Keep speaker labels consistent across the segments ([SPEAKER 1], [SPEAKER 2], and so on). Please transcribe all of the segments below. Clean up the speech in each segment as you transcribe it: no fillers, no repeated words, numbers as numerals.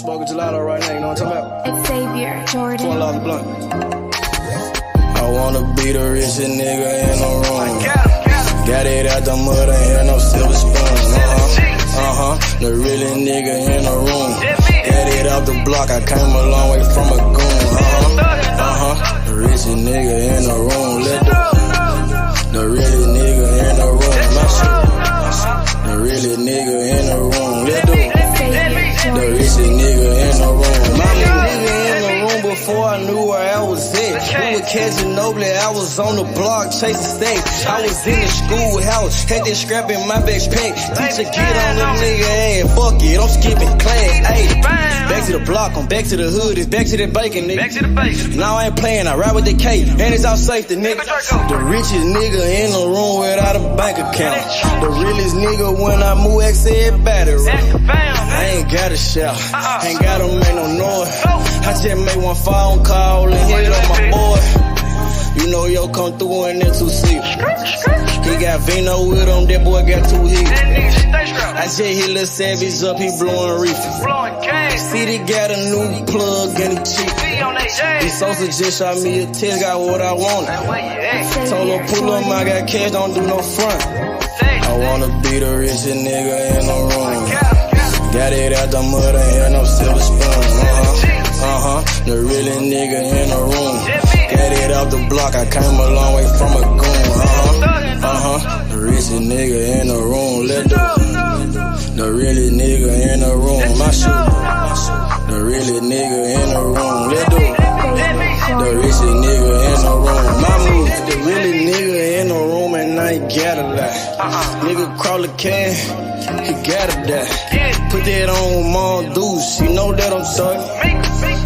[SPEAKER 1] smoking gelato right now, you know what I'm talking about?
[SPEAKER 2] It's Xavier, Jordan.
[SPEAKER 1] $12 blunt. I wanna be the richest nigga in the room. Got it out the mud, ain't had no silver spoon. The realest nigga in the room. Got it out the block, I came a long way from a goon. The richest nigga in the room. The realest nigga in the room. The realest nigga in the room. The richest nigga in the room. My nigga in the room before I knew where I was at. We were catching Noble, I was on the block chasing stacks. I was in the schoolhouse, had that scrap in my backpack. Teacher get on the nigga ass, fuck it, I'm skipping class. Ayy, back to the block, I'm back to the hood, it's back to the bacon, nigga. Back to the bacon. Now I ain't playing, I ride with the K, and it's all safety, nigga. The richest nigga in the room without a bank account. The realest nigga when I move, exit battery. I ain't gotta shout, ain't gotta make no noise. I just made one phone call and hit up my boy. You know yo come through in that 2-seat. He got Vino with him, that boy got 2 hits. I just hit Lil Savage up, he blowing reefer. City got a new plug and he cheap. This Sosa just shot me a test, got what I wanted. Told him pull up, I got cash, don't do no front. I wanna be the richest nigga in the room. Got it out the mud, ain't had no silver spoon. The realest nigga in the room. Got it out the block, I came a long way from a goon. The richest nigga in the room. The realest nigga in the room. My shoe. The realest nigga in the room. The richest nigga in the room. My move. The realest nigga in the room and I ain't gotta lie. Nigga crawl a can, he gotta die. Put that on Mom Deuce, you know that I'm sorry.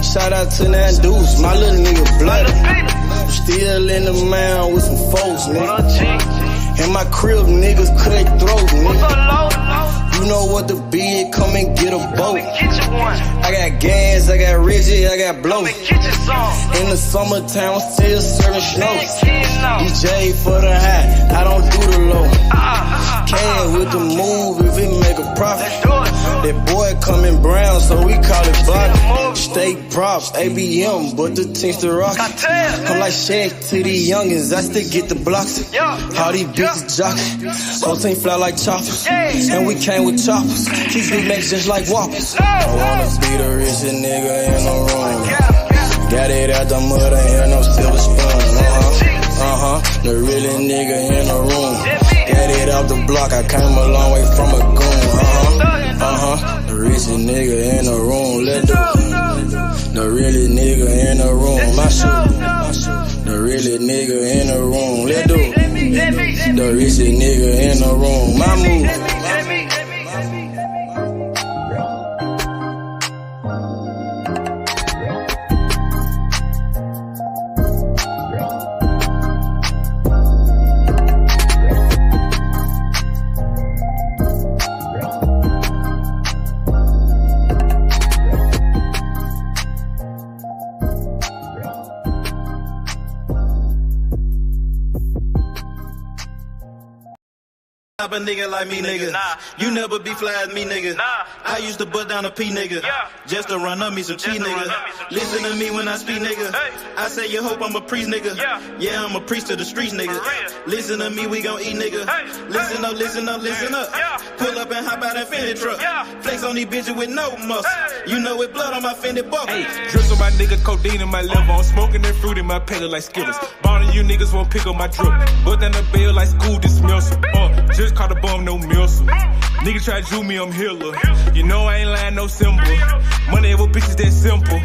[SPEAKER 1] Shout out to that Deuce, my little nigga bloody. Still in the mound with some folks, nigga. In my crib, niggas cut throats, nigga. You know what the bid, come and get a boat. I got gas, I got Reggie, I got blow. In the summertime, I'm still serving snow. DJ for the high, I don't do the low. Can with the move if it make a profit. That boy coming brown, so we call it block. Steak props, ABM, but the team's the rock. I'm like Shaq to the youngins, I still get the blocks. All these bitches jockin', whole team fly like choppers. And we came with choppers, keep Big Macs just like Whoppers. I wanna be the richest nigga in the room. Got it out the mud, ain't had no silver spoon. The realest nigga in the room. Got it out the block, I came a long way from a goon. The richest nigga in the room. The realest nigga in the room. My shoe. The realest nigga in the room. The richest nigga in the room. My move.
[SPEAKER 3] A nigga like me, nigga. You never be fly as me, nigga. I used to butt down a P, nigga. Just to run up me some cheese, nigga. Listen to me when I speak, nigga. I say you hope I'm a priest, nigga. Yeah, I'm a priest to the streets, nigga. Listen to me, we gon' eat, nigga. Listen up, listen up, listen up. Pull up and hop out that Fendi truck. Flex on these bitches with no muscle. You know it blood on my Fendi buckle.
[SPEAKER 4] Drips on my nigga, codeine in my liver. I'm smoking that fruit in my pedal like Skittles. Ballin' you niggas won't pick up my drip. But then the bail like school dismissal. Just caught a bum, no missile. Nigga try to do me, I'm Hitler. You know I ain't lying, no symbol. Money with bitches that simple.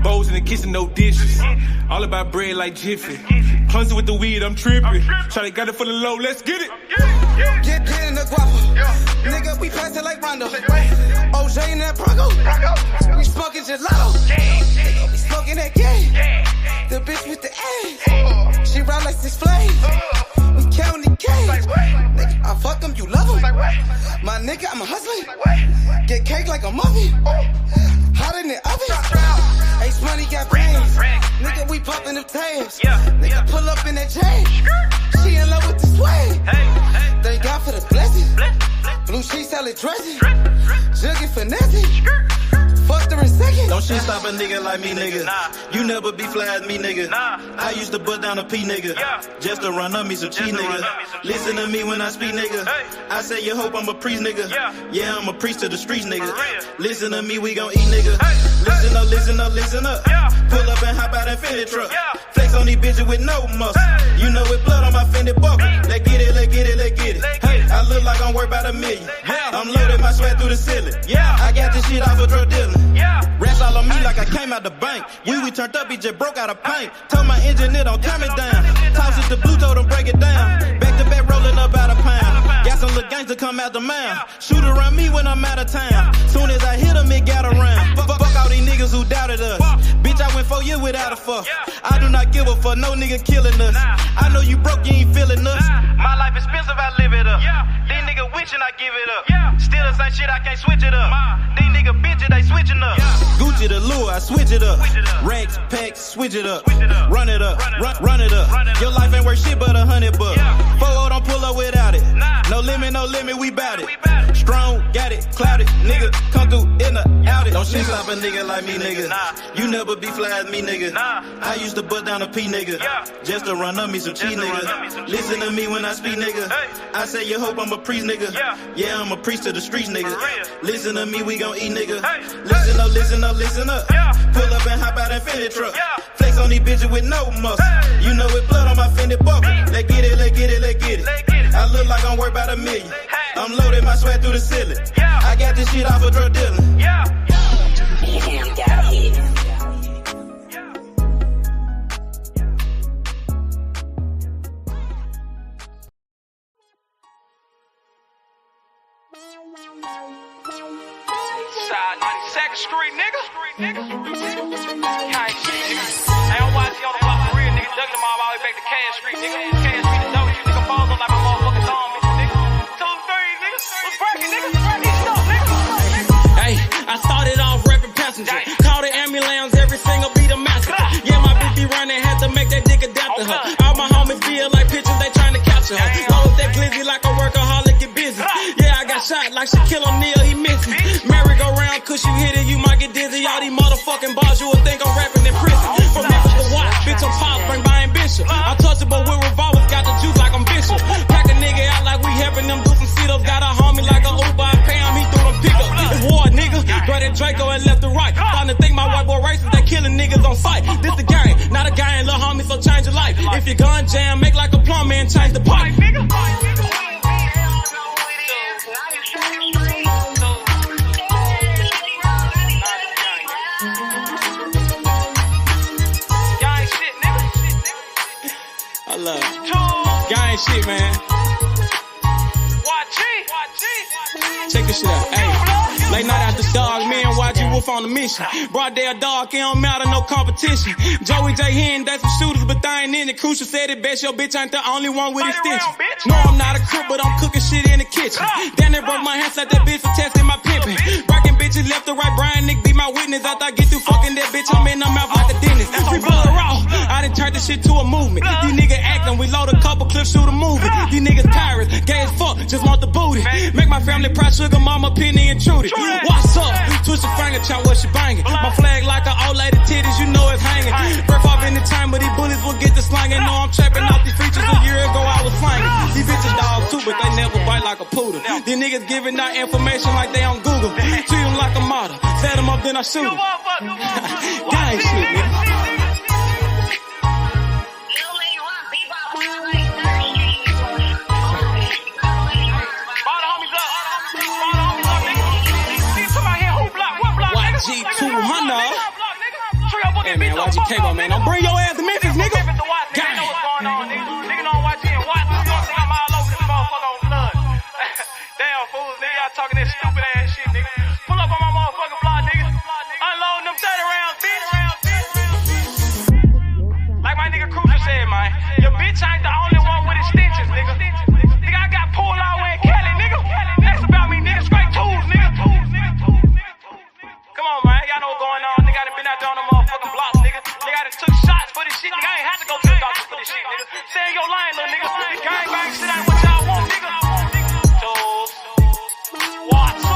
[SPEAKER 4] Bowls in the kitchen, no dishes. All about bread like Jiffy. Clumsy with the weed, I'm tripping. Shawty got it for the low, let's get it.
[SPEAKER 5] Get in the guapa. Nigga, we pass it like Rondo. OJ in that Bronco. We smoking gelato. We smoking that game. The bitch with the ass. She ride like 6 Flames. We counting the cash. Nigga, I fuck him, you love him. My nigga, I'm a hustler. Get cake like a muffin. Hot in the oven. Ace money got brains. Nigga, we popping them tabs. Nigga, pull up in that chain. She in love with the swag. Thank God for the blessing. Blue sheets, salad dressing. Jugging finessing. Fucked her and second.
[SPEAKER 3] Don't shit stop a nigga like me, nigga. You never be fly as me, nigga. I used to bust down a P, nigga. Just to run up me some cheese, nigga. Listen to me when I speak, nigga. I say you hope I'm a priest, nigga. Yeah, I'm a priest to the streets, nigga. Listen to me, we gon' eat, nigga. Listen up, listen up, listen up. Pull up and hop out that Fendi truck. Flex on these bitches with no muscle. You know with blood on my Fendi buckle. Let's get it, let's get it, let's get it. Hey, I look like I'm worth about $1 million. I'm loaded, my sweat through the ceiling. I got this shit off of drug dealing. Rats all on me like I came out the bank. We turned up, he just broke out of paint. Told my engineer don't turn it down. Toss it to blue, told him break it down. Back to back rolling up out of pound. Got some little gangs to come out the mouth. Shoot around me when I'm out of town. Soon as I hit him, it got around. Fuck all these niggas who doubted us. Bitch, I went 4 years without a fuck. I do not give a fuck, no nigga killing us. I know you broke, you ain't feeling us. My life expensive, I live it up. These niggas witching, I give it up. Still the same shit, I can't switch it up. These niggas bitches, they switching up. Gucci the lure, I switch it up. Racks, packs, switch it up. Run it up, run it up. Your life ain't worth shit but $100. 4-0 don't pull up without it. No limit, we bout it. Strong, got it, clouded. Nigga, come through in the out it. Don't shit stop a nigga like me, nigga. You never be fly as me, nigga. I used to bust down a P, nigga. Just to run up me some cheese, nigga. Listen to me when I speak, nigga. I say you hope I'm a priest, nigga. Yeah, I'm a priest to the streets, nigga. Listen to me, we gon' eat, nigga. Listen up, listen up, listen up. Pull up and hop out that Fendi truck. Flex on these bitches with no muscle. You know with blood on my Fendi buckle. Let's get it, let's get it, let's get it. I look like I'm worth about $1 million. I'm loaded, my sweat through the ceiling. I got this shit off of drug dealing.
[SPEAKER 2] Side 92nd Street, nigga. Kind shit, nigga. I don't watch you on the block for real, nigga. Duck them all the way back to Cash Street, nigga. Cash Street is dope. You nigga falls up like my motherfucking thumb, nigga. 2, 3, nigga. What's breaking, nigga? Hey, I started off rapping passenger. Call the ambulance, every single beat a massacre. Yeah, my bitch be running, had to make that dick adapt to her. All my homies feel like pictures, they trying to capture her. Load that glizzy like a workaholic, get busy. Yeah, I got shot like Shakur O'Neal, he missing. Merry-go-round, cause you hit it, you might get dizzy. All these motherfucking bars, you would think I'm rapping in prison. From Memphis to Watts, bitch, I'm pop, bring by ambition. Untouchable with revolvers, got the juice like I'm Bishop. Pack a nigga out like we helping them do some sit-ups. Got a homie like a Uber, I pay him, he threw them pickups. It's war, nigga. Brought that Draco and left to right. Starting to think my white boy racist, they killing niggas on sight. This the game, not a guy and little homie, so change your life. If your gun jam, make like a plumber and change the pipe. I love it. Gang shit, man. Check this shit out. Hey, late night after dog, me and YG Wolf on a mission. Broad day dog, it don't matter, no competition. Joey J. Hen, that's some shooters, but they ain't in it. Crucial said it best, your bitch ain't the only one with extensions. No, I'm not a crip, but I'm cooking shit in the kitchen. Damn, they broke my hands like that bitch for testing my pimping. Breaking bitches left to right, Brian Nick be my witness. After I get through fucking that bitch, I'm in her mouth like a dentist. Free blood raw, I done turned this shit to a movement. These niggas acting, we load a couple clips, shoot a movie. These niggas pirates, gay as fuck, just want the booty. Make my family proud, sugar mama, penny and Trudy. What's up? Twist your finger, chop what she banging. My flag like an old lady titties, you know it's hanging. Birth off in the time, but these bullies will get the slanging. No, I'm trapping off these features. A year ago I was slanging. These bitches dogs too, but they never bite like a poodle. These niggas giving out information like they on Google. Treat them like a model. Set them up, then I shoot them. Gang shit, nigga. G200. Hey man, YGK, man. Don't bring your ass to Memphis, nigga. Gang. Nigga don't watch it and watch. You don't think I'm all over this motherfucker on blood. Damn fools, nigga. Y'all talking that stupid ass shit, nigga. Pull up on my motherfucking block, nigga. Unloading them 30 rounds, bitch. Like my nigga Crucial said, man. Your bitch ain't the only one with extensions, nigga. Nigga, I got pulled all the way in Cali, nigga. Next about me, nigga. Straight tools, nigga. Come on, man. Y'all know what's going on. Nigga, I done been out there on the motherfucking blocks, nigga. Nigga, I done took shots for this shit. Nigga, I ain't had to go to the doctor for this shit, nigga. Stay in your line, little nigga. Gang bang shit ain't what y'all want, nigga. Tools. What's up?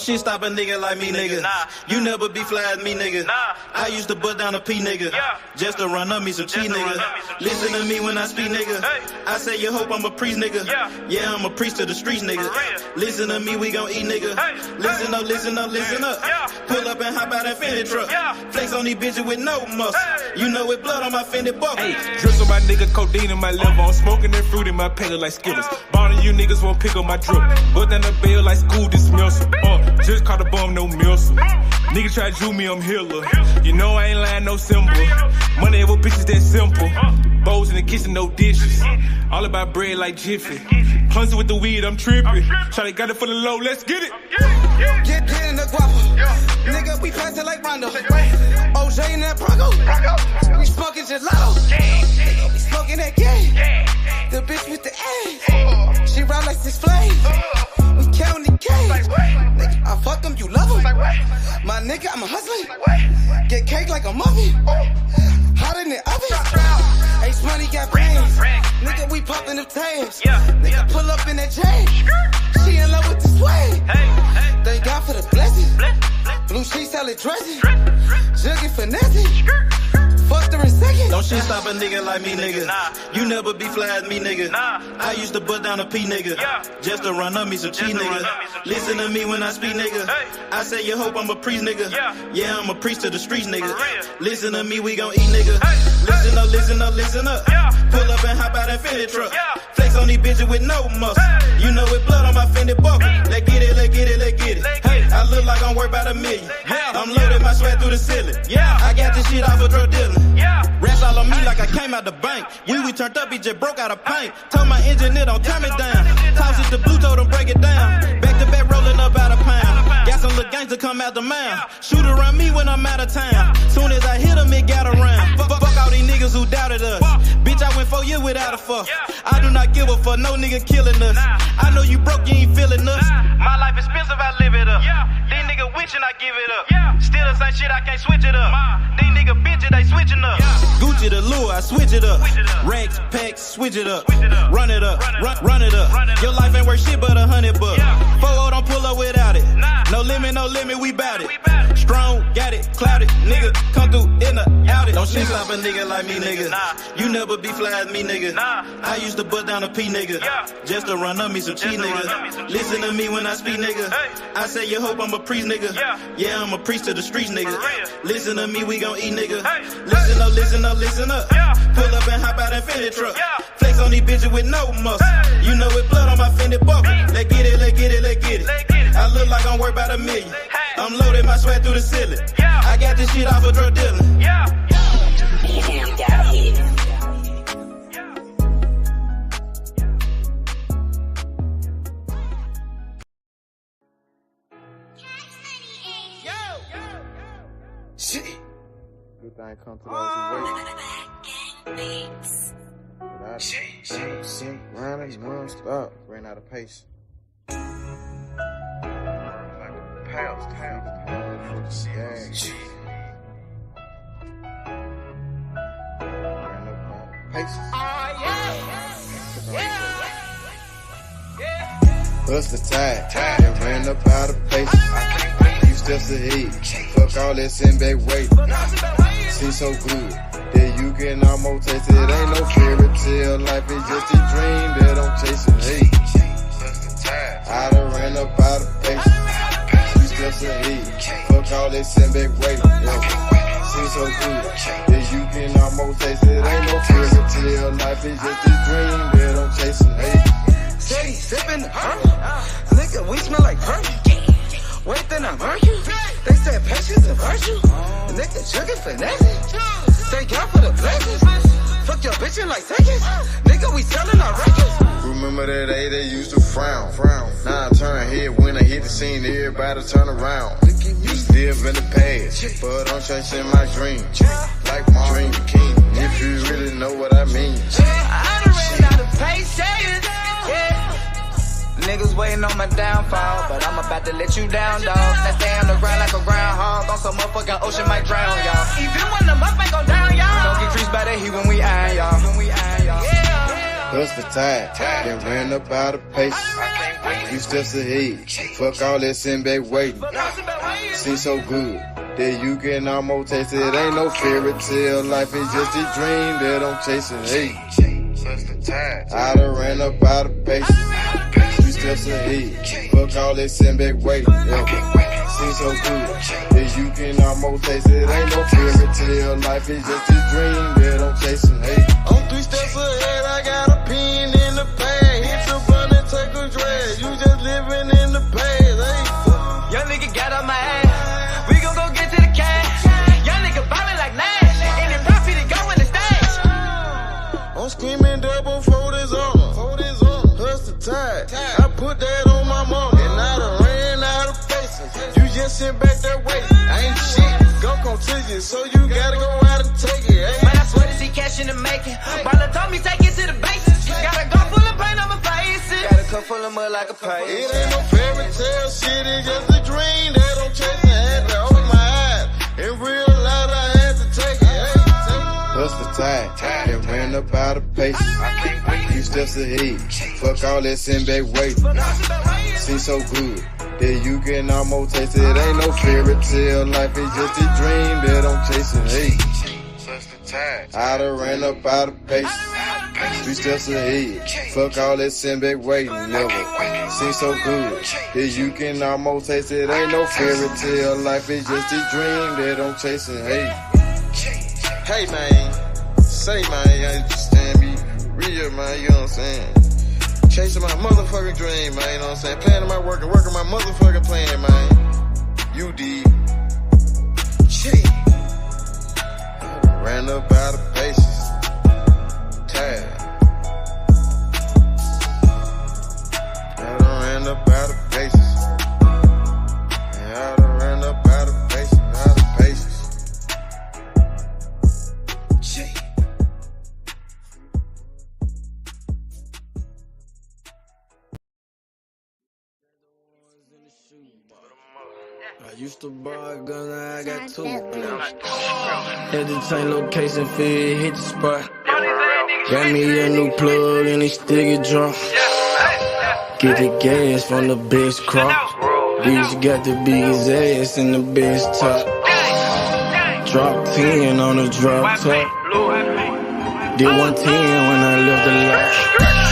[SPEAKER 3] Shit stop a nigga like me, nigga. You never be fly as me, nigga. I used to bust down a P, nigga. Just to run up me some cheese, nigga. Listen to me when I speak, nigga. I say you hope I'm a priest, nigga. Yeah, I'm a priest to the streets, nigga. Listen to me, we gon' eat, nigga. Listen up, listen up, listen up. Pull up and hop out that Fendi truck. Flex on these bitches with no muscle. You know it blood on my Fendi buckle.
[SPEAKER 4] Drips on my nigga, codeine in my liver. I'm smoking that fruit in my pedal like Skittles. Ballin' you niggas won't pick up my drip. But then the bail like school dismissal. Just caught a bum, no missile. Nigga try to me, I'm healer. You know I ain't lying, no symbol. Money ever bitches that simple. Bowls in the kitchen, no dishes. All about bread like Jiffy. Clumsy with the weed, I'm tripping. Shawty got it for the low, let's get it.
[SPEAKER 5] Get in the guapa. Nigga, we pass it like Rondo. OJ in that Bronco. We smoking gelato. Nigga, we smoking that game. The bitch with the ass. She ride like 6 Flames. We counting the cake. Nigga, I fuck them, you love them. My nigga, I'm a hustler. Get cake like a muffin. Hot in the oven. Ace money got brains. Nigga, we popping them tails. Nigga, pull up in that chain. She in love with the swag. Thank God for the blessing. Blue sheets, salad dressing. Jugging finessing. Fucked her in second.
[SPEAKER 3] Don't shit stop a nigga like me, nigga. You never be fly as me, nigga. I used to bust down a P, nigga. Just to run up me some cheese, nigga. Listen to me when I speak, nigga. I say you hope I'm a priest, nigga. Yeah, I'm a priest to the streets, nigga. Listen to me, we gon' eat, nigga. Listen up, listen up, listen up. Pull up and hop out that Fendi truck. Flex on these bitches with no muscle. You know it blood on my Fendi buckle. Let's get it, let's get it, let's get it. Hey, I look like I'm worth about $1 million. I'm loaded, my sweat through the ceiling. I got this shit off a drug dealer. Rats all on me like I came out the bank. We turned up, he just broke out of paint. Told my engineer don't turn it down. Toss it to blue, told him break it down. Back to back rolling up out of pound. Got some little gangs to come out the mound. Shoot around me when I'm out of town. Soon as I hit him, it got around. Fuck all these niggas who doubted us. Bitch, I went 4 years without a fuck. I do not give a fuck, no nigga killing us. I know you broke, you ain't feeling us. My life expensive, I live it up. These niggas witching, I give it up. Still the same shit, I can't switch it up. These niggas bitches, they switching up. Gucci the lure, I switch it up. Racks, packs, switch it up. Run it up, run it up. Your life ain't worth shit but $100 bucks. 4-0 don't pull up without it. No limit, we bout it. Strong, got it, clouded. Nigga, come through in the out it. Don't shit stop a nigga like me, nigga. You never be fly as me, nigga. I used to bust down a P, nigga. Just to run up me some cheese, nigga. Listen to me when I speak, nigga. I say you hope I'm a priest, nigga. Yeah, I'm a priest to the streets, nigga. Listen to me, we gon' eat, nigga. Listen up, listen up, listen up. Pull up and hop out that Fendi truck. Flex on these bitches with no muscle. You know it blood on my Fendi buckle. Let's get it, let's get it, let's get it. I look like I'm worth about $1 million. I'm loaded, my sweat through the ceiling. I got this shit off a drug dealer.
[SPEAKER 5] Shit.
[SPEAKER 6] Good thing come to those who wait. Without shit, running non-stop. Ran out of pace. Like a pals to feed the power for the CAG. Ran up out of pace. Bust the tide, and ran up out of pace. Few steps ahead, fuck all that send back weight. Seems so good that you can almost taste it. Ain't no fairy tale, life is just a dream that I'm chasing. Hey, I done ran up out of pace. Few steps ahead, fuck all that send back weight. Seems so good that you can almost taste it. Ain't no fairy tale, life is just a dream that I'm chasing. Hey.
[SPEAKER 5] Steady sipping the purple. Nigga, we smell like perfume. Wait, then I burn you. They said patience a virtue. Nigga, jugging finesse. Thank God for the blessings. Fuck your bitch in like seconds. Nigga, we selling our records.
[SPEAKER 6] Remember that day they used to frown. Now I turn head when I hit the scene. Everybody turn around. Used to live in the past, but I'm chasing my dream. Like my dream king. If you really know what I mean.
[SPEAKER 5] I done ran out of patience. Niggas waiting on my downfall, but I'm about to let you down, dog. Now stay on the ground like a groundhog. On some motherfucking ocean might drown, y'all. Even when the must ain't go down, y'all. Don't get creased by the heat when we iron, y'all. Yeah.
[SPEAKER 6] Bust the tide, then ran up out of pace. few steps ahead. Fuck all that sitting back waiting. Seems so good that you can almost taste it. Ain't no fairy tale, life is just a dream that I'm chasing. Hey, I done ran up out of patience. Few steps ahead. Fuck all that sitting back waiting. Seems so good that you can almost taste it. Ain't no fairy tale, life is just a dream that I'm chasing. Hey, I'm 3 steps ahead. I got a pen in the bag. Hit the button and take a drag. You just living in the past. Hey,
[SPEAKER 7] young nigga got on my ass. We gon' go get to the cash. Young nigga ballin' like Nash. And the profit to go in the stash.
[SPEAKER 6] I'm screaming double fold his armor. Hustle tight. I put that on my mama. And I done ran out of faces. You just sit back that way. I ain't shit. Gon' come to you. So you gotta go out and take it. Hey.
[SPEAKER 7] Man, I swear to see cash in the making. Baller told me take it to the basics. Got a gun full of paint on my faces. Got a cup full of mud like a pie.
[SPEAKER 6] It ain't no fairy tale shit. It's just a dream that I'm chasing. I had to open my eyes. In real life, I had to take it. Hey. Hustle tight. And ran up out of patience. Few steps ahead. Fuck all that sitting back waiting. Seems so good that you can almost taste it. Ain't no fairy tale, life is just a dream that I'm chasing. Hey, I done ran up out of patience. Few steps ahead. Fuck all that sitting back waiting. Never seems so good that you can almost taste it. Ain't no fairy tale, life is just a dream that I'm chasing. Hey man, say man, you understand me real man, you know what I'm saying? Chasing my motherfucking dream, man, you know what I'm saying? Planning my work and working my motherfucking plan, man. You did. Shit. Ran up out of patience. Tired. I done ran up out of patience. I done ran up out of patience, out of patience. Shit.
[SPEAKER 1] I used to buy a gun, now I got 2. Had to change location, feel hit the spot. Got me a new plug and it still get drunk. Get the gas from the best crop. Bitch got the biggest ass and the best top. Drop 10 on the drop top. Did 110 when I left the lot.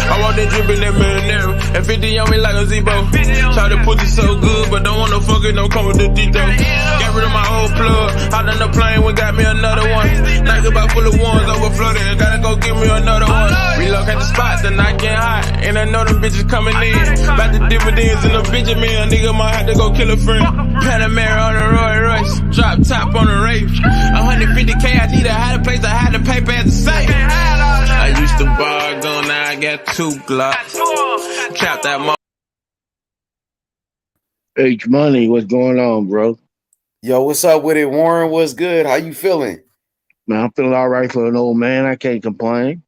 [SPEAKER 2] I want that drip in that marinara. And 50 on me like a Zebo. Try to pussy so good, but don't want no fucking, don't come with the Dito. Got rid of my old plug. Out on the plane, we got me another one. Night about full of ones, overflooded. Gotta go get me another one. Relocate the spot, the night getting hot. And I know them bitches coming in. About the dividends in the bitch, man. A nigga might have to go kill a friend. Panamera on the Roy Royce. Drop top on the Wraith. 150K, I need a higher place. I had to pay at the safe. I used to buy a gun, now I got 2 Glocks. Trap that mo.
[SPEAKER 8] H Money, what's going on, bro?
[SPEAKER 9] Yo, what's up with it, Warren? What's good? How you feeling?
[SPEAKER 8] Man, I'm feeling all right for an old man. I can't complain.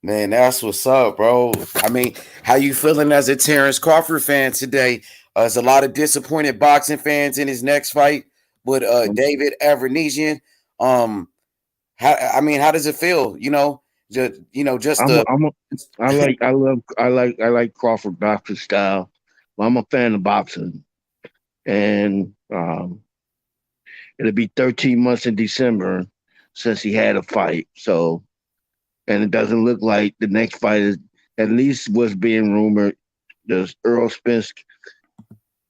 [SPEAKER 9] Man, that's what's up, bro. I mean, how you feeling as a Terence Crawford fan today? There's a lot of disappointed boxing fans in his next fight with David Avernesian. How does it feel?
[SPEAKER 8] I like Crawford boxing style. I'm a fan of boxing, and it'll be 13 months in December since he had a fight. So, and it doesn't look like the next fight is, at least what's being rumored, the Errol Spence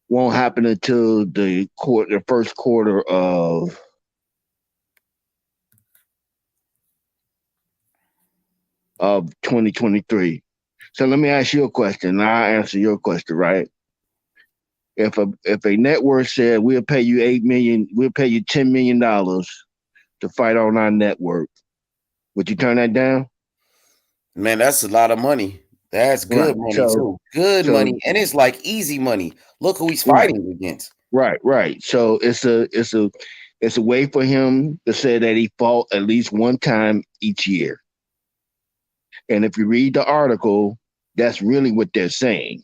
[SPEAKER 8] won't happen until the first quarter of 2023. So let me ask you a question. I'll answer your question, right? If a network said we'll pay you $8 million, we'll pay you $10 million to fight on our network, would you turn that down?
[SPEAKER 9] Man, that's a lot of money. That's good money too. Good money, and it's like easy money. Look who he's fighting against.
[SPEAKER 8] Right. So it's a way for him to say that he fought at least one time each year. And if you read the article, that's really what they're saying.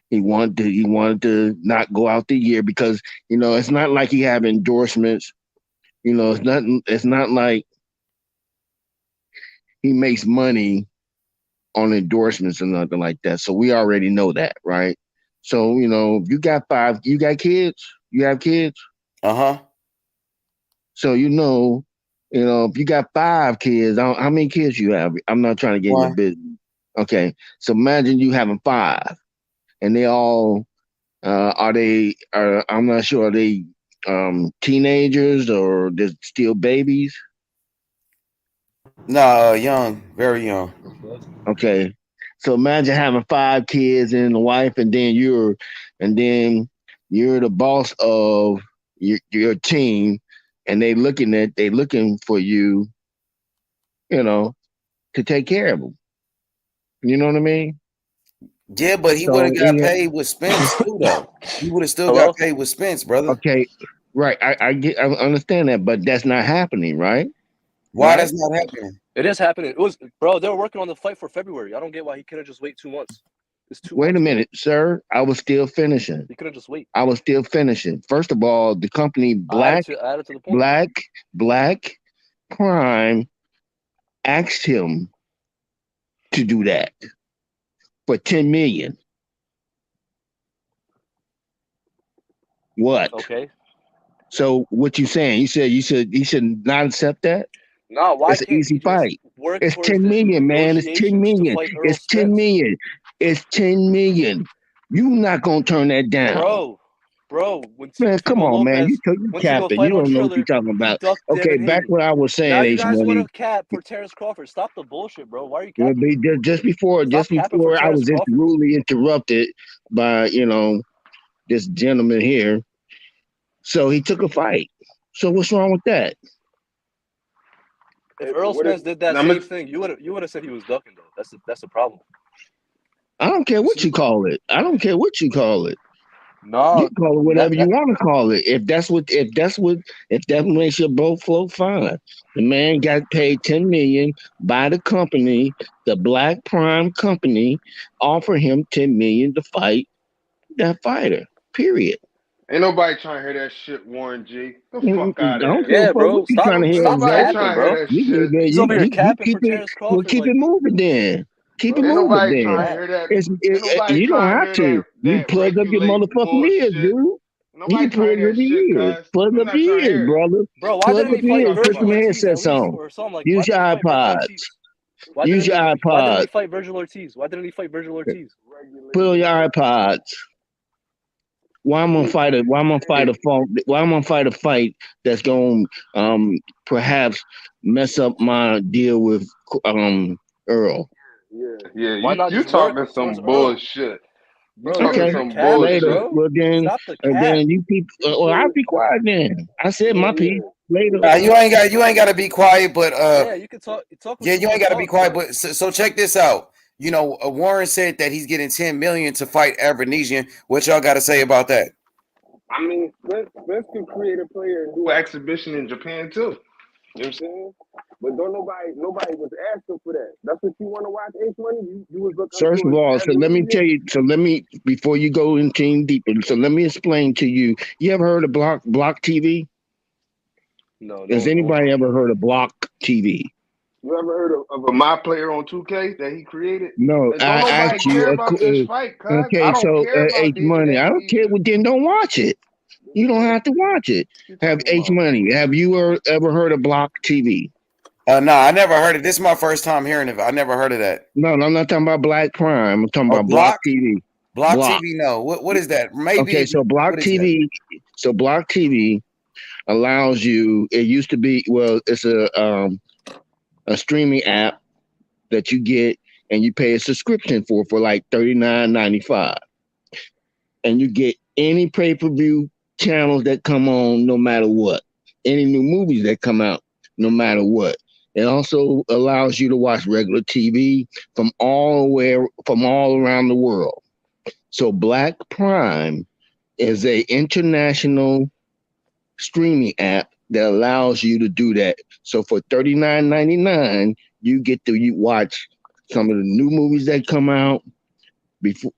[SPEAKER 8] He wanted to not go out the year because, it's not like he have endorsements. It's not like he makes money on endorsements or nothing like that. So we already know that, right? So you got 5. You got kids. You have kids.
[SPEAKER 9] Uh-huh.
[SPEAKER 8] So if you got 5 kids, how many kids you have? I'm not trying to get in your
[SPEAKER 9] One.
[SPEAKER 8] business. Okay, so imagine you having 5, and they all I'm not sure. Are they teenagers or they're still babies?
[SPEAKER 9] No, young, very young.
[SPEAKER 8] Okay, so imagine having 5 kids and a wife, and then you're the boss of your team, and they looking for you, to take care of them. You know what I mean?
[SPEAKER 9] Yeah, but he would have
[SPEAKER 8] So
[SPEAKER 9] got paid with Spence too, though. He would have still
[SPEAKER 10] Hello?
[SPEAKER 9] got paid with Spence, brother.
[SPEAKER 8] okay, right. I understand that, but that's not happening, right?
[SPEAKER 9] Why
[SPEAKER 8] Right?
[SPEAKER 9] that's not happening?
[SPEAKER 10] It is happening. It was, bro. They were working on the fight for February. I don't get why he couldn't just wait 2 months. It's 2
[SPEAKER 8] Wait
[SPEAKER 10] months.
[SPEAKER 8] a minute, sir. I was still finishing.
[SPEAKER 10] He couldn't just wait.
[SPEAKER 8] I was still finishing. First of all, the company
[SPEAKER 10] I added to the point.
[SPEAKER 8] Black Prime asked him to do that for $10 million. What?
[SPEAKER 10] Okay.
[SPEAKER 8] So what you saying? You said he should not accept that?
[SPEAKER 10] No, why
[SPEAKER 8] It's an
[SPEAKER 10] can't
[SPEAKER 8] easy
[SPEAKER 10] he just
[SPEAKER 8] fight.
[SPEAKER 10] work
[SPEAKER 8] It's
[SPEAKER 10] towards
[SPEAKER 8] 10
[SPEAKER 10] the
[SPEAKER 8] million, man. It's 10
[SPEAKER 10] negotiations to
[SPEAKER 8] million.
[SPEAKER 10] fight Errol
[SPEAKER 8] It's 10
[SPEAKER 10] Spence?
[SPEAKER 8] million. It's 10 million. You not gonna turn that down.
[SPEAKER 10] Bro, when
[SPEAKER 8] Man, come
[SPEAKER 10] Teofimo
[SPEAKER 8] on, man.
[SPEAKER 10] Lopez
[SPEAKER 8] You
[SPEAKER 10] went to go
[SPEAKER 8] capping.
[SPEAKER 10] fight
[SPEAKER 8] You
[SPEAKER 10] on
[SPEAKER 8] don't know what you're
[SPEAKER 10] Triller,
[SPEAKER 8] talking
[SPEAKER 10] he
[SPEAKER 8] about.
[SPEAKER 10] ducked
[SPEAKER 8] Okay,
[SPEAKER 10] Devin
[SPEAKER 8] back
[SPEAKER 10] Haney.
[SPEAKER 8] what I was
[SPEAKER 10] Now
[SPEAKER 8] saying,
[SPEAKER 10] you
[SPEAKER 8] H
[SPEAKER 10] guys want
[SPEAKER 8] Money.
[SPEAKER 10] to cap for Terence Crawford. Stop the bullshit, bro. Why are you
[SPEAKER 8] Well,
[SPEAKER 10] capping?
[SPEAKER 8] just before
[SPEAKER 10] Stop capping for
[SPEAKER 8] I
[SPEAKER 10] Terence
[SPEAKER 8] was
[SPEAKER 10] Crawford.
[SPEAKER 8] rudely interrupted by this gentleman here. So he took a fight. So what's wrong with that?
[SPEAKER 10] If Errol Spence did that same thing, you would have said he was ducking though. That's the problem.
[SPEAKER 8] I don't care what you call it. I don't care what you call it.
[SPEAKER 10] No,
[SPEAKER 8] You call it whatever you want to call it. If that makes your boat float, fine. The man got paid $10 million by the company, the Black Prime company, offer him $10 million to fight that fighter. Period.
[SPEAKER 6] Ain't nobody trying to hear that shit, Warren G. The fuck
[SPEAKER 8] I
[SPEAKER 6] out of
[SPEAKER 8] don't
[SPEAKER 6] here.
[SPEAKER 8] give a
[SPEAKER 10] Yeah,
[SPEAKER 8] fuck what
[SPEAKER 10] bro.
[SPEAKER 8] you trying to hear,
[SPEAKER 6] Ain't nobody
[SPEAKER 8] exactly.
[SPEAKER 10] Capping,
[SPEAKER 6] trying to hear
[SPEAKER 10] bro.
[SPEAKER 6] that shit.
[SPEAKER 10] He's over here
[SPEAKER 8] You
[SPEAKER 10] capping
[SPEAKER 8] keep
[SPEAKER 10] for
[SPEAKER 8] it.
[SPEAKER 10] Terence
[SPEAKER 8] Well,
[SPEAKER 10] Crawford.
[SPEAKER 8] keep it moving then. Keep it
[SPEAKER 6] Ain't
[SPEAKER 8] moving
[SPEAKER 6] nobody
[SPEAKER 8] then.
[SPEAKER 6] trying to hear that. Ain't nobody
[SPEAKER 8] You don't
[SPEAKER 6] trying to
[SPEAKER 8] have
[SPEAKER 6] hear
[SPEAKER 8] to. You
[SPEAKER 6] that
[SPEAKER 8] plug up your
[SPEAKER 6] regulating
[SPEAKER 8] motherfucking ears,
[SPEAKER 6] bullshit.
[SPEAKER 8] dude.
[SPEAKER 6] Nobody
[SPEAKER 8] You plug
[SPEAKER 6] trying to hear
[SPEAKER 8] up
[SPEAKER 6] that shit,
[SPEAKER 8] your ears.
[SPEAKER 6] cuz.
[SPEAKER 8] Plug
[SPEAKER 6] I'm
[SPEAKER 8] up
[SPEAKER 6] not
[SPEAKER 8] your
[SPEAKER 6] trying to
[SPEAKER 8] ears,
[SPEAKER 6] hear it.
[SPEAKER 8] brother.
[SPEAKER 10] Bro, why
[SPEAKER 8] Plug
[SPEAKER 10] didn't
[SPEAKER 8] up
[SPEAKER 10] he
[SPEAKER 8] your
[SPEAKER 10] fight
[SPEAKER 8] ears. Put
[SPEAKER 10] Virgil
[SPEAKER 8] some
[SPEAKER 10] Ortiz at
[SPEAKER 8] headsets
[SPEAKER 10] least
[SPEAKER 8] on.
[SPEAKER 10] or something like? Why
[SPEAKER 8] Use your
[SPEAKER 10] didn't he fight Virgil
[SPEAKER 8] iPods.
[SPEAKER 10] Ortiz?
[SPEAKER 8] Use your
[SPEAKER 10] Why didn't he
[SPEAKER 8] iPods.
[SPEAKER 10] fight Virgil Ortiz? Why didn't he fight Virgil Ortiz?
[SPEAKER 8] Put on your iPods. Why I'm gonna fight a fight that's gonna perhaps mess up my deal with Earl.
[SPEAKER 6] Yeah,
[SPEAKER 10] Why not
[SPEAKER 6] you
[SPEAKER 10] just work
[SPEAKER 6] talking
[SPEAKER 10] towards
[SPEAKER 6] some
[SPEAKER 10] Earl?
[SPEAKER 6] bullshit. You
[SPEAKER 10] Bro,
[SPEAKER 6] talking
[SPEAKER 8] Okay,
[SPEAKER 10] you're
[SPEAKER 6] some
[SPEAKER 10] capping,
[SPEAKER 8] later.
[SPEAKER 6] bullshit.
[SPEAKER 10] bro.
[SPEAKER 8] Well then,
[SPEAKER 10] Stop the
[SPEAKER 8] and
[SPEAKER 10] cap.
[SPEAKER 8] then you people. Well, I'll be quiet then. I said my piece. Later.
[SPEAKER 9] You ain't got to be quiet, but
[SPEAKER 10] Yeah, you can talk what
[SPEAKER 9] yeah,
[SPEAKER 10] you
[SPEAKER 9] you ain't
[SPEAKER 10] want to
[SPEAKER 9] got to be
[SPEAKER 10] talk,
[SPEAKER 9] quiet. But so check this out. Warren said that he's getting $10 million to fight Abrasian. What y'all got to say about that?
[SPEAKER 6] I mean, Spence can create a player and do an exhibition in Japan too. You know what I'm saying? But don't nobody was asking for that. That's what you want to watch, H-Money? You was looking
[SPEAKER 8] First of
[SPEAKER 6] for
[SPEAKER 8] all, so let me tell you. So let me before you go into deeper. So let me explain to you. You ever heard of Block TV?
[SPEAKER 10] No.
[SPEAKER 8] Has anybody ever heard of Block TV?
[SPEAKER 6] You ever heard of a my player on 2K that he created?
[SPEAKER 8] No,
[SPEAKER 6] And
[SPEAKER 8] I
[SPEAKER 6] don't nobody
[SPEAKER 8] asked
[SPEAKER 6] care
[SPEAKER 8] you.
[SPEAKER 6] about this fight, cuz. I
[SPEAKER 8] Okay,
[SPEAKER 6] don't
[SPEAKER 8] so
[SPEAKER 6] care about
[SPEAKER 8] H
[SPEAKER 6] these
[SPEAKER 8] Money. I
[SPEAKER 6] niggas
[SPEAKER 8] don't care.
[SPEAKER 6] either.
[SPEAKER 8] Well, then don't watch it. You don't have to watch it. Have H Money. Have you ever heard of Block TV?
[SPEAKER 9] No, I never heard it. This is my first time hearing of it. I never heard of that.
[SPEAKER 8] No, I'm not talking about Black Prime. I'm talking about Block TV.
[SPEAKER 9] Block TV. No, what is that? Maybe.
[SPEAKER 8] Okay, so Block TV. So Block TV allows you. It used to be. Well, it's a streaming app that you get and you pay a subscription for like $39.95, and you get any pay-per-view channels that come on no matter what, any new movies that come out no matter what. It also allows you to watch regular TV from all around the world. So Black Prime is a international streaming app that allows you to do that. So for $39.99, you get to watch some of the new movies that come out before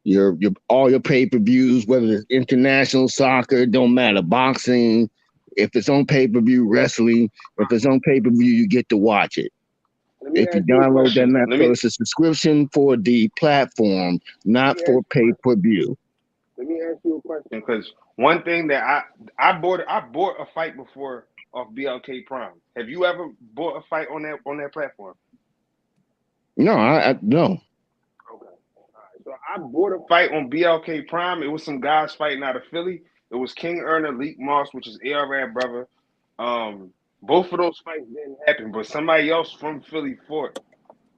[SPEAKER 8] your all your pay-per-views, whether it's international soccer, don't matter, boxing. If it's on pay-per-view, wrestling, if it's on pay-per-view, you get to watch it. If you download that now, so it's a subscription for the platform, not for pay-per-view.
[SPEAKER 11] Let me ask you a question, because one thing that I bought a fight before off BLK Prime. Have you ever bought a fight on that platform?
[SPEAKER 8] No, I no.
[SPEAKER 11] Okay. All right. So I bought a fight on BLK Prime. It was some guys fighting out of Philly. It was King Erner, Leek Moss, which is ARAD brother. Both of those fights didn't happen, but somebody else from Philly fought.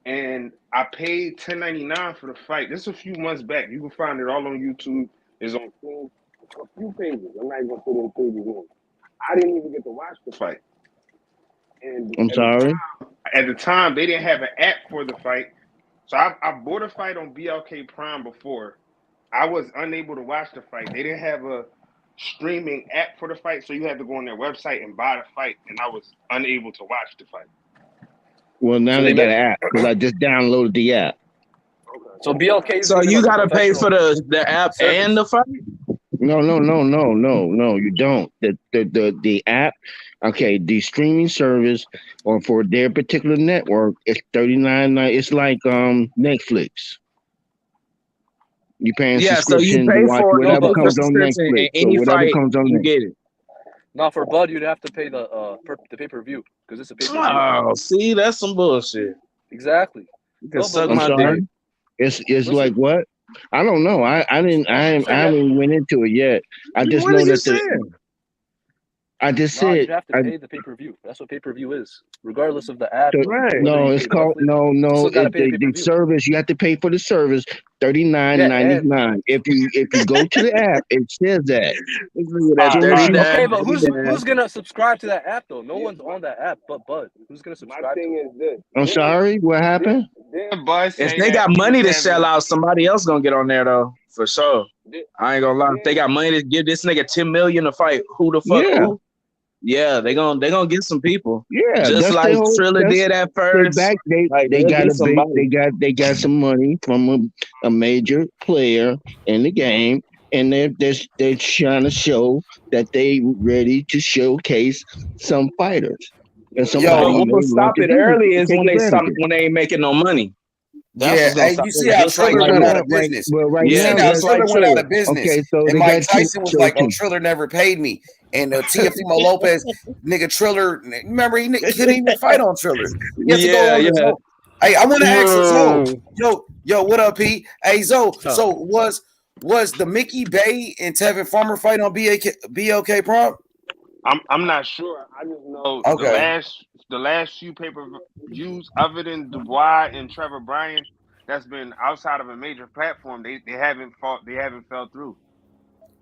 [SPEAKER 11] And I paid $10.99 for the fight. This is a few months back. You can find it all on YouTube. It's on a few pages. I'm not even going to put in pages in. I didn't even get to watch the fight. And
[SPEAKER 8] I'm sorry?
[SPEAKER 11] At the time, they didn't have an app for the fight. So I bought a fight on BLK Prime before. I was unable to watch the fight. They didn't have a streaming app for the fight, so you had to go on their website and buy the fight, and I was unable to watch the fight.
[SPEAKER 8] Well, now they got an app because I just downloaded the app.
[SPEAKER 11] Okay.
[SPEAKER 10] So BLK.
[SPEAKER 2] So you gotta pay for the app and the fight?
[SPEAKER 8] No, you don't. The app, okay, the streaming service or for their particular network is $39.99. It's like Netflix. You paying subscription
[SPEAKER 2] so you pay
[SPEAKER 8] to watch
[SPEAKER 2] for
[SPEAKER 8] whatever comes on Netflix.
[SPEAKER 2] Any
[SPEAKER 8] or whatever
[SPEAKER 2] fight,
[SPEAKER 8] comes on
[SPEAKER 2] you
[SPEAKER 8] Netflix.
[SPEAKER 2] get it.
[SPEAKER 10] Not for Bud, you'd have to pay the pay-per-view because it's a pay-per-view.
[SPEAKER 2] Oh, see, that's some bullshit.
[SPEAKER 10] Exactly.
[SPEAKER 2] You can suck
[SPEAKER 8] I'm
[SPEAKER 2] my
[SPEAKER 8] sorry.
[SPEAKER 2] dick.
[SPEAKER 8] It's like what? I don't know. I haven't went into it yet. I just
[SPEAKER 2] What
[SPEAKER 8] know
[SPEAKER 2] are you
[SPEAKER 8] that
[SPEAKER 2] saying?
[SPEAKER 8] I just
[SPEAKER 10] No,
[SPEAKER 8] said
[SPEAKER 10] you have to pay the pay-per-view. That's what pay-per-view is, regardless of the app.
[SPEAKER 8] no. It's called no. The service you have to pay for the service $39.99. If you go to the app, it says that.
[SPEAKER 10] Okay, but who's gonna subscribe to that app though? No one's on that app but Bud. Who's gonna subscribe?
[SPEAKER 11] My thing is this.
[SPEAKER 8] I'm sorry. What happened?
[SPEAKER 2] If they got money to shell out, somebody else gonna get on there though, for sure. I ain't gonna lie. If they got money to give this nigga $10 million to fight, who the fuck?
[SPEAKER 8] Yeah.
[SPEAKER 2] Who? Yeah, they gonna get some people.
[SPEAKER 8] Yeah,
[SPEAKER 2] just like Triller did at first.
[SPEAKER 8] They got some money from a major player in the game, and they're trying to show that they ready to showcase some fighters. And
[SPEAKER 2] what will stop it early is when they ain't making no money.
[SPEAKER 9] That's you see how Triller went out of business. You see how Triller went out of business.
[SPEAKER 8] Okay, so
[SPEAKER 9] and Mike Tyson was like, "Oh, Triller never paid me." And Teofimo Lopez, nigga, Triller. Remember, he couldn't even fight on Triller. Yeah. Hey, I want to ask Zoe. Yo, what up, P? Hey, Zoe. So was the Mickey Bay and Tevin Farmer fight on BLK Prime?
[SPEAKER 11] I'm not sure. I just know the last few pay-per-views, other than Dubois and Trevor Bryan, that's been outside of a major platform. They haven't fell through.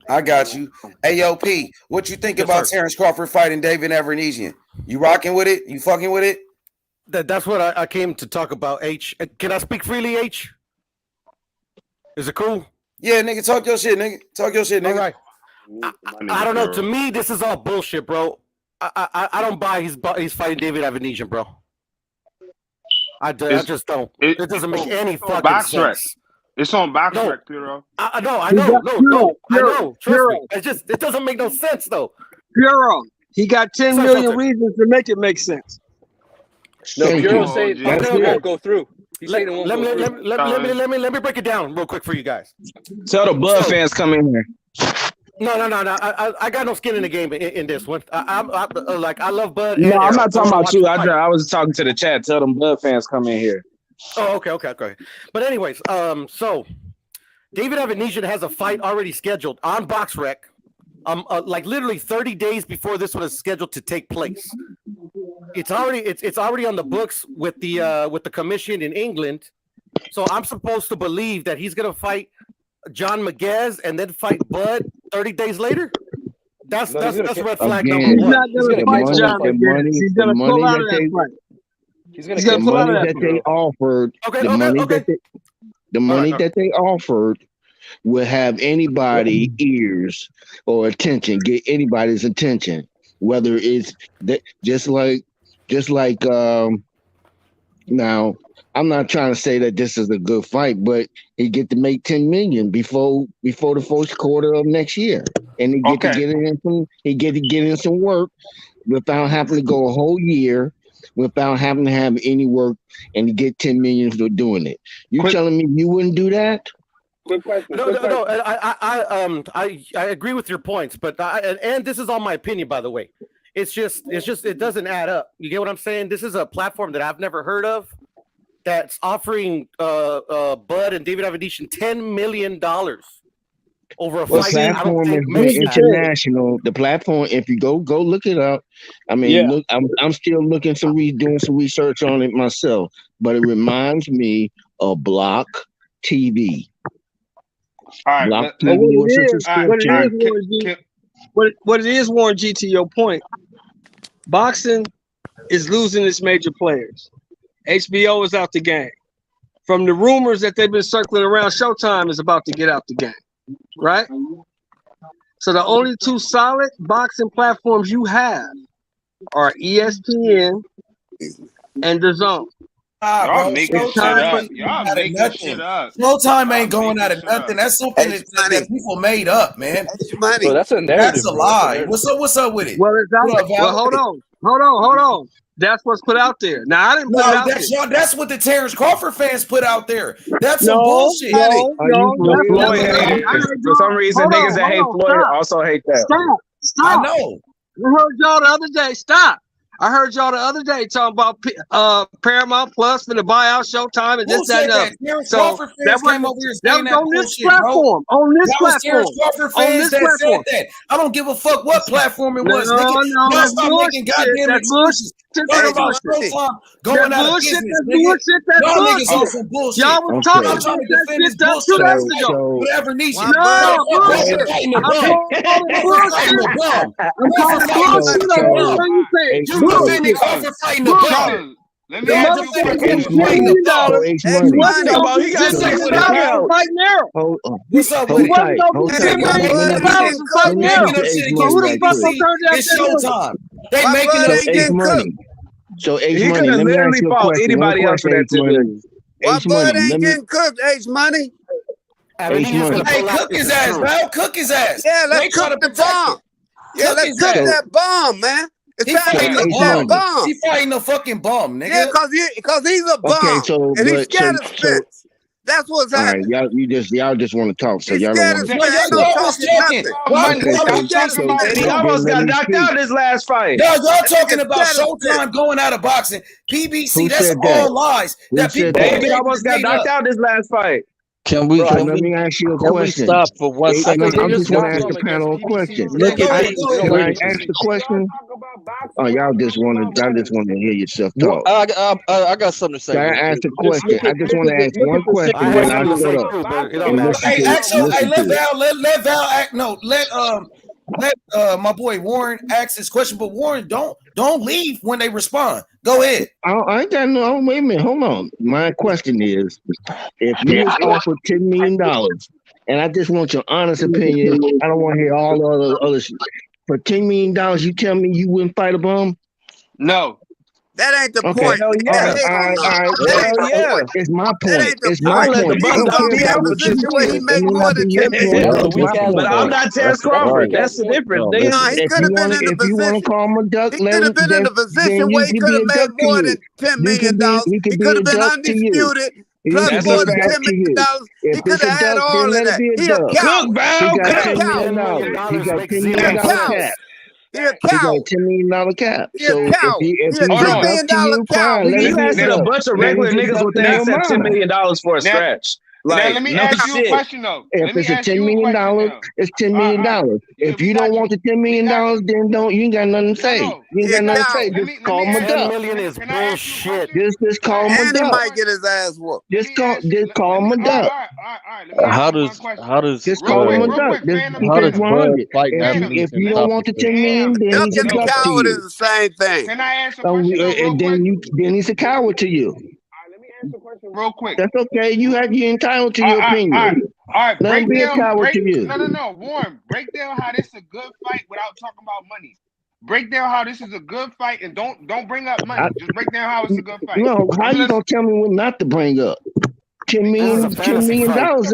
[SPEAKER 9] I got you. AOP, what you think about Terence Crawford fighting David Evernesian? You rocking with it? You fucking with it?
[SPEAKER 12] That's what I came to talk about, H. Can I speak freely, H? Is it cool?
[SPEAKER 9] Yeah, nigga, talk your shit, nigga. Talk your shit, nigga.
[SPEAKER 12] All right. I don't know. To me, this is all bullshit, bro. I don't buy he's fighting David Evernesian, bro. I just don't. It doesn't make any fucking sense.
[SPEAKER 11] It's on BoxRec, Puro.
[SPEAKER 12] I know. Trust me. It doesn't make no sense though.
[SPEAKER 13] Puro, he got 10 million reasons to make it make sense.
[SPEAKER 10] No, Puro saying it won't go through.
[SPEAKER 12] Let me break it down real quick for you guys.
[SPEAKER 2] Tell the Bud fans come in here.
[SPEAKER 12] No. I got no skin in the game in this one. I love Bud.
[SPEAKER 2] No, I'm not talking about you. I was talking to the chat. Tell them Bud fans come in here.
[SPEAKER 12] Oh, okay. But anyways, so David Evernesian has a fight already scheduled on BoxRec, like literally 30 days before this one is scheduled to take place. It's already on the books with the commission in England. So I'm supposed to believe that he's gonna fight John Maguez and then fight Bud 30 days later. That's red flag number one.
[SPEAKER 13] He's not gonna fight John Maguez. He's gonna pull out of that fight.
[SPEAKER 8] The money that they offered, the money that they offered will have anybody ears or attention, get anybody's attention. Whether it's that, just like now, I'm not trying to say that this is a good fight, but he get to make 10 million before the first quarter of next year, and he get to get in some work without having to go a whole year without having to have any work and to get 10 million for doing it. You telling me you wouldn't do that?
[SPEAKER 11] Quick question.
[SPEAKER 12] No. I agree with your points, but and this is all my opinion, by the way. It's just it doesn't add up. You get what I'm saying? This is a platform that I've never heard of that's offering Bud and David Avedisian $10 million over a fight.
[SPEAKER 8] The platform is international. The platform, if you go look it up. I mean, look, I'm still looking doing some research on it myself, but it reminds me of Block TV.
[SPEAKER 11] All right,
[SPEAKER 8] Block TV was a subscription.
[SPEAKER 13] What it is, Warren G, to your point, boxing is losing its major players. HBO is out the game. From the rumors that they've been circling around, Showtime is about to get out the game, right? So the only two solid boxing platforms you have are ESPN and DAZN.
[SPEAKER 11] Y'all making shit up. Y'all making shit up.
[SPEAKER 9] Showtime ain't going out of nothing. That's something that people made up, man.
[SPEAKER 10] Well, that's a narrative.
[SPEAKER 9] That's a lie. What's up with it?
[SPEAKER 13] Well, hold on. That's what's put out there. Now I didn't put it out there.
[SPEAKER 9] That's what the Terence Crawford fans put out there. That's some bullshit.
[SPEAKER 14] For some reason, niggas that hate Floyd also hate that.
[SPEAKER 13] Stop.
[SPEAKER 9] I know.
[SPEAKER 13] I heard y'all the other day. Stop. I heard y'all the other day talking about Paramount Plus for the buyout Showtime and this, that, and that. So that was on this platform. On this platform.
[SPEAKER 9] I don't give a fuck what platform it was.
[SPEAKER 13] That's
[SPEAKER 9] stop making goddamn excuses. Going out of business. Y'all niggas on some bullshit.
[SPEAKER 13] Y'all was talking about that shit 2 days ago.
[SPEAKER 9] Whatever Nietzsche.
[SPEAKER 13] I'm calling bullshit.
[SPEAKER 9] You defending Crawford fighting the bum.
[SPEAKER 11] Let me ask you a question.
[SPEAKER 9] What's up with it? It's Showtime. They making
[SPEAKER 14] it
[SPEAKER 8] money. So
[SPEAKER 14] H Money, let me ask you a question. Anybody else for that $10 million?
[SPEAKER 15] Why Bud ain't getting cooked? H Money.
[SPEAKER 9] Hey, cook his ass, bro. Cook his ass.
[SPEAKER 15] Yeah, let's cook the bomb. Yeah, let's cook that bomb, man. It's time to cook that bomb.
[SPEAKER 9] He fighting a fucking bum, nigga.
[SPEAKER 15] Yeah, because he's a bum. And he's scared of Spence. That's what's happening.
[SPEAKER 8] All right, y'all just want to talk, so y'all don't want
[SPEAKER 14] to. He almost got knocked out this last fight.
[SPEAKER 9] Y'all talking about Showtime going out of boxing. PBC, that's all lies.
[SPEAKER 14] David almost got knocked out this last fight.
[SPEAKER 8] Let me ask you a question.
[SPEAKER 13] Stop for 1 second?
[SPEAKER 8] I'm just going to ask the panel a question. Can I ask the question? Oh, y'all just want to hear yourself talk.
[SPEAKER 13] I got something to say.
[SPEAKER 8] Can I ask a question? I just want to ask one question.
[SPEAKER 9] Let Val act. No, let my boy Warren ask his question. But Warren, don't leave when they respond. Go ahead.
[SPEAKER 8] I ain't got no. Wait a minute. Hold on. My question is, if you was offered $10 million, and I just want your honest opinion. I don't want to hear all the other shit. For $10 million, you tell me you wouldn't fight a bum?
[SPEAKER 11] No.
[SPEAKER 15] That ain't the point.
[SPEAKER 8] All right. It's my point. It's my point.
[SPEAKER 15] He make more than $10 million.
[SPEAKER 14] But I'm not Terence Crawford. That's the difference.
[SPEAKER 15] He could have been in the position.
[SPEAKER 8] If you want to call him a duck,
[SPEAKER 15] he could have been in the position where he could have made more than $10 million. He could have been undisputed. Plus more than $10 million. He could have had all of that. He a cow.
[SPEAKER 8] He got $10 million cap.
[SPEAKER 15] He a cow.
[SPEAKER 8] He got $10 million cap.
[SPEAKER 15] He a cow. He a $10 million cow.
[SPEAKER 14] You asking a bunch of regular niggas what they accept $10 million for a scratch.
[SPEAKER 11] Like, let me ask you a question though.
[SPEAKER 8] If it's a $10 million, it's $10 million. If you don't want the $10 million, then you ain't got nothing to say. You ain't got nothing to say. Just call him a duck.
[SPEAKER 12] $10 million is bullshit.
[SPEAKER 8] Just call him a duck.
[SPEAKER 15] And he might get his ass whooped.
[SPEAKER 8] Just call him a duck.
[SPEAKER 13] How does
[SPEAKER 8] just call him a duck? If you don't want the $10 million, then he's a duck to you.
[SPEAKER 15] Coward is the same thing.
[SPEAKER 11] Can I ask a question?
[SPEAKER 8] Then he's a coward to you.
[SPEAKER 11] Answer the question real quick.
[SPEAKER 8] That's okay. You're entitled to your opinion.
[SPEAKER 11] All right.
[SPEAKER 8] Let him be a coward to you.
[SPEAKER 11] No. Warren, break down how this is a good fight without talking about money. Break down how this is a good fight and don't bring up money. Just break down how it's a good fight.
[SPEAKER 8] No, how you gonna tell me what not to bring up? $10 million is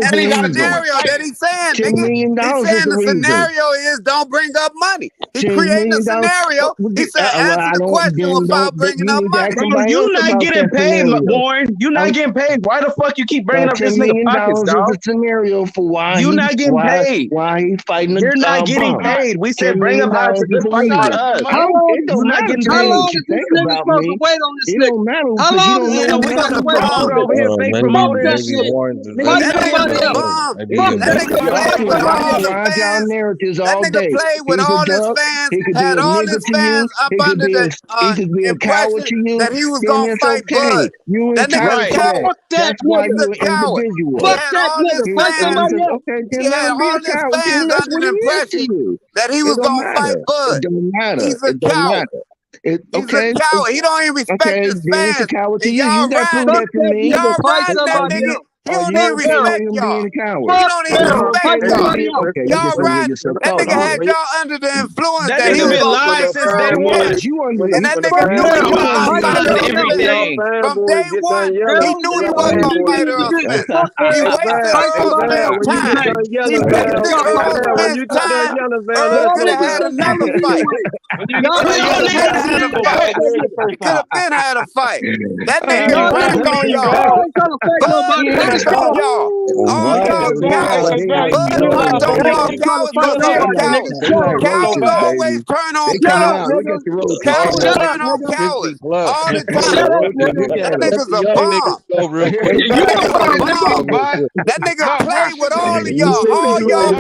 [SPEAKER 16] And he got a scenario that he's saying,
[SPEAKER 8] $10 million
[SPEAKER 16] he's saying the
[SPEAKER 8] reason.
[SPEAKER 16] scenario is don't bring up money. He
[SPEAKER 8] $10
[SPEAKER 16] creating a
[SPEAKER 8] million.
[SPEAKER 16] scenario. He said answer the question without bringing up money.
[SPEAKER 14] Bro, you not getting paid, Warren. You not getting paid. Why the fuck you keep bringing up this nigga pockets, dog?
[SPEAKER 8] Is a scenario for why
[SPEAKER 14] you not getting paid.
[SPEAKER 8] Why he fighting?
[SPEAKER 14] You're not getting paid. We said bring up how it's a good fight for us.
[SPEAKER 13] How long is this nigga supposed to wait on this nigga?
[SPEAKER 8] It don't matter.
[SPEAKER 13] How long is
[SPEAKER 8] you
[SPEAKER 13] this nigga supposed to wait on this
[SPEAKER 14] over here? Fake promoters.
[SPEAKER 8] Y'all narratives all
[SPEAKER 16] that
[SPEAKER 8] day.
[SPEAKER 16] nigga played with all his fans, had all his fans up under the impression that he was gonna fight Bud. That nigga coward.
[SPEAKER 8] That's why you're an
[SPEAKER 16] coward.
[SPEAKER 8] individual.
[SPEAKER 16] Fuck that nigga. Fight somebody else. He had all his fans under the impression that he was gonna fight Bud.
[SPEAKER 8] It don't matter.
[SPEAKER 16] He's a coward. He's a coward. He don't even respect his fans.
[SPEAKER 8] A coward to
[SPEAKER 16] And
[SPEAKER 8] you.
[SPEAKER 16] y'all
[SPEAKER 8] You got
[SPEAKER 16] riding
[SPEAKER 8] that to me.
[SPEAKER 16] y'all riding that nigga. He don't even respect y'all. He don't even respect y'all. Y'all riding. That nigga had y'all under the influence
[SPEAKER 14] that he been lying since day one.
[SPEAKER 16] And that nigga knew he was gonna fight everything. From day one, he knew he wasn't gonna fight Errol Spence. He wasted Errol Spence's time. He wasted Errol Spence's time. Earl could have had another fight. He could have been had a fight. That nigga bragged on y'all. Bragged on y'all. All y'all cowards. Bud bragged on y'all cowards because they're cowards. Cowards always turn on cowards. Cowards turn on cowards all the time. That nigga's a bomb. That nigga played with all of y'all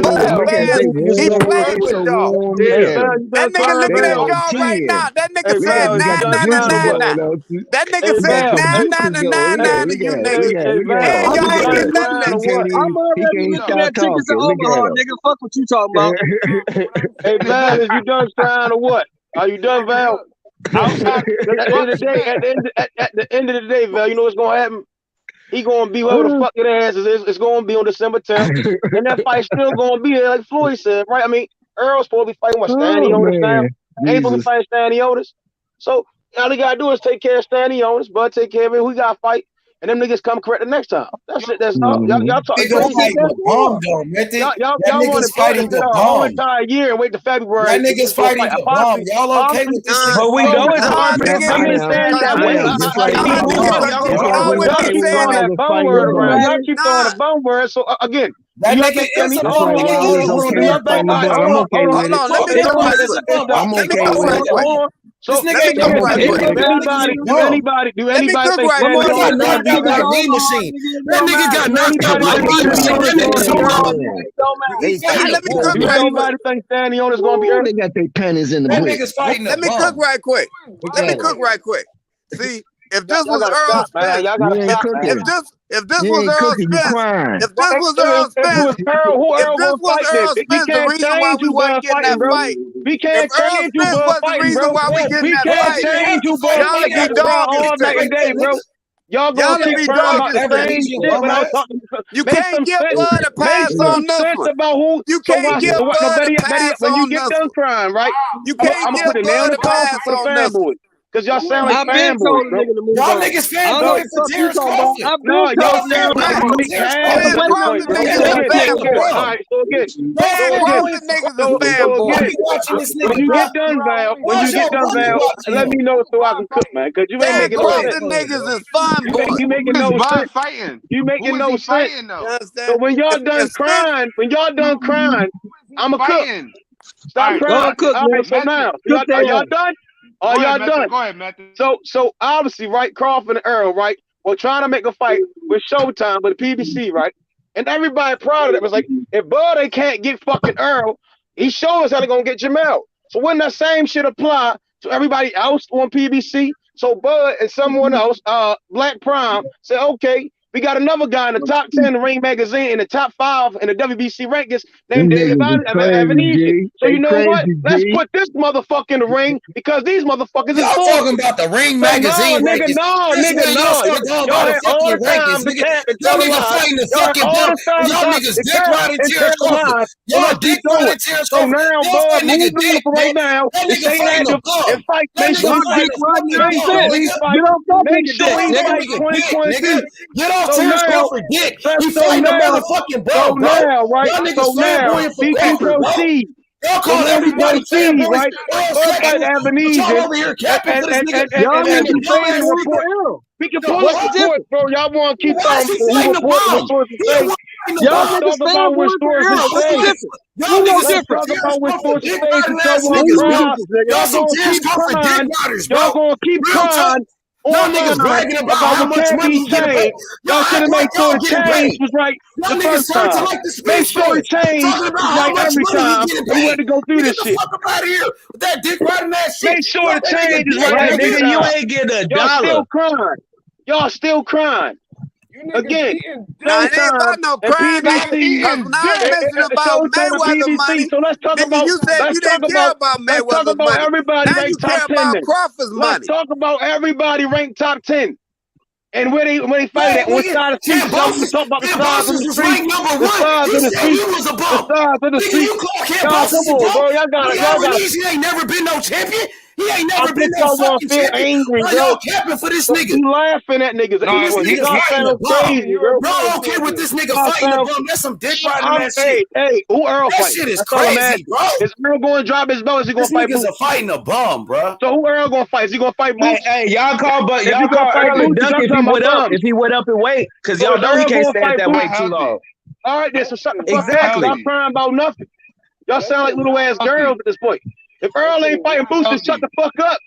[SPEAKER 16] Bud fans. He played with y'all. That nigga looking at y'all right now. That nigga said 999. That nigga said 999 to you niggas. And y'all ain't getting nothing.
[SPEAKER 13] I'm already looking at tickets to Omaha, nigga. Fuck what you talking about.
[SPEAKER 14] Hey, Val, is you done trying or what? Are you done, Val? At the end of the day, Val, you know what's gonna happen? He gonna be wherever the fuck it ass is. It's gonna be on December 10th, and that fight still gonna be there, like Floyd said, right? I mean, Earl's supposed to be fighting with Staniotis now. Ain't supposed to be fighting Staniotis. So all he gotta do is take care of Staniotis, but take care of it. We gotta fight. And them niggas come correct the next time. That's it. That's all. Y'all talk. Y'all want to fight the whole entire year and wait till February.
[SPEAKER 9] That niggas fighting the bomb. Y'all okay with this?
[SPEAKER 14] But we know it's hard to understand that way. Y'all keep throwing that bone word around. Y'all keep throwing the bone word. So again,
[SPEAKER 9] that nigga is a bomb.
[SPEAKER 16] Hold on.
[SPEAKER 14] So do anybody think
[SPEAKER 9] That nigga got knocked out by a weed machine. That nigga's so long.
[SPEAKER 14] Nobody think Staniotis gonna be early.
[SPEAKER 8] They got their pennies in the
[SPEAKER 16] Let me cook right quick. See, if this was Errol Spence, if this was Errol Spence, the reason why we weren't getting that fight.
[SPEAKER 14] We can't change you, bro. We can't change you, bro. Y'all be dogging, bro. Y'all gonna keep about the same shit without talking.
[SPEAKER 16] You can't give Bud a pass on this one.
[SPEAKER 14] About who?
[SPEAKER 16] You can't give Bud a pass
[SPEAKER 14] when
[SPEAKER 16] on
[SPEAKER 14] you get done crying, right?
[SPEAKER 16] You can't give Bud a pass on this one.
[SPEAKER 14] Cause y'all sound like fanboys, bro.
[SPEAKER 9] Y'all niggas fanboys for Terence Crawford.
[SPEAKER 14] No, y'all sound like
[SPEAKER 16] Terence Crawford niggas is fanboys.
[SPEAKER 14] All right, so again.
[SPEAKER 16] Terence Crawford niggas is fanboys.
[SPEAKER 14] When you get done, Val, let me know so I can cook, man. Cause you ain't making no sense.
[SPEAKER 16] Niggas is fun, boy.
[SPEAKER 14] You making no sense. You making no sense. So when y'all done crying, I'ma cook. Stop crying. All right, so now, are y'all done? Are y'all done?
[SPEAKER 11] Go ahead, Matthew.
[SPEAKER 14] So obviously, right, Crawford and Earl, right, were trying to make a fight with Showtime, with the PBC, right? And everybody proud of it was like, if Bud can't get fucking Earl, he showed us how they're gonna get Jamel. So wouldn't that same shit apply to everybody else on PBC? So Bud and someone else, Black Prime, said, okay, we got another guy in the top 10 in the Ring magazine, in the top 5 in the WBC rankings, named Devin Haney. So you know what? Let's put this motherfucker in the ring because these motherfuckers is
[SPEAKER 9] talking about the Ring magazine rankings.
[SPEAKER 14] No. Y'all had all the time to
[SPEAKER 9] y'all niggas fighting the fucking belt. Y'all niggas dick riding Terence Crawford. Y'all dick riding Terence
[SPEAKER 14] So now, Bud, move on from right now.
[SPEAKER 9] That nigga fighting the belt.
[SPEAKER 14] And fight. Make sure he fight 2022.
[SPEAKER 9] Get off
[SPEAKER 12] suck Terence Crawford dick. He fighting a motherfucking bum, bro.
[SPEAKER 14] Now, right?
[SPEAKER 12] Y'all niggas fanboying for
[SPEAKER 14] he can
[SPEAKER 12] Crawford,
[SPEAKER 14] proceed.
[SPEAKER 12] Y'all call everybody fanboys.
[SPEAKER 14] Right?
[SPEAKER 12] Y'all over here capping for this nigga.
[SPEAKER 14] We can pull up reports, bro. Y'all want to keep on reporting sources say.
[SPEAKER 13] Y'all niggas fanboying for Errol. What's the difference?
[SPEAKER 12] Y'all niggas
[SPEAKER 14] talk about what sources say to someone crying. Y'all gonna keep crying. Y'all niggas bragging about how much money you get paid. Y'all should have made sure the change was right the first time. Make sure the change was right every time. We had to go through this shit.
[SPEAKER 12] Fuck up out of here with that dick riding that shit.
[SPEAKER 14] Make sure the change is right every time. You ain't getting a dollar. Y'all still crying. Again,
[SPEAKER 16] nah, it ain't about no crime. Now I'm mentioning about Mayweather money.
[SPEAKER 14] So let's talk about.
[SPEAKER 16] You said you didn't care about Mayweather money.
[SPEAKER 14] Everybody
[SPEAKER 16] now you care about Crawford's money.
[SPEAKER 14] Let's talk about everybody ranked top 10 and where they fight at. What side of the street? We talk about the size of the street. The size of the street. The size of the street. Come on, bro. Y'all got.
[SPEAKER 12] He ain't never been no champion. He ain't never been no fucking
[SPEAKER 14] feel angry, bro.
[SPEAKER 12] Y'all capping for this nigga.
[SPEAKER 14] You laughing at niggas.
[SPEAKER 12] Y'all sound crazy, bro. Y'all okay with this nigga fighting the bum? That's some dick riding that shit.
[SPEAKER 14] Hey, who Errol fighting?
[SPEAKER 12] That shit is crazy, bro.
[SPEAKER 14] Is Errol going to drop his belt? Is he going to fight Boots?
[SPEAKER 12] This nigga's fighting a bum, bro.
[SPEAKER 14] So who Errol going to fight? Is he going to fight Boots?
[SPEAKER 17] Hey, y'all call Errol duck if he went up in weight, because y'all know he can't stay at that weight too long.
[SPEAKER 14] All right, then, so shut the fuck up. Y'all crying about nothing. Y'all sound like little ass girls at this point. If Errol ain't fighting Boots, then shut the fuck up.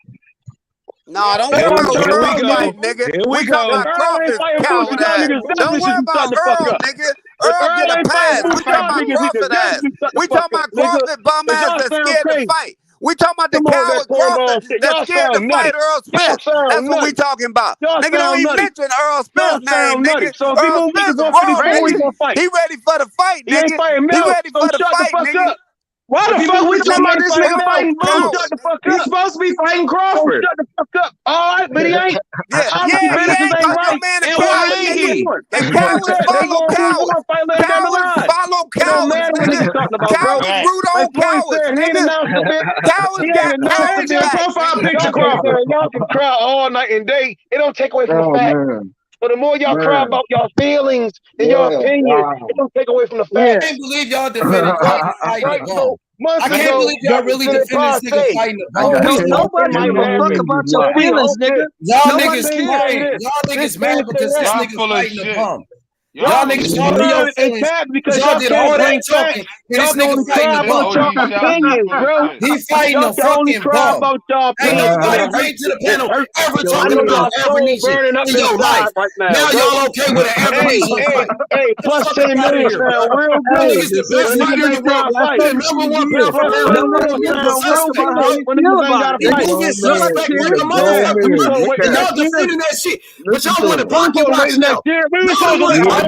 [SPEAKER 16] No, don't worry about Errol fight, nigga. We talking about Crawford's coward ass. Don't worry about Errol, nigga. Earl get a pass. We talking about Crawford ass. We talking about Crawford bum ass that's scared to fight. We talking about the coward Crawford that's scared to fight Errol Spence. That's what we talking about. Nigga don't even mention Errol Spence name, nigga. Errol Spence ready. He ready for the fight, nigga. He ready for the fight, nigga.
[SPEAKER 17] Why the fuck we talking about this nigga fighting Boots? He's supposed to be fighting Crawford.
[SPEAKER 14] Shut the fuck up. All right, but he ain't.
[SPEAKER 16] Yeah, he ain't. Your man a coward, nigga. And cowards follow cowards. Cowards follow cowards, nigga. Cowards root on cowards, nigga. Cowards got cowards back.
[SPEAKER 17] Profile picture Crawford.
[SPEAKER 14] Y'all can cry all night and day. It don't take away from the fact. So the more y'all cry about y'all feelings and your opinions, it don't take away from the fact.
[SPEAKER 12] I can't believe y'all defended Crawford fighting the bum. I can't believe y'all really defended this nigga fighting the bum.
[SPEAKER 13] Nobody give a fuck about your feelings, nigga.
[SPEAKER 12] Y'all niggas mad because this nigga's fighting the bum. Y'all niggas don't know your feelings because y'all did all that talking. And this nigga fighting the bum. He fighting the fucking bum. Ain't nobody bring to the panel ever talking about Avernicia in your life. Now y'all okay with an Avernicia fight?
[SPEAKER 14] Hey, plus 10 million sound real good.
[SPEAKER 12] Niggas the best fighter in the world. Number one belt for y'all defending that shit. But y'all want to block your life now.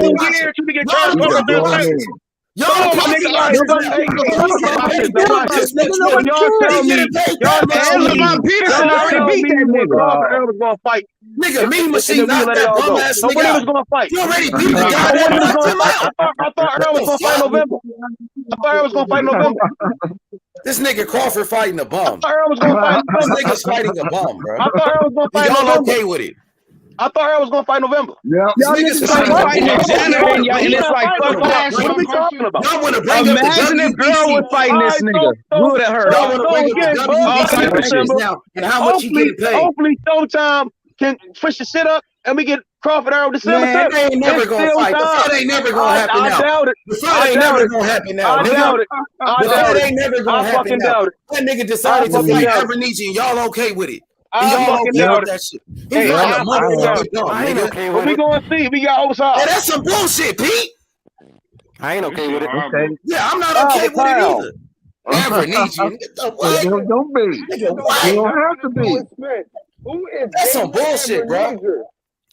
[SPEAKER 12] Y'all
[SPEAKER 17] Peterson already beat that nigga.
[SPEAKER 12] Nigga, Mean Machine knocked that bum ass nigga out. You already beat the guy that knocked him out.
[SPEAKER 14] I thought Errol was gonna fight November. I thought Errol was gonna fight November.
[SPEAKER 12] This nigga Crawford fighting a bum.
[SPEAKER 14] I thought Errol was gonna fight
[SPEAKER 12] November. This nigga's fighting a bum, bro.
[SPEAKER 14] I thought Errol was gonna fight November.
[SPEAKER 12] Y'all okay with it?
[SPEAKER 14] I thought Errol was gonna fight November.
[SPEAKER 15] Yeah.
[SPEAKER 17] Y'all niggas fighting in January, and it's like fuck that.
[SPEAKER 14] What are we talking about?
[SPEAKER 12] Y'all want to bring up
[SPEAKER 17] Imagine if Errol was fighting this nigga. Who would have heard?
[SPEAKER 12] Y'all want to bring up the WBC now and how much he getting paid?
[SPEAKER 14] Hopefully, Showtime can push the shit up and we get Crawford Errol December 10th.
[SPEAKER 12] They ain't never gonna fight. The fight ain't never gonna happen now.
[SPEAKER 14] I doubt it.
[SPEAKER 12] The fight ain't never gonna happen now.
[SPEAKER 14] I doubt it.
[SPEAKER 12] The fight ain't never gonna happen now. That nigga decided to fight Avernicia and y'all okay with it. Y'all okay with that shit.
[SPEAKER 14] What we gonna see? We got Osaka.
[SPEAKER 12] Hey, that's some bullshit, Pete. I ain't okay with it. Okay. Yeah, I'm not okay with it either. Avernicia.
[SPEAKER 15] Don't be.
[SPEAKER 12] Nigga, what?
[SPEAKER 15] You don't have to be.
[SPEAKER 12] That's some bullshit, bro.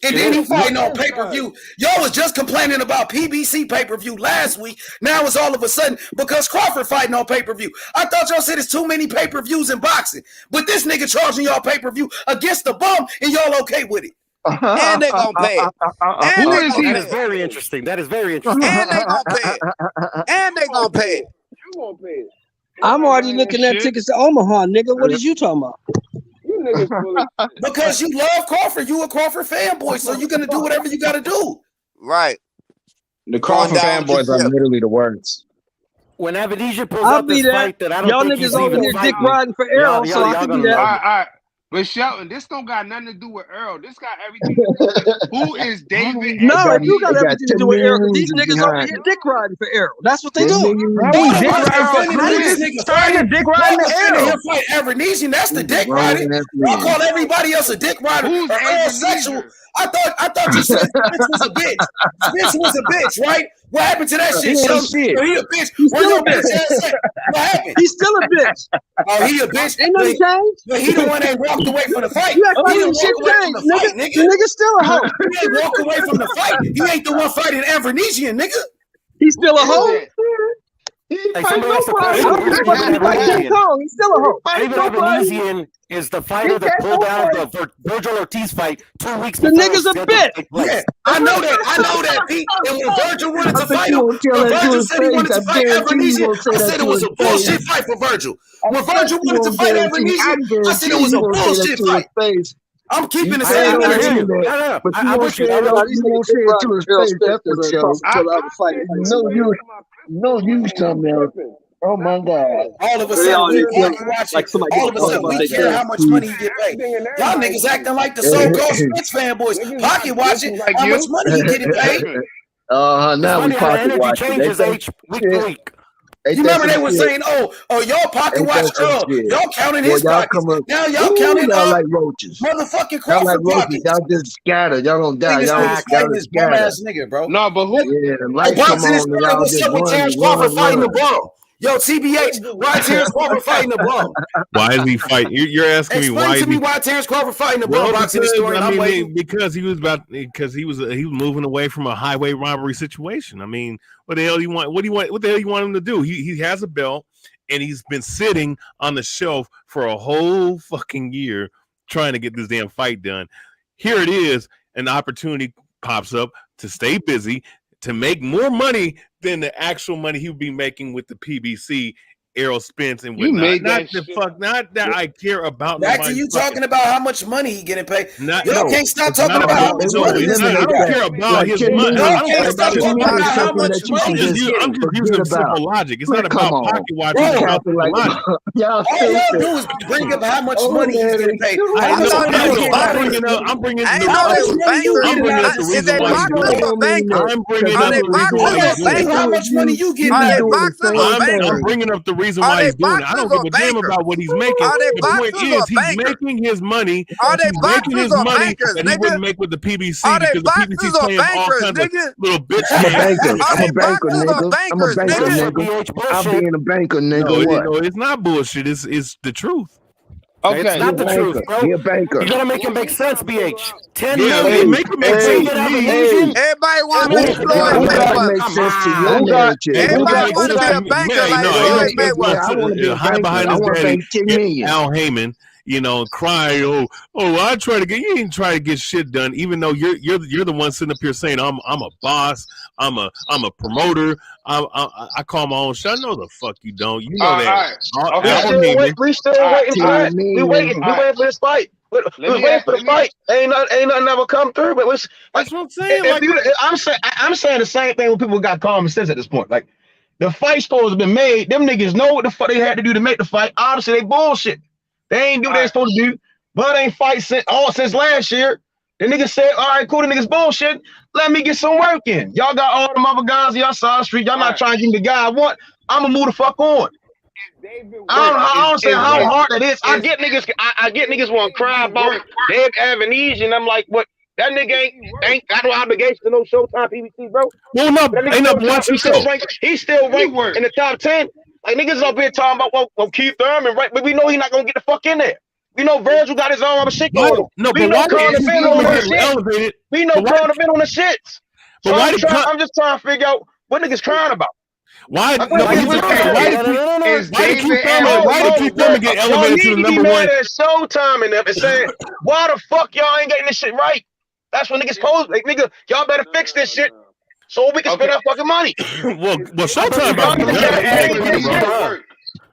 [SPEAKER 12] And then he fighting on pay-per-view. Y'all was just complaining about PBC pay-per-view last week. Now it's all of a sudden because Crawford fighting on pay-per-view. I thought y'all said it's too many pay-per-views in boxing. But this nigga charging y'all pay-per-view against the bum and y'all okay with it.
[SPEAKER 16] And they gonna pay it.
[SPEAKER 12] That is very interesting. That is very interesting.
[SPEAKER 16] And they gonna pay it. And they gonna pay it.
[SPEAKER 14] You gonna pay it.
[SPEAKER 13] I'm already looking at tickets to Omaha, nigga. What is you talking about?
[SPEAKER 12] Because you love Crawford. You a Crawford fanboy, so you're gonna do whatever you gotta do.
[SPEAKER 16] Right.
[SPEAKER 17] The Crawford fanboys are literally the worst.
[SPEAKER 12] When Avenesian pulls
[SPEAKER 13] I'll
[SPEAKER 12] out this
[SPEAKER 13] be that.
[SPEAKER 12] fight that I don't
[SPEAKER 13] Y'all
[SPEAKER 12] think
[SPEAKER 13] niggas
[SPEAKER 12] he's
[SPEAKER 13] over
[SPEAKER 12] even
[SPEAKER 13] here dick
[SPEAKER 12] fighting,
[SPEAKER 13] riding for Errol, so I can be that.
[SPEAKER 11] All right. But Shelton, this don't got nothing to do with Earl. This got everything to do with who is David.
[SPEAKER 13] No, it do got everything to do with Errol. These
[SPEAKER 15] millions
[SPEAKER 13] niggas over
[SPEAKER 15] behind
[SPEAKER 13] here dick riding for Errol. That's what they
[SPEAKER 15] 10
[SPEAKER 13] do.
[SPEAKER 15] million.
[SPEAKER 17] Bro, we dick riding for
[SPEAKER 9] This
[SPEAKER 17] this
[SPEAKER 9] nigga
[SPEAKER 17] nigga dick riding the
[SPEAKER 9] Errol.
[SPEAKER 17] Errol.
[SPEAKER 9] Fight Evernesian. That's the dick
[SPEAKER 15] Wrong
[SPEAKER 9] rider.
[SPEAKER 15] ass
[SPEAKER 9] Y'all
[SPEAKER 15] man.
[SPEAKER 9] call everybody else a dick rider
[SPEAKER 11] Who's
[SPEAKER 9] or sexual. I thought you said Spence was a bitch. Spence was a bitch, right? What happened to that shit,
[SPEAKER 17] He ain't
[SPEAKER 9] Shelton?
[SPEAKER 17] shit.
[SPEAKER 9] He a bitch.
[SPEAKER 13] He's
[SPEAKER 9] Where
[SPEAKER 13] still
[SPEAKER 9] your
[SPEAKER 13] a bitch.
[SPEAKER 9] bitch ass at? What happened?
[SPEAKER 13] He's still a bitch.
[SPEAKER 9] Oh, he a bitch.
[SPEAKER 13] Ain't nothing changed.
[SPEAKER 9] But he the one that walked away from the fight.
[SPEAKER 13] You act like
[SPEAKER 9] He didn't
[SPEAKER 13] shit
[SPEAKER 9] walk away from
[SPEAKER 13] changed,
[SPEAKER 9] the fight,
[SPEAKER 13] nigga.
[SPEAKER 9] nigga.
[SPEAKER 13] The nigga's still a hoe.
[SPEAKER 9] He ain't walk away from the fight. He ain't the one fighting Evernesian, nigga.
[SPEAKER 13] He's still a hoe.
[SPEAKER 12] Hey, somebody asked a question.
[SPEAKER 13] I don't give a fuck if he fight King Kong. He's still a hoe.
[SPEAKER 12] David Avenesian is the fighter that pulled out the Virgil Ortiz fight 2 weeks
[SPEAKER 13] The
[SPEAKER 12] before.
[SPEAKER 13] nigga's a bitch.
[SPEAKER 9] Yeah, I know that, Pete. And when Virgil wanted to fight him,
[SPEAKER 15] won't tell
[SPEAKER 9] when
[SPEAKER 15] that to
[SPEAKER 9] Virgil
[SPEAKER 15] his
[SPEAKER 9] said he wanted
[SPEAKER 15] face.
[SPEAKER 9] to
[SPEAKER 15] I
[SPEAKER 9] fight
[SPEAKER 15] guarantee you
[SPEAKER 9] Evernesian,
[SPEAKER 15] won't say
[SPEAKER 9] I
[SPEAKER 15] that
[SPEAKER 9] said
[SPEAKER 15] to
[SPEAKER 9] it was
[SPEAKER 15] his
[SPEAKER 9] a bullshit
[SPEAKER 15] face.
[SPEAKER 9] fight for Virgil. When
[SPEAKER 15] I
[SPEAKER 9] Virgil wanted to fight Evernesian, I said it was a bullshit fight.
[SPEAKER 15] Face.
[SPEAKER 9] I'm keeping the
[SPEAKER 15] I
[SPEAKER 9] same
[SPEAKER 15] know
[SPEAKER 9] energy.
[SPEAKER 15] that, but you won't say it to his face. That's for sure. No, you something else. Oh my God!
[SPEAKER 9] All of a sudden, we pocket watching. All of a sudden, we care how much money you get paid. Y'all niggas acting like the so-called Spence fanboys. Pocket watching how much money he getting paid.
[SPEAKER 15] Now we pocket
[SPEAKER 12] watching. Changes age week to week.
[SPEAKER 9] You remember they were saying, "Oh, y'all pocket watch Earl. Y'all counting his pockets. Now y'all counting
[SPEAKER 15] like roaches.
[SPEAKER 9] Motherfucking
[SPEAKER 15] Y'all
[SPEAKER 9] Crawford
[SPEAKER 15] like roaches.
[SPEAKER 9] pockets.
[SPEAKER 15] Y'all just scattered. Y'all don't die. Y'all
[SPEAKER 9] fighting this bum ass nigga, bro.
[SPEAKER 11] No, but who?
[SPEAKER 15] Yeah, the lights come
[SPEAKER 9] Boxing is
[SPEAKER 15] on.
[SPEAKER 9] starting with something with Terence Crawford fighting the bum. Yo, TBH, why Terence Crawford fighting the bum?
[SPEAKER 18] Why is he fighting? You're asking me why.
[SPEAKER 9] Explain to me why Terence Crawford fighting the bum. Boxing story.
[SPEAKER 18] I mean, because he was moving away from a highway robbery situation. I mean, what the hell do you want? What the hell you want him to do? He has a belt and he's been sitting on the shelf for a whole fucking year trying to get this damn fight done. Here it is, an opportunity pops up to stay busy, to make more money than the actual money he would be making with the PBC, Errol Spence, and whatnot. Not that I care about.
[SPEAKER 9] Back to you talking about how much money he getting paid. Y'all can't stop
[SPEAKER 18] it's
[SPEAKER 9] talking
[SPEAKER 18] not
[SPEAKER 9] about how much money.
[SPEAKER 18] I don't care about his money.
[SPEAKER 9] Y'all can't stop talking about how much money.
[SPEAKER 18] I'm just using simple logic. It's not about pocket watching. It's about simple logic.
[SPEAKER 9] All y'all do is bring up how much money he's getting paid.
[SPEAKER 18] I'm bringing up the reason why he's doing it. I'm bringing up the reason why he's doing it.
[SPEAKER 9] How much money you getting?
[SPEAKER 18] I'm bringing up the reason why he's doing it. I don't give a damn about what he's making. The point is, he's making his money. He's making his money that he wouldn't make with the PBC because the PBC's playing all kinds of little bitch.
[SPEAKER 15] I'm a banker, nigga. I'm being a banker, nigga.
[SPEAKER 18] No, it's not bullshit. It's the truth.
[SPEAKER 12] Okay, it's not the truth, bro.
[SPEAKER 15] Be a banker.
[SPEAKER 12] You gotta make it make sense, BH. 10
[SPEAKER 18] Yeah,
[SPEAKER 12] million.
[SPEAKER 18] make it make sense.
[SPEAKER 16] Everybody want to be Floyd Mayweather. Everybody want to be a banker like Floyd Mayweather.
[SPEAKER 18] Hide behind his daddy, Al Heyman. You know, cry. I try to get. You ain't try to get shit done. Even though you're the one sitting up here saying I'm a boss. I'm a promoter. I call my own shot. No, the fuck you don't. You know that.
[SPEAKER 14] We still waiting for that. We waiting for this fight. We waiting for the fight. Ain't nothing ever come through. But
[SPEAKER 18] that's what I'm saying.
[SPEAKER 14] I'm saying the same thing when people got common sense at this point. Like the fight scores have been made. Them niggas know what the fuck they had to do to make the fight. Obviously, they bullshit. They ain't do what they supposed to do. Bud ain't fight since last year. The niggas said, all right, cool, the niggas bullshit. Let me get some work in. Y'all got all them other guys on y'all side of the street. Y'all not trying to give me the guy I want. I'm going to move the fuck on. I don't understand how hard it is. I get niggas want to cry about Dave Avenesian. I'm like, what? That nigga ain't got no obligation to no Showtime PBC, bro.
[SPEAKER 18] Well, no, ain't no watching show.
[SPEAKER 14] He's still ranked in the top 10. Like niggas up here talking about well Keith Thurman, right? But we know he's not gonna get the fuck in there. We know Virgil got his own other shit going on.
[SPEAKER 18] No,
[SPEAKER 14] we
[SPEAKER 18] but
[SPEAKER 14] know
[SPEAKER 18] why
[SPEAKER 14] Conor been on the shit.
[SPEAKER 18] elevated?
[SPEAKER 14] We know Conor been on the shits. So I'm just trying to figure out what niggas crying about.
[SPEAKER 18] Why did Keith Thurman get elevated to the number one?
[SPEAKER 14] Showtime and them and saying, why the fuck y'all ain't getting this shit right? That's what niggas pose. Like nigga, y'all better fix this shit. So we can spend our fucking money.
[SPEAKER 18] well, Showtime.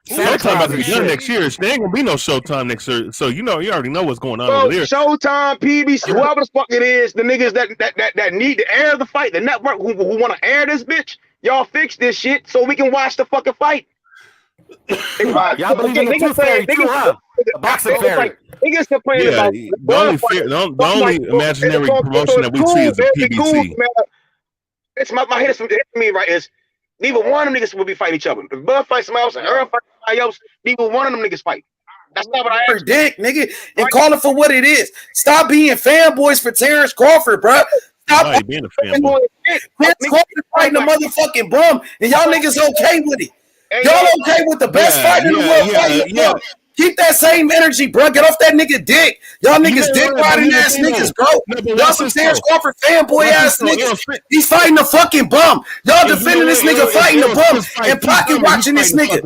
[SPEAKER 18] Showtime about to be done next year. There ain't gonna be no Showtime next year. So you already know what's going on
[SPEAKER 14] So
[SPEAKER 18] over there.
[SPEAKER 14] Showtime, PBC, whoever the fuck it is, the niggas that need to air the fight, the network who want to air this bitch, y'all fix this shit so we can watch the fucking fight.
[SPEAKER 12] Y'all believe in the tooth fairy too, huh? The boxing fairy.
[SPEAKER 14] Niggas complaining about
[SPEAKER 18] the only imaginary promotion that we see is the PBC.
[SPEAKER 14] It's my head from me, right? Is neither one of them niggas will be fighting each other. If Bud fights somebody else and Earl fights somebody else, neither one of them niggas fight. That's not what I asked.
[SPEAKER 9] Dick, nigga, and call it for what it is. Stop being fanboys for Terence Crawford, bro. Stop
[SPEAKER 18] being a fanboy.
[SPEAKER 9] Terence Crawford fighting a motherfucking bum, and y'all niggas okay with it. Y'all okay with the best fighter in the world fighting a bum? Keep that same energy, bro. Get off that nigga dick. Y'all niggas dick riding ass niggas, bro. Y'all some Terence Crawford fanboy ass niggas. He's fighting a fucking bum. Y'all defending this nigga fighting a bum and pocket watching this nigga.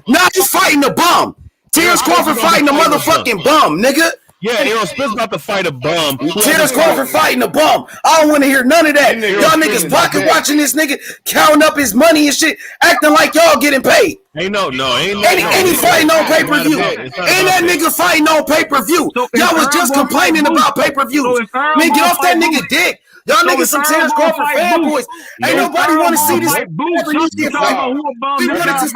[SPEAKER 9] Nah, he's fighting a bum. Terence Crawford fighting a motherfucking bum, nigga.
[SPEAKER 18] Yeah, Errol Spence about to fight a bum.
[SPEAKER 9] Terence Crawford fighting a bum. I don't want to hear none of that. Y'all niggas pocket watching this nigga, counting up his money and shit, acting like y'all getting paid.
[SPEAKER 18] Ain't
[SPEAKER 9] he fighting on pay-per-view? Ain't that nigga fighting on pay-per-view? Y'all was just complaining about pay-per-views. Man, get off that nigga dick. Y'all niggas some Terence Crawford fanboys. Ain't nobody want to see this. We wanted to see him fight. We wanted to see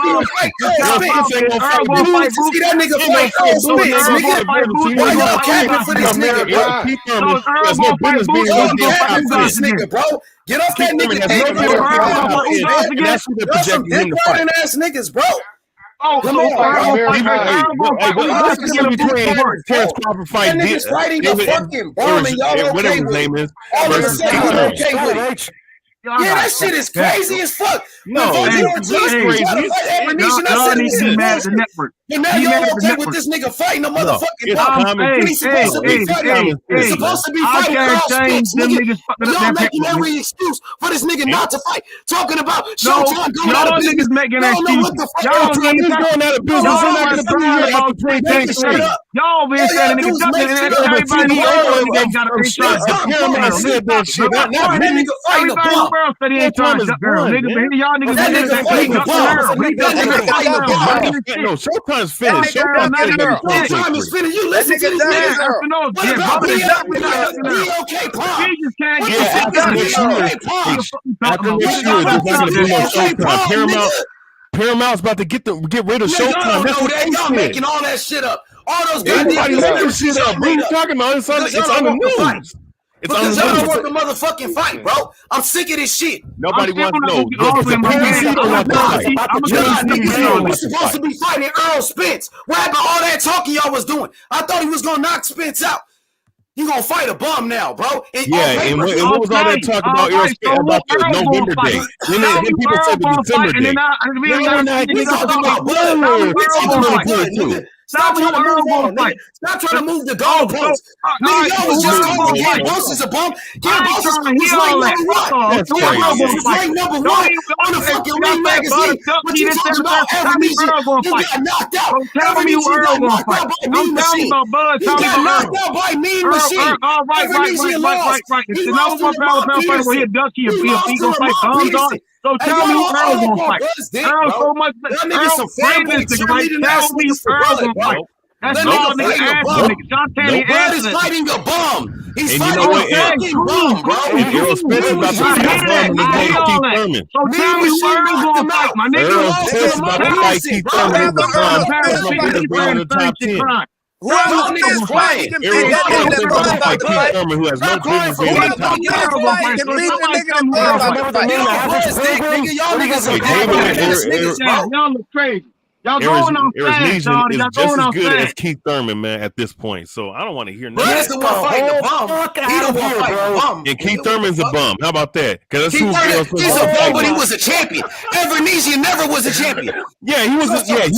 [SPEAKER 9] that nigga fight Errol Spence, nigga. Why y'all capping for this nigga, bro? Get off that nigga dick. That's who they're projecting him to fight. Ass niggas, bro. Come on,
[SPEAKER 18] what's the difference between Terence Crawford fighting whatever his name is versus
[SPEAKER 9] yeah, that shit is crazy as fuck.
[SPEAKER 17] No, y'all need to be mad at the network.
[SPEAKER 9] And now y'all okay with this nigga fighting a motherfucking bum. He's supposed to be fighting. He's supposed to be fighting Errol Spence. Y'all making every excuse for this nigga not to fight. Talking about Showtime going out of business.
[SPEAKER 17] Y'all niggas making excuses. Y'all
[SPEAKER 18] going out of business.
[SPEAKER 17] Y'all been saying niggas ducking and everybody got a
[SPEAKER 18] Paramount said that shit.
[SPEAKER 9] Nigga fighting a bum.
[SPEAKER 17] Said he ain't trying to duck Earl. Nigga, y'all niggas
[SPEAKER 18] no, Showtime's finished.
[SPEAKER 9] Showtime is finished. You listen to this nigga. What about
[SPEAKER 18] after next year, there's not going to be no Showtime. Paramount's about to get rid of Showtime.
[SPEAKER 9] No, y'all making all that shit up. All those
[SPEAKER 18] everybody making shit up. What are you talking about? It's on the news.
[SPEAKER 9] Because y'all don't want the motherfucking fight, bro. I'm sick of this shit.
[SPEAKER 18] Nobody wants to know.
[SPEAKER 9] We're supposed to be fighting Errol Spence. What happened to all that talking y'all was doing? I thought he was going to knock Spence out. You gonna fight a bum now, bro?
[SPEAKER 18] And what was all that talk about Errol Spence about the November date? Then people said the December date.
[SPEAKER 9] Stop trying to move the goalposts. Nigga, y'all was just calling Gary Wilson's a bum. Gary Wilson was ranked number one on the fucking Ring magazine. But you talking about Ebenezer, he got knocked out. Ebenezer got knocked out by Mean Machine. He got knocked out by Mean Machine. Ebenezer lost. He lost to the Peterson.
[SPEAKER 17] So tell me who Earl gonna fight. Earl so much. Earl trained this nigga, right? Tell me who Earl gonna fight. That's all nigga asking nigga. John Candy
[SPEAKER 9] is fighting a bum. He's fighting
[SPEAKER 18] a fucking bum, bro. Errol Spence is about to fight Keith Thurman.
[SPEAKER 17] So tell me who Earl gonna fight, my nigga.
[SPEAKER 18] Errol Spence is about to fight Keith Thurman. He's going in the top 10.
[SPEAKER 16] Who is fighting?
[SPEAKER 18] Who has no business being in the top 10.
[SPEAKER 17] Y'all look crazy. Y'all going on fast, y'all.
[SPEAKER 18] Is just as good as Keith Thurman, man, at this point. So I don't want to hear nothing.
[SPEAKER 9] He's the one fighting the bum. He the one fighting the bum.
[SPEAKER 18] And Keith Thurman's a bum. How about that? Because
[SPEAKER 9] he's a bum, but he was a champion. Ebenezer never was a champion.
[SPEAKER 18] Yeah, he was a champion.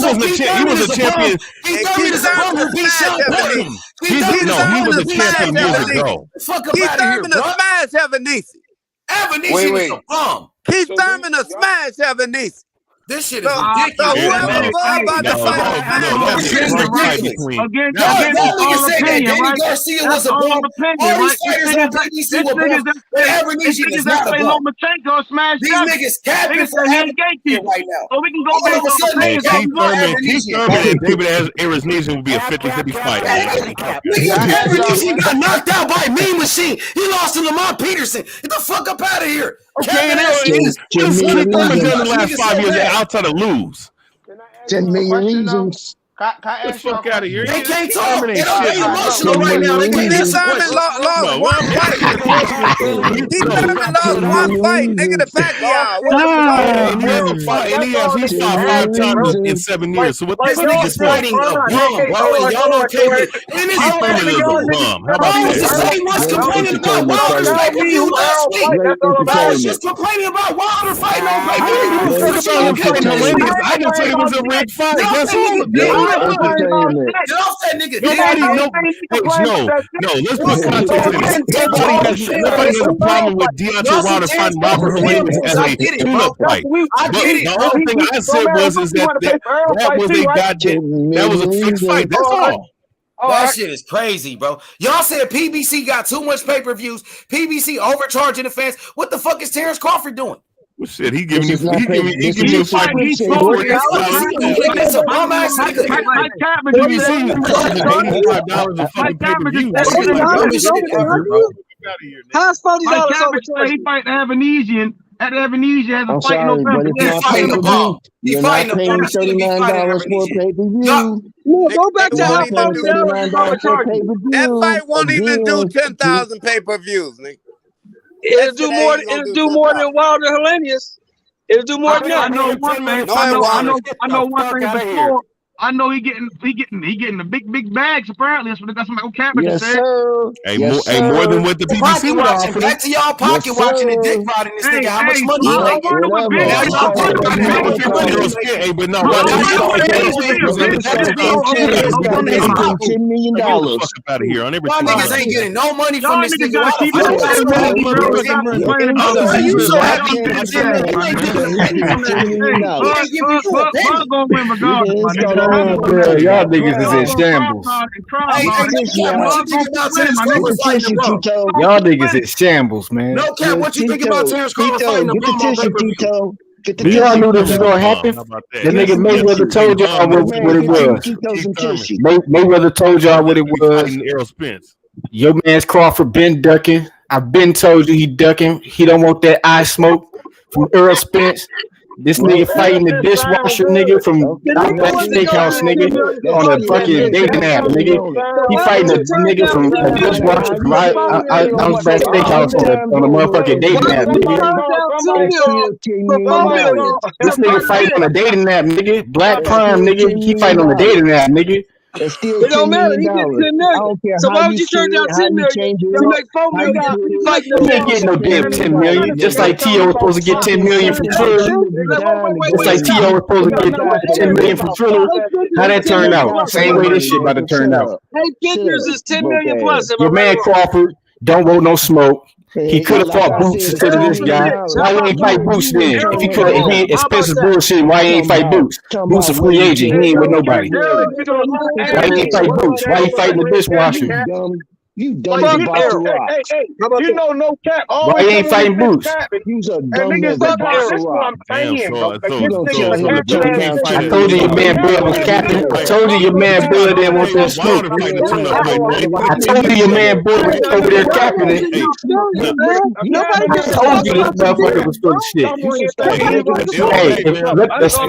[SPEAKER 9] Keith Thurman is a bum who beat Sean Porter.
[SPEAKER 18] He was a champion years ago.
[SPEAKER 16] Keith Thurman to smash Ebenezer.
[SPEAKER 9] Ebenezer is a bum.
[SPEAKER 16] Keith Thurman to smash Ebenezer.
[SPEAKER 9] This shit is
[SPEAKER 16] So
[SPEAKER 9] ridiculous.
[SPEAKER 16] whoever Bud about to fight,
[SPEAKER 9] This shit is ridiculous.
[SPEAKER 17] Against
[SPEAKER 9] That nigga said that
[SPEAKER 17] opinion,
[SPEAKER 9] Danny
[SPEAKER 17] right?
[SPEAKER 9] Garcia
[SPEAKER 17] That's
[SPEAKER 9] was a
[SPEAKER 17] all
[SPEAKER 9] bum.
[SPEAKER 17] opinion,
[SPEAKER 9] All
[SPEAKER 17] right?
[SPEAKER 9] these fighters on PBC were bums. But Avenesian is not a bum.
[SPEAKER 17] Lomachenko smashed
[SPEAKER 9] These niggas capping for Avenesian right now.
[SPEAKER 17] So we can go
[SPEAKER 9] All
[SPEAKER 17] based
[SPEAKER 9] of a
[SPEAKER 17] on
[SPEAKER 9] sudden, they
[SPEAKER 17] opinions.
[SPEAKER 9] capping
[SPEAKER 18] Keith
[SPEAKER 9] for
[SPEAKER 18] Thurman
[SPEAKER 9] Avenesian.
[SPEAKER 18] and David Errol would be a 50-50 fight.
[SPEAKER 9] Nigga, Avenesian got knocked out by a mean machine. He lost to Lamont Peterson. Get the fuck up out of here.
[SPEAKER 18] Okay, and what has Keith Thurman done in the last 5 years outside of lose?
[SPEAKER 15] 10 million reasons.
[SPEAKER 11] Can I
[SPEAKER 18] Get the fuck out of here.
[SPEAKER 9] They can't talk. They emotional right now. They can't
[SPEAKER 16] Keith Thurman lost one fight. Keith Thurman lost one fight. Nigga, the Pacquiao.
[SPEAKER 18] He's fought 5 times in 7 years. So what this
[SPEAKER 9] nigga's fighting a bum, bro. And y'all don't care. And this is
[SPEAKER 18] Thurman is a bum. How about
[SPEAKER 9] I was the
[SPEAKER 18] that?
[SPEAKER 9] same ones complaining about Wilder's pay-per-view last week. I was just complaining about Wilder fighting on pay-per-view.
[SPEAKER 18] I didn't say it was a rigged fight. That's all.
[SPEAKER 9] Get off that nigga.
[SPEAKER 18] No, let's put context in it. Nobody has a problem with Deontay Wilder fighting Robert Hernandez as a tune-up fight. But the only thing I said was that was a fixed fight. That's all.
[SPEAKER 9] That shit is crazy, bro. Y'all said PBC got too much pay-per-views. PBC overcharging the fans. What the fuck is Terence Crawford doing?
[SPEAKER 18] Well, shit, he giving you $5.
[SPEAKER 9] It's a bum ass nigga.
[SPEAKER 18] $85 a fucking pay-per-view.
[SPEAKER 13] How's $40?
[SPEAKER 17] He fight Avenesian. At Avenesian has a fight in November.
[SPEAKER 9] He's fighting the ball. He's fighting the ball.
[SPEAKER 15] $39 for a pay-per-view.
[SPEAKER 13] Go back to how
[SPEAKER 16] that fight won't even do 10,000 pay-per-views, nigga.
[SPEAKER 13] It'll do more than Wilder Hellenius. It'll do more than that.
[SPEAKER 17] I know one thing. I know one thing before. I know he getting the big bags. Apparently, that's what Michael Kaepernick
[SPEAKER 15] Yes,
[SPEAKER 17] said.
[SPEAKER 15] sir.
[SPEAKER 18] More than what the PBC would offer.
[SPEAKER 9] Back to y'all pocket watching and dick riding this nigga. How much money you make?
[SPEAKER 18] But no,
[SPEAKER 15] $10 million.
[SPEAKER 18] fuck out of here on everything.
[SPEAKER 9] Y'all niggas ain't getting no money from this nigga.
[SPEAKER 17] Y'all niggas is in shambles. Y'all niggas is shambles, man.
[SPEAKER 9] No cap, what you think about Terence Crawford fighting the bum?
[SPEAKER 17] Y'all knew this was gonna happen. The nigga Mayweather told y'all what it was. Mayweather told y'all what it was.
[SPEAKER 18] Errol Spence.
[SPEAKER 17] Your man's Crawford been ducking. I've been told you he ducking. He don't want that eye smoke from Errol Spence. This nigga fighting the dishwasher nigga from Outback Steakhouse nigga on a fucking dating app nigga. He fighting a nigga from a dishwasher from Outback Steakhouse on a motherfucking dating app nigga. This nigga fighting on a dating app nigga. Black Prime nigga. He fighting on a dating app nigga.
[SPEAKER 13] It don't matter. He gets $10 million. So why would you turn down $10 million? You make $4 million.
[SPEAKER 17] You ain't getting no damn $10 million. Just like T.O. was supposed to get $10 million from Triller. Just like T.O. was supposed to get $10 million from Triller. How that turned out? Same way this shit about to turn out.
[SPEAKER 13] Hey, Figures is $10 million plus.
[SPEAKER 17] Your man Crawford don't want no smoke. He could have fought Boots instead of this guy. Why he ain't fight Boots then? If he could, if Spencer's bullshit, why he ain't fight Boots? Boots a free agent. He ain't with nobody. Why he ain't fight Boots? Why he fighting the dishwasher?
[SPEAKER 15] You dumb about to rock.
[SPEAKER 14] You know, no cap.
[SPEAKER 17] Why he ain't fighting Boots?
[SPEAKER 15] You's a dumb as a box of rock.
[SPEAKER 17] I told you your man Bud was capping. I told you your man Bud didn't want that smoke. I told you your man Bud was over there capping it. I told you this motherfucker was full of shit. Hey,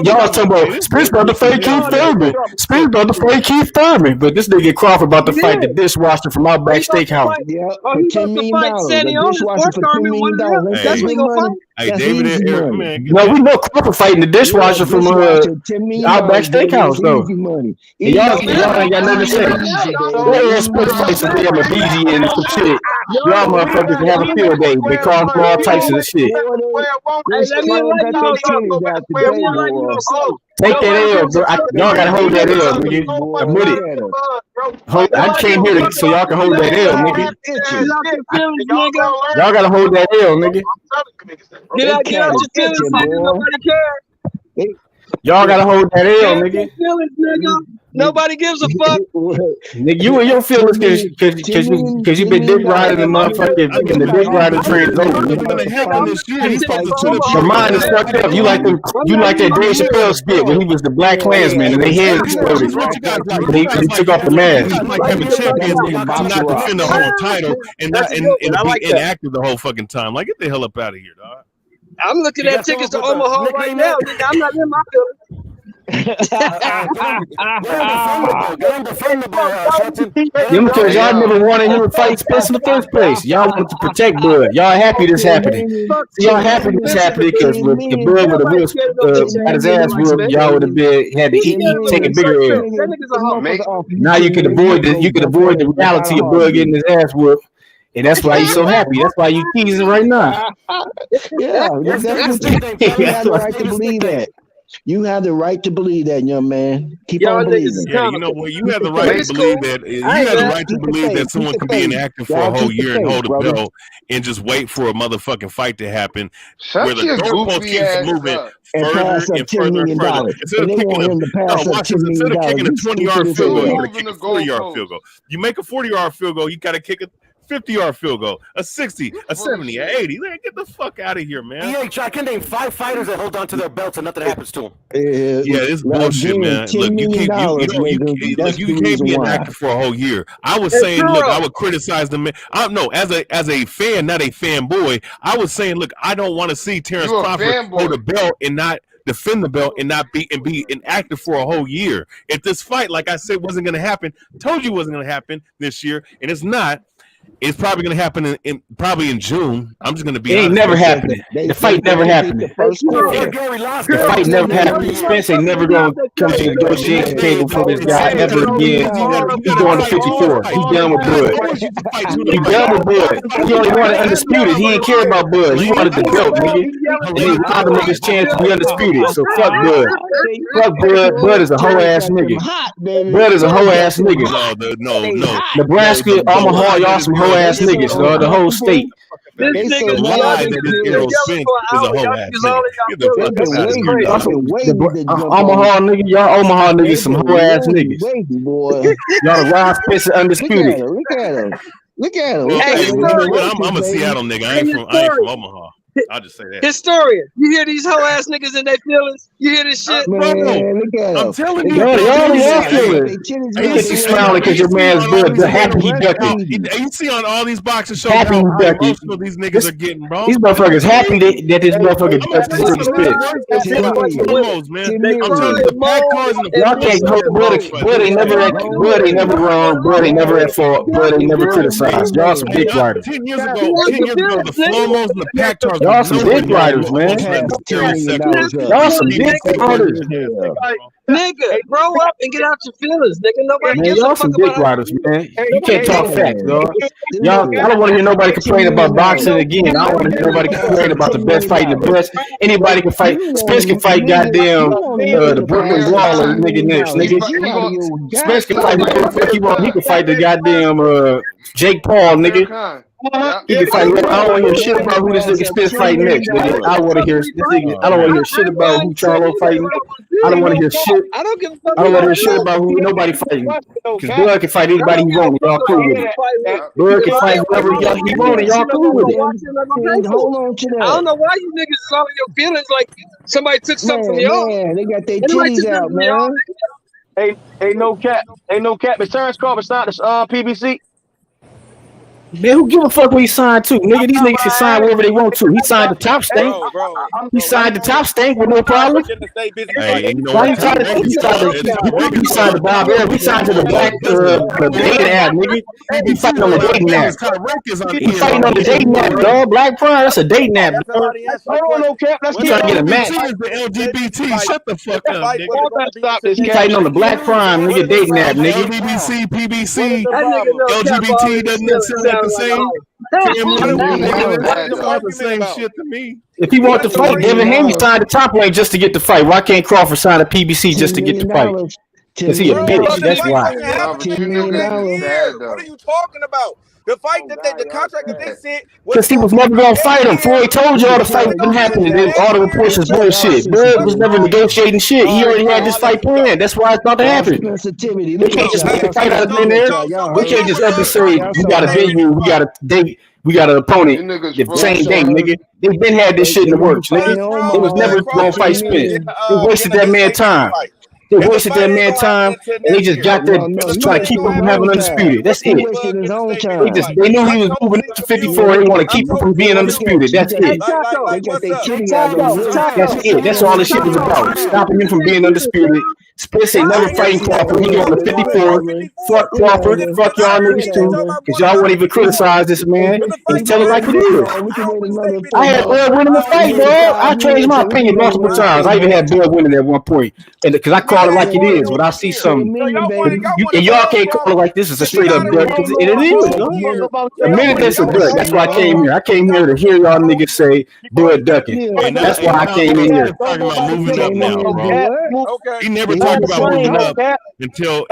[SPEAKER 17] y'all talking about Spence about to fight Keith Thurman. Spence about to fight Keith Thurman. But this nigga Crawford about to fight the dishwasher from Outback Steakhouse.
[SPEAKER 15] Yeah, for $10 million. The dishwasher for $10 million. That's what gonna fight.
[SPEAKER 18] Hey, David,
[SPEAKER 17] no, we know Crawford fighting the dishwasher from Outback Steakhouse though. And y'all ain't got nothing to say. They're Spence fight some damn BG and some shit. Y'all motherfuckers can have a field day. They call them all types of shit. Take that L, bro. Y'all gotta hold that L, nigga. I'm with it. I came here so y'all can hold that L, nigga. Y'all gotta hold that L, nigga.
[SPEAKER 13] Get out your feelings, nigga. Nobody cares.
[SPEAKER 17] Y'all gotta hold that L, nigga.
[SPEAKER 13] Nobody gives a fuck.
[SPEAKER 17] Nigga, you and your feelings because you been dick riding the motherfucking and the dick rider train is over. Your mind is fucked up. You like that Dave Chappelle skit when he was the Black Klansman and they head exploded. He took off the mask.
[SPEAKER 18] Having champions to not defend the whole title and be inactive the whole fucking time. Like, get the hell up out of here, dog.
[SPEAKER 13] I'm looking at tickets to Omaha right now. I'm not in my feelings.
[SPEAKER 17] Because y'all never wanted him to fight Spence in the first place. Y'all wanted to protect Bud. Y'all happy this happening. Y'all happy this happening because with the Bud would have got his ass whooped, y'all would have had to take a bigger L. Now you could avoid the reality of Bud getting his ass whooped. And that's why you're so happy. That's why you teasing right now.
[SPEAKER 15] Yeah, you have the right to believe that. You have the right to believe that, young man. Keep on believing.
[SPEAKER 18] Yeah, you know what? You have the right to believe that. You have the right to believe that someone can be inactive for a whole year and hold a belt and just wait for a motherfucking fight to happen where the goalpost keeps moving further and further and further. Instead of kicking a 20-yard field goal, you kick a 40-yard field goal. You make a 40-yard field goal, you got to kick a 50-yard field goal, a 60, a 70, a 80. Get the fuck out of here, man.
[SPEAKER 12] I can name 5 fighters that hold on to their belts and nothing happens to them.
[SPEAKER 18] Yeah, it's bullshit, man. Look, you can't be inactive for a whole year. I was saying, look, I would criticize the man. As a fan, not a fanboy, I was saying, look, I don't want to see Terence Crawford hold a belt and not defend the belt and not be inactive for a whole year. If this fight, like I said, wasn't going to happen, told you it wasn't going to happen this year, and it's not. It's probably going to happen in June. I'm just going to be honest.
[SPEAKER 17] It ain't never happening. The fight never happened. The fight never happened. Spence ain't never going to come to the negotiation table for this guy ever again. He's going to 54. He's done with Bud. He's done with Bud. He only wanted undisputed. He didn't care about Bud. He wanted the belt, nigga. And he robbed him of his chance to be undisputed. So fuck Bud. Fuck Bud. Bud is a hoe ass nigga. Bud is a hoe ass nigga.
[SPEAKER 18] No.
[SPEAKER 17] Nebraska, Omaha, y'all some hoe ass niggas, the whole state.
[SPEAKER 18] This nigga lies that this Errol Spence is a hoe ass nigga. Get the fuck out of here.
[SPEAKER 17] Omaha nigga, y'all Omaha niggas some hoe ass niggas. Y'all the Rob Spencer undisputed.
[SPEAKER 15] Look at him. Look at him.
[SPEAKER 18] I'm a Seattle nigga. I ain't from Omaha. I'll just say that.
[SPEAKER 13] Historian, you hear these hoe ass niggas in their feelings? You hear this shit?
[SPEAKER 15] Man, look at
[SPEAKER 18] I'm telling you.
[SPEAKER 17] Y'all feelings. You smiling because your man's good. Happy he ducking.
[SPEAKER 18] You see on all these boxing shows
[SPEAKER 17] happy he ducking.
[SPEAKER 18] These niggas are getting, bro.
[SPEAKER 17] These motherfuckers happy that this motherfucker ducks this nigga's spit.
[SPEAKER 18] I'm telling you, the pack cars and the
[SPEAKER 17] y'all can't hold Bud ain't never wrong. Bud ain't never at fault. Bud ain't never criticized. Y'all some dick riders.
[SPEAKER 18] 10 years ago, the Flomos and the pack cars.
[SPEAKER 17] Y'all some dick riders, man. Y'all some dick riders.
[SPEAKER 13] Nigga, grow up and get out your feelings, nigga. Nobody gives
[SPEAKER 17] y'all
[SPEAKER 13] a
[SPEAKER 17] some
[SPEAKER 13] fuck
[SPEAKER 17] dick
[SPEAKER 13] about
[SPEAKER 17] riders, man. You can't talk facts, dog. Y'all, I don't want to hear nobody complain about boxing again. I don't want to hear nobody complain about the best fight in the best. Anybody can fight. Spence can fight goddamn the Brooklyn Brawler nigga next, nigga. Spence can fight whatever the fuck he want. He can fight the goddamn Jake Paul, nigga. He can fight. I don't want to hear shit about who this nigga Spence fighting next, nigga. I want to hear this nigga. I don't want to hear shit about who Charlo fighting. I don't want to hear shit.
[SPEAKER 13] I don't give a fuck.
[SPEAKER 17] I don't want to hear shit about who nobody fighting. Because Bud can fight anybody he want. Y'all cool with it. Bud can fight whoever he want, and y'all cool with it.
[SPEAKER 15] Hold on to that.
[SPEAKER 13] I don't know why you niggas is all in your feelings like somebody took something from y'all.
[SPEAKER 15] Man, they got their titties out, man.
[SPEAKER 14] Ain't no cap. Is Terence Crawford signed to PBC?
[SPEAKER 17] Man, who give a fuck where he signed to? Nigga, these niggas can sign wherever they want to. He signed the top stank. He signed the top stank with no problem.
[SPEAKER 18] Hey, you know
[SPEAKER 17] Why he signed the Bob Air? He signed to the black dating app, nigga. He fighting on the dating app. He fighting on the dating app, dog. Black Prime, that's a dating app, dog.
[SPEAKER 14] Hold on, no cap. Let's
[SPEAKER 17] trying to get a match.
[SPEAKER 18] LGBT. Shut the fuck up, nigga.
[SPEAKER 17] He fighting on the Black Prime, nigga, dating app, nigga.
[SPEAKER 18] BBC, PBC, LGBT doesn't sound the same. The same shit to me.
[SPEAKER 17] If he want to fight, Devin Haney signed the top rank just to get the fight. Why can't Crawford sign a PBC just to get the fight? Because he a bitch. That's why.
[SPEAKER 16] What are you talking about?
[SPEAKER 19] The fight the contract that they sent
[SPEAKER 17] because he was never gonna fight him. Floyd told you all the fight was gonna happen, and then all the reports was bullshit. Bud was never negotiating shit. He already had this fight planned. That's why it's about to happen. We can't just make a fight out of thin air. We can't just up and say we got a venue, we got a date, we got an opponent the same day, nigga. They been had this shit in the works, nigga. They was never gonna fight Spence. They wasted that man time. They wasted that man time, and they just got there just trying to keep him from having undisputed. That's it. They knew he was moving up to 54. They want to keep him from being undisputed. That's it. That's it. That's all this shit was about. Stopping him from being undisputed. Spence ain't never fighting Crawford. He on the 54. Fuck Crawford. Fuck y'all niggas too, because y'all won't even criticize this man and tell it like it is. I had Bud winning the fight, dog. I changed my opinion multiple times. I even had Bud winning at one point, and because I call it like it is, but I see some. Y'all can't call it like this is a straight up dud, because it is. The minute that's a dud, that's why I came here. I came here to hear y'all niggas say Bud ducking. That's why I came in here.
[SPEAKER 18] Talking about moving up now, bro. He never talked about moving up until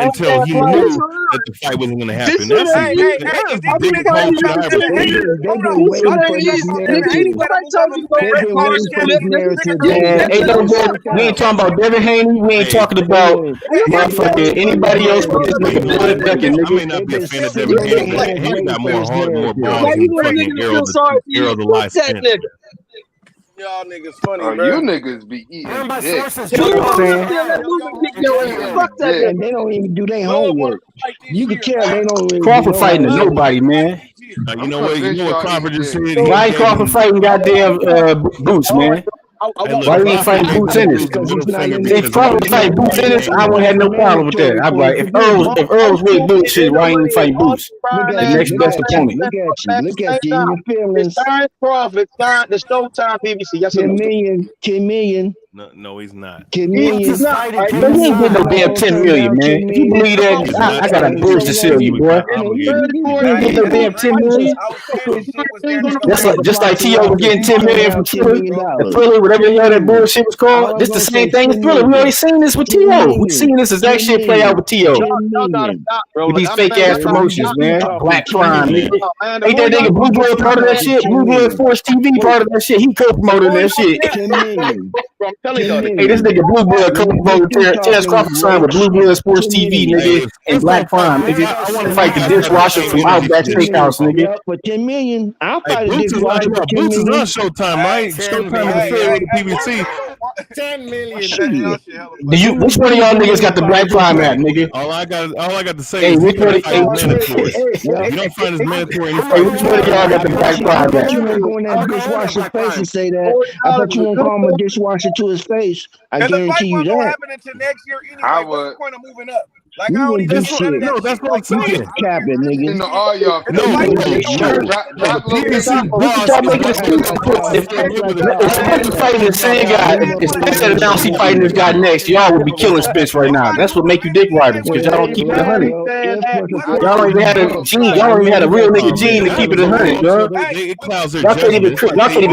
[SPEAKER 18] he knew that the fight wasn't going to happen. That's the big we ain't talking about Devin Haney. We ain't talking about motherfucking anybody else but this nigga Bud ducking. I may not be a fan of Devin Haney, but he got more heart, more balls than fucking Errol the Live Spence.
[SPEAKER 19] Y'all niggas funny,
[SPEAKER 11] bro. You niggas be eating dick.
[SPEAKER 15] And they don't even do their homework. You can tell they don't really
[SPEAKER 17] Crawford fighting to nobody, man.
[SPEAKER 18] You know what Crawford just said?
[SPEAKER 17] Why ain't Crawford fighting goddamn Boots, man? Why you ain't fighting Boots in this? If Crawford was fighting Boots in this, I wouldn't have no problem with that. I'm like, if Earl was with Boots shit, why ain't he fighting Boots? The next best opponent.
[SPEAKER 15] Look at you. Your feelings.
[SPEAKER 14] Terence Crawford signed the Showtime PBC. Yes,
[SPEAKER 15] 10 million.
[SPEAKER 18] No, he's not.
[SPEAKER 15] 10 million.
[SPEAKER 17] He ain't getting no damn 10 million, man. If you believe that, I got a bridge to sell you, boy. You ain't getting no damn 10 million. That's like, just like T.O. was getting 10 million from Philly, whatever the hell that bullshit was called. This the same thing as Philly. We already seen this with T.O. We seen this exact shit play out with T.O. With these fake ass promotions, man. Black Prime, nigga. Ain't that nigga Blue Blood part of that shit? Blue Blood Force TV part of that shit. He co-promoted that shit. Hey, this nigga Blue Blood co-promoted Terence Crawford signed with Blue Blood Sports TV, nigga, and Black Prime, nigga. I want to fight the dishwasher from Outback Steakhouse, nigga.
[SPEAKER 15] For 10 million, I'll fight a dishwasher for 10
[SPEAKER 18] Boots is
[SPEAKER 15] million.
[SPEAKER 18] on Showtime, right? Showtime is with the PBC.
[SPEAKER 14] 10 million.
[SPEAKER 17] Which one of y'all niggas got the Black Prime at, nigga?
[SPEAKER 18] All I got to say
[SPEAKER 17] Hey,
[SPEAKER 18] is
[SPEAKER 17] which one?
[SPEAKER 18] you don't find his mandatory.
[SPEAKER 17] Hey, which one of y'all got the Black Prime
[SPEAKER 15] But
[SPEAKER 17] at?
[SPEAKER 15] you won't go in that dishwasher's face and say that. I bet you won't call him a dishwasher to his face. I guarantee you that.
[SPEAKER 19] Happen until next year anyway. What's the point of moving up? Like,
[SPEAKER 15] You
[SPEAKER 19] I don't
[SPEAKER 15] wouldn't
[SPEAKER 19] even
[SPEAKER 15] do shit.
[SPEAKER 18] No, that's what I'm saying.
[SPEAKER 15] You just capping, nigga.
[SPEAKER 11] All y'all.
[SPEAKER 17] If Spence was fighting the same guy, if Spence had announced he fighting this guy next, y'all would be killing Spence right now. That's what make you dick riders, because y'all don't keep it 100. Y'all don't even have a gene. Y'all don't even have a real nigga gene to keep it 100, dog. Y'all can't even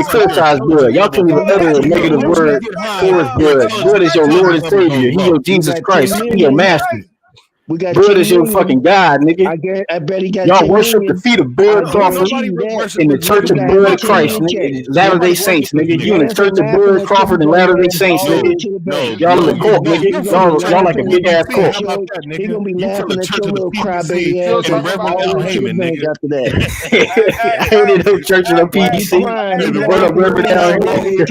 [SPEAKER 17] criticize Blood. Y'all can't even utter a negative word for his Blood. Blood is your Lord and Savior. He your Jesus Christ. He your master. Bud is your fucking God, nigga.
[SPEAKER 15] I bet he got
[SPEAKER 17] y'all worship the feet of Bud Crawford in the Church of Bud Christ, nigga. Latter-day Saints, nigga. You in the Church of Bud Crawford and Latter-day Saints, nigga. Y'all in the cult, nigga. Y'all like a big ass cult.
[SPEAKER 15] He gonna be laughing at your little crybaby ass and all the bank after that.
[SPEAKER 17] Ain't it no Church of the PBC? What up, Reverend down here?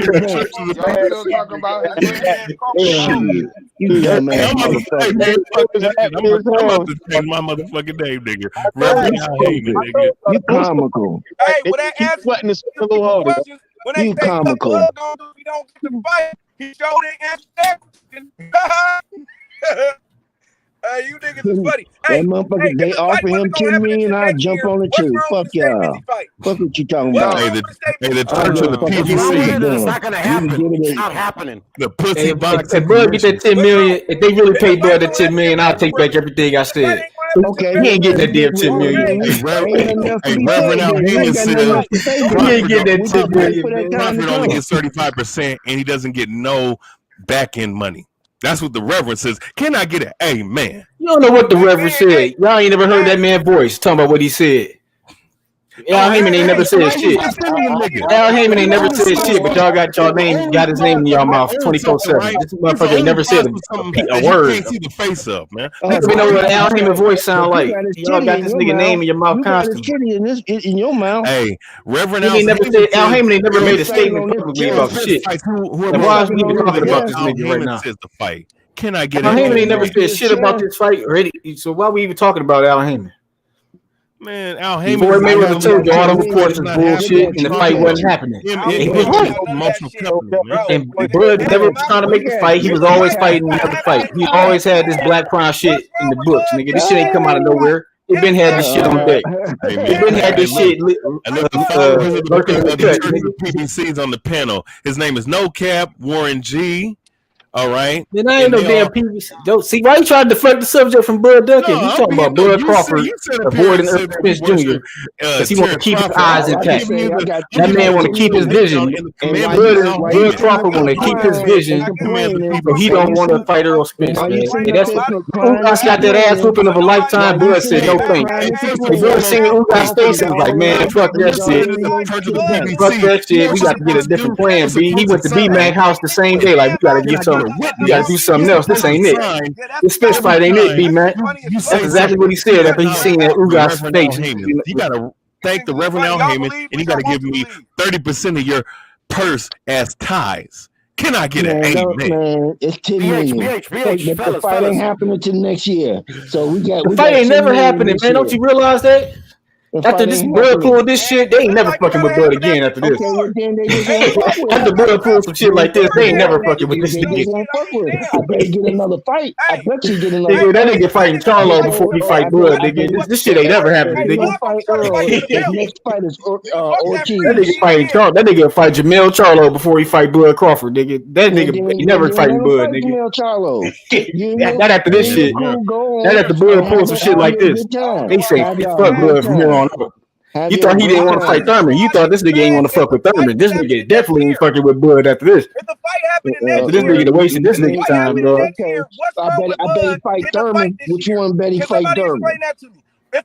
[SPEAKER 15] You dumbass motherfucker.
[SPEAKER 18] I'm about to change my motherfucking name, nigga. Reverend Haney, nigga.
[SPEAKER 15] You comical.
[SPEAKER 19] Hey, when that answer questions, when they say what Blood gonna do if he don't get the fight, he showed didn't answer that question. Hey, you niggas is funny. Hey,
[SPEAKER 15] that motherfucker, they offer him 10 million, I'll jump on it too. Fuck y'all. Fuck what you talking about.
[SPEAKER 18] Hey, the Church of the PBC.
[SPEAKER 12] It's not gonna happen. It's not happening.
[SPEAKER 18] The pussy box.
[SPEAKER 17] If Bud get that 10 million, if they really pay Bud that 10 million, I'll take back everything I said.
[SPEAKER 15] Okay,
[SPEAKER 17] he ain't getting that damn 10 million.
[SPEAKER 18] Hey, Reverend Alhena said
[SPEAKER 17] he ain't getting that 10 million.
[SPEAKER 18] Crawford only gets 35%, and he doesn't get no back end money. That's what the Reverend says. Can I get an amen?
[SPEAKER 17] You don't know what the Reverend said. Y'all ain't never heard that man's voice talking about what he said. Al Heyman ain't never said shit. Al Heyman ain't never said shit, but y'all got his name in y'all mouth 24/7. This motherfucker ain't never said a word.
[SPEAKER 18] You can't see the face up, man.
[SPEAKER 17] You know what Al Heyman voice sound like? Y'all got this nigga name in your mouth constantly.
[SPEAKER 15] In your mouth.
[SPEAKER 18] Hey, Reverend
[SPEAKER 17] Al Heyman ain't never made a statement publicly about shit. And why is we even talking about this nigga right now?
[SPEAKER 18] Says the fight. Can I get
[SPEAKER 17] Al Heyman ain't never said shit about this fight already. So why we even talking about Al Heyman?
[SPEAKER 18] Man, Al Heyman.
[SPEAKER 17] Before Mayweather told you all the reports was bullshit and the fight wasn't happening. He was right. And Bud never was trying to make the fight. He was always fighting another fight. He always had this Black Crown shit in the books, nigga. This shit ain't come out of nowhere. He been had this shit on deck. He been had this shit lurking in the cut.
[SPEAKER 18] PBC's on the panel. His name is No Cap Warren G. All right.
[SPEAKER 17] Then I ain't no damn PBC. See, why you trying to deflect the subject from Bud Duncan? You talking about Bud Crawford avoiding Errol Spence Jr. because he want to keep his eyes intact. That man want to keep his vision. Bud Crawford want to keep his vision, so he don't want to fight Errol Spence. Man. And that's Ugas got that ass whooping of a lifetime. Bud said no thanks. Bud seen Ugas' face and was like, man, fuck that shit. Fuck that shit. We got to get a different plan. B. He went to B-Mac house the same day. Like, we got to get something. You gotta do something else. This ain't it. This Spence fight ain't it, B-Mac. That's exactly what he said after he seen that Ugas face.
[SPEAKER 18] You gotta thank the Reverend Al Heyman, and you gotta give me 30% of your purse as ties. Can I get an amen?
[SPEAKER 15] Man, it's 10 million. The fight ain't happening till next year. So we got
[SPEAKER 17] the fight ain't never happening, man. Don't you realize that? After this Bud pulled this shit, they ain't never fucking with Bud again after this. After Bud pulled some shit like this, they ain't never fucking with this nigga.
[SPEAKER 15] I bet he get another fight. I bet you get another fight.
[SPEAKER 17] That nigga fighting Charlo before he fight Bud, nigga. This shit ain't ever happening, nigga.
[SPEAKER 15] Next fight is Ortiz.
[SPEAKER 17] That nigga fighting Charlo. That nigga fight Jamel Charlo before he fight Bud Crawford, nigga. That nigga he never fighting Bud, nigga.
[SPEAKER 15] Jamel Charlo.
[SPEAKER 17] That after this shit. That after Bud pulled some shit like this. They say fuck Bud from here on. You thought he didn't want to fight Thurman. You thought this nigga ain't want to fuck with Thurman. This nigga definitely ain't fucking with Bud after this. After this nigga wasting this nigga time, bro.
[SPEAKER 15] I bet he fight Thurman. What you want to bet he fight Thurman?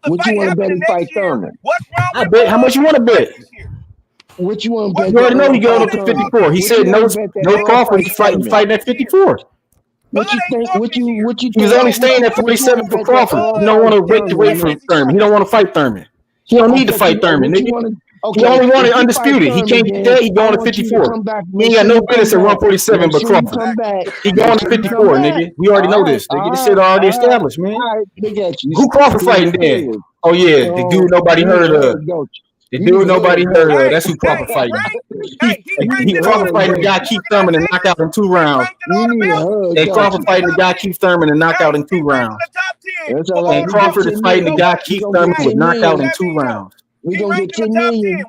[SPEAKER 15] What you want to bet he fight Thurman?
[SPEAKER 17] I bet. How much you want to bet?
[SPEAKER 15] What you want to bet?
[SPEAKER 17] You already know he going up to 54. He said no Crawford fighting at 54.
[SPEAKER 15] What you think? What you?
[SPEAKER 17] He was only staying at 47 for Crawford. He don't want to wait for Thurman. He don't want to fight Thurman. He don't need to fight Thurman, nigga. He only wanted undisputed. He can't get that. He going to 54. He ain't got no business at 147, but Crawford. He going to 54, nigga. We already know this, nigga. This shit already established, man. Who Crawford fighting then? Oh yeah, the dude nobody heard of. The dude nobody heard of. That's who Crawford fighting. He Crawford fighting the guy Keith Thurman and knock out in 2 rounds. And Crawford fighting the guy Keith Thurman and knock out in 2 rounds. And Crawford is fighting the guy Keith Thurman with knockout in 2 rounds.
[SPEAKER 15] We gonna get 10 million.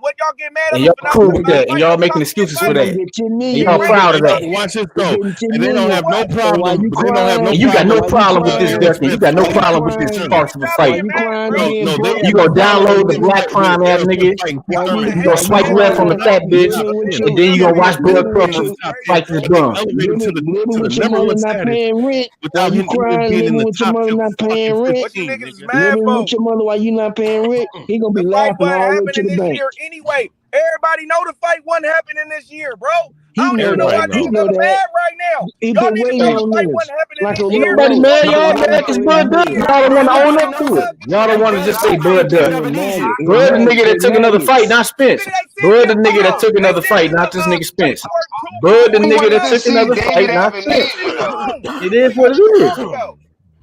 [SPEAKER 17] And y'all cool with that, and y'all making excuses for that. And y'all proud of that.
[SPEAKER 18] Watch this go. And they don't have no problem.
[SPEAKER 17] You got no problem with this, Dustin. You got no problem with this farce of a fight. You gonna download the Black Crime ass nigga. You gonna swipe left on the fat bitch, and then you gonna watch Bud Crawford fight this bum.
[SPEAKER 15] With your mother not paying rent. Without you crying, with your mother not paying rent. With your mother while you not paying rent, he gonna be laughing.
[SPEAKER 20] Happening this year anyway. Everybody know the fight wasn't happening this year, bro. I don't even know why people are mad right now. Y'all need to know the fight wasn't happening this year.
[SPEAKER 17] Nobody mad, y'all mad because Bud Duck. Y'all don't want to own up to it. Y'all don't want to just say Bud Duck. Bud the nigga that took another fight, not Spence. Bud the nigga that took another fight, not this nigga Spence. Bud the nigga that took another fight, not Spence. It is what it is.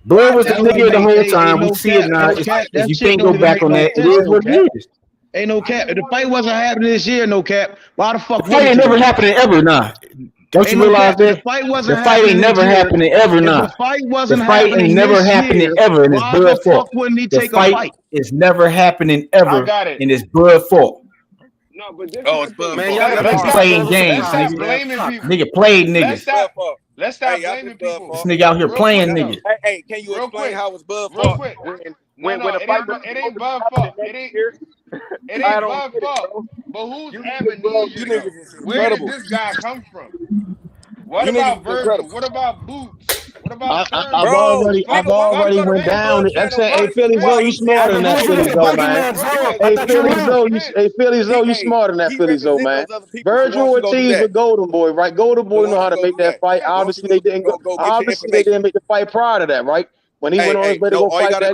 [SPEAKER 17] Bud was the nigga the whole time. We see it now. If you can't go back on that, it is what it is.
[SPEAKER 19] Ain't no cap. If the fight wasn't happening this year, no cap. Why the fuck?
[SPEAKER 17] The fight ain't never happening ever, nah. Don't you realize that? The fight ain't never happening ever, nah. The fight ain't never happening ever, and it's Bud fault. The fight is never happening ever, and it's Bud fault.
[SPEAKER 20] No, but this it's Bud.
[SPEAKER 17] Man, y'all playing games, nigga. Nigga played niggas.
[SPEAKER 20] Let's stop blaming people.
[SPEAKER 17] This nigga out here playing niggas.
[SPEAKER 20] Hey, can you explain how it's Bud fault? When the fight
[SPEAKER 11] it ain't Bud fault. It ain't Bud fault. But who's amnesia? Where did this guy come from? What about Virgil? What about Boots?
[SPEAKER 14] I've already went down. I'm saying, hey, Philly Zoe, you smarter than that, Philly Zoe, man. Hey, Philly Zoe, you smarter than that, Philly Zoe, man. Virgil Ortiz with Golden Boy, right? Golden Boy know how to make that fight. Obviously, they didn't make the fight prior to that, right? When he went on his way to go fight that,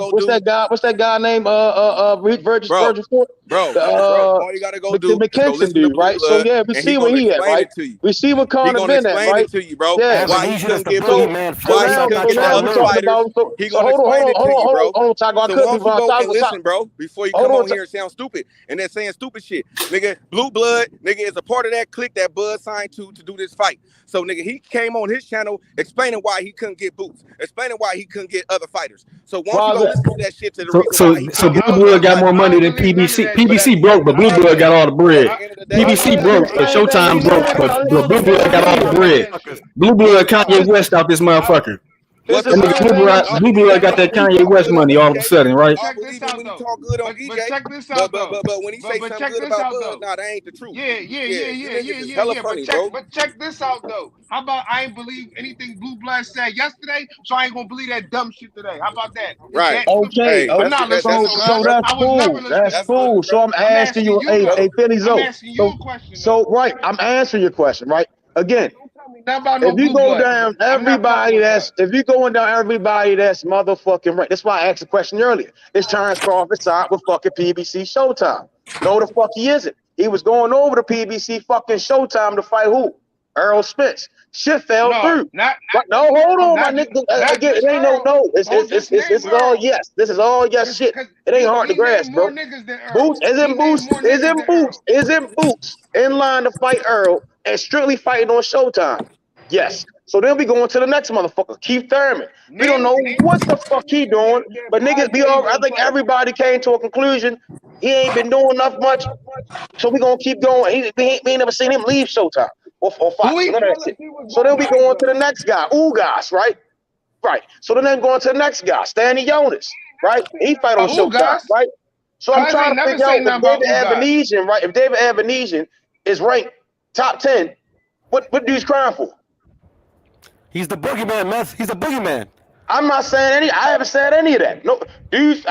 [SPEAKER 14] what's that guy named Virgil Ford?
[SPEAKER 2] All you gotta go do
[SPEAKER 14] the McKinson dude, right? So yeah, we see where he at, right? We see what Conor been at, right?
[SPEAKER 2] To you, bro.
[SPEAKER 14] Yeah.
[SPEAKER 2] Why he couldn't get moved? Why he couldn't get the other fighters? He gonna explain it to you, bro. So why don't you go and listen, bro, before you come on here and sound stupid and then saying stupid shit, nigga. Blue Blood, nigga, is a part of that clique that Bud signed to do this fight. So nigga, he came on his channel explaining why he couldn't get boots, explaining why he couldn't get other fighters. So why don't you go listen to that shit to the
[SPEAKER 17] So Blue Blood got more money than PBC. PBC broke, but Blue Blood got all the bread. PBC broke, but Showtime broke, but Blue Blood got all the bread. Blue Blood Kanye West out this motherfucker. That nigga Blue Blood got that Kanye West money all of a sudden, right?
[SPEAKER 2] Check this out, though. But check this out, though. But when he say something good about Bud, nah, that ain't the truth.
[SPEAKER 20] But check this out, though. How about I ain't believe anything Blue Blood said yesterday, so I ain't gonna believe that dumb shit today? How about that?
[SPEAKER 2] Right.
[SPEAKER 14] Okay. So that's cool. That's cool. So I'm asking you, hey, Philly Zoe. So right, I'm answering your question, right? Again. If you go down everybody that's motherfucking right. That's why I asked the question earlier. It's Terence Crawford side with fucking PBC Showtime. No, the fuck he isn't. He was going over to PBC fucking Showtime to fight who? Errol Spence. Shit fell through. Hold on, my nigga. Again, it ain't no. It's all yes. This is all yes shit. It ain't hard to grasp, bro. Boots isn't Boots in line to fight Errol and strictly fighting on Showtime. Yes. So then we going to the next motherfucker, Keith Thurman. We don't know what the fuck he doing, but niggas be all. I think everybody came to a conclusion. He ain't been doing enough much, so we gonna keep going. We ain't never seen him leave Showtime or fight. So then we going to the next guy, Ugas, right? Right. So then going to the next guy, Stanley Jonas, right? He fight on Showtime, right? So I'm trying to figure out if David Evanesian, right? If David Evanesian is ranked top 10, what dude's crying for?
[SPEAKER 12] He's the boogeyman, man. He's a boogeyman.
[SPEAKER 14] I'm not saying I haven't said any of that. No, dudes.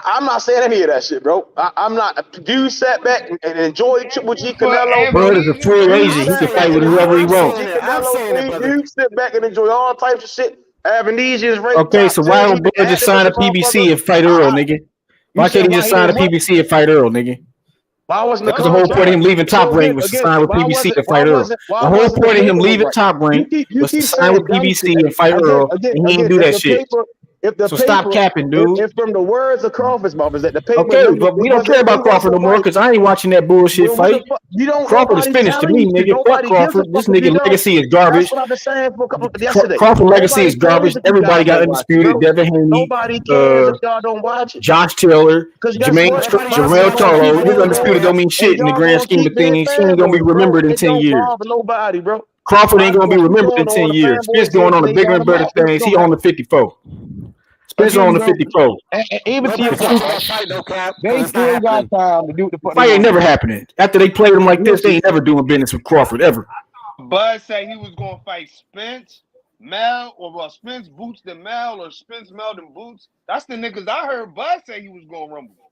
[SPEAKER 14] I'm not saying any of that shit, bro. I'm not. Dude sat back and enjoyed Triple G Canelo.
[SPEAKER 17] Bro, is a free agent. He can fight with whoever he wants.
[SPEAKER 14] Dude sit back and enjoy all types of shit. Avenesian is ranked.
[SPEAKER 17] Okay, so why don't Bud just sign a PBC and fight Earl, nigga? Why can't he just sign a PBC and fight Earl, nigga? Because the whole point of him leaving Top Rank was to sign with PBC and fight Earl. The whole point of him leaving Top Rank was to sign with PBC and fight Earl, and he didn't do that shit. So stop capping, dude.
[SPEAKER 14] If from the words of Crawford's mouth is that the paper.
[SPEAKER 17] Okay, but we don't care about Crawford no more because I ain't watching that bullshit fight. Crawford is finished to me, nigga. Fuck Crawford. This nigga legacy is garbage.
[SPEAKER 14] That's what I've been saying for a couple of yesterday.
[SPEAKER 17] Crawford legacy is garbage. Everybody got undisputed. Devin Haney,
[SPEAKER 14] nobody cares if y'all don't watch it.
[SPEAKER 17] Josh Taylor, Jarrell Charlo. His undisputed don't mean shit in the grand scheme of things. He ain't gonna be remembered in 10 years.
[SPEAKER 14] Nobody, bro.
[SPEAKER 17] Crawford ain't gonna be remembered in 10 years. Spence going on the bigger and better things. He on the 54. Spence on the 54.
[SPEAKER 14] Even they still got time to do the
[SPEAKER 17] fight. Ain't never happening. After they played him like this, they ain't never doing business with Crawford ever.
[SPEAKER 20] Bud said he was gonna fight Spence, Mel, or Spence Boots than Mel, or Spence Mel than Boots. That's the niggas I heard Bud say he was gonna rumble.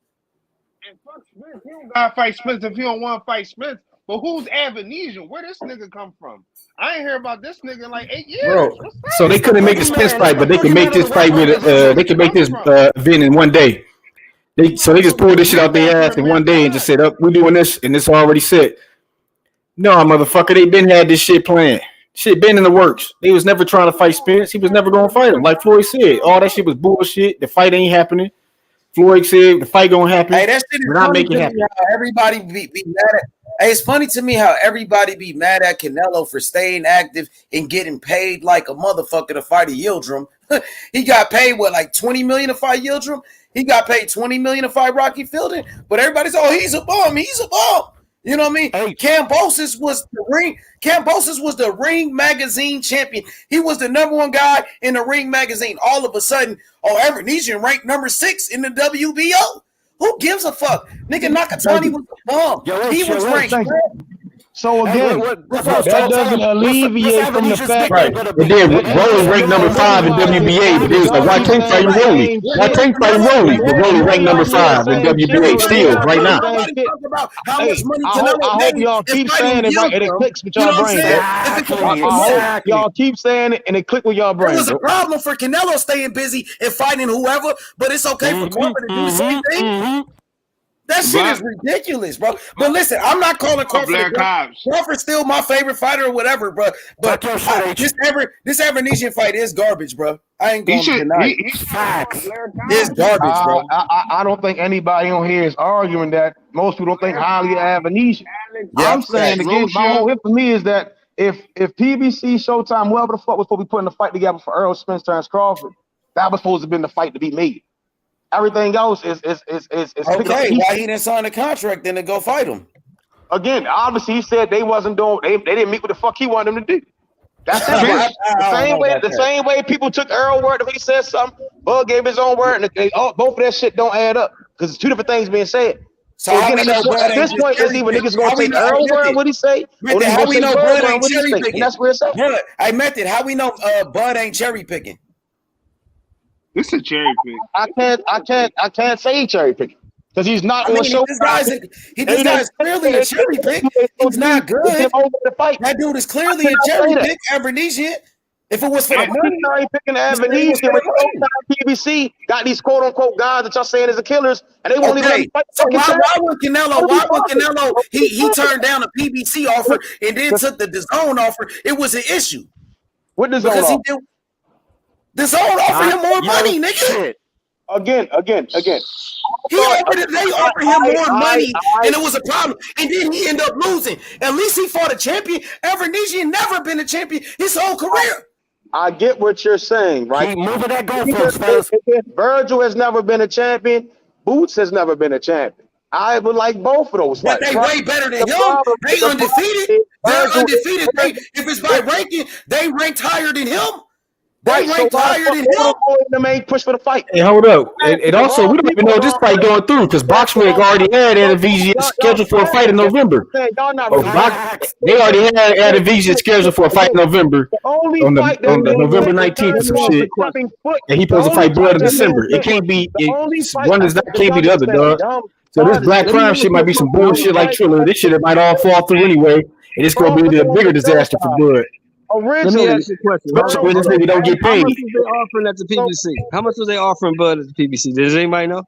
[SPEAKER 20] And fuck Spence, he don't gotta fight Spence if he don't want to fight Spence. But who's Avenesian? Where this nigga come from? I ain't hear about this nigga in like 8 years.
[SPEAKER 17] Bro, so they couldn't make the Spence fight, but they can make this fight with they can make this event in one day. They just pulled this shit out their ass in one day and just said, "Up, we're doing this," and it's already set. No, motherfucker, they been had this shit planned. Shit been in the works. They was never trying to fight Spence. He was never gonna fight him. Like Floyd said, all that shit was bullshit. The fight ain't happening. Floyd said the fight gonna happen.
[SPEAKER 9] Hey, that shit is
[SPEAKER 17] not making it happen.
[SPEAKER 9] Everybody be mad at. Hey, it's funny to me how everybody be mad at Canelo for staying active and getting paid like a motherfucker to fight a Yildirim. He got paid like $20 million to fight Yildirim. He got paid $20 million to fight Rocky Fielding. But everybody's he's a bum. He's a bum. You know what I mean? Hey. Cambosis was the Ring Magazine champion. He was the number one guy in the Ring Magazine. All of a sudden, Evanesian ranked number 6 in the WBO. Who gives a fuck? Nigga, Nakatani was a bum. He was ranked.
[SPEAKER 19] So again, that doesn't alleviate from the fact.
[SPEAKER 17] Right. And then Rolly ranked number 5 in WBA, but they was like, why can't fight Rolly? Why can't fight Rolly? But Rolly ranked number 5 in WBA still right now.
[SPEAKER 14] How much money
[SPEAKER 19] I hope y'all keep saying it right, and it clicks with y'all brain. I hope y'all keep saying it, and it click with y'all brain.
[SPEAKER 9] It was a problem for Canelo staying busy and fighting whoever, but it's okay for Crawford to do the same thing. That shit is ridiculous, bro. But listen, I'm not calling Crawford. Crawford's still my favorite fighter or whatever, bro. But this Avernesian fight is garbage, bro. I ain't going to deny it.
[SPEAKER 14] Facts.
[SPEAKER 9] It's garbage, bro.
[SPEAKER 19] I don't think anybody on here is arguing that. Most people don't think highly of Avernesian. I'm saying again, my whole hit for me is that if PBC, Showtime, whoever the fuck was supposed to be putting the fight together for Errol Spence, Terence Crawford, that was supposed to have been the fight to be made. Everything else is
[SPEAKER 9] okay. Why he didn't sign the contract then to go fight him?
[SPEAKER 19] Again, obviously he said they wasn't doing. They didn't meet what the fuck he wanted them to do. That's it. The same way people took Errol word if he said something. Bud gave his own word, and both of that shit don't add up because it's two different things being said. So again, at this point, is even niggas gonna take Errol word what he say?
[SPEAKER 9] How we know Bud ain't cherry picking?
[SPEAKER 19] That's where it's at.
[SPEAKER 9] I meant it. How we know Bud ain't cherry picking?
[SPEAKER 11] This is a cherry pick.
[SPEAKER 19] I can't say cherry picking because he's not on show.
[SPEAKER 9] This guy's clearly a cherry pick. He's not good. That dude is clearly a cherry pick. Avernesian. If it was for the money,
[SPEAKER 19] cherry picking Avernesian, PBC got these quote unquote guys that y'all saying is the killers, and they won't even fight.
[SPEAKER 9] So why would Canelo? He turned down a PBC offer and then took the DAZN offer. It was an issue.
[SPEAKER 19] What DAZN offer?
[SPEAKER 9] The zone offered him more money, nigga.
[SPEAKER 19] Again.
[SPEAKER 9] They offered him more money, and it was a problem. And then he ended up losing. At least he fought a champion. Avernesian never been a champion his whole career.
[SPEAKER 19] I get what you're saying, right?
[SPEAKER 14] Keep moving that goalpost,
[SPEAKER 19] Virgil has never been a champion. Boots has never been a champion. I would like both of those fights.
[SPEAKER 9] But they way better than him. They undefeated. They're undefeated. If it's by ranking, they ranked higher than him. They ranked higher than him.
[SPEAKER 19] The main push for the fight.
[SPEAKER 17] Hey, hold up. And also, we don't even know this fight going through because BoxRec already had Adevizia scheduled for a fight in November. They already had Adevizia scheduled for a fight in November on the November 19th or some shit. And he supposed to fight Blood in December. It can't be one is not can't be the other, dog. So this Black Crime shit might be some bullshit like Triller. This shit might all fall through anyway, and it's gonna be a bigger disaster for Blood.
[SPEAKER 13] Let me ask you a question.
[SPEAKER 17] Especially when this nigga don't get paid.
[SPEAKER 13] How much was they offering at the PBC? How much was they offering Bud at the PBC? Does anybody know?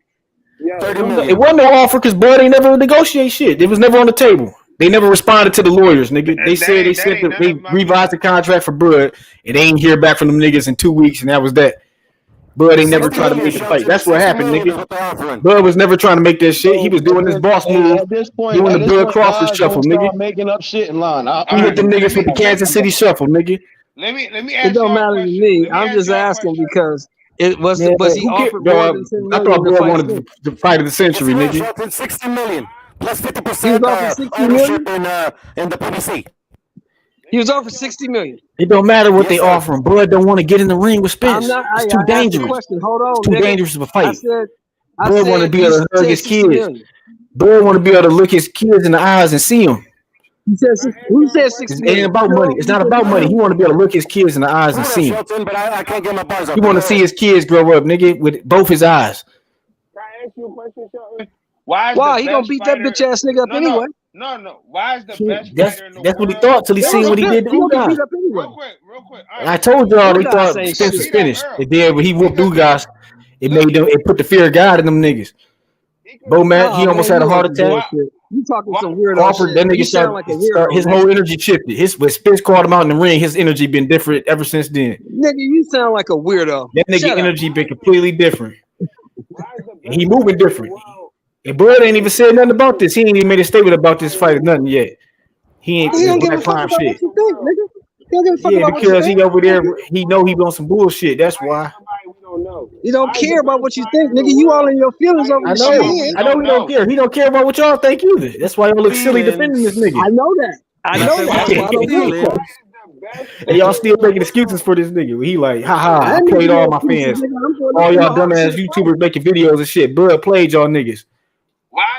[SPEAKER 17] It wasn't no offer because Bud ain't never negotiate shit. It was never on the table. They never responded to the lawyers, nigga. They revised the contract for Bud, and they ain't hear back from them niggas in 2 weeks, and that was that. Bud ain't never tried to make the fight. That's what happened, nigga. Bud was never trying to make that shit. He was doing this boss move, doing the Bud Crawford shuffle, nigga.
[SPEAKER 19] Making up shit in line.
[SPEAKER 17] He hit them niggas with the Kansas City shuffle, nigga.
[SPEAKER 11] Let me ask
[SPEAKER 13] it don't matter to me. I'm just asking because it was he offered more than 10 million.
[SPEAKER 17] I thought Bud wanted the fight of the century, nigga.
[SPEAKER 14] 60 million plus 50% ownership in the PBC.
[SPEAKER 13] He was offered 60 million.
[SPEAKER 17] It don't matter what they offer him. Bud don't want to get in the ring with Spence. It's too dangerous.
[SPEAKER 13] Hold on,
[SPEAKER 17] it's too dangerous of a fight.
[SPEAKER 13] I
[SPEAKER 17] Bud want to be able to hug his kids. Bud want to be able to look his kids in the eyes and see them.
[SPEAKER 13] Who said 60
[SPEAKER 17] million? It ain't about money. It's not about money. He want to be able to look his kids in the eyes and see them.
[SPEAKER 14] But I can't get my bars up.
[SPEAKER 17] He want to see his kids grow up, nigga, with both his eyes.
[SPEAKER 11] Can I ask you a question, Shelton?
[SPEAKER 13] Why he gonna beat that bitch ass nigga up anyway?
[SPEAKER 11] No. Why is the best fighter in the world?
[SPEAKER 17] That's what he thought till he seen what he did to Ugas.
[SPEAKER 11] Real quick.
[SPEAKER 17] I told y'all they thought Spence was finished. It did, but he whooped Ugas. It made them. It put the fear of God in them niggas. Bo Matt, he almost had a heart attack.
[SPEAKER 13] You talking some weirdo shit.
[SPEAKER 17] That nigga sound like a weirdo. His whole energy shifted. When Spence called him out in the ring, his energy been different ever since then.
[SPEAKER 13] Nigga, you sound like a weirdo.
[SPEAKER 17] That nigga energy been completely different. And he moving different. And Bud ain't even said nothing about this. He ain't even made a statement about this fight or nothing yet. He ain't Black Crime shit. Yeah, because he over there, he know he on some bullshit. That's why.
[SPEAKER 13] You don't care about what you think, nigga. You all in your feelings over this shit.
[SPEAKER 17] I know he don't care. He don't care about what y'all think either. That's why y'all look silly defending this nigga.
[SPEAKER 13] I know that. That's why I don't do it.
[SPEAKER 17] And y'all still making excuses for this nigga. He like, haha, I played all my fans. All y'all dumbass YouTubers making videos and shit. Bud played y'all niggas.
[SPEAKER 11] Why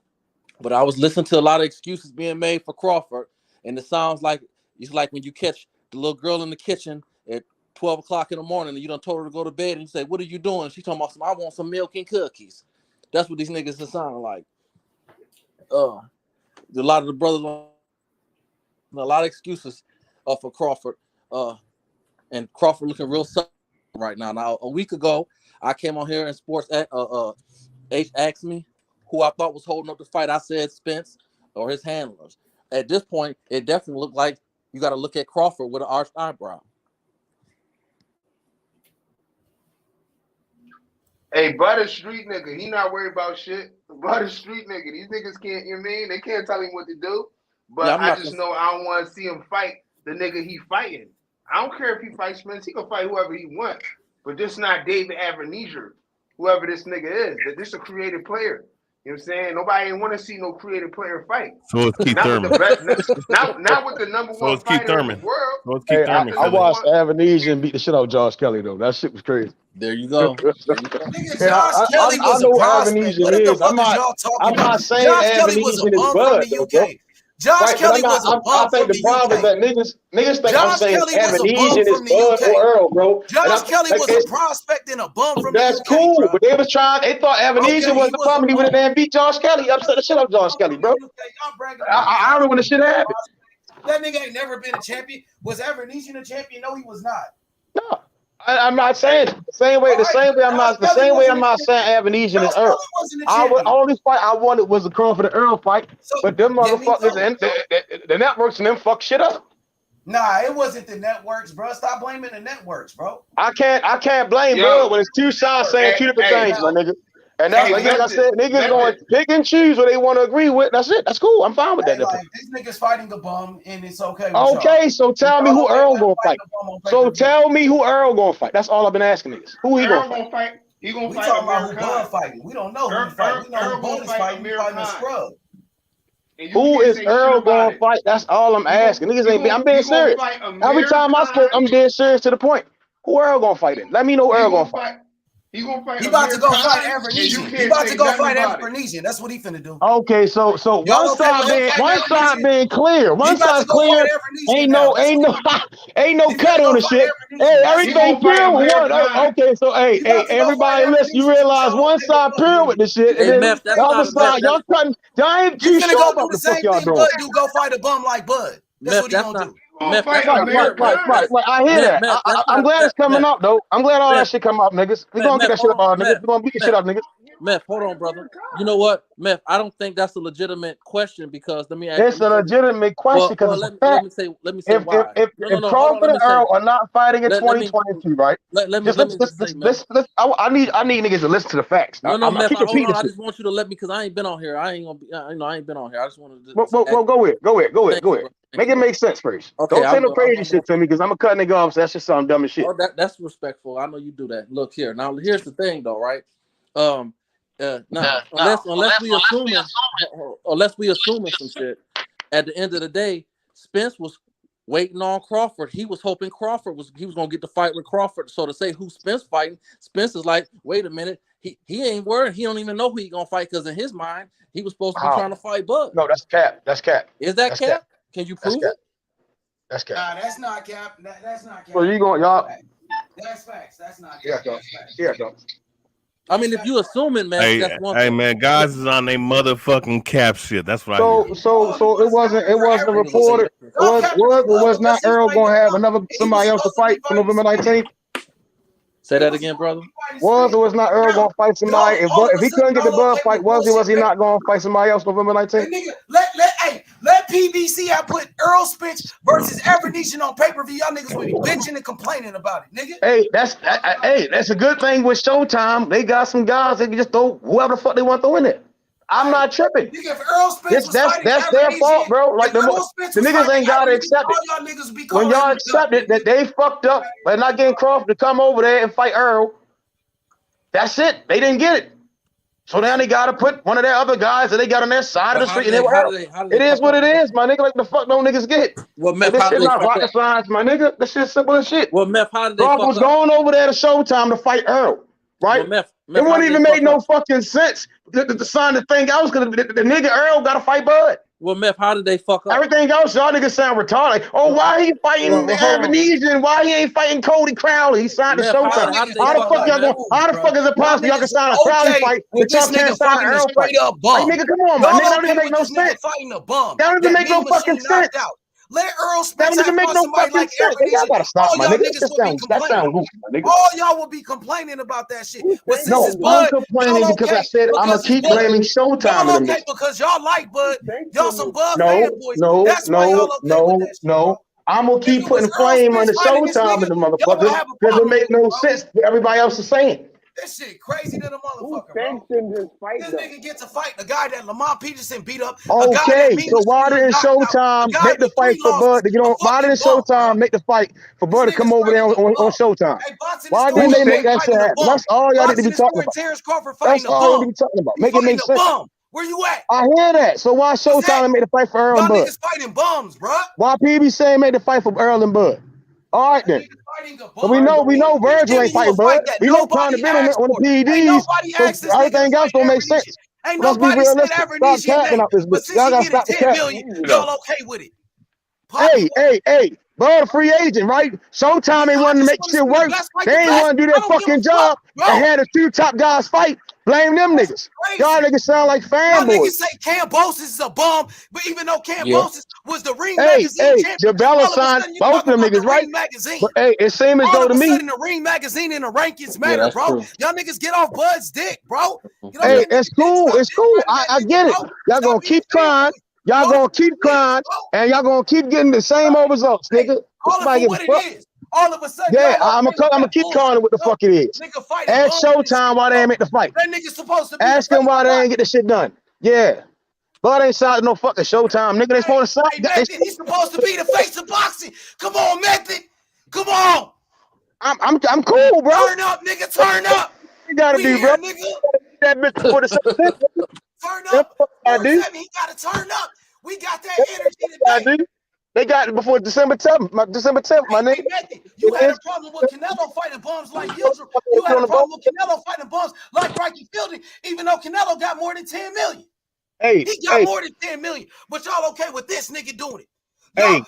[SPEAKER 21] But I was listening to a lot of excuses being made for Crawford, and it sounds like it's like when you catch the little girl in the kitchen at 12 o'clock in the morning, and you done told her to go to bed, and you say, "What are you doing?" She talking about I want some milk and cookies. That's what these niggas are sounding like. A lot of the brothers, a lot of excuses for Crawford. And Crawford looking real soft right now. Now, a week ago, I came on here and Sports H asked me who I thought was holding up the fight. I said Spence or his handlers. At this point, it definitely looked like you got to look at Crawford with an arched eyebrow.
[SPEAKER 11] Hey, Butter street nigga, he not worried about shit. Butter street nigga, these niggas can't, you know what I mean? They can't tell him what to do. But
[SPEAKER 21] Yeah,
[SPEAKER 11] I just know I don't want to see him fight the nigga he fighting. I don't care if he fights Spence, he can fight whoever he wants. But this not David Avenezer, whoever this nigga is. This is a creative player. You know what I'm saying? Nobody ain't want to see no creative player fight.
[SPEAKER 18] So it's Keith Thurman.
[SPEAKER 11] Not with the number one fighter in the world.
[SPEAKER 18] So it's Keith Thurman.
[SPEAKER 14] I watched Avenezer beat the shit out of Josh Kelly though. That shit was crazy.
[SPEAKER 21] There you go.
[SPEAKER 14] I know who Avenezer is. I'm not saying Avenezer is bud.
[SPEAKER 16] Josh Kelly was a bum from the UK. I think the problem is that niggas think I'm saying Avenezer is bud or Earl, bro. Josh Kelly was a prospect and a bum from the UK.
[SPEAKER 14] That's cool, but they was trying. They thought Avenezer was the bum. He went in there and beat Josh Kelly. He upset the shit out of Josh Kelly, bro. I don't know when the shit happened.
[SPEAKER 16] That nigga ain't never been a champion. Was Avenezer a champion? No, he was not.
[SPEAKER 14] No. I'm not saying the same way I'm not saying Avenezer is Earl. Only fight I wanted was the Crawford and Earl fight, but them motherfuckers and the networks and them fuck shit up.
[SPEAKER 16] Nah, it wasn't the networks, bro. Stop blaming the networks, bro.
[SPEAKER 14] I can't blame bro when it's two sides saying two different things, my nigga. And that's like I said, niggas going to pick and choose what they want to agree with. That's it. That's cool. I'm fine with that.
[SPEAKER 16] Like, this nigga's fighting a bum, and it's okay.
[SPEAKER 14] Okay, so tell me who Earl gonna fight. So tell me who Earl gonna fight. That's all I've been asking niggas. Who he gonna fight?
[SPEAKER 11] He gonna
[SPEAKER 16] we
[SPEAKER 11] fight.
[SPEAKER 16] Talking about who Bud fighting. We don't know who he fighting. We know who Bud is fighting. We're fighting a scrub.
[SPEAKER 14] Who is Earl gonna fight? That's all I'm asking. Niggas ain't. I'm being serious. Every time I spoke, I'm being serious to the point. Who Earl gonna fight in? Let me know who Earl gonna fight.
[SPEAKER 11] He gonna fight.
[SPEAKER 16] He about to go fight Avenezer. He about to go fight Avenezer. That's what he finna do.
[SPEAKER 14] Okay, so one side being clear. One side clear. Ain't no cut on the shit. Hey, everything pure. Okay, so hey, everybody listen. You realize one side pure with the shit, and then the other side y'all cutting. Y'all ain't too sure about the fuck y'all doing.
[SPEAKER 16] Bud do go fight a bum like Bud. That's what he gonna do.
[SPEAKER 14] Right. I hear that. I'm glad it's coming up, though. I'm glad all that shit come up, niggas. We gonna get that shit up, niggas. We gonna beat the shit out, niggas.
[SPEAKER 21] Meth, hold on, brother. You know what, Meth? I don't think that's a legitimate question because let me ask.
[SPEAKER 14] It's a legitimate question because
[SPEAKER 21] let me say why.
[SPEAKER 14] If Crawford and Earl are not fighting in 2022, right? I need niggas to listen to the facts.
[SPEAKER 21] No, Meth. Hold on. I just want you to let me because I ain't been on here. I ain't gonna be. I ain't been on here. I just want to.
[SPEAKER 14] Well, go ahead. Make it make sense first. Okay, don't say no crazy shit to me because I'm gonna cut nigga off. So that's just something dumb as shit.
[SPEAKER 21] Oh, that's respectful. I know you do that. Look here. Now here's the thing, though, right? Unless we assuming some shit. At the end of the day, Spence was waiting on Crawford. He was hoping Crawford was gonna get the fight with Crawford. So to say who Spence fighting, Spence is like, wait a minute, he ain't worried. He don't even know who he gonna fight because in his mind he was supposed to be trying to fight Bud.
[SPEAKER 14] No, that's cap.
[SPEAKER 21] Is that cap? Can you prove it?
[SPEAKER 14] That's cap.
[SPEAKER 16] Nah, that's not cap. That's not cap.
[SPEAKER 14] So you going y'all?
[SPEAKER 16] That's facts. That's not cap.
[SPEAKER 14] Yeah,
[SPEAKER 21] I mean, if you assuming, man, that's one thing.
[SPEAKER 18] Hey, man, guys is on their motherfucking cap shit. That's what I hear.
[SPEAKER 14] So it wasn't reported. Was not Earl gonna have somebody else to fight for November 19th?
[SPEAKER 21] Say that again, brother.
[SPEAKER 14] Was or was not Earl gonna fight somebody? If he couldn't get the Bud fight, was he not gonna fight somebody else November 19th?
[SPEAKER 16] Let PBC I put Errol Spence versus Avenezer on pay-per-view. Y'all niggas will be bitching and complaining about it, nigga.
[SPEAKER 14] Hey, that's a good thing with Showtime. They got some guys they can just throw whoever the fuck they want to throw in there. I'm not tripping.
[SPEAKER 16] Nigga, if Errol Spence
[SPEAKER 14] that's their fault, bro. Like the niggas ain't gotta accept it. When y'all accept it that they fucked up by not getting Crawford to come over there and fight Earl, that's it. They didn't get it. So now they gotta put one of their other guys that they got on their side of the street. It is what it is, my nigga. Like the fuck don't niggas get.
[SPEAKER 21] Well, Meth,
[SPEAKER 14] this shit not rocket science, my nigga. This shit simple as shit.
[SPEAKER 21] Well, Meth, how did they
[SPEAKER 14] Crawford was going over there to Showtime to fight Earl, right?
[SPEAKER 21] Well, Meth,
[SPEAKER 14] it wouldn't even make no fucking sense to sign the thing else because the nigga Earl got to fight Bud.
[SPEAKER 21] Well, Meth, how did they fuck up?
[SPEAKER 14] Everything else, y'all niggas sound retarded. Like, oh, why he fighting Avenesian? Why he ain't fighting Cody Crowley? He signed to Showtime. How the fuck y'all going? How the fuck is it possible y'all can sign a Crowley fight, but y'all can't sign an Earl fight? Like, nigga, come on, my nigga, that don't even make no sense.
[SPEAKER 16] Fighting a bum.
[SPEAKER 14] That don't even make no fucking sense.
[SPEAKER 16] Let Errol Spence
[SPEAKER 14] that doesn't make no fucking sense. Y'all gotta stop, my nigga. That sounds goofy, my nigga.
[SPEAKER 16] All y'all will be complaining about that shit. But since
[SPEAKER 14] no,
[SPEAKER 16] it's Bud,
[SPEAKER 14] I'm complaining because I said I'm gonna keep blaming Showtime.
[SPEAKER 16] Y'all okay because y'all like Bud. Y'all some Bud fanboys. That's why y'all okay with that shit, bro.
[SPEAKER 14] I'm gonna keep putting flame on the Showtime in the motherfucker because it make no sense what everybody else is saying.
[SPEAKER 16] This shit crazy to the motherfucker, bro. This nigga gets a fight a guy that Lamont Peterson beat up.
[SPEAKER 14] Okay, so why didn't Showtime make the fight for Bud? Why didn't Showtime make the fight for Bud to come over there on Showtime? Why didn't they make that shit happen? That's all y'all need to be talking about. That's all you need to be talking about. Make it make sense.
[SPEAKER 16] Where you at?
[SPEAKER 14] I hear that. So why Showtime made the fight for Earl and Bud?
[SPEAKER 16] Y'all niggas fighting bums, bro.
[SPEAKER 14] Why PBC made the fight for Earl and Bud? All right then. But we know Virgil ain't fighting Bud. We know Conor been on the PEDs. So everything else don't make sense.
[SPEAKER 16] Ain't
[SPEAKER 14] Let's be
[SPEAKER 16] nobody
[SPEAKER 14] realistic.
[SPEAKER 16] said
[SPEAKER 14] Stop capping out this bitch. Y'all gotta stop the cap.
[SPEAKER 16] Y'all okay with it?
[SPEAKER 14] Hey. Bud a free agent, right? Showtime ain't wanting to make shit work. They ain't want to do their fucking job and had the two top guys fight. Blame them niggas. Y'all niggas sound like fanboys.
[SPEAKER 16] Y'all niggas say Cambosis is a bum, but even though Cambosis was the Ring Magazine champion,
[SPEAKER 14] Jabella signed both of them niggas, right? But hey, it seems as though to me.
[SPEAKER 16] All of a sudden, the Ring Magazine and the rankings matter, bro.
[SPEAKER 21] True.
[SPEAKER 16] Y'all niggas get off Bud's dick, bro.
[SPEAKER 14] Hey, it's cool. It's cool. I get it. Y'all gonna keep crying. Y'all gonna keep crying, and y'all gonna keep getting the same old results, nigga.
[SPEAKER 16] All of a sudden,
[SPEAKER 14] yeah, I'm gonna keep calling it what the fuck it is. Ask Showtime why they ain't make the fight.
[SPEAKER 16] That nigga's supposed to be.
[SPEAKER 14] Ask them why they ain't get the shit done. Yeah. Bud ain't signed no fucking Showtime, nigga. They supposed to sign.
[SPEAKER 16] He's supposed to be the face of boxing. Come on, Method. Come on.
[SPEAKER 14] I'm cool, bro.
[SPEAKER 16] Turn up, nigga. Turn up.
[SPEAKER 14] You gotta be, bro. That bitch for the
[SPEAKER 16] turn up. He gotta turn up. We got that energy today.
[SPEAKER 14] They got it before December 10th. December 10th, my nigga.
[SPEAKER 16] You had a problem with Canelo fighting bums like Yildirim. You had a problem with Canelo fighting bums like Rocky Fielding, even though Canelo got more than 10 million. He got more than 10 million. But y'all okay with this nigga doing it?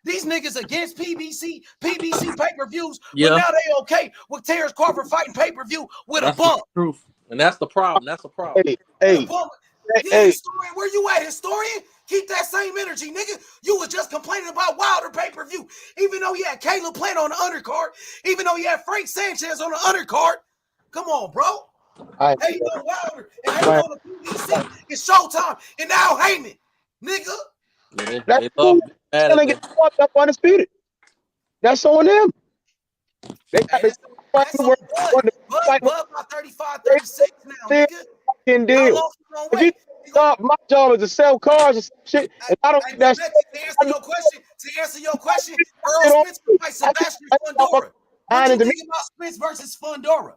[SPEAKER 16] These niggas against PBC pay-per-views, but now they okay with Terence Crawford fighting pay-per-view with a bump.
[SPEAKER 21] Truth. And that's the problem. That's the problem.
[SPEAKER 16] Historian, where you at, historian? Keep that same energy, nigga. You was just complaining about Wilder pay-per-view. Even though he had Caleb Plant on the undercard, even though he had Frank Sanchez on the undercard. Come on, bro. Hey, no Wilder. And hey, on the PBC. It's Showtime. And now Heyman. Nigga.
[SPEAKER 14] That's cool. They get fucked up undisputed. That's on them. They got this fight to work.
[SPEAKER 16] Bud about 35, 36 now, nigga.
[SPEAKER 14] Deal. My job is to sell cars and shit. And I don't think that's
[SPEAKER 16] to answer your question, Errol Spence fight Sebastian Fundora. What do you think about Spence versus Fundora?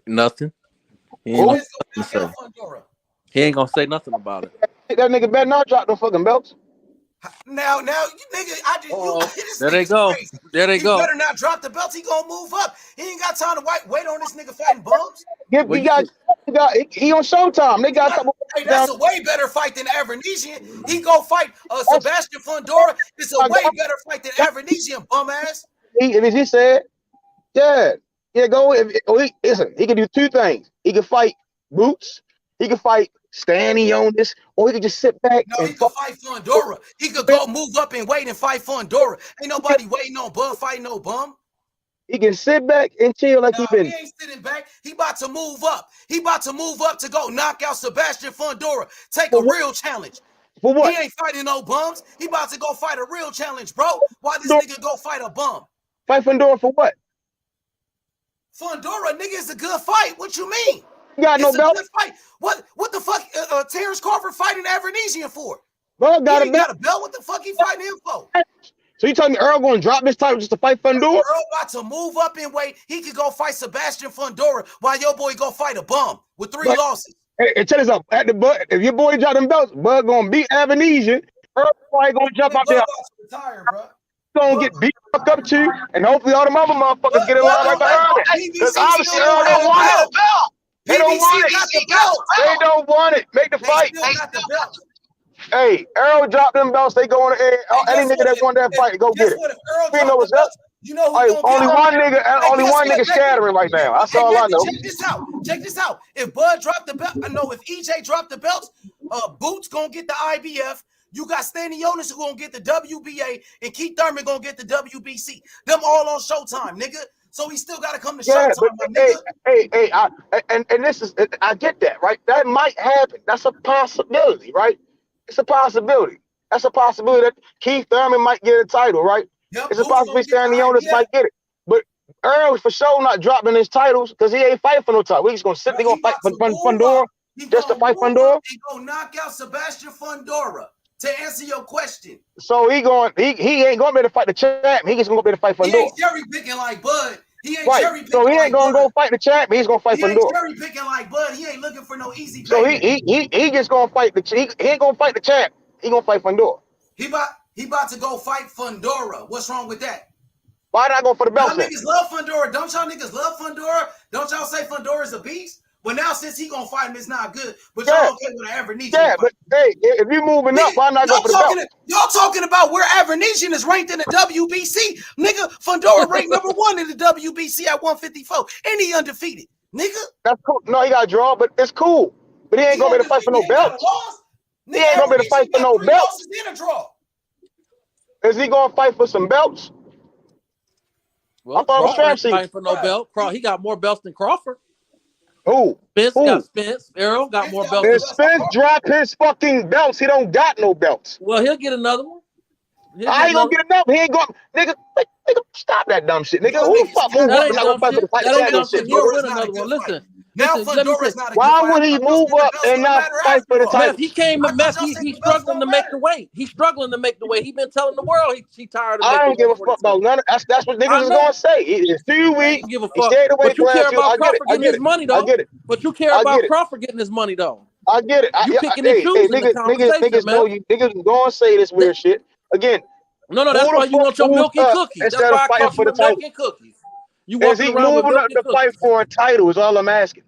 [SPEAKER 21] Nothing. He ain't gonna say nothing about it.
[SPEAKER 14] That nigga better not drop no fucking belts.
[SPEAKER 16] Now, nigga,
[SPEAKER 21] there they go. There they go.
[SPEAKER 16] He better not drop the belts. He gonna move up. He ain't got time to wait on this nigga fighting bums.
[SPEAKER 14] He on Showtime. They got a couple.
[SPEAKER 16] Hey, that's a way better fight than Avernesian. He go fight Sebastian Fundora. It's a way better fight than Avernesian, bum ass.
[SPEAKER 14] He said, go. Listen, he can do two things. He can fight Boots. He can fight Stanley on this, or he could just sit back.
[SPEAKER 16] No, he could fight Fundora. He could go move up and wait and fight Fundora. Ain't nobody waiting on Bud fighting no bum.
[SPEAKER 14] He can sit back and chill like he been.
[SPEAKER 16] He ain't sitting back. He about to move up. He about to move up to go knock out Sebastian Fundora. Take a real challenge.
[SPEAKER 14] For what?
[SPEAKER 16] He ain't fighting no bums. He about to go fight a real challenge, bro. Why this nigga go fight a bum?
[SPEAKER 14] Fight Fundora for what?
[SPEAKER 16] Fundora, nigga, is a good fight. What you mean?
[SPEAKER 14] You got no belt.
[SPEAKER 16] Fight. What the fuck? Terence Crawford fighting Avernesian for?
[SPEAKER 14] Bro, got
[SPEAKER 16] a belt. What the fuck he fighting him for?
[SPEAKER 14] So you telling me Earl going to drop this title just to fight Fundora?
[SPEAKER 16] Earl about to move up and wait. He could go fight Sebastian Fundora while your boy go fight a bum with 3 losses.
[SPEAKER 14] Hey, check this out. If your boy drop them belts, Bud gonna beat Avernesian. Earl probably gonna jump out there. Gonna get beat up too, and hopefully all the other motherfuckers get in line right behind him. Because obviously Earl don't want it. They don't want it. They don't want it. Make the fight. Hey, Errol dropped them belts. They go in the air. Any nigga that won that fight, go get it.
[SPEAKER 4] What if Earl
[SPEAKER 14] You know
[SPEAKER 4] dropped
[SPEAKER 14] what's
[SPEAKER 4] the
[SPEAKER 14] up?
[SPEAKER 4] belts? You know who's
[SPEAKER 14] Hey,
[SPEAKER 4] gonna
[SPEAKER 14] only
[SPEAKER 4] get
[SPEAKER 14] one nigga, only
[SPEAKER 4] guess
[SPEAKER 14] one
[SPEAKER 4] what,
[SPEAKER 14] nigga
[SPEAKER 4] Becky?
[SPEAKER 14] scattering right now. That's
[SPEAKER 4] Hey,
[SPEAKER 14] all I
[SPEAKER 4] Becky,
[SPEAKER 14] know.
[SPEAKER 4] check this out. Check this out. If Bud dropped the belt, I know if EJ dropped the belts, Boots gonna get the IBF. You got Stanley Jonas who gonna get the WBA, and Keith Thurman gonna get the WBC. Them all on Showtime, nigga. So he still gotta come to
[SPEAKER 14] Yeah,
[SPEAKER 4] Showtime,
[SPEAKER 14] but
[SPEAKER 4] my nigga.
[SPEAKER 14] and this is, I get that, right? That might happen. That's a possibility, right? It's a possibility. That's a possibility that Keith Thurman might get a title, right?
[SPEAKER 4] Yep,
[SPEAKER 14] It's a possibility Stanley Jonas might get it. But Earl for sure not dropping his titles because he ain't fighting for no title. We just gonna sit. They gonna fight for Fundora just to fight Fundora.
[SPEAKER 4] He gonna knock out Sebastian Fundora. To answer your question,
[SPEAKER 14] So he ain't gonna be able to fight the champ. He just gonna be able to fight
[SPEAKER 4] he
[SPEAKER 14] Fundora.
[SPEAKER 4] ain't cherry picking like Bud. He ain't
[SPEAKER 14] Right.
[SPEAKER 4] cherry picking
[SPEAKER 14] So he ain't
[SPEAKER 4] like
[SPEAKER 14] gonna
[SPEAKER 4] Bud.
[SPEAKER 14] go fight the champ. He's gonna fight
[SPEAKER 4] He ain't
[SPEAKER 14] Fundora.
[SPEAKER 4] cherry picking like Bud. He ain't looking for no easy
[SPEAKER 14] So
[SPEAKER 4] payment.
[SPEAKER 14] he just gonna fight he ain't gonna fight the champ. He gonna fight Fundora.
[SPEAKER 4] He about to go fight Fundora. What's wrong with that?
[SPEAKER 14] Why not go for the belt?
[SPEAKER 4] Y'all niggas love Fundora. Don't y'all niggas love Fundora? Don't y'all say Fundora's a beast? Well, now since he gonna fight him, it's not good. But y'all okay with an Avernizian fight?
[SPEAKER 14] But hey, if you moving up, why not go for the belt?
[SPEAKER 4] Y'all talking about where Avernizian is ranked in the WBC. Nigga, Fundora ranked number 1 in the WBC at 154. And he undefeated. Nigga.
[SPEAKER 14] That's cool. No, he got a draw, but it's cool. But he ain't gonna be able to fight for no belts. He ain't gonna be able to fight for no belts. Is he gonna fight for some belts?
[SPEAKER 21] Well,
[SPEAKER 14] I thought it was
[SPEAKER 21] Crawford ain't
[SPEAKER 14] Strap
[SPEAKER 21] fighting for no belt. He got more belts than Crawford.
[SPEAKER 14] Who?
[SPEAKER 21] Spence got Spence. Errol got more belts.
[SPEAKER 14] If Spence drop his fucking belts, he don't got no belts.
[SPEAKER 21] Well, he'll get another one.
[SPEAKER 14] I ain't gonna get enough. He ain't going, nigga. Stop that dumb shit, nigga. Who the fuck move up? Not gonna fight for the fight championship.
[SPEAKER 21] He'll win another one. Listen.
[SPEAKER 4] Now
[SPEAKER 21] Fundora's
[SPEAKER 4] not a
[SPEAKER 14] Why would he move up and not fight for the title?
[SPEAKER 21] He came to Meth. He's struggling to make the weight. He's struggling to make the weight. He's been telling the world he tired of.
[SPEAKER 14] I don't give a fuck about none of that's what niggas is gonna say. It's 2 weeks.
[SPEAKER 21] Give a
[SPEAKER 14] He
[SPEAKER 21] fuck.
[SPEAKER 14] stayed away
[SPEAKER 21] But you care about Crawford getting his money though.
[SPEAKER 14] I get it.
[SPEAKER 21] But you care about Crawford getting his money though.
[SPEAKER 14] I get it.
[SPEAKER 21] You picking and choosing the conversation,
[SPEAKER 14] niggas
[SPEAKER 21] man.
[SPEAKER 14] know you. Niggas gonna say this weird shit again.
[SPEAKER 21] No, that's why you want your milk and cookies. That's
[SPEAKER 14] Instead of
[SPEAKER 21] why I
[SPEAKER 14] fighting
[SPEAKER 21] caught
[SPEAKER 14] for
[SPEAKER 21] you
[SPEAKER 14] the
[SPEAKER 21] with milk
[SPEAKER 14] title.
[SPEAKER 21] and cookies. You
[SPEAKER 14] Is he
[SPEAKER 21] walking around with
[SPEAKER 14] moving
[SPEAKER 21] milk
[SPEAKER 14] up
[SPEAKER 21] and
[SPEAKER 14] to fight
[SPEAKER 21] cookies.
[SPEAKER 14] for a title? Is all I'm asking.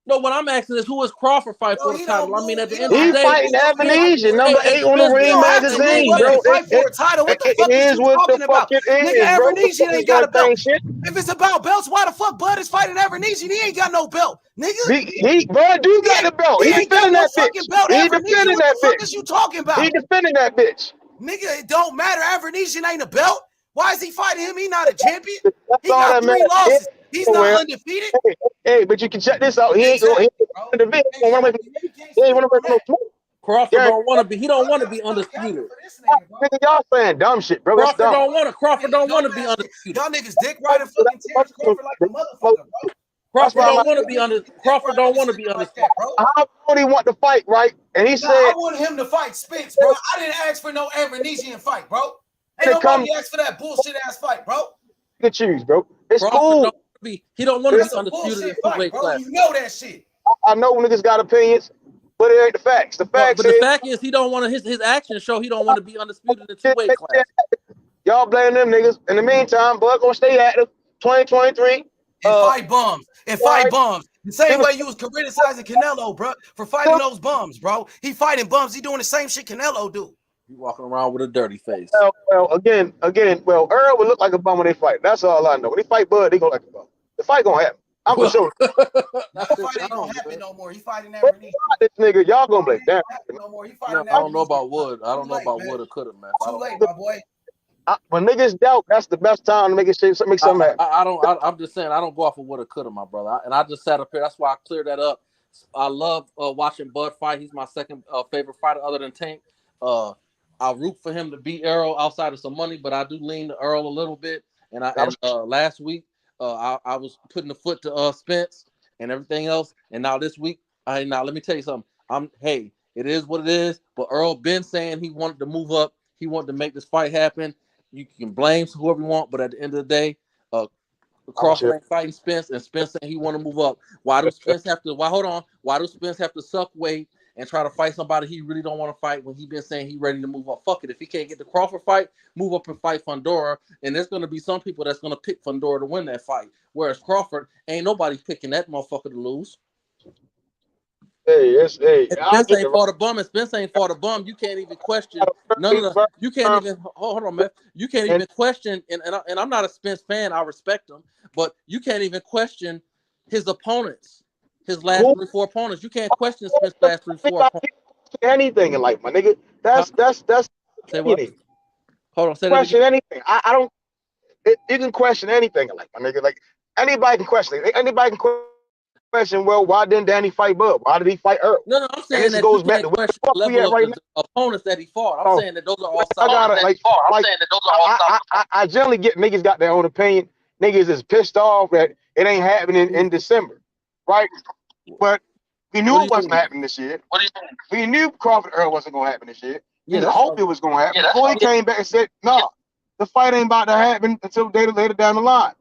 [SPEAKER 21] No, what I'm asking is who is Crawford fight for the title? I mean, at the end of the
[SPEAKER 14] He's
[SPEAKER 21] day,
[SPEAKER 14] fighting Avenesian, number 8 on the ring magazine, bro.
[SPEAKER 4] Fight for a title. What the fuck is you talking about? Nigga, Avernizian ain't got a belt. If it's about belts, why the fuck Bud is fighting Avernizian? He ain't got no belt, nigga.
[SPEAKER 14] Bud do got the belt. He defending that bitch. He defending that bitch.
[SPEAKER 4] What the fuck is you talking about?
[SPEAKER 14] He defending that bitch.
[SPEAKER 4] Nigga, it don't matter. Avernizian ain't a belt. Why is he fighting him? He not a champion.
[SPEAKER 14] That's
[SPEAKER 4] He
[SPEAKER 14] all
[SPEAKER 4] got
[SPEAKER 14] that
[SPEAKER 4] 3
[SPEAKER 14] matters.
[SPEAKER 4] losses. He's not undefeated.
[SPEAKER 14] Hey, but you can check this out. He ain't gonna run away from no smoke.
[SPEAKER 21] Crawford don't want to be. He don't want to be undisputed.
[SPEAKER 14] Nigga, y'all saying dumb shit, bro.
[SPEAKER 21] Crawford don't want to. Crawford don't want to be undisputed.
[SPEAKER 4] Y'all niggas dick riding fucking Terence Crawford like a motherfucker, bro.
[SPEAKER 21] Crawford don't want to be under. Crawford don't want to be undisputed.
[SPEAKER 14] How would he want to fight, right? And he said,
[SPEAKER 4] I wanted him to fight Spence, bro. I didn't ask for no Avernizian fight, bro. Ain't nobody asked for that bullshit ass fight, bro.
[SPEAKER 14] Good choose, bro. It's
[SPEAKER 21] Crawford
[SPEAKER 14] cool.
[SPEAKER 21] Don't be, he don't want to be
[SPEAKER 4] a
[SPEAKER 21] undisputed in
[SPEAKER 4] fight,
[SPEAKER 21] weight
[SPEAKER 4] bro.
[SPEAKER 21] class.
[SPEAKER 4] You know that shit.
[SPEAKER 14] I know niggas got opinions, but it ain't the facts. The facts
[SPEAKER 21] But the fact is, he don't want to. His actions show he don't want to be undisputed in two weight class.
[SPEAKER 14] Y'all blame them niggas. In the meantime, Bud gonna stay active. 2023.
[SPEAKER 4] And fight bums. And fight bums. The same way you was criticizing Canelo, bro, for fighting those bums, bro. He fighting bums. He doing the same shit Canelo do.
[SPEAKER 21] You walking around with a dirty face.
[SPEAKER 14] Well, again, Earl would look like a bum when they fight. That's all I know. When they fight Bud, they gonna like a bum. The fight gonna happen. I'm for sure.
[SPEAKER 4] The fight ain't gonna happen no more. He fighting Avernizian.
[SPEAKER 14] This nigga, y'all gonna blame that.
[SPEAKER 4] No more. He
[SPEAKER 21] No,
[SPEAKER 4] fighting
[SPEAKER 21] I don't know
[SPEAKER 4] Avernizian.
[SPEAKER 21] about Wood. I don't know about Wood or Coulda, man.
[SPEAKER 4] Too late, my boy.
[SPEAKER 14] When niggas doubt, that's the best time to make something happen.
[SPEAKER 21] I'm just saying I don't go off of Woulda, Coulda, my brother. And I just sat up here. That's why I cleared that up. I love watching Bud fight. He's my second favorite fighter other than Tank. I root for him to beat Errol outside of some money, but I do lean to Errol a little bit. And last week I was putting the foot to Spence and everything else. And now this week, now let me tell you something. It is what it is. But Earl been saying he wanted to move up. He wanted to make this fight happen. You can blame whoever you want, but at the end of the day, Crawford ain't fighting Spence, and Spence saying he want to move up. Why do Spence have to? Why do Spence have to suck weight and try to fight somebody he really don't want to fight when he been saying he ready to move up? Fuck it. If he can't get the Crawford fight, move up and fight Fundora. And there's going to be some people that's going to pick Fundora to win that fight. Whereas Crawford, ain't nobody picking that motherfucker to lose.
[SPEAKER 19] Hey, I
[SPEAKER 21] Spence
[SPEAKER 19] get
[SPEAKER 21] ain't
[SPEAKER 19] it.
[SPEAKER 21] fought a bum, and Spence ain't fought a bum. You can't even question none of the. You can't even hold on, man. You can't even question, and I'm not a Spence fan. I respect him, but you can't even question his opponents, his last 3-4 opponents. You can't question Spence last 3-4 opponents.
[SPEAKER 19] Anything in life, my nigga. That's
[SPEAKER 21] Say what?
[SPEAKER 19] opinionated.
[SPEAKER 21] Hold on, say that
[SPEAKER 19] Question
[SPEAKER 21] again.
[SPEAKER 19] anything. I don't. You can question anything in life, my nigga. Like anybody can question it. Anybody can question. Well, why didn't Danny fight Bud? Why did he fight Earl?
[SPEAKER 21] No, I'm
[SPEAKER 19] And
[SPEAKER 21] saying
[SPEAKER 19] this
[SPEAKER 21] that you
[SPEAKER 19] goes back
[SPEAKER 21] can't
[SPEAKER 19] to where the
[SPEAKER 21] question
[SPEAKER 19] fuck
[SPEAKER 21] the
[SPEAKER 19] we
[SPEAKER 21] level
[SPEAKER 19] at
[SPEAKER 21] of
[SPEAKER 19] right
[SPEAKER 21] the
[SPEAKER 19] now.
[SPEAKER 21] opponents that he fought. I'm
[SPEAKER 19] Oh,
[SPEAKER 21] saying that those are all
[SPEAKER 19] I
[SPEAKER 21] solid.
[SPEAKER 19] gotta I generally get niggas got their own opinion. Niggas is pissed off that it ain't happening in December, right? But we knew it wasn't happening this year. What do you mean? We knew Crawford Earl wasn't gonna happen this year. We
[SPEAKER 21] Yeah,
[SPEAKER 19] hoped it was gonna happen. Before he came back and said, "No, the fight ain't about to happen until later down the line."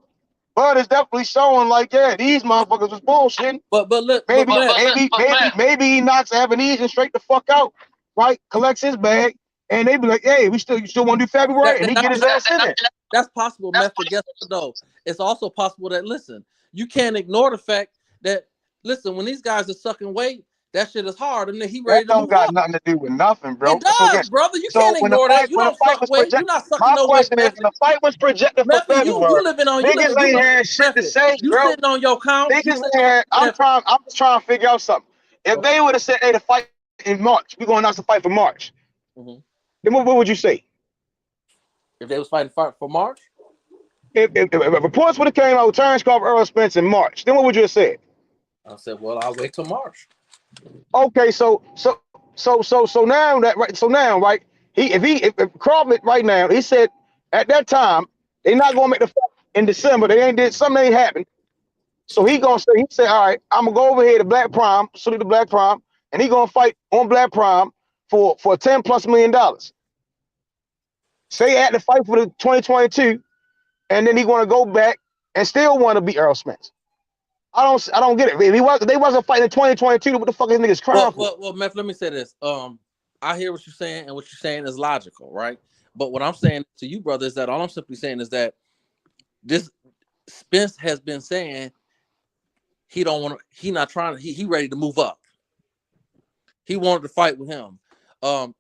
[SPEAKER 19] But it's definitely showing like, yeah, these motherfuckers was bullshitting.
[SPEAKER 21] But look,
[SPEAKER 19] Maybe he knocks Ebenezer straight the fuck out, right? Collects his bag, and they be like, hey, you still want to do February? And he get his ass in there.
[SPEAKER 21] That's possible, Meth. But guess what, though? It's also possible that, listen, you can't ignore the fact that, listen, when these guys are sucking weight, that shit is hard. And then he ready
[SPEAKER 19] That
[SPEAKER 21] to move
[SPEAKER 19] don't got
[SPEAKER 21] up.
[SPEAKER 19] nothing to do with nothing, bro.
[SPEAKER 21] It does, brother. You can't ignore that. You don't suck weight. You're not sucking no weight,
[SPEAKER 19] question is, when the fight was projected for
[SPEAKER 21] Method, you
[SPEAKER 19] February,
[SPEAKER 21] living on
[SPEAKER 19] niggas ain't had shit to say,
[SPEAKER 21] you
[SPEAKER 19] bro.
[SPEAKER 21] sitting on your couch.
[SPEAKER 19] Niggas ain't had. I'm just trying to figure out something. If they would have said, hey, the fight in March, we're gonna announce the fight for March. Then what would you say?
[SPEAKER 21] If they was fighting for March?
[SPEAKER 19] If reports would have came out with Terence Crawford, Errol Spence in March, then what would you have said?
[SPEAKER 21] I said, well, I'll wait till March.
[SPEAKER 19] Okay, so now right? If Crawford right now, he said at that time they're not gonna make the fight in December. Something ain't happened. So he said, all right, I'm gonna go over here to Black Prime, salute the Black Prime, and he gonna fight on Black Prime for $10+ million. Say he had to fight for the 2022, and then he gonna go back and still want to beat Errol Spence. I don't get it. If they wasn't fighting in 2022, what the fuck is niggas crying for?
[SPEAKER 21] Well, Meth, let me say this. I hear what you're saying, and what you're saying is logical, right? But what I'm saying to you, brother, is that all I'm simply saying is that this Spence has been saying he don't want to. He not trying to. He ready to move up. He wanted to fight with him.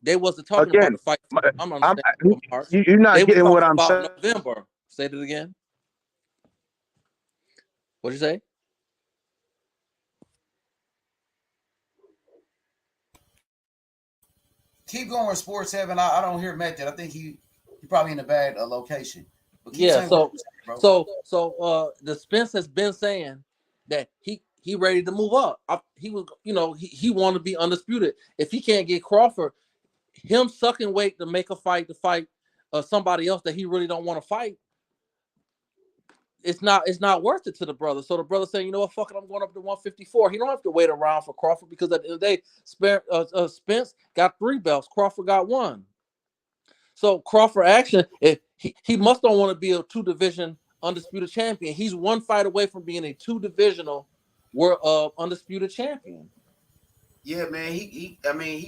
[SPEAKER 21] They wasn't talking about the fight. I'm understanding.
[SPEAKER 19] You're not getting what I'm saying.
[SPEAKER 21] November. Say it again. What'd you say?
[SPEAKER 4] Keep going, Sports Heaven. I don't hear Method. I think he probably in a bad location. But keep
[SPEAKER 21] Yeah.
[SPEAKER 4] saying
[SPEAKER 21] The Spence has been saying that he ready to move up. He was, he wanted to be undisputed. If he can't get Crawford, him sucking weight to make a fight to fight somebody else that he really don't want to fight, it's not worth it to the brother. So the brother saying, you know what, fuck it, I'm going up to 154. He don't have to wait around for Crawford, because at the end of the day, Spence got 3 belts, Crawford got 1. So Crawford action, he must don't want to be a 2-division undisputed champion. He's 1 fight away from being a 2-divisional world undisputed champion.
[SPEAKER 4] Yeah, man. He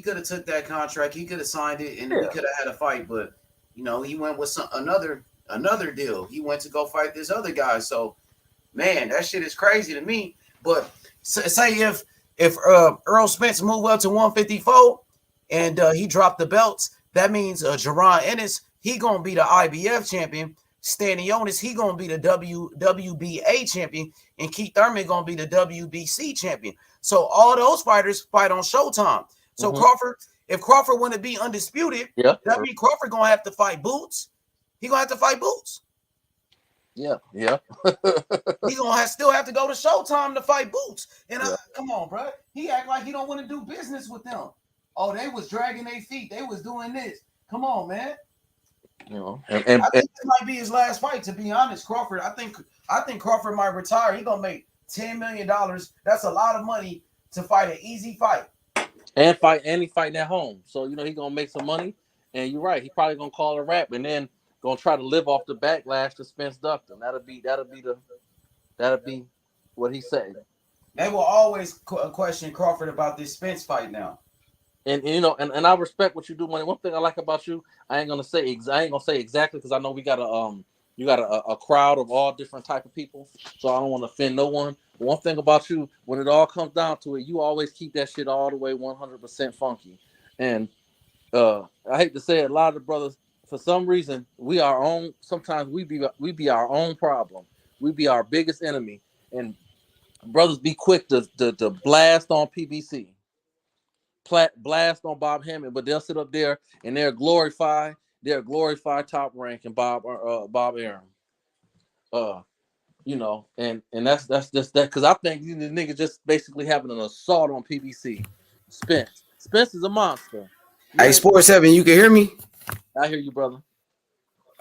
[SPEAKER 4] could have took that contract. He could have signed it, and we could have had a fight. But he went with another deal. He went to go fight this other guy. So, man, that shit is crazy to me. But say if Errol Spence moved up to 154 and he dropped the belts, that means Jaron Ennis, he gonna be the IBF champion. Stanionis, he gonna be the WBA champion, and Keith Thurman gonna be the WBC champion. So all those fighters fight on Showtime. So if Crawford want to be undisputed, that means Crawford gonna have to fight Boots. He gonna have to fight Boots.
[SPEAKER 21] Yeah.
[SPEAKER 4] He gonna still have to go to Showtime to fight Boots. And come on, bro. He act like he don't want to do business with them. Oh, they was dragging their feet. They was doing this. Come on, man. I think this might be his last fight. To be honest, Crawford. I think Crawford might retire. He gonna make $10 million. That's a lot of money to fight an easy fight.
[SPEAKER 21] And he fighting at home. So he gonna make some money. And you're right. He probably gonna call a rap and then gonna try to live off the backlash to Spence ducked him. That'll be what he said.
[SPEAKER 4] They will always question Crawford about this Spence fight now.
[SPEAKER 21] And I respect what you do, money. One thing I like about you, I ain't gonna say exactly, because I know we gotta you got a crowd of all different type of people. So I don't want to offend no one. But one thing about you, when it all comes down to it, you always keep that shit all the way 100% funky. And I hate to say it, a lot of the brothers, for some reason, we our own. Sometimes we be our own problem. We be our biggest enemy, and brothers be quick to blast on PBC, blast on Bob Hammond, but they'll sit up there and they'll glorify Top Rank and Bob Arum. You know, and that's just that, because I think these niggas just basically having an assault on PBC. Spence is a monster.
[SPEAKER 9] Hey, Sports 7, you can hear me?
[SPEAKER 21] I hear you, brother.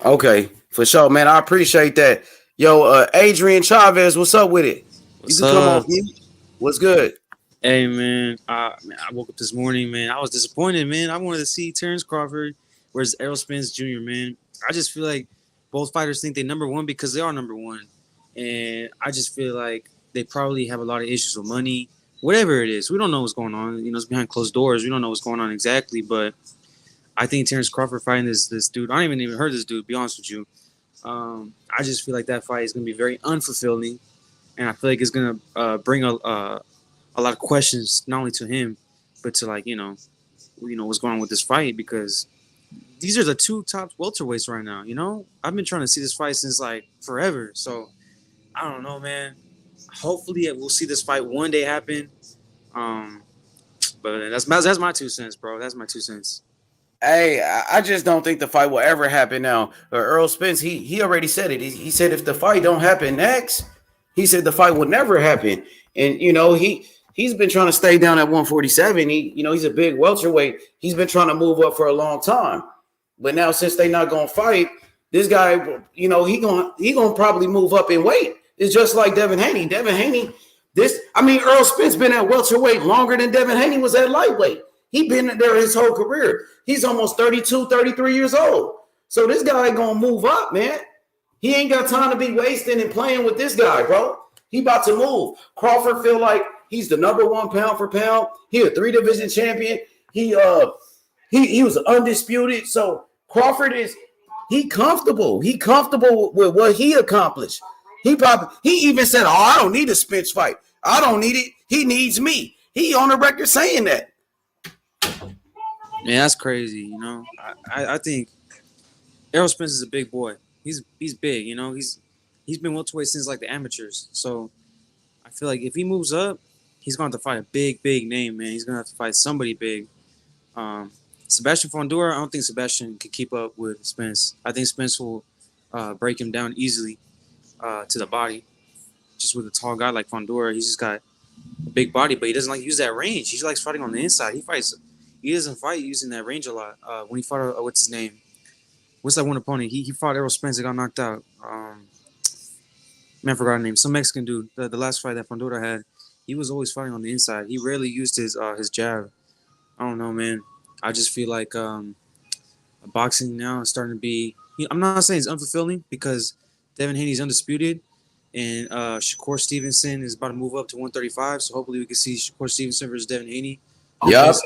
[SPEAKER 9] Okay, for sure, man. I appreciate that. Yo, Adrian Chavez, what's up with it?
[SPEAKER 3] What's
[SPEAKER 9] you can come
[SPEAKER 3] up?
[SPEAKER 9] off mute. What's good?
[SPEAKER 3] Hey, man, I woke up this morning, man. I was disappointed, man. I wanted to see Terence Crawford versus Errol Spence Jr., man. I just feel like both fighters think they're number one because they are number one. And I just feel like they probably have a lot of issues with money, whatever it is. We don't know what's going on. You know, it's behind closed doors. We don't know what's going on exactly. But I think Terence Crawford fighting this dude, I don't even heard this dude, to be honest with you. I just feel like that fight is going to be very unfulfilling. And I feel like it's going to bring a lot of questions, not only to him, but to, like, you know what's going on with this fight, because these are the two top welterweights right now. You know, I've been trying to see this fight since like forever. So I don't know, man. Hopefully we'll see this fight one day happen. But that's my 2 cents, bro. That's my 2 cents.
[SPEAKER 9] Hey, I just don't think the fight will ever happen now. Errol Spence, he already said it. He said if the fight don't happen next, he said the fight will never happen. And, you know, he's been trying to stay down at 147. He's a big welterweight. He's been trying to move up for a long time. But now, since they not going to fight, this guy, you know, he gonna probably move up in weight. It's just like Devin Haney. Errol Spence been at welterweight longer than Devin Haney was at lightweight. He been there his whole career. He's almost 32, 33 years old. So this guy ain't gonna move up, man. He ain't got time to be wasting and playing with this guy, bro. He about to move. Crawford feel like he's the number one pound for pound. He a 3-division champion. He was undisputed. So Crawford he comfortable. He comfortable with what he accomplished. He even said, "Oh, I don't need a Spence fight. I don't need it. He needs me." He on the record saying that.
[SPEAKER 3] Man, that's crazy. You know, I think Errol Spence is a big boy. He's big. You know, he's been welterweight since like the amateurs. So I feel like if he moves up, he's going to have to fight a big name, man. He's going to have to fight somebody big. Sebastian Fondura, I don't think Sebastian could keep up with Spence. I think Spence will break him down easily to the body. Just with a tall guy like Fondura, he's just got a big body, but he doesn't like use that range. He likes fighting on the inside. He doesn't fight using that range a lot. When he fought, what's his name? What's that one opponent? He fought Errol Spence and got knocked out. Man, I forgot his name. Some Mexican dude. The last fight that Fondura had, he was always fighting on the inside. He rarely used his jab. I don't know, man. I just feel like boxing now is starting to be. I'm not saying it's unfulfilling because Devin Haney's undisputed, and Shakur Stevenson is about to move up to 135. So hopefully we can see Shakur Stevenson versus Devin Haney.
[SPEAKER 9] Yep,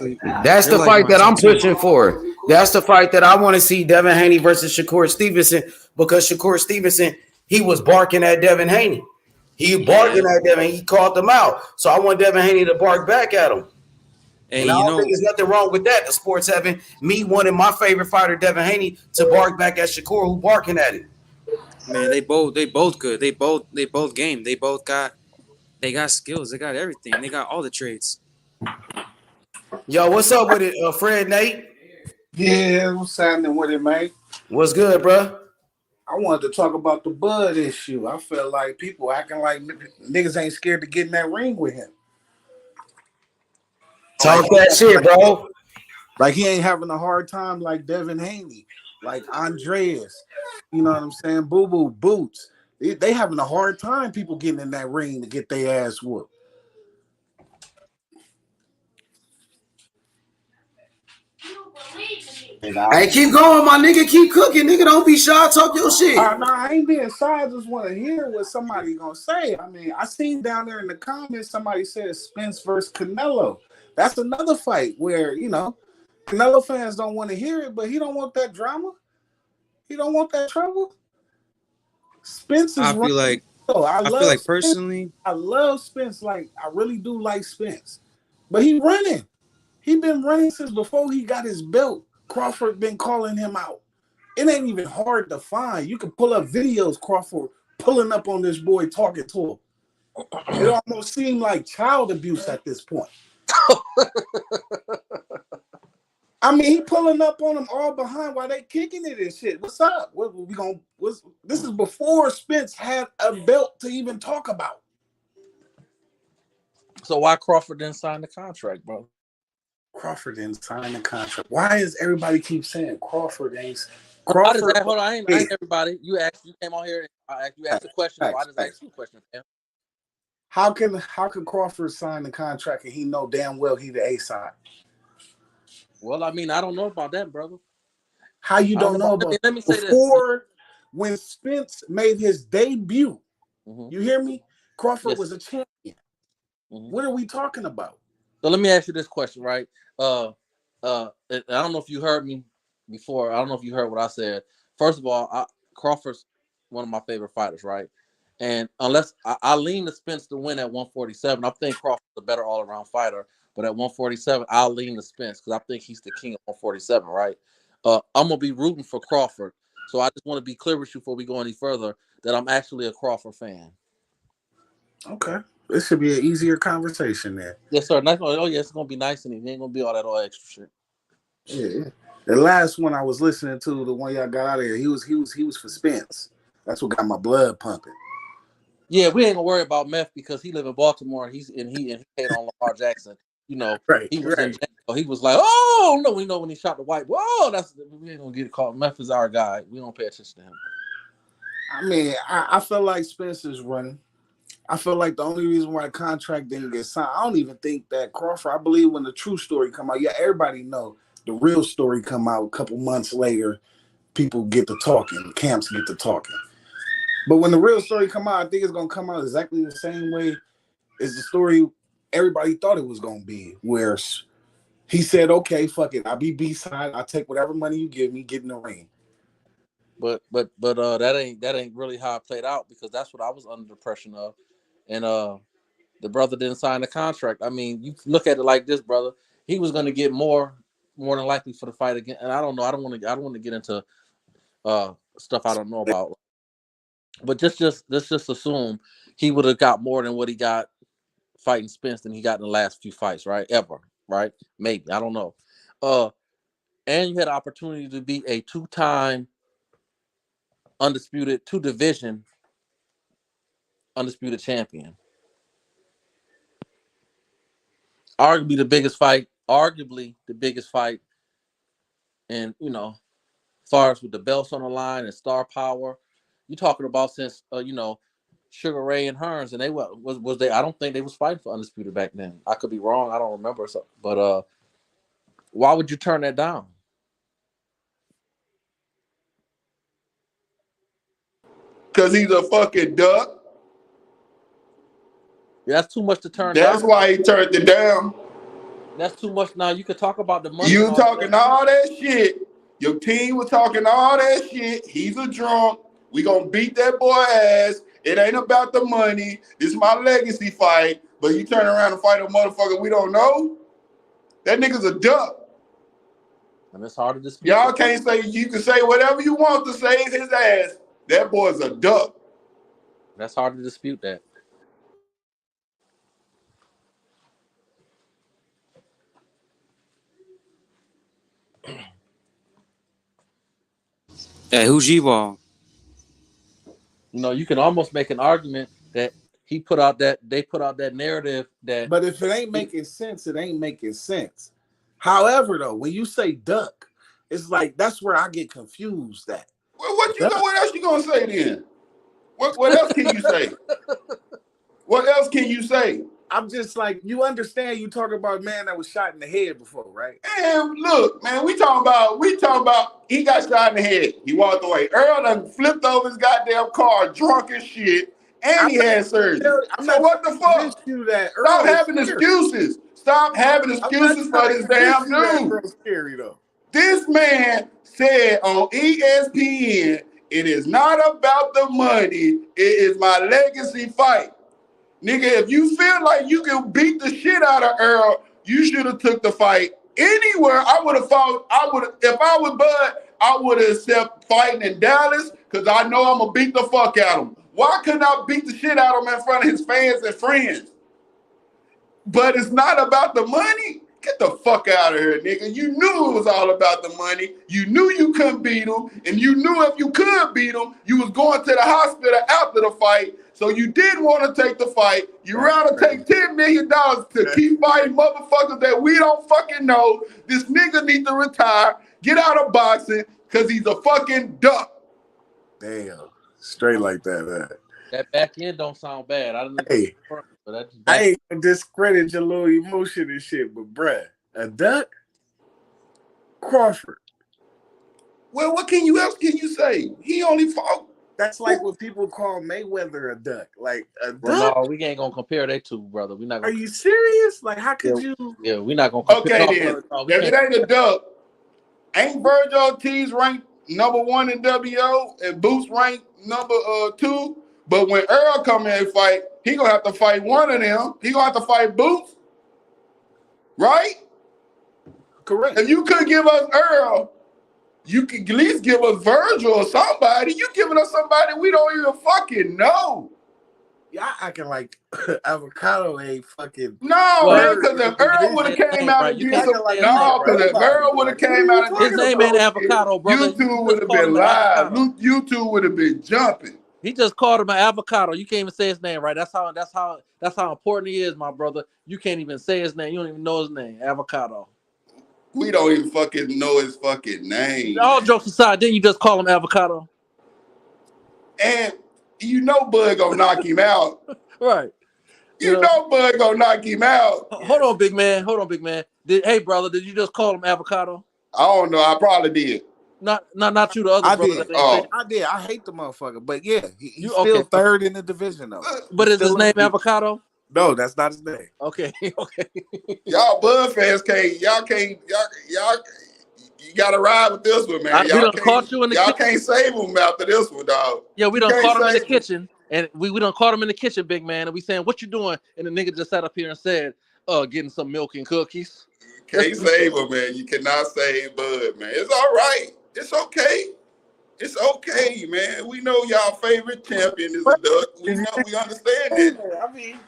[SPEAKER 9] that's the fight that I'm pushing for. That's the fight that I want to see, Devin Haney versus Shakur Stevenson, because Shakur Stevenson, he was barking at Devin Haney. He barking at Devin. He called them out. So I want Devin Haney to bark back at him. And I don't think there's nothing wrong with that. The sports having me wanting my favorite fighter, Devin Haney, to bark back at Shakur, who barking at him.
[SPEAKER 3] Man, they both good. They both game. They got skills. They got everything. They got all the traits.
[SPEAKER 9] Yo, what's up with it, Fred Nate?
[SPEAKER 22] Yeah, what's happening with it, man?
[SPEAKER 9] What's good, bro?
[SPEAKER 22] I wanted to talk about the Bud issue. I feel like people acting like niggas ain't scared to get in that ring with him.
[SPEAKER 9] Talk that shit, bro.
[SPEAKER 22] Like he ain't having a hard time like Devin Haney, like Andreas. You know what I'm saying? Boo Boo Boots. They having a hard time people getting in that ring to get their ass whooped.
[SPEAKER 9] Hey, keep going, my nigga. Keep cooking, nigga. Don't be shy. Talk your shit.
[SPEAKER 22] I ain't being shy. I just want to hear what somebody gonna say. I mean, I seen down there in the comments somebody said Spence versus Canelo. That's another fight where, you know, Canelo fans don't want to hear it, but he don't want that drama. He don't want that trouble. Spence is
[SPEAKER 3] I
[SPEAKER 22] running.
[SPEAKER 3] feel like
[SPEAKER 22] I
[SPEAKER 3] feel like
[SPEAKER 22] Spence.
[SPEAKER 3] personally,
[SPEAKER 22] I love Spence. Like, I really do like Spence. But he running. He been running since before he got his belt. Crawford been calling him out. It ain't even hard to find. You can pull up videos, Crawford pulling up on this boy, talking to him. It almost seemed like child abuse at this point. I mean, he pulling up on them all behind while they kicking it and shit. What's up? This is before Spence had a belt to even talk about.
[SPEAKER 21] So why Crawford didn't sign the contract, bro?
[SPEAKER 22] Crawford didn't sign the contract. Why does everybody keep saying Crawford ain't?
[SPEAKER 21] Why does
[SPEAKER 22] Crawford.
[SPEAKER 21] that, hold on, I ain't everybody. You came on here. You asked a question. So I just asked you a question, man.
[SPEAKER 22] How can Crawford sign the contract and he know damn well he the A side?
[SPEAKER 21] Well, I mean, I don't know about that, brother.
[SPEAKER 22] How you don't know about?
[SPEAKER 21] Let me say this.
[SPEAKER 22] Before, when Spence made his debut, you hear me? Crawford was a champion. What are we talking about?
[SPEAKER 21] So let me ask you this question, right? I don't know if you heard me before. I don't know if you heard what I said. First of all, Crawford's one of my favorite fighters, right? And unless I lean to Spence to win at 147, I think Crawford's a better all-around fighter. But at 147, I'll lean to Spence because I think he's the king of 147, right? I'm gonna be rooting for Crawford. So I just want to be clear with you before we go any further that I'm actually a Crawford fan.
[SPEAKER 22] Okay. This should be an easier conversation there.
[SPEAKER 21] Yes, sir. Oh, yeah, it's gonna be nice and it ain't gonna be all that all extra shit.
[SPEAKER 22] Yeah. The last one I was listening to, the one y'all got out of here, he was for Spence. That's what got my blood pumping.
[SPEAKER 21] Yeah, we ain't gonna worry about Meth because he live in Baltimore and he paid on Lamar Jackson. You know, he was in jail. He was like, oh no, we know when he shot the white. Whoa, we ain't gonna get caught. Meth is our guy. We don't pay attention to him.
[SPEAKER 22] I mean, I feel like Spence is running. I feel like the only reason why the contract didn't get signed, I don't even think that Crawford, I believe when the true story come out, everybody know the real story come out a couple months later, people get to talking, camps get to talking. But when the real story come out, I think it's going to come out exactly the same way as the story everybody thought it was going to be, where he said, okay, fuck it, I'll be B-side, I'll take whatever money you give me, get in the ring.
[SPEAKER 21] But that ain't really how it played out because that's what I was under the impression of. And the brother didn't sign the contract. I mean, you look at it like this, brother. He was going to get more than likely for the fight again. And I don't know. I don't want to get into stuff I don't know about. But let's just assume he would have got more than what he got fighting Spence than he got in the last few fights, right? Ever, right? Maybe, I don't know. And you had an opportunity to be a two-time undisputed, two-division undisputed champion. Arguably the biggest fight, and as far as with the belts on the line and star power, you're talking about since Sugar Ray and Hearns, and they was they. I don't think they was fighting for undisputed back then. I could be wrong. I don't remember. But why would you turn that down?
[SPEAKER 5] Because he's a fucking duck.
[SPEAKER 21] Yeah, that's too much to turn down.
[SPEAKER 5] That's why he turned it down.
[SPEAKER 21] That's too much. Now you could talk about the money.
[SPEAKER 5] You talking all that shit. Your team was talking all that shit. He's a drunk. We gonna beat that boy ass. It ain't about the money. This is my legacy fight. But you turn around and fight a motherfucker we don't know? That nigga's a duck.
[SPEAKER 21] And it's hard to dispute.
[SPEAKER 5] Y'all can't say, you can say whatever you want to say is his ass. That boy's a duck.
[SPEAKER 21] That's hard to dispute that.
[SPEAKER 3] Hey, who's G-Ball?
[SPEAKER 21] You can almost make an argument that they put out that narrative that.
[SPEAKER 22] But if it ain't making sense, it ain't making sense. However, though, when you say duck, it's like that's where I get confused at.
[SPEAKER 5] Well, what else you gonna say then? What else can you say? What else can you say?
[SPEAKER 22] I'm just like, you understand you talking about a man that was shot in the head before, right?
[SPEAKER 5] And look, man, we talking about he got shot in the head. He walked away. Earl done flipped over his goddamn car, drunk as shit, and he had surgery. So what the fuck? Stop having excuses. Stop having excuses for this damn dude.
[SPEAKER 22] Scary though.
[SPEAKER 5] This man said on ESPN, It is not about the money. It is my legacy fight. Nigga, if you feel like you can beat the shit out of Earl, you should have took the fight anywhere. I would have fought. If I was Bud, I would have accepted fighting in Dallas because I know I'm gonna beat the fuck out of him. Why couldn't I beat the shit out of him in front of his fans and friends? But it's not about the money. Get the fuck out of here, nigga. You knew it was all about the money. You knew you couldn't beat him, and you knew if you could beat him, you was going to the hospital after the fight. So you didn't want to take the fight. You rather take $10 million to keep fighting motherfuckers that we don't fucking know. This nigga needs to retire, get out of boxing, because he's a fucking duck.
[SPEAKER 22] Damn. Straight like that, man.
[SPEAKER 21] That back end don't sound bad. I don't
[SPEAKER 22] Hey,
[SPEAKER 21] but that's
[SPEAKER 22] I ain't gonna discredit your little emotion and shit, but bruh, a duck? Crawford.
[SPEAKER 5] Well, what else can you say? He only fought.
[SPEAKER 22] That's like what people call Mayweather a duck. Like a duck?
[SPEAKER 21] Well, no, we ain't gonna compare that two, brother. We not gonna.
[SPEAKER 22] Are you serious? Like, how could you?
[SPEAKER 21] Yeah, we're not gonna compare.
[SPEAKER 5] Okay, then. If it ain't a duck, ain't Virgil Ortiz ranked #1 in WO and Boots ranked number 2? But when Earl come in and fight, he gonna have to fight one of them. He gonna have to fight Boots, right?
[SPEAKER 22] Correct.
[SPEAKER 5] If you could give us Earl, you could at least give us Virgil or somebody. You giving us somebody we don't even fucking know.
[SPEAKER 22] Y'all acting like Avocado ain't fucking.
[SPEAKER 5] No, man, because if Earl would have came out and did some, because if Earl would have came out and did
[SPEAKER 21] his name ain't Avocado, brother.
[SPEAKER 5] YouTube would have been live. YouTube would have been jumping.
[SPEAKER 21] He just called him an avocado. You can't even say his name right. That's how important he is, my brother. You can't even say his name. You don't even know his name. Avocado.
[SPEAKER 5] We don't even fucking know his fucking name.
[SPEAKER 21] All jokes aside, didn't you just call him Avocado?
[SPEAKER 5] And you know Bud gonna knock him out.
[SPEAKER 21] Right.
[SPEAKER 5] You know Bud gonna knock him out.
[SPEAKER 21] Hold on, big man. Hey, brother, did you just call him Avocado?
[SPEAKER 5] I don't know. I probably did.
[SPEAKER 21] Not you, the other
[SPEAKER 22] I
[SPEAKER 21] brother.
[SPEAKER 22] did. I did. I hate the motherfucker, but yeah, he's still third in the division though.
[SPEAKER 21] But is his name Avocado?
[SPEAKER 22] No, that's not his name.
[SPEAKER 21] Okay.
[SPEAKER 5] Y'all Bud fans you gotta ride with this one, man.
[SPEAKER 21] We done caught you in the
[SPEAKER 5] y'all
[SPEAKER 21] kitchen.
[SPEAKER 5] can't save him after this one, dog.
[SPEAKER 21] Yeah, we done caught him in the kitchen, and we done caught him in the kitchen, big man, and we saying, "What you doing?" And the nigga just sat up here and said, getting some milk and cookies."
[SPEAKER 5] Can't save him, man. You cannot save Bud, man. It's all right. It's okay. It's okay, man. We know y'all favorite champion is a duck. We know, we understand that.
[SPEAKER 22] I mean,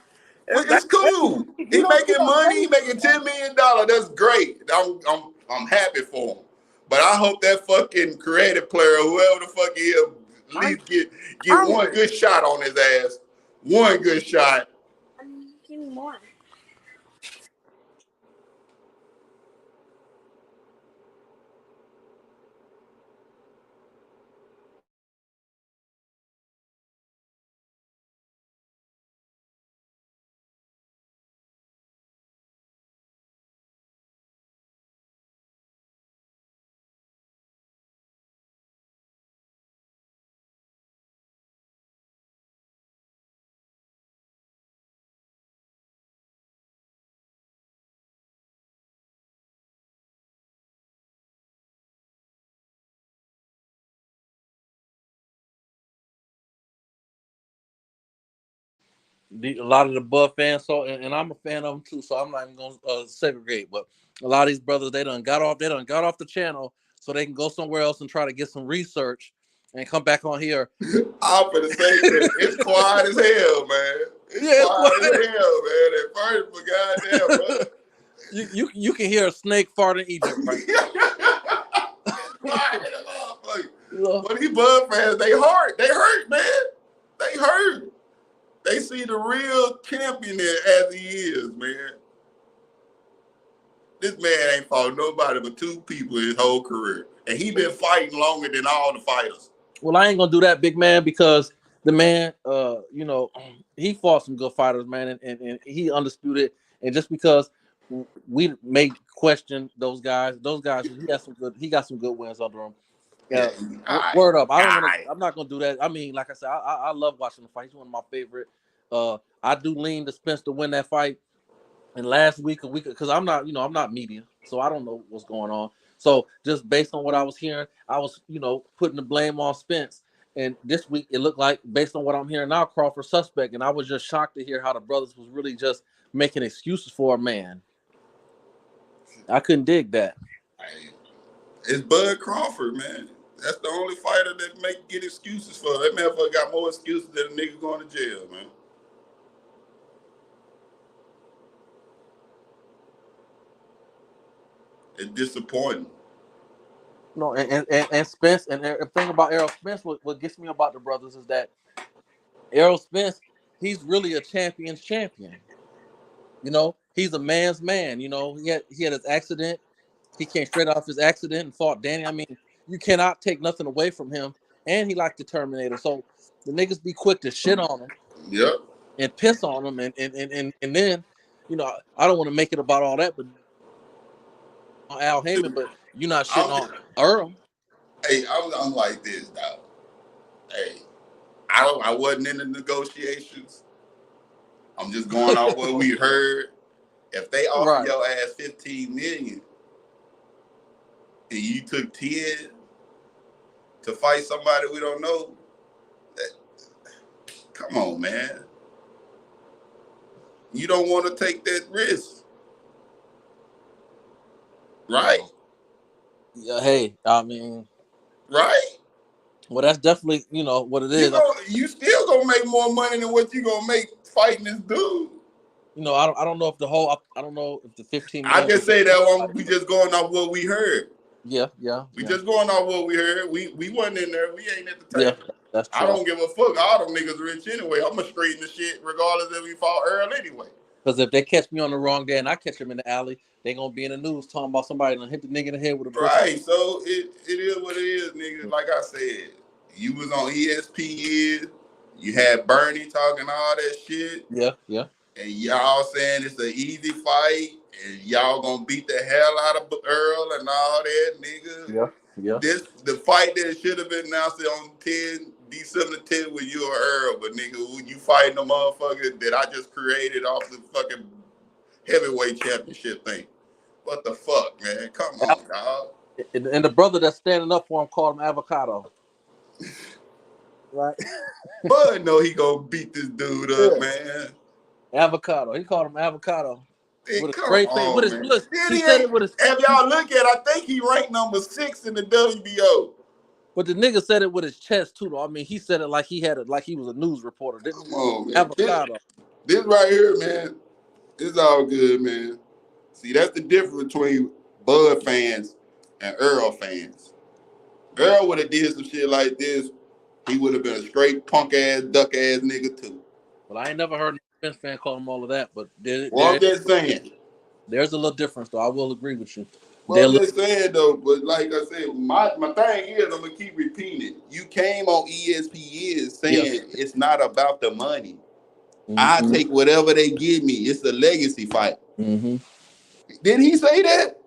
[SPEAKER 5] it's cool. He making money. He making $10 million. That's great. I'm happy for him. But I hope that fucking creative player, whoever the fuck he is, at least get one good shot on his ass. One good shot.
[SPEAKER 1] Give me more.
[SPEAKER 21] A lot of the Bud fans, and I'm a fan of them too, so I'm not even gonna segregate. But a lot of these brothers, they done got off the channel so they can go somewhere else and try to get some research and come back on here.
[SPEAKER 5] I'm gonna say that it's quiet as hell, man. It's quiet as hell, man. At first, but goddamn, bro.
[SPEAKER 21] You can hear a snake fart in Egypt, right?
[SPEAKER 5] But these Bud fans, they hurt, man. They hurt. They see the real champion as he is, man. This man ain't fought nobody but 2 people his whole career. And he been fighting longer than all the fighters.
[SPEAKER 21] Well, I ain't gonna do that, big man, because the man, he fought some good fighters, man, and he undisputed. And just because we may question those guys, he got some good wins under him. Yeah, word up. I'm not gonna do that. I mean, like I said, I love watching the fight. He's one of my favorite. I do lean to Spence to win that fight. And last week, because I'm not media, so I don't know what's going on. So just based on what I was hearing, I was, putting the blame on Spence. And this week it looked like, based on what I'm hearing now, Crawford suspect. And I was just shocked to hear how the brothers was really just making excuses for a man. I couldn't dig that.
[SPEAKER 5] It's Bud Crawford, man. That's the only fighter that get excuses for. That motherfucker got more excuses than a nigga going to jail, man. It's disappointing.
[SPEAKER 21] No, and Spence, and the thing about Errol Spence, what gets me about the brothers is that Errol Spence, he's really a champion's champion. You know, he's a man's man. You know, he had his accident. He came straight off his accident and fought Danny. I mean, you cannot take nothing away from him. And he liked the Terminator. So the niggas be quick to shit on him.
[SPEAKER 5] Yep.
[SPEAKER 21] And piss on him. And then, you know, I don't want to make it about all that, but Al Heyman, but you're not shitting on Earl.
[SPEAKER 5] Hey, I'm like this, dog. Hey, I wasn't in the negotiations. I'm just going off what we heard. If they offer your ass $15 million and you took 10 to fight somebody we don't know, come on, man. You don't want to take that risk. Right?
[SPEAKER 21] Yeah, hey, I mean,
[SPEAKER 5] right?
[SPEAKER 21] Well, that's definitely, you know, what it is.
[SPEAKER 5] You still gonna make more money than what you gonna make fighting this dude.
[SPEAKER 21] You know, I don't know if I don't know if the 15 million.
[SPEAKER 5] I just say that one. We just going off what we heard.
[SPEAKER 21] Yeah.
[SPEAKER 5] We just going off what we heard. We wasn't in there. We ain't at the table.
[SPEAKER 21] Yeah, that's true.
[SPEAKER 5] I don't give a fuck. All them niggas rich anyway. I'm gonna straighten the shit regardless if we fought Earl anyway.
[SPEAKER 21] Because if they catch me on the wrong day and I catch them in the alley, they gonna be in the news talking about somebody that hit the nigga in the head with a brick.
[SPEAKER 5] Right. So it is what it is, nigga. Like I said, you was on ESPN. You had Bernie talking all that shit.
[SPEAKER 21] Yeah.
[SPEAKER 5] And y'all saying it's an easy fight, and y'all gonna beat the hell out of Earl and all that, nigga.
[SPEAKER 21] Yeah.
[SPEAKER 5] The fight that should have been announced on December 10th with you or Earl, but nigga, you fighting a motherfucker that I just created off the fucking heavyweight championship thing. What the fuck, man? Come on, dog.
[SPEAKER 21] And the brother that's standing up for him called him Avocado. Right?
[SPEAKER 5] Bud know he gonna beat this dude up, man.
[SPEAKER 21] Avocado. He called him Avocado.
[SPEAKER 5] Hey,
[SPEAKER 21] with a great thing. With his look,
[SPEAKER 5] he said it with his. If y'all look at, I think he ranked number 6 in the WBO.
[SPEAKER 21] But the nigga said it with his chest too, though. I mean, he said it like he had it, like he was a news reporter. Didn't he?
[SPEAKER 5] Come on, man.
[SPEAKER 21] Avocado.
[SPEAKER 5] This right here, man. It's all good, man. See, that's the difference between Bud fans and Earl fans. Earl would have did some shit like this. He would have been a straight punk ass, duck ass nigga too.
[SPEAKER 21] Well, I ain't never heard a Spence fan call him all of that, but
[SPEAKER 5] I'm just saying.
[SPEAKER 21] There's a little difference, though. I will agree with you.
[SPEAKER 5] Well, I'm just saying though, but like I said, my thing is, I'm gonna keep repeating it. You came on ESPN saying it's not about the money. Mm-hmm. I take whatever they give me. It's a legacy fight.
[SPEAKER 21] Mm-hmm.
[SPEAKER 5] Did he say that?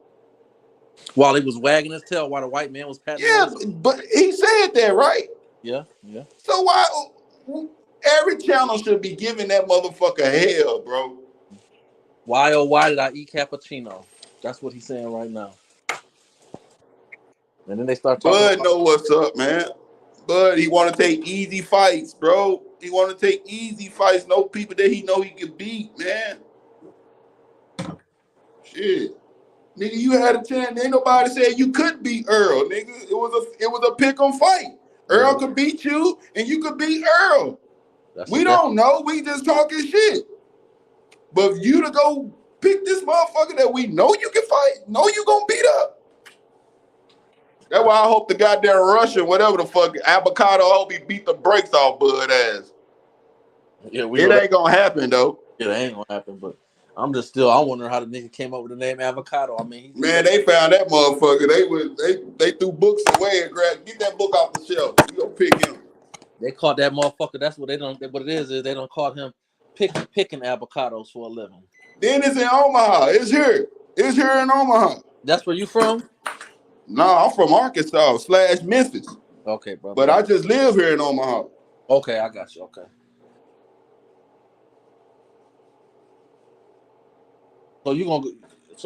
[SPEAKER 21] While he was wagging his tail while the white man was patting his
[SPEAKER 5] but he said that, right?
[SPEAKER 21] Yeah.
[SPEAKER 5] So why every channel should be giving that motherfucker hell, bro?
[SPEAKER 21] Why oh why did I eat cappuccino? That's what he's saying right now. And then they start talking.
[SPEAKER 5] Bud know what's up, man. Bud, he want to take easy fights, bro. He want to take easy fights. No people that he know he can beat, man. Shit, nigga, you had a chance. Ain't nobody said you could beat Earl, nigga. It was a pick 'em fight. Earl could beat you, and you could beat Earl. We don't know. We just talking shit. But if you to go pick this motherfucker that we know you can fight, know you gonna beat up. That's why I hope the goddamn Russian, whatever the fuck, Avocado, I hope he beat the brakes off Bud ass.
[SPEAKER 21] Yeah,
[SPEAKER 5] it ain't gonna happen though.
[SPEAKER 21] It ain't gonna happen, but I'm wondering how the nigga came up with the name Avocado. I mean,
[SPEAKER 5] man, they found that motherfucker. They threw books away and get that book off the shelf. We gonna pick him.
[SPEAKER 21] They caught that motherfucker. That's what they don't. What it is they don't call him picking avocados for a living.
[SPEAKER 5] Then it's in Omaha. It's here in Omaha.
[SPEAKER 21] That's where you from?
[SPEAKER 5] No, I'm from Arkansas / Memphis.
[SPEAKER 21] Okay, brother.
[SPEAKER 5] But I just live here in Omaha.
[SPEAKER 21] Okay, I got you. Okay. So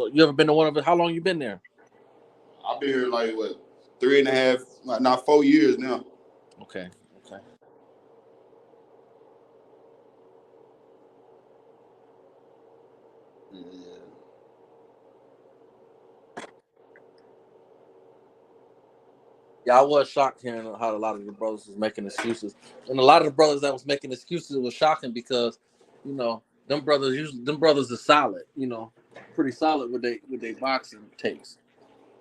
[SPEAKER 21] you ever been to one of it? How long you been there?
[SPEAKER 5] I've been here like 3.5, not 4 years now.
[SPEAKER 21] Okay. Yeah, I was shocked hearing how a lot of the brothers was making excuses, and a lot of the brothers that was making excuses was shocking because, them brothers are solid, pretty solid with they boxing takes.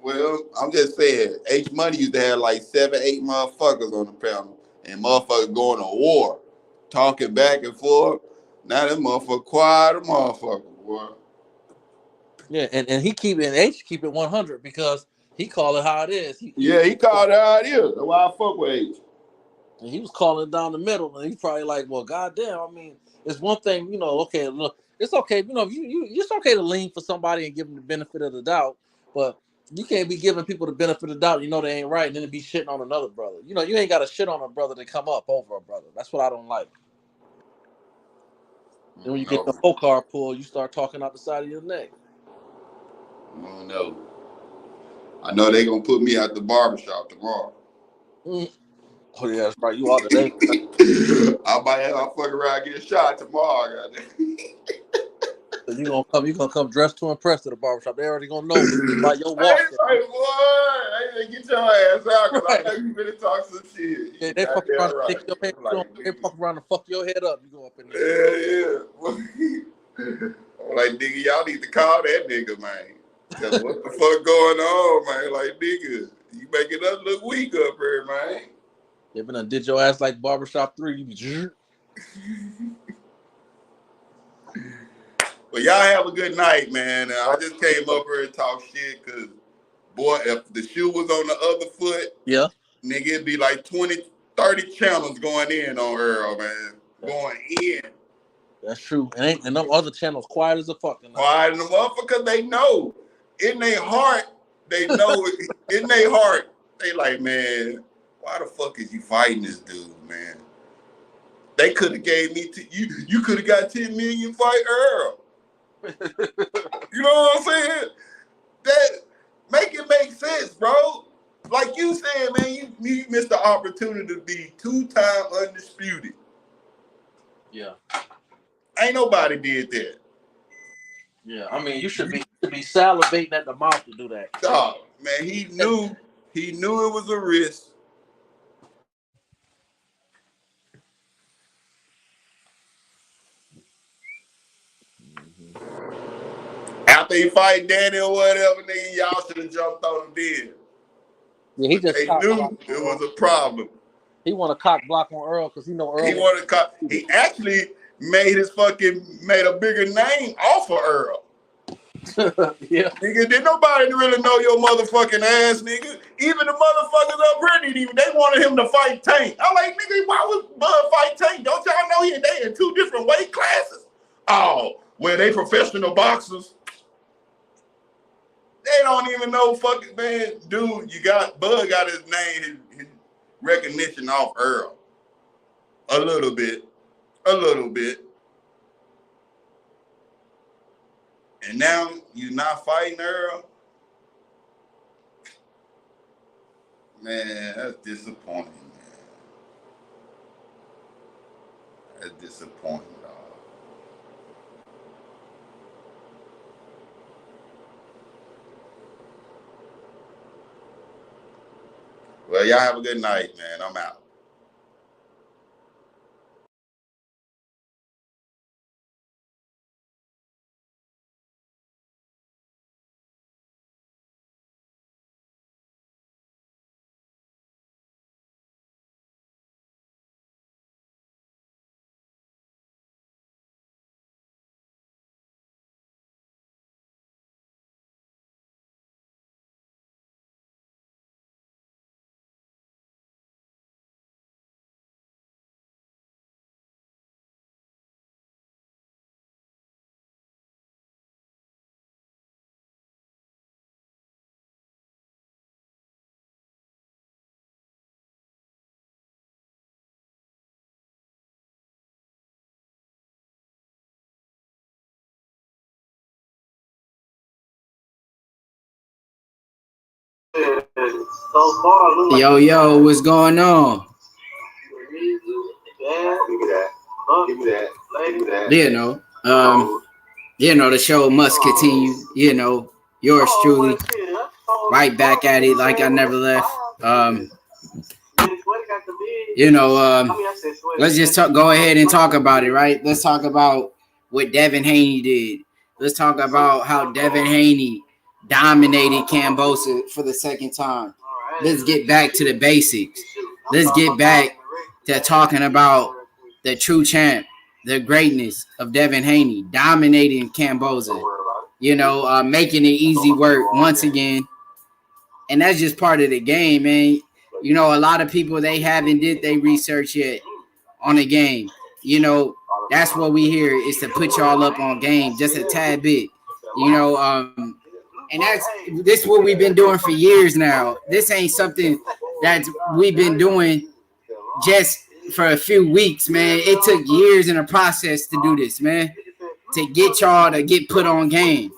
[SPEAKER 5] Well, I'm just saying, H Money used to have like 7, 8 motherfuckers on the panel, and motherfuckers going to war, talking back and forth. Now that motherfucker quiet, a motherfucker, boy.
[SPEAKER 21] Yeah, and H keep it 100 because he call it how it is. He
[SPEAKER 5] called it how it is. That's why I fuck with H.
[SPEAKER 21] And he was calling it down the middle, and he's probably like, "Well, goddamn, I mean, it's one thing, okay, look, it's okay, it's okay to lean for somebody and give them the benefit of the doubt, but you can't be giving people the benefit of the doubt, they ain't right, and then be shitting on another brother. You ain't got to shit on a brother to come up over a brother. That's what I don't like. Then when you get the whole car pulled, you start talking out the side of your neck.
[SPEAKER 5] No. I know they gonna put me at the barbershop tomorrow.
[SPEAKER 21] Oh yeah, that's right. You out today.
[SPEAKER 5] I might have to fuck around and get shot tomorrow.
[SPEAKER 21] So you gonna come dressed to impress to the barbershop. They already gonna know by your walk.
[SPEAKER 5] Hey, boy, get your ass out because I know you better talk some shit.
[SPEAKER 21] Yeah, they fuck around and take your head. They fuck around and fuck your head up. You go up in there.
[SPEAKER 5] Yeah. I'm like, nigga, y'all need to call that nigga, man. Cause what the fuck going on, man? Like, nigga, you making us look weak up here, man.
[SPEAKER 21] You been did your ass like Barbershop 3. You be
[SPEAKER 5] Well, y'all have a good night, man. I just came up here and talk shit because, boy, if the shoe was on the other foot,
[SPEAKER 21] yeah,
[SPEAKER 5] nigga, it'd be like 20, 30 channels going in on Earl, man. Going in.
[SPEAKER 21] That's true. And them other channels quiet as a fucking.
[SPEAKER 5] Quiet as a motherfucker, they know. In their heart, they know. In their heart, they like, man, why the fuck is you fighting this dude, man? They could have gave me you could have got 10 million fight Earl. You know what I'm saying? That make it make sense, bro. Like you said, man, you missed the opportunity to be 2-time undisputed.
[SPEAKER 21] Yeah.
[SPEAKER 5] Ain't nobody did that.
[SPEAKER 21] Yeah, I mean, you should be salivating at the mouth to do that.
[SPEAKER 5] Dog, man, he knew it was a risk. After he fight Danny or whatever, nigga, y'all should have jumped on him then.
[SPEAKER 21] Yeah, he just
[SPEAKER 5] they knew it was a problem.
[SPEAKER 21] He want to cock block on Earl because he know Earl.
[SPEAKER 5] He actually made a bigger name off of Earl.
[SPEAKER 21] Yeah.
[SPEAKER 5] Nigga, did nobody really know your motherfucking ass, nigga? Even the motherfuckers up here didn't even. They wanted him to fight Tank. I'm like, nigga, why would Bud fight Tank? Don't y'all know they in 2 different weight classes? Oh, well, they professional boxers. They don't even know fucking, man. Dude, Bud got his name, his recognition off Earl. A little bit. And now you're not fighting Earl? Man, that's disappointing, man. That's disappointing, dog. Well, y'all have a good night, man. I'm out.
[SPEAKER 6] Yo, what's going on? The show must continue. Yours truly, right back at it like I never left. Um, let's just go ahead and talk about it, right? Let's talk about what Devin Haney did. Let's talk about how Devin Haney dominated Kambosa for the second time. Let's get back to the basics. Let's get back to talking about the true champ, the greatness of Devin Haney, dominating Kambosa, making it easy work once again. And that's just part of the game, man. A lot of people, they haven't did their research yet on the game. That's what we hear is to put y'all up on game just a tad bit. And this is what we've been doing for years now. This ain't something that we've been doing just for a few weeks, man. It took years in the process to do this, man, to get y'all to get put on game.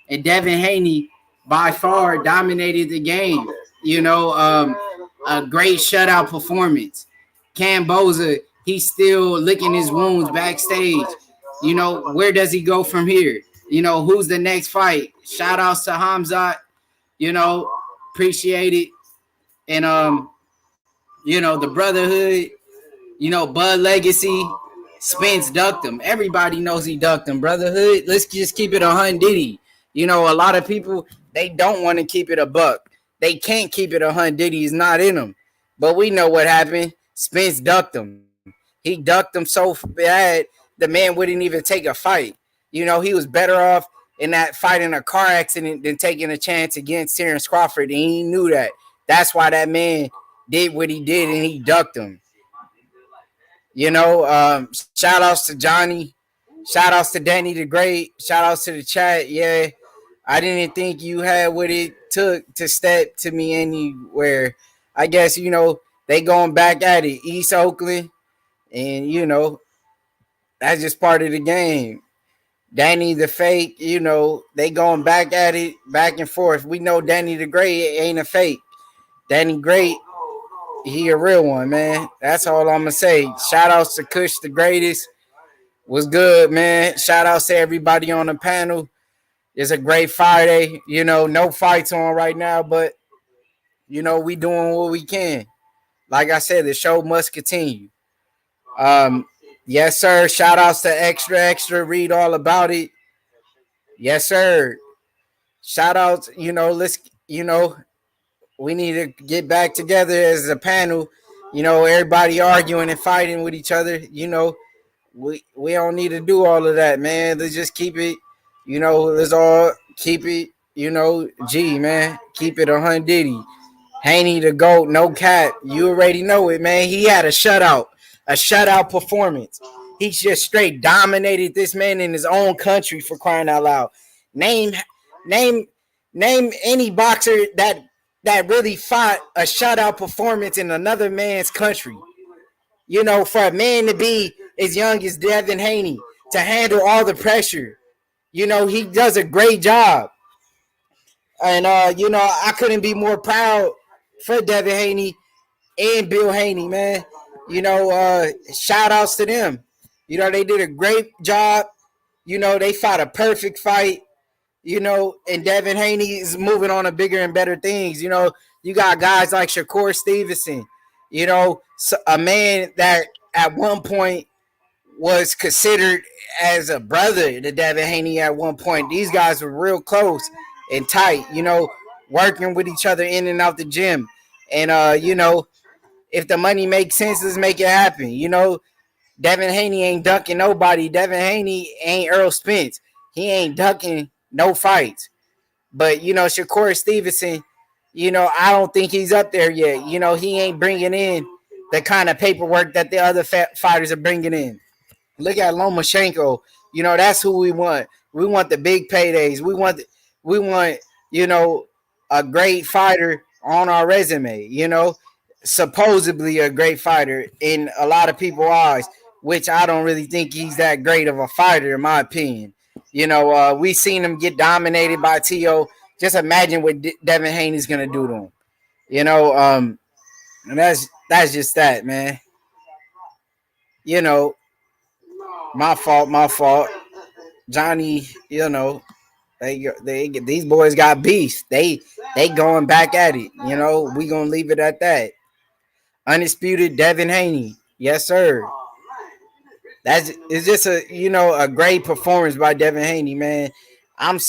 [SPEAKER 6] And Devin Haney by far dominated the game. A great shutout performance. Kambosa, he's still licking his wounds backstage. Where does he go from here? Who's the next fight? Shout outs to Hamzat, appreciate it. And the Brotherhood, Bud Legacy, Spence ducked him. Everybody knows he ducked him. Brotherhood, let's just keep it 100 Diddy. A lot of people, they don't want to keep it a buck. They can't keep it 100 Diddy. It's not in them. But we know what happened. Spence ducked him. He ducked him so bad, the man wouldn't even take a fight. He was better off in that fight in a car accident than taking a chance against Terence Crawford, and he knew that. That's why that man did what he did, and he ducked him. Shout outs to Johnny. Shout outs to Danny the Great. Shout outs to the chat. Yeah, I didn't think you had what it took to step to me anywhere. I guess, they going back at it. East Oakland, and, that's just part of the game. Danny the fake, they going back at it, back and forth. We know Danny the Great ain't a fake. Danny Great, he a real one, man. That's all I'm going to say. Shout outs to Kush the Greatest. Was good, man. Shout outs to everybody on the panel. It's a great Friday. No fights on right now, but, we doing what we can. Like I said, the show must continue. Yes, sir. Shout outs to Extra Extra. Read all about it. Yes, sir. Shout outs, let's, we need to get back together as a panel. Everybody arguing and fighting with each other. We don't need to do all of that, man. Let's just keep it, let's all keep it, G, man. Keep it 100 Diddy. Haney the GOAT, no cap. You already know it, man. He had a shutout performance. He just straight dominated this man in his own country, for crying out loud. Name any boxer that really fought a shutout performance in another man's country. For a man to be as young as Devin Haney, to handle all the pressure, he does a great job. And, I couldn't be more proud for Devin Haney and Bill Haney, man. Shout outs to them. They did a great job. They fought a perfect fight, and Devin Haney is moving on to bigger and better things. You got guys like Shakur Stevenson, a man that at one point was considered as a brother to Devin Haney at one point. These guys were real close and tight, working with each other in and out the gym. And, if the money makes sense, let's make it happen. Devin Haney ain't ducking nobody. Devin Haney ain't Errol Spence. He ain't ducking no fights. But, Shakur Stevenson, I don't think he's up there yet. He ain't bringing in the kind of paperwork that the other fighters are bringing in. Look at Lomachenko. That's who we want. We want the big paydays. We want, a great fighter on our resume, supposedly a great fighter in a lot of people's eyes, which I don't really think he's that great of a fighter, in my opinion. We seen him get dominated by T.O. Just imagine what Devin Haney's going to do to him. And that's just that, man. My fault. Johnny, they these boys got beef. They they going back at it. You know, we gonna leave it at that. Undisputed Devin Haney, yes sir. It's just a great performance by Devin Haney, man. I'm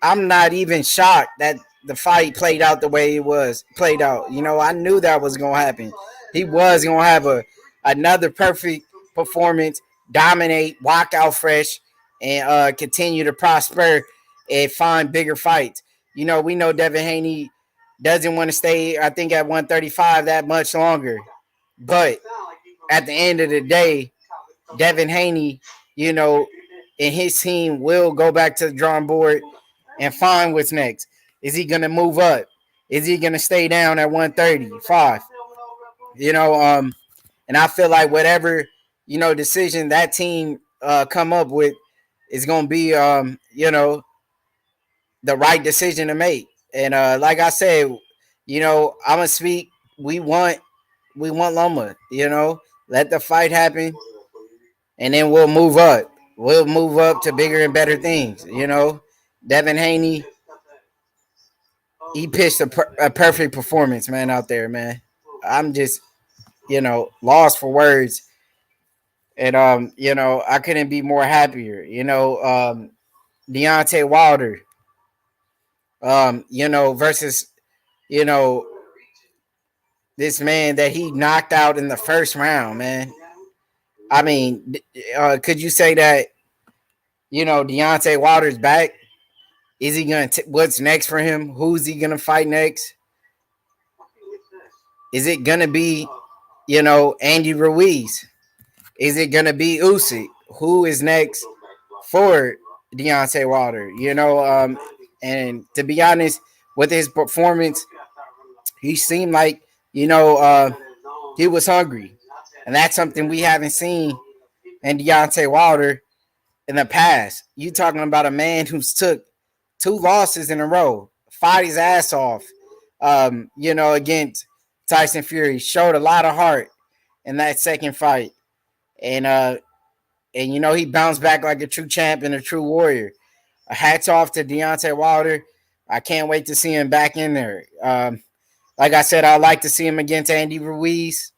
[SPEAKER 6] I'm not even shocked that the fight played out the way it was played out. You know, I knew that was gonna happen. He was gonna have another perfect performance, dominate, walk out fresh, and continue to prosper and find bigger fights. You know, we know Devin Haney doesn't want to stay, I think, at 135 that much longer. But at the end of the day, Devin Haney, you know, and his team will go back to the drawing board and find what's next. Is he going to move up? Is he going to stay down at 135? You know, and I feel like whatever, decision that team come up with is going to be, the right decision to make. And like I said, I'm going to speak. We want Loma, let the fight happen. And then we'll move up. We'll move up to bigger and better things. Devin Haney, he pitched a perfect performance, man, out there, man. I'm just, lost for words. And, I couldn't be more happier. Deontay Wilder, versus, this man that he knocked out in the first round, man. I mean, could you say that, Deontay Wilder's back? Is he going to, what's next for him? Who's he going to fight next? Is it going to be, Andy Ruiz? Is it going to be Usyk? Who is next for Deontay Wilder? And to be honest, with his performance, he seemed like, he was hungry. And that's something we haven't seen in Deontay Wilder in the past. You talking about a man who's took 2 losses in a row, fought his ass off, against Tyson Fury, showed a lot of heart in that second fight. And he bounced back like a true champ and a true warrior. Hats off to Deontay Wilder. I can't wait to see him back in there. Like I said, I'd like to see him against Andy Ruiz.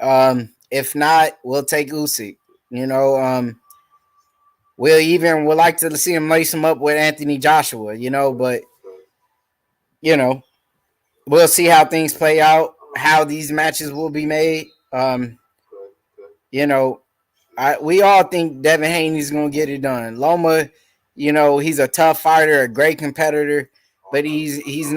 [SPEAKER 6] If not, we'll take Usyk. We'll like to see him lace him up with Anthony Joshua, but we'll see how things play out, how these matches will be made. We all think Devin Haney's gonna get it done. Loma, he's a tough fighter, a great competitor, but he's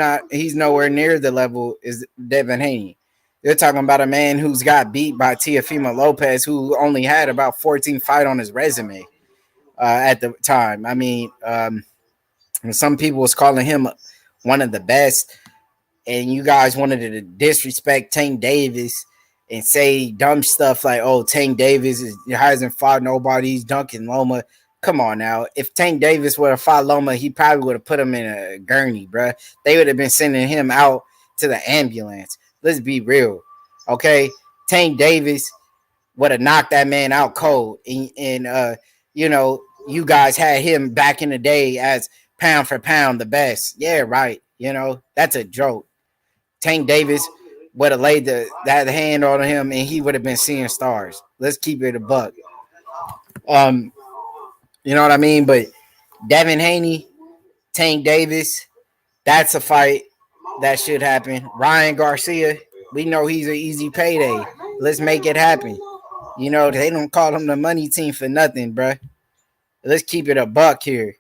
[SPEAKER 6] nowhere near the level as Devin Haney. They're talking about a man who's got beat by Teofimo Lopez, who only had about 14 fights on his resume at the time. I mean, some people was calling him one of the best, and you guys wanted to disrespect Tank Davis and say dumb stuff like, "Oh, Tank Davis hasn't fought nobody. He's dunking Loma." Come on now. If Tank Davis would have fought Loma, he probably would have put him in a gurney, bro. They would have been sending him out to the ambulance. Let's be real, okay? Tank Davis would have knocked that man out cold, and you guys had him back in the day as pound for pound the best. Yeah, right. That's a joke. Tank Davis would have laid that hand on him, and he would have been seeing stars. Let's keep it a buck. You know what I mean? But Devin Haney, Tank Davis, that's a fight that should happen. Ryan Garcia, we know he's an easy payday. Let's make it happen. They don't call him the money team for nothing, bruh. Let's keep it a buck here.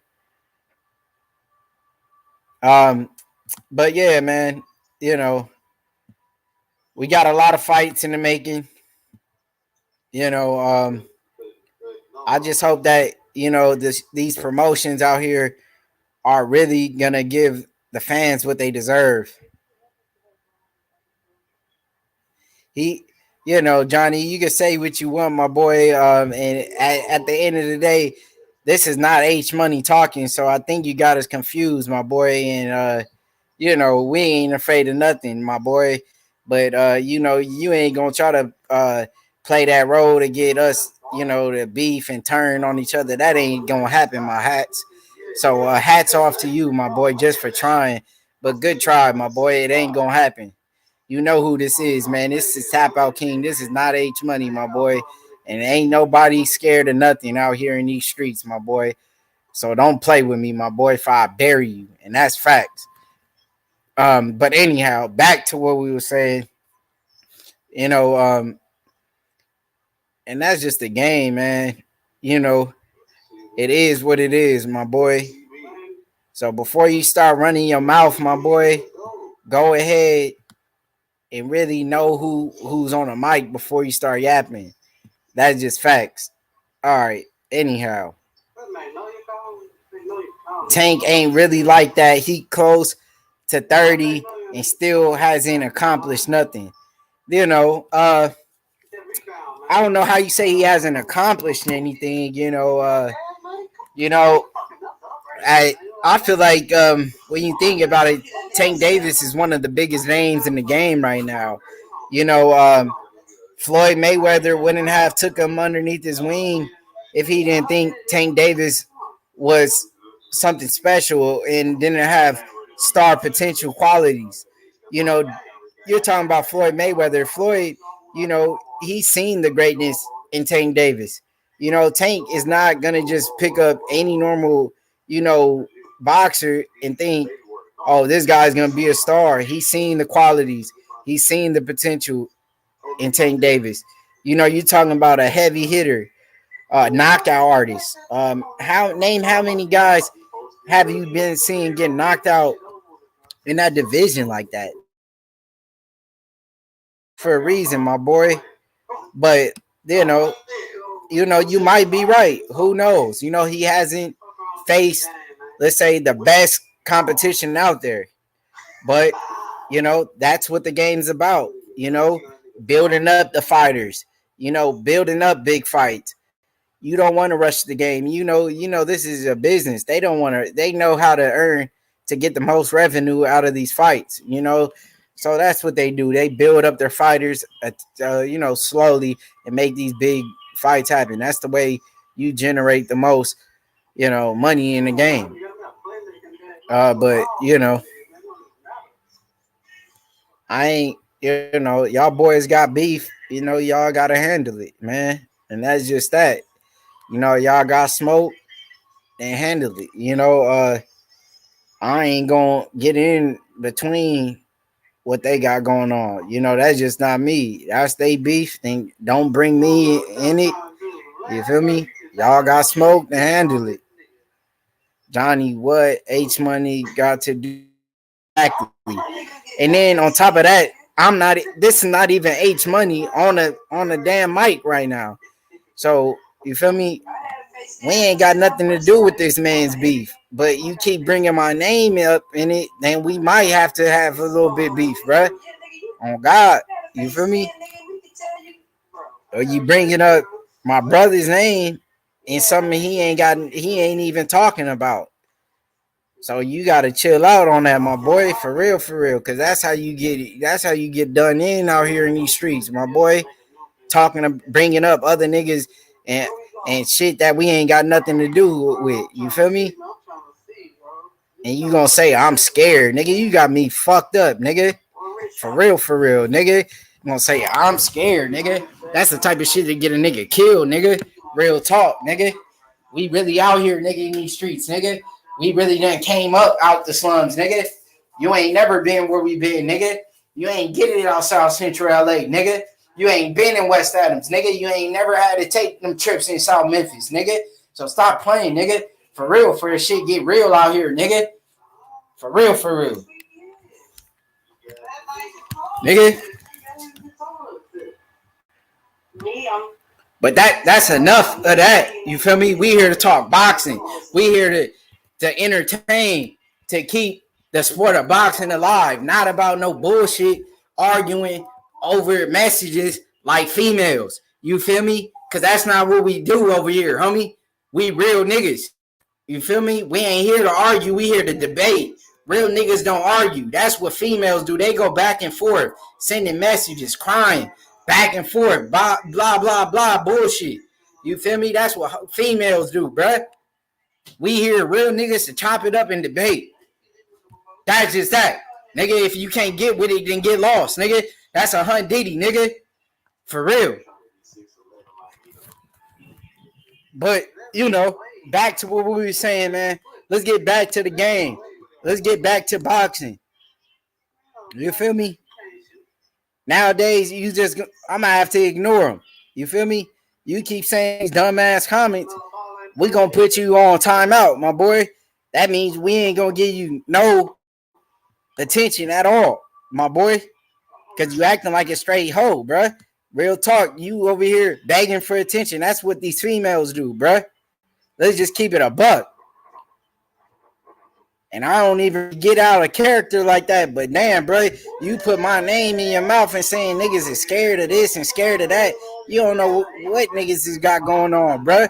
[SPEAKER 6] But yeah, man, we got a lot of fights in the making. I just hope that, these promotions out here are really going to give the fans what they deserve. Johnny, you can say what you want, my boy. And at the end of the day, this is not H Money talking. So I think you got us confused, my boy. And, we ain't afraid of nothing, my boy. But, you ain't going to try to play that role to get us, to beef and turn on each other. That ain't going to happen, my hats. So hats off to you, my boy, just for trying. But good try, my boy. It ain't gonna happen. You know who this is, man. This is Tap Out King. This is not H Money, my boy. And ain't nobody scared of nothing out here in these streets, my boy. So don't play with me, my boy, if I bury you. And that's facts. But anyhow, back to what we were saying. You know, and that's just the game, man. You know, it is what it is, my boy. So before you start running your mouth, my boy, go ahead and really know who's on the mic before you start yapping. That's just facts. All right. Anyhow, Tank ain't really like that. He close to 30 and still hasn't accomplished nothing. You know, I don't know how you say he hasn't accomplished anything. I feel like when you think about it, Tank Davis is one of the biggest names in the game right now. Floyd Mayweather wouldn't have took him underneath his wing if he didn't think Tank Davis was something special and didn't have star potential qualities. You're talking about Floyd Mayweather. Floyd, he's seen the greatness in Tank Davis. Tank is not gonna just pick up any normal, boxer and think, oh, this guy's gonna be a star. He's seen the qualities. He's seen the potential in Tank Davis. You're talking about a heavy hitter, knockout artist. How many guys have you been seeing get knocked out in that division like that? For a reason, my boy. But you might be right. Who knows? He hasn't faced, let's say, the best competition out there. But that's what the game's about. Building up the fighters. Building up big fights. You don't want to rush the game. This is a business. They don't want to. They know how to earn to get the most revenue out of these fights. So that's what they do. They build up their fighters, slowly and make these big fights happen. That's the way you generate the most, money in the game. But I ain't, y'all boys got beef. Y'all got to handle it, man. And that's just that. Y'all got smoke and handle it. I ain't going to get in between what they got going on. That's just not me. That's they beef. And don't bring me in it. You feel me? Y'all got smoke to handle it. Johnny, what H Money got to do exactly? And then on top of that, this is not even H Money on a damn mic right now. So you feel me? We ain't got nothing to do with this man's beef. But you keep bringing my name up in it, then we might have to have a little bit beef, bruh. On God, you feel me? Or you bringing up my brother's name and something he ain't even talking about. So you gotta chill out on that, my boy, for real, because that's how you get done in out here in these streets, my boy. Bringing up other niggas and shit that we ain't got nothing to do with. You feel me? And you gonna say I'm scared, nigga? You got me fucked up, nigga. For real, nigga. You gonna say I'm scared, nigga? That's the type of shit that get a nigga killed, nigga. Real talk, nigga. We really out here, nigga, in these streets, nigga. We really done came up out the slums, nigga. You ain't never been where we been, nigga. You ain't getting it out South Central LA, nigga. You ain't been in West Adams, nigga. You ain't never had to take them trips in South Memphis, nigga. So stop playing, nigga. For real, for this shit get real out here, nigga. For real. Nigga. But that's enough of that. You feel me? We here to talk boxing. We here to entertain, to keep the sport of boxing alive. Not about no bullshit arguing over messages like females. You feel me? Because that's not what we do over here, homie. We real niggas. You feel me? We ain't here to argue. We here to debate. Real niggas don't argue. That's what females do. They go back and forth, sending messages, crying, back and forth, blah, blah, blah, blah, bullshit. You feel me? That's what females do, bruh. We here, real niggas, to chop it up and debate. That's just that. Nigga, if you can't get with it, then get lost, nigga. That's a Hunt Diddy, nigga. For real. But, you know, back to what we were saying, man. Let's get back to the game. Let's get back to boxing. You feel me? Nowadays, I'm going to have to ignore them. You feel me? You keep saying these dumbass comments, we going to put you on timeout, my boy. That means we ain't going to give you no attention at all, my boy. Because you acting like a straight hoe, bruh. Real talk, you over here begging for attention. That's what these females do, bruh. Let's just keep it a buck. And I don't even get out of character like that. But damn, bro, you put my name in your mouth and saying niggas is scared of this and scared of that. You don't know what niggas has got going on, bruh.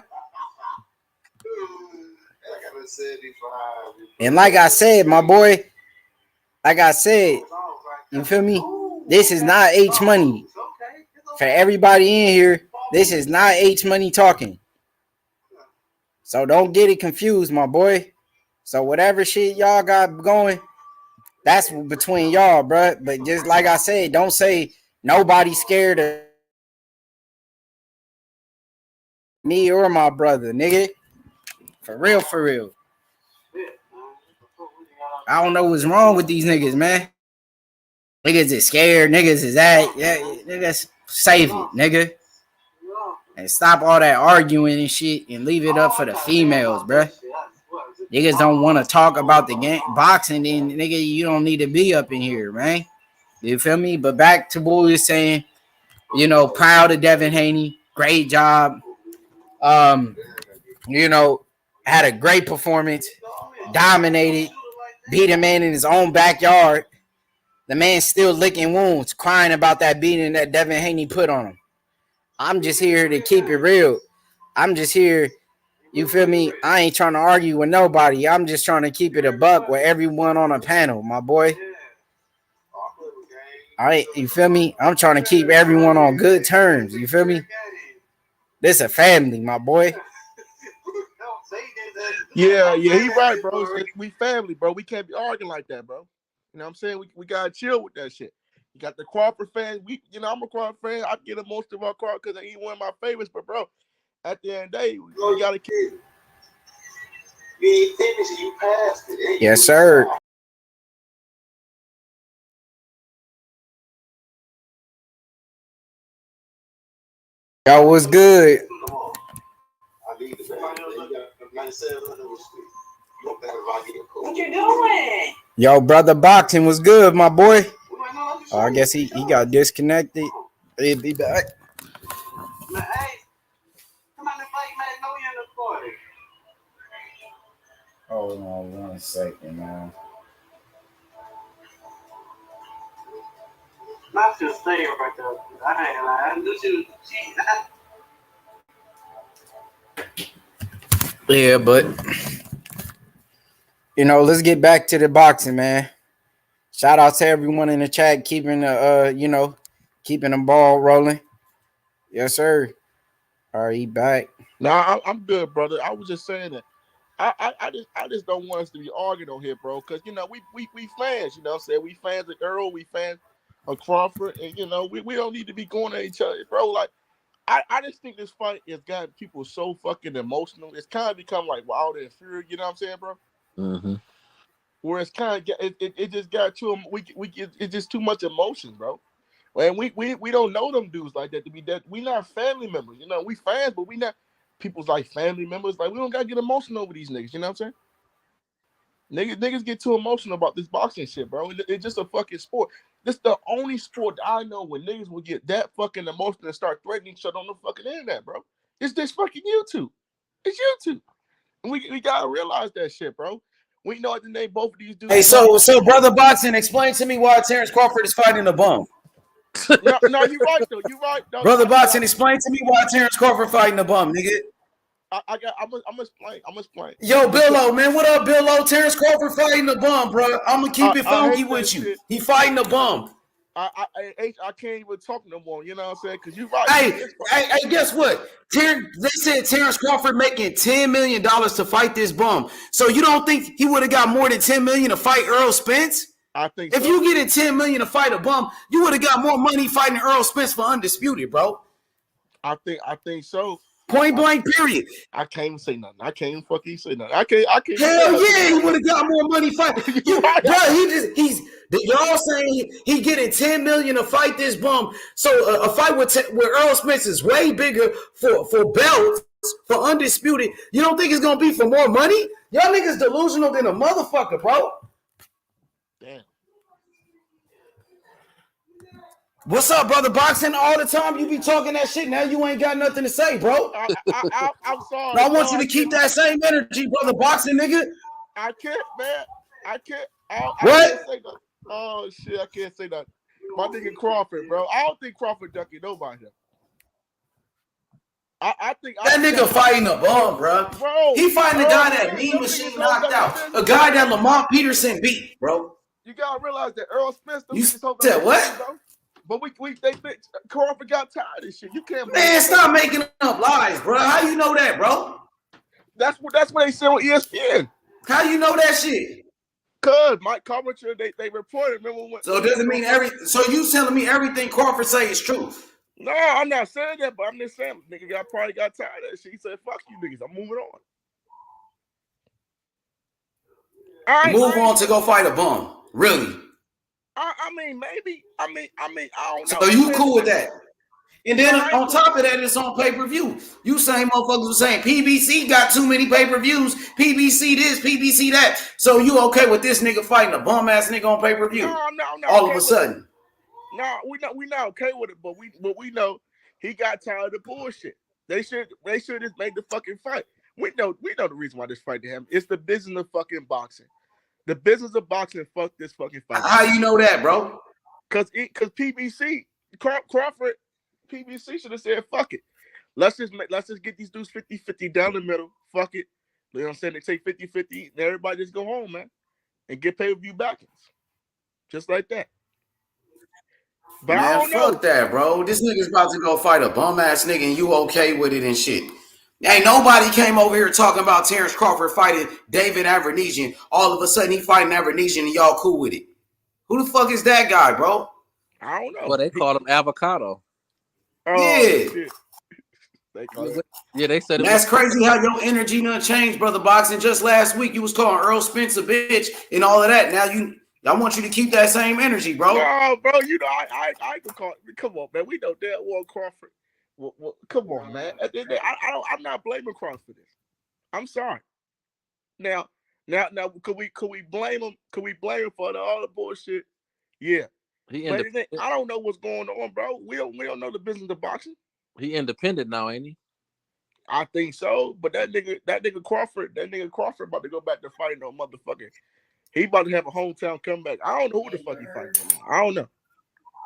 [SPEAKER 6] And like I said, my boy, like I said, you feel me? This is not H Money. For everybody in here, this is not H Money talking. So don't get it confused, my boy. So whatever shit y'all got going, that's between y'all, bro. But just like I said, don't say nobody scared of me or my brother, nigga. For real, for real. I don't know what's wrong with these niggas, man. Niggas is scared. Niggas is that. Yeah, niggas save it, nigga. And stop all that arguing and shit and leave it up for the females, bruh. Niggas don't want to talk about the game boxing, then nigga, you don't need to be up in here, man. You feel me? But back to what we were saying, you know, proud of Devin Haney. Great job. You know, had a great performance, dominated, beat a man in his own backyard. The man's still licking wounds, crying about that beating that Devin Haney put on him. I'm just here to keep it real. I'm just here, you feel me? I ain't trying to argue with nobody. I'm just trying to keep it a buck with everyone on the panel, my boy. All right, you feel me? I'm trying to keep everyone on good terms. You feel me? This a family, my boy.
[SPEAKER 22] Yeah, he right, bro. We family, bro. We can't be arguing like that, bro. You know what I'm saying? We gotta chill with that shit. You got the Crawford fans. I'm a Crawford fan. I get it most of our Crawford because he's one of my favorites. But bro, at the end of the day, we gotta keep.
[SPEAKER 7] You ain't finished. You passed it.
[SPEAKER 6] Yes, sir. Y'all was good.
[SPEAKER 7] What you doing?
[SPEAKER 6] Yo, brother boxing was good, my boy. Oh, I guess he got disconnected. He'll be back. Hold on 1 second, man.
[SPEAKER 7] Not just staying right there. I ain't lying. I knew she was cheating.
[SPEAKER 6] Yeah, but you know, let's get back to the boxing, man. Shout out to everyone in the chat keeping the keeping the ball rolling. Yes, sir. All right, he back.
[SPEAKER 22] Nah, I'm good, brother. I was just saying that. I just don't want us to be arguing on here, bro. Because we fans, you know what I'm saying? We fans of Earl, we fans of Crawford, and we don't need to be going at each other, bro. Like I just think this fight has got people so fucking emotional. It's kind of become like Wild and Fury, you know what I'm saying, bro?
[SPEAKER 21] Mm-hmm.
[SPEAKER 22] Where it's kind of it just got too it's just too much emotion, bro. And we don't know them dudes like that to be that. We not family members, we fans, but we not people's like family members. Like we don't gotta get emotional over these niggas, you know what I'm saying? Niggas get too emotional about this boxing shit, bro. It's just a fucking sport. This the only sport that I know when niggas will get that fucking emotional and start threatening each other on the fucking internet, bro. It's this fucking YouTube. It's YouTube. And we gotta realize that shit, bro. We know at the name both of these dudes.
[SPEAKER 6] Hey, so brother boxing, explain to me why Terence Crawford is fighting a bum.
[SPEAKER 22] No, you're right though. You're right. No,
[SPEAKER 6] brother boxing, explain to me why Terence Crawford fighting a bum, nigga.
[SPEAKER 22] I'm gonna explain.
[SPEAKER 6] Yo, Billo, man, what up, Billo? Terence Crawford fighting the bum, bro. I'm gonna keep it funky with you. He fighting the bum.
[SPEAKER 5] I can't even talk no more. You know what I'm saying? Because you're right.
[SPEAKER 9] Hey, guess what? They said Terence Crawford making $10 million to fight this bum. So you don't think he would have got more than $10 million to fight Errol Spence?
[SPEAKER 5] I think
[SPEAKER 9] if you get $10 million to fight a bum, you would have got more money fighting Errol Spence for undisputed, bro.
[SPEAKER 5] I think so.
[SPEAKER 9] Point blank, period.
[SPEAKER 5] I can't even say nothing. I can't even fucking say nothing. I can't.
[SPEAKER 9] Hell yeah, he would have got more money fighting. Y'all saying he getting $10 million to fight this bum. So a fight with Errol Spence is way bigger for belts, for undisputed. You don't think it's gonna be for more money? Y'all niggas delusional than a motherfucker, bro.
[SPEAKER 5] Damn.
[SPEAKER 9] What's up, brother? Boxing all the time. You be talking that shit. Now you ain't got nothing to say, bro.
[SPEAKER 5] I'm sorry.
[SPEAKER 9] I want you to keep that same energy, brother. Boxing, nigga.
[SPEAKER 5] I can't, man. I can't.
[SPEAKER 9] What?
[SPEAKER 5] Can't say nothing. Oh shit, I can't say nothing. My nigga Crawford, bro. I don't think Crawford ducking nobody. I think
[SPEAKER 9] that nigga fighting a bum, bro. He fighting a guy that Mean Machine knocked out, a guy that Lamont Peterson beat, bro.
[SPEAKER 5] You gotta realize that Errol Spence.
[SPEAKER 9] You said what?
[SPEAKER 5] Bro. But they Crawford got tired of this shit. You can't.
[SPEAKER 9] Man, stop making up lies, bro. How you know that, bro?
[SPEAKER 5] That's what they said on ESPN.
[SPEAKER 9] How you know that shit?
[SPEAKER 5] Cause Mike Carpenter, they reported. Remember when?
[SPEAKER 9] So it doesn't mean So you telling me everything Crawford say is true?
[SPEAKER 5] No, I'm not saying that, but I'm just saying nigga probably got tired of that shit. He said, "Fuck you niggas, I'm moving on."
[SPEAKER 9] Move on to go fight a bum. Really?
[SPEAKER 5] I mean, maybe. I mean, I don't know.
[SPEAKER 9] So you cool with that? And then on top of that, it's on pay-per-view. You same motherfuckers were saying PBC got too many pay-per-views. PBC this, PBC that. So you okay with this nigga fighting a bum-ass nigga on pay-per-view?
[SPEAKER 5] No.
[SPEAKER 9] All of a sudden.
[SPEAKER 5] No, we not okay with it, but we know he got tired of the bullshit. They should just make the fucking fight. We know the reason why this fight to him. It's the business of fucking boxing. The business of boxing. Fuck this fucking fight.
[SPEAKER 9] How you know that, bro?
[SPEAKER 5] Cause PBC Crawford. PBC should have said, fuck it. Let's just get these dudes 50-50 down the middle. Fuck it. You know what I'm saying? They take 50-50 and everybody just go home, man. And get pay-per-view backings. Just like that. But
[SPEAKER 9] man,
[SPEAKER 5] I don't
[SPEAKER 9] fuck
[SPEAKER 5] know.
[SPEAKER 9] that, bro. This nigga's about to go fight a bum-ass nigga and you okay with it and shit. Ain't nobody came over here talking about Terence Crawford fighting David Avernesian. All of a sudden he fighting Avernesian and y'all cool with it. Who the fuck is that guy, bro?
[SPEAKER 5] I don't know.
[SPEAKER 21] Well, they call him Avocado.
[SPEAKER 9] Yeah.
[SPEAKER 21] They said
[SPEAKER 9] that's crazy how your energy done changed, brother Boxing. Just last week you was calling Errol Spence a bitch and all of that. Now I want you to keep that same energy, bro.
[SPEAKER 5] No, bro, you know I can call. Come on, man. We know that Crawford. Well, come on, man. I'm not blaming Crawford for this. I'm sorry. Now, could we blame him? Could we blame him for all the bullshit? Yeah. I don't know what's going on, bro. We don't know the business of boxing.
[SPEAKER 21] He independent now, ain't he?
[SPEAKER 5] I think so. But that nigga Crawford about to go back to fighting no motherfucker. He about to have a hometown comeback. I don't know who the fuck he fighting. I don't know.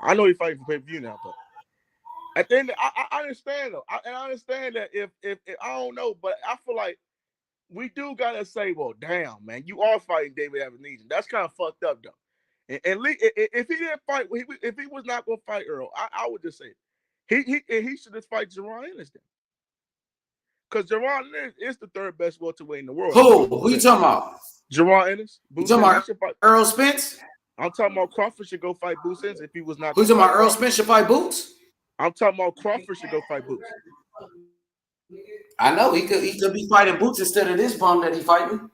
[SPEAKER 5] I know he fighting for pay-per-view now, but at the end, I understand though. I understand that if I don't know, but I feel like we do gotta say, well, damn, man, you are fighting David Avernesian. That's kind of fucked up though. And if he didn't fight, if he was not gonna fight Earl, I would just say he should just fight Jaron Ennis then. Because Jaron Ennis is the third best welterweight in the world.
[SPEAKER 9] Who you talking about?
[SPEAKER 5] Jaron Ennis.
[SPEAKER 9] You talking about Errol Spence?
[SPEAKER 5] I'm talking about Crawford should go fight Boots Ennis if he was not.
[SPEAKER 9] Who's talking about Errol Spence should fight Boots?
[SPEAKER 5] I'm talking about Crawford should go fight Boots.
[SPEAKER 9] I know he could be fighting Boots instead of this bum that he fighting.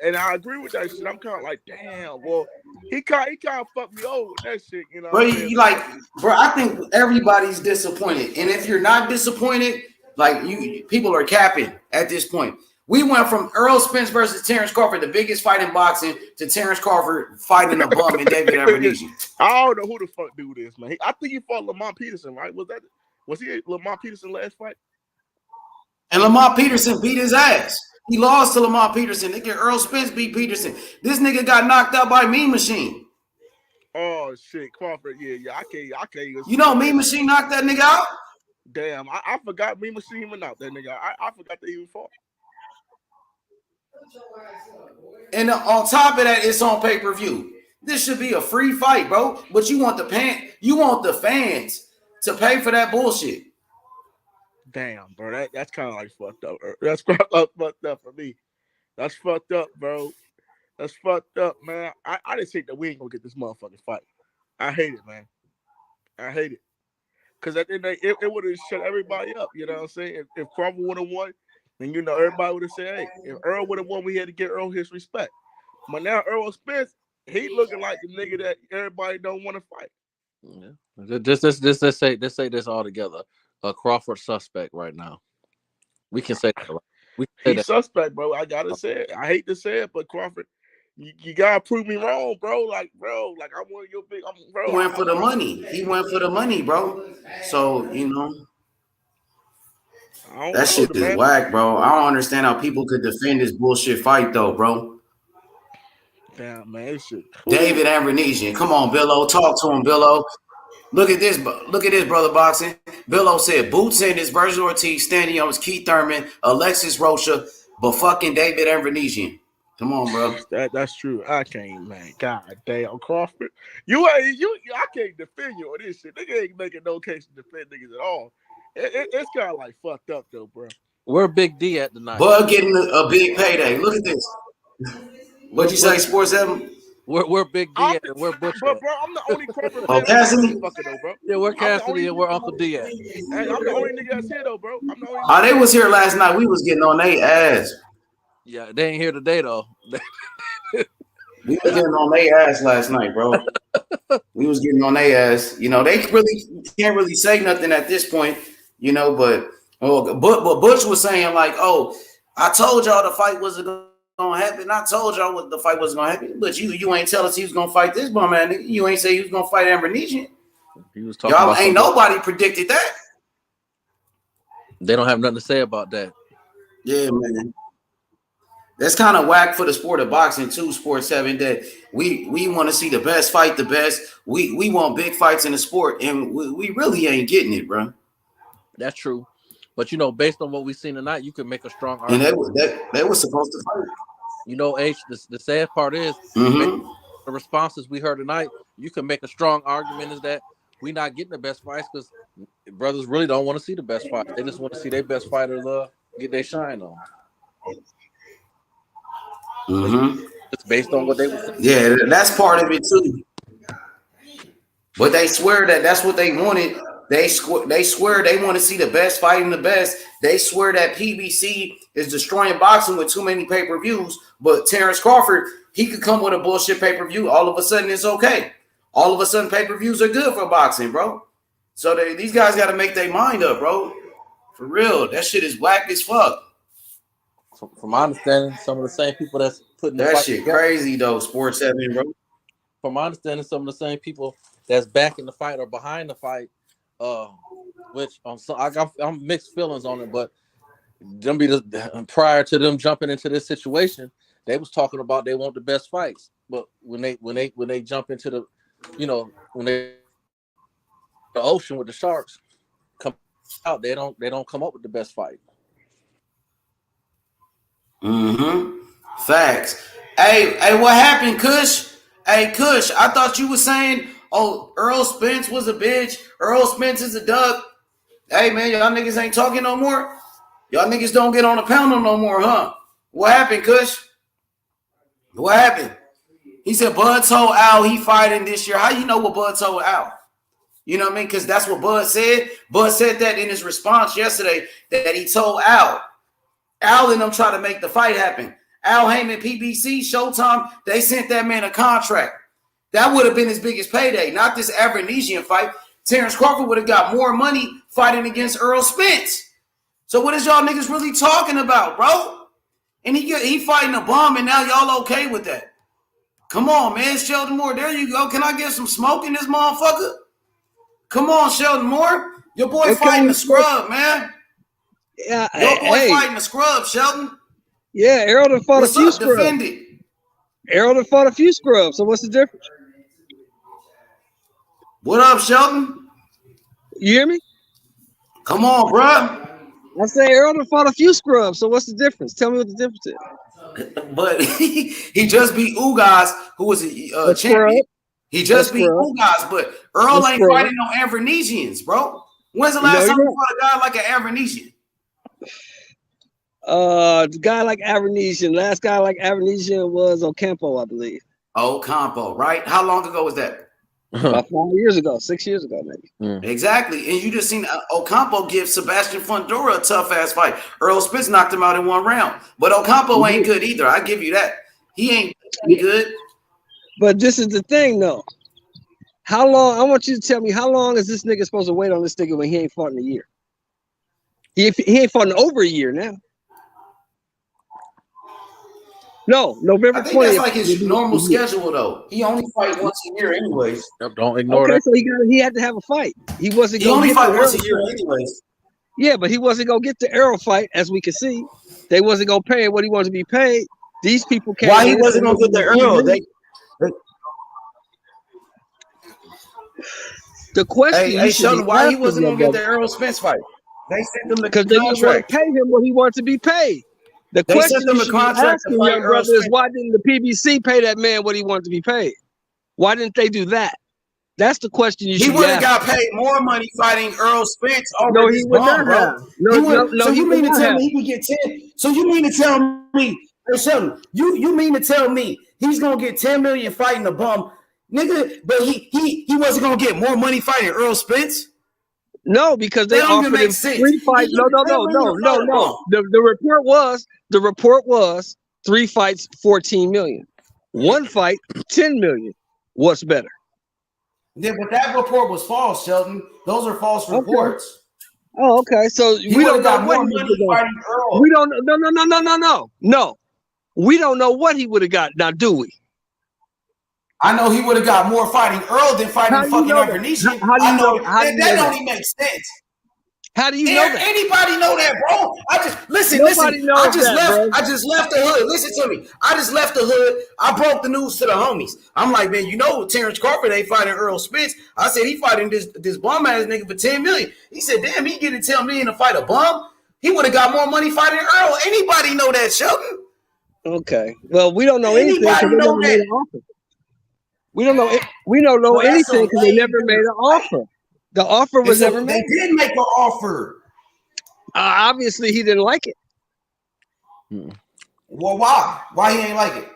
[SPEAKER 5] And I agree with that shit. I'm kind of like, damn. Well, he kind of fucked me over with that shit. You know,
[SPEAKER 9] bro. I think everybody's disappointed, and if you're not disappointed, like people are capping at this point. We went from Errol Spence versus Terence Crawford, the biggest fight in boxing, to Terence Crawford fighting a bum and David Avernesian.
[SPEAKER 5] I don't know who the fuck do this, man. I think he fought Lamont Peterson, right? Was he Lamont Peterson last fight?
[SPEAKER 9] And Lamont Peterson beat his ass. He lost to Lamont Peterson. Nigga, Errol Spence beat Peterson. This nigga got knocked out by Mean Machine.
[SPEAKER 5] Oh shit, Crawford. Yeah. I can't even.
[SPEAKER 9] You know, Mean Machine knocked that nigga out.
[SPEAKER 5] Damn, I forgot Mean Machine went out. That nigga, I forgot that he even fought. And
[SPEAKER 9] on top of that, it's on pay-per-view. This should be a free fight, bro. But you want the fans to pay for that bullshit.
[SPEAKER 8] Damn, bro. That's kind of like fucked up. That's fucked up for me. That's fucked up, bro. That's fucked up, man. I just think that we ain't gonna get this motherfucking fight. I hate it, man. I hate it. Because at the end of the day, it would have shut everybody up. You know what I'm saying? If Crawford would have won, then everybody would have said, "Hey, if Earl would have won, we had to give Earl his respect." But now Errol Spence, he looking like the nigga that everybody don't want to fight.
[SPEAKER 21] Yeah. Just say this all together. A Crawford suspect right now. We can say that. We can say
[SPEAKER 8] He's suspect, bro. I gotta say it. I hate to say it, but Crawford, you gotta prove me wrong, bro. Like I'm one of your big. Bro,
[SPEAKER 9] He went for the money. He went for the money, bro. So that shit is whack, bro. I don't understand how people could defend this bullshit fight, though, bro.
[SPEAKER 8] Damn, man, this shit.
[SPEAKER 9] David Ambrosian, come on, Billo, talk to him, Billo. Look at this, brother boxing. Billo said Boots in his Virgil Ortiz, standing on his Keith Thurman, Alexis Rocha, but fucking David Ambrosian. Come on, bro.
[SPEAKER 8] That's true. I can't, man. God damn, Crawford. I can't defend you on this shit. Nigga ain't making no case to defend niggas at all. It's kind of like fucked up though, bro.
[SPEAKER 21] Where Big D at tonight?
[SPEAKER 9] Bud getting a big payday. Look at this. What'd you say, Sports 7?
[SPEAKER 21] Where Big D at and where Butch
[SPEAKER 8] Bro,
[SPEAKER 21] at?
[SPEAKER 8] I'm the only Crawford
[SPEAKER 9] fan.
[SPEAKER 8] Cassidy? Though, bro.
[SPEAKER 21] Yeah, where Cassidy and where Uncle D at?
[SPEAKER 8] Hey, I'm the only nigga that's here though, bro. I'm the only.
[SPEAKER 9] Oh, they was here last night. We was getting on their ass.
[SPEAKER 21] Yeah, they ain't here today though.
[SPEAKER 9] We was getting on their ass last night, bro. We was getting on their ass. They really can't really say nothing at this point, but Butch was saying like, "Oh, I told y'all the fight wasn't gonna happen. I told y'all what the fight wasn't gonna happen, but you ain't tell us he was gonna fight this bum man. You ain't say he was gonna fight Ambrosian.
[SPEAKER 21] He was talking.
[SPEAKER 9] Y'all ain't nobody predicted that.
[SPEAKER 21] They don't have nothing to say about that.
[SPEAKER 9] Yeah, man. That's kind of whack for the sport of boxing too, Sports 7, that we want to see the best fight the best. We want big fights in the sport, and we really ain't getting it, bro.
[SPEAKER 21] That's true. But based on what we've seen tonight, you can make a strong argument.
[SPEAKER 9] And they were supposed to fight.
[SPEAKER 21] H, the sad part is the responses we heard tonight, you can make a strong argument is that we're not getting the best fights because brothers really don't want to see the best fights. They just want to see their best fighters get their shine on. It's based on what they were saying.
[SPEAKER 9] Yeah, that's part of it too. But they swear that's what they wanted. They swear they want to see the best fighting the best. They swear that PBC is destroying boxing with too many pay-per-views. But Terence Crawford, he could come with a bullshit pay-per-view. All of a sudden, it's okay. All of a sudden, pay-per-views are good for boxing, bro. So these guys got to make their mind up, bro. For real, that shit is whack as fuck.
[SPEAKER 21] From my understanding, some of the same people that's putting
[SPEAKER 9] that shit together, crazy though. Sports 7, bro.
[SPEAKER 21] From my understanding, some of the same people that's backing the fight or behind the fight. Which I'm mixed feelings on it, but prior to them jumping into this situation, they was talking about they want the best fights. But when they jump into the, when the ocean with the sharks come out, they don't come up with the best fight.
[SPEAKER 9] Facts. Hey, what happened, Kush? Hey, Kush, I thought you were saying, oh, Errol Spence was a bitch. Errol Spence is a duck. Hey, man, y'all niggas ain't talking no more? Y'all niggas don't get on the panel no more, huh? What happened, Kush? What happened? He said Bud told Al he fighting this year. How you know what Bud told Al? You know what I mean? Because that's what Bud said. Bud said that in his response yesterday that he told Al. Al and them try to make the fight happen. Al Heyman, PBC, Showtime, they sent that man a contract. That would have been his biggest payday, not this Ambrosian fight. Terence Crawford would have got more money fighting against Errol Spence. So what is y'all niggas really talking about, bro? And he fighting a bum, and now y'all okay with that? Come on, man, Sheldon Moore. There you go. Can I get some smoke in this motherfucker? Come on, Sheldon Moore. Your boy fighting the scrub, man.
[SPEAKER 13] Yeah,
[SPEAKER 9] your boy fighting the scrub, Sheldon.
[SPEAKER 13] Yeah, Errol done fought a few scrubs.
[SPEAKER 9] Defend it.
[SPEAKER 13] Errol done fought a few scrubs. So what's the difference?
[SPEAKER 9] What up, Sheldon?
[SPEAKER 13] You hear me?
[SPEAKER 9] Come on, bro.
[SPEAKER 13] I say Errol done fought a few scrubs. So what's the difference? Tell me what the difference is.
[SPEAKER 9] but he just beat Ugas, who was a champion. He just beat Ugas, but Earl ain't fighting no Avernesians, bro. When's the last time you fought a guy like an Avernesian?
[SPEAKER 13] The guy like Avernesian, last guy like Avernesian was Ocampo, I believe.
[SPEAKER 9] Ocampo, right? How long ago was that?
[SPEAKER 13] About 5 years ago, 6 years ago, maybe.
[SPEAKER 9] Exactly. And you just seen Ocampo give Sebastian Fundora a tough ass fight. Earl Spence knocked him out in 1 round. But Ocampo ain't good either. I give you that. He ain't good.
[SPEAKER 13] But this is the thing, though. How long? I want you to tell me, how long is this nigga supposed to wait on this nigga when he ain't fought in a year? He ain't fought in over a year now. No, November 20th.
[SPEAKER 9] I think that's like his normal schedule, though. He only fight once a year, anyways.
[SPEAKER 21] Don't ignore that.
[SPEAKER 13] So he had to have a fight. He wasn't.
[SPEAKER 9] He only fight once a year, anyways.
[SPEAKER 13] Yeah, but he wasn't gonna get the Errol fight, as we can see. They wasn't gonna pay him what he wanted to be paid. These people came.
[SPEAKER 9] Why he wasn't gonna get the Errol?
[SPEAKER 13] The question.
[SPEAKER 9] Hey, Sheldon, why he wasn't gonna get the Errol Spence fight? They sent him the
[SPEAKER 13] because they didn't want to pay him what he wanted to be paid. The question you should be asking, young brother, is why didn't the PBC pay that man what he wanted to be paid? Why didn't they do that? That's the question you should be asking.
[SPEAKER 9] He would have got paid more money fighting Earl Spence over
[SPEAKER 13] no,
[SPEAKER 9] this
[SPEAKER 13] he would
[SPEAKER 9] bomb,
[SPEAKER 13] not
[SPEAKER 9] bro.
[SPEAKER 13] have. No,
[SPEAKER 9] so
[SPEAKER 13] he
[SPEAKER 9] you
[SPEAKER 13] would
[SPEAKER 9] mean to
[SPEAKER 13] not
[SPEAKER 9] tell
[SPEAKER 13] have.
[SPEAKER 9] me he would get 10? So you mean to tell me, hey, Sheldon, you mean to tell me he's gonna get 10 million fighting a bum, nigga? But he wasn't gonna get more money fighting Earl Spence?
[SPEAKER 13] No, because they offered him 3 fights. No. The report was 3 fights, 14 million. 1 fight, 10 million. What's better?
[SPEAKER 9] Yeah, but that report was false, Sheldon. Those are false reports.
[SPEAKER 13] Oh, okay. So
[SPEAKER 9] He
[SPEAKER 13] we don't know
[SPEAKER 9] got
[SPEAKER 13] what
[SPEAKER 9] more
[SPEAKER 13] he
[SPEAKER 9] money
[SPEAKER 13] would have
[SPEAKER 9] fighting Earl.
[SPEAKER 13] We don't. No. We don't know what he would have got. Now, do we?
[SPEAKER 9] I know he would have got more fighting Earl than fighting fucking Avernesian.
[SPEAKER 13] How do you know
[SPEAKER 9] that don't even make sense.
[SPEAKER 13] How do you know that?
[SPEAKER 9] Anybody know that, bro? I just listen. I just left the hood. Listen to me. I just left the hood. I broke the news to the homies. I'm like, man, you know, Terence Crawford ain't fighting Earl Spence. I said he fighting this bum ass nigga for 10 million. He said, damn, he getting 10 million to fight a bum. He would have got more money fighting Earl. Anybody know that, Sheldon?
[SPEAKER 13] Okay. Well, we don't know anything because they never made an offer. We don't know. We don't know anything because they never made an offer. The offer was never made.
[SPEAKER 9] They did make an offer.
[SPEAKER 13] Obviously, he didn't like it.
[SPEAKER 9] Well, why? Why he ain't like it?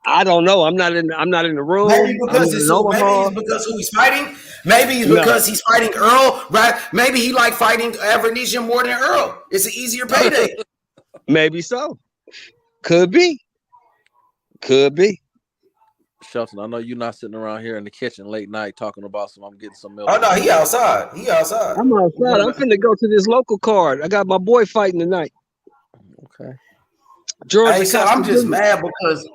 [SPEAKER 13] I don't know. I'm not in the room.
[SPEAKER 9] Maybe because it's who he's fighting. Maybe it's because he's fighting Earl. Right? Maybe he like fighting Avernesian more than Earl. It's an easier payday.
[SPEAKER 13] Maybe so. Could be.
[SPEAKER 21] Shelton, I know you're not sitting around here in the kitchen late night talking about I'm getting some milk.
[SPEAKER 9] Oh no, he outside. I'm outside.
[SPEAKER 13] I'm finna go to this local card. I got my boy fighting tonight.
[SPEAKER 21] Okay.
[SPEAKER 9] George, so I'm just mad because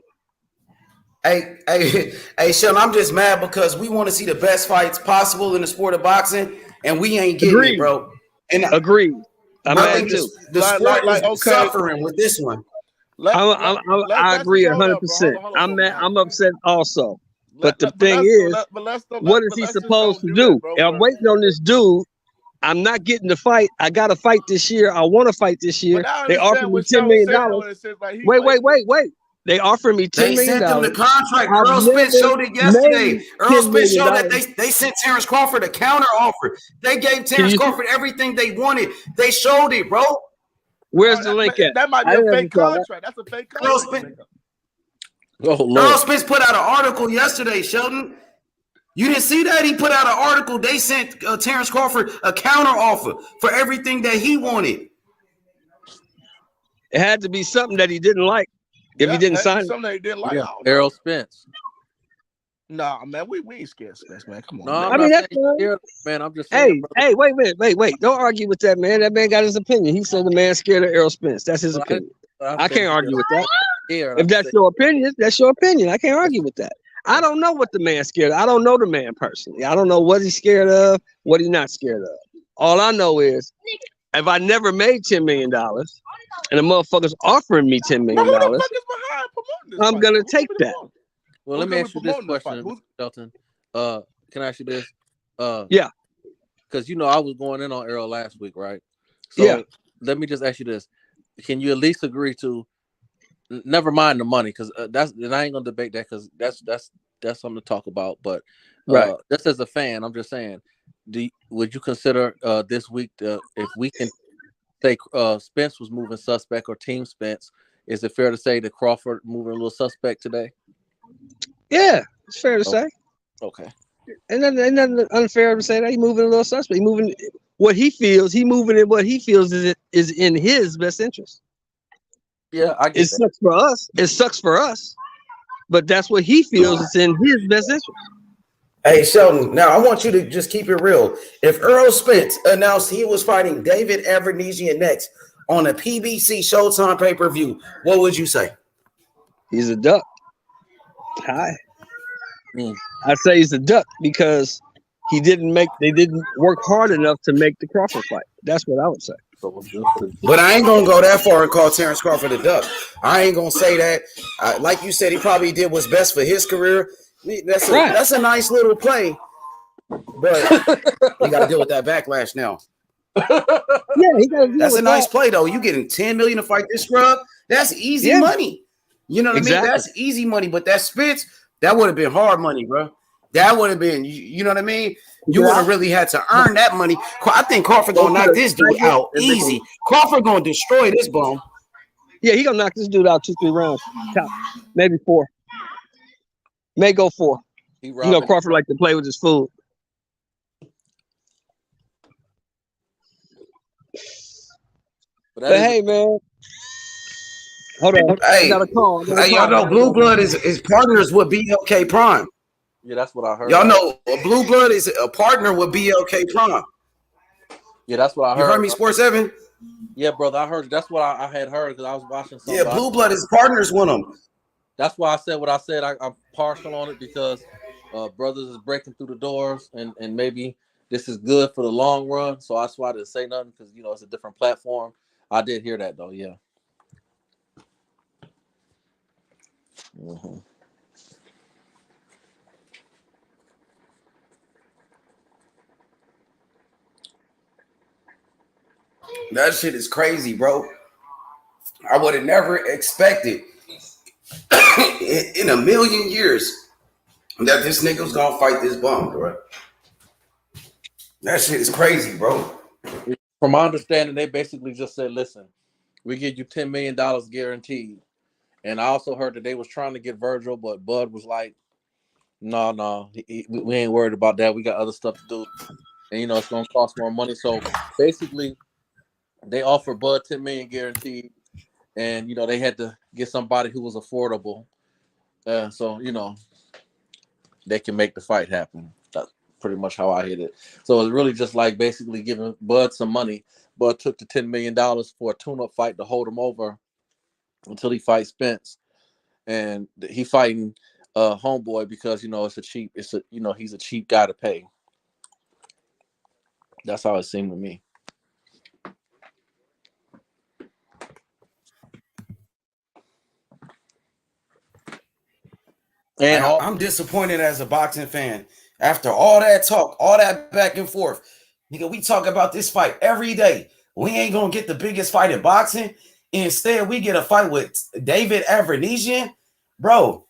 [SPEAKER 9] Hey, Sheldon, I'm just mad because we want to see the best fights possible in the sport of boxing, and we ain't getting it, bro. And
[SPEAKER 13] agreed. I'm mad too.
[SPEAKER 9] The sport is suffering with this one.
[SPEAKER 13] I agree 100%. I'm mad. I'm upset also. But the thing is, what is he supposed to do? I'm waiting on this dude. I'm not getting the fight. I got to fight this year. I want to fight this year. They offered me $10 million. Wait. They offered me $10 million.
[SPEAKER 9] They sent them the contract. Earl Spence showed it yesterday. Earl Spence showed that they sent Terence Crawford a counter offer. They gave Terence Crawford everything they wanted. They showed it, bro.
[SPEAKER 13] Where's the link at?
[SPEAKER 8] That might be a fake contract. That's a fake contract.
[SPEAKER 9] Earl Spence put out an article yesterday, Sheldon. You didn't see that? He put out an article. They sent Terence Crawford a counter offer for everything that he wanted.
[SPEAKER 13] It had to be something that he didn't like. If he didn't sign it.
[SPEAKER 8] Something that he didn't like.
[SPEAKER 21] Errol Spence.
[SPEAKER 8] Nah, man, we ain't scared of Spence, man. Come on.
[SPEAKER 21] No,
[SPEAKER 8] man.
[SPEAKER 13] that's fine.
[SPEAKER 21] Man, I'm just saying,
[SPEAKER 13] hey, wait. Don't argue with that, man. That man got his opinion. He said the man's scared of Errol Spence. That's his opinion. I can't argue with that. If that's your opinion, that's your opinion. I can't argue with that. I don't know what the man's scared of. I don't know the man personally. I don't know what he's scared of, what he's not scared of. All I know is if I never made $10 million and the motherfucker's offering me $10 million, I'm going to take that.
[SPEAKER 21] Well, let me ask you this question, Shelton. Can I ask you this?
[SPEAKER 13] Yeah.
[SPEAKER 21] Because, I was going in on Errol last week, right? So let me just ask you this. Can you at least agree to never mind the money, because and I ain't gonna debate that, because that's something to talk about. But
[SPEAKER 13] Right.
[SPEAKER 21] just as a fan, I'm just saying, would you consider this week if we can say Spence was moving suspect or Team Spence? Is it fair to say that Crawford moving a little suspect today?
[SPEAKER 13] Yeah, it's fair to say.
[SPEAKER 21] Okay.
[SPEAKER 13] And then nothing unfair to say that he moving a little suspect. He moving what he feels. He moving in what he feels is in his best interest.
[SPEAKER 21] Yeah, I get
[SPEAKER 13] it. Sucks for us. It sucks for us, but that's what he feels is in his best interest.
[SPEAKER 9] Hey, Sheldon, now I want you to just keep it real. If Errol Spence announced he was fighting David Avernesian next on a PBC Showtime pay-per-view, what would you say?
[SPEAKER 13] He's a duck. Hi. I'd say he's a duck because they didn't work hard enough to make the Crawford fight. That's what I would say.
[SPEAKER 9] But I ain't gonna go that far and call Terence Crawford a duck. I ain't gonna say that. Like you said, he probably did what's best for his career. That's a nice little play, but you got to deal with that backlash now.
[SPEAKER 13] Yeah, he got to deal
[SPEAKER 9] That's
[SPEAKER 13] with
[SPEAKER 9] a nice
[SPEAKER 13] that.
[SPEAKER 9] play though. You getting $10 million to fight this scrub? That's easy money. You know what I mean? That's easy money. But that Spence, that would have been hard money, bro. That would have been, you know what I mean? You would have really had to earn that money. I think Crawford gonna knock this dude out easy. Crawford gonna destroy this bum.
[SPEAKER 13] Yeah, he gonna knock this dude out 2-3 rounds, top, maybe 4. May go 4. You know, Crawford like to play with his food. But hey, man. Hold on.
[SPEAKER 9] Hey,
[SPEAKER 13] I got a call.
[SPEAKER 9] Y'all know Blue Blood is partners with BLK Prime.
[SPEAKER 21] Yeah, that's what I heard.
[SPEAKER 9] Y'all know Blue Blood is a partner with BLK Prime.
[SPEAKER 21] Yeah, that's what I heard.
[SPEAKER 9] You heard me, Sports 7?
[SPEAKER 21] Yeah, brother, I heard. That's what I had heard because I was watching something.
[SPEAKER 9] Yeah, Blue Blood is partners with them.
[SPEAKER 21] That's why I said what I said. I'm partial on it because brothers is breaking through the doors, and maybe this is good for the long run. So that's why I didn't say nothing because it's a different platform. I did hear that though. Yeah. Mm-hmm.
[SPEAKER 9] That shit is crazy, bro. I would have never expected in a million years that this nigga was gonna fight this bum, bro. That shit is crazy, bro.
[SPEAKER 21] From my understanding, they basically just said, listen, we give you $10 million guaranteed. And I also heard that they was trying to get Virgil, but Bud was like, no, we ain't worried about that. We got other stuff to do. And, it's going to cost more money. So, basically, they offered Bud $10 million guaranteed. And, they had to get somebody who was affordable. So, they can make the fight happen. That's pretty much how I hit it. So, it's really just like basically giving Bud some money. Bud took the $10 million for a tune-up fight to hold him over until he fights Spence. And he fighting Homeboy because, he's a cheap guy to pay. That's how it seemed to me.
[SPEAKER 9] And I'm disappointed as a boxing fan. After all that talk, all that back and forth, nigga, we talk about this fight every day. We ain't gonna get the biggest fight in boxing. Instead, we get a fight with David Avernesian. Bro,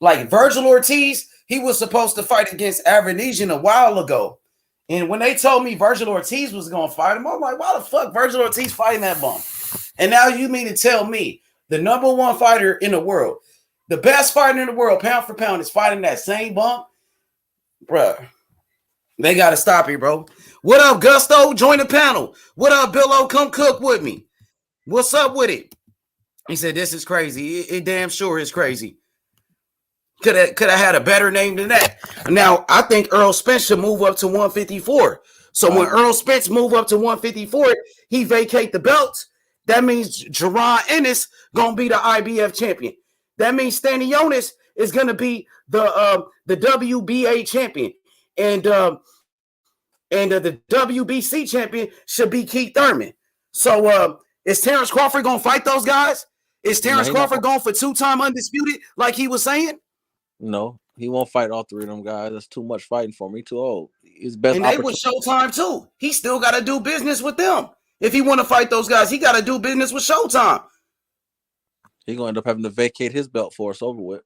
[SPEAKER 9] like Virgil Ortiz, he was supposed to fight against Avernesian a while ago. And when they told me Virgil Ortiz was gonna fight him, I'm like, why the fuck Virgil Ortiz fighting that bum? And now you mean to tell me the number one fighter in the world, the best fighter in the world, pound for pound, is fighting that same bump? Bruh, they got to stop it, bro. What up, Gusto? Join the panel. What up, Billo? Come cook with me. What's up with it? He said, this is crazy. It damn sure is crazy. Could have had a better name than that. Now, I think Errol Spence should move up to 154. So when Errol Spence move up to 154, he vacate the belts. That means Jerron Ennis going to be the IBF champion. That means Stanionis is going to be the WBA champion. And the WBC champion should be Keith Thurman. So is Terence Crawford going to fight those guys? Is Terence Crawford going for 2-time undisputed like he was saying?
[SPEAKER 21] No, he won't fight all 3 of them guys. That's too much fighting for me. Too old. His best
[SPEAKER 9] and they was Showtime too. He still got to do business with them. If he want to fight those guys, he got to do business with Showtime.
[SPEAKER 21] He's gonna end up having to vacate his belt for us over with.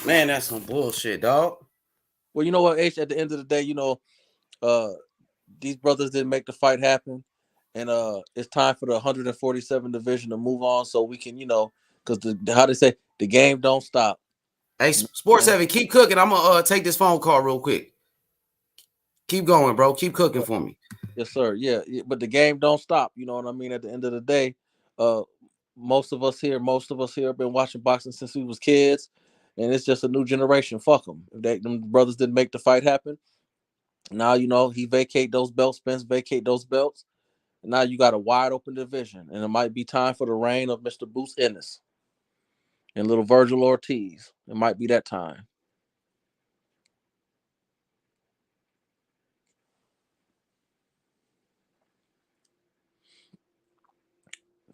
[SPEAKER 9] Man, that's some bullshit, dog.
[SPEAKER 21] Well, you know what, H, at the end of the day, these brothers didn't make the fight happen. And it's time for the 147 division to move on so we can, because how they say, the game don't stop.
[SPEAKER 9] Hey, Sports Heavy, keep cooking. I'm gonna take this phone call real quick. Keep going, bro. Keep cooking for me.
[SPEAKER 21] Yes, sir. Yeah, but the game don't stop. You know what I mean? At the end of the day, most of us here have been watching boxing since we was kids, and it's just a new generation. Fuck them. If them brothers didn't make the fight happen, now he vacate those belts, Spence vacate those belts. And now you got a wide open division, and it might be time for the reign of Mr. Boots Ennis and little Virgil Ortiz. It might be that time.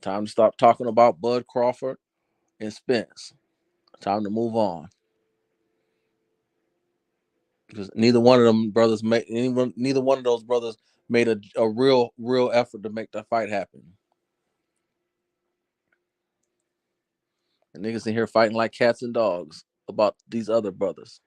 [SPEAKER 21] Time to stop talking about Bud Crawford and Spence. Time to move on. Because neither one of those brothers made a real effort to make that fight happen. And niggas in here fighting like cats and dogs about these other brothers.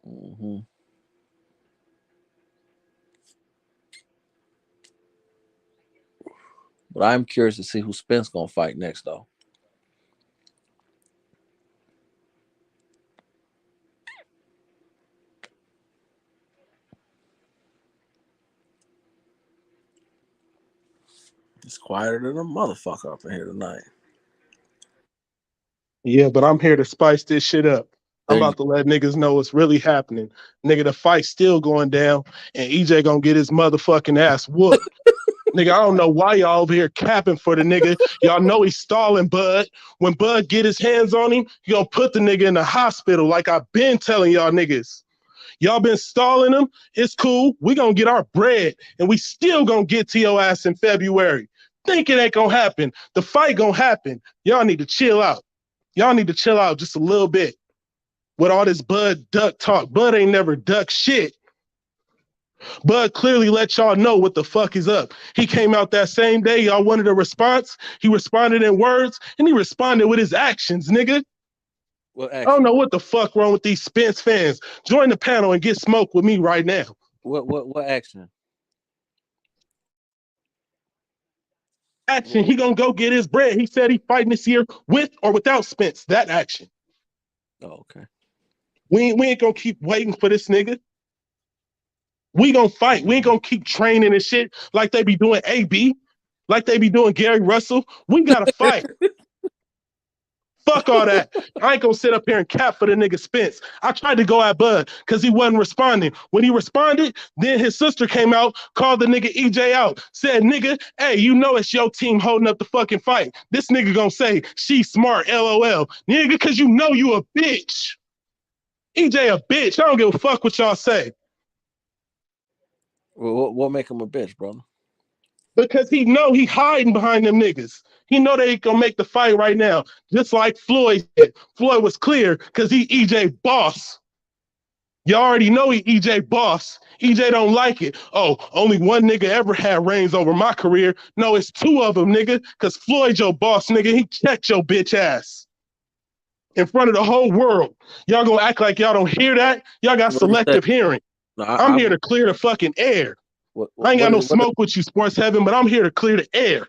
[SPEAKER 21] Mm-hmm. But I'm curious to see who Spence gonna fight next, though. It's quieter than a motherfucker up in here tonight.
[SPEAKER 10] Yeah, but I'm here to spice this shit up. I'm about to let niggas know what's really happening. Nigga, the fight's still going down, and EJ gonna get his motherfucking ass whooped. Nigga, I don't know why y'all over here capping for the nigga. Y'all know he's stalling Bud. When Bud get his hands on him, he gonna put the nigga in the hospital like I've been telling y'all niggas. Y'all been stalling him. It's cool. We gonna get our bread, and we still gonna get to your ass in February. Think it ain't gonna happen. The fight gonna happen. Y'all need to chill out. Y'all need to chill out just a little bit. With all this Bud duck talk. Bud ain't never duck shit. Bud clearly let y'all know what the fuck is up. He came out that same day. Y'all wanted a response. He responded in words, and he responded with his actions, nigga.
[SPEAKER 21] What
[SPEAKER 10] I don't know what the fuck wrong with these Spence fans. Join the panel and get smoked with me right now.
[SPEAKER 21] What action?
[SPEAKER 10] Action. He gonna go get his bread. He said he fighting this year with or without Spence. That action.
[SPEAKER 21] Oh, okay.
[SPEAKER 10] We ain't gonna keep waiting for this nigga. We gonna fight. We ain't gonna keep training and shit like they be doing AB, like they be doing Gary Russell. We gotta fight. Fuck all that. I ain't gonna sit up here and cap for the nigga Spence. I tried to go at Bud because he wasn't responding. When he responded, then his sister came out, called the nigga EJ out, said, nigga, hey, you know it's your team holding up the fucking fight. This nigga gonna say, she's smart, LOL. Nigga, because you know you a bitch. EJ a bitch. I don't give a fuck what y'all say.
[SPEAKER 21] Well, what make him a bitch, brother?
[SPEAKER 10] Because he know he hiding behind them niggas. He know they ain't gonna make the fight right now. Just like Floyd said. Floyd was clear because he EJ boss. You already know he EJ boss. EJ don't like it. Oh, only one nigga ever had reigns over my career. No, it's two of them, nigga. Because Floyd your boss, nigga. He checked your bitch ass. In front of the whole world. Y'all gonna act like y'all don't hear that? Y'all got selective hearing.
[SPEAKER 21] No,
[SPEAKER 10] I'm here to clear the fucking air. I ain't got no smoke with you, Sports Heaven, but I'm here to clear the air.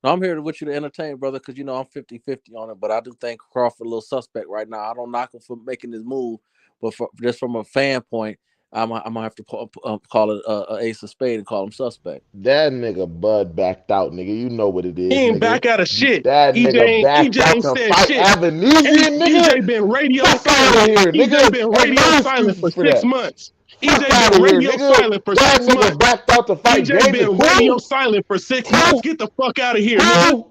[SPEAKER 21] No, I'm here with you to entertain, brother, because I'm 50-50 on it. But I do think Crawford a little suspect right now. I don't knock him for making this move, but just from a fan point, I'm gonna have to call it a ace of spade and call him suspect.
[SPEAKER 15] That nigga Bud backed out, nigga. You know what it is.
[SPEAKER 10] He ain't
[SPEAKER 15] nigga.
[SPEAKER 10] back out of shit.
[SPEAKER 15] That nigga backed out to fight Avenesian, nigga.
[SPEAKER 10] EJ been radio
[SPEAKER 15] Fuck
[SPEAKER 10] silent.
[SPEAKER 15] out of here, nigga.
[SPEAKER 10] EJ been radio silent for 6 months. EJ been radio silent for
[SPEAKER 15] that
[SPEAKER 10] 6
[SPEAKER 15] nigga
[SPEAKER 10] months.
[SPEAKER 15] backed out to fight
[SPEAKER 10] EJ been
[SPEAKER 15] David.
[SPEAKER 10] radio silent for 6 months. Get the fuck out of here, nigga.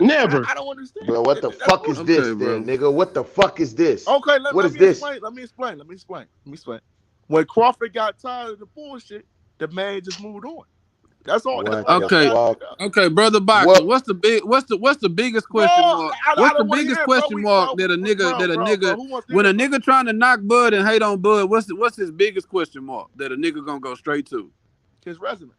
[SPEAKER 10] Never.
[SPEAKER 8] I don't understand.
[SPEAKER 15] Bro, what the fuck is this, then, nigga? What the fuck is this?
[SPEAKER 8] Okay,
[SPEAKER 15] what is this?
[SPEAKER 8] Let me explain. When Crawford got tired of the bullshit, the man just moved on. That's all.
[SPEAKER 2] Okay, brother Boxer. What's the biggest question mark? What's the biggest question mark that a nigga when a nigga trying to knock Bud and hate on Bud? What's his biggest question mark that a nigga gonna go straight to?
[SPEAKER 8] His resume.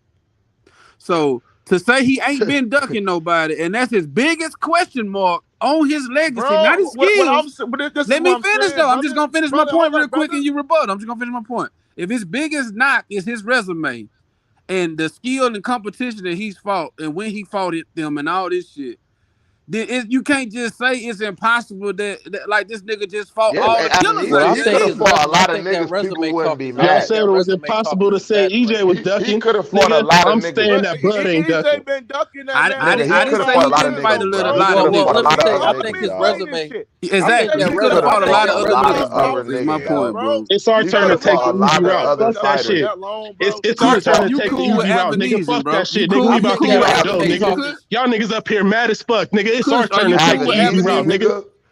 [SPEAKER 2] So to say he ain't been ducking nobody, and that's his biggest question mark on his legacy, not his skills. Let me finish though. I'm just gonna finish my point real quick, and you rebut. I'm just gonna finish my point. If his biggest knock is his resume and the skill and competition that he's fought and when he fought them and all this shit, then you can't just say it's impossible that like this nigga just fought all the killers.
[SPEAKER 15] He could have fought a lot of niggas. People wouldn't be mad.
[SPEAKER 10] Y'all said it was impossible to say EJ was ducking.
[SPEAKER 15] He could have fought a lot of niggas.
[SPEAKER 10] I'm saying that Bud ain't ducking.
[SPEAKER 2] I didn't say he didn't fight a lot.
[SPEAKER 21] I think his resume.
[SPEAKER 2] Exactly. He could have fought a lot of other niggas. That's my point, bro.
[SPEAKER 10] It's our turn to take the easy route. Fuck that shit. It's our turn to take the easy route, nigga. Fuck that shit, nigga. We about to get out, nigga. Y'all niggas up here mad as fuck, nigga. It's our turn to take the easy route, nigga.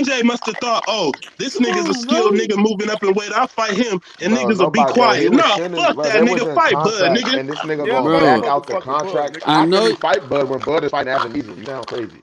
[SPEAKER 10] EJ must have thought, oh, this nigga's a skilled nigga moving up in weight. I'll fight him, and
[SPEAKER 15] Bro,
[SPEAKER 10] niggas will be
[SPEAKER 15] nobody, bro. He
[SPEAKER 10] quiet.
[SPEAKER 15] was
[SPEAKER 10] No,
[SPEAKER 15] sending,
[SPEAKER 10] fuck
[SPEAKER 15] bro.
[SPEAKER 10] that
[SPEAKER 15] They was
[SPEAKER 10] nigga.
[SPEAKER 15] in
[SPEAKER 10] Fight Bud,
[SPEAKER 15] contract,
[SPEAKER 10] nigga.
[SPEAKER 15] and this nigga
[SPEAKER 8] Yeah,
[SPEAKER 15] gonna
[SPEAKER 8] fuck
[SPEAKER 15] back
[SPEAKER 8] that
[SPEAKER 15] out the
[SPEAKER 8] motherfucker,
[SPEAKER 15] contract
[SPEAKER 8] Bud,
[SPEAKER 15] after he fight Bud when Bud is fighting Evan Neeson. You sound crazy.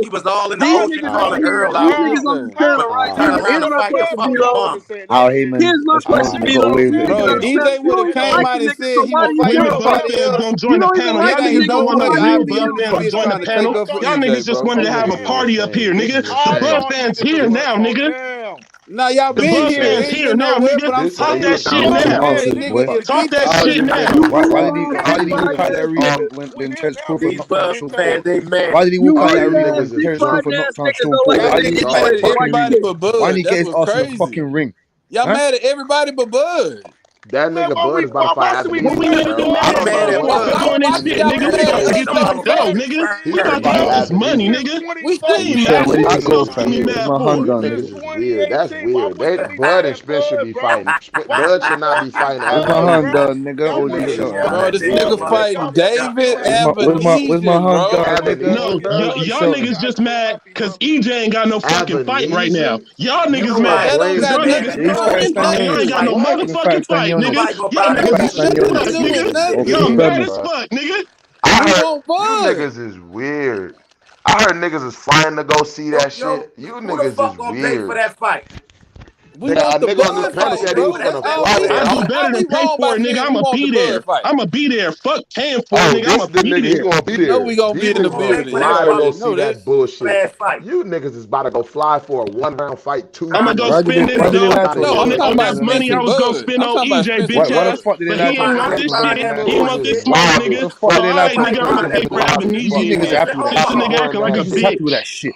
[SPEAKER 13] Bro,
[SPEAKER 5] He was all in the
[SPEAKER 13] these
[SPEAKER 5] ocean
[SPEAKER 13] niggas
[SPEAKER 5] calling
[SPEAKER 13] on here,
[SPEAKER 5] Earl
[SPEAKER 13] these
[SPEAKER 5] out.
[SPEAKER 13] niggas on this panel, right?
[SPEAKER 5] Turn
[SPEAKER 13] Here's
[SPEAKER 5] around and
[SPEAKER 13] my
[SPEAKER 5] fight the
[SPEAKER 13] question,
[SPEAKER 5] fucking
[SPEAKER 13] B-Lo.
[SPEAKER 5] bum.
[SPEAKER 12] Al Heyman
[SPEAKER 13] Here's my
[SPEAKER 12] is
[SPEAKER 13] question,
[SPEAKER 12] supposed to go
[SPEAKER 13] B-Lo.
[SPEAKER 12] away with
[SPEAKER 13] You
[SPEAKER 12] it
[SPEAKER 13] ain't
[SPEAKER 2] Bro,
[SPEAKER 13] gonna
[SPEAKER 12] again.
[SPEAKER 2] if
[SPEAKER 13] accept.
[SPEAKER 2] EJ
[SPEAKER 13] You
[SPEAKER 2] would
[SPEAKER 13] don't
[SPEAKER 2] have
[SPEAKER 13] even
[SPEAKER 2] came
[SPEAKER 13] like
[SPEAKER 2] out
[SPEAKER 13] the
[SPEAKER 2] and
[SPEAKER 13] nigga,
[SPEAKER 2] said
[SPEAKER 13] so
[SPEAKER 2] he
[SPEAKER 13] why
[SPEAKER 2] was
[SPEAKER 13] are you
[SPEAKER 2] fighting
[SPEAKER 10] When the
[SPEAKER 13] doing
[SPEAKER 10] Buck
[SPEAKER 13] it?
[SPEAKER 2] somebody
[SPEAKER 10] fans
[SPEAKER 2] else,
[SPEAKER 10] gonna
[SPEAKER 13] You
[SPEAKER 10] join the
[SPEAKER 13] don't even
[SPEAKER 10] panel,
[SPEAKER 2] it
[SPEAKER 13] like
[SPEAKER 10] y'all
[SPEAKER 13] the
[SPEAKER 2] ain't
[SPEAKER 10] niggas
[SPEAKER 13] nigga,
[SPEAKER 10] don't
[SPEAKER 2] no
[SPEAKER 13] so
[SPEAKER 10] want no
[SPEAKER 2] way
[SPEAKER 13] why are you
[SPEAKER 10] real
[SPEAKER 2] IBM
[SPEAKER 10] Buck
[SPEAKER 13] doing
[SPEAKER 2] is
[SPEAKER 13] it?
[SPEAKER 10] fans to
[SPEAKER 2] still
[SPEAKER 10] join the
[SPEAKER 2] trying to take
[SPEAKER 10] panel.
[SPEAKER 2] up for
[SPEAKER 10] Y'all
[SPEAKER 2] EJ,
[SPEAKER 10] niggas just
[SPEAKER 2] bro.
[SPEAKER 10] wanted to
[SPEAKER 12] Them
[SPEAKER 10] have a
[SPEAKER 12] niggas is
[SPEAKER 10] party up here,
[SPEAKER 12] insane.
[SPEAKER 10] nigga.
[SPEAKER 12] Niggas is
[SPEAKER 10] The
[SPEAKER 8] I
[SPEAKER 10] Buck
[SPEAKER 12] insane.
[SPEAKER 8] thought
[SPEAKER 10] fans
[SPEAKER 8] niggas
[SPEAKER 10] here
[SPEAKER 8] was
[SPEAKER 10] now,
[SPEAKER 8] so
[SPEAKER 10] nigga.
[SPEAKER 8] damn.
[SPEAKER 2] Now y'all
[SPEAKER 10] The
[SPEAKER 2] been
[SPEAKER 10] Buck
[SPEAKER 2] here. It
[SPEAKER 10] fans
[SPEAKER 2] ain't
[SPEAKER 10] here
[SPEAKER 2] been
[SPEAKER 10] now,
[SPEAKER 2] nowhere,
[SPEAKER 10] nigga.
[SPEAKER 2] but I'm
[SPEAKER 12] This
[SPEAKER 10] Talk
[SPEAKER 2] saying
[SPEAKER 12] he
[SPEAKER 10] that
[SPEAKER 12] a
[SPEAKER 10] shit
[SPEAKER 2] you
[SPEAKER 12] complete
[SPEAKER 10] now.
[SPEAKER 2] comparing
[SPEAKER 12] nonsense, boy.
[SPEAKER 2] nigga if
[SPEAKER 10] Talk that
[SPEAKER 12] How
[SPEAKER 10] shit
[SPEAKER 12] did
[SPEAKER 10] now.
[SPEAKER 12] he walk out that arena when Terence Crawford
[SPEAKER 5] These
[SPEAKER 12] not trying to
[SPEAKER 5] Bucks
[SPEAKER 12] show
[SPEAKER 5] fans,
[SPEAKER 12] fight?
[SPEAKER 5] they mad.
[SPEAKER 12] Why did he
[SPEAKER 13] You
[SPEAKER 12] walk out that
[SPEAKER 13] weak
[SPEAKER 12] arena
[SPEAKER 13] ass,
[SPEAKER 12] when
[SPEAKER 13] dick
[SPEAKER 12] Terence
[SPEAKER 13] riding
[SPEAKER 12] Crawford not
[SPEAKER 13] ass
[SPEAKER 12] trying to
[SPEAKER 13] niggas
[SPEAKER 12] show him
[SPEAKER 13] don't like
[SPEAKER 12] fight?
[SPEAKER 2] y'all
[SPEAKER 12] Why
[SPEAKER 13] that
[SPEAKER 12] did he
[SPEAKER 13] nigga
[SPEAKER 2] niggas
[SPEAKER 12] get
[SPEAKER 13] don't
[SPEAKER 12] out
[SPEAKER 2] mad
[SPEAKER 12] the
[SPEAKER 13] like
[SPEAKER 2] at
[SPEAKER 13] don't
[SPEAKER 12] fucking
[SPEAKER 13] like
[SPEAKER 12] ring?
[SPEAKER 2] everybody
[SPEAKER 13] shit.
[SPEAKER 2] but
[SPEAKER 12] Why didn't
[SPEAKER 2] Bud.
[SPEAKER 12] he get
[SPEAKER 2] That's
[SPEAKER 12] his
[SPEAKER 2] what's
[SPEAKER 12] ass in the
[SPEAKER 2] crazy.
[SPEAKER 12] fucking ring?
[SPEAKER 2] Y'all
[SPEAKER 12] Huh?
[SPEAKER 2] mad at everybody but Bud.
[SPEAKER 15] That
[SPEAKER 8] Man,
[SPEAKER 15] nigga Bud is about to fight
[SPEAKER 10] What we
[SPEAKER 15] Avenesian,
[SPEAKER 10] need to
[SPEAKER 15] bro. I
[SPEAKER 10] mad
[SPEAKER 15] don't
[SPEAKER 10] at?
[SPEAKER 15] know
[SPEAKER 5] Mad at
[SPEAKER 15] what
[SPEAKER 10] Crawford
[SPEAKER 5] Bud.
[SPEAKER 15] the
[SPEAKER 10] doing
[SPEAKER 15] fuck
[SPEAKER 10] this
[SPEAKER 15] these
[SPEAKER 10] shit,
[SPEAKER 2] Y'all
[SPEAKER 10] nigga.
[SPEAKER 15] niggas
[SPEAKER 10] We
[SPEAKER 2] mad
[SPEAKER 10] about
[SPEAKER 2] at
[SPEAKER 10] to
[SPEAKER 15] saying.
[SPEAKER 2] us
[SPEAKER 10] get this
[SPEAKER 2] though.
[SPEAKER 10] dough, nigga.
[SPEAKER 15] He
[SPEAKER 10] We
[SPEAKER 15] finna
[SPEAKER 10] about to
[SPEAKER 15] fight
[SPEAKER 10] get this
[SPEAKER 8] nigga,
[SPEAKER 10] money,
[SPEAKER 15] Avenesian.
[SPEAKER 10] nigga.
[SPEAKER 2] We
[SPEAKER 10] We
[SPEAKER 2] still
[SPEAKER 8] since
[SPEAKER 10] ain't
[SPEAKER 12] You said
[SPEAKER 10] mad.
[SPEAKER 12] where did
[SPEAKER 10] What
[SPEAKER 12] he
[SPEAKER 10] the
[SPEAKER 12] go,
[SPEAKER 10] fuck
[SPEAKER 12] fam?
[SPEAKER 10] we
[SPEAKER 12] Where's
[SPEAKER 10] mad
[SPEAKER 12] my
[SPEAKER 10] for?
[SPEAKER 12] hun
[SPEAKER 15] You
[SPEAKER 12] gun,
[SPEAKER 8] since
[SPEAKER 12] nigga?
[SPEAKER 15] niggas is weird. That's
[SPEAKER 8] 2018, why
[SPEAKER 15] weird.
[SPEAKER 8] wouldn't you be
[SPEAKER 15] Bud
[SPEAKER 8] mad
[SPEAKER 15] and
[SPEAKER 8] at
[SPEAKER 15] Spence should
[SPEAKER 8] Bud,
[SPEAKER 15] be
[SPEAKER 8] bro?
[SPEAKER 15] fighting.
[SPEAKER 8] Why
[SPEAKER 15] Bud should not be
[SPEAKER 8] at
[SPEAKER 15] fighting
[SPEAKER 12] Where's my
[SPEAKER 8] Bud,
[SPEAKER 12] hun
[SPEAKER 15] Avenesian.
[SPEAKER 8] bro?
[SPEAKER 12] gun, nigga?
[SPEAKER 8] Y'all
[SPEAKER 12] OG
[SPEAKER 15] Them
[SPEAKER 8] wanted
[SPEAKER 15] niggas
[SPEAKER 8] to
[SPEAKER 15] is
[SPEAKER 12] shot.
[SPEAKER 8] run
[SPEAKER 2] Bro,
[SPEAKER 8] this
[SPEAKER 2] this
[SPEAKER 15] crazy,
[SPEAKER 8] Bud
[SPEAKER 2] nigga
[SPEAKER 15] bro.
[SPEAKER 8] fight.
[SPEAKER 2] fighting
[SPEAKER 8] Y'all wanted to
[SPEAKER 2] David
[SPEAKER 8] run this shit.
[SPEAKER 12] Where's my
[SPEAKER 2] Ebenezer,
[SPEAKER 12] hun gun,
[SPEAKER 2] bro.
[SPEAKER 12] nigga?
[SPEAKER 10] No,
[SPEAKER 15] Avenesian.
[SPEAKER 12] OG
[SPEAKER 10] y'all
[SPEAKER 12] shot.
[SPEAKER 10] niggas just mad because EJ ain't got no fucking fight right now.
[SPEAKER 15] Avenesian?
[SPEAKER 10] Y'all
[SPEAKER 5] You
[SPEAKER 10] niggas
[SPEAKER 5] know
[SPEAKER 15] You a
[SPEAKER 5] why?
[SPEAKER 10] mad
[SPEAKER 2] That don't
[SPEAKER 10] because
[SPEAKER 15] crazy
[SPEAKER 2] got
[SPEAKER 10] y'all
[SPEAKER 2] nothing
[SPEAKER 10] niggas
[SPEAKER 2] to
[SPEAKER 15] man.
[SPEAKER 12] He's
[SPEAKER 2] do with
[SPEAKER 12] fighting
[SPEAKER 10] y'all ain't
[SPEAKER 12] Stanionis,
[SPEAKER 10] got
[SPEAKER 2] anything.
[SPEAKER 10] no
[SPEAKER 12] bro.
[SPEAKER 15] What?
[SPEAKER 12] He's fighting
[SPEAKER 10] motherfucking fight, nigga.
[SPEAKER 5] Nobody
[SPEAKER 12] Stanionis.
[SPEAKER 5] gonna
[SPEAKER 10] Y'all
[SPEAKER 5] buy
[SPEAKER 12] He's
[SPEAKER 5] that
[SPEAKER 10] niggas
[SPEAKER 12] fighting
[SPEAKER 5] shit.
[SPEAKER 2] Got nothing to
[SPEAKER 12] Stanionis
[SPEAKER 2] do with
[SPEAKER 12] or
[SPEAKER 10] y'all
[SPEAKER 2] nothing.
[SPEAKER 12] Chris
[SPEAKER 10] mad
[SPEAKER 12] Berman.
[SPEAKER 10] as fuck, nigga.
[SPEAKER 15] I
[SPEAKER 2] We
[SPEAKER 15] heard
[SPEAKER 2] want
[SPEAKER 15] you
[SPEAKER 2] Bud.
[SPEAKER 15] niggas is weird. I heard niggas is flying to go see that shit. You
[SPEAKER 5] Who the
[SPEAKER 15] niggas
[SPEAKER 5] fuck
[SPEAKER 15] is
[SPEAKER 5] gonna pay for
[SPEAKER 15] weird.
[SPEAKER 5] that fight?
[SPEAKER 2] We
[SPEAKER 15] Nigga,
[SPEAKER 2] want
[SPEAKER 15] a
[SPEAKER 2] the
[SPEAKER 15] nigga on this
[SPEAKER 2] Bud
[SPEAKER 15] panel
[SPEAKER 2] fight,
[SPEAKER 15] said he
[SPEAKER 5] Pay
[SPEAKER 15] was
[SPEAKER 5] for
[SPEAKER 2] bro.
[SPEAKER 5] that
[SPEAKER 15] finna
[SPEAKER 5] shit.
[SPEAKER 2] How
[SPEAKER 15] fly
[SPEAKER 2] we
[SPEAKER 15] there.
[SPEAKER 10] I do
[SPEAKER 2] how
[SPEAKER 10] better
[SPEAKER 2] we
[SPEAKER 10] than pay
[SPEAKER 2] wrong
[SPEAKER 10] for
[SPEAKER 2] by
[SPEAKER 10] it, nigga.
[SPEAKER 2] saying we
[SPEAKER 10] I'ma
[SPEAKER 2] want the
[SPEAKER 10] be there.
[SPEAKER 2] Bud fight?
[SPEAKER 10] I'ma be there. Fuck paying for it,
[SPEAKER 15] Oh,
[SPEAKER 10] nigga.
[SPEAKER 15] this
[SPEAKER 10] I'ma
[SPEAKER 15] the
[SPEAKER 10] be
[SPEAKER 15] nigga, he
[SPEAKER 10] there.
[SPEAKER 15] gonna be
[SPEAKER 2] You know we
[SPEAKER 15] there.
[SPEAKER 2] gonna be
[SPEAKER 15] These
[SPEAKER 2] in the
[SPEAKER 15] niggas
[SPEAKER 5] Gonna
[SPEAKER 15] gonna
[SPEAKER 5] pay for
[SPEAKER 2] building.
[SPEAKER 5] that
[SPEAKER 15] fly to
[SPEAKER 5] fight.
[SPEAKER 15] go
[SPEAKER 2] Everybody
[SPEAKER 15] see
[SPEAKER 2] know
[SPEAKER 15] that
[SPEAKER 2] this.
[SPEAKER 15] bullshit.
[SPEAKER 5] Last fight.
[SPEAKER 15] You niggas is about to go fly for a 1 round fight,
[SPEAKER 10] I'ma go
[SPEAKER 15] Tuesday.
[SPEAKER 10] spend
[SPEAKER 15] Get
[SPEAKER 10] this
[SPEAKER 12] Why
[SPEAKER 15] the
[SPEAKER 12] did they
[SPEAKER 10] dough
[SPEAKER 12] lie
[SPEAKER 15] fuck out
[SPEAKER 12] to
[SPEAKER 15] of
[SPEAKER 12] us
[SPEAKER 2] No, I'm
[SPEAKER 12] about
[SPEAKER 15] here.
[SPEAKER 12] that
[SPEAKER 10] on
[SPEAKER 2] talking
[SPEAKER 10] that
[SPEAKER 2] about
[SPEAKER 12] Stanionis
[SPEAKER 10] money I
[SPEAKER 2] Spencer
[SPEAKER 12] shit?
[SPEAKER 10] was gonna
[SPEAKER 2] Bud.
[SPEAKER 10] spend
[SPEAKER 2] I'm
[SPEAKER 10] on
[SPEAKER 2] talking about
[SPEAKER 10] EJ,
[SPEAKER 2] Spencer
[SPEAKER 10] bitch
[SPEAKER 12] Why the
[SPEAKER 10] ass,
[SPEAKER 2] Bud.
[SPEAKER 12] fuck did they
[SPEAKER 10] but
[SPEAKER 12] lie
[SPEAKER 10] he
[SPEAKER 12] to us
[SPEAKER 10] ain't
[SPEAKER 12] about
[SPEAKER 10] want
[SPEAKER 12] that
[SPEAKER 10] this
[SPEAKER 5] Everybody
[SPEAKER 10] shit.
[SPEAKER 12] Stanionis
[SPEAKER 5] that
[SPEAKER 10] He
[SPEAKER 12] match?
[SPEAKER 10] ain't want
[SPEAKER 5] bullshit.
[SPEAKER 10] this smoke,
[SPEAKER 15] Why?
[SPEAKER 10] nigga.
[SPEAKER 12] What the fuck
[SPEAKER 10] So
[SPEAKER 12] did they
[SPEAKER 10] all
[SPEAKER 12] lie
[SPEAKER 10] right,
[SPEAKER 12] to us
[SPEAKER 10] nigga,
[SPEAKER 12] about
[SPEAKER 10] I'ma
[SPEAKER 12] that
[SPEAKER 10] pay
[SPEAKER 12] Stanionis
[SPEAKER 10] for
[SPEAKER 12] match?
[SPEAKER 10] Avenesian
[SPEAKER 12] These
[SPEAKER 10] and
[SPEAKER 12] niggas
[SPEAKER 10] shit.
[SPEAKER 12] are happy with that
[SPEAKER 10] This
[SPEAKER 15] Fuck
[SPEAKER 12] shit.
[SPEAKER 10] nigga
[SPEAKER 15] going
[SPEAKER 10] acting like
[SPEAKER 15] on
[SPEAKER 10] a
[SPEAKER 12] These niggas happy
[SPEAKER 15] here.
[SPEAKER 12] with
[SPEAKER 10] bitch.
[SPEAKER 12] that shit.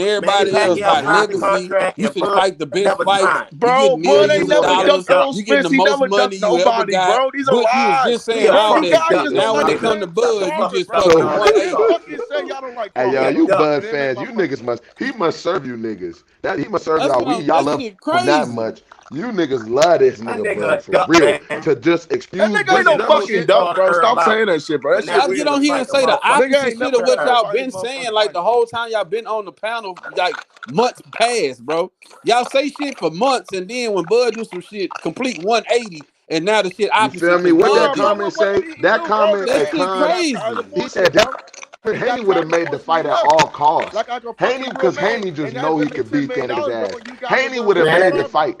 [SPEAKER 2] everybody else by legacy. You should fight the best fights.
[SPEAKER 8] Bro,
[SPEAKER 2] you
[SPEAKER 8] Bud
[SPEAKER 2] get
[SPEAKER 8] ain't
[SPEAKER 2] millions of
[SPEAKER 8] never
[SPEAKER 2] dollars.
[SPEAKER 8] dunked on
[SPEAKER 2] You getting
[SPEAKER 8] Spence.
[SPEAKER 2] the
[SPEAKER 8] He
[SPEAKER 2] most
[SPEAKER 8] never
[SPEAKER 2] money
[SPEAKER 8] dunked
[SPEAKER 2] you ever
[SPEAKER 8] nobody,
[SPEAKER 2] got.
[SPEAKER 8] bro. These are
[SPEAKER 2] But you was
[SPEAKER 8] lies.
[SPEAKER 2] just saying all
[SPEAKER 8] Bro,
[SPEAKER 2] that
[SPEAKER 8] y'all
[SPEAKER 2] shit.
[SPEAKER 8] just
[SPEAKER 2] Now
[SPEAKER 8] don't
[SPEAKER 2] when
[SPEAKER 8] like
[SPEAKER 2] it come to
[SPEAKER 8] Spence.
[SPEAKER 2] Bud, you just
[SPEAKER 8] Bro,
[SPEAKER 2] fucking
[SPEAKER 8] y'all
[SPEAKER 2] 180.
[SPEAKER 8] fucking say y'all don't like
[SPEAKER 15] Hey,
[SPEAKER 8] Crawford.
[SPEAKER 15] yo, you
[SPEAKER 8] Bro.
[SPEAKER 15] Bud fans, you niggas he must serve you niggas. He must serve
[SPEAKER 2] That's
[SPEAKER 15] y'all.
[SPEAKER 2] what
[SPEAKER 15] Y'all
[SPEAKER 2] that
[SPEAKER 15] love
[SPEAKER 2] shit
[SPEAKER 15] him that
[SPEAKER 2] crazy.
[SPEAKER 15] much. You niggas love this nigga Bud for real. To just excuse
[SPEAKER 8] That nigga ain't no
[SPEAKER 15] dumb
[SPEAKER 8] fucking
[SPEAKER 15] shit.
[SPEAKER 8] dunk, bro. Stop saying that shit, bro. That shit
[SPEAKER 2] Y'all
[SPEAKER 8] weird
[SPEAKER 2] get
[SPEAKER 8] as
[SPEAKER 2] on here and say the
[SPEAKER 8] fuck. Nigga
[SPEAKER 2] opposite
[SPEAKER 8] ain't
[SPEAKER 2] shit
[SPEAKER 8] never
[SPEAKER 2] of what
[SPEAKER 8] heard
[SPEAKER 2] y'all
[SPEAKER 8] about
[SPEAKER 2] been
[SPEAKER 8] his
[SPEAKER 2] saying
[SPEAKER 8] motherfucking
[SPEAKER 2] like the whole time y'all been on the panel like months past, bro. Y'all say shit for months and then when Bud do some shit, complete 180, and now the shit
[SPEAKER 15] You feel
[SPEAKER 2] opposite
[SPEAKER 15] me?
[SPEAKER 2] can
[SPEAKER 15] What
[SPEAKER 2] come
[SPEAKER 15] that
[SPEAKER 8] Nah,
[SPEAKER 2] be.
[SPEAKER 8] bro,
[SPEAKER 15] comment
[SPEAKER 8] what
[SPEAKER 15] say?
[SPEAKER 8] did he
[SPEAKER 15] That
[SPEAKER 8] do, bro?
[SPEAKER 15] comment
[SPEAKER 2] That
[SPEAKER 15] at
[SPEAKER 2] shit
[SPEAKER 15] Con,
[SPEAKER 2] crazy.
[SPEAKER 15] he said Haney would have made the fight at all costs.
[SPEAKER 8] Like I go fuck
[SPEAKER 15] Haney,
[SPEAKER 8] you real
[SPEAKER 15] because
[SPEAKER 8] mad.
[SPEAKER 15] Haney just
[SPEAKER 8] And that
[SPEAKER 15] know he
[SPEAKER 8] bet me
[SPEAKER 15] could
[SPEAKER 8] $10
[SPEAKER 15] beat that
[SPEAKER 8] million,
[SPEAKER 15] nigga's
[SPEAKER 8] bro,
[SPEAKER 15] ass.
[SPEAKER 8] when you got
[SPEAKER 15] Haney
[SPEAKER 8] with
[SPEAKER 15] would have
[SPEAKER 8] Shakur
[SPEAKER 15] made the
[SPEAKER 8] Stevenson.
[SPEAKER 15] fight.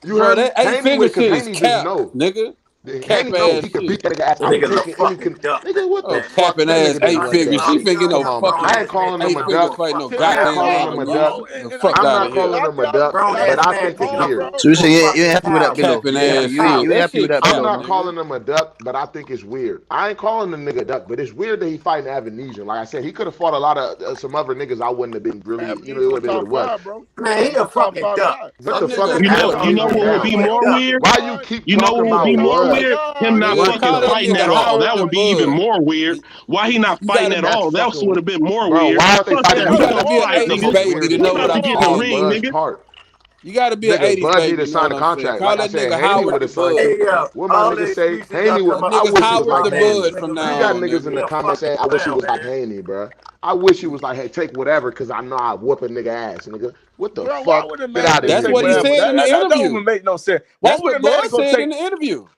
[SPEAKER 15] You
[SPEAKER 2] Bro,
[SPEAKER 15] heard me?
[SPEAKER 2] that 8
[SPEAKER 15] Haney
[SPEAKER 2] figure
[SPEAKER 15] would, because
[SPEAKER 2] shit is
[SPEAKER 15] Haney just
[SPEAKER 2] cap,
[SPEAKER 15] know.
[SPEAKER 2] nigga. Cap
[SPEAKER 15] Haney know
[SPEAKER 2] ass
[SPEAKER 15] he could
[SPEAKER 2] shit.
[SPEAKER 15] beat that nigga ass. I'm taking any nigga. What the
[SPEAKER 2] Oh,
[SPEAKER 15] fuck?
[SPEAKER 2] capping
[SPEAKER 15] That
[SPEAKER 2] ass
[SPEAKER 15] nigga didn't
[SPEAKER 2] 8
[SPEAKER 15] like
[SPEAKER 2] figures. She
[SPEAKER 15] that.
[SPEAKER 2] thinking no
[SPEAKER 15] Come on, man.
[SPEAKER 2] fucking
[SPEAKER 15] I ain't calling him
[SPEAKER 2] 8
[SPEAKER 15] a
[SPEAKER 2] figures
[SPEAKER 15] duck.
[SPEAKER 2] fight no
[SPEAKER 15] I ain't
[SPEAKER 2] goddamn
[SPEAKER 15] calling him a duck.
[SPEAKER 2] Lamborghini. The fuck
[SPEAKER 15] I'm
[SPEAKER 2] out
[SPEAKER 15] not
[SPEAKER 2] of here.
[SPEAKER 15] calling him a duck, but I think it's weird.
[SPEAKER 21] So you ain't happy with that below.
[SPEAKER 2] Capping
[SPEAKER 21] You ain't happy.
[SPEAKER 2] ass
[SPEAKER 21] You ain't
[SPEAKER 2] shit. That
[SPEAKER 21] happy with
[SPEAKER 2] shit
[SPEAKER 21] that
[SPEAKER 15] I'm
[SPEAKER 2] cap,
[SPEAKER 21] below,
[SPEAKER 15] not
[SPEAKER 21] man.
[SPEAKER 15] calling him a duck, but I think it's weird. I ain't calling the nigga a duck, but it's weird that he fighting Avanesian. Like I said, he could have fought a lot of some other niggas. I wouldn't have been really, it
[SPEAKER 8] He's
[SPEAKER 15] would have been what
[SPEAKER 8] top
[SPEAKER 15] it was.
[SPEAKER 8] 5, bro. He's a top 5 guy.
[SPEAKER 15] What the fuck is
[SPEAKER 10] You know
[SPEAKER 15] Avanesian
[SPEAKER 10] what would
[SPEAKER 15] now?
[SPEAKER 10] be more weird?
[SPEAKER 15] Why you keep
[SPEAKER 10] You know
[SPEAKER 15] talking
[SPEAKER 10] what would
[SPEAKER 15] about
[SPEAKER 10] be more
[SPEAKER 15] one?
[SPEAKER 10] weird? Him not
[SPEAKER 2] Nigga,
[SPEAKER 10] fucking
[SPEAKER 2] call that
[SPEAKER 10] fighting
[SPEAKER 2] nigga
[SPEAKER 10] at all.
[SPEAKER 2] Howard
[SPEAKER 10] That
[SPEAKER 2] the
[SPEAKER 10] would be even
[SPEAKER 2] Bud.
[SPEAKER 10] more weird. Why he not
[SPEAKER 2] You
[SPEAKER 10] fighting
[SPEAKER 2] gotta
[SPEAKER 10] at
[SPEAKER 2] be,
[SPEAKER 10] all? That would have been more
[SPEAKER 15] Bro,
[SPEAKER 10] weird.
[SPEAKER 15] why aren't they
[SPEAKER 10] Fuck
[SPEAKER 15] fighting
[SPEAKER 10] that
[SPEAKER 2] you
[SPEAKER 15] each
[SPEAKER 10] nigga.
[SPEAKER 2] gotta
[SPEAKER 15] other?
[SPEAKER 10] Go
[SPEAKER 2] be an
[SPEAKER 15] I
[SPEAKER 10] fight,
[SPEAKER 15] think
[SPEAKER 2] 80s
[SPEAKER 10] nigga.
[SPEAKER 15] it's
[SPEAKER 2] baby
[SPEAKER 15] weird
[SPEAKER 2] to
[SPEAKER 15] as
[SPEAKER 10] He
[SPEAKER 2] know what
[SPEAKER 10] about to
[SPEAKER 2] I'm
[SPEAKER 15] fuck
[SPEAKER 10] get in the
[SPEAKER 15] on
[SPEAKER 2] saying,
[SPEAKER 10] ring,
[SPEAKER 2] bro.
[SPEAKER 15] Bud's
[SPEAKER 10] nigga.
[SPEAKER 15] part.
[SPEAKER 2] You gotta be an
[SPEAKER 15] Nigga,
[SPEAKER 2] 80s
[SPEAKER 15] Bud need
[SPEAKER 2] baby
[SPEAKER 15] to
[SPEAKER 2] to know
[SPEAKER 15] sign
[SPEAKER 2] what
[SPEAKER 15] a
[SPEAKER 2] I'm saying.
[SPEAKER 15] contract.
[SPEAKER 2] Call
[SPEAKER 15] Like I
[SPEAKER 2] that
[SPEAKER 15] said,
[SPEAKER 2] nigga
[SPEAKER 15] Haney
[SPEAKER 2] Howard
[SPEAKER 15] would
[SPEAKER 2] the
[SPEAKER 15] have signed.
[SPEAKER 2] Bud.
[SPEAKER 15] What my nigga say? Haney would.
[SPEAKER 2] That
[SPEAKER 15] I
[SPEAKER 2] nigga's
[SPEAKER 15] wish he was
[SPEAKER 2] Howard
[SPEAKER 15] like
[SPEAKER 2] the
[SPEAKER 15] Haney.
[SPEAKER 2] Bud from
[SPEAKER 15] We
[SPEAKER 2] now
[SPEAKER 15] got
[SPEAKER 2] on,
[SPEAKER 15] niggas in the
[SPEAKER 2] nigga.
[SPEAKER 15] comments saying, I wish he was like Haney, bro. I wish he was like, hey, take whatever, because I know I whoop a nigga ass, nigga. What the
[SPEAKER 8] Bro, why
[SPEAKER 15] fuck?
[SPEAKER 8] would a
[SPEAKER 15] Get
[SPEAKER 8] man
[SPEAKER 15] out of
[SPEAKER 8] say
[SPEAKER 2] That's
[SPEAKER 15] here,
[SPEAKER 8] take
[SPEAKER 2] what he
[SPEAKER 15] nigga.
[SPEAKER 8] whatever?
[SPEAKER 2] said in the
[SPEAKER 8] That don't
[SPEAKER 2] interview.
[SPEAKER 8] even make no sense. Why
[SPEAKER 2] That's
[SPEAKER 8] would a
[SPEAKER 2] what
[SPEAKER 8] man
[SPEAKER 2] Bud
[SPEAKER 8] go
[SPEAKER 2] said
[SPEAKER 8] take?
[SPEAKER 2] in the interview.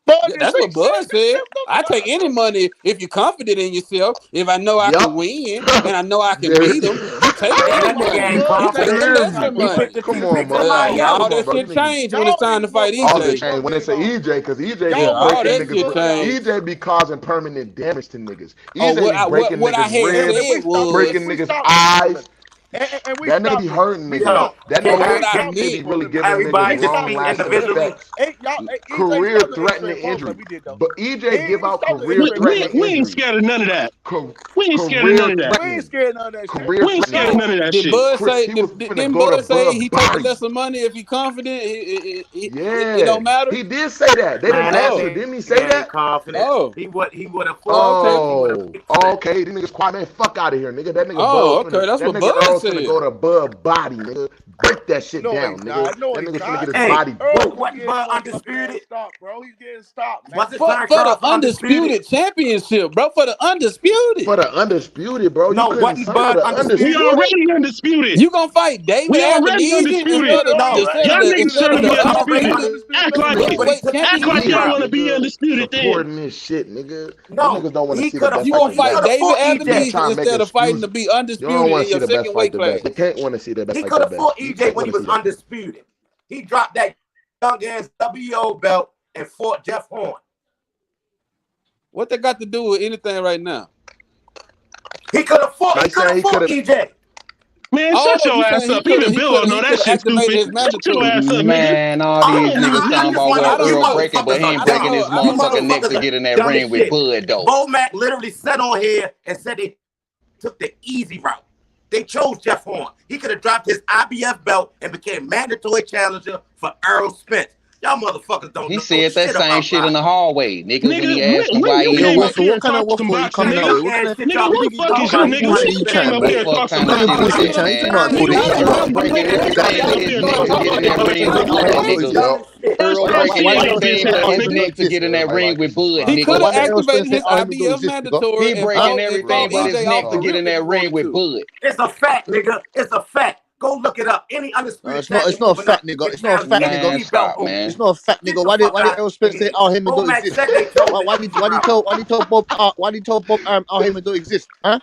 [SPEAKER 8] Bud
[SPEAKER 2] Yeah,
[SPEAKER 8] didn't
[SPEAKER 2] that's
[SPEAKER 8] say
[SPEAKER 2] what Bud said.
[SPEAKER 8] shit.
[SPEAKER 2] I take any money if you're confident in yourself. If I know I can
[SPEAKER 15] Yup.
[SPEAKER 2] win and I know I can
[SPEAKER 15] There
[SPEAKER 2] beat
[SPEAKER 15] it
[SPEAKER 2] him, you take that money. Take the lesser money.
[SPEAKER 15] Come on, bro.
[SPEAKER 2] All that shit change when it's time to fight
[SPEAKER 15] All that
[SPEAKER 2] EJ.
[SPEAKER 15] change when it's an EJ, because EJ
[SPEAKER 2] Yeah, all
[SPEAKER 15] be
[SPEAKER 2] that
[SPEAKER 15] breaking
[SPEAKER 2] shit
[SPEAKER 15] niggas.
[SPEAKER 2] change.
[SPEAKER 15] EJ be causing permanent damage to niggas.
[SPEAKER 2] Oh,
[SPEAKER 15] EJ be breaking
[SPEAKER 2] what I
[SPEAKER 15] niggas'
[SPEAKER 2] had
[SPEAKER 15] ribs,
[SPEAKER 2] said was
[SPEAKER 15] breaking niggas' eyes.
[SPEAKER 8] And
[SPEAKER 15] That nigga be hurting niggas. That nigga be really giving niggas wrong lasting effects. Career-threatening injury. But EJ give out career-threatening
[SPEAKER 10] We ain't
[SPEAKER 15] injuries.
[SPEAKER 10] scared of none of that. We ain't scared of none of that.
[SPEAKER 8] We ain't scared of none of that shit.
[SPEAKER 10] We ain't scared of none of that
[SPEAKER 2] Did
[SPEAKER 10] shit.
[SPEAKER 2] Bud say?
[SPEAKER 15] He was
[SPEAKER 2] Didn't
[SPEAKER 15] finna go
[SPEAKER 2] Bud
[SPEAKER 15] to
[SPEAKER 2] say
[SPEAKER 15] Bud
[SPEAKER 2] he take the
[SPEAKER 15] body.
[SPEAKER 2] lesser money if he confident? It
[SPEAKER 15] Yeah,
[SPEAKER 2] don't matter.
[SPEAKER 15] he did say that. They didn't ask him. Didn't he say that?
[SPEAKER 17] Confident.
[SPEAKER 2] Oh,
[SPEAKER 17] he would have
[SPEAKER 15] Oh, okay. These niggas quiet, man. Fuck out of here, nigga. That nigga
[SPEAKER 2] Oh,
[SPEAKER 15] Bud
[SPEAKER 2] okay.
[SPEAKER 15] finna,
[SPEAKER 2] That's
[SPEAKER 15] that
[SPEAKER 2] what
[SPEAKER 15] nigga
[SPEAKER 2] Bud
[SPEAKER 15] Earl
[SPEAKER 2] said.
[SPEAKER 15] finna go to Bud body, nigga. Break that shit
[SPEAKER 8] No,
[SPEAKER 15] down,
[SPEAKER 8] he's
[SPEAKER 15] nigga.
[SPEAKER 8] not. No,
[SPEAKER 15] That
[SPEAKER 8] he's
[SPEAKER 15] nigga finna
[SPEAKER 8] not.
[SPEAKER 15] get his body broke.
[SPEAKER 17] Wasn't Bud undisputed?
[SPEAKER 8] Stop, bro. He's getting stopped, man.
[SPEAKER 17] Was it
[SPEAKER 2] for
[SPEAKER 17] Terence
[SPEAKER 2] the
[SPEAKER 17] Crawford
[SPEAKER 2] undisputed championship, bro. For the undisputed.
[SPEAKER 15] For the undisputed, bro.
[SPEAKER 17] No,
[SPEAKER 15] You couldn't
[SPEAKER 17] wasn't
[SPEAKER 15] sign
[SPEAKER 17] Bud
[SPEAKER 15] for the
[SPEAKER 10] We
[SPEAKER 17] undisputed?
[SPEAKER 10] already undisputed.
[SPEAKER 2] You gonna fight David
[SPEAKER 10] We already
[SPEAKER 2] Avenesian
[SPEAKER 10] undisputed. Y'all niggas
[SPEAKER 2] instead
[SPEAKER 10] trying
[SPEAKER 2] of
[SPEAKER 10] to be
[SPEAKER 2] the
[SPEAKER 10] undisputed. Act like it.
[SPEAKER 2] heavyweight
[SPEAKER 10] Act like
[SPEAKER 2] championship?
[SPEAKER 10] y'all want to be undisputed then.
[SPEAKER 15] Supporting this shit, nigga.
[SPEAKER 17] No,
[SPEAKER 15] you niggas don't want to
[SPEAKER 17] he
[SPEAKER 15] see the
[SPEAKER 17] could have
[SPEAKER 15] best
[SPEAKER 2] You
[SPEAKER 15] fight
[SPEAKER 2] gonna
[SPEAKER 15] the
[SPEAKER 2] fight
[SPEAKER 15] best.
[SPEAKER 2] David
[SPEAKER 15] You
[SPEAKER 2] Avenesian
[SPEAKER 15] trying to make
[SPEAKER 2] instead of fighting
[SPEAKER 15] excuses.
[SPEAKER 2] to be
[SPEAKER 15] You don't
[SPEAKER 2] undisputed
[SPEAKER 15] want
[SPEAKER 2] in
[SPEAKER 15] to see
[SPEAKER 2] your
[SPEAKER 15] the best
[SPEAKER 2] second
[SPEAKER 15] fight
[SPEAKER 2] weight
[SPEAKER 15] the
[SPEAKER 2] class.
[SPEAKER 15] best. You can't want to see the best
[SPEAKER 17] He
[SPEAKER 15] fight
[SPEAKER 17] could
[SPEAKER 15] the
[SPEAKER 17] have
[SPEAKER 15] best.
[SPEAKER 17] fought
[SPEAKER 15] You
[SPEAKER 17] EJ
[SPEAKER 15] can't
[SPEAKER 17] when he
[SPEAKER 15] wanna
[SPEAKER 17] was
[SPEAKER 15] see that.
[SPEAKER 17] undisputed. He dropped that young ass WO belt and fought Jeff Horn.
[SPEAKER 2] What they got to do with anything right now?
[SPEAKER 17] He could have fought. He
[SPEAKER 15] Nice
[SPEAKER 17] could have
[SPEAKER 15] saying he
[SPEAKER 17] fought
[SPEAKER 15] could've-
[SPEAKER 17] EJ.
[SPEAKER 10] Man, shut your
[SPEAKER 2] you
[SPEAKER 10] ass
[SPEAKER 2] saying
[SPEAKER 10] up. Even Bill don't know that shit
[SPEAKER 2] activated
[SPEAKER 10] stupid.
[SPEAKER 2] his
[SPEAKER 10] Shut
[SPEAKER 2] mandatory.
[SPEAKER 10] your ass up, nigga.
[SPEAKER 16] Man, all these niggas talking about what Earl breaking, but he ain't breaking his motherfucking neck to get in that
[SPEAKER 17] Dumb as
[SPEAKER 16] ring with
[SPEAKER 17] shit.
[SPEAKER 16] Bud, though.
[SPEAKER 17] Bomac literally sat on here and said they took the easy route. They chose Jeff Horn. He could have dropped his IBF belt and became mandatory challenger for Errol Spence. Y'all motherfuckers don't
[SPEAKER 16] He
[SPEAKER 17] know
[SPEAKER 16] said that
[SPEAKER 17] shit
[SPEAKER 16] same
[SPEAKER 17] about
[SPEAKER 16] shit in the
[SPEAKER 17] boxing.
[SPEAKER 16] hallway, nigga, when he
[SPEAKER 10] Nigga,
[SPEAKER 16] asked him
[SPEAKER 10] when
[SPEAKER 16] why
[SPEAKER 10] you
[SPEAKER 16] he
[SPEAKER 10] came
[SPEAKER 16] ain't
[SPEAKER 10] up here and talked some boxing, nigga. Nigga, who the fuck is you, nigga? When you came up here and
[SPEAKER 16] What
[SPEAKER 10] talked some
[SPEAKER 16] kind of
[SPEAKER 10] boxing,
[SPEAKER 16] shit is
[SPEAKER 10] nigga?
[SPEAKER 16] that, man? Earl breaking everything but his neck to get in that ring with Bud, nigga. Earl breaking everything but his neck to get in that ring with Bud,
[SPEAKER 2] He could
[SPEAKER 16] nigga.
[SPEAKER 2] have activated his IBF mandatory
[SPEAKER 16] He
[SPEAKER 2] and
[SPEAKER 16] breaking
[SPEAKER 2] fought
[SPEAKER 16] everything but his
[SPEAKER 2] EJ
[SPEAKER 16] neck
[SPEAKER 2] off
[SPEAKER 16] to
[SPEAKER 2] the
[SPEAKER 16] get
[SPEAKER 2] rip
[SPEAKER 16] in
[SPEAKER 2] if he
[SPEAKER 16] that ring
[SPEAKER 2] wanted
[SPEAKER 16] with
[SPEAKER 2] to.
[SPEAKER 16] Bud.
[SPEAKER 17] It's a fact, nigga. It's a fact. Go look it up. Any undisputed
[SPEAKER 12] It's not a fact, nigga. It's not a fact,
[SPEAKER 16] Man,
[SPEAKER 12] nigga.
[SPEAKER 16] stop, man.
[SPEAKER 12] It's not a fact, nigga. Why did Errol Spence say Al Heyman don't
[SPEAKER 17] Bomac
[SPEAKER 12] exist?
[SPEAKER 17] said they chose
[SPEAKER 12] Why did he tell Bob Al Heyman don't exist? Huh?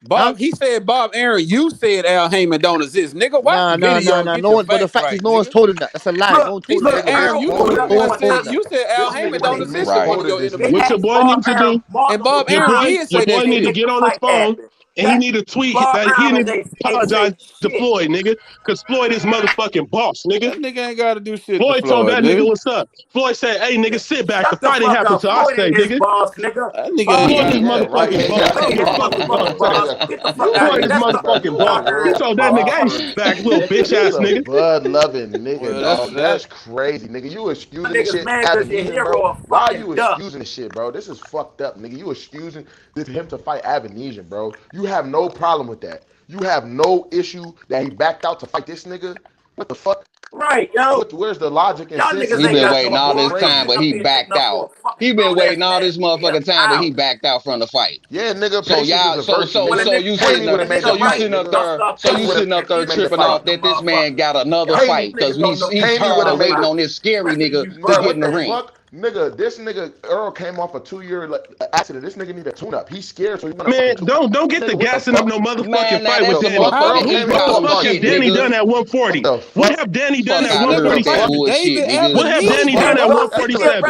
[SPEAKER 2] Bob, he said, Bob Aaron, you said Al Heyman don't exist. Nigga, watch
[SPEAKER 12] Nah,
[SPEAKER 2] the video and get
[SPEAKER 12] No
[SPEAKER 2] your
[SPEAKER 12] one, but the
[SPEAKER 2] facts
[SPEAKER 12] fact
[SPEAKER 2] right,
[SPEAKER 12] is, no one's
[SPEAKER 2] nigga.
[SPEAKER 12] told him that. That's a lie. No one
[SPEAKER 2] He
[SPEAKER 12] told him
[SPEAKER 2] said,
[SPEAKER 12] that.
[SPEAKER 2] Aaron, you the
[SPEAKER 12] No
[SPEAKER 2] one
[SPEAKER 12] one
[SPEAKER 2] that
[SPEAKER 12] told
[SPEAKER 2] said,
[SPEAKER 12] him
[SPEAKER 2] you said Al
[SPEAKER 15] This
[SPEAKER 2] Heyman
[SPEAKER 15] nigga
[SPEAKER 2] don't
[SPEAKER 15] done
[SPEAKER 2] exist in one of
[SPEAKER 15] misquoted
[SPEAKER 2] your
[SPEAKER 15] this
[SPEAKER 2] interviews.
[SPEAKER 10] What your boy need to do?
[SPEAKER 2] And Bob
[SPEAKER 10] Your
[SPEAKER 2] Aaron
[SPEAKER 10] boy
[SPEAKER 2] did say that
[SPEAKER 10] need to
[SPEAKER 2] shit.
[SPEAKER 10] get on his phone and he need to tweet that he need to apologize to Floyd, nigga, because Floyd is motherfucking boss, nigga.
[SPEAKER 2] That nigga ain't got to do shit to
[SPEAKER 10] Floyd told
[SPEAKER 2] Floyd,
[SPEAKER 10] that nigga
[SPEAKER 2] nigga.
[SPEAKER 10] what's up. Floyd said, "Hey, nigga, sit back. The
[SPEAKER 17] Shut the
[SPEAKER 10] fight ain't
[SPEAKER 17] fuck
[SPEAKER 10] happened
[SPEAKER 17] up.
[SPEAKER 10] till I
[SPEAKER 17] Floyd
[SPEAKER 10] say,
[SPEAKER 17] ain't his
[SPEAKER 10] nigga."
[SPEAKER 17] boss, nigga.
[SPEAKER 2] That nigga ain't
[SPEAKER 10] Floyd
[SPEAKER 2] got
[SPEAKER 10] is motherfucking boss.
[SPEAKER 17] Floyd ain't his motherfucking boss. Get the fuck out of
[SPEAKER 10] Floyd
[SPEAKER 17] here.
[SPEAKER 10] is
[SPEAKER 17] That's
[SPEAKER 10] motherfucking boss.
[SPEAKER 17] the
[SPEAKER 10] He told that nigga, "Hey, sit back, little bitch
[SPEAKER 15] You's
[SPEAKER 10] ass
[SPEAKER 15] a
[SPEAKER 10] nigga."
[SPEAKER 15] Bud loving nigga,
[SPEAKER 2] Well,
[SPEAKER 15] dog. That's
[SPEAKER 2] that.
[SPEAKER 15] crazy, nigga. You excusing this
[SPEAKER 17] niggas
[SPEAKER 15] shit,
[SPEAKER 17] mad because your
[SPEAKER 15] Avenesian,
[SPEAKER 17] hero
[SPEAKER 15] bro.
[SPEAKER 17] a
[SPEAKER 15] Why are
[SPEAKER 17] fucking
[SPEAKER 15] you
[SPEAKER 17] duck.
[SPEAKER 15] excusing this shit, bro? This is fucked up, nigga. You excusing him to fight Avenesian, bro. You have no problem with that. You have no issue that he backed out to fight this nigga. What the fuck?
[SPEAKER 17] Right, yo.
[SPEAKER 15] Where's the logic and
[SPEAKER 17] Y'all
[SPEAKER 15] sense?
[SPEAKER 17] niggas
[SPEAKER 16] He
[SPEAKER 17] ain't
[SPEAKER 16] been
[SPEAKER 17] got
[SPEAKER 16] waiting
[SPEAKER 17] no
[SPEAKER 16] all this
[SPEAKER 17] balls.
[SPEAKER 16] time, but he backed out. He been waiting all this motherfucking time, but he backed out from the fight.
[SPEAKER 15] Yeah, nigga.
[SPEAKER 16] So
[SPEAKER 15] Patience
[SPEAKER 16] y'all,
[SPEAKER 15] is a virtue, nigga.
[SPEAKER 16] so you
[SPEAKER 15] Haney
[SPEAKER 16] sitting
[SPEAKER 15] would
[SPEAKER 16] up,
[SPEAKER 15] have made the fight.
[SPEAKER 16] so you sitting up there tripping off that this man got another fight because he's tired of waiting on this scary nigga to get in the ring.
[SPEAKER 15] Fuck? Nigga, this nigga Earl came off a 2-year accident. This nigga need a tune-up. He's scared, so he want to
[SPEAKER 10] Man,
[SPEAKER 15] fucking tune-up.
[SPEAKER 10] don't get the gassing up no motherfucking fight with
[SPEAKER 16] that's
[SPEAKER 10] Danny.
[SPEAKER 16] some motherfucking
[SPEAKER 10] What the fuck have Danny done at 140? What have Danny done at 147?
[SPEAKER 16] Bullshit, nigga.
[SPEAKER 10] What have Danny done at 147?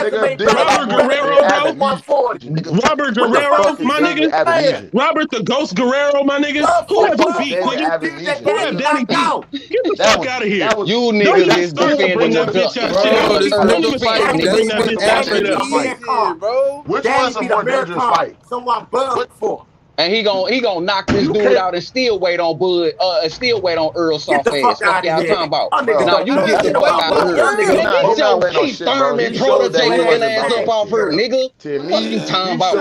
[SPEAKER 10] Robert Guerrero, bro? Robert Guerrero, my nigga? Robert the Ghost Guerrero, my nigga? Who have he beat, nigga? Who have Danny beat? Get the fuck out of here.
[SPEAKER 16] You
[SPEAKER 10] Don't
[SPEAKER 16] niggas
[SPEAKER 10] even
[SPEAKER 16] is
[SPEAKER 10] start to
[SPEAKER 16] defending
[SPEAKER 10] bring
[SPEAKER 16] the
[SPEAKER 10] that bitch ass
[SPEAKER 16] duck.
[SPEAKER 10] shit up.
[SPEAKER 2] This
[SPEAKER 10] Don't
[SPEAKER 2] nigga
[SPEAKER 10] even start
[SPEAKER 2] fighting
[SPEAKER 10] to bring that
[SPEAKER 2] David
[SPEAKER 10] bitch ass shit up.
[SPEAKER 2] Avenesian, bro.
[SPEAKER 15] Which one's a more dangerous fight?
[SPEAKER 17] Someone bug for.
[SPEAKER 16] And he gonna knock this dude out and still wait on Bud, still wait on Earl soft ass. Fuck y'all talking about? Now you get the fuck out of here. Get your Keith Thurman protege looking ass up off her, nigga. What you talking about,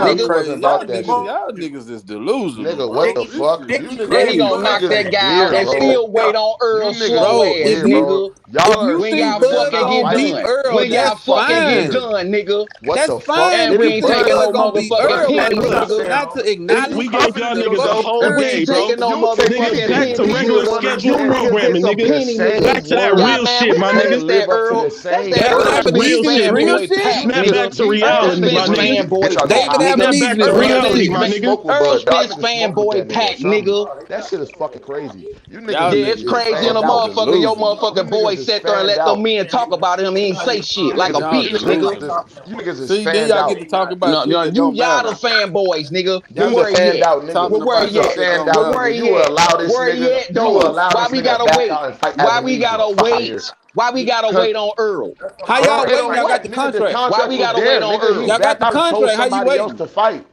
[SPEAKER 16] nigga?
[SPEAKER 2] Y'all niggas is delusional.
[SPEAKER 15] Nigga, what the fuck?
[SPEAKER 16] And he gonna knock that guy out and still wait on Earl slow ass, nigga. When y'all fucking get done. When y'all fucking get done, nigga.
[SPEAKER 15] What the fuck?
[SPEAKER 2] Fine.
[SPEAKER 16] And we ain't taking no
[SPEAKER 2] gonna be
[SPEAKER 16] motherfucking
[SPEAKER 2] Earl,
[SPEAKER 16] pennies,
[SPEAKER 2] but
[SPEAKER 16] nigga.
[SPEAKER 2] not to acknowledge
[SPEAKER 10] we gave y'all niggas a whole
[SPEAKER 19] We
[SPEAKER 10] day,
[SPEAKER 19] ain't
[SPEAKER 10] bro.
[SPEAKER 19] taking no
[SPEAKER 10] Nigga, back to regular scheduled programming, nigga. Back to that real shit, my nigga.
[SPEAKER 19] That's that Earl Spence fanboy pack,
[SPEAKER 10] Snap
[SPEAKER 19] nigga.
[SPEAKER 10] back to
[SPEAKER 19] Earl
[SPEAKER 10] reality, my
[SPEAKER 19] Spence
[SPEAKER 10] nigga.
[SPEAKER 19] fanboy pack,
[SPEAKER 10] Snap back to reality, my nigga.
[SPEAKER 19] Earl Spence fanboy pack, nigga.
[SPEAKER 15] That shit is fucking crazy. You
[SPEAKER 19] Yeah,
[SPEAKER 15] niggas,
[SPEAKER 19] it's crazy in a motherfucker. Your motherfucking boy sat there and let them men talk about him. He ain't say shit like a bitch, nigga.
[SPEAKER 15] You niggas is
[SPEAKER 2] See, then y'all get to talk about
[SPEAKER 19] No,
[SPEAKER 2] shit that
[SPEAKER 19] y'all
[SPEAKER 2] don't
[SPEAKER 19] the fanboys, nigga.
[SPEAKER 15] You's a fan out, nigga.
[SPEAKER 19] Where he at?
[SPEAKER 15] Fan out,
[SPEAKER 19] Where
[SPEAKER 15] nigga.
[SPEAKER 19] he
[SPEAKER 15] You will allow
[SPEAKER 19] at?
[SPEAKER 15] this
[SPEAKER 19] Where he
[SPEAKER 15] nigga.
[SPEAKER 19] at,
[SPEAKER 15] You will
[SPEAKER 19] though?
[SPEAKER 15] allow
[SPEAKER 19] Why
[SPEAKER 15] this
[SPEAKER 19] we
[SPEAKER 15] nigga
[SPEAKER 19] gotta
[SPEAKER 15] back
[SPEAKER 19] wait?
[SPEAKER 15] out and fight
[SPEAKER 19] Why we gotta wait? Why we gotta wait on Earl?
[SPEAKER 2] How y'all waiting? Y'all got the contract.
[SPEAKER 19] Why we gotta wait on Earl?
[SPEAKER 2] Y'all got the contract. How you
[SPEAKER 15] somebody else
[SPEAKER 2] waiting?
[SPEAKER 15] to fight.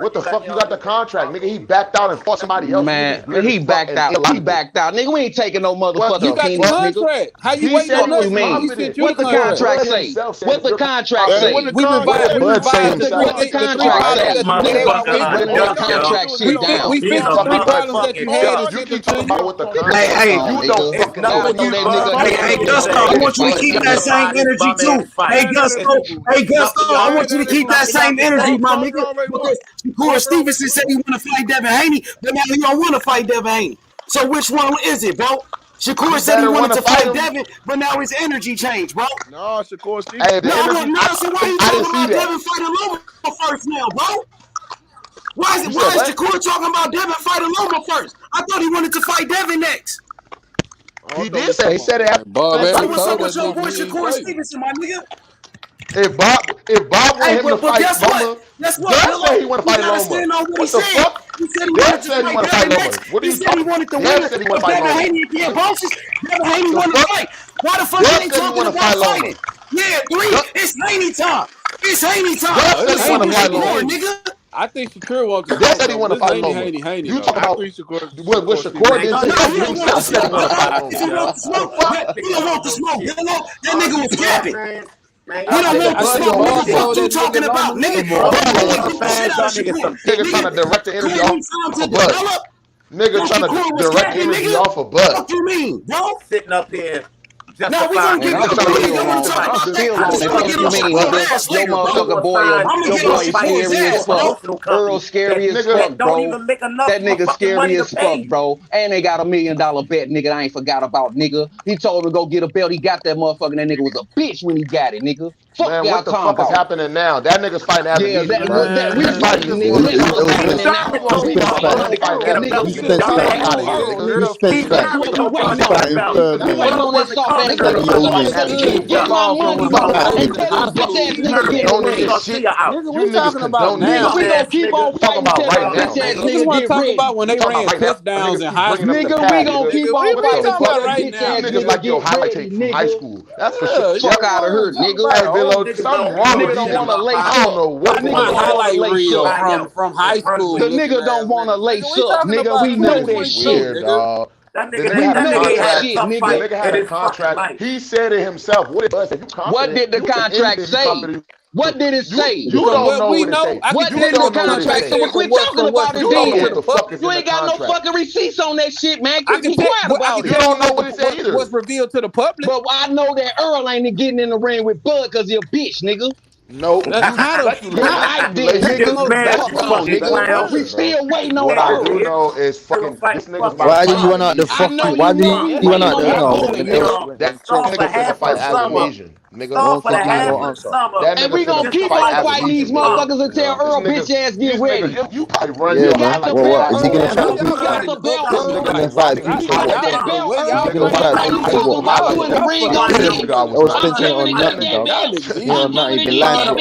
[SPEAKER 15] What the fuck you got the contract, nigga? He backed out and fought somebody else.
[SPEAKER 19] Man, he backed out. He backed out. Nigga, we ain't taking no motherfucking
[SPEAKER 2] You got the contract. How you waiting on us? We sent you
[SPEAKER 19] What the contract say? What the contract say?
[SPEAKER 2] We revised the three problems that you had while we
[SPEAKER 19] Break that contract shit down.
[SPEAKER 2] We fixed the three problems that you had and
[SPEAKER 15] You
[SPEAKER 2] sent them
[SPEAKER 15] keep
[SPEAKER 2] to
[SPEAKER 15] talking
[SPEAKER 2] you.
[SPEAKER 15] about what the contract
[SPEAKER 17] Hey,
[SPEAKER 15] you don't fucking know what
[SPEAKER 17] Hey, Gusto, I want you to keep that same energy too. Hey, Gusto, I want you to keep that same energy, my nigga. Because Shakur Stevenson said he want to fight Devin Haney, but now he don't want to fight Devin Haney. So which one is it, bro? Shakur said he wanted to fight Devin, but now his energy changed, bro.
[SPEAKER 8] No, Shakur Stevenson.
[SPEAKER 17] So why you talking about Devin fighting Loma first now, bro? Why is Shakur talking about Devin fighting Loma first? I thought he wanted to fight Devin next.
[SPEAKER 15] He did say. He said it.
[SPEAKER 17] So what's up with your boy Shakur Stevenson, my nigga?
[SPEAKER 15] If Bob want him to fight Loma,
[SPEAKER 17] Guess what?
[SPEAKER 15] Dev said he want to fight Loma. What the fuck?
[SPEAKER 17] He said he
[SPEAKER 15] Dev said he want to fight Loma. What are
[SPEAKER 17] He
[SPEAKER 15] you
[SPEAKER 17] said he
[SPEAKER 15] talking?
[SPEAKER 17] wanted to
[SPEAKER 15] Dev
[SPEAKER 17] win
[SPEAKER 15] said he want to fight
[SPEAKER 17] Devin
[SPEAKER 15] Loma.
[SPEAKER 17] Haney again, bosses. Devin Haney wanted to fight. Why the fuck
[SPEAKER 15] Dev
[SPEAKER 17] ain't
[SPEAKER 15] said he
[SPEAKER 17] talking
[SPEAKER 15] wanna
[SPEAKER 17] about
[SPEAKER 15] fight Loma.
[SPEAKER 17] fighting? Yeah, it's Haney time. It's Haney time.
[SPEAKER 15] Dev said he want to fight Loma.
[SPEAKER 17] Nigga.
[SPEAKER 2] I think Shakur wants to
[SPEAKER 15] Dev said he want to fight Loma.
[SPEAKER 2] Haney.
[SPEAKER 15] You talk about what Shakur did. He himself said he want to fight Loma.
[SPEAKER 17] He don't want the smoke. That nigga was capping. He don't want the smoke. What the fuck you talking about, nigga?
[SPEAKER 15] Nigga trying to direct the energy off of Bud. Nigga trying to direct the energy off of Bud.
[SPEAKER 17] What you mean, bro? Sitting up here.
[SPEAKER 19] No, we gonna get your motherfucker boy, your boy scary as fuck. Earl scary as fuck, bro. That nigga scary as fuck, bro. And they got $1 million bet, nigga. I ain't forgot about, nigga. He told him to go get a belt. He got that motherfucker. That nigga was a bitch when he got it, nigga. Fuck
[SPEAKER 15] man,
[SPEAKER 19] y'all
[SPEAKER 15] what the
[SPEAKER 19] talking
[SPEAKER 15] fuck
[SPEAKER 19] about?
[SPEAKER 15] is happening now? That nigga's fighting Avenue.
[SPEAKER 19] Yeah, we fighting, nigga. Get my money, and tell this bitch ass nigga get ready.
[SPEAKER 2] We talking about now.
[SPEAKER 19] Nigga, we gonna keep on fighting till that bitch ass
[SPEAKER 2] Niggas
[SPEAKER 19] nigga
[SPEAKER 2] want to
[SPEAKER 19] get
[SPEAKER 2] talk
[SPEAKER 19] ready.
[SPEAKER 2] about when they ran touchdowns in high school.
[SPEAKER 19] Nigga, we gonna keep on fighting till that
[SPEAKER 2] right
[SPEAKER 19] bitch
[SPEAKER 2] now.
[SPEAKER 19] ass
[SPEAKER 15] Niggas like your
[SPEAKER 19] nigga
[SPEAKER 15] highlight
[SPEAKER 19] get ready,
[SPEAKER 15] tape from high
[SPEAKER 19] nigga.
[SPEAKER 15] school. That's for sure.
[SPEAKER 19] Fuck out of here, nigga.
[SPEAKER 15] Hey, Villo, something wrong with
[SPEAKER 19] Nigga don't
[SPEAKER 15] you.
[SPEAKER 19] want to lace
[SPEAKER 15] I don't know what
[SPEAKER 2] My highlight reel from high school.
[SPEAKER 19] The nigga don't want to lace up,
[SPEAKER 2] talking
[SPEAKER 19] nigga.
[SPEAKER 2] about
[SPEAKER 19] We know that
[SPEAKER 2] 2022,
[SPEAKER 19] shit.
[SPEAKER 15] Weird, dog.
[SPEAKER 17] That
[SPEAKER 15] The
[SPEAKER 17] nigga
[SPEAKER 15] nigga had a contract.
[SPEAKER 19] shit,
[SPEAKER 15] The
[SPEAKER 19] nigga.
[SPEAKER 15] nigga had a contract. He said it himself. What it was?
[SPEAKER 19] What did the contract say? What did it say?
[SPEAKER 15] You don't know what it say.
[SPEAKER 19] What
[SPEAKER 15] You
[SPEAKER 19] did the
[SPEAKER 15] don't know what it
[SPEAKER 19] contract
[SPEAKER 15] say.
[SPEAKER 19] say? Well, quit talking about it
[SPEAKER 15] You don't know
[SPEAKER 19] then.
[SPEAKER 15] what the fuck is
[SPEAKER 19] You
[SPEAKER 15] in the
[SPEAKER 19] ain't got no
[SPEAKER 15] contract.
[SPEAKER 19] fucking receipts on that shit, man. Quit be quiet about
[SPEAKER 15] You
[SPEAKER 19] it.
[SPEAKER 15] don't know what it said either.
[SPEAKER 2] What's revealed to the public?
[SPEAKER 19] But I know that Earl ain't getting in the ring with Bud because he a bitch, nigga.
[SPEAKER 15] No,
[SPEAKER 2] that's how
[SPEAKER 19] I did, nigga. We still waiting on
[SPEAKER 15] What I
[SPEAKER 19] Earl.
[SPEAKER 15] do know is fucking this nigga's
[SPEAKER 12] Why did you run out the fuck? Why did you run out the
[SPEAKER 15] that nigga finna fight Avenasian, nigga.
[SPEAKER 19] And we gonna keep on fighting these motherfuckers until Earl bitch ass get ready.
[SPEAKER 15] You probably run
[SPEAKER 12] Yeah,
[SPEAKER 15] your
[SPEAKER 12] man.
[SPEAKER 15] highlight.
[SPEAKER 12] What? Is he gonna fight?
[SPEAKER 19] You got the belt, Earl.
[SPEAKER 12] He's gonna fight
[SPEAKER 19] You got that belt, Earl.
[SPEAKER 12] He's gonna fight
[SPEAKER 19] You talking about you in the ring on me?
[SPEAKER 12] Oh, Spence ain't on nothing, dog. He ain't on nothing. He been lying to you.
[SPEAKER 19] Where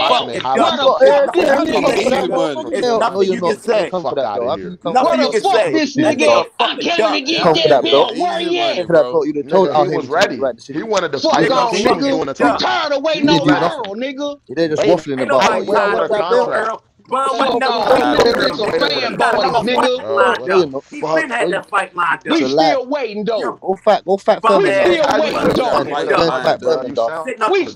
[SPEAKER 19] the fuck this nigga?
[SPEAKER 12] No, you're not. Come for that, though.
[SPEAKER 19] Where the fuck this nigga? I can't even get
[SPEAKER 12] Come for
[SPEAKER 19] that
[SPEAKER 12] that, bro.
[SPEAKER 19] belt. Where he at?
[SPEAKER 12] For that, bro. You told
[SPEAKER 15] He was ready. He wanted to fight.
[SPEAKER 19] Fuck off, nigga. I'm tired of waiting on Earl, nigga.
[SPEAKER 12] They're just waffling about it.
[SPEAKER 19] Fuck off, nigga. Some fanboys, nigga.
[SPEAKER 17] He been had that fight lined up.
[SPEAKER 19] We still waiting, though.
[SPEAKER 12] Go fight
[SPEAKER 19] We
[SPEAKER 12] further.
[SPEAKER 19] still waiting, though. We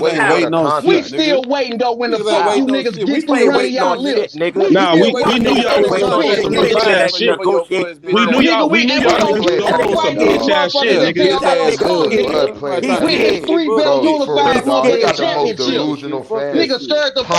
[SPEAKER 19] still waiting, though. We still waiting, though. When the fuck you niggas get through running y'all lips?
[SPEAKER 10] Nah, we knew y'all was gonna say some bitch ass shit. We knew y'all niggas gonna pull some bitch ass shit, nigga.
[SPEAKER 19] We hit 3 belt unified motherfucking championship. Nigga stirred the fuck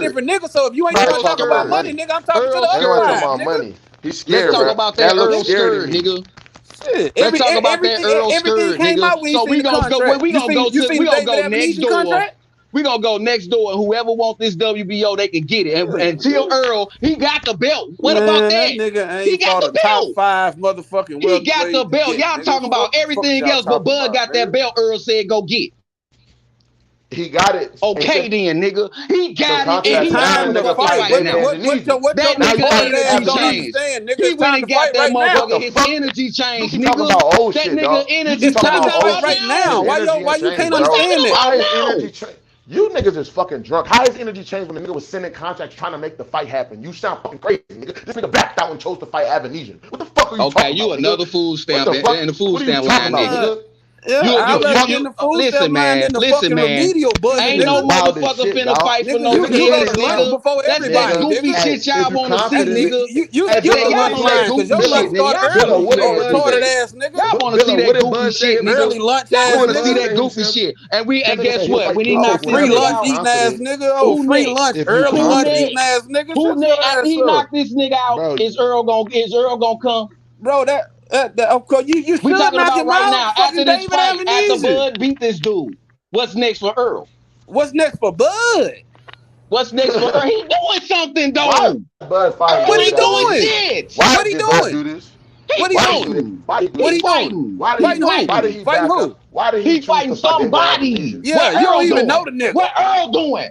[SPEAKER 2] six different niggas. So if you ain't trying to talk about money, nigga, I'm talking to the other
[SPEAKER 15] talking
[SPEAKER 2] five,
[SPEAKER 15] about
[SPEAKER 2] nigga.
[SPEAKER 15] money. He's scared,
[SPEAKER 19] Let's talk
[SPEAKER 15] bro.
[SPEAKER 19] about that Earl skirt,
[SPEAKER 15] me.
[SPEAKER 19] nigga.
[SPEAKER 2] Shit,
[SPEAKER 19] Let's talk about that Earl
[SPEAKER 2] everything
[SPEAKER 19] skirt,
[SPEAKER 2] came
[SPEAKER 19] nigga.
[SPEAKER 2] out when
[SPEAKER 19] So
[SPEAKER 2] you seen the contract.
[SPEAKER 19] we gonna go next
[SPEAKER 2] David
[SPEAKER 19] door.
[SPEAKER 2] contract?
[SPEAKER 19] We gonna go next door, and whoever wants this WBO, they can get it. And until Earl, he got the belt. What about that?
[SPEAKER 8] Nigga
[SPEAKER 19] He
[SPEAKER 8] ain't
[SPEAKER 19] got
[SPEAKER 8] fought
[SPEAKER 19] the
[SPEAKER 8] a top
[SPEAKER 19] belt.
[SPEAKER 8] 5 motherfucking
[SPEAKER 19] He got the belt.
[SPEAKER 8] yet,
[SPEAKER 19] Y'all
[SPEAKER 8] nigga.
[SPEAKER 19] talking about everything else, but Bud got that belt. Earl said, "Go get."
[SPEAKER 15] He got it.
[SPEAKER 19] Okay, then, nigga. He got it, and
[SPEAKER 2] It's
[SPEAKER 19] he
[SPEAKER 2] time to fight. What your
[SPEAKER 19] nigga
[SPEAKER 2] energy
[SPEAKER 19] don't
[SPEAKER 2] changed?
[SPEAKER 19] understand,
[SPEAKER 2] Nigga,
[SPEAKER 19] he
[SPEAKER 2] it's
[SPEAKER 19] went
[SPEAKER 2] time
[SPEAKER 19] and
[SPEAKER 2] to
[SPEAKER 19] got
[SPEAKER 2] fight
[SPEAKER 19] that
[SPEAKER 2] right now.
[SPEAKER 19] motherfucker. His energy changed, nigga.
[SPEAKER 15] talking about old
[SPEAKER 19] that
[SPEAKER 15] shit,
[SPEAKER 19] nigga
[SPEAKER 15] dog.
[SPEAKER 19] energy
[SPEAKER 2] It's time to
[SPEAKER 19] changed.
[SPEAKER 2] fight right now. Why you can't understand that?
[SPEAKER 15] How his energy changed? You niggas is fucking drunk. How his energy changed when the nigga was sending contracts trying to make the fight happen? You sound fucking crazy, nigga. This nigga backed out and chose to fight Avenesian. What the fuck are you talking about?
[SPEAKER 19] Okay, you another food stamp in the food stamp
[SPEAKER 15] line,
[SPEAKER 19] line, nigga.
[SPEAKER 2] I'd rather get in the food stamp line than the fucking remedial budget.
[SPEAKER 19] Ain't no motherfucker finna fight for no
[SPEAKER 2] you go to lunch
[SPEAKER 19] nigga.
[SPEAKER 2] before
[SPEAKER 19] That's that
[SPEAKER 2] everybody.
[SPEAKER 19] goofy shit y'all want to see, nigga.
[SPEAKER 2] You go to lunch line because your lunch start early. Retarded ass nigga.
[SPEAKER 19] Y'all want to see that goofy shit, nigga.
[SPEAKER 2] Early lunch
[SPEAKER 19] Y'all
[SPEAKER 2] ass
[SPEAKER 19] want to see
[SPEAKER 2] nigga.
[SPEAKER 19] that goofy shit. And guess what? When he knocked
[SPEAKER 2] free
[SPEAKER 19] this nigga
[SPEAKER 2] lunch
[SPEAKER 19] out,
[SPEAKER 2] eating ass nigga. Oh, free lunch, early lunch eating ass nigga.
[SPEAKER 19] Who next? After he knocked this nigga out, is Earl gonna come?
[SPEAKER 2] Bro, of course you should
[SPEAKER 19] we talking
[SPEAKER 2] knock
[SPEAKER 19] about
[SPEAKER 2] him
[SPEAKER 19] right
[SPEAKER 2] out.
[SPEAKER 19] now.
[SPEAKER 2] Fucking
[SPEAKER 19] After this
[SPEAKER 2] David
[SPEAKER 19] fight, after
[SPEAKER 2] Avenesian.
[SPEAKER 19] Bud beat this dude, what's next for Earl?
[SPEAKER 2] What's next for Bud?
[SPEAKER 19] What's next for Earl? He doing something though.
[SPEAKER 15] Why Bud fighting?
[SPEAKER 2] What he
[SPEAKER 19] doing?
[SPEAKER 2] Shit.
[SPEAKER 15] Why
[SPEAKER 2] what he
[SPEAKER 15] did
[SPEAKER 2] doing?
[SPEAKER 15] Bud do this?
[SPEAKER 2] What he doing?
[SPEAKER 15] Why
[SPEAKER 2] What he doing?
[SPEAKER 15] Why did he back up? Why did he
[SPEAKER 19] fighting somebody?
[SPEAKER 2] Yeah, you don't even know the nigga.
[SPEAKER 19] What Earl doing?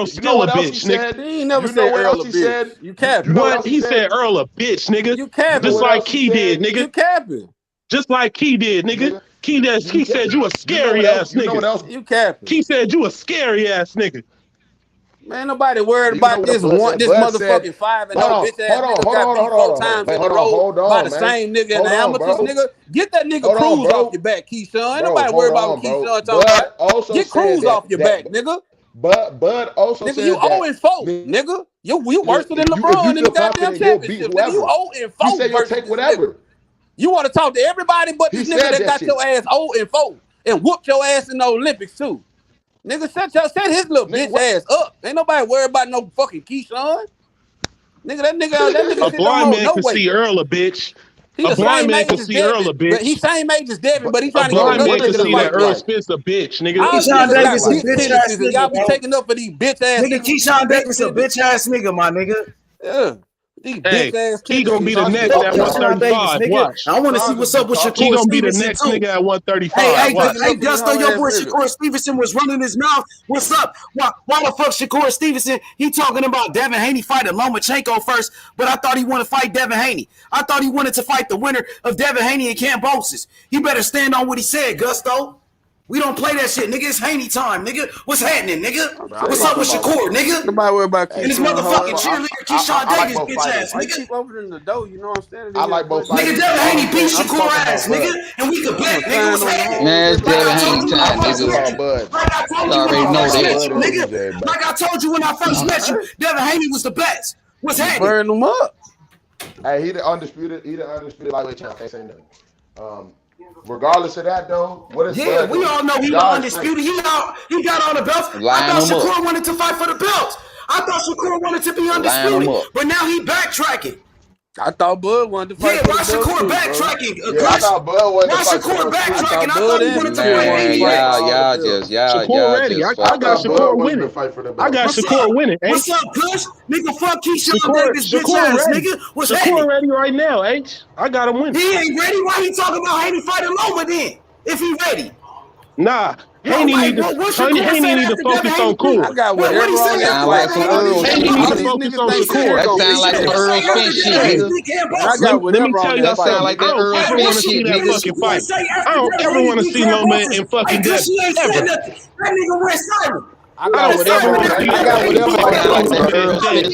[SPEAKER 10] Earl's still a bitch, nigga.
[SPEAKER 22] He ain't never said Earl a bitch. You capping.
[SPEAKER 10] What? He said Earl a bitch, nigga.
[SPEAKER 22] You capping.
[SPEAKER 10] Just like Key did, nigga.
[SPEAKER 22] You capping.
[SPEAKER 10] Just like Key did, nigga. Key said you a scary ass nigga.
[SPEAKER 22] You capping.
[SPEAKER 10] Key said you a scary ass nigga.
[SPEAKER 22] Man, nobody worried about this motherfucking 5-0 bitch ass nigga got beat 4 times in a row by the same nigga in the amateurs, nigga. Get that nigga Cruz off your back, Keyshawn. Ain't nobody worried about what Keyshawn talking about. Get Cruz off your back, nigga.
[SPEAKER 15] Bud also
[SPEAKER 22] nigga,
[SPEAKER 15] said
[SPEAKER 22] you
[SPEAKER 15] that
[SPEAKER 22] 0-4, nigga. You worse than LeBron in the goddamn championship. Nigga, you 0-4.
[SPEAKER 15] He said you'll take whatever.
[SPEAKER 22] You want to talk to everybody but this nigga that got your ass 0-4 and whooped your ass in the Olympics too. Nigga, set his little bitch ass up. Ain't nobody worried about no fucking Keyshawn. Nigga, that nigga
[SPEAKER 10] a blind man can see Earl a bitch. A blind man can see Earl a bitch.
[SPEAKER 22] He's same age as Devin, but he's trying
[SPEAKER 10] a
[SPEAKER 22] to get
[SPEAKER 10] blind
[SPEAKER 22] another
[SPEAKER 10] man can
[SPEAKER 22] nigga
[SPEAKER 10] see that Earl Spence a bitch, nigga.
[SPEAKER 6] Keyshawn Davis a bitch ass nigga.
[SPEAKER 22] Y'all be taking up for these bitch ass
[SPEAKER 6] nigga. Keyshawn Davis a bitch ass nigga, my nigga.
[SPEAKER 22] Yeah.
[SPEAKER 10] Hey, he gonna be the next at 135. Watch.
[SPEAKER 6] I want to see what's up with Shakur Stevenson.
[SPEAKER 10] He gonna be the next nigga at 135.
[SPEAKER 6] Hey, Gusto, your boy Shakur Stevenson was running his mouth. What's up? Why the fuck Shakur Stevenson? He talking about Devin Haney fighting Lomachenko first, but I thought he wanted to fight Devin Haney. I thought he wanted to fight the winner of Devin Haney and Cambosis. He better stand on what he said, Gusto.
[SPEAKER 4] We don't play that shit, nigga. It's Haney time, nigga. What's happening, nigga? What's up with Shakur, nigga?
[SPEAKER 2] Nobody worry about
[SPEAKER 4] And this motherfucking cheerleader, Keyshawn Davis, bitch ass,
[SPEAKER 2] I
[SPEAKER 4] nigga.
[SPEAKER 2] keep opening the door, you know what I'm saying?
[SPEAKER 15] I like both sides.
[SPEAKER 4] Nigga, Devin Haney beat Shakur ass, nigga. And we could bet, nigga, what's happening?
[SPEAKER 21] Man, it's Devin Haney time, nigga.
[SPEAKER 4] Like I told you when I first met you, nigga. Like I told you when I first met you, Devin Haney was the best. What's happening?
[SPEAKER 2] Burn them up.
[SPEAKER 15] Hey, he the undisputed lightweight champ. Can't say nothing. Regardless of that, though, what is
[SPEAKER 4] we all know he was undisputed. He got all the belts. I thought Shakur wanted to fight for the belts. I thought Shakur wanted to be undisputed, but now he backtracking.
[SPEAKER 2] I thought Bud wanted to fight.
[SPEAKER 4] Yeah, why Shakur backtracking?
[SPEAKER 15] I thought Bud wanted to fight.
[SPEAKER 4] Why Shakur backtracking? I thought he wanted to fight.
[SPEAKER 10] Shakur ready. I got Shakur winning. I got Shakur winning.
[SPEAKER 4] What's up, Kush? Nigga, fuck Keyshawn Davis, bitch ass, nigga. What's happening?
[SPEAKER 10] Shakur ready right now, H. I got him winning.
[SPEAKER 4] He ain't ready. Why he talking about Haney fighting Loma then? If he ready.
[SPEAKER 10] Nah. Haney need to focus on Shakur.
[SPEAKER 2] I got what everyone
[SPEAKER 21] sound like some Earl.
[SPEAKER 10] Haney need to focus on Shakur.
[SPEAKER 21] That sound like some Earl Spence shit, nigga.
[SPEAKER 2] I got what
[SPEAKER 10] Let me tell you,
[SPEAKER 21] that sound like that Earl Spence shit,
[SPEAKER 10] nigga. I don't ever want to see Loma and fucking Devin. Ever.
[SPEAKER 4] That nigga went silent.
[SPEAKER 2] I got whatever.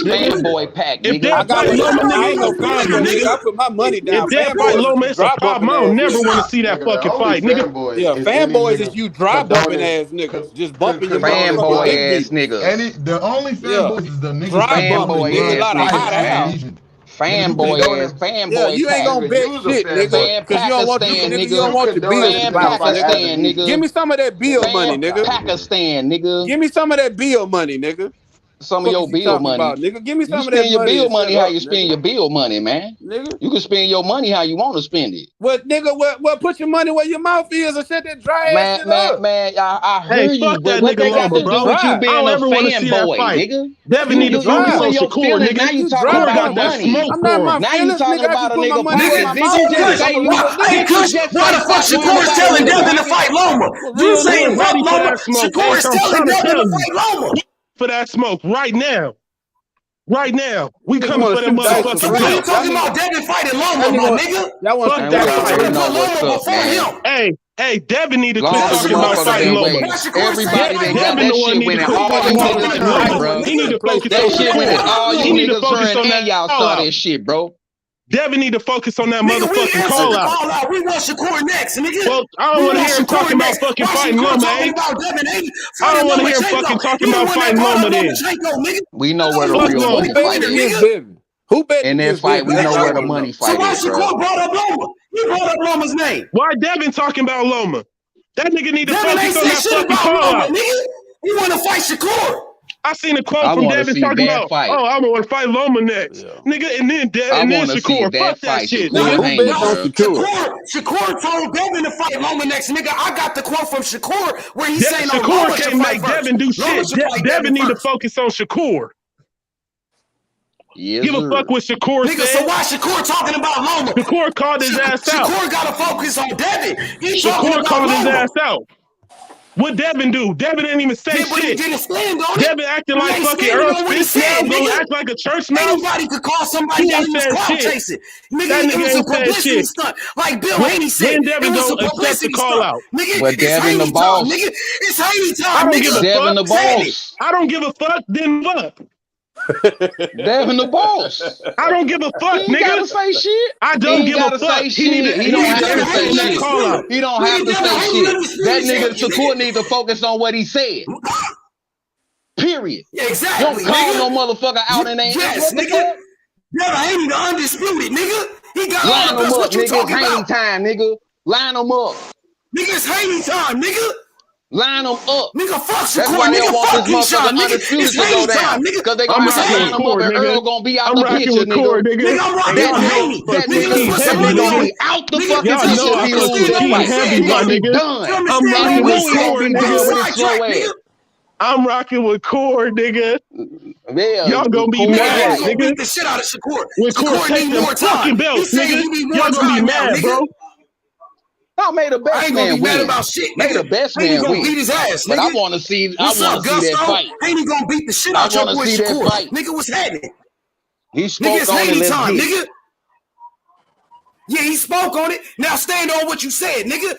[SPEAKER 21] Fanboy pack,
[SPEAKER 10] if Dev fight Loma, nigga, ain't no problem, nigga.
[SPEAKER 2] I put my money down.
[SPEAKER 10] If Dev fight Loma, it's a problem. I don't never want to see that fucking fight, nigga.
[SPEAKER 2] Yeah, fanboys is you dry bumping ass niggas, just bumping your
[SPEAKER 21] fanboy ass niggas.
[SPEAKER 15] The only fanboys is the niggas
[SPEAKER 2] dry bumping. Niggas a lot of hot ass.
[SPEAKER 21] Fanboy ass, fanboy.
[SPEAKER 2] Yeah, you ain't gonna bet shit, nigga, because you don't want you don't want your bills.
[SPEAKER 21] Pakistan, nigga.
[SPEAKER 2] Give me some of that bill money, nigga.
[SPEAKER 21] Pakistan, nigga.
[SPEAKER 2] Give me some of that bill money, nigga.
[SPEAKER 21] Some of your bill money,
[SPEAKER 2] nigga. Give me some of that.
[SPEAKER 21] Spend your bill money how you spend your bill money, man.
[SPEAKER 2] Nigga,
[SPEAKER 21] you can spend your money how you want to spend it.
[SPEAKER 2] What, nigga? What? Put your money where your mouth is, and shut that dry ass shit up.
[SPEAKER 21] Man, I hear you, but what they got to do with you being a fanboy, nigga?
[SPEAKER 10] Devin need to focus on Shakur, nigga.
[SPEAKER 21] Now you talking about money.
[SPEAKER 2] I'm not my
[SPEAKER 21] now you talking about a nigga.
[SPEAKER 4] Hey, Kush, why the fuck Shakur is telling Devin to fight Loma? You saying fuck Loma? Shakur is telling Devin to fight Loma.
[SPEAKER 10] For that smoke right now. Right now, we coming for that motherfucking
[SPEAKER 4] belt. You talking about Devin fighting Loma, my nigga?
[SPEAKER 2] Y'all want
[SPEAKER 10] fuck that fight. Hey, Devin need to quit talking about fighting Loma.
[SPEAKER 21] Everybody that got that shit winning, all you niggas heard, bro.
[SPEAKER 10] He need to focus
[SPEAKER 21] that
[SPEAKER 10] on
[SPEAKER 21] shit winning, all you niggas heard,
[SPEAKER 10] on
[SPEAKER 21] and y'all saw that shit, bro.
[SPEAKER 10] Devin need to focus on that motherfucking call out.
[SPEAKER 4] We want Shakur next, nigga.
[SPEAKER 10] Well, I don't want to hear him talking about fucking fighting Loma, eh? I don't want to hear him fucking talking about fighting Loma then.
[SPEAKER 21] We know where the real money fight is.
[SPEAKER 2] Who bet
[SPEAKER 21] in that fight? We know where the money fight is, bro.
[SPEAKER 4] So why Shakur brought up Loma? He brought up Loma's name.
[SPEAKER 10] Why Devin talking about Loma? That nigga need to
[SPEAKER 4] Devin
[SPEAKER 10] focus on that fucking call out.
[SPEAKER 4] He want to fight Shakur.
[SPEAKER 10] I seen a quote from Devin talking about, I want to fight Loma next. Yeah. Nigga, and then Shakur. Fuck that shit, nigga.
[SPEAKER 4] Shakur told Devin to fight Loma next, nigga. I got the quote from Shakur where he's saying
[SPEAKER 10] Shakur can't make Devin do shit. Devin need to focus on Shakur.
[SPEAKER 21] Yes,
[SPEAKER 10] give a fuck what Shakur
[SPEAKER 4] said.
[SPEAKER 10] Nigga,
[SPEAKER 4] so why Shakur talking about Loma?
[SPEAKER 10] Shakur called his ass out.
[SPEAKER 4] Shakur got to focus on Devin.
[SPEAKER 10] Shakur called his ass out. What Devin do? Devin didn't even say shit.
[SPEAKER 4] But he didn't stand on
[SPEAKER 10] Devin acting like fucking Errol Spence now, gonna act like a church mouse.
[SPEAKER 4] Anybody could call somebody out and was clout chasing. Nigga, it was a publicity stunt. Like Bill Haney said, it was a publicity stunt. Nigga,
[SPEAKER 21] but Devin the boss.
[SPEAKER 4] Nigga, it's Haney time.
[SPEAKER 10] I don't give a
[SPEAKER 21] Devin
[SPEAKER 10] fuck.
[SPEAKER 21] The boss.
[SPEAKER 10] I don't give a fuck. Then fuck.
[SPEAKER 21] Devin the boss.
[SPEAKER 10] I don't give a fuck,
[SPEAKER 21] he
[SPEAKER 10] nigga.
[SPEAKER 21] Gotta say shit.
[SPEAKER 10] I don't give a fuck.
[SPEAKER 21] He don't have to say shit. He don't have to say shit. That nigga Shakur needs to focus on what he said. Period.
[SPEAKER 4] Exactly.
[SPEAKER 21] Don't call no motherfucker out and ain't.
[SPEAKER 4] Yes, nigga. Devin Haney the undisputed, nigga. He got all of us. What you talking about?
[SPEAKER 21] Haney time, nigga. Line them up.
[SPEAKER 4] Nigga, it's Haney time, nigga.
[SPEAKER 21] Line them up.
[SPEAKER 4] Nigga, fuck
[SPEAKER 21] That's
[SPEAKER 4] Shakur,
[SPEAKER 21] why they
[SPEAKER 4] nigga,
[SPEAKER 21] want
[SPEAKER 4] fuck
[SPEAKER 21] this motherfucker
[SPEAKER 4] nigga.
[SPEAKER 21] undisputed
[SPEAKER 4] It's
[SPEAKER 21] to go
[SPEAKER 4] Haney
[SPEAKER 21] down.
[SPEAKER 4] time, nigga.
[SPEAKER 21] Because they gonna line them up and Earl gonna be out the picture, nigga.
[SPEAKER 4] Nigga, I'm rocking with Haney.
[SPEAKER 21] That nigga gonna be out the fucking picture if he loses the fight. He gonna be done.
[SPEAKER 10] I'm rocking with Core,
[SPEAKER 21] nigga.
[SPEAKER 10] I'm rocking with Core, nigga.
[SPEAKER 21] Yeah,
[SPEAKER 10] y'all gonna be mad, nigga.
[SPEAKER 4] Beat the shit out of Shakur.
[SPEAKER 10] When Core take them fucking belts, nigga, y'all gonna be mad, bro.
[SPEAKER 21] I made the best man win.
[SPEAKER 4] About shit,
[SPEAKER 21] made the best man
[SPEAKER 4] gonna
[SPEAKER 21] win.
[SPEAKER 4] Beat his ass,
[SPEAKER 21] but
[SPEAKER 4] nigga.
[SPEAKER 21] I want to see.
[SPEAKER 4] What's
[SPEAKER 21] I want to see that fight.
[SPEAKER 4] Haney gonna beat the shit out your boy Shakur. Nigga, what's happening?
[SPEAKER 21] He spoke
[SPEAKER 4] nigga, it's
[SPEAKER 21] on
[SPEAKER 4] Haney
[SPEAKER 21] it.
[SPEAKER 4] Time, nigga. Yeah, he spoke on it. Now stand on what you said, nigga.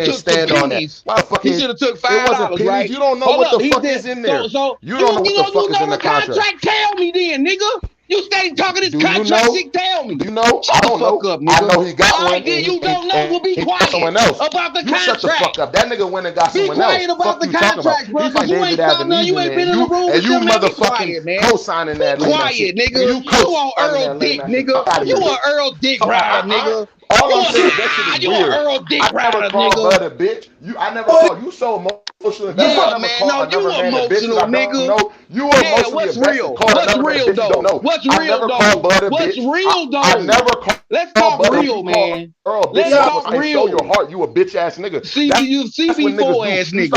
[SPEAKER 19] have took some pennies. He should have took $5, right?
[SPEAKER 15] You don't know what the fuck is in there.
[SPEAKER 19] So
[SPEAKER 15] you don't know what the fuck is in the contract.
[SPEAKER 19] Tell me then, nigga. You stay talking this contract shit. Tell me.
[SPEAKER 15] You know?
[SPEAKER 19] Shut the fuck up, nigga.
[SPEAKER 15] I know he got one.
[SPEAKER 19] Then you don't know. We'll be quiet
[SPEAKER 15] someone else.
[SPEAKER 19] about the contract.
[SPEAKER 15] Shut the fuck up. That nigga went and got someone else.
[SPEAKER 19] Be quiet about the contract, bro. Because you ain't signed none. You ain't been in the room with them.
[SPEAKER 15] And you motherfucking co-signing that.
[SPEAKER 19] Be quiet, nigga. You on Earl Dick, nigga. You on Earl Dick rider, nigga.
[SPEAKER 15] All I'm saying, that shit is weird.
[SPEAKER 19] Earl Dick rider,
[SPEAKER 15] I never called Bud a bitch. I never called you so emotional.
[SPEAKER 19] Yeah, man. No, you emotional, nigga.
[SPEAKER 15] You emotional.
[SPEAKER 19] What's real? What's real, though? What's real, though? What's real, though?
[SPEAKER 15] I never called.
[SPEAKER 19] Let's talk real, man. Let's talk real.
[SPEAKER 15] Show your heart. You a bitch ass nigga.
[SPEAKER 19] CB4 ass nigga.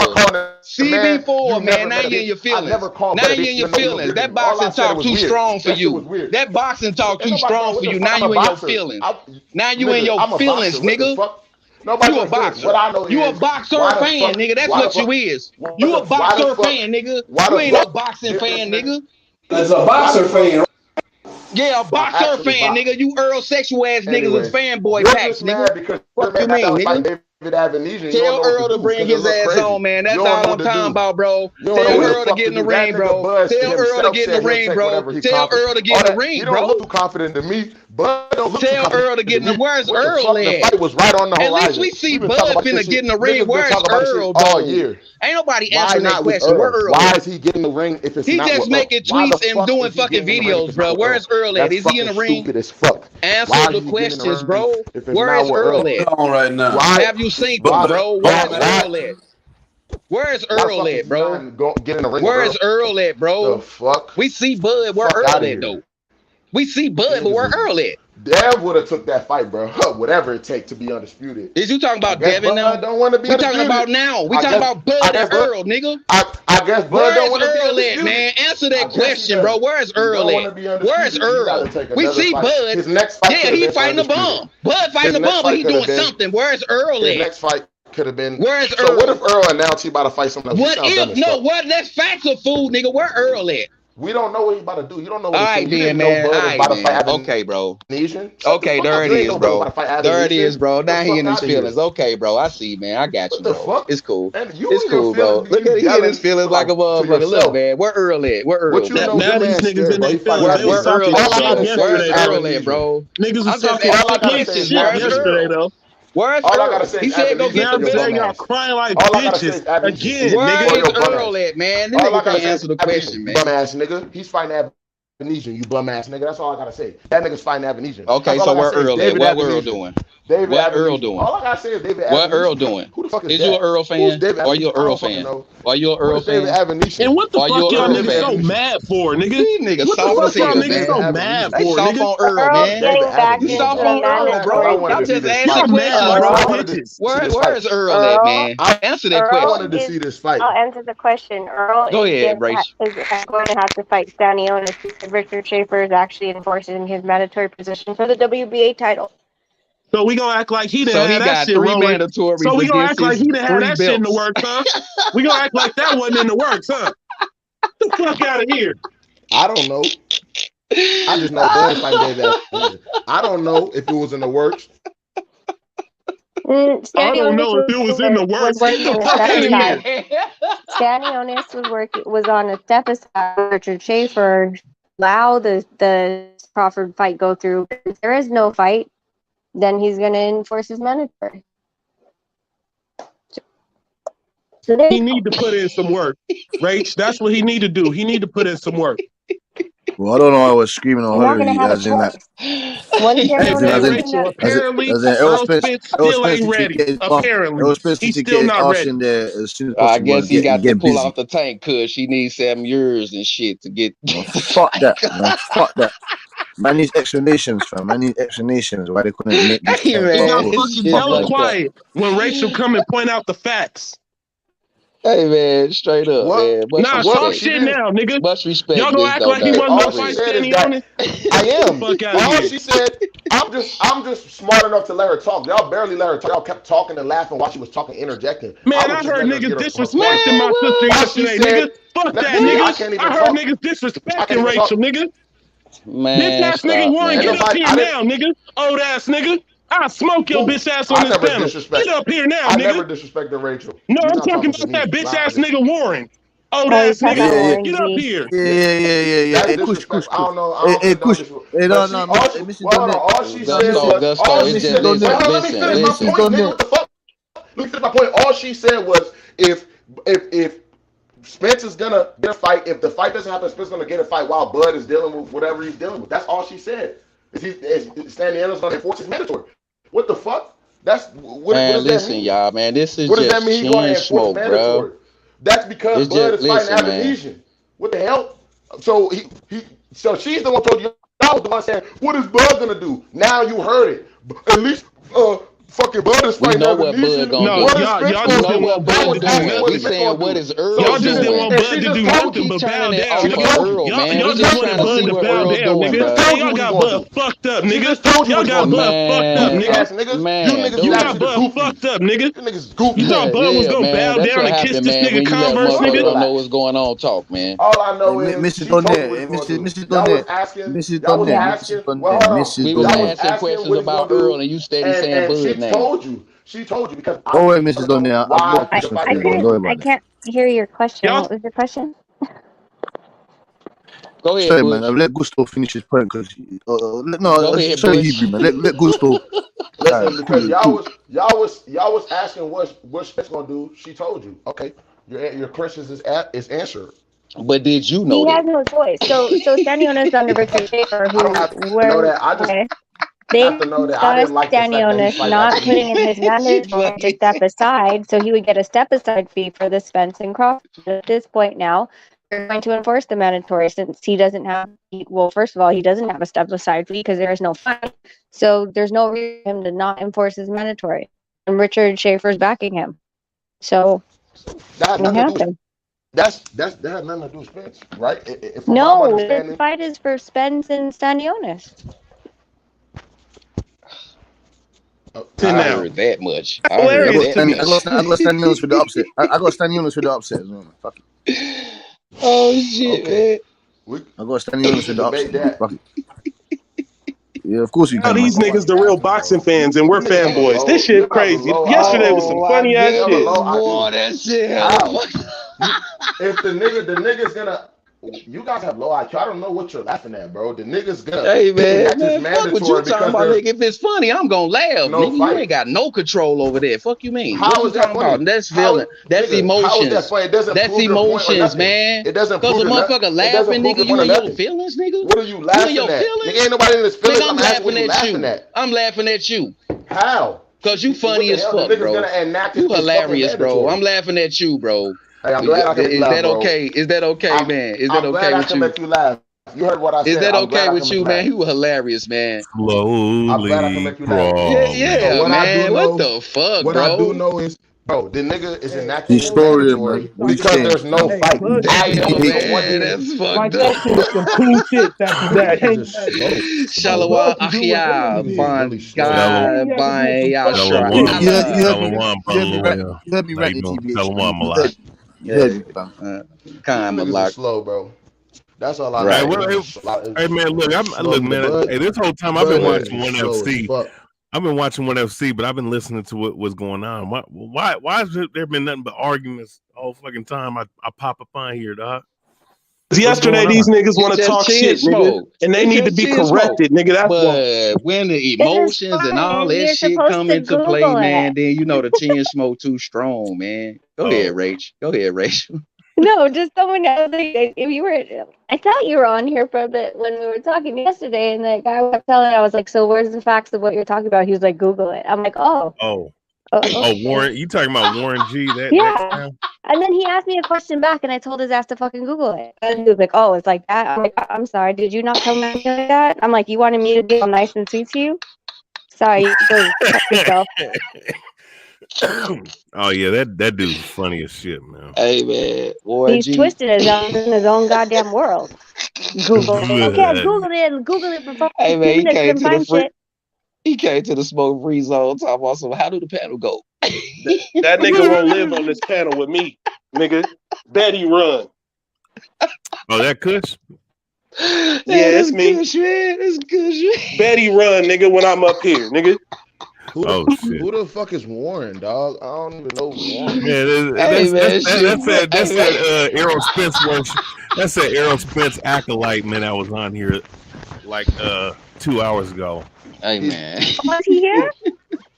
[SPEAKER 19] CB4, man. Now you in your feelings. Now you in your feelings. That boxing talk too strong for you. That boxing talk too strong for you. Now you in your feelings. Now you in your feelings, nigga. You a boxer. You a boxer fan, nigga. That's what you is. You a boxer fan, nigga. You ain't no boxing fan, nigga.
[SPEAKER 22] That's a boxer fan.
[SPEAKER 19] Yeah, a boxer fan, nigga. You Earl sexual ass niggas is fanboy packs, nigga. What you mean, nigga?
[SPEAKER 15] Avenesian.
[SPEAKER 19] Tell Earl to bring his ass on, man. That's all I'm talking about, bro. Tell Earl to get in the ring, bro. Tell Earl to get in the ring, bro. Tell Earl to get in the ring, bro.
[SPEAKER 15] He don't look too confident to me. Bud don't look
[SPEAKER 19] Tell Earl to get in the where's Earl at?
[SPEAKER 15] The fight was right on the horizon.
[SPEAKER 19] At least we see Bud finna get in the ring. Where's Earl
[SPEAKER 15] all year?
[SPEAKER 19] Ain't nobody answering that question. Where Earl?
[SPEAKER 15] Why is he getting the ring if it's not?
[SPEAKER 19] He just making tweets and doing fucking videos, bro. Where's Earl at? Is he in the ring?
[SPEAKER 15] Stupid as fuck.
[SPEAKER 19] Answer the questions, bro. Where is Earl at?
[SPEAKER 2] On right now.
[SPEAKER 19] Have you seen Bud, bro? Where's Earl at? Where's Earl at, bro? Where's Earl at, bro?
[SPEAKER 15] The fuck?
[SPEAKER 19] We see Bud. Where Earl at, though? We see Bud, but where Earl at?
[SPEAKER 15] Dev would have took that fight, bro. Whatever it takes to be undisputed.
[SPEAKER 19] Is you talking about Devin now?
[SPEAKER 15] Don't want to be undisputed.
[SPEAKER 19] We talking about now. We talking about Bud and Earl, nigga.
[SPEAKER 15] I guess Bud don't want to be
[SPEAKER 19] Earl
[SPEAKER 15] undisputed.
[SPEAKER 19] at, man? Answer that question, bro. Where's Earl at? Where's Earl? We see Bud.
[SPEAKER 15] His next fight
[SPEAKER 19] he fighting a bum. Bud fighting a bum, but he doing something. Where's Earl at?
[SPEAKER 15] His next fight could have been.
[SPEAKER 19] Where's
[SPEAKER 15] So
[SPEAKER 19] Earl?
[SPEAKER 15] what if Earl announced he about to fight someone else?
[SPEAKER 19] What? That's facts of food, nigga. Where Earl at?
[SPEAKER 15] We don't know what he's about to do. You don't know what
[SPEAKER 19] All right, then, man.
[SPEAKER 15] Okay,
[SPEAKER 19] bro. Okay, there it is, bro. There it is, bro. Now he in his feelings. Okay, bro. I see, man. I got you, bro. It's cool. It's cool, bro. Look at he in his feelings like a motherfucker. Look, man. Where Earl at? Where Earl at?
[SPEAKER 10] Now these niggas in their feelings.
[SPEAKER 19] Where Earl at? Where's Earl at, bro?
[SPEAKER 10] Niggas was talking shit yesterday, though.
[SPEAKER 19] Where's
[SPEAKER 15] all
[SPEAKER 19] Earl?
[SPEAKER 15] I gotta say
[SPEAKER 19] He said go get the belt.
[SPEAKER 10] Y'all crying like bitches again,
[SPEAKER 19] Where
[SPEAKER 10] nigga.
[SPEAKER 19] is Earl at, man? This nigga can't answer the question, man.
[SPEAKER 15] Bum ass nigga. He's fighting Avenesian, you bum ass nigga. That's all I gotta say. That nigga's fighting Avenesian.
[SPEAKER 19] Okay, so where Earl at? What Earl doing? What Earl doing?
[SPEAKER 15] All I gotta say is David.
[SPEAKER 19] What Earl doing?
[SPEAKER 15] Who the fuck
[SPEAKER 19] is you an Earl fan? Are you an Earl fan? Are you an Earl fan?
[SPEAKER 10] And what the fuck y'all niggas so mad for, nigga?
[SPEAKER 19] These niggas
[SPEAKER 10] what the fuck y'all niggas so mad for, nigga?
[SPEAKER 19] They soft on Earl, man. You soft on Earl, bro. Y'all just asking questions, bro. Where's Earl at, man? Answer that question.
[SPEAKER 15] I wanted to see this fight.
[SPEAKER 1] I'll answer the question. Earl
[SPEAKER 19] Go ahead, Rach.
[SPEAKER 1] is going to have to fight Stanionis. Richard Schaefer is actually enforcing his mandatory position for the WBA title.
[SPEAKER 10] So we gonna act like he didn't have that shit rolling. So we gonna act like he didn't have that shit in the works, huh? We gonna act like that wasn't in the works, huh? Get the fuck out of here.
[SPEAKER 15] I don't know. I just know Boyd fighting David. I don't know if it was in the works.
[SPEAKER 10] I don't know if it was in the works. Get the fuck out of here.
[SPEAKER 1] Stanionis was on a step aside. Richard Schaefer allow the Crawford fight go through. If there is no fight, then he's going to enforce his mandatory. So
[SPEAKER 10] he need to put in some work, Rach. That's what he need to do. He need to put in some work.
[SPEAKER 12] Well, I don't know. I was screaming on her.
[SPEAKER 1] As in
[SPEAKER 12] Errol Spence
[SPEAKER 10] still ain't ready. Apparently, he's still not ready.
[SPEAKER 19] I guess he got to pull off the tank because she needs 7 years and shit to get.
[SPEAKER 12] Fuck that, man. Fuck that. Man needs explanations, fam. Man needs explanations why they couldn't make this.
[SPEAKER 10] Hella quiet when Rachel come and point out the facts.
[SPEAKER 19] Hey man, straight up, man.
[SPEAKER 10] Talk shit now, nigga.
[SPEAKER 19] Much respect.
[SPEAKER 10] Y'all gonna act like he wasn't no fight standing on it?
[SPEAKER 15] I am. All she said, I'm just smart enough to let her talk. Y'all barely let her talk. Y'all kept talking and laughing while she was talking, interjecting.
[SPEAKER 10] Man, I heard niggas disrespecting my sister yesterday, nigga. Fuck that, nigga. I heard niggas disrespecting Rachel, nigga.
[SPEAKER 19] Man,
[SPEAKER 10] bitch ass nigga Warren, get up here now, nigga. Old ass nigga. I'll smoke your bitch ass on this panel. Get up here now, nigga.
[SPEAKER 15] I never disrespected Rachel.
[SPEAKER 10] No, I'm talking about that bitch ass nigga Warren. Old ass nigga. Get up here.
[SPEAKER 12] Yeah. Hey, Kush.
[SPEAKER 15] I don't know.
[SPEAKER 12] Hey, Kush. Hey, no.
[SPEAKER 15] All she said was, let me finish my point. All she said was, if Spence is gonna get a fight, if the fight doesn't happen, Spence is gonna get a fight while Bud is dealing with whatever he's dealing with. That's all she said. Is Stanionis gonna enforce his mandatory? What the fuck? That's what does that mean?
[SPEAKER 19] Y'all, man, this is
[SPEAKER 15] what
[SPEAKER 19] just
[SPEAKER 15] does that mean? He's gonna enforce mandatory? Bro. That's because Bud is fighting Avenesian. What the hell? So so she's the one told you. I was the one saying, what is Bud gonna do? Now you heard it. At least fucking Bud is fighting Avenesian.
[SPEAKER 10] No, y'all just didn't want Bud to do nothing.
[SPEAKER 19] We saying what is Earl
[SPEAKER 10] Y'all just didn't want Bud to do nothing but bow down. Y'all just wanted Bud to bow down, nigga. Y'all got Bud fucked up, nigga. Y'all got Bud fucked up, nigga. You got Bud fucked up, nigga. You thought Bud was gonna bow down and kiss this nigga Converse, nigga?
[SPEAKER 19] Don't know what's going on. Talk, man.
[SPEAKER 15] All I know is
[SPEAKER 12] Mrs. Donnet, Mrs. Donnet, Mrs. Donnet,
[SPEAKER 19] We was asking questions about Earl, and you steady saying Bud.
[SPEAKER 15] She told you. She told you because
[SPEAKER 12] Oh wait, Mrs. Donny, I've got a
[SPEAKER 15] why the
[SPEAKER 12] question
[SPEAKER 15] fight
[SPEAKER 12] for
[SPEAKER 1] I
[SPEAKER 12] you.
[SPEAKER 15] didn't
[SPEAKER 12] Don't
[SPEAKER 15] go
[SPEAKER 12] worry
[SPEAKER 1] couldn't.
[SPEAKER 15] through.
[SPEAKER 1] I
[SPEAKER 12] about it.
[SPEAKER 1] can't hear your question.
[SPEAKER 10] Y'all
[SPEAKER 1] What was your question?
[SPEAKER 19] Go ahead,
[SPEAKER 12] Sorry, man.
[SPEAKER 19] Bush.
[SPEAKER 12] I'll let Gusto finish his point because
[SPEAKER 19] Go ahead,
[SPEAKER 12] sorry,
[SPEAKER 19] Bush.
[SPEAKER 12] Hebrew man. Let Gusto.
[SPEAKER 15] Listen,
[SPEAKER 12] Cool
[SPEAKER 15] because
[SPEAKER 12] it, cool.
[SPEAKER 15] y'all was asking what Spence gonna do. She told you. Okay, your questions is answered.
[SPEAKER 19] But did you know
[SPEAKER 1] He
[SPEAKER 19] that?
[SPEAKER 1] has no choice. So Stanionis under Richard Schaefer,
[SPEAKER 15] I don't
[SPEAKER 1] who
[SPEAKER 15] have to know
[SPEAKER 1] were
[SPEAKER 15] that. I just
[SPEAKER 1] okay. They
[SPEAKER 15] have to know that I didn't
[SPEAKER 1] discussed
[SPEAKER 15] like the fact that he's
[SPEAKER 1] Stanionis
[SPEAKER 15] fighting after
[SPEAKER 1] not
[SPEAKER 15] me.
[SPEAKER 1] putting him his
[SPEAKER 19] She
[SPEAKER 1] mandatory to
[SPEAKER 19] fucking
[SPEAKER 1] step aside, so he would get a step aside fee for the Spence and Crawford. At this point now, they're going to enforce the mandatory since he doesn't have. Well, first of all, he doesn't have a step aside fee because there is no fight. So there's no reason for him to not enforce his mandatory, and Richard Schaefer's backing him. So
[SPEAKER 15] That had
[SPEAKER 1] it
[SPEAKER 15] nothing to do.
[SPEAKER 1] happened.
[SPEAKER 15] That had nothing to do with Spence, right? From what I'm
[SPEAKER 1] No, this
[SPEAKER 15] understanding,
[SPEAKER 1] fight is for Spence and Stanionis.
[SPEAKER 10] Sit
[SPEAKER 19] I
[SPEAKER 10] down.
[SPEAKER 19] heard that much.
[SPEAKER 10] That's
[SPEAKER 19] I heard
[SPEAKER 10] hilarious
[SPEAKER 19] that
[SPEAKER 10] to me.
[SPEAKER 12] I got Stan Jones for the upset. I got Stan Jones for the upset as well, man. Fuck it.
[SPEAKER 19] Oh shit,
[SPEAKER 15] okay,
[SPEAKER 12] I got Stan
[SPEAKER 15] we
[SPEAKER 12] Jones for
[SPEAKER 15] can
[SPEAKER 12] the
[SPEAKER 15] debate
[SPEAKER 12] upset, man.
[SPEAKER 15] that.
[SPEAKER 12] Fuck it. Yeah, of course you
[SPEAKER 10] Now
[SPEAKER 12] can, man.
[SPEAKER 10] these niggas the real boxing fans and we're
[SPEAKER 15] You niggas have a
[SPEAKER 10] fanboys. This
[SPEAKER 15] low.
[SPEAKER 10] shit
[SPEAKER 15] You have a
[SPEAKER 10] crazy.
[SPEAKER 15] low
[SPEAKER 10] Yesterday was
[SPEAKER 15] IQ.
[SPEAKER 10] some
[SPEAKER 19] Oh my
[SPEAKER 10] funny ass
[SPEAKER 15] You have a
[SPEAKER 10] shit.
[SPEAKER 19] goodness,
[SPEAKER 15] low
[SPEAKER 19] boy,
[SPEAKER 15] IQ.
[SPEAKER 19] that shit
[SPEAKER 15] How?
[SPEAKER 19] hella
[SPEAKER 15] If the nigga's gonna, you guys have low IQ. I don't know what you're laughing at, bro. The nigga's gonna
[SPEAKER 19] Hey
[SPEAKER 15] enact this
[SPEAKER 19] man, fuck what you
[SPEAKER 15] mandatory
[SPEAKER 19] talking
[SPEAKER 15] because
[SPEAKER 19] about,
[SPEAKER 15] there's
[SPEAKER 19] nigga. If it's funny, I'm gonna laugh,
[SPEAKER 15] no
[SPEAKER 19] nigga. You
[SPEAKER 15] fight.
[SPEAKER 19] ain't got no control over that. Fuck you mean? What
[SPEAKER 15] How
[SPEAKER 19] you
[SPEAKER 15] is that
[SPEAKER 19] talking about?
[SPEAKER 15] funny?
[SPEAKER 19] That's
[SPEAKER 15] How
[SPEAKER 19] feeling.
[SPEAKER 15] is
[SPEAKER 19] That's
[SPEAKER 15] nigga? How is that
[SPEAKER 19] emotions.
[SPEAKER 15] funny? It doesn't
[SPEAKER 19] That's
[SPEAKER 15] prove your point or
[SPEAKER 19] emotions,
[SPEAKER 15] nothing.
[SPEAKER 19] man.
[SPEAKER 15] It doesn't
[SPEAKER 19] Cause a
[SPEAKER 15] prove
[SPEAKER 19] motherfucker
[SPEAKER 15] it doesn't
[SPEAKER 19] laughing,
[SPEAKER 15] prove
[SPEAKER 19] nigga.
[SPEAKER 15] your point
[SPEAKER 19] You
[SPEAKER 15] or
[SPEAKER 19] in your
[SPEAKER 15] nothing.
[SPEAKER 19] feelings, nigga.
[SPEAKER 15] What are you
[SPEAKER 19] You in
[SPEAKER 15] laughing
[SPEAKER 19] your
[SPEAKER 15] at?
[SPEAKER 19] feelings?
[SPEAKER 15] Nigga, ain't nobody in his feelings.
[SPEAKER 19] Nigga, I'm
[SPEAKER 15] I'm asking what
[SPEAKER 19] laughing
[SPEAKER 15] you
[SPEAKER 19] at
[SPEAKER 15] laughing
[SPEAKER 19] you.
[SPEAKER 15] at.
[SPEAKER 19] I'm laughing at you.
[SPEAKER 15] How?
[SPEAKER 19] Cause you
[SPEAKER 15] What
[SPEAKER 19] funny
[SPEAKER 15] the
[SPEAKER 19] as
[SPEAKER 15] hell? The
[SPEAKER 19] fuck,
[SPEAKER 15] nigga's
[SPEAKER 19] bro.
[SPEAKER 15] gonna enact
[SPEAKER 19] You
[SPEAKER 15] his fucking
[SPEAKER 19] hilarious, bro.
[SPEAKER 15] mandatory.
[SPEAKER 19] I'm laughing at you, bro.
[SPEAKER 15] Hey, I'm glad I can make you
[SPEAKER 19] Is
[SPEAKER 15] laugh,
[SPEAKER 19] that
[SPEAKER 15] bro.
[SPEAKER 19] okay? Is that okay, man? Is that
[SPEAKER 15] I'm glad
[SPEAKER 19] okay
[SPEAKER 15] I
[SPEAKER 19] with
[SPEAKER 15] can
[SPEAKER 19] you?
[SPEAKER 15] make you laugh. You heard what I
[SPEAKER 19] Is
[SPEAKER 15] said.
[SPEAKER 19] that
[SPEAKER 15] I'm glad
[SPEAKER 19] okay
[SPEAKER 15] I can
[SPEAKER 19] with
[SPEAKER 15] make
[SPEAKER 19] you,
[SPEAKER 15] you
[SPEAKER 19] man?
[SPEAKER 15] laugh.
[SPEAKER 19] You hilarious, man.
[SPEAKER 15] I'm glad I can
[SPEAKER 18] Slowly
[SPEAKER 15] make you laugh.
[SPEAKER 19] Yeah,
[SPEAKER 15] So
[SPEAKER 19] yeah,
[SPEAKER 18] crawling.
[SPEAKER 15] what I do
[SPEAKER 19] man. What
[SPEAKER 15] know,
[SPEAKER 19] the fuck,
[SPEAKER 15] what I do
[SPEAKER 19] bro?
[SPEAKER 15] know is, bro, the nigga is enacting his
[SPEAKER 12] Historia, man.
[SPEAKER 15] mandatory
[SPEAKER 12] We've
[SPEAKER 15] because there's
[SPEAKER 12] changed,
[SPEAKER 15] no
[SPEAKER 12] man.
[SPEAKER 10] Hey,
[SPEAKER 15] fight.
[SPEAKER 10] Bud got
[SPEAKER 15] I
[SPEAKER 10] some
[SPEAKER 19] Damn,
[SPEAKER 15] don't
[SPEAKER 10] shit
[SPEAKER 15] know
[SPEAKER 10] to
[SPEAKER 15] what
[SPEAKER 19] man,
[SPEAKER 15] he.
[SPEAKER 10] say.
[SPEAKER 19] that's fucked
[SPEAKER 10] Like
[SPEAKER 19] up.
[SPEAKER 10] that shit was some cool shit after that.
[SPEAKER 15] Niggas
[SPEAKER 10] Ain't
[SPEAKER 15] is
[SPEAKER 10] that?
[SPEAKER 15] slow.
[SPEAKER 19] Shalwa
[SPEAKER 10] Bud can do whatever he
[SPEAKER 19] Ahya
[SPEAKER 15] Niggas is
[SPEAKER 10] did.
[SPEAKER 15] really
[SPEAKER 19] Van
[SPEAKER 15] slow,
[SPEAKER 18] Shalom,
[SPEAKER 15] bro.
[SPEAKER 19] Guy
[SPEAKER 10] He had to do
[SPEAKER 19] Van
[SPEAKER 10] some fuck
[SPEAKER 19] Yashra
[SPEAKER 10] shit.
[SPEAKER 12] You
[SPEAKER 19] Allah.
[SPEAKER 12] heard me rant.
[SPEAKER 18] Hallelujah.
[SPEAKER 12] You heard me
[SPEAKER 18] How
[SPEAKER 12] rant
[SPEAKER 18] you
[SPEAKER 12] in
[SPEAKER 18] doing?
[SPEAKER 12] TBH.
[SPEAKER 18] Shalom,
[SPEAKER 12] You
[SPEAKER 18] Malak.
[SPEAKER 12] heard me. You heard
[SPEAKER 19] Yeah,
[SPEAKER 12] me, fam.
[SPEAKER 15] You
[SPEAKER 19] Khan
[SPEAKER 15] niggas is
[SPEAKER 19] Malak.
[SPEAKER 15] slow, bro. That's all I
[SPEAKER 18] Hey,
[SPEAKER 19] Right.
[SPEAKER 15] know.
[SPEAKER 18] well,
[SPEAKER 15] It's
[SPEAKER 18] hey,
[SPEAKER 15] just a lot. It's
[SPEAKER 18] hey, man, look,
[SPEAKER 15] just slow.
[SPEAKER 18] look, man. Hey, this whole
[SPEAKER 15] The
[SPEAKER 18] time I've
[SPEAKER 15] Bud
[SPEAKER 18] been
[SPEAKER 15] niggas
[SPEAKER 18] watching
[SPEAKER 15] is
[SPEAKER 18] One
[SPEAKER 15] slow as
[SPEAKER 18] FC.
[SPEAKER 15] fuck.
[SPEAKER 18] I've been watching One FC, but I've been listening to what's going on. Why has there been nothing but arguments all fucking time? I pop up on here, dog. What's
[SPEAKER 10] Yesterday,
[SPEAKER 18] going
[SPEAKER 10] these
[SPEAKER 18] on?
[SPEAKER 10] niggas want
[SPEAKER 19] It's
[SPEAKER 10] to
[SPEAKER 19] just
[SPEAKER 10] talk
[SPEAKER 19] chin
[SPEAKER 10] shit, nigga,
[SPEAKER 19] smoke.
[SPEAKER 10] and they
[SPEAKER 19] It's
[SPEAKER 10] need to
[SPEAKER 19] just
[SPEAKER 10] be
[SPEAKER 19] chin smoke.
[SPEAKER 10] corrected, nigga. That's why.
[SPEAKER 19] But when the
[SPEAKER 1] This is
[SPEAKER 19] emotions and all
[SPEAKER 1] fine.
[SPEAKER 19] that
[SPEAKER 1] You're
[SPEAKER 19] shit
[SPEAKER 1] supposed
[SPEAKER 19] come
[SPEAKER 1] to
[SPEAKER 19] into play,
[SPEAKER 1] Google it.
[SPEAKER 19] man, then you know the chin smoke too strong, man. Go ahead,
[SPEAKER 18] Oh,
[SPEAKER 19] Rach. Go ahead, Rachel.
[SPEAKER 1] No, just someone else. Like, if you were, I thought you were on here for a bit when we were talking yesterday, and the guy was telling, I was like, "So where's the facts of what you're talking about?" He was like, "Google it." I'm like, "Oh, okay."
[SPEAKER 18] Warren, you talking about Warren G? That
[SPEAKER 1] Yeah.
[SPEAKER 18] sound?
[SPEAKER 1] And then he asked me a question back, and I told his ass to fucking Google it. And he was like, "Oh, it's like that." I'm like, "I'm sorry. Did you not come at me like that?" I'm like, "You wanted me to be all nice and sweet to you? Sorry, you go fuck yourself."
[SPEAKER 18] Oh yeah, that dude's funny as shit, man.
[SPEAKER 19] Hey man, Warren
[SPEAKER 1] He's
[SPEAKER 19] G.
[SPEAKER 1] twisted in his own goddamn world. Google it. Okay, I Googled it and Googled it for
[SPEAKER 19] Hey
[SPEAKER 1] fucking 2
[SPEAKER 19] man,
[SPEAKER 1] minutes, couldn't find shit.
[SPEAKER 19] he came to the smoke free zone talking about some how do the panel go?
[SPEAKER 10] That nigga won't live on this panel with me, nigga. Betty run.
[SPEAKER 18] Oh, that Kush?
[SPEAKER 10] Yeah, it's me.
[SPEAKER 19] Good shit. It's good shit.
[SPEAKER 10] Betty run, nigga, when I'm up here, nigga.
[SPEAKER 18] Oh shit.
[SPEAKER 15] Who the fuck is Warren, dog? I don't even know Warren.
[SPEAKER 18] Yeah, that's that Errol Spence worship. That's that Errol Spence acolyte, man. I was on here like 2 hours ago.
[SPEAKER 19] Hey man.
[SPEAKER 1] Was he here?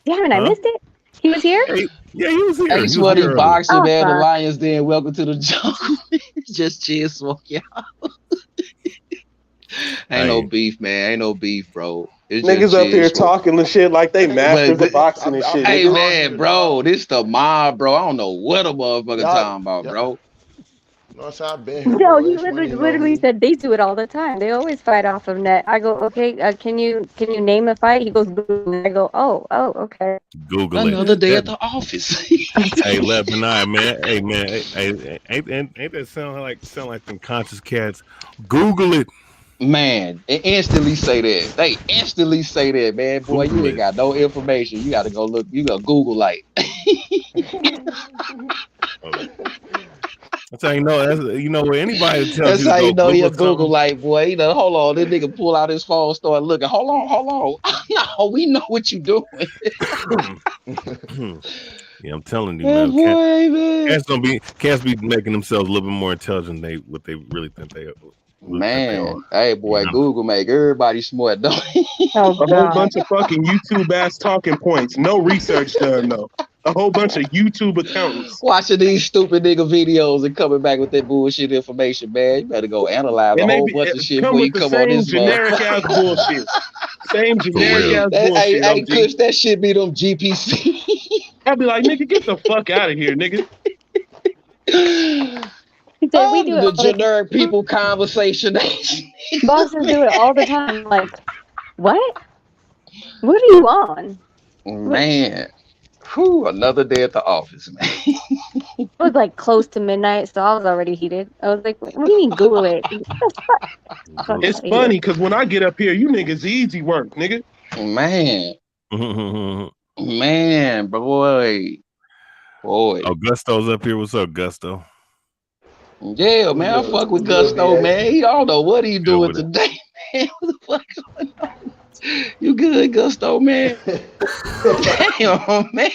[SPEAKER 1] Damn it, I missed it. He was here?
[SPEAKER 18] Yeah, he was here.
[SPEAKER 19] Hey,
[SPEAKER 18] He was
[SPEAKER 19] Sweaty
[SPEAKER 18] here earlier.
[SPEAKER 19] Boxer, man. The
[SPEAKER 1] fuck.
[SPEAKER 19] Lions Den. Welcome to the jungle. Just chill, smoke, y'all. Ain't no beef, man. Ain't no beef, bro. It's
[SPEAKER 10] Niggas
[SPEAKER 19] just
[SPEAKER 10] up
[SPEAKER 19] chill,
[SPEAKER 10] here
[SPEAKER 19] smoke.
[SPEAKER 10] talking and shit like they masters of boxing and shit,
[SPEAKER 19] Hey
[SPEAKER 10] nigga.
[SPEAKER 19] man, bro, this the mob, bro. I don't know what a motherfucker talking about, bro.
[SPEAKER 15] No, so I've been here,
[SPEAKER 1] No,
[SPEAKER 15] bro.
[SPEAKER 1] he
[SPEAKER 15] H Money know
[SPEAKER 1] literally
[SPEAKER 15] me.
[SPEAKER 1] said they do it all the time. They always fight off of net. I go, okay, can you name a fight? He goes, boom. I go, oh, okay.
[SPEAKER 18] Google
[SPEAKER 19] Another
[SPEAKER 18] it.
[SPEAKER 19] day at the office.
[SPEAKER 18] Hey, left and I, man. Hey, man. Hey, ain't that sound like them conscious cats? Google it.
[SPEAKER 19] Man, they instantly say that. They instantly say that, man. Boy,
[SPEAKER 18] Google
[SPEAKER 19] you ain't got no information. You got to go look. You got Google like.
[SPEAKER 18] That's how you know. Where anybody tells
[SPEAKER 14] That's
[SPEAKER 18] you to
[SPEAKER 14] how
[SPEAKER 18] go
[SPEAKER 14] you know
[SPEAKER 18] Google
[SPEAKER 14] you're Google
[SPEAKER 18] something.
[SPEAKER 14] like, boy. You know, hold on. This nigga pull out his phone, start looking. Hold on. No, we know what you doing.
[SPEAKER 18] Yeah, I'm telling you,
[SPEAKER 14] Oh,
[SPEAKER 18] man.
[SPEAKER 14] boy, man.
[SPEAKER 18] Cats be making themselves a little bit more intelligent than what they really think they are.
[SPEAKER 14] Man, hey boy, Google make everybody smart, don't
[SPEAKER 1] Oh,
[SPEAKER 10] A whole bunch of fucking YouTube ass talking points. No research done though. A whole bunch of YouTube accountants.
[SPEAKER 14] watching these stupid nigga videos and coming back with that bullshit information, man. You better go analyze a
[SPEAKER 10] And they
[SPEAKER 14] whole bunch of shit
[SPEAKER 10] come
[SPEAKER 14] before
[SPEAKER 10] with
[SPEAKER 14] you
[SPEAKER 10] the
[SPEAKER 14] come on
[SPEAKER 10] same
[SPEAKER 14] this mother.
[SPEAKER 10] generic ass bullshit. Same generic ass
[SPEAKER 14] Hey,
[SPEAKER 10] bullshit,
[SPEAKER 14] hey,
[SPEAKER 10] OG.
[SPEAKER 14] Kush, that shit be them GPC.
[SPEAKER 10] I'd be like, nigga, get the fuck out of here, nigga.
[SPEAKER 1] He said, we do it
[SPEAKER 14] The
[SPEAKER 1] all the
[SPEAKER 14] generic people conversation.
[SPEAKER 1] Bosses do it all the time. Like, what? What are you on?
[SPEAKER 14] Man, whew, another day at the office, man.
[SPEAKER 1] It was like close to midnight, so I was already heated. I was like, what do you mean Google it?
[SPEAKER 10] It's funny because when I get up here, you niggas easy work, nigga.
[SPEAKER 14] Man, man, boy.
[SPEAKER 18] Gusto's up here. What's up, Gusto?
[SPEAKER 14] Yeah, man, I fuck with Gusto, man. He don't know what he doing today, man. What the fuck going on? You good, Gusto, man? Damn, man.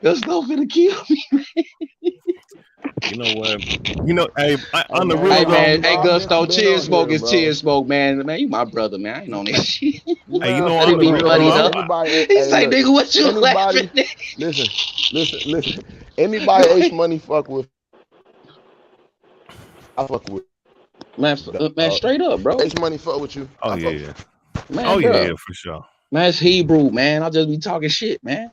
[SPEAKER 14] Gusto finna kill me, man.
[SPEAKER 18] You know what? Hey, on the real,
[SPEAKER 14] hey man, hey Gusto, chill smoke is chill smoke, man. Man, you my brother, man. I ain't on that shit.
[SPEAKER 18] Hey, you know,
[SPEAKER 14] on the real, he say, nigga, what you
[SPEAKER 15] anybody,
[SPEAKER 14] laughing at?
[SPEAKER 15] Listen. Anybody Ace Money fuck with, I fuck with.
[SPEAKER 14] Man, straight up, bro.
[SPEAKER 15] Ace Money fuck with you.
[SPEAKER 18] Oh yeah.
[SPEAKER 14] Man,
[SPEAKER 18] yeah, for sure.
[SPEAKER 14] Man, it's Hebrew, man. I'll just be talking shit, man.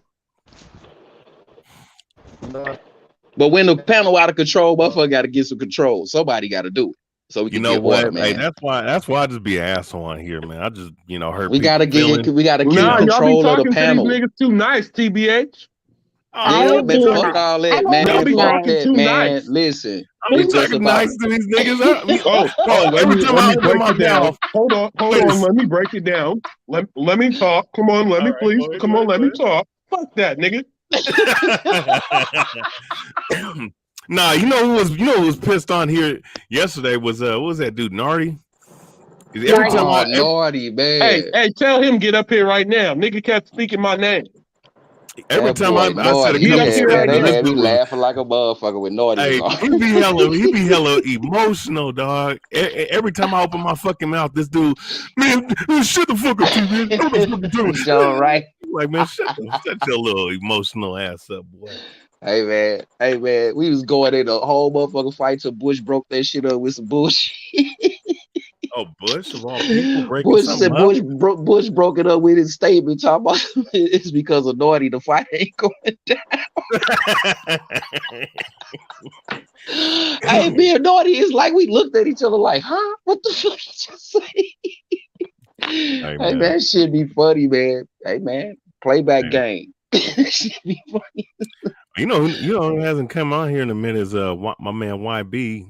[SPEAKER 14] But when the panel out of control, motherfucker got to get some control. Somebody got to do it, so we can get water, man.
[SPEAKER 18] Hey, that's why I just be an asshole on here, man. I just hurt.
[SPEAKER 14] We gotta keep control of the panel.
[SPEAKER 10] These niggas too nice, TBH.
[SPEAKER 14] Yeah, man, fuck all that, man.
[SPEAKER 10] Y'all be
[SPEAKER 14] Fuck
[SPEAKER 10] talking
[SPEAKER 14] that,
[SPEAKER 10] too
[SPEAKER 14] man.
[SPEAKER 10] nice.
[SPEAKER 14] Listen,
[SPEAKER 18] I'm talking nice to these niggas.
[SPEAKER 10] Let me break it down. Hold on. Let me break it down. Let me talk. Come on, let me please. Come on, let me talk. Fuck that, nigga.
[SPEAKER 18] Nah, you know who was pissed on here yesterday was what was that dude Nardi?
[SPEAKER 14] Nardi, man.
[SPEAKER 10] Hey, tell him get up here right now. Nigga kept speaking my name.
[SPEAKER 18] Every time I said a
[SPEAKER 14] he
[SPEAKER 18] couple
[SPEAKER 14] had me laughing like a motherfucker with Nardi.
[SPEAKER 18] Hey, he be hella emotional, dog. Every time I open my fucking mouth, this dude, man, shut the fuck up, man.
[SPEAKER 14] All right.
[SPEAKER 18] Like, man, shut your little emotional ass up, boy.
[SPEAKER 14] Hey man, we was going in a whole motherfucking fight till Bush broke that shit up with some bullshit.
[SPEAKER 18] Oh, Bush of all people breaking something up?
[SPEAKER 14] Bush broke it up with his statement talking about it's because of Naughty the fight ain't going down. Hey, me and Naughty, it's like we looked at each other like, huh? What the fuck did you say? Hey man, that shit be funny, man. Hey man, playback game. Shit be funny.
[SPEAKER 18] You know who hasn't come on here in a minute is my man YB.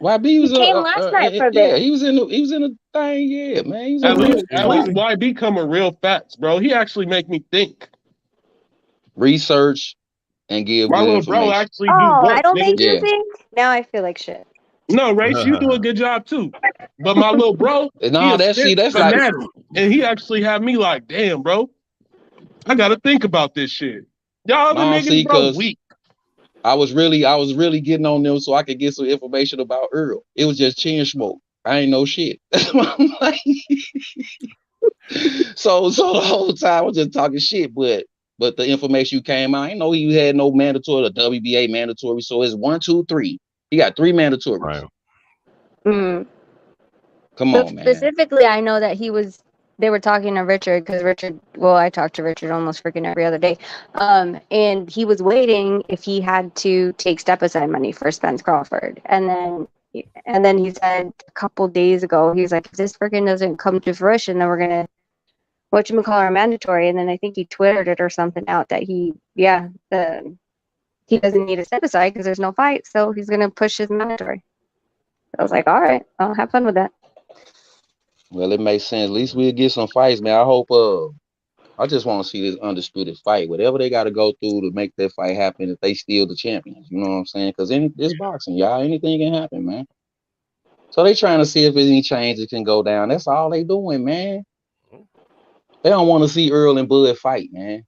[SPEAKER 14] YB was
[SPEAKER 1] came last night for
[SPEAKER 14] yeah, he was in the thing, yeah, man. He was
[SPEAKER 10] at least YB come with real facts, bro. He actually make me think,
[SPEAKER 14] research, and give
[SPEAKER 10] my
[SPEAKER 14] good
[SPEAKER 10] little
[SPEAKER 14] information.
[SPEAKER 10] bro actually do work.
[SPEAKER 1] I don't make you think. Now I feel like shit.
[SPEAKER 10] No, Race, you do a good job too. But my little bro,
[SPEAKER 14] that's
[SPEAKER 10] fanatic,
[SPEAKER 14] like,
[SPEAKER 10] and he actually had me like, damn, bro, I gotta think about this shit. Y'all other niggas, bro, weak.
[SPEAKER 14] I was really getting on them so I could get some information about Earl. It was just chin smoke. I ain't know shit. So the whole time I was just talking shit, but the information came out. I didn't know he had no mandatory, the WBA mandatory. So it's 1, 2, 3. He got 3 mandatories.
[SPEAKER 18] Right.
[SPEAKER 14] Come on, man.
[SPEAKER 1] Specifically, I know that they were talking to Richard because I talked to Richard almost freaking every other day. And he was waiting if he had to take step-aside money for Spence Crawford. And then he said a couple days ago, he was like, if this freaking doesn't come to fruition, then we're going to, whatchamacallit, mandatory. And then I think he Twittered it or something out that he doesn't need a step-aside because there's no fight. So he's going to push his mandatory. I was like, all right, I'll have fun with that.
[SPEAKER 14] Well, it makes sense. At least we'll get some fights, man. I hope I just want to see this undisputed fight. Whatever they got to go through to make that fight happen, if they still the champions, you know what I'm saying? Because it's boxing, y'all. Anything can happen, man. So they trying to see if any changes can go down. That's all they doing, man. They don't want to see Earl and Bud fight, man.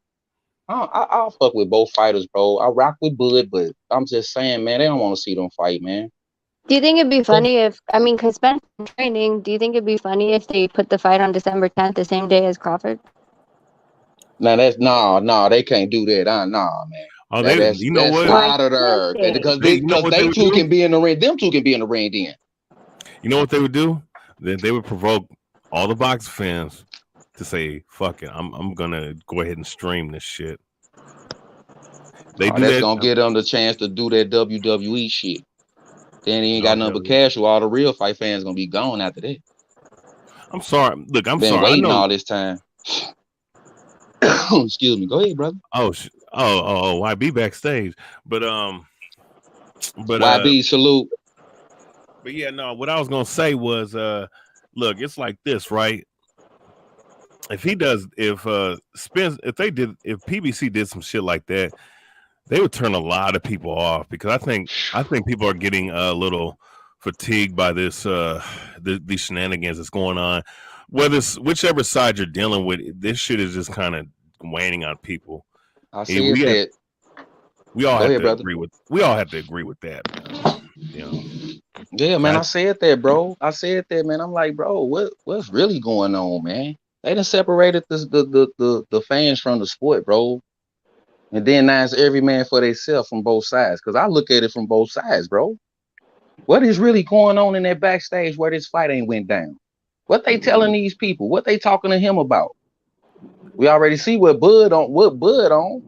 [SPEAKER 14] I'll fuck with both fighters, bro. I rock with Bud, but I'm just saying, man, they don't want to see them fight, man.
[SPEAKER 1] Do you think it'd be funny if, I mean, because Spence is training, do you think it'd be funny if they put the fight on December 10th, the same day as Crawford?
[SPEAKER 14] Now that's no, they can't do that. Nah, man.
[SPEAKER 18] Oh,
[SPEAKER 14] that's
[SPEAKER 18] what?
[SPEAKER 14] out of there. Because they two can be in the ring. Them two can be in the ring then.
[SPEAKER 18] You know what they would do? They would provoke all the boxing fans to say, "Fuck it, I'm gonna go ahead and stream this shit."
[SPEAKER 14] That's gonna give them the chance to do that WWE shit. Then he ain't got nothing but casual. All the real fight fans gonna be gone after that.
[SPEAKER 18] I'm sorry. Look, I'm
[SPEAKER 14] been
[SPEAKER 18] sorry.
[SPEAKER 14] waiting all this time. Excuse me. Go ahead, brother.
[SPEAKER 18] YB backstage, but
[SPEAKER 14] YB salute.
[SPEAKER 18] But yeah, no. What I was gonna say was, look, it's like this, right? If PBC did some shit like that, they would turn a lot of people off, because I think people are getting a little fatigued by this these shenanigans that's going on. Whichever side you're dealing with, this shit is just kind of waning on people.
[SPEAKER 14] I see it.
[SPEAKER 18] We all have to agree with that. You know.
[SPEAKER 14] Yeah, man. I said that, bro. Man. I'm like, bro, what's really going on, man? They done separated the fans from the sport, bro. And then now it's every man for themselves from both sides. Because I look at it from both sides, bro. What is really going on in that backstage where this fight ain't went down? What they telling these people? What they talking to him about? We already see what Bud on.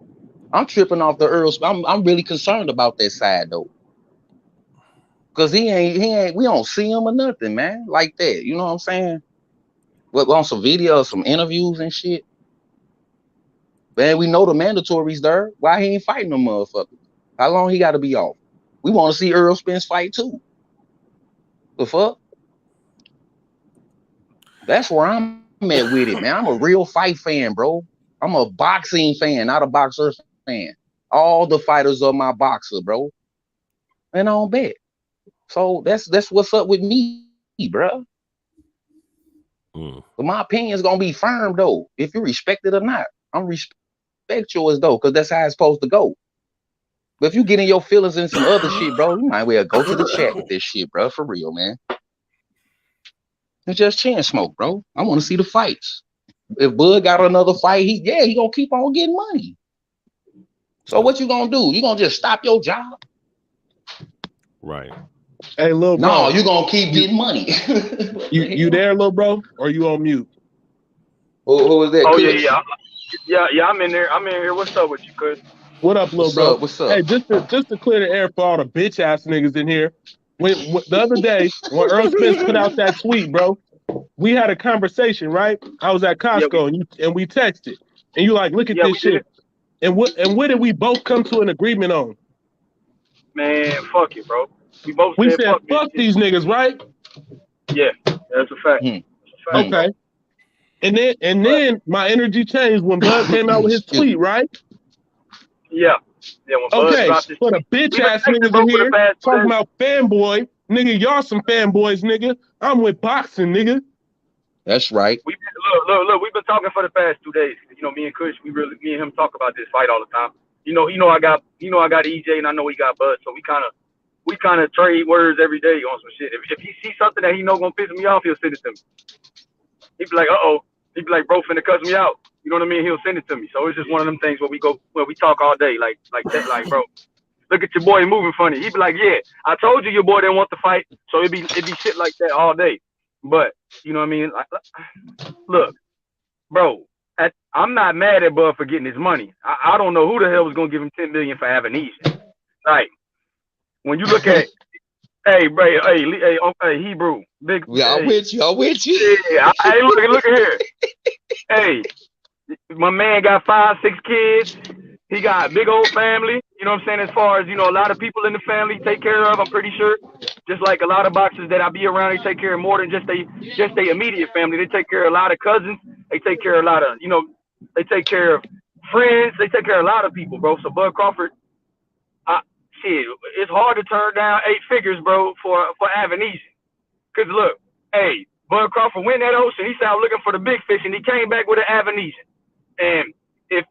[SPEAKER 14] I'm tripping off the Earl. I'm really concerned about that side though. Cause he ain't we don't see him or nothing, man. Like that. You know what I'm saying? What, on some videos, some interviews and shit. Man, we know the mandatories there. Why he ain't fighting them motherfuckers? How long he gotta be off? We want to see Errol Spence fight too. The fuck? That's where I'm at with it, man. I'm a real fight fan, bro. I'm a boxing fan, not a boxer fan. All the fighters are my boxer, bro. And I don't bet. So that's what's up with me, bro. But my opinion's gonna be firm though. If you respect it or not, I'm respect yours though, because that's how it's supposed to go. But if you get in your feelings and some other shit, bro, you might well go to the chat with this shit, bro. For real, man. It's just chin smoke, bro. I want to see the fights. If Bud got another fight, he gonna keep on getting money. So what you gonna do? You gonna just stop your job?
[SPEAKER 18] Right.
[SPEAKER 10] Hey, little bro.
[SPEAKER 14] No, you gonna keep getting money.
[SPEAKER 10] you there, little bro? Or you on mute?
[SPEAKER 14] Who is that?
[SPEAKER 7] Oh yeah. I'm in there. What's up with you, Chris?
[SPEAKER 10] What up, little bro?
[SPEAKER 14] What's up?
[SPEAKER 10] Hey, just to clear the air for all the bitch ass niggas in here. When the other day when Earl Spence put out that tweet, bro, we had a conversation, right? I was at Costco and we texted, and you like, look at this shit. And what did we both come to an agreement on?
[SPEAKER 7] Man, fuck it, bro.
[SPEAKER 10] We said fuck these niggas, right?
[SPEAKER 7] Yeah, that's a fact.
[SPEAKER 10] Okay. And then my energy changed when Bud came out with his tweet, right?
[SPEAKER 7] Yeah. Yeah, when Bud dropped his
[SPEAKER 10] for the bitch ass niggas in here talking about fanboy, nigga, y'all some fanboys, nigga. I'm with boxing, nigga.
[SPEAKER 14] That's right.
[SPEAKER 7] Look, we've been talking for the past 2 days. You know, me and Kush, me and him talk about this fight all the time. You know, I got EJ and I know he got Bud, so we kind of trade words every day on some shit. If he sees something that he know gonna piss me off, he'll send it to me. He'd be like, he'd be like, bro, finna cuss me out. You know what I mean? He'll send it to me. So it's just one of them things where we talk all day, like that, like, bro, look at your boy moving funny. He'd be like, yeah, I told you your boy didn't want to fight. So it'd be shit like that all day. But you know what I mean? Look, bro, I'm not mad at Bud for getting his money. I don't know who the hell was gonna give him $10 million for having these. Like, when you look at, hey, Hebrew, big.
[SPEAKER 14] Yeah, I'm with you.
[SPEAKER 7] Yeah, hey, look at here. Hey, my man got 5, 6 kids. He got a big old family. You know what I'm saying? As far as, you know, a lot of people in the family take care of, I'm pretty sure. Just like a lot of boxers that I be around, they take care of more than just they immediate family. They take care of a lot of cousins. They take care of a lot of, you know, They take care of friends. They take care of a lot of people, bro. So Bud Crawford, shit, it's hard to turn down 8 figures, bro, for Avenesian. Cause look, hey, Bud Crawford went that ocean. He said, "I'm looking for the big fish," and he came back with an Avenesian. And if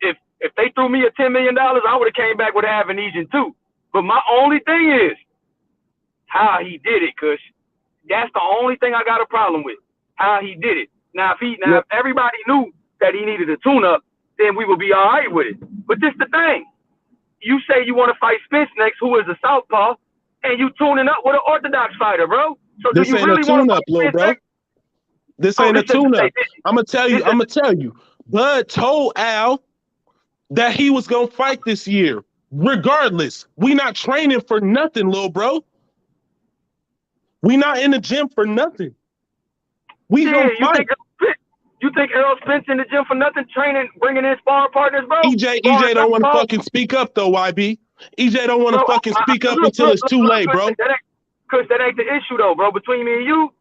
[SPEAKER 7] they threw me a $10 million, I would have came back with an Avenesian too. But my only thing is how he did it, Kush. That's the only thing I got a problem with. How he did it. Now if everybody knew that he needed a tune-up, then we would be all right with it. But this the thing. You say you want to fight Spence next, who is a southpaw, and you tuning up with an orthodox fighter, bro. So
[SPEAKER 10] this
[SPEAKER 7] do you
[SPEAKER 10] ain't
[SPEAKER 7] really
[SPEAKER 10] a tune-up, little bro.
[SPEAKER 7] next?
[SPEAKER 10] This ain't a tune-up. I'm gonna tell you. Bud told Al that he was gonna fight this year, regardless. We not training for nothing, little bro. We not in the gym for nothing. We gonna fight.
[SPEAKER 7] You think Errol Spence in the gym for nothing, training, bringing in sparring partners, bro?
[SPEAKER 10] EJ don't want to fucking speak up though, YB. EJ don't want to fucking speak up until it's too late, bro.
[SPEAKER 7] Cause that ain't the issue though, bro. Between me and you,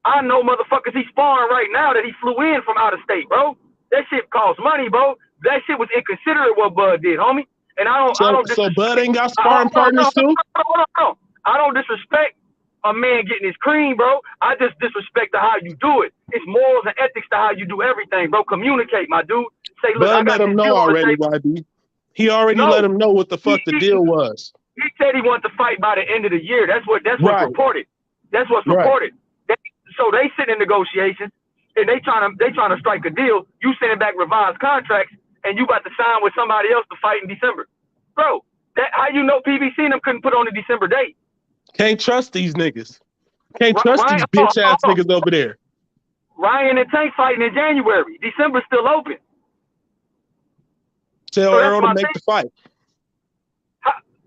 [SPEAKER 7] I know motherfuckers he's sparring right now that he flew in from out of state, bro. That shit costs money, bro. That shit was inconsiderate what Bud did, homie. And I don't.
[SPEAKER 10] So Bud ain't got sparring partners too?
[SPEAKER 7] Hold on. I don't disrespect a man getting his cream, bro. I just disrespect to how you do it. It's morals and ethics to how you do everything, bro. Communicate, my dude. Say, look,
[SPEAKER 10] Bud let him know already, YB. He already let him know what the fuck the deal was.
[SPEAKER 7] He said he wanted to fight by the end of the year. That's what's reported. That's what's reported. So they sit in negotiations and they trying to strike a deal. You sending back revised contracts and you about to sign with somebody else to fight in December, bro. That how you know PBC and them couldn't put on a December date?
[SPEAKER 10] Can't trust these niggas. Can't trust these bitch ass niggas over there.
[SPEAKER 7] Ryan and Tank fighting in January. December's still open.
[SPEAKER 10] Tell Errol to make the fight.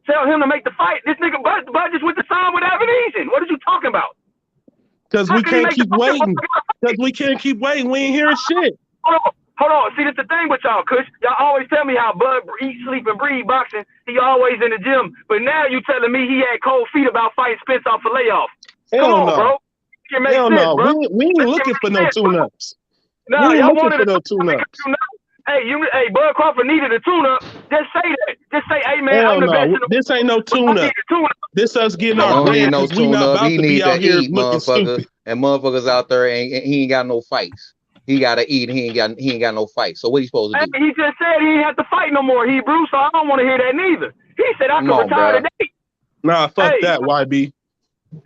[SPEAKER 7] Tell him to make the fight. This nigga Bud just went to sign with Avenesian. What are you talking about?
[SPEAKER 10] Because we can't keep waiting. Because we can't keep waiting. We ain't hearing shit.
[SPEAKER 7] Hold on. See, that's the thing with y'all, Kush. Y'all always tell me how Bud eat, sleep, and breathe boxing. He always in the gym. But now you telling me he had cold feet about fighting Spence off a layoff. Come on, bro.
[SPEAKER 10] Hell no. We ain't looking for no tune-ups.
[SPEAKER 7] No,
[SPEAKER 10] we ain't
[SPEAKER 7] y'all
[SPEAKER 10] looking
[SPEAKER 7] wanted
[SPEAKER 10] for no tune-ups.
[SPEAKER 7] Hey, Bud Crawford needed a tune-up. Just say that. Just say, hey, man,
[SPEAKER 10] Hell
[SPEAKER 7] I'm the best in
[SPEAKER 10] no.
[SPEAKER 7] the
[SPEAKER 10] This ain't no tune-up. This us getting our
[SPEAKER 14] Don't need
[SPEAKER 10] bread
[SPEAKER 14] no
[SPEAKER 10] because we not
[SPEAKER 14] tune-up.
[SPEAKER 10] about
[SPEAKER 14] He
[SPEAKER 10] to be
[SPEAKER 14] need
[SPEAKER 10] out
[SPEAKER 14] to
[SPEAKER 10] here
[SPEAKER 14] eat,
[SPEAKER 10] looking
[SPEAKER 14] motherfucker.
[SPEAKER 10] stupid.
[SPEAKER 14] And motherfuckers out there he ain't got no fights. He gotta eat. He ain't got no fights. So what he supposed to do?
[SPEAKER 7] He just said he ain't have to fight no more, Hebrew. So I don't want to hear that neither. He said I could retire today.
[SPEAKER 10] Nah, fuck that, YB.
[SPEAKER 7] He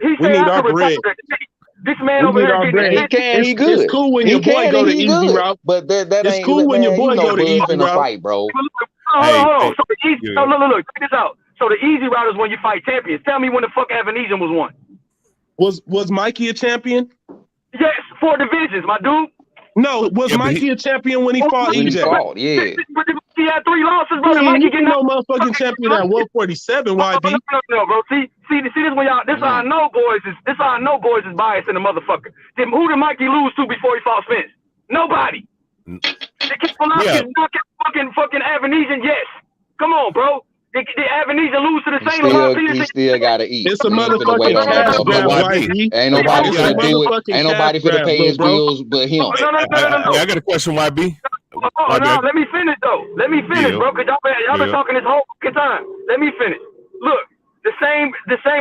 [SPEAKER 10] We
[SPEAKER 7] said
[SPEAKER 10] need
[SPEAKER 7] I
[SPEAKER 10] our
[SPEAKER 7] could retire
[SPEAKER 10] bread.
[SPEAKER 7] today. This man
[SPEAKER 10] We
[SPEAKER 7] over
[SPEAKER 10] need
[SPEAKER 7] here
[SPEAKER 10] our
[SPEAKER 7] getting
[SPEAKER 10] bread.
[SPEAKER 14] He good.
[SPEAKER 10] It's cool when your boy go the easy route.
[SPEAKER 14] But that
[SPEAKER 10] It's
[SPEAKER 14] ain't
[SPEAKER 10] cool when your boy go the easy
[SPEAKER 14] finna
[SPEAKER 10] route.
[SPEAKER 14] fight, bro.
[SPEAKER 7] Hold on. So the easy, look, check this out. So the easy route is when you fight champions. Tell me when the fuck Avenesian was won.
[SPEAKER 10] Was Mikey a champion?
[SPEAKER 7] Yes, 4 divisions, my dude.
[SPEAKER 10] No, was Mikey a champion when he fought EJ?
[SPEAKER 7] But he had 3 losses, brother.
[SPEAKER 10] He
[SPEAKER 7] Mikey
[SPEAKER 10] ain't
[SPEAKER 7] getting
[SPEAKER 10] no motherfucking champion at 147, YB.
[SPEAKER 7] No, bro. See this when y'all. This how I know boys is biased in the motherfucker. Then who did Mikey lose to before he fought Spence? Nobody. They kept fucking Avenesian. Yes. Come on, bro. Did Avenesian lose to the same Lamont Peterson?
[SPEAKER 14] He still gotta eat.
[SPEAKER 10] It's a motherfucking cash grab, YB.
[SPEAKER 14] Ain't nobody finna do it. Ain't nobody finna pay his bills but him.
[SPEAKER 7] No.
[SPEAKER 18] I got a question, YB.
[SPEAKER 7] Oh, no, let me finish though. Let me finish, bro. Cause y'all been talking this whole fucking time. Let me finish. Look, the same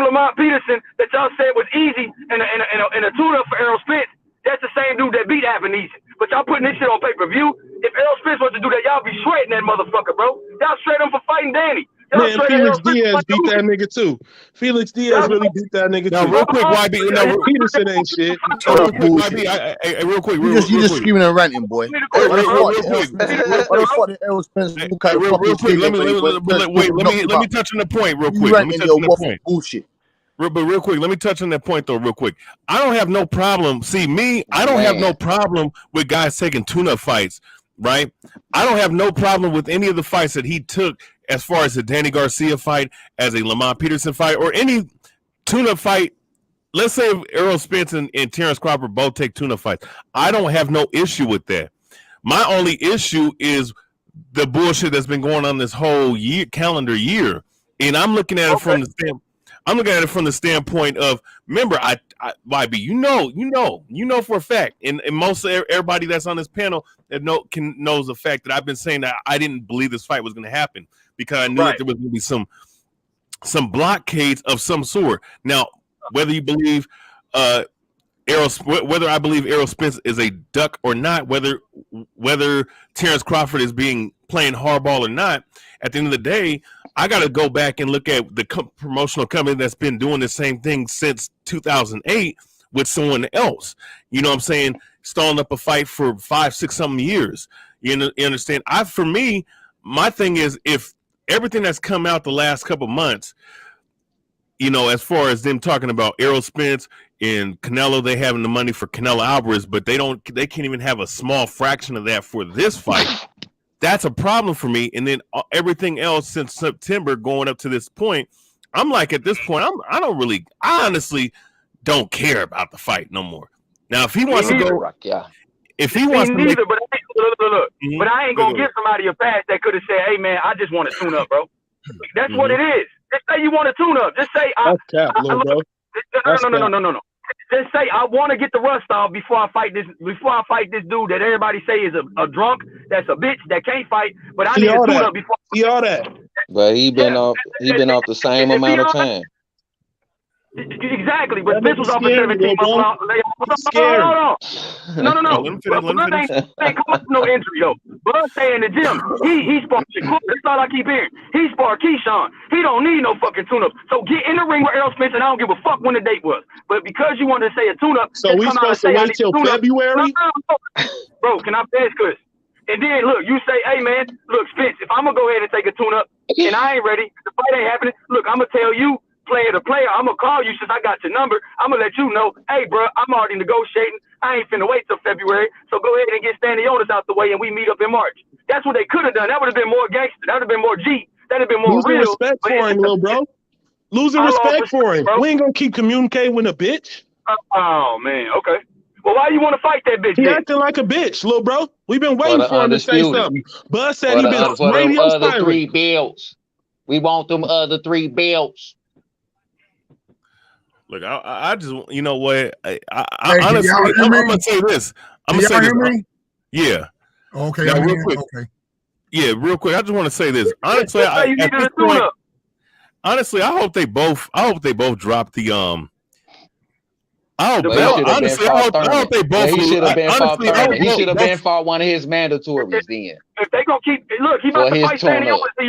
[SPEAKER 7] Lamont Peterson that y'all said was easy and a tune-up for Errol Spence. That's the same dude that beat Avenesian. But y'all putting this shit on pay-per-view. If Errol Spence was to do that, y'all be shredding that motherfucker, bro. Y'all shred him for fighting Danny.
[SPEAKER 10] Man, Felix Diaz beat that nigga too. Felix Diaz really beat that nigga too.
[SPEAKER 18] Now, real quick, YB. No,
[SPEAKER 10] Peterson ain't shit.
[SPEAKER 18] Real quick, YB. Real quick.
[SPEAKER 12] You just screaming and ranting, boy.
[SPEAKER 18] Real quick.
[SPEAKER 12] Real
[SPEAKER 18] quick. Let me touch on the point real quick. Let me touch on the point.
[SPEAKER 12] Bullshit.
[SPEAKER 18] But real quick, let me touch on that point though, real quick. I don't have no problem. See, I don't have no problem with guys taking tune-up fights, right? I don't have no problem with any of the fights that he took as far as the Danny Garcia fight, as a Lamont Peterson fight, or any tune-up fight. Let's say if Errol Spence and Terence Crawford both take tune-up fights. I don't have no issue with that. My only issue is the bullshit that's been going on this whole calendar year. And I'm looking at it from the standpoint. I'm looking at it from the standpoint of, remember, YB, you know for a fact, and most everybody that's on this panel that knows the fact that I've been saying that I didn't believe this fight was going to happen because I knew that there was going to be some blockades of some sort. Now, whether you believe whether I believe Errol Spence is a duck or not, whether Terence Crawford is playing hardball or not, at the end of the day, I got to go back and look at the promotional company that's been doing the same thing since 2008 with someone else. You know what I'm saying? Stalling up a fight for 5-6 something years. You understand? For me, my thing is, if everything that's come out the last couple months, you know, as far as them talking about Errol Spence and Canelo, they having the money for Canelo Alvarez, but they can't even have a small fraction of that for this fight. That's a problem for me. And then everything else since September going up to this point, I'm like, at this point, I honestly don't care about the fight no more. Now, if he wants to go, if he wants to make,
[SPEAKER 7] but but I ain't gonna get somebody a pass that could have said, "Hey man, I just want to tune up, bro." That's what it is. Just say you want to tune up. Just say,
[SPEAKER 10] bro.
[SPEAKER 7] No. Just say I want to get the rust off before I fight this. Before I fight this dude that everybody say is a drunk, that's a bitch that can't fight. But I need to tune up before.
[SPEAKER 14] See all that. But he been off the same amount of time.
[SPEAKER 7] Exactly, but this was off for 17 months. Hold on. No. Bud ain't come up with no injury, though. Bud stay in the gym. He sparred Shakur. That's all I keep hearing. He sparred Keyshawn. He don't need no fucking tune-up. So get in the ring with Errol Spence, and I don't give a fuck when the date was. But because you wanted to say a tune-up,
[SPEAKER 10] so we supposed to wait till February?
[SPEAKER 7] No. Bro, can I finish, Chris? And then, look, you say, hey, man, look, Spence, if I'm going to go ahead and take a tune-up, and I ain't ready, the fight ain't happening, look, I'm going to tell you, player to player, I'm gonna call you since I got your number. I'm gonna let you know, hey, bro, I'm already negotiating. I ain't finna wait till February. So go ahead and get Stanionis out the way, and we meet up in March. That's what they could have done. That would have been more gangster. That would have been more G. That would have been more
[SPEAKER 10] Losing
[SPEAKER 7] real.
[SPEAKER 10] respect for him, little bro. Losing respect for him. Bro. We ain't gonna keep communicating with a bitch.
[SPEAKER 7] Oh man, okay. Well, why you want to fight that bitch?
[SPEAKER 10] He acting like a bitch, little bro. We've been waiting for him to say something. Bud said he been radio silent.
[SPEAKER 14] 3 belts. We want them other 3 belts.
[SPEAKER 18] Look, I just, you know what? I honestly, I'm gonna say this. I'm gonna say this. Yeah.
[SPEAKER 9] Okay.
[SPEAKER 18] Now, real quick. Okay. Yeah, real quick. I just want to say this. Honestly, at this point, honestly, I hope they both drop the I hope they both.
[SPEAKER 14] He should have been fought Thurman. He should have been fought one of his mandatories then.
[SPEAKER 7] If they gonna keep, look, he about to fight Stanley Owens, bro.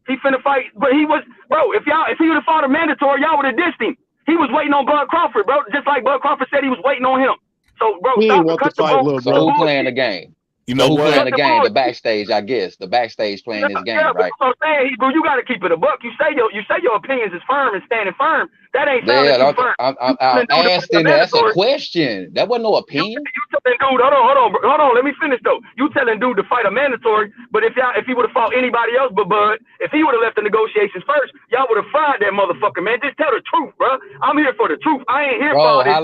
[SPEAKER 7] He finna fight, but he was, bro. If he would have fought a mandatory, y'all would have dissed him. He was waiting on Bud Crawford, bro. Just like Bud Crawford said he was waiting on him. So, bro,
[SPEAKER 14] So who playing the game?
[SPEAKER 18] You know
[SPEAKER 14] who playing the game? The backstage, I guess. The backstage playing this game, right?
[SPEAKER 7] That's what I'm saying, bro. You got to keep it a buck. You say your opinions is firm and standing firm. That ain't firm.
[SPEAKER 14] I'm asking. That's a question. That wasn't no opinion.
[SPEAKER 7] You telling dude, hold on. Let me finish though. You telling dude to fight a mandatory, but if he would have fought anybody else but Bud, if he would have left the negotiations first, y'all would have fried that motherfucker, man. Just tell the truth, bro. I'm here for the truth. I ain't here for all this.
[SPEAKER 14] How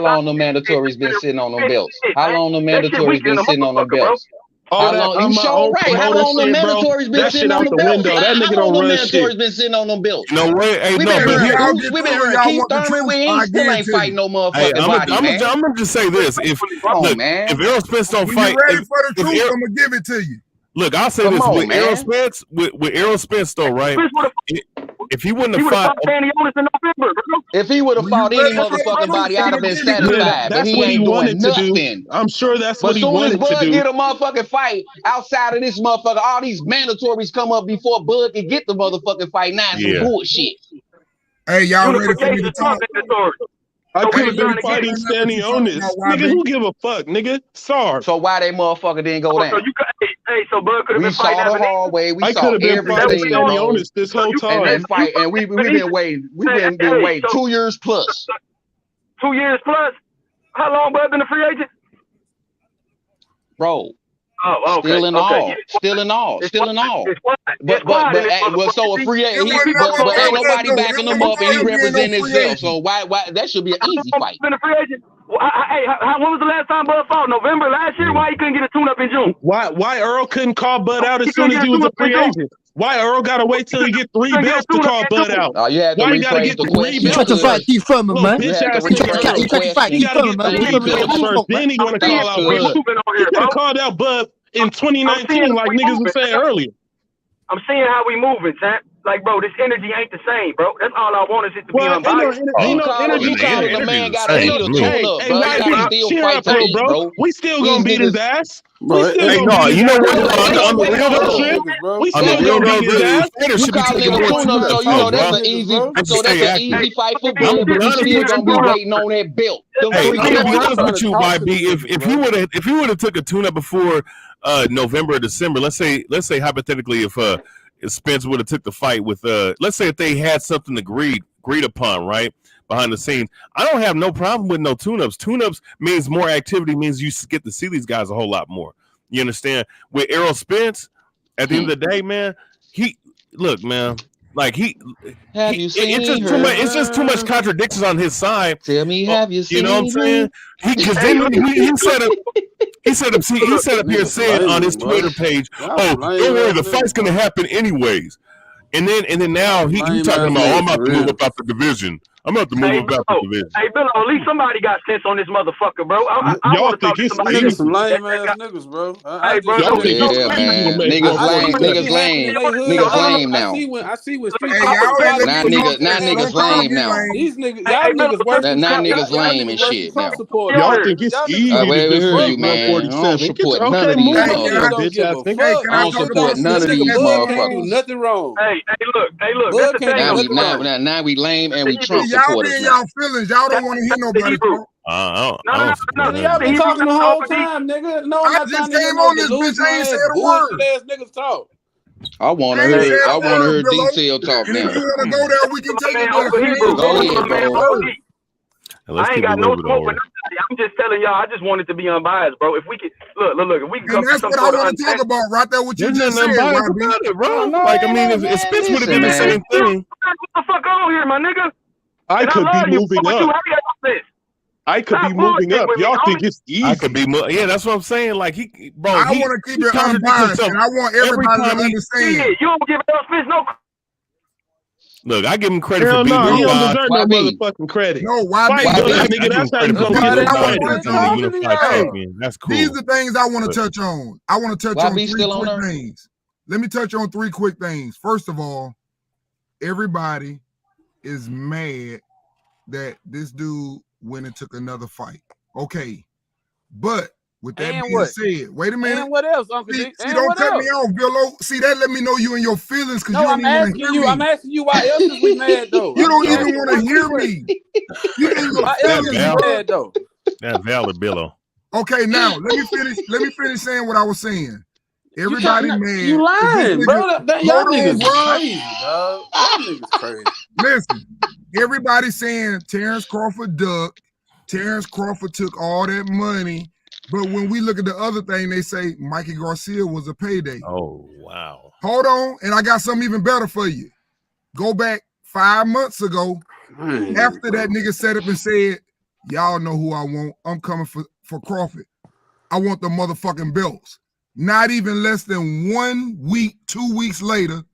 [SPEAKER 14] long the mandatories been sitting on them belts? How long the mandatories been sitting on them belts?
[SPEAKER 10] How long? You sure right. How long the mandatories been sitting on the belts? That nigga don't run shit.
[SPEAKER 14] Been sitting on them belts.
[SPEAKER 18] You know what? Hey,
[SPEAKER 14] we been hearing Keith Thurman when he still ain't fighting no motherfucking body, man.
[SPEAKER 18] I'm gonna just say this: if Errol Spence don't fight,
[SPEAKER 9] if you're ready for the truth, I'm gonna give it to you.
[SPEAKER 18] Look, I'll say this with Errol Spence, with Errol Spence though, right? If he wouldn't have fought
[SPEAKER 7] Stanionis in November, bro.
[SPEAKER 14] If he would have fought any motherfucking body, I'd have been satisfied. But he ain't doing nothing.
[SPEAKER 10] I'm sure that's what he wanted to do.
[SPEAKER 14] But as soon as Bud get a motherfucking fight outside of this motherfucker, all these mandatories come up before Bud can get the motherfucking fight. Now it's some bullshit.
[SPEAKER 9] Hey, y'all ready for me to talk?
[SPEAKER 10] I could have been fighting Stanionis. Nigga, who give a fuck, nigga? Sorry.
[SPEAKER 14] So why that motherfucker didn't go down?
[SPEAKER 7] So Bud could have been fighting.
[SPEAKER 14] We saw the hallway. We saw everything.
[SPEAKER 10] Stanionis this whole time.
[SPEAKER 14] And we've been waiting. We've been waiting 2 years plus.
[SPEAKER 7] 2 years plus? How long Bud been a free agent?
[SPEAKER 14] Bro.
[SPEAKER 7] Oh, okay.
[SPEAKER 14] Still in all. But so a free agent, but ain't nobody backing him up, and he representing himself. So why that should be an easy fight.
[SPEAKER 7] Been a free agent. Hey, when was the last time Bud fought? November last year? Why he couldn't get a tune-up in June?
[SPEAKER 10] Why Earl couldn't call Bud out as soon as he was a free agent? Why Earl gotta wait till he get 3 belts to call Bud out?
[SPEAKER 14] You had to
[SPEAKER 10] Why he gotta
[SPEAKER 14] rephrase
[SPEAKER 10] get
[SPEAKER 14] the
[SPEAKER 10] 3
[SPEAKER 14] question.
[SPEAKER 10] belts?
[SPEAKER 14] You tried to fight
[SPEAKER 10] Little
[SPEAKER 14] T-Furman, man.
[SPEAKER 10] bitch
[SPEAKER 14] You had
[SPEAKER 10] ass
[SPEAKER 14] to
[SPEAKER 10] nigga
[SPEAKER 14] rephrase
[SPEAKER 10] Earl.
[SPEAKER 14] the question.
[SPEAKER 10] He gotta get 3 belts first. Then he wanna call out Bud. He could have called out Bud in 2019, like niggas was saying earlier.
[SPEAKER 7] I'm seeing how we moving, champ. Like, bro, this energy ain't the same, bro. That's all I want is it to be unbiased.
[SPEAKER 14] You calling the man got to eat a tune-up, bro. He got to still fight to eat, bro.
[SPEAKER 10] We still gonna beat his ass.
[SPEAKER 18] Bro,
[SPEAKER 10] We still
[SPEAKER 18] hey,
[SPEAKER 10] gonna
[SPEAKER 18] no,
[SPEAKER 10] beat his
[SPEAKER 18] you know
[SPEAKER 10] ass.
[SPEAKER 18] what? On the real though,
[SPEAKER 10] We
[SPEAKER 18] on the
[SPEAKER 10] still
[SPEAKER 18] real
[SPEAKER 10] gonna
[SPEAKER 18] though,
[SPEAKER 10] beat his ass.
[SPEAKER 18] fighters
[SPEAKER 14] You
[SPEAKER 18] should be
[SPEAKER 14] calling
[SPEAKER 18] taking
[SPEAKER 14] it a
[SPEAKER 18] more
[SPEAKER 14] tune-up, so you know that's an
[SPEAKER 18] bro.
[SPEAKER 14] easy.
[SPEAKER 18] I
[SPEAKER 14] So
[SPEAKER 18] just
[SPEAKER 14] that's
[SPEAKER 18] stay
[SPEAKER 14] an
[SPEAKER 18] active.
[SPEAKER 14] easy fight for
[SPEAKER 18] I'm gonna
[SPEAKER 14] Bud,
[SPEAKER 18] be
[SPEAKER 14] but you
[SPEAKER 18] honest
[SPEAKER 14] still
[SPEAKER 18] with
[SPEAKER 14] gonna be
[SPEAKER 18] you.
[SPEAKER 14] waiting on that belt. Them
[SPEAKER 18] Hey,
[SPEAKER 14] 3
[SPEAKER 18] I'm gonna be
[SPEAKER 14] belts.
[SPEAKER 18] honest with you, YB. If he would have took a tune-up before November or December, let's say hypothetically if Spence would have took the fight with let's say if they had something agreed upon, right, behind the scenes, I don't have no problem with no tune-ups. Tune-ups means more activity, means you get to see these guys a whole lot more. You understand? With Errol Spence, at the end of the day, man, it's just too much. It's just too much contradictions on his side.
[SPEAKER 14] Tell me, have you seen?
[SPEAKER 18] You know what I'm saying? He set up here saying on his Twitter page, "Oh, don't worry, the fight's gonna happen anyways." And then now he talking about, "Oh, I'm about to move up out the division. I'm about to move up out the division."
[SPEAKER 7] Hey, Bill, at least somebody got sense on this motherfucker, bro. I want to talk to somebody.
[SPEAKER 2] Niggas some lame ass niggas, bro.
[SPEAKER 7] Hey, bro,
[SPEAKER 14] Niggas lame now.
[SPEAKER 2] I see what street.
[SPEAKER 14] Now niggas lame now.
[SPEAKER 2] These niggas, y'all niggas worse than
[SPEAKER 14] now
[SPEAKER 2] Trump.
[SPEAKER 14] niggas lame and shit now.
[SPEAKER 10] Y'all think it's easy to
[SPEAKER 14] hear you,
[SPEAKER 10] just
[SPEAKER 14] man. I don't
[SPEAKER 10] 147.
[SPEAKER 14] support
[SPEAKER 10] Okay,
[SPEAKER 14] none of these
[SPEAKER 10] move on,
[SPEAKER 14] motherfuckers.
[SPEAKER 10] bitch ass nigga.
[SPEAKER 14] I don't support none of these
[SPEAKER 2] Can't do
[SPEAKER 14] motherfuckers.
[SPEAKER 2] nothing wrong.
[SPEAKER 7] Hey, look. That's the thing.
[SPEAKER 14] Now we lame and we Trump
[SPEAKER 9] Y'all
[SPEAKER 14] supporters
[SPEAKER 9] be in
[SPEAKER 14] now.
[SPEAKER 9] y'all feelings. Y'all don't want to hear nobody talk.
[SPEAKER 2] Y'all been talking the whole time, nigga. No,
[SPEAKER 9] I just came on this bitch. I ain't said a word.
[SPEAKER 2] Ass niggas talk.
[SPEAKER 14] I want to hear detailed talk
[SPEAKER 9] And
[SPEAKER 14] now.
[SPEAKER 9] if you want to go there, we can take it there.
[SPEAKER 14] Go ahead, bro.
[SPEAKER 7] I ain't got no smoke for nobody. I'm just telling y'all. I just wanted to be unbiased, bro. If we could look. If we can come
[SPEAKER 9] and that's
[SPEAKER 7] to some
[SPEAKER 9] what I want to talk about right there. What you just said,
[SPEAKER 10] it, bro. Like, I mean, if Spence would have did the same thing,
[SPEAKER 7] what the fuck on here, my nigga?
[SPEAKER 10] I could be moving up. I could be moving up. Y'all think it's easy?
[SPEAKER 18] I could be, yeah. That's what I'm saying. Like
[SPEAKER 9] I want to keep it unbiased, and I want everybody to understand.
[SPEAKER 7] You don't give Errol Spence no.
[SPEAKER 18] Look, I give him credit
[SPEAKER 10] Hell
[SPEAKER 18] for being
[SPEAKER 10] no, he don't
[SPEAKER 18] God.
[SPEAKER 10] deserve no motherfucking credit.
[SPEAKER 9] No, why?
[SPEAKER 10] Nigga, that's how you gonna get it.
[SPEAKER 18] That's cool.
[SPEAKER 9] These are the things I want to touch on. I want to touch on 3 quick things. Let me touch on 3 quick things. First of all, everybody is mad that this dude went and took another fight. Okay, but with that being said, wait a minute.
[SPEAKER 2] And what else, Uncle D?
[SPEAKER 9] See, don't cut me off, Billo. See, that let me know you and your feelings because you don't even want to hear me.
[SPEAKER 2] I'm asking you why else is we mad though?
[SPEAKER 9] You don't even want to hear me. You ain't
[SPEAKER 2] why else is we mad though?
[SPEAKER 18] That's valid, Billo.
[SPEAKER 9] Okay, now let me finish saying what I was saying. Everybody mad.
[SPEAKER 2] You lying, bro. Y'all niggas crazy, dog. Y'all niggas crazy.
[SPEAKER 9] Listen, everybody saying Terence Crawford ducked. Terence Crawford took all that money. But when we look at the other thing, they say Mikey Garcia was a payday.
[SPEAKER 18] Oh, wow.
[SPEAKER 9] Hold on, and I got something even better for you. Go back 5 months ago. After that nigga set up and said, y'all know who I want. I'm coming for Crawford. I want the motherfucking belts. Not even less than 1 week, 2 weeks later,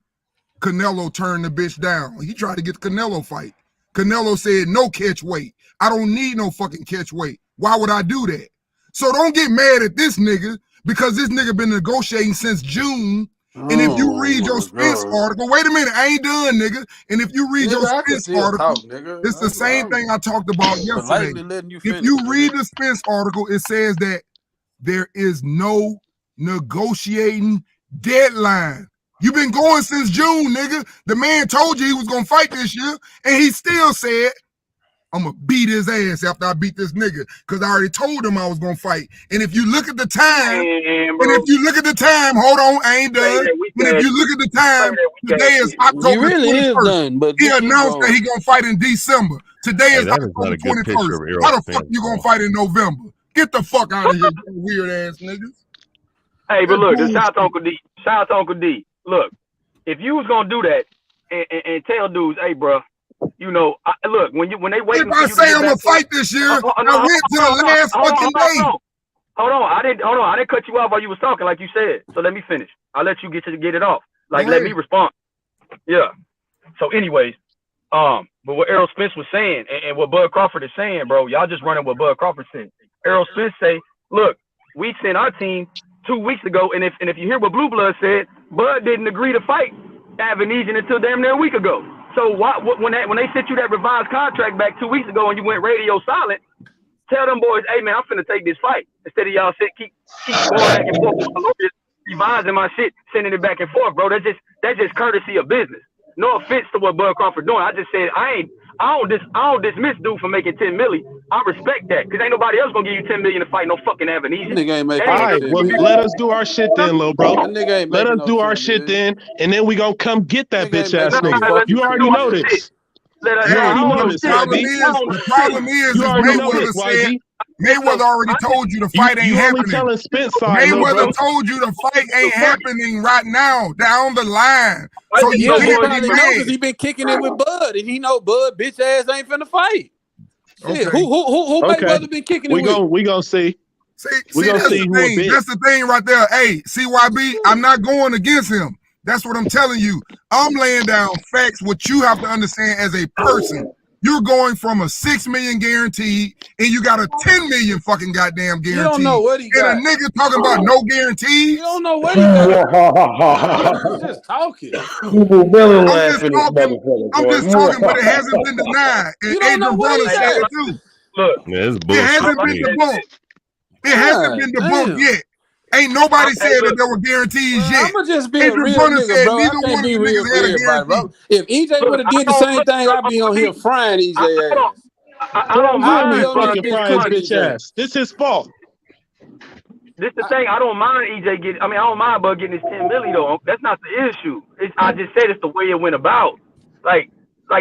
[SPEAKER 9] Canelo turned the bitch down. He tried to get the Canelo fight. Canelo said, no catch weight. I don't need no fucking catch weight. Why would I do that? So don't get mad at this nigga because this nigga been negotiating since June. And if you read your Spence article, wait a minute, I ain't done, nigga. And if you read your Spence article, it's the same thing I talked about yesterday. If you read the Spence article, it says that there is no negotiating deadline. You've been going since June, nigga. The man told you he was gonna fight this year, and he still said, I'm gonna beat his ass after I beat this nigga, because I already told him I was gonna fight. And if you look at the time, hold on, I ain't done. But if you look at the time, today is October 21st. He announced that he gonna fight in December. Today is October 21st. How the fuck you gonna fight in November? Get the fuck out of here, weird ass niggas.
[SPEAKER 7] Hey, but look, shout out to Uncle D. Shout out to Uncle D. Look, if you was gonna do that and tell dudes, hey, bro, you know, look, when they wait.
[SPEAKER 9] If I say I'm gonna fight this year, I went to the last fucking day.
[SPEAKER 7] Hold on, I didn't cut you off while you was talking, like you said. So let me finish. I'll let you get it off. Like, let me respond. Yeah. So, anyways, but what Errol Spence was saying and what Bud Crawford is saying, bro, y'all just running what Bud Crawford said. Errol Spence say, look, we sent our team 2 weeks ago, and if you hear what Blue Blood said, Bud didn't agree to fight Avenesian until damn near a week ago. So when they sent you that revised contract back 2 weeks ago and you went radio silent, tell them boys, hey man, I'm finna take this fight instead of y'all keep going back and forth, revising my shit, sending it back and forth, bro. That's just courtesy of business. No offense to what Bud Crawford doing. I just said I don't dismiss dude for making 10 million. I respect that because ain't nobody else gonna give you 10 million to fight no fucking Avenesian.
[SPEAKER 10] Nigga ain't making. All right, well, let us do our shit then, little bro. Let us do our shit then, and then we gonna come get that bitch ass nigga. You already know this. You already know this, YB.
[SPEAKER 9] The problem is Mayweather said Mayweather already told you the fight ain't happening. Mayweather told you the fight ain't happening right now, down the line. So you can't be mad.
[SPEAKER 2] Because he been kicking it with Bud, and he know Bud bitch ass ain't finna fight. Shit,
[SPEAKER 10] Okay.
[SPEAKER 2] Who Mayweather been kicking it with?
[SPEAKER 10] We gonna see.
[SPEAKER 9] See, that's the thing. That's the thing right there. Hey, CYB, I'm not going against him. That's what I'm telling you. I'm laying down facts, what you have to understand as a person. You're going from a 6 million guaranteed, and you got a 10 million fucking goddamn guarantee.
[SPEAKER 2] You don't know what he got.
[SPEAKER 9] And a nigga talking about no guarantees.
[SPEAKER 2] You don't know what he got. He's just talking.
[SPEAKER 9] I'm just talking, but it hasn't been denied. And
[SPEAKER 2] You don't know
[SPEAKER 9] Adrian
[SPEAKER 2] what he
[SPEAKER 9] Broner said
[SPEAKER 2] got.
[SPEAKER 9] it too.
[SPEAKER 7] Look,
[SPEAKER 10] it
[SPEAKER 9] hasn't been debunked. It hasn't been debunked yet. Ain't nobody said that there were guarantees yet.
[SPEAKER 2] I'ma just be a
[SPEAKER 9] Adrian
[SPEAKER 2] real
[SPEAKER 9] Broner
[SPEAKER 2] nigga,
[SPEAKER 9] said
[SPEAKER 2] bro. I
[SPEAKER 9] neither
[SPEAKER 2] can't
[SPEAKER 9] one
[SPEAKER 2] be
[SPEAKER 9] of the
[SPEAKER 2] real
[SPEAKER 9] niggas
[SPEAKER 2] for
[SPEAKER 9] had a
[SPEAKER 2] everybody, bro.
[SPEAKER 9] guarantee.
[SPEAKER 2] If EJ would have did the same thing, I'd be on here frying EJ ass.
[SPEAKER 7] I don't mind
[SPEAKER 2] be on
[SPEAKER 10] fucking
[SPEAKER 2] this
[SPEAKER 10] frying his
[SPEAKER 2] bitch
[SPEAKER 10] bitch ass. This his fault.
[SPEAKER 7] This the thing. I don't mind EJ getting. I don't mind Bud getting his 10 million though. That's not the issue. I just said it's the way it went about. Like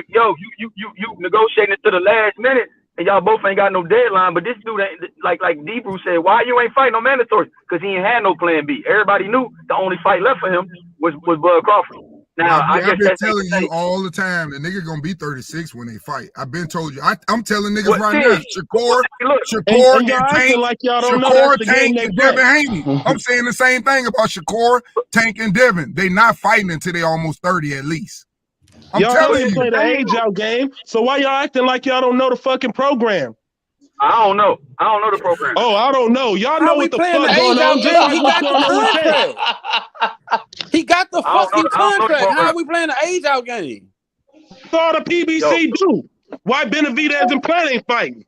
[SPEAKER 7] yo, you negotiating it to the last minute, and y'all both ain't got no deadline. But this dude ain't like D-Brew said. Why you ain't fighting no mandatory? Because he ain't had no plan B. Everybody knew the only fight left for him was Bud Crawford. Now
[SPEAKER 9] I've been telling you all the time the nigga gonna be 36 when they fight. I've been told you. I'm telling niggas right now. Shakur and Tank,
[SPEAKER 10] like y'all don't know
[SPEAKER 9] Shakur,
[SPEAKER 10] that's the game
[SPEAKER 9] Tank,
[SPEAKER 10] they
[SPEAKER 9] and
[SPEAKER 10] play.
[SPEAKER 9] Devin Haney. I'm saying the same thing about Shakur, Tank, and Devin. They not fighting until they almost 30 at least. I'm
[SPEAKER 10] Y'all
[SPEAKER 9] telling
[SPEAKER 10] don't
[SPEAKER 9] you.
[SPEAKER 10] play the age out game. So why y'all acting like y'all don't know the fucking program?
[SPEAKER 7] I don't know the program.
[SPEAKER 10] Oh, I don't know. Y'all know what the fuck
[SPEAKER 2] the
[SPEAKER 10] going on. Just like
[SPEAKER 2] he
[SPEAKER 10] what's
[SPEAKER 2] got
[SPEAKER 10] going on with Tank.
[SPEAKER 2] the contract. He got the fucking contract. How are we playing the age out game?
[SPEAKER 10] That's all the PBC do. Why Benavidez and Plant ain't fighting?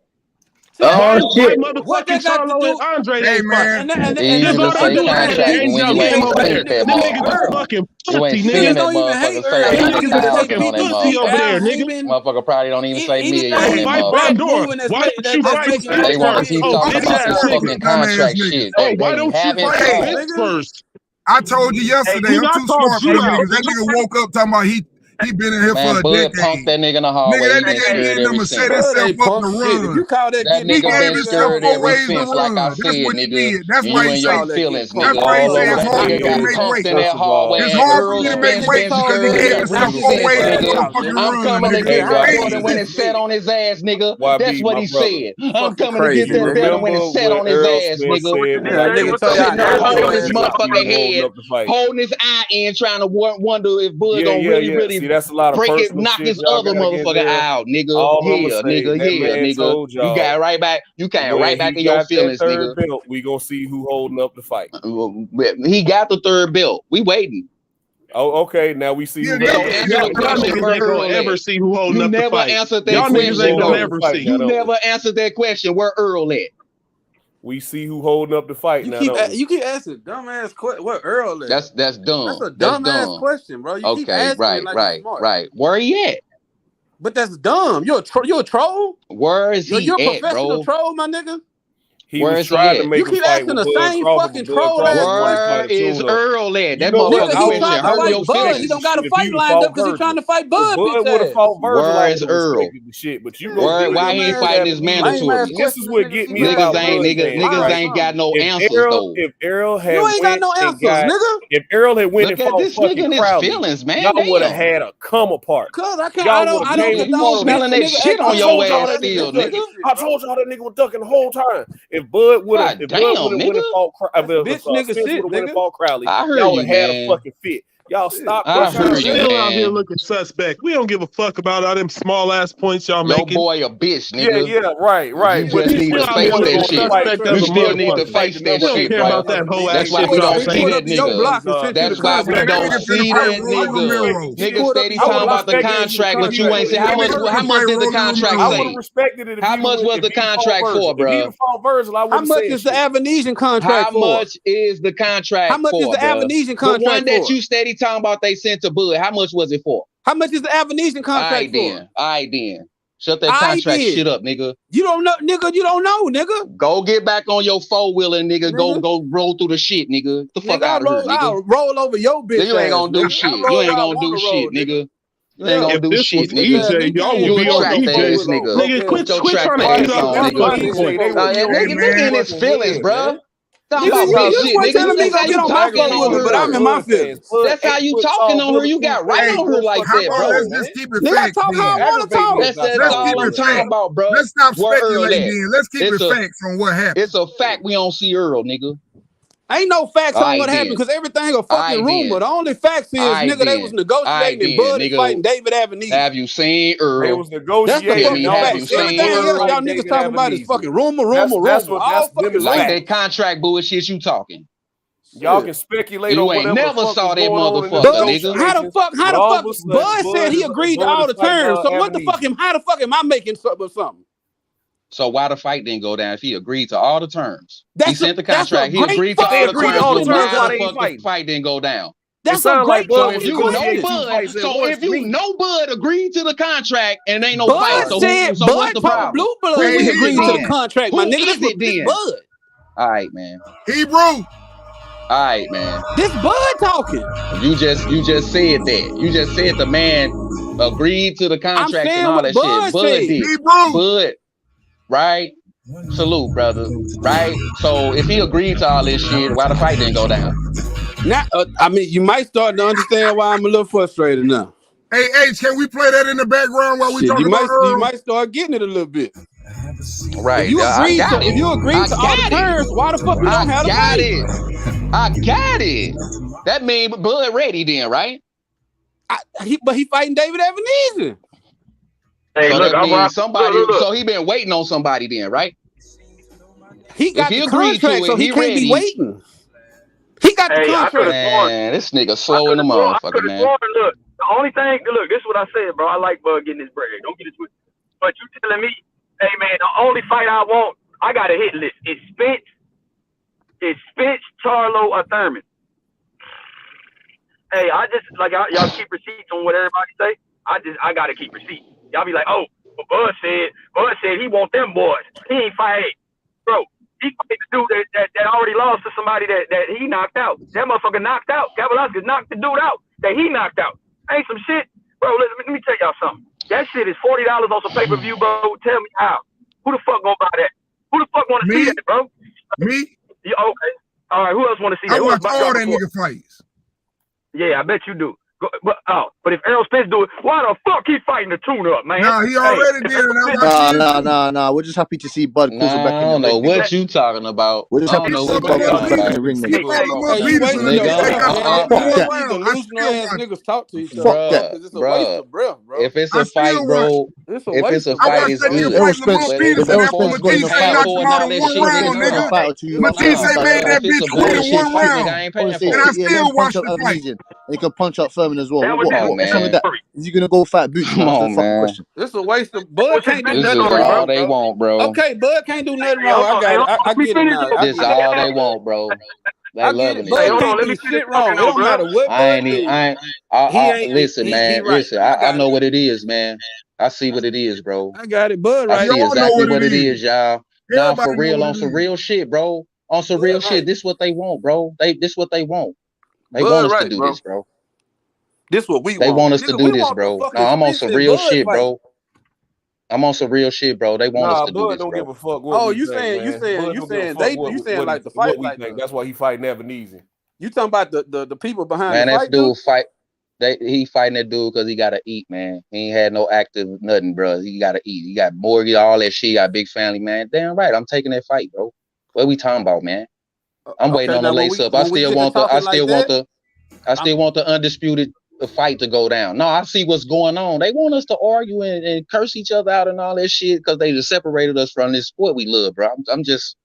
[SPEAKER 14] Oh, shit.
[SPEAKER 2] What they
[SPEAKER 10] Motherfucking
[SPEAKER 2] got to
[SPEAKER 10] Charlo
[SPEAKER 2] do?
[SPEAKER 10] and Andre
[SPEAKER 9] Hey,
[SPEAKER 10] ain't
[SPEAKER 9] man.
[SPEAKER 10] fighting.
[SPEAKER 14] He ain't even say contract when you ain't like that,
[SPEAKER 10] Them niggas is fucking
[SPEAKER 14] You ain't
[SPEAKER 10] pussy,
[SPEAKER 14] seen
[SPEAKER 10] nigga.
[SPEAKER 14] that motherfucker say
[SPEAKER 10] Them niggas is
[SPEAKER 14] 100,000
[SPEAKER 10] fucking
[SPEAKER 14] on that
[SPEAKER 10] pussy over there, nigga.
[SPEAKER 14] Motherfucker probably don't even say million on that
[SPEAKER 10] Fight
[SPEAKER 14] motherfucker.
[SPEAKER 10] Bondora. Why don't you fight Spence
[SPEAKER 14] They want to
[SPEAKER 10] first?
[SPEAKER 14] keep
[SPEAKER 10] Oh,
[SPEAKER 14] talking
[SPEAKER 10] bitch
[SPEAKER 14] about
[SPEAKER 10] ass
[SPEAKER 14] this
[SPEAKER 10] nigga.
[SPEAKER 14] fucking contract shit.
[SPEAKER 10] Oh, why don't you fight Spence first?
[SPEAKER 9] I told you yesterday,
[SPEAKER 10] Nigga,
[SPEAKER 9] I'm
[SPEAKER 10] I
[SPEAKER 9] too
[SPEAKER 10] called
[SPEAKER 9] smart for
[SPEAKER 10] you
[SPEAKER 9] them
[SPEAKER 10] out,
[SPEAKER 9] niggas. That nigga woke up talking about he been in here for
[SPEAKER 14] Man,
[SPEAKER 9] a
[SPEAKER 14] Bud
[SPEAKER 9] decade.
[SPEAKER 14] punked that nigga in the hallway.
[SPEAKER 9] Nigga, that
[SPEAKER 14] He been
[SPEAKER 9] nigga ain't
[SPEAKER 14] scared
[SPEAKER 9] getting them
[SPEAKER 14] ever
[SPEAKER 9] to set
[SPEAKER 14] since.
[SPEAKER 9] himself up to run.
[SPEAKER 2] If you call that
[SPEAKER 14] That
[SPEAKER 2] getting
[SPEAKER 9] He
[SPEAKER 14] nigga
[SPEAKER 9] gave
[SPEAKER 14] been
[SPEAKER 9] himself
[SPEAKER 14] scared
[SPEAKER 9] 4
[SPEAKER 14] ever
[SPEAKER 9] ways to
[SPEAKER 14] since, like I
[SPEAKER 9] run. That's
[SPEAKER 14] said,
[SPEAKER 9] what he
[SPEAKER 14] nigga.
[SPEAKER 9] did. That's
[SPEAKER 14] You
[SPEAKER 9] why he
[SPEAKER 14] and
[SPEAKER 9] say.
[SPEAKER 14] your feelings,
[SPEAKER 9] That's
[SPEAKER 14] nigga.
[SPEAKER 9] why he
[SPEAKER 14] All
[SPEAKER 9] say
[SPEAKER 14] over
[SPEAKER 9] it's
[SPEAKER 14] that
[SPEAKER 9] hard
[SPEAKER 14] nigga
[SPEAKER 9] for me to
[SPEAKER 14] got
[SPEAKER 9] make
[SPEAKER 14] punked
[SPEAKER 9] weight.
[SPEAKER 14] in that hallway.
[SPEAKER 9] It's
[SPEAKER 14] And
[SPEAKER 9] hard for me
[SPEAKER 14] Errol
[SPEAKER 9] to make
[SPEAKER 14] Spence
[SPEAKER 9] weight
[SPEAKER 14] been
[SPEAKER 9] because he
[SPEAKER 14] scared
[SPEAKER 9] gave
[SPEAKER 14] ever
[SPEAKER 9] himself 4
[SPEAKER 14] since,
[SPEAKER 9] ways to
[SPEAKER 14] nigga.
[SPEAKER 9] motherfucking
[SPEAKER 14] I'm
[SPEAKER 9] run.
[SPEAKER 14] coming to
[SPEAKER 9] Nigga,
[SPEAKER 14] get
[SPEAKER 9] it's
[SPEAKER 14] that
[SPEAKER 9] crazy.
[SPEAKER 14] brother when it's set on his ass, nigga. That's what he said. I'm
[SPEAKER 2] fucking
[SPEAKER 14] coming to get
[SPEAKER 2] crazy,
[SPEAKER 14] that
[SPEAKER 2] nigga.
[SPEAKER 14] brother when it's set on his ass, nigga.
[SPEAKER 2] Yeah, nigga told
[SPEAKER 14] Sitting
[SPEAKER 2] y'all
[SPEAKER 14] there holding his
[SPEAKER 2] ass
[SPEAKER 14] motherfucking head, holding his eye in, trying to wonder if Bud gonna really
[SPEAKER 11] See, that's a lot of
[SPEAKER 14] break it,
[SPEAKER 11] personal
[SPEAKER 14] knock
[SPEAKER 11] shit
[SPEAKER 14] his
[SPEAKER 11] y'all
[SPEAKER 14] other
[SPEAKER 11] got against
[SPEAKER 14] motherfucker
[SPEAKER 11] there.
[SPEAKER 14] out, nigga.
[SPEAKER 11] All I'ma
[SPEAKER 14] Yeah,
[SPEAKER 11] say,
[SPEAKER 14] nigga.
[SPEAKER 11] that
[SPEAKER 14] Yeah,
[SPEAKER 11] man
[SPEAKER 14] nigga.
[SPEAKER 11] told
[SPEAKER 14] You
[SPEAKER 11] y'all
[SPEAKER 14] got right back. You came
[SPEAKER 11] when
[SPEAKER 14] right back
[SPEAKER 11] he
[SPEAKER 14] in your
[SPEAKER 11] got
[SPEAKER 14] feelings,
[SPEAKER 11] that third
[SPEAKER 14] nigga.
[SPEAKER 11] belt, we gonna see who holding up the fight.
[SPEAKER 14] He got the third belt. We waiting.
[SPEAKER 11] Oh, okay. Now we see who.
[SPEAKER 14] So answer the question.
[SPEAKER 10] Niggas ain't gonna ever see who holding
[SPEAKER 14] You
[SPEAKER 10] up the
[SPEAKER 14] never
[SPEAKER 10] fight.
[SPEAKER 14] answered that
[SPEAKER 10] Y'all niggas ain't
[SPEAKER 14] question.
[SPEAKER 10] gonna ever see.
[SPEAKER 14] You never answered that question. Where Earl at?
[SPEAKER 11] We see who holding up the fight now.
[SPEAKER 2] You keep asking dumbass question. What Earl is?
[SPEAKER 14] That's dumb.
[SPEAKER 2] That's a dumbass question, bro. You keep asking it like it's smart.
[SPEAKER 14] Right. Where he at?
[SPEAKER 2] But that's dumb. You're a troll.
[SPEAKER 14] Where is he
[SPEAKER 2] You're a
[SPEAKER 14] at,
[SPEAKER 2] professional
[SPEAKER 14] bro?
[SPEAKER 2] troll, my nigga.
[SPEAKER 11] He was trying to make
[SPEAKER 2] You keep asking the same fucking troll ass question.
[SPEAKER 14] Where is Earl at? That
[SPEAKER 2] Nigga,
[SPEAKER 14] motherfucker
[SPEAKER 2] he
[SPEAKER 14] question
[SPEAKER 2] trying to
[SPEAKER 14] hurt
[SPEAKER 2] fight
[SPEAKER 14] your
[SPEAKER 2] Bud.
[SPEAKER 14] feelings.
[SPEAKER 2] He don't got a fight lined up because he's trying to fight Bud.
[SPEAKER 11] Bud would have fought Virgil.
[SPEAKER 14] Where is Earl?
[SPEAKER 11] The shit, but you
[SPEAKER 14] Why he ain't fighting his mandatory?
[SPEAKER 11] This is what get me about
[SPEAKER 14] Niggas ain't got no answers though.
[SPEAKER 11] If Errol had
[SPEAKER 2] You ain't got no answers, nigga.
[SPEAKER 11] If Errol had went
[SPEAKER 14] Look
[SPEAKER 11] and
[SPEAKER 14] at
[SPEAKER 11] fought
[SPEAKER 14] this nigga
[SPEAKER 11] fucking
[SPEAKER 14] and his
[SPEAKER 11] Crowley,
[SPEAKER 14] feelings, man.
[SPEAKER 11] y'all would have
[SPEAKER 14] Damn.
[SPEAKER 11] had a come apart.
[SPEAKER 2] Cause I can't.
[SPEAKER 11] Y'all
[SPEAKER 2] I don't condone.
[SPEAKER 14] You smelling that shit on your ass still, nigga.
[SPEAKER 11] I told y'all that nigga was ducking the whole time. If Bud would have,
[SPEAKER 14] God damn,
[SPEAKER 11] went and fought, if
[SPEAKER 2] bitch nigga
[SPEAKER 11] Spence
[SPEAKER 2] shit,
[SPEAKER 11] would have went and
[SPEAKER 2] nigga.
[SPEAKER 11] fought Crowley,
[SPEAKER 14] I heard
[SPEAKER 11] y'all would
[SPEAKER 14] you,
[SPEAKER 11] have had a
[SPEAKER 14] man.
[SPEAKER 11] fucking fit. Y'all stop.
[SPEAKER 10] But
[SPEAKER 11] Y'all
[SPEAKER 10] y'all still out here looking suspect. We don't give a fuck about all them small ass points y'all
[SPEAKER 14] Your
[SPEAKER 10] making.
[SPEAKER 14] boy a bitch, nigga.
[SPEAKER 11] Yeah, right.
[SPEAKER 14] You just need to face that shit. You still need to face that shit, bro. That's why we don't see that nigga. That's why we don't see that nigga. Nigga steady talking about the contract, but you ain't say how much did the contract
[SPEAKER 11] I would have
[SPEAKER 14] say?
[SPEAKER 11] respected it.
[SPEAKER 14] How much was the contract for, bro?
[SPEAKER 11] If he'd have fought Virgil, I would
[SPEAKER 2] How
[SPEAKER 11] have
[SPEAKER 2] much
[SPEAKER 11] said
[SPEAKER 2] is the
[SPEAKER 11] shit.
[SPEAKER 2] Avenesian contract for?
[SPEAKER 14] How much is the contract
[SPEAKER 2] How much
[SPEAKER 14] for,
[SPEAKER 2] is the
[SPEAKER 14] bro?
[SPEAKER 2] Avenesian
[SPEAKER 14] The one
[SPEAKER 2] contract
[SPEAKER 14] that
[SPEAKER 2] for?
[SPEAKER 14] you steady talking about they sent to Bud. How much was it for?
[SPEAKER 2] How much is the Avenesian contract for?
[SPEAKER 14] All right, then. Shut that contract shit up, nigga.
[SPEAKER 2] You don't know, nigga. You don't know, nigga.
[SPEAKER 14] Go get back on your four-wheeler, nigga. Go roll through the shit, nigga. The fuck out of here, nigga.
[SPEAKER 2] I'll roll over your bitch.
[SPEAKER 14] You ain't gonna do shit. You ain't gonna do shit, nigga. You ain't gonna do shit, nigga. You a track ass nigga.
[SPEAKER 10] Nigga, quit trying to eat up this fucking point.
[SPEAKER 14] Nigga in his feelings, bro. Talking
[SPEAKER 2] Nigga,
[SPEAKER 14] about
[SPEAKER 2] you
[SPEAKER 14] shit,
[SPEAKER 2] weren't
[SPEAKER 14] nigga.
[SPEAKER 2] telling me
[SPEAKER 14] That's how
[SPEAKER 2] to get
[SPEAKER 14] you
[SPEAKER 2] on my
[SPEAKER 14] talking
[SPEAKER 2] phone
[SPEAKER 14] on
[SPEAKER 2] with her, but I'm in my feelings.
[SPEAKER 14] That's how you talking on her. You got right on her like that, bro.
[SPEAKER 9] Let's just keep it
[SPEAKER 2] Nigga, I
[SPEAKER 9] facts.
[SPEAKER 2] talk how I want to talk.
[SPEAKER 14] That's all I'm talking about, bro.
[SPEAKER 9] Let's stop
[SPEAKER 14] Where Earl
[SPEAKER 9] speculating
[SPEAKER 14] at?
[SPEAKER 9] then. Let's keep it facts on what happened.
[SPEAKER 14] It's a fact we don't see Earl, nigga.
[SPEAKER 2] Ain't no facts on what happened because everything a fucking rumor. The only facts is, nigga, they was negotiating and Bud is fighting David Avenesian.
[SPEAKER 14] Have you seen Earl?
[SPEAKER 11] They was negotiating.
[SPEAKER 2] That's the fucking facts. Everything else y'all niggas talking about is fucking rumor. All fucking
[SPEAKER 14] like that contract bullshit you talking.
[SPEAKER 11] Y'all can speculate
[SPEAKER 14] you
[SPEAKER 11] on
[SPEAKER 14] ain't
[SPEAKER 11] whatever
[SPEAKER 14] never saw that motherfucker, nigga.
[SPEAKER 2] How the fuck Bud said he agreed to all the terms. So what the fuck how the fuck am I making something?
[SPEAKER 14] So why the fight didn't go down if he agreed to all the terms? He sent the contract. He agreed
[SPEAKER 11] to
[SPEAKER 14] all the terms.
[SPEAKER 11] why
[SPEAKER 14] the fuck the fight didn't go down?
[SPEAKER 2] That's a great
[SPEAKER 14] so if you know Bud, if you know Bud agreed to the contract and ain't no fight, so what's the problem?
[SPEAKER 2] Blue Blood, we agreed to the contract, my nigga.
[SPEAKER 14] Who is it then?
[SPEAKER 2] Bud.
[SPEAKER 14] All right, man.
[SPEAKER 9] Hebrew.
[SPEAKER 14] All right, man.
[SPEAKER 2] This Bud talking.
[SPEAKER 14] You just said that. You just said the man agreed to the contract and all that shit. Bud did. Bud, right? Salute, brother. Right? So if he agreed to all this shit, why the fight didn't go down?
[SPEAKER 2] Now, I mean, you might start to understand why I'm a little frustrated now.
[SPEAKER 9] Hey, H, can we play that in the background while we talking about Earl?
[SPEAKER 2] You might start getting it a little bit.
[SPEAKER 14] Right.
[SPEAKER 2] If you agreed to all the terms, why the fuck we don't have the fight?
[SPEAKER 14] I got it. That means Bud ready then, right?
[SPEAKER 2] But he fighting David Avenesian.
[SPEAKER 7] Hey,
[SPEAKER 14] so
[SPEAKER 7] look,
[SPEAKER 14] so he been waiting on somebody then, right?
[SPEAKER 2] He got the contract, so he can't be waiting. He got the contract.
[SPEAKER 14] Man, this nigga slow in the motherfucker, man.
[SPEAKER 7] Look, the only thing, look, this is what I said, bro. I like Bud getting his bread. Don't get it twisted. But you telling me, hey, man, the only fight I want, I got a hit list. It's Spence, Charlo, or Thurman. Hey, I just, like, y'all keep receipts on what everybody say. I got to keep receipts. Y'all be like, oh, well, Bud said he want them boys. He ain't fighting. Bro, he fight the dude that already lost to somebody that he knocked out. That motherfucker knocked out. Kavaliauskas knocked the dude out that he knocked out. Ain't some shit. Bro, let me tell y'all something. That shit is $40 on some pay-per-view, bro. Tell me how. Who the fuck gonna buy that? Who the fuck want to see that, bro?
[SPEAKER 9] Me?
[SPEAKER 7] Yeah, okay. All right, who else want to see that?
[SPEAKER 9] I watch all that nigga fights.
[SPEAKER 7] Yeah, I bet you do. But if Errol Spence do it, why the fuck he fighting the tune-up, man?
[SPEAKER 9] Nah, he already did.
[SPEAKER 12] Nah. We're just happy to see Bud cause back
[SPEAKER 14] I don't know what you talking about.
[SPEAKER 12] We're just happy to see Bud back in the ring.
[SPEAKER 2] Niggas talk to each
[SPEAKER 14] other. It's a waste of breath, bro. If it's a fight, bro. If it's a fight, it's good.
[SPEAKER 9] Errol Spence going to fight Matisse made that bitch quit in 1 round. And I still watch the fight.
[SPEAKER 12] They can punch up Furman as well. What's wrong with that? Is he gonna go fight Boots?
[SPEAKER 14] Come on, man.
[SPEAKER 2] This is a waste of Bud can't do
[SPEAKER 14] this
[SPEAKER 2] nothing
[SPEAKER 14] is
[SPEAKER 2] wrong.
[SPEAKER 14] All they want, bro.
[SPEAKER 2] Okay, Bud can't do nothing wrong. I got it. I get it now.
[SPEAKER 14] This all they want, bro. They loving it.
[SPEAKER 2] Bud can't do shit wrong. It don't matter what Bud do.
[SPEAKER 14] Listen, man. Listen, I know what it is, man. I see what it is, bro.
[SPEAKER 2] I got it, Bud. Right.
[SPEAKER 14] I see exactly what it is, y'all. Nah, for real, on some real shit, bro. On some real shit. This what they want, bro. This what they want. They want us to do this, bro.
[SPEAKER 2] This what we
[SPEAKER 14] want. They want us to do this, bro. No, I'm on some real shit, bro. I'm on some real shit, bro. They want us to do this,
[SPEAKER 11] don't
[SPEAKER 14] bro.
[SPEAKER 11] give a fuck. You saying
[SPEAKER 2] like the fight like that.
[SPEAKER 11] That's why he fighting Avenesian.
[SPEAKER 2] You talking about the people behind
[SPEAKER 14] man,
[SPEAKER 2] the fight?
[SPEAKER 14] Man, that dude fight. He fighting that dude because he gotta eat, man. He ain't had no active nothing, bro. He gotta eat. He got mortgage, all that shit. He got a big family, man. Damn right. I'm taking that fight, bro. What we talking about, man? I'm waiting on the lace up. I still want the I still want the undisputed fight to go down. No, I see what's going on. They want us to argue and curse each other out and all that shit because they just separated us from this sport we love, bro. I'm just.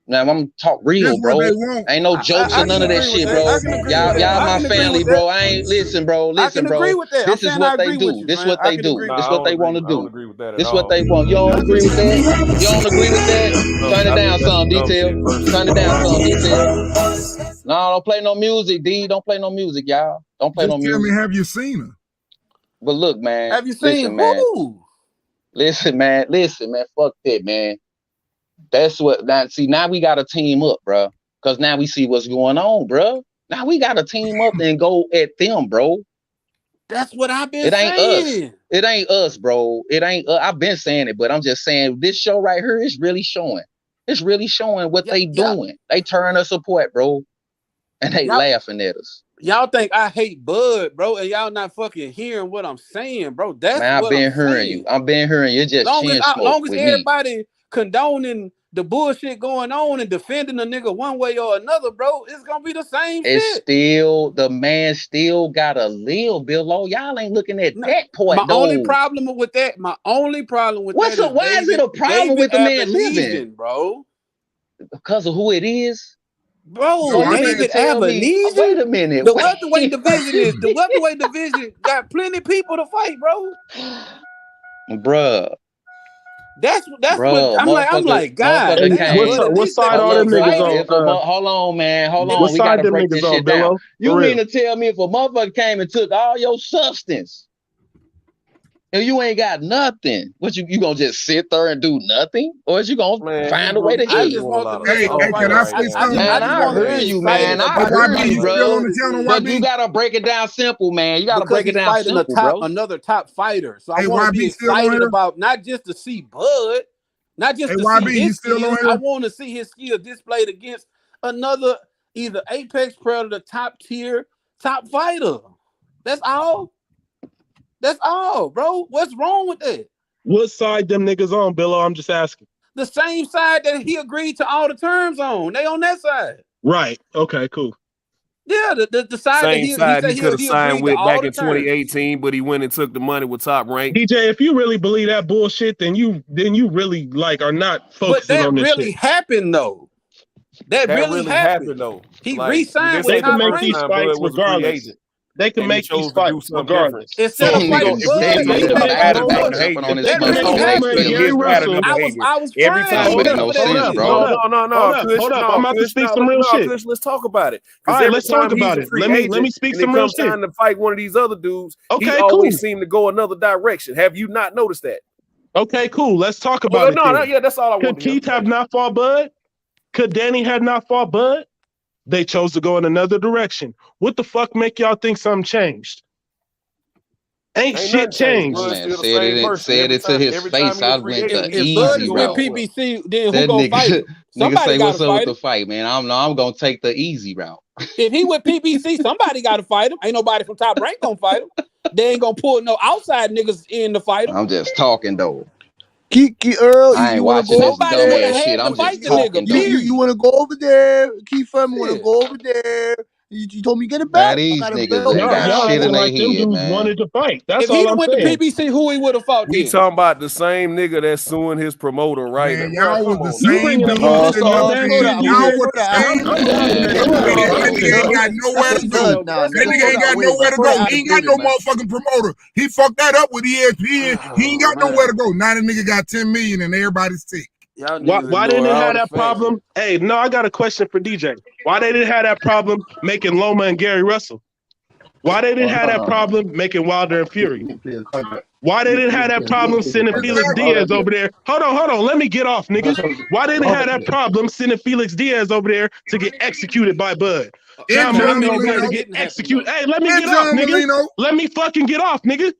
[SPEAKER 14] Now I'm talk real, bro. Ain't no jokes or none of that shit, bro. Y'all my family, bro. I ain't listen, bro. Listen, bro. This is what they do. This what they do. This what they want to do. This what they want. You don't agree with that? You don't agree with that? Turn it down some detail. Turn it down some detail. No, don't play no music, D. Don't play no music, y'all. Don't play no music.
[SPEAKER 9] Tell me, have you seen her?
[SPEAKER 14] But look, man.
[SPEAKER 2] Have you seen who?
[SPEAKER 14] Listen, man. Fuck that, man. That's what now we got to team up, bro. Because now we see what's going on, bro. Now we got to team up and go at them, bro.
[SPEAKER 2] That's what I've been saying.
[SPEAKER 14] Us. It ain't us, bro. It ain't I've been saying it, but I'm just saying this show right here is really showing. It's really showing what they doing. They turn us apart, bro. And they laughing at us.
[SPEAKER 2] Y'all think I hate Bud, bro, and y'all not fucking hearing what I'm saying, bro. That's
[SPEAKER 14] man,
[SPEAKER 2] what
[SPEAKER 14] I've been hearing you. I've been hearing you. Just long
[SPEAKER 2] as everybody condoning the bullshit going on and defending a nigga one way or another, bro, it's gonna be the same shit.
[SPEAKER 14] It's still the man still gotta live below. Y'all ain't looking at that point.
[SPEAKER 2] My only problem with that. Why is it a problem with the man living, bro?
[SPEAKER 14] Because of who it is.
[SPEAKER 2] Bro, David Avenese.
[SPEAKER 14] Wait a minute.
[SPEAKER 2] The welterweight division the welterweight division got plenty of people to fight, bro.
[SPEAKER 14] Bruh.
[SPEAKER 2] That's what I'm like, God.
[SPEAKER 10] What side are them niggas on?
[SPEAKER 14] Hold on, man. Hold on.
[SPEAKER 10] What side them niggas on, Billo?
[SPEAKER 14] You mean to tell me if a motherfucker came and took all your substance and you ain't got nothing, what you gonna just sit there and do nothing? Or is you gonna find a way to hit?
[SPEAKER 9] Hey, can I say something?
[SPEAKER 14] Man, I heard you, man. I heard you, bro. But you gotta break it down simple, man. You gotta break it down simple, bro.
[SPEAKER 2] Another top fighter. So I want to be excited about not just to see Bud, not just to see his skills. I want to see his skill displayed against another either Apex Predator, top tier, top fighter. That's all. That's all, bro. What's wrong with that?
[SPEAKER 10] What side them niggas on, Billo? I'm just asking.
[SPEAKER 2] The same side that he agreed to all the terms on. They on that side.
[SPEAKER 10] Right. Okay, cool.
[SPEAKER 2] Yeah, the side
[SPEAKER 18] same
[SPEAKER 2] that
[SPEAKER 18] side he could have signed with back in 2018, but he went and took the money with Top Rank.
[SPEAKER 10] DJ, if you really believe that bullshit, then you really like are not focusing on this shit.
[SPEAKER 2] But that really happened though. That really happened
[SPEAKER 18] though.
[SPEAKER 2] He re-signed with
[SPEAKER 10] Top Rank. They can
[SPEAKER 2] Rank.
[SPEAKER 10] make these fights regardless. They can make these fights regardless.
[SPEAKER 2] Instead of fighting Bud, I was
[SPEAKER 18] every time.
[SPEAKER 10] Hold up. I'm about to speak some real shit.
[SPEAKER 18] Let's talk about it.
[SPEAKER 10] All right, let's talk about it. Let me speak some real shit.
[SPEAKER 18] Time to fight one of these other dudes, he
[SPEAKER 10] cool.
[SPEAKER 18] always seemed to go another direction. Have you not noticed that?
[SPEAKER 10] Okay, cool. Let's talk about it.
[SPEAKER 18] That's all I want.
[SPEAKER 10] Could Keith have not fought Bud? Could Danny have not fought Bud? They chose to go in another direction. What the fuck make y'all think something changed? Ain't shit changed.
[SPEAKER 14] Said it to his face. I went the easy route.
[SPEAKER 2] If PBC, then who gonna fight him? Somebody got to fight
[SPEAKER 14] the fight, man. I'm gonna take the easy route.
[SPEAKER 2] If he with PBC, somebody got to fight him. Ain't nobody from Top Rank gonna fight him. They ain't gonna pull no outside niggas in to fight him.
[SPEAKER 14] I'm just talking though.
[SPEAKER 13] Kiki Earl,
[SPEAKER 14] I ain't watching this dumbass shit. I'm just talking.
[SPEAKER 13] You want to go over there? Keith Furman want to go over there. You told me get a belt.
[SPEAKER 14] These niggas ain't got shit in their head, man.
[SPEAKER 10] Wanted to fight. That's
[SPEAKER 2] if
[SPEAKER 10] all
[SPEAKER 2] he
[SPEAKER 10] I'm
[SPEAKER 2] went
[SPEAKER 10] saying.
[SPEAKER 2] to PBC, who he would have fought?
[SPEAKER 18] We talking about the same nigga that's suing his promoter right now.
[SPEAKER 9] Y'all was the same dude. Y'all was the same. That nigga ain't got nowhere to go. That nigga ain't got nowhere to go. He ain't got no motherfucking promoter. He fucked that up with ESPN. He ain't got nowhere to go. Now the nigga got 10 million and everybody's sick.
[SPEAKER 10] Why didn't they have that problem? Hey, no, I got a question for DJ. Why they didn't have that problem making Loma and Gary Russell? Why they didn't have that problem making Wilder and Fury? Why they didn't have that problem sending Felix Diaz over there? Hold on. Let me get off, nigga. Why they didn't have that problem sending Felix Diaz over there to get executed by Bud? John Molino over there to get executed. Hey, let me get off, nigga. Let me fucking get off, nigga.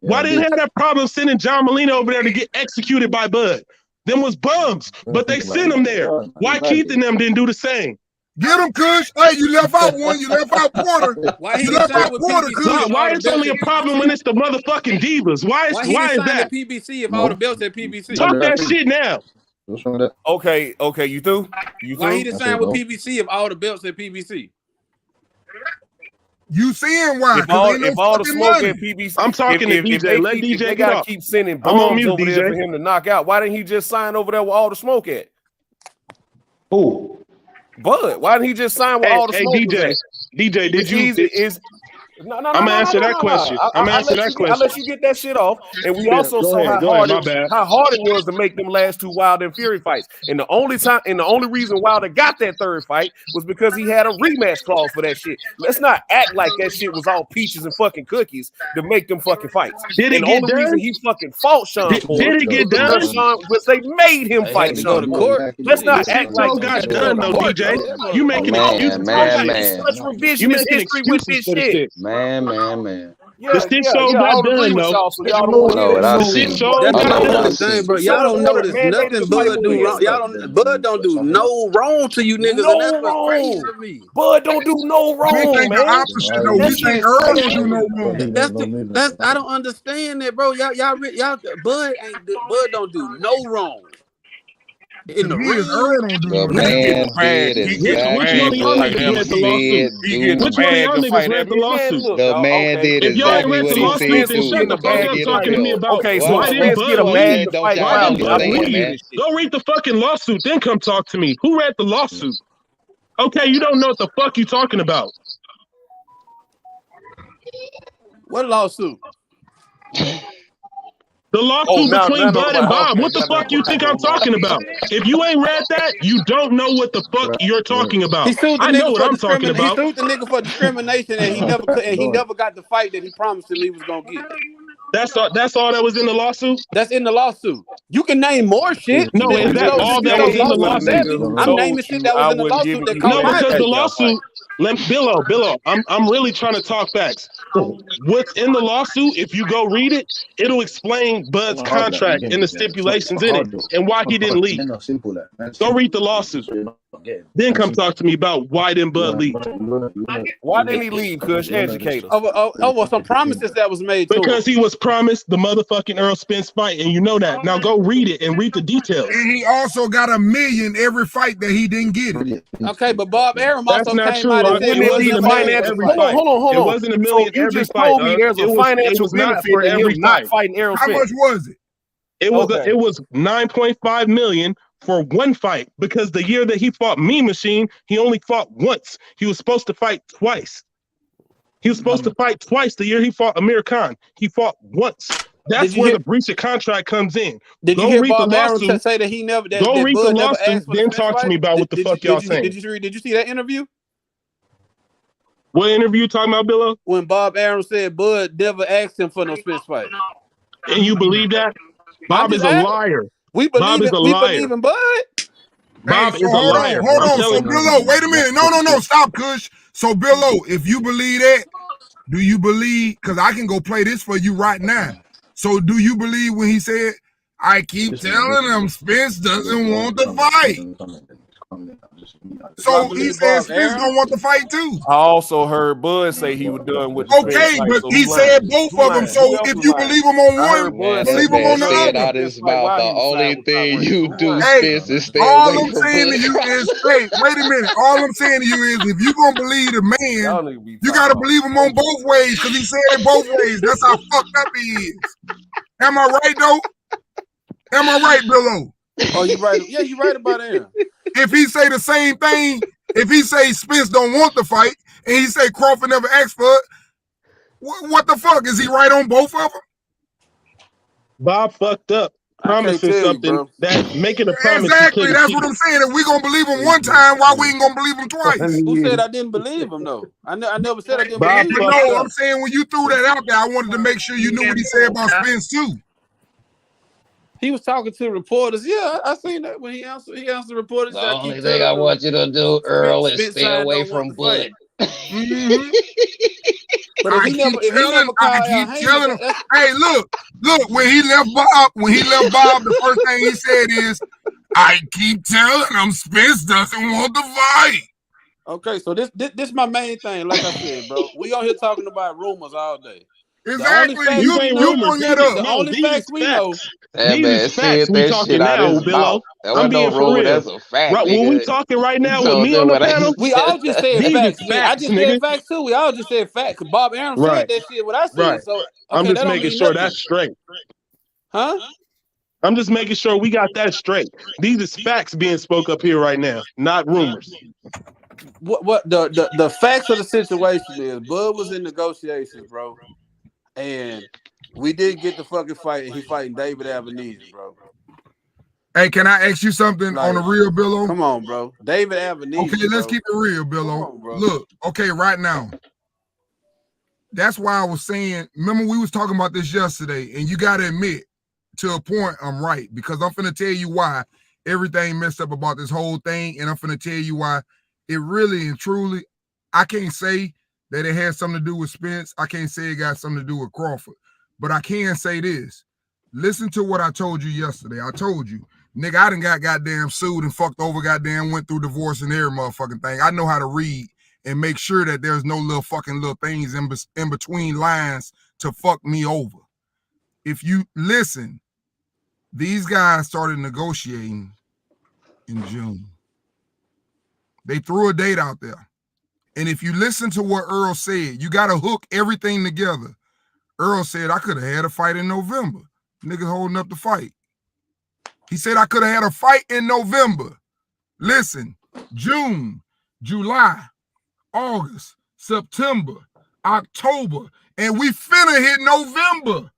[SPEAKER 10] Why they didn't have that problem sending John Molino over there to get executed by Bud? Them was bums, but they sent them there. Why Keith and them didn't do the same?
[SPEAKER 9] Get him, Kush. Hey, you left out one. You left out Porter.
[SPEAKER 2] You left out Porter,
[SPEAKER 9] Kush.
[SPEAKER 10] Why it's only a problem when it's the motherfucking divas? Why is that?
[SPEAKER 2] PBC if all the belts at PBC.
[SPEAKER 10] Talk that shit now.
[SPEAKER 18] Okay, you through?
[SPEAKER 2] Why he didn't sign with PBC if all the belts at PBC?
[SPEAKER 9] You seeing why?
[SPEAKER 11] If all
[SPEAKER 9] no
[SPEAKER 11] the smoke
[SPEAKER 9] money.
[SPEAKER 11] at PBC,
[SPEAKER 10] I'm talking to DJ. Let DJ
[SPEAKER 11] they
[SPEAKER 10] get
[SPEAKER 11] gotta
[SPEAKER 10] off.
[SPEAKER 11] keep sending
[SPEAKER 10] I'm on
[SPEAKER 11] bums
[SPEAKER 10] mute,
[SPEAKER 11] over there
[SPEAKER 10] DJ.
[SPEAKER 11] for him to knock out. Why didn't he just sign over there with all the smoke at?
[SPEAKER 22] Who?
[SPEAKER 11] Bud. Why didn't he just sign with all the smoke?
[SPEAKER 10] DJ, did you? No.
[SPEAKER 11] I'm gonna
[SPEAKER 10] answer that question. I'm gonna answer that question.
[SPEAKER 11] I'll let you get that shit off. And we
[SPEAKER 10] Yeah,
[SPEAKER 11] also
[SPEAKER 10] go
[SPEAKER 11] saw
[SPEAKER 10] ahead,
[SPEAKER 11] how hard it was to make them last two Wilder and Fury fights. And the only reason Wilder got that third fight was because he had a rematch clause for that shit. Let's not act like that shit was all peaches and fucking cookies to make them fucking fights.
[SPEAKER 10] Did it
[SPEAKER 11] and the
[SPEAKER 10] get
[SPEAKER 11] only
[SPEAKER 10] done?
[SPEAKER 11] reason he fucking fought Sean
[SPEAKER 10] Did it get done?
[SPEAKER 11] was they made him fight Sean Porter. Let's not act like
[SPEAKER 10] got done though, DJ. You making excuses?
[SPEAKER 11] Such revisionist history with this shit.
[SPEAKER 14] Man.
[SPEAKER 10] The shit show got done though. The shit show got done.
[SPEAKER 2] Bro, y'all don't notice nothing Bud do wrong. Bud don't do no wrong to you niggas, and that's what's crazy to me.
[SPEAKER 11] Bud don't do no wrong,
[SPEAKER 9] We think the opposite though. We think Earl don't do no wrong.
[SPEAKER 2] That's I don't understand that, bro. Y'all Bud don't do no wrong. In the ring,
[SPEAKER 14] The man did exactly what he said do.
[SPEAKER 10] Which one of y'all niggas read the lawsuit?
[SPEAKER 14] The man did
[SPEAKER 10] If y'all ain't
[SPEAKER 14] exactly
[SPEAKER 10] read
[SPEAKER 14] what
[SPEAKER 10] the
[SPEAKER 14] he
[SPEAKER 10] lawsuit,
[SPEAKER 14] said
[SPEAKER 10] then shut the fuck up talking to me about
[SPEAKER 11] why didn't Bud leave?
[SPEAKER 10] Why didn't Bud leave? Go read the fucking lawsuit, then come talk to me. Who read the lawsuit? Okay, you don't know what the fuck you talking about.
[SPEAKER 2] What lawsuit?
[SPEAKER 10] The lawsuit between Bud and Bob. What the fuck you think I'm talking about? If you ain't read that, you don't know what the fuck you're talking about. I know what I'm talking about.
[SPEAKER 2] He sued the nigga for discrimination, and he never got the fight that he promised him he was gonna get.
[SPEAKER 10] That's all that was in the lawsuit?
[SPEAKER 2] That's in the lawsuit. You can name more shit.
[SPEAKER 10] No, is that all that was in the lawsuit?
[SPEAKER 2] I'm naming shit that was in the lawsuit that caught my
[SPEAKER 10] because the lawsuit. Billo, I'm really trying to talk facts. What's in the lawsuit, if you go read it, it'll explain Bud's contract and the stipulations in it and why he didn't leave. Go read the lawsuit. Then come talk to me about why didn't Bud leave.
[SPEAKER 11] Why didn't he leave, Kush? Educate us.
[SPEAKER 2] Over some promises that was made to him.
[SPEAKER 10] Because he was promised the motherfucking Errol Spence fight, and you know that. Now go read it and read the details.
[SPEAKER 9] And he also got $1 million every fight that he didn't get it.
[SPEAKER 2] Okay, but Bob Arum also came out and said
[SPEAKER 10] it wasn't $1 million every fight.
[SPEAKER 11] Hold on.
[SPEAKER 10] It wasn't $1 million
[SPEAKER 11] you
[SPEAKER 10] every
[SPEAKER 11] just
[SPEAKER 10] fight.
[SPEAKER 11] Told me there's a financial benefit
[SPEAKER 10] for
[SPEAKER 11] in
[SPEAKER 10] every
[SPEAKER 11] him
[SPEAKER 10] fight.
[SPEAKER 11] not fighting Errol Spence.
[SPEAKER 9] How much was it?
[SPEAKER 10] It was $9.5 million for one fight, because the year that he fought Mean Machine, he only fought once. He was supposed to fight twice. He was supposed to fight twice the year he fought Amir Khan. He fought once. That's where the breach of contract comes in.
[SPEAKER 2] Did you hear Bob Arum say that he never?
[SPEAKER 10] Go read the lawsuit, then talk to me about what the fuck y'all saying.
[SPEAKER 2] Did you see that interview?
[SPEAKER 10] What interview you talking about, Billo?
[SPEAKER 2] When Bob Arum said Bud never asked him for no Spence fight.
[SPEAKER 10] And you believe that? Bob is a liar.
[SPEAKER 2] We believe in Bud.
[SPEAKER 10] Bob is a liar.
[SPEAKER 9] Hold on. So Billo, wait a minute. No. Stop, Kush. So Billo, if you believe that, do you believe? Because I can go play this for you right now. So do you believe when he said, "I keep telling him Spence doesn't want the fight"? So he said Spence don't want the fight too.
[SPEAKER 11] I also heard Bud say he was done with the
[SPEAKER 9] Okay, but he said both of them. So if you believe him on one, believe him on the other.
[SPEAKER 14] Out his mouth, the only thing you do, Spence, is stay
[SPEAKER 9] all
[SPEAKER 14] away
[SPEAKER 9] I'm
[SPEAKER 14] from
[SPEAKER 9] saying to you is, wait a minute. All I'm saying to you is, if you gonna believe the man, you gotta believe him on both ways, because he said it both ways. That's how fucked up he is. Am I right though? Am I right, Billo?
[SPEAKER 2] Oh, you right? Yeah, you right about him.
[SPEAKER 9] If he say the same thing, if he say Spence don't want the fight, and he say Crawford never asked for it, what the fuck? Is he right on both of them?
[SPEAKER 10] Bob fucked up. Promising something that making a promise.
[SPEAKER 9] Exactly, that's what I'm saying. If we gonna believe him one time, why we ain't gonna believe him twice?
[SPEAKER 2] Who said I didn't believe him though? I never said I didn't believe him.
[SPEAKER 9] No, I'm saying when you threw that out there, I wanted to make sure you knew what he said about Spence too.
[SPEAKER 2] He was talking to reporters. Yeah, I seen that when he answered reporters.
[SPEAKER 14] The only thing I want you to do, Earl, is stay away from Bud.
[SPEAKER 2] But if he never called out Haney,
[SPEAKER 9] hey, look, when he left Bob, the first thing he said is, "I keep telling him Spence doesn't want the fight."
[SPEAKER 2] Okay, so this my main thing. Like I said, bro, we on here talking about rumors all day.
[SPEAKER 9] Exactly. You bring it up.
[SPEAKER 18] The only facts we know.
[SPEAKER 21] That man said that shit out of his mouth. That wasn't no rumor. That's a fact.
[SPEAKER 10] Right, when we talking right now with
[SPEAKER 21] told
[SPEAKER 10] me
[SPEAKER 21] them
[SPEAKER 10] on the
[SPEAKER 21] what I
[SPEAKER 10] panel,
[SPEAKER 21] said.
[SPEAKER 18] We all just said
[SPEAKER 10] these
[SPEAKER 18] facts.
[SPEAKER 10] is
[SPEAKER 18] I
[SPEAKER 10] facts,
[SPEAKER 18] just
[SPEAKER 10] nigga.
[SPEAKER 18] said facts too. We all just said facts. Cause Bob Arum said that shit. What I said.
[SPEAKER 10] Right.
[SPEAKER 18] So
[SPEAKER 10] I'm
[SPEAKER 18] okay,
[SPEAKER 10] just
[SPEAKER 18] that don't
[SPEAKER 10] making
[SPEAKER 18] mean
[SPEAKER 10] sure
[SPEAKER 18] nothing.
[SPEAKER 10] that's straight.
[SPEAKER 18] Huh?
[SPEAKER 10] I'm just making sure we got that straight. These is facts being spoke up here right now, not rumors.
[SPEAKER 18] What the facts of the situation is Bud was in negotiations, bro. And we did get the fucking fight, and he fighting David Avenesian, bro.
[SPEAKER 9] Hey, can I ask you something on the real, Billo?
[SPEAKER 18] Come on, bro. David Avenesian.
[SPEAKER 9] Okay, let's keep it real, Billo. Look, okay, right now. That's why I was saying, remember we was talking about this yesterday, and you got to admit, to a point, I'm right, because I'm finna tell you why everything messed up about this whole thing, and I'm finna tell you why it really and truly, I can't say that it has something to do with Spence. I can't say it got something to do with Crawford, but I can say this. Listen to what I told you yesterday. I told you, nigga, I done got goddamn sued and fucked over, goddamn went through divorce and every motherfucking thing. I know how to read and make sure that there's no little things in between lines to fuck me over. If you listen, these guys started negotiating in June. They threw a date out there. And if you listen to what Earl said, you got to hook everything together. Earl said, I could have had a fight in November. Niggas holding up the fight. He said, I could have had a fight in November. Listen, June, July, August, September, October, and we finna hit November.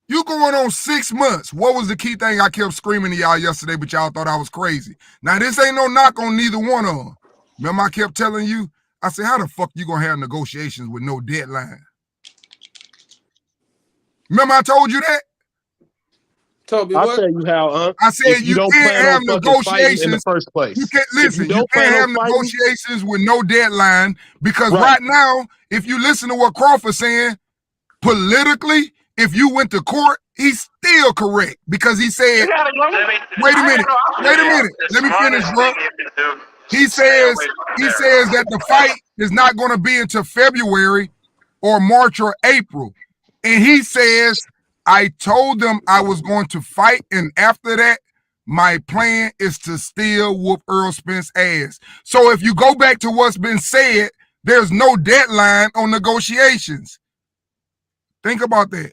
[SPEAKER 9] You going on 6 months. What was the key thing I kept screaming to y'all yesterday, but y'all thought I was crazy? Now, this ain't no knock on neither one of them. Remember I kept telling you? I said, how the fuck you gonna have negotiations with no deadline? Remember I told you that?
[SPEAKER 18] Told me
[SPEAKER 10] I'll
[SPEAKER 18] what?
[SPEAKER 10] tell you how,
[SPEAKER 9] I said
[SPEAKER 10] if you don't
[SPEAKER 9] can't
[SPEAKER 10] plan
[SPEAKER 9] have
[SPEAKER 10] on fucking fighting in the
[SPEAKER 9] negotiations.
[SPEAKER 10] first place.
[SPEAKER 9] You can't
[SPEAKER 10] If
[SPEAKER 9] listen. You can't have negotiations with no deadline because right now, if you listen to what Crawford's saying, politically, if you went to court, he's still correct because he said, wait a minute, let me finish, bro. He says that the fight is not going to be until February or March or April. And he says, I told them I was going to fight, and after that, my plan is to still whoop Errol Spence ass. So if you go back to what's been said, there's no deadline on negotiations. Think about that.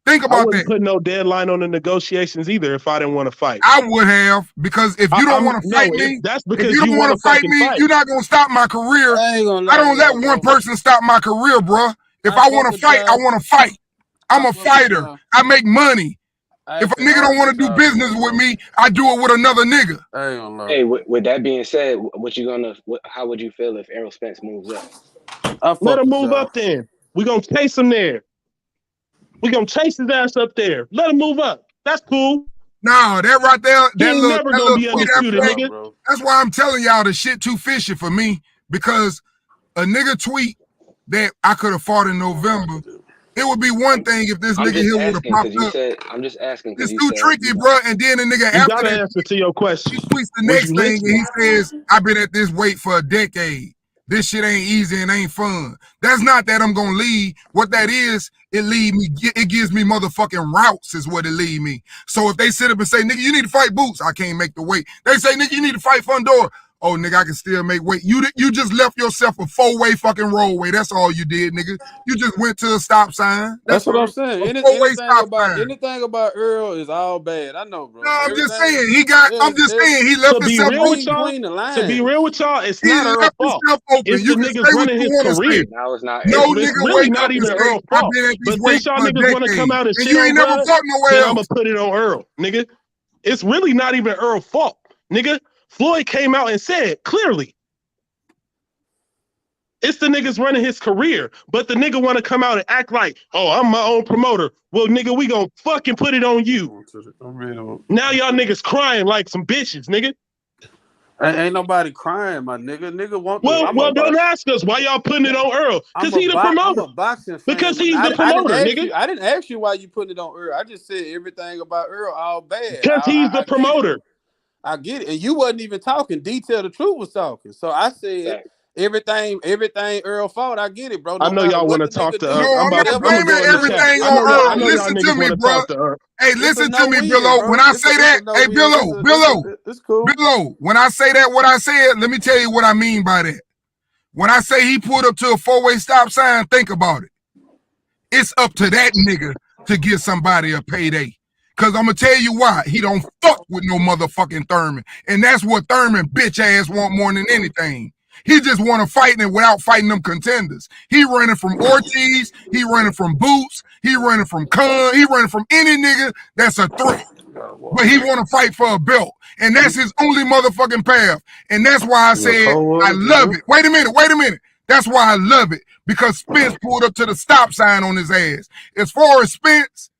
[SPEAKER 9] Think about
[SPEAKER 10] I wouldn't
[SPEAKER 9] that.
[SPEAKER 10] put no deadline on the negotiations either if I didn't want to fight.
[SPEAKER 9] I would have, because if you don't want to fight me,
[SPEAKER 10] that's
[SPEAKER 9] if
[SPEAKER 10] because
[SPEAKER 9] you don't want to fight me, you're not going to stop my career. I don't let one person stop my career, bro. If I want to fight, I want to fight. I'm a fighter. I make money. If a nigga don't want to do business with me, I do it with another nigga.
[SPEAKER 5] Hey, with that being said, how would you feel if Errol Spence moves up?
[SPEAKER 10] Let him move up then. We're going to chase him there. We're going to chase his ass up there. Let him move up. That's cool.
[SPEAKER 9] No, that right there,
[SPEAKER 10] He ain't never going to be undisputed, nigga.
[SPEAKER 9] Bro. That's why I'm telling y'all the shit too fishy for me, because a nigga tweet that I could have fought in November. It would be one thing if this nigga here would have popped up.
[SPEAKER 5] I'm just asking.
[SPEAKER 9] It's too tricky, bro. And then the nigga
[SPEAKER 10] you
[SPEAKER 9] after
[SPEAKER 10] gotta
[SPEAKER 9] that,
[SPEAKER 10] answer to your question.
[SPEAKER 9] he tweets the next thing and he says, I've been at this weight for a decade. This shit ain't easy and ain't fun. That's not that I'm gonna leave. What that is, it gives me motherfucking routes is what it lead me. So if they sit up and say, nigga, you need to fight Boots, I can't make the weight. They say, nigga, you need to fight Fundora. Oh, nigga, I can still make weight. You just left yourself a 4-way fucking roadway. That's all you did, nigga. You just went to a stop sign.
[SPEAKER 18] That's what I'm saying. Anything about Earl is all bad. I know, bro.
[SPEAKER 9] No, I'm just saying he left himself
[SPEAKER 10] open. To be real with y'all, it's not Earl's fault. It's the niggas running his career.
[SPEAKER 5] Now it's not.
[SPEAKER 9] No
[SPEAKER 10] it's
[SPEAKER 9] nigga
[SPEAKER 10] really not even Earl's fault. But since y'all niggas want to come out and shit
[SPEAKER 9] you ain't
[SPEAKER 10] on
[SPEAKER 9] never
[SPEAKER 10] Bud,
[SPEAKER 9] fought nowhere
[SPEAKER 10] then
[SPEAKER 9] else.
[SPEAKER 10] I'm gonna put it on Earl, nigga. It's really not even Earl's fault, nigga. Floyd came out and said clearly, it's the niggas running his career, but the nigga want to come out and act like, oh, I'm my own promoter. Well, nigga, we gonna fucking put it on you. Now y'all niggas crying like some bitches, nigga.
[SPEAKER 18] Ain't nobody crying, my nigga. Nigga want.
[SPEAKER 10] Well, don't ask us why y'all putting it on Earl. Because he the promoter.
[SPEAKER 18] I'm a boxing fan.
[SPEAKER 10] Because he's the promoter, nigga.
[SPEAKER 18] I didn't ask you why you putting it on Earl. I just said everything about Earl all bad.
[SPEAKER 10] Because he's the promoter.
[SPEAKER 18] I get it. And you wasn't even talking. Detail the Truth was talking. So I said
[SPEAKER 2] everything Earl fought. I get it, bro.
[SPEAKER 10] I know y'all want to talk to Earl.
[SPEAKER 9] I'm not blaming everything on Earl. Listen to me, bro. Hey, listen to me, Billo. When I say that, hey, Billo, when I say that, what I said, let me tell you what I mean by that. When I say he pulled up to a four-way stop sign, think about it. It's up to that nigga to give somebody a payday. Cause I'm gonna tell you why. He don't fuck with no motherfucking Thurman. And that's what Thurman bitch ass want more than anything. He just want to fight it without fighting them contenders. He running from Ortiz, he running from Boots, he running from Khan, he running from any nigga that's a threat. But he want to fight for a belt. And that's his only motherfucking path. And that's why I said I love it. Wait a minute. That's why I love it. Because Spence pulled up to the stop sign on his ass. As far as Spence,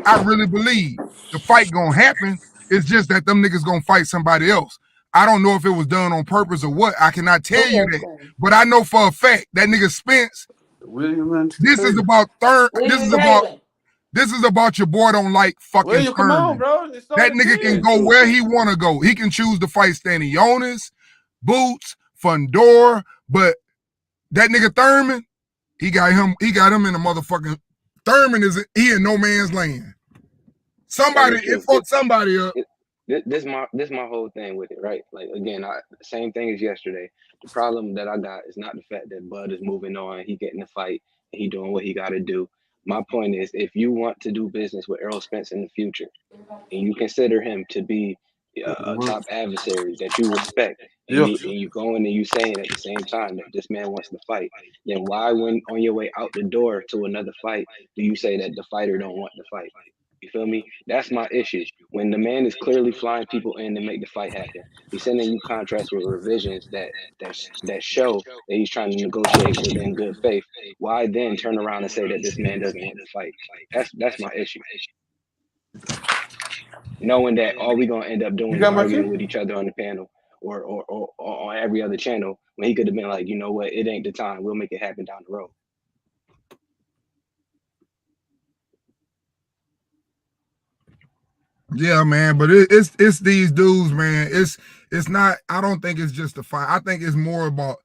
[SPEAKER 9] I really believe the fight gonna happen. It's just that them niggas gonna fight somebody else. I don't know if it was done on purpose or what. I cannot tell you that. But I know for a fact that nigga Spence, this is about This is about your boy don't like fucking
[SPEAKER 2] William, come on,
[SPEAKER 9] Thurman.
[SPEAKER 2] bro.
[SPEAKER 9] That nigga can go where he want to go. He can choose to fight Stanionis, Boots, Fundora, but that nigga Thurman, he got him in a motherfucking Thurman he in no man's land. It fucked somebody up.
[SPEAKER 5] This my whole thing with it, right? Like again, same thing as yesterday. The problem that I got is not the fact that Bud is moving on, he getting the fight, and he doing what he got to do. My point is, if you want to do business with Errol Spence in the future, and you consider him to be a top adversary that you respect, and you go in and you saying at the same time that this man wants to fight, then why, when on your way out the door to another fight, do you say that the fighter don't want to fight? You feel me? That's my issue. When the man is clearly flying people in to make the fight happen, he's sending you contracts with revisions that show that he's trying to negotiate within good faith. Why then turn around and say that this man doesn't want to fight? That's my issue. Knowing that all we're gonna end up doing is arguing with each other on the panel or on every other channel, when he could have been like, you know what, it ain't the time. We'll make it happen down the road.
[SPEAKER 9] Yeah, man, but it's these dudes, man. It's not. I don't think it's just a fight. I think it's more about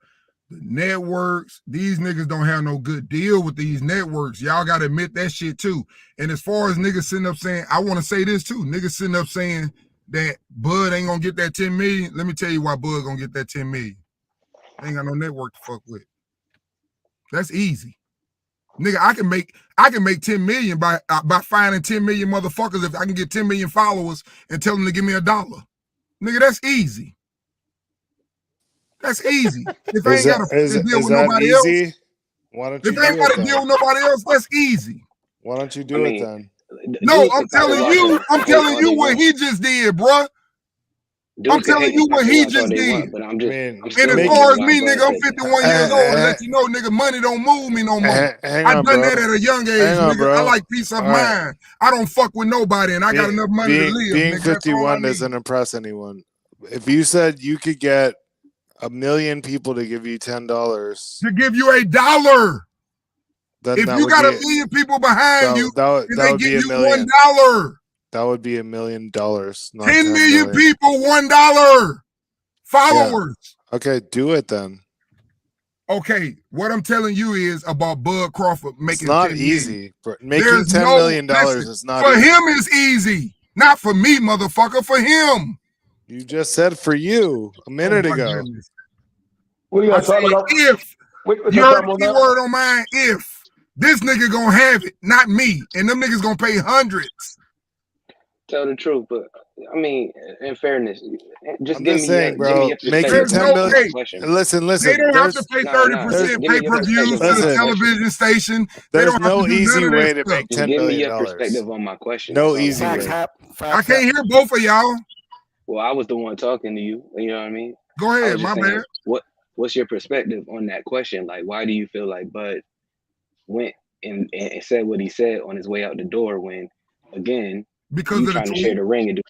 [SPEAKER 9] the networks. These niggas don't have no good deal with these networks. Y'all gotta admit that shit too. And as far as niggas sitting up saying, I want to say this too. Niggas sitting up saying that Bud ain't gonna get that 10 million. Let me tell you why Bud gonna get that 10 million. They ain't got no network to fuck with. That's easy. Nigga, I can make 10 million by finding 10 million motherfuckers if I can get 10 million followers and tell them to give me $1. Nigga, that's easy. That's easy. If I ain't got to deal with nobody else,
[SPEAKER 3] why don't you
[SPEAKER 9] if I ain't got to deal with nobody else, that's easy.
[SPEAKER 3] Why don't you do it then?
[SPEAKER 9] No, I'm telling you what he just did, bruh. I'm telling you what he just did.
[SPEAKER 5] But
[SPEAKER 9] and as far as me, nigga, I'm 51 years old. And let you know, nigga, money don't move me no more. I done that at a young age, nigga.
[SPEAKER 3] Bro.
[SPEAKER 9] I like peace of mind. I don't fuck with nobody, and I got enough money to live.
[SPEAKER 3] Being
[SPEAKER 9] nigga.
[SPEAKER 3] 51 doesn't impress anyone. If you said you could get 1 million people to give you $10,
[SPEAKER 9] to give you $1,
[SPEAKER 3] then
[SPEAKER 9] if you got 1 million people behind you, and they give you $1.
[SPEAKER 3] That would be $1 million.
[SPEAKER 9] 10 million people, $1 followers.
[SPEAKER 3] Yeah. Okay, do it then.
[SPEAKER 9] Okay, what I'm telling you is about Bud Crawford making.
[SPEAKER 3] It's not easy. Making $10 million is not
[SPEAKER 9] for
[SPEAKER 3] easy.
[SPEAKER 9] him. Is easy, not for me, motherfucker. For him.
[SPEAKER 3] You just said for you a minute ago.
[SPEAKER 9] Goodness.
[SPEAKER 15] What are you talking about?
[SPEAKER 9] If you heard the word on mine, if this nigga gonna have it, not me, and them niggas gonna pay hundreds.
[SPEAKER 5] Tell the truth, but I mean, in fairness, just
[SPEAKER 3] I'm
[SPEAKER 5] give
[SPEAKER 3] just
[SPEAKER 5] me
[SPEAKER 3] saying, bro. Making 10 million. Listen.
[SPEAKER 9] They don't have to pay 30% pay-per-views to the television station.
[SPEAKER 3] There's no easy way to make $10 million.
[SPEAKER 5] Give me your perspective on my question.
[SPEAKER 3] No easy way.
[SPEAKER 9] I can't hear both of y'all.
[SPEAKER 5] Well, I was the one talking to you. You know what I mean?
[SPEAKER 9] Go ahead, my bad.
[SPEAKER 5] What's your perspective on that question? Like, why do you feel like Bud went and said what he said on his way out the door when, again,
[SPEAKER 9] because
[SPEAKER 5] you
[SPEAKER 9] of
[SPEAKER 5] trying
[SPEAKER 9] the
[SPEAKER 5] to
[SPEAKER 9] tweet?
[SPEAKER 5] share the ring and do?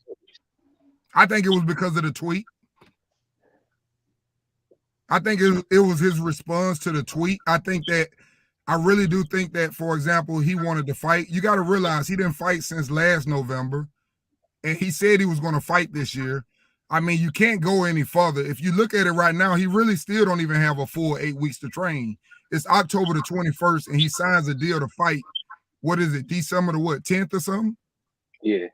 [SPEAKER 9] I think it was because of the tweet. I think it was his response to the tweet. I really do think that, for example, he wanted to fight. You got to realize he didn't fight since last November, and he said he was going to fight this year. I mean, you can't go any further. If you look at it right now, he really still don't even have a full 8 weeks to train. It's October the 21st, and he signs a deal to fight. What is it, December the 10th or something?
[SPEAKER 5] Yeah.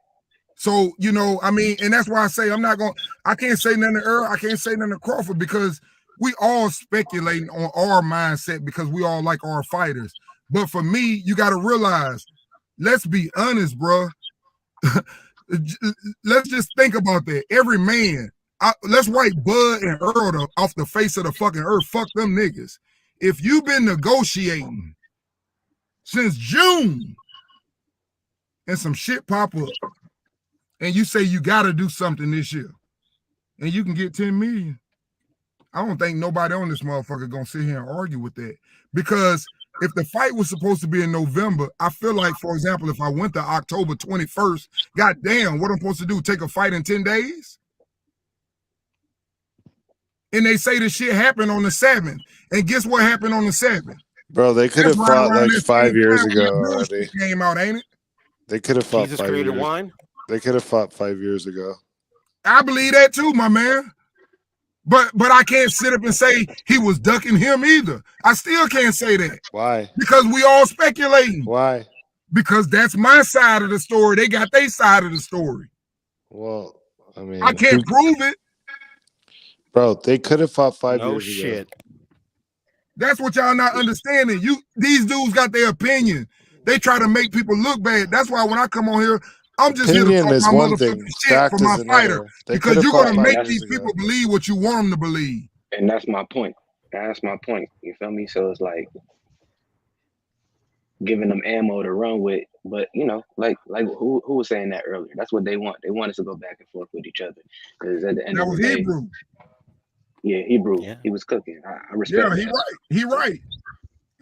[SPEAKER 9] So, you know, I mean, and that's why I say I can't say nothing to Earl, I can't say nothing to Crawford, because we all speculating on our mindset because we all like our fighters. But for me, you got to realize, let's be honest, bro. Let's just think about that. Every man, let's wipe Bud and Earl off the face of the fucking earth. Fuck them niggas. If you've been negotiating since June and some shit pop up and you say you got to do something this year and you can get 10 million, I don't think nobody on this motherfucker gonna sit here and argue with that. Because if the fight was supposed to be in November, I feel like, for example, if I went to October 21st, goddamn, what I'm supposed to do, take a fight in 10 days? And they say the shit happened on the 7th. And guess what happened on the 7th?
[SPEAKER 3] Bro, they could have fought like 5 years ago already.
[SPEAKER 9] Came out, ain't it?
[SPEAKER 3] They could have fought
[SPEAKER 16] Jesus
[SPEAKER 3] 5
[SPEAKER 16] created
[SPEAKER 3] years.
[SPEAKER 16] wine.
[SPEAKER 3] They could have fought 5 years ago.
[SPEAKER 9] I believe that too, my man. But I can't sit up and say he was ducking him either. I still can't say that.
[SPEAKER 3] Why?
[SPEAKER 9] Because we all speculating.
[SPEAKER 3] Why?
[SPEAKER 9] Because that's my side of the story. They got their side of the story.
[SPEAKER 3] Well, I mean,
[SPEAKER 9] I can't prove it.
[SPEAKER 3] Bro, they could have fought 5
[SPEAKER 16] No
[SPEAKER 3] years
[SPEAKER 16] shit.
[SPEAKER 3] ago.
[SPEAKER 9] That's what y'all not understanding. These dudes got their opinion. They try to make people look bad. That's why when I come on here, I'm just here to
[SPEAKER 3] Opinion
[SPEAKER 9] talk
[SPEAKER 3] is
[SPEAKER 9] my
[SPEAKER 3] one
[SPEAKER 9] motherfucking
[SPEAKER 3] thing.
[SPEAKER 9] shit
[SPEAKER 3] Fact
[SPEAKER 9] for my
[SPEAKER 3] is
[SPEAKER 9] fighter.
[SPEAKER 3] another. They
[SPEAKER 9] Because
[SPEAKER 3] could have
[SPEAKER 9] you're
[SPEAKER 3] fought
[SPEAKER 9] gonna
[SPEAKER 3] 5
[SPEAKER 9] make
[SPEAKER 3] years
[SPEAKER 9] these
[SPEAKER 3] ago.
[SPEAKER 9] people believe what you want them to believe.
[SPEAKER 5] And that's my point. That's my point. You feel me? So it's like giving them ammo to run with. But you know, like who was saying that earlier? That's what they want. They want us to go back and forth with each other. Because at the end
[SPEAKER 9] That
[SPEAKER 5] of
[SPEAKER 9] was
[SPEAKER 5] the day,
[SPEAKER 9] Hebrew.
[SPEAKER 5] yeah, Hebrew. Yeah. He was cooking. I respect
[SPEAKER 9] Yeah,
[SPEAKER 5] that.
[SPEAKER 9] he right.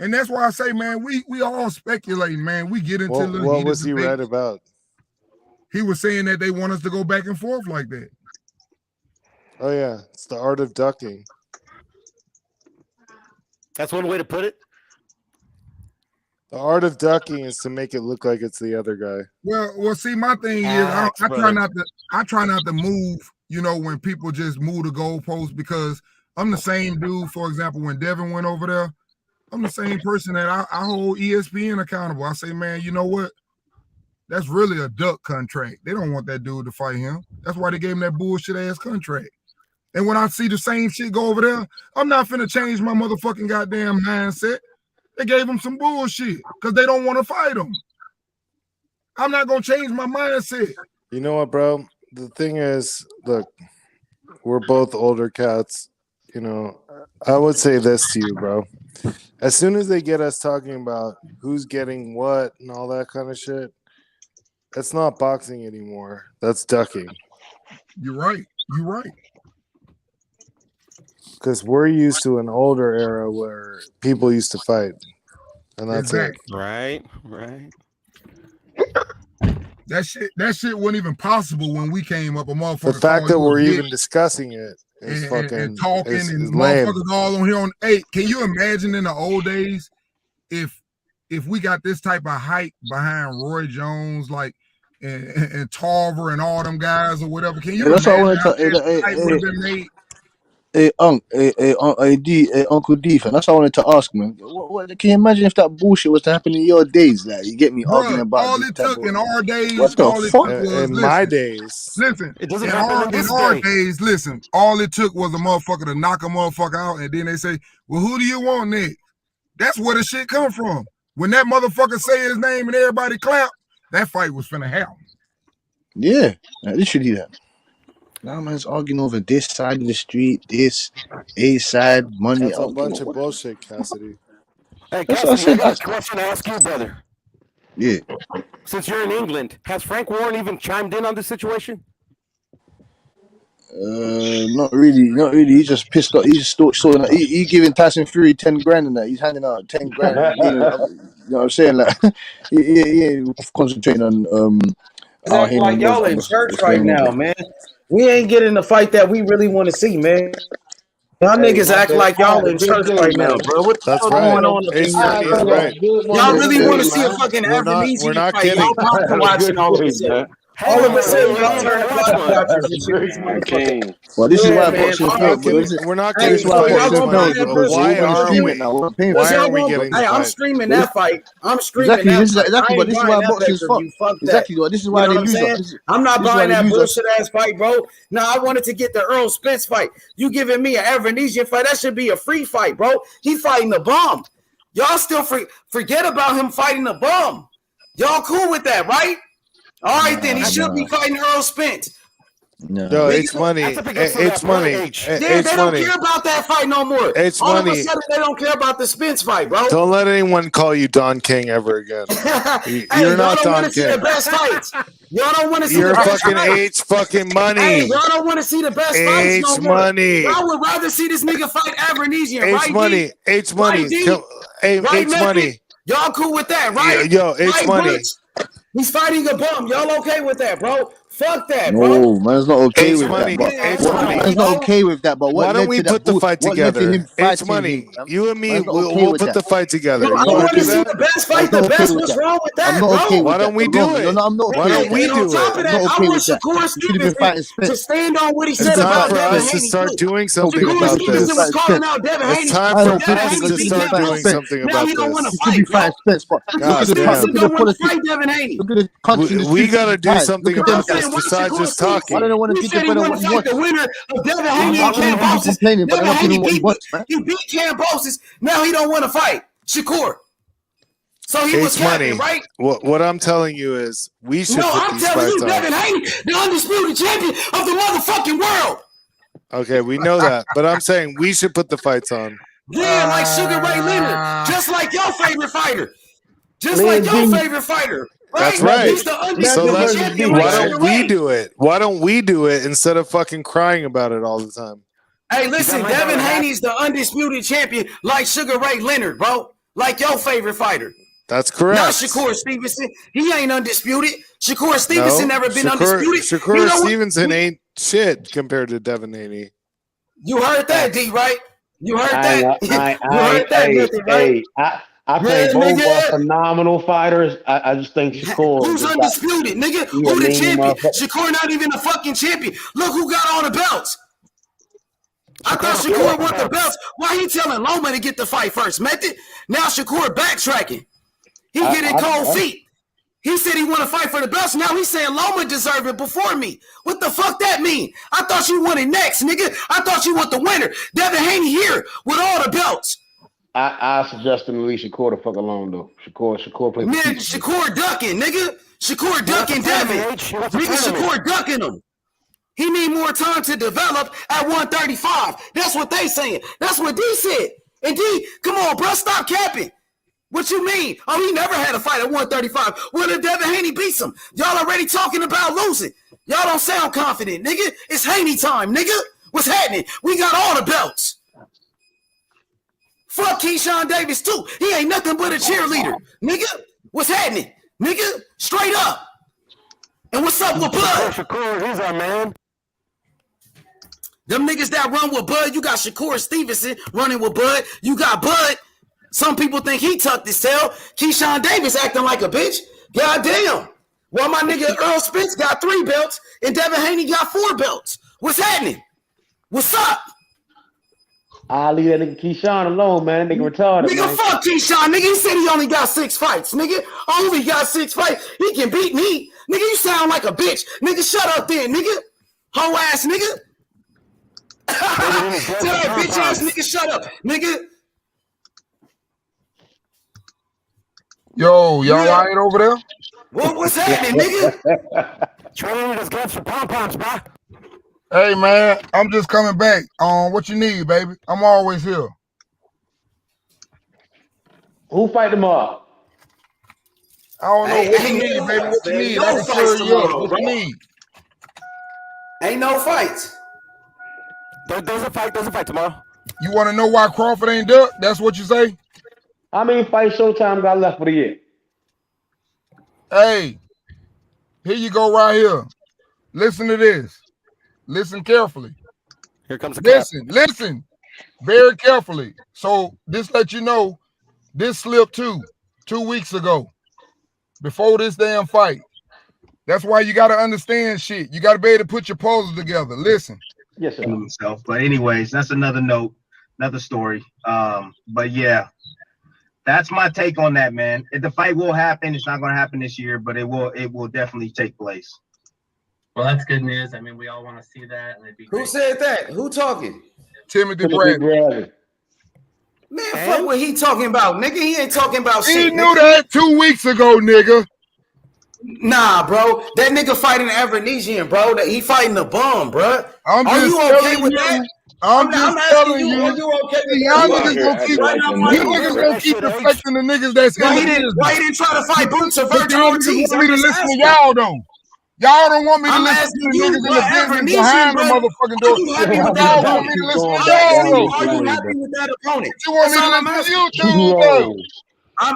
[SPEAKER 9] And that's why I say, man, we all speculating, man. We get into
[SPEAKER 3] What was he right about?
[SPEAKER 9] He was saying that they want us to go back and forth like that.
[SPEAKER 3] Oh yeah, it's the art of ducking.
[SPEAKER 16] That's one way to put it.
[SPEAKER 3] The art of ducking is to make it look like it's the other guy.
[SPEAKER 9] Well, see, my thing is, I try not to move. You know, when people just move the goalposts, because I'm the same dude. For example, when Devin went over there, I'm the same person that I hold ESPN accountable. I say, man, you know what? That's really a duck contract. They don't want that dude to fight him. That's why they gave him that bullshit ass contract. And when I see the same shit go over there, I'm not finna change my motherfucking goddamn mindset. They gave him some bullshit because they don't want to fight him. I'm not gonna change my mindset.
[SPEAKER 3] You know what, bro? The thing is, look, we're both older cats. You know, I would say this to you, bro. As soon as they get us talking about who's getting what and all that kind of shit, that's not boxing anymore. That's ducking.
[SPEAKER 9] You're right. You're right.
[SPEAKER 3] Because we're used to an older era where people used to fight. And that's it.
[SPEAKER 16] Right.
[SPEAKER 9] That shit wasn't even possible when we came up. A motherfucker.
[SPEAKER 3] The fact that we're even discussing it is
[SPEAKER 9] and talking
[SPEAKER 3] is
[SPEAKER 9] and
[SPEAKER 3] lame.
[SPEAKER 9] motherfuckers all on here on. Hey, can you imagine in the old days if we got this type of hype behind Roy Jones, like and Tarver and all them guys or whatever? Can you imagine how that hype would have been made?
[SPEAKER 12] Uncle D, fam. That's what I wanted to ask, man. What, can you imagine if that bullshit was to happen in your days? Like, you get me arguing about
[SPEAKER 9] all
[SPEAKER 12] this
[SPEAKER 9] it
[SPEAKER 12] type
[SPEAKER 9] took
[SPEAKER 12] of,
[SPEAKER 9] in our days.
[SPEAKER 12] what the
[SPEAKER 9] all it
[SPEAKER 12] fuck?
[SPEAKER 9] took was,
[SPEAKER 3] In my days,
[SPEAKER 9] listen.
[SPEAKER 16] It doesn't
[SPEAKER 9] in
[SPEAKER 16] happen in
[SPEAKER 9] our
[SPEAKER 16] this day.
[SPEAKER 9] days. Listen, all it took was a motherfucker to knock a motherfucker out, and then they say, "Well, who do you want next?" That's where the shit come from. When that motherfucker say his name and everybody clap, that fight was finna happen.
[SPEAKER 12] Yeah, literally that. Now man's arguing over this side of the street, this A side money.
[SPEAKER 3] That's a bunch of bullshit, Cassidy.
[SPEAKER 16] Hey,
[SPEAKER 12] That's what I
[SPEAKER 16] Cassidy, I
[SPEAKER 12] said.
[SPEAKER 16] got a question to ask you, brother.
[SPEAKER 12] Yeah.
[SPEAKER 16] Since you're in England, has Frank Warren even chimed in on this situation?
[SPEAKER 12] Not really. He just pissed off. He just saw he giving Tyson Fury 10 grand and that. He's handing out 10 grand. You know what I'm saying? Like, he ain't concentrating on
[SPEAKER 6] It's acting like y'all in church right now, man. We ain't getting the fight that we really want to see, man. Y'all niggas act like y'all in church right now, bro. What the hell going on up in here, bro?
[SPEAKER 3] Right.
[SPEAKER 6] Y'all really want to see a fucking
[SPEAKER 3] We're not
[SPEAKER 6] Ebenezer fight.
[SPEAKER 3] kidding.
[SPEAKER 6] Y'all not watching all this shit. All of a sudden, y'all turn the block watchers and shit. This
[SPEAKER 5] King.
[SPEAKER 12] Well, this is why
[SPEAKER 6] man.
[SPEAKER 12] boxing
[SPEAKER 3] We're
[SPEAKER 12] failed,
[SPEAKER 3] not
[SPEAKER 12] bro.
[SPEAKER 3] getting. We're not
[SPEAKER 12] This
[SPEAKER 3] getting
[SPEAKER 12] is why
[SPEAKER 6] So y'all
[SPEAKER 3] fights.
[SPEAKER 12] boxing
[SPEAKER 6] gonna buy
[SPEAKER 12] failed
[SPEAKER 6] that
[SPEAKER 12] because
[SPEAKER 6] pussy?
[SPEAKER 12] we're
[SPEAKER 3] Why
[SPEAKER 12] going to
[SPEAKER 3] are
[SPEAKER 12] stream
[SPEAKER 3] we?
[SPEAKER 12] it now. We're paying
[SPEAKER 6] Cause
[SPEAKER 12] for
[SPEAKER 3] Why
[SPEAKER 12] it.
[SPEAKER 6] y'all
[SPEAKER 3] are we
[SPEAKER 6] gonna.
[SPEAKER 3] getting
[SPEAKER 6] Hey, I'm
[SPEAKER 3] fight?
[SPEAKER 6] streaming that fight. I'm streaming
[SPEAKER 12] Exactly.
[SPEAKER 6] that
[SPEAKER 12] This is
[SPEAKER 6] fight.
[SPEAKER 12] exactly,
[SPEAKER 6] I
[SPEAKER 12] but
[SPEAKER 6] ain't
[SPEAKER 12] this is
[SPEAKER 6] buying
[SPEAKER 12] why
[SPEAKER 6] that
[SPEAKER 12] boxing's fucked.
[SPEAKER 6] pay-per-view. Fuck that.
[SPEAKER 12] Exactly. This is
[SPEAKER 6] You
[SPEAKER 12] why
[SPEAKER 6] know
[SPEAKER 12] they
[SPEAKER 6] what I'm
[SPEAKER 12] lose us.
[SPEAKER 6] saying? I'm not
[SPEAKER 12] This is why
[SPEAKER 6] buying
[SPEAKER 12] they
[SPEAKER 6] that
[SPEAKER 12] lose us.
[SPEAKER 6] bullshit ass fight, bro. Now I wanted to get the Errol Spence fight. You giving me an Avanesian fight? That should be a free fight, bro. He fighting the bum. Y'all still forget about him fighting the bum. Y'all cool with that, right? All right, then he should be fighting Errol Spence.
[SPEAKER 3] No, it's money. It's money.
[SPEAKER 6] Yeah,
[SPEAKER 3] It's
[SPEAKER 6] they don't
[SPEAKER 3] money.
[SPEAKER 6] care about that fight no more.
[SPEAKER 3] It's
[SPEAKER 6] All of a
[SPEAKER 3] money.
[SPEAKER 6] sudden, they don't care about the Spence fight, bro.
[SPEAKER 3] Don't let anyone call you Don King ever again.
[SPEAKER 6] Hey,
[SPEAKER 3] You're
[SPEAKER 6] y'all
[SPEAKER 3] not
[SPEAKER 6] don't want
[SPEAKER 3] Don
[SPEAKER 6] to see the
[SPEAKER 3] King.
[SPEAKER 6] best fights. Y'all don't want to see
[SPEAKER 3] You're
[SPEAKER 6] the best
[SPEAKER 3] fucking
[SPEAKER 6] fights.
[SPEAKER 3] H fucking
[SPEAKER 6] Hey,
[SPEAKER 3] money.
[SPEAKER 6] y'all don't want to see the best fights no
[SPEAKER 3] H
[SPEAKER 6] more.
[SPEAKER 3] money.
[SPEAKER 6] Y'all would rather see this nigga fight Avanesian,
[SPEAKER 3] H
[SPEAKER 6] right,
[SPEAKER 3] money.
[SPEAKER 6] D?
[SPEAKER 3] H
[SPEAKER 6] Right,
[SPEAKER 3] money.
[SPEAKER 6] D? Right,
[SPEAKER 3] H
[SPEAKER 6] Method?
[SPEAKER 3] money.
[SPEAKER 6] Y'all cool with that, right?
[SPEAKER 3] Yo, H
[SPEAKER 6] Right,
[SPEAKER 3] money.
[SPEAKER 6] Butch? He's fighting a bum. Y'all okay with that, bro? Fuck that, bro.
[SPEAKER 12] No, man's not okay
[SPEAKER 3] H
[SPEAKER 12] with that.
[SPEAKER 3] money.
[SPEAKER 12] But
[SPEAKER 3] H
[SPEAKER 12] what,
[SPEAKER 3] money.
[SPEAKER 12] man's not okay with that. But
[SPEAKER 3] Why
[SPEAKER 12] what
[SPEAKER 3] don't
[SPEAKER 12] led
[SPEAKER 3] we
[SPEAKER 12] to that?
[SPEAKER 3] put the fight
[SPEAKER 12] What led to
[SPEAKER 3] together?
[SPEAKER 12] him
[SPEAKER 3] H
[SPEAKER 12] fighting
[SPEAKER 3] money.
[SPEAKER 12] him? Man?
[SPEAKER 3] You and me,
[SPEAKER 12] Man's not okay
[SPEAKER 3] we'll
[SPEAKER 12] with
[SPEAKER 3] put
[SPEAKER 12] that.
[SPEAKER 3] the fight
[SPEAKER 6] Bro,
[SPEAKER 3] together.
[SPEAKER 6] I
[SPEAKER 3] You want
[SPEAKER 6] want
[SPEAKER 3] to
[SPEAKER 6] to
[SPEAKER 3] do
[SPEAKER 6] see
[SPEAKER 3] that?
[SPEAKER 6] the best
[SPEAKER 12] Man's
[SPEAKER 6] fight. The
[SPEAKER 12] not okay
[SPEAKER 6] best.
[SPEAKER 12] with
[SPEAKER 6] What's
[SPEAKER 12] that.
[SPEAKER 6] wrong with that,
[SPEAKER 12] I'm not
[SPEAKER 6] bro?
[SPEAKER 12] okay with
[SPEAKER 3] Why
[SPEAKER 12] that.
[SPEAKER 3] don't we
[SPEAKER 12] You're
[SPEAKER 3] do
[SPEAKER 12] wrong.
[SPEAKER 3] it?
[SPEAKER 12] I'm not
[SPEAKER 3] Why
[SPEAKER 12] okay
[SPEAKER 3] don't
[SPEAKER 12] with
[SPEAKER 3] we
[SPEAKER 12] that.
[SPEAKER 6] And on
[SPEAKER 3] do
[SPEAKER 6] top
[SPEAKER 3] it?
[SPEAKER 6] of
[SPEAKER 12] I'm
[SPEAKER 6] that,
[SPEAKER 12] not
[SPEAKER 6] I
[SPEAKER 12] okay
[SPEAKER 6] want
[SPEAKER 12] with that.
[SPEAKER 6] Shakur
[SPEAKER 12] You should have been fighting
[SPEAKER 6] Stevenson to
[SPEAKER 12] Spence.
[SPEAKER 6] stand on what he
[SPEAKER 3] It's
[SPEAKER 6] said
[SPEAKER 3] time
[SPEAKER 6] about
[SPEAKER 3] for
[SPEAKER 6] Devin
[SPEAKER 3] us to
[SPEAKER 6] Haney,
[SPEAKER 3] start
[SPEAKER 6] too.
[SPEAKER 3] doing something
[SPEAKER 12] Okay,
[SPEAKER 6] Shakur
[SPEAKER 12] you
[SPEAKER 3] about
[SPEAKER 12] should have been
[SPEAKER 6] Stevenson was
[SPEAKER 3] this.
[SPEAKER 12] fighting
[SPEAKER 6] calling
[SPEAKER 12] Spence.
[SPEAKER 6] out Devin
[SPEAKER 3] It's
[SPEAKER 6] Haney
[SPEAKER 3] time
[SPEAKER 12] I
[SPEAKER 3] for
[SPEAKER 12] don't
[SPEAKER 6] when
[SPEAKER 12] think
[SPEAKER 6] Devin
[SPEAKER 12] you
[SPEAKER 3] us
[SPEAKER 12] should
[SPEAKER 6] Haney
[SPEAKER 12] have.
[SPEAKER 3] to
[SPEAKER 12] You
[SPEAKER 6] beat
[SPEAKER 12] should have
[SPEAKER 3] start
[SPEAKER 12] been fighting
[SPEAKER 3] doing
[SPEAKER 6] Campos.
[SPEAKER 12] Spence.
[SPEAKER 3] something
[SPEAKER 6] Now
[SPEAKER 3] about
[SPEAKER 6] he don't want to
[SPEAKER 3] this.
[SPEAKER 12] You should be
[SPEAKER 6] fight, bro.
[SPEAKER 12] fighting Spence. But look
[SPEAKER 3] God
[SPEAKER 12] at the
[SPEAKER 3] damn.
[SPEAKER 6] Stevenson
[SPEAKER 12] look at the
[SPEAKER 6] don't want to
[SPEAKER 12] politics.
[SPEAKER 6] fight Devin Haney.
[SPEAKER 12] Look at the country in the
[SPEAKER 3] We
[SPEAKER 12] streets
[SPEAKER 3] got
[SPEAKER 12] he
[SPEAKER 3] to do
[SPEAKER 12] has. Look
[SPEAKER 3] something
[SPEAKER 12] at
[SPEAKER 6] But I'm
[SPEAKER 12] them
[SPEAKER 3] about
[SPEAKER 12] guys.
[SPEAKER 3] this
[SPEAKER 6] saying, why
[SPEAKER 3] besides
[SPEAKER 6] Shakur
[SPEAKER 3] just
[SPEAKER 12] Why
[SPEAKER 6] Stevenson?
[SPEAKER 12] don't they
[SPEAKER 3] talking.
[SPEAKER 12] want to
[SPEAKER 6] You
[SPEAKER 12] give the
[SPEAKER 6] said he
[SPEAKER 12] brother
[SPEAKER 6] want
[SPEAKER 12] what
[SPEAKER 6] to
[SPEAKER 12] he
[SPEAKER 6] fight the
[SPEAKER 12] wants?
[SPEAKER 6] winner of Devin Haney
[SPEAKER 12] Why
[SPEAKER 6] and
[SPEAKER 12] should he be
[SPEAKER 6] Campos.
[SPEAKER 12] complaining? But they're
[SPEAKER 6] Devin
[SPEAKER 12] not giving
[SPEAKER 6] Haney
[SPEAKER 12] him what he
[SPEAKER 6] beat
[SPEAKER 12] wants, man.
[SPEAKER 6] he beat Campos. Now he don't want to fight Shakur. So he was
[SPEAKER 3] H
[SPEAKER 6] capping,
[SPEAKER 3] money.
[SPEAKER 6] right?
[SPEAKER 3] What I'm telling you is we
[SPEAKER 6] No,
[SPEAKER 3] should put
[SPEAKER 6] I'm
[SPEAKER 3] these
[SPEAKER 6] telling
[SPEAKER 3] fights
[SPEAKER 6] you,
[SPEAKER 3] on.
[SPEAKER 6] Devin Haney, the undisputed champion of the motherfucking world.
[SPEAKER 3] Okay, we know that, but I'm saying we should put the fights on.
[SPEAKER 6] Yeah, like Sugar Ray Leonard, just like your favorite fighter. Just like
[SPEAKER 11] Man,
[SPEAKER 6] your
[SPEAKER 11] D,
[SPEAKER 6] favorite fighter,
[SPEAKER 3] That's
[SPEAKER 6] right?
[SPEAKER 3] right.
[SPEAKER 6] He's the
[SPEAKER 3] So
[SPEAKER 11] Method
[SPEAKER 6] undisputed
[SPEAKER 3] let
[SPEAKER 11] versus
[SPEAKER 6] champion
[SPEAKER 11] D,
[SPEAKER 6] like
[SPEAKER 3] why
[SPEAKER 11] right?
[SPEAKER 6] Sugar
[SPEAKER 3] don't we
[SPEAKER 6] Ray.
[SPEAKER 3] do it? Why don't we do it instead of fucking crying about it all the time?
[SPEAKER 6] Hey, listen, Devin Haney's the undisputed champion like Sugar Ray Leonard, bro. Like your favorite fighter.
[SPEAKER 3] That's
[SPEAKER 6] Not
[SPEAKER 3] correct.
[SPEAKER 6] Shakur Stevenson. He ain't undisputed. Shakur Stevenson
[SPEAKER 3] No,
[SPEAKER 6] never been undisputed. You
[SPEAKER 3] Shakur
[SPEAKER 6] know what?
[SPEAKER 3] Stevenson ain't shit compared to Devin Haney.
[SPEAKER 6] You heard that, D, right? You heard
[SPEAKER 19] I
[SPEAKER 6] that?
[SPEAKER 19] ain't,
[SPEAKER 6] You heard that, Method, right?
[SPEAKER 19] I
[SPEAKER 6] Yeah,
[SPEAKER 19] think both are
[SPEAKER 6] nigga.
[SPEAKER 19] phenomenal fighters. I just think Shakur
[SPEAKER 6] Who's
[SPEAKER 19] just got
[SPEAKER 6] undisputed, nigga?
[SPEAKER 19] he a
[SPEAKER 6] Who the
[SPEAKER 19] mean
[SPEAKER 6] champion?
[SPEAKER 19] motherfucker.
[SPEAKER 6] Shakur not even a fucking champion. Look who got all the belts. I thought Shakur want the belts. Why he telling Loma to get the fight first, Method? Now Shakur backtracking. He getting cold feet. He said he want to fight for the belts. Now he's saying Loma deserved it before me. What the fuck that mean? I thought you wanted next, nigga. I thought you want the winner. Devin Haney here with all the belts.
[SPEAKER 19] I suggest him to leave Shakur the fuck alone though. Shakur plays
[SPEAKER 6] Man, Shakur ducking, nigga. Shakur ducking Devin. Nigga, Shakur ducking him. He need more time to develop at 135. That's what they saying. That's what D said. And D, come on, bro, stop capping. What you mean? Oh, he never had a fight at 135. What if Devin Haney beats him? Y'all already talking about losing. Y'all don't sound confident, nigga. It's Haney time, nigga. What's happening? We got all the belts. Fuck Keyshawn Davis, too. He ain't nothing but a cheerleader. Nigga, what's happening? Nigga, straight up. And what's up with Bud?
[SPEAKER 16] Shakur, he's our man.
[SPEAKER 6] Them niggas that run with Bud, you got Shakur Stevenson running with Bud. You got Bud. Some people think he tucked his tail. Keyshawn Davis acting like a bitch. Goddamn. Well, my nigga Errol Spence got 3 belts and Devin Haney got 4 belts. What's happening? What's up?
[SPEAKER 19] I'll leave that nigga Keyshawn alone, man. That nigga retarded,
[SPEAKER 6] Nigga,
[SPEAKER 19] man.
[SPEAKER 6] fuck Keyshawn. Nigga, he said he only got 6 fights. Nigga, only got 6 fights. He can beat me. Nigga, you sound like a bitch. Nigga, shut up then, nigga. Hoe ass nigga. Tell that bitch ass nigga shut up. Nigga.
[SPEAKER 9] Yo, y'all all right over there?
[SPEAKER 6] What's happening, nigga?
[SPEAKER 16] Training just got some pom-poms, bro.
[SPEAKER 9] Hey, man, I'm just coming back. What you need, baby? I'm always here.
[SPEAKER 19] Who fight tomorrow?
[SPEAKER 9] I don't know what you need,
[SPEAKER 6] no
[SPEAKER 9] baby. What you
[SPEAKER 6] fights,
[SPEAKER 9] need?
[SPEAKER 6] man.
[SPEAKER 9] I
[SPEAKER 6] No
[SPEAKER 9] can
[SPEAKER 6] fights
[SPEAKER 9] serve you up.
[SPEAKER 6] tomorrow,
[SPEAKER 9] What
[SPEAKER 6] bro.
[SPEAKER 9] you need?
[SPEAKER 6] Ain't no fights.
[SPEAKER 16] There's a fight tomorrow.
[SPEAKER 9] You want to know why Crawford ain't duck? That's what you say?
[SPEAKER 19] How many fights Showtime got left for the year?
[SPEAKER 9] Hey, here you go right here. Listen to this. Listen carefully.
[SPEAKER 16] Here comes the
[SPEAKER 9] Listen very carefully. So this let you know this slipped 2 weeks ago before this damn fight. That's why you got to understand shit. You got to be able to put your puzzles together. Listen.
[SPEAKER 17] Yes, sir. Himself. But anyways, that's another note, another story. But yeah, that's my take on that, man. If the fight will happen, it's not going to happen this year, but it will definitely take place.
[SPEAKER 20] Well, that's good news. I mean, we all want to see that. And it'd be
[SPEAKER 6] Who said that? Who talking?
[SPEAKER 9] Timothy Bradley.
[SPEAKER 6] Man, fuck what he talking about, nigga. He ain't talking about shit.
[SPEAKER 9] He knew that 2 weeks ago, nigga.
[SPEAKER 6] Nah, bro. That nigga fighting Avanesian, bro. That he fighting the bum, bro.
[SPEAKER 9] Are you okay with that? I'm just telling you.
[SPEAKER 6] Are you okay with
[SPEAKER 9] Y'all
[SPEAKER 6] that?
[SPEAKER 9] niggas gonna keep respecting the niggas that's
[SPEAKER 6] Why
[SPEAKER 9] in
[SPEAKER 6] he
[SPEAKER 9] the
[SPEAKER 6] didn't? Why he didn't try to fight Boots or
[SPEAKER 9] But
[SPEAKER 6] Virgil
[SPEAKER 9] y'all
[SPEAKER 6] Ortiz?
[SPEAKER 9] niggas want me to listen to y'all though. Y'all don't want me to
[SPEAKER 6] I'm
[SPEAKER 9] listen to
[SPEAKER 6] asking
[SPEAKER 9] the
[SPEAKER 6] you,
[SPEAKER 9] niggas in the
[SPEAKER 6] bro,
[SPEAKER 9] business behind the motherfucking door.
[SPEAKER 6] Are you happy with
[SPEAKER 9] Y'all
[SPEAKER 6] that
[SPEAKER 9] want me to listen to
[SPEAKER 6] opponent?
[SPEAKER 9] y'all though.
[SPEAKER 6] Are you happy with that opponent?
[SPEAKER 9] You want me to listen to you too though.
[SPEAKER 6] Well,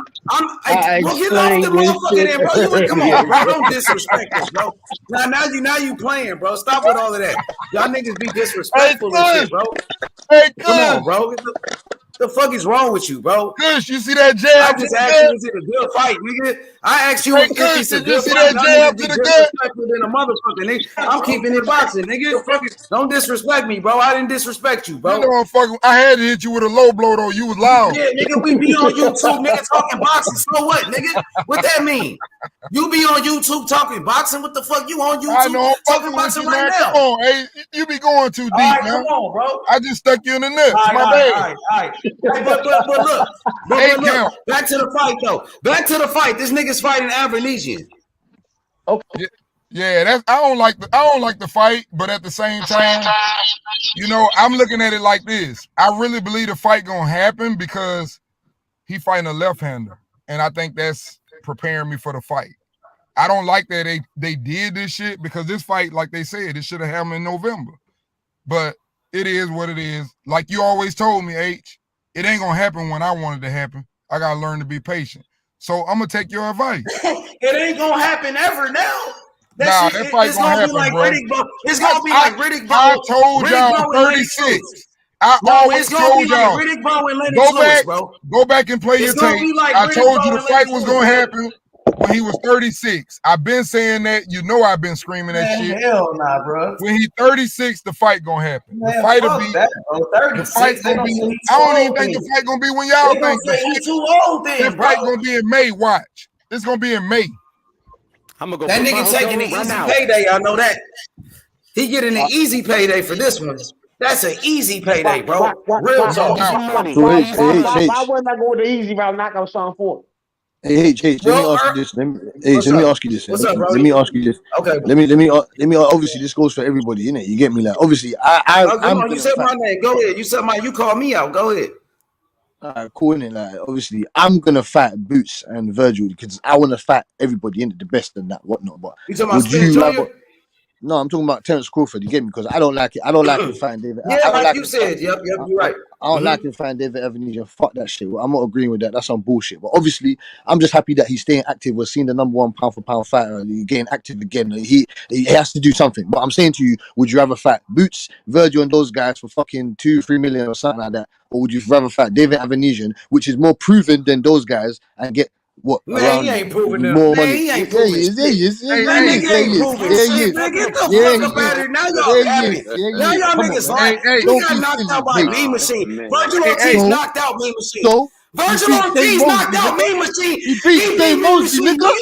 [SPEAKER 6] get off the motherfucking end, bro. Come on, bro. Don't disrespect us, bro. Now you playing, bro. Stop with all of that. Y'all niggas be disrespectful and shit, bro. Come on, bro. The fuck is wrong with you, bro?
[SPEAKER 9] Kush, you see that jab?
[SPEAKER 6] I just asked you, is it a good fight, nigga? I asked you if it's a good fight. Y'all niggas be disrespectful than a motherfucker, nigga. I'm keeping it boxing, nigga. Don't disrespect me, bro. I didn't disrespect you, bro.
[SPEAKER 9] You know I'm fucking. I had to hit you with a low blow though. You was loud.
[SPEAKER 6] Yeah, nigga, we be on YouTube, nigga, talking boxing. So what, nigga? What that mean? You be on YouTube talking boxing? What the fuck? You on YouTube
[SPEAKER 9] I know,
[SPEAKER 6] talking boxing right now?
[SPEAKER 9] Come on, hey, you be going too deep,
[SPEAKER 6] right,
[SPEAKER 9] man.
[SPEAKER 6] come on, bro.
[SPEAKER 9] I just stuck you in the nuts.
[SPEAKER 6] All
[SPEAKER 9] My bad.
[SPEAKER 6] right. Hey, but look, look, back to the fight though. Back to the fight. This nigga's fighting Avanesian.
[SPEAKER 9] Okay. Yeah, that's I don't like the fight, but at the same time, you know, I'm looking at it like this. I really believe the fight gonna happen because he fighting a left-hander, and I think that's preparing me for the fight. I don't like that they did this shit because this fight, like they said, it should have happened in November. But it is what it is. Like you always told me, H, it ain't gonna happen when I want it to happen. I gotta learn to be patient. So I'm gonna take your advice.
[SPEAKER 6] It ain't gonna happen ever now.
[SPEAKER 9] That fight gonna happen,
[SPEAKER 6] like
[SPEAKER 9] bro.
[SPEAKER 6] It's gonna be like Riddick Bowe.
[SPEAKER 9] I told y'all 36. I always told y'all.
[SPEAKER 6] Riddick Bowe and Lennox Lewis, bro.
[SPEAKER 9] Go back and play your tape.
[SPEAKER 6] Like
[SPEAKER 9] I told you the fight was gonna happen when he was 36. I've been saying that. You know I've been screaming that shit.
[SPEAKER 6] Hell nah, bro.
[SPEAKER 9] When he 36, the fight gonna happen.
[SPEAKER 6] Man,
[SPEAKER 9] the fight will be.
[SPEAKER 6] That, the fight
[SPEAKER 9] gonna be. I don't even think the fight gonna be when y'all think.
[SPEAKER 6] He's too old then,
[SPEAKER 9] that fight gonna be in May. Watch. It's gonna be in May.
[SPEAKER 6] I'm gonna go. That nigga taking an easy payday. I know that. He getting an easy payday for this one. That's an easy payday, bro. Real talk.
[SPEAKER 19] Why wasn't I going the easy route? Knock out Sean Ford.
[SPEAKER 12] Hey, H, let me ask you this. Let me ask you this.
[SPEAKER 6] What's up, bro?
[SPEAKER 12] Let me ask you this.
[SPEAKER 6] Okay.
[SPEAKER 12] Let me. Obviously, this goes for everybody, innit? You get me? Like, obviously,
[SPEAKER 6] you said my name. Go ahead. You said you called me out. Go ahead.
[SPEAKER 12] Cool, innit? Like, obviously, I'm gonna fight Boots and Virgil because I want to fight everybody, innit? The best and that, whatnot. But
[SPEAKER 6] you talking about Spence Jr.?
[SPEAKER 12] No, I'm talking about Terence Crawford. You get me? Because I don't like it. I don't like him fighting David.
[SPEAKER 6] Yeah, like you said. Yep, you're right.
[SPEAKER 12] I don't like him fighting David Evanesian. Fuck that shit. I'm not agreeing with that. That's some bullshit. But obviously, I'm just happy that he's staying active. We're seeing the #1 pound-for-pound fighter. He's getting active again. He has to do something. But I'm saying to you, would you rather fight Boots, Virgil, and those guys for fucking 2-3 million or something like that, or would you rather fight David Evanesian, which is more proven than those guys, and get what?
[SPEAKER 6] Man, he ain't proving them.
[SPEAKER 12] More
[SPEAKER 6] Man,
[SPEAKER 12] money.
[SPEAKER 6] he ain't proving shit. Man, nigga ain't proving shit. Man, get the fuck up out of here. Now y'all happy. Now y'all niggas like, we got knocked out by Mean Machine. Virgil Ortiz knocked out Mean Machine. Virgil Ortiz knocked out Mean Machine.
[SPEAKER 12] He beat Dave Mosley, nigga.
[SPEAKER 6] What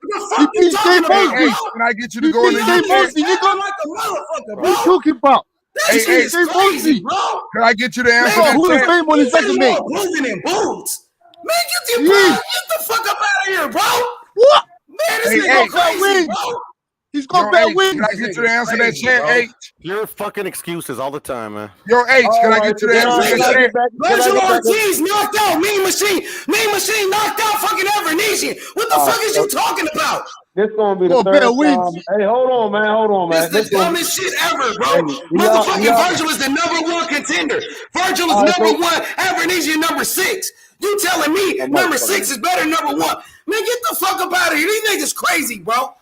[SPEAKER 6] the fuck you talking about, bro?
[SPEAKER 9] Can I get you to go in the
[SPEAKER 6] Dave Mosley, nigga? Like a motherfucker, bro.
[SPEAKER 12] What you talking about?
[SPEAKER 6] That shit is crazy, bro.
[SPEAKER 9] Can I get you to answer that?
[SPEAKER 12] Who the fame on his second mate?
[SPEAKER 6] Moving in boots. Man, get the fuck up out of here, bro.
[SPEAKER 12] What?
[SPEAKER 6] Man, this nigga crazy, bro.
[SPEAKER 12] He's got better wins.
[SPEAKER 9] Can I get you to answer that chant, H?
[SPEAKER 16] Your fucking excuses all the time, man.
[SPEAKER 9] Yo, H, can I get you to answer that chant?
[SPEAKER 6] Virgil Ortiz knocked out Mean Machine. Mean Machine knocked out fucking Avanesian. What the fuck is you talking about?
[SPEAKER 19] This gonna be the third time. Hey, hold on, man.
[SPEAKER 6] This the dumbest shit ever, bro. Motherfucking Virgil is the #1 contender. Virgil is #1. Avanesian #6. You telling me #6 is better than #1? Man, get the fuck up out of here. These niggas crazy, bro.